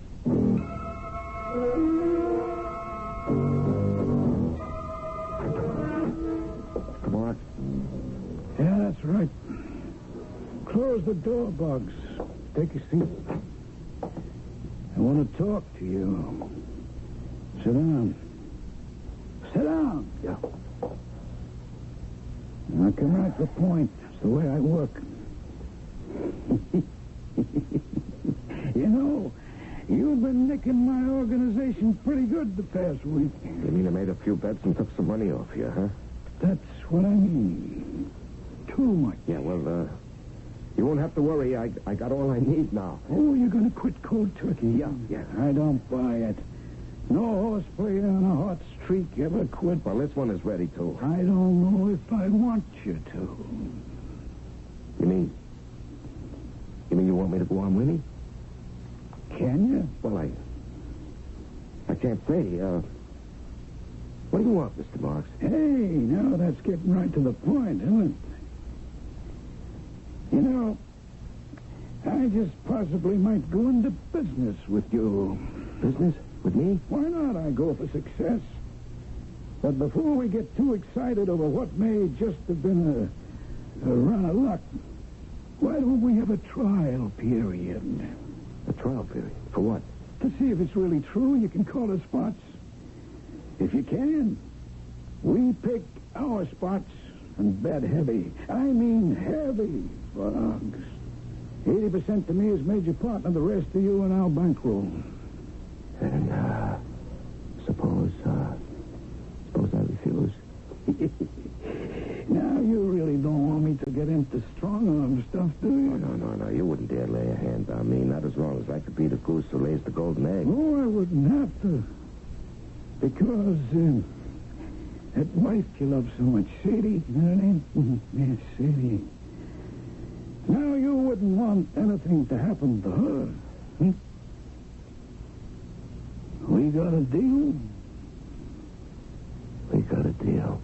Come on. Yeah, that's right. Close the door, Bugs. Take a seat. I want to talk to you. Sit down. Sit down. Yeah. Now, come right to the point. It's the way I work. You know, you've been nicking my organization pretty good the past week. You mean I made a few bets and took some money off you, huh? That's what I mean. Too much. Yeah, well, you won't have to worry. I got all I need now. Oh, you're going to quit cold turkey? Yeah. I don't buy it. No horseplay on a hot streak ever quit. Well, this one is ready, too. I don't know if I want you to. You mean you want me to go on winning? Can you? Well, I can't say. What do you want, Mr. Marks? Hey, now that's getting right to the point, isn't it? You know, I just possibly might go into business with you. Business? With me? Why not? I go for success. But before we get too excited over what may just have been a run of luck, why don't we have a trial period? A trial period? For what? To see if it's really true and you can call the spots. If you can, we pick our spots and bet heavy. I mean heavy, Bugs. 80% to me as major partner, the rest to you and our bankroll. And, suppose I refuse. Now, you really don't want me to get into strong-arm stuff, do you? No. You wouldn't dare lay a hand on me, not as long as I could be the goose who lays the golden egg. Oh, I wouldn't have to. Because, that wife you love so much, Sadie, you know her name? Yes, Sadie. Now, you wouldn't want anything to happen to her. We got a deal? We got a deal.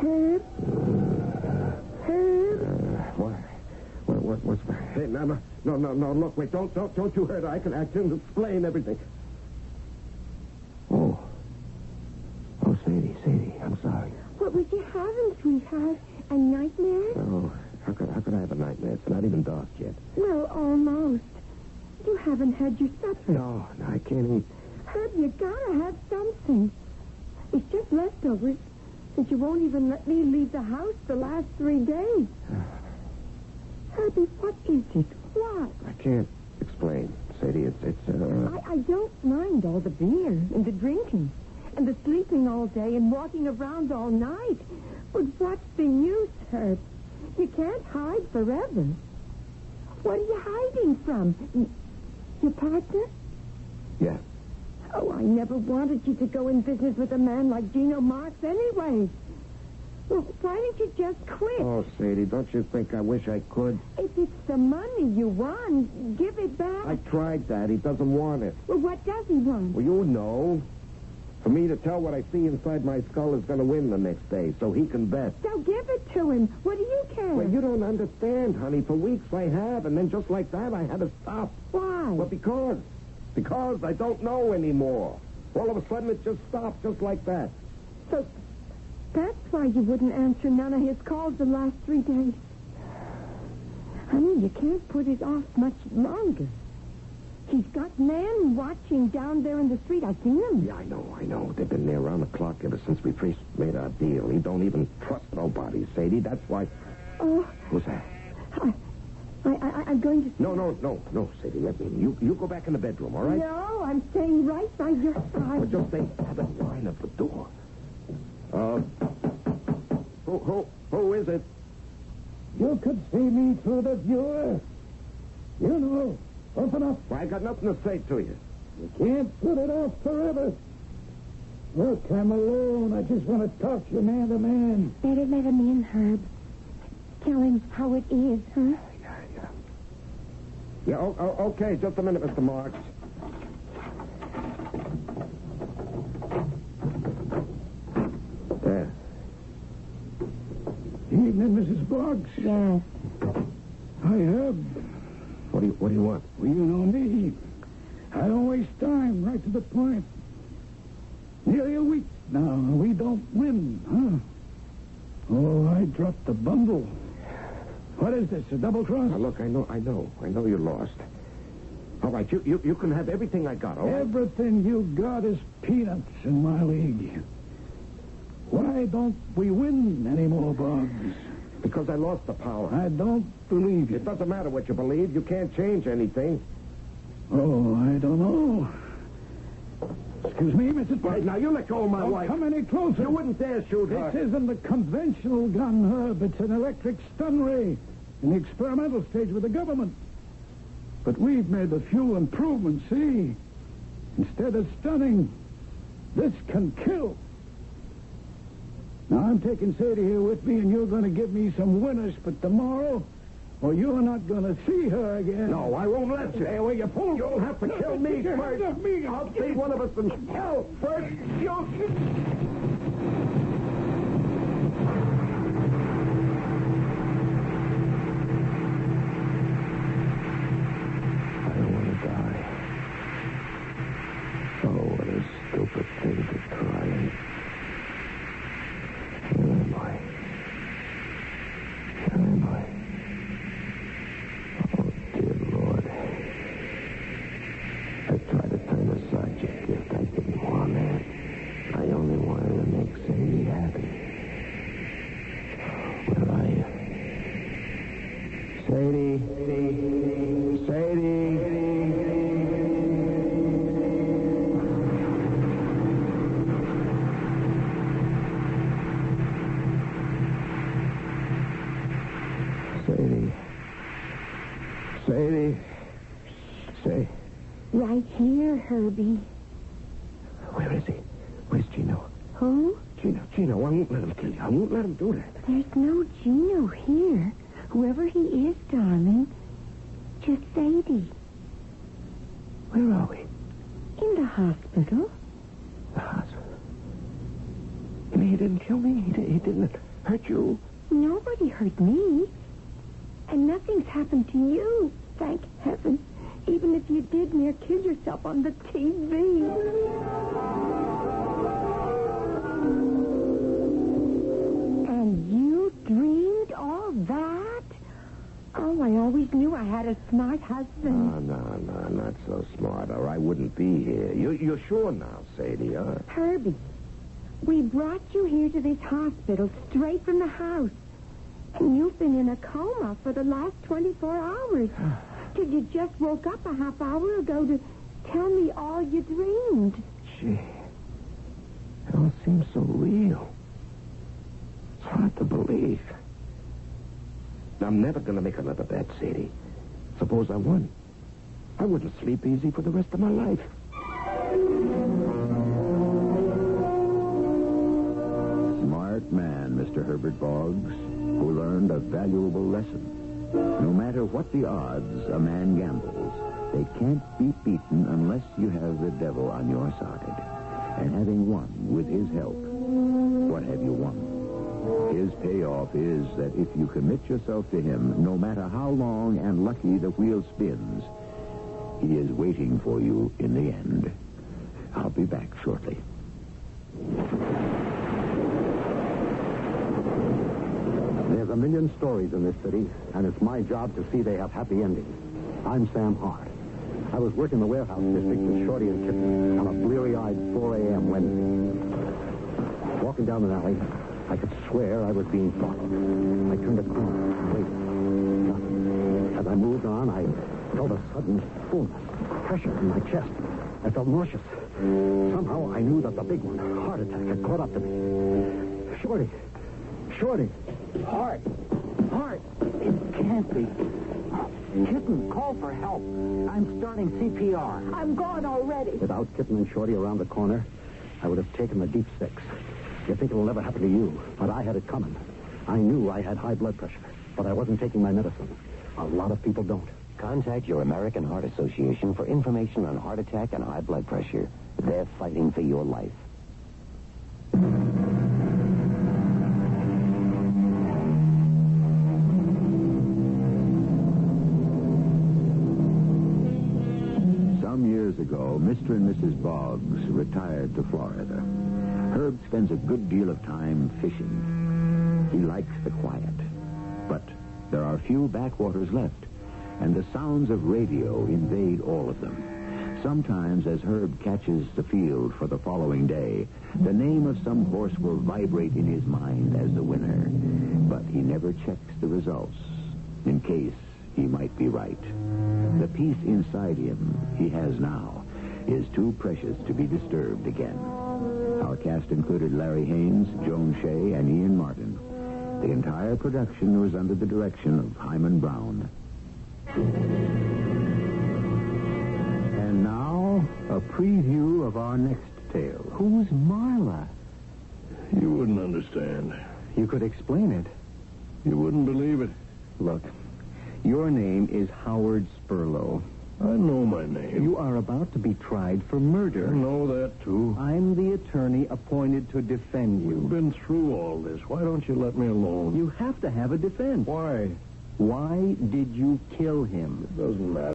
Herb? What's that? Hey, no, look, wait, don't you hurt her. I can explain everything. Oh, Sadie, I'm sorry. What was you having, sweetheart? A nightmare? Oh, how could I have a nightmare? It's not even dark yet. Well, almost. You haven't had your supper. No, I can't eat. Herb, you gotta have something. It's just leftovers, since you won't even let me leave the house the last 3 days. Herbie, what is it? What? I can't explain, Sadie. I don't mind all the beer and the drinking and the sleeping all day and walking around all night. But what's the use, Herb? You can't hide forever. What are you hiding from? Your partner? Yeah. Oh, I never wanted you to go in business with a man like Gino Marks anyway. Well, why didn't you just quit? Oh, Sadie, don't you think I wish I could? If it's the money you won, give it back. I tried that. He doesn't want it. Well, what does he want? Well, you know. For me to tell what I see inside my skull is going to win the next day, so he can bet. So give it to him. What do you care? Well, you don't understand, honey. For weeks I have, and then just like that, I had to stop. Why? Well, because I don't know anymore. All of a sudden, it just stopped, just like that. So that's why you wouldn't answer none of his calls the last 3 days. Honey, you can't put it off much longer. He's got men watching down there in the street. I've seen them. Yeah, I know. They've been there around the clock ever since we first made our deal. He don't even trust nobody, Sadie. That's why... Oh. Who's that? I'm going to... No, Sadie, let me in. You go back in the bedroom, all right? No, I'm staying right by your side. Well, just stay at the line of the door. Who is it? You could see me through the viewer. You know, open up. Well, I got nothing to say to you. You can't put it off forever. Look, I'm alone. I just want to talk to you man to man. Better let him in, Herb. Tell him how it is, huh? Yeah, okay. Just a minute, Mr. Marks. There. Evening, Mrs. Boggs. Yes. I have. What do you want? Well, you know me. I don't waste time. Right to the point. Nearly a week now. We don't win, huh? Oh, I dropped the bundle. What is this, a double cross? Now, look, I know you lost. All right, you can have everything I got, all right? Everything you got is peanuts in my league. Why don't we win any more, Boggs? Because I lost the power. I don't believe you. It doesn't matter what you believe. You can't change anything. Oh, I don't know. Excuse me, Mrs. Boggs. Hey, now, you let go of my wife. Don't come any closer. You wouldn't dare shoot her. This isn't a conventional gun, Herb. It's an electric stun ray in the experimental stage with the government. But we've made a few improvements, see? Instead of stunning, this can kill. Now, I'm taking Sadie here with me, and you're going to give me some winners for tomorrow, or you're not going to see her again. No, I won't let you. Hey, well, you fool. You'll have to kill me first. I'll see one of us in hell first. I don't want to die. Oh, what a stupid thing to try. Where am I? Oh, dear Lord. I tried to turn aside your gift. I didn't want that. I only wanted to make Sadie happy. Where are you? Sadie. Say. Right here, Herbie. Where is he? Where's Gino? Who? Gino, I won't let him kill you. I won't let him do that. There's no Gino here. Whoever he is, darling. Just Sadie. Where are we? In the hospital. The hospital? You mean he didn't kill me? He didn't hurt you? Nobody hurt me. And nothing's happened to you, thank heaven. Even if you did near kill yourself on the TV. And you dreamed all that? Oh, I always knew I had a smart husband. No, not so smart, or I wouldn't be here. You're sure now, Sadie, huh? Herbie, we brought you here to this hospital straight from the house. And you've been in a coma for the last 24 hours. Till you just woke up a half hour ago to tell me all you dreamed. Gee, it all seems so real. It's hard to believe. I'm never going to make another bet, Sadie. Suppose I won. I wouldn't sleep easy for the rest of my life. Smart man, Mr. Herbert Boggs, who learned a valuable lesson. No matter what the odds a man gambles, they can't be beaten unless you have the devil on your side. And having won with his help, what have you won? His payoff is that if you commit yourself to him, no matter how long and lucky the wheel spins, he is waiting for you in the end. I'll be back shortly. There's a million stories in this city, and it's my job to see they have happy endings. I'm Sam Hart. I was working the warehouse district with Shorty and Kitten on a bleary-eyed 4 a.m. Wednesday. Walking down an alley, I could swear I was being followed. I turned a corner, waited. Nothing. As I moved on, I felt a sudden fullness, pressure in my chest. I felt nauseous. Somehow I knew that the big one, heart attack, had caught up to me. Shorty. Heart. It can't be. Kitten, call for help. I'm starting CPR. I'm gone already. Without Kitten and Shorty around the corner, I would have taken the deep six. You think it'll never happen to you, but I had it coming. I knew I had high blood pressure, but I wasn't taking my medicine. A lot of people don't. Contact your American Heart Association for information on heart attack and high blood pressure. They're fighting for your life. Some years ago, Mr. and Mrs. Boggs retired to Florida. Herb spends a good deal of time fishing. He likes the quiet. But there are few backwaters left, and the sounds of radio invade all of them. Sometimes, as Herb catches the field for the following day, the name of some horse will vibrate in his mind as the winner. But he never checks the results, in case he might be right. The peace inside him he has now is too precious to be disturbed again. Our cast included Larry Haynes, Joan Shea, and Ian Martin. The entire production was under the direction of Hyman Brown. And now, a preview of our next tale. Who's Marla? You wouldn't understand. You could explain it. You wouldn't believe it. Look, your name is Howard Spurlow. I know my name. You are about to be tried for murder. I know that, too. I'm the attorney appointed to defend you. We've been through all this. Why don't you let me alone? You have to have a defense. Why? Why did you kill him? It doesn't matter.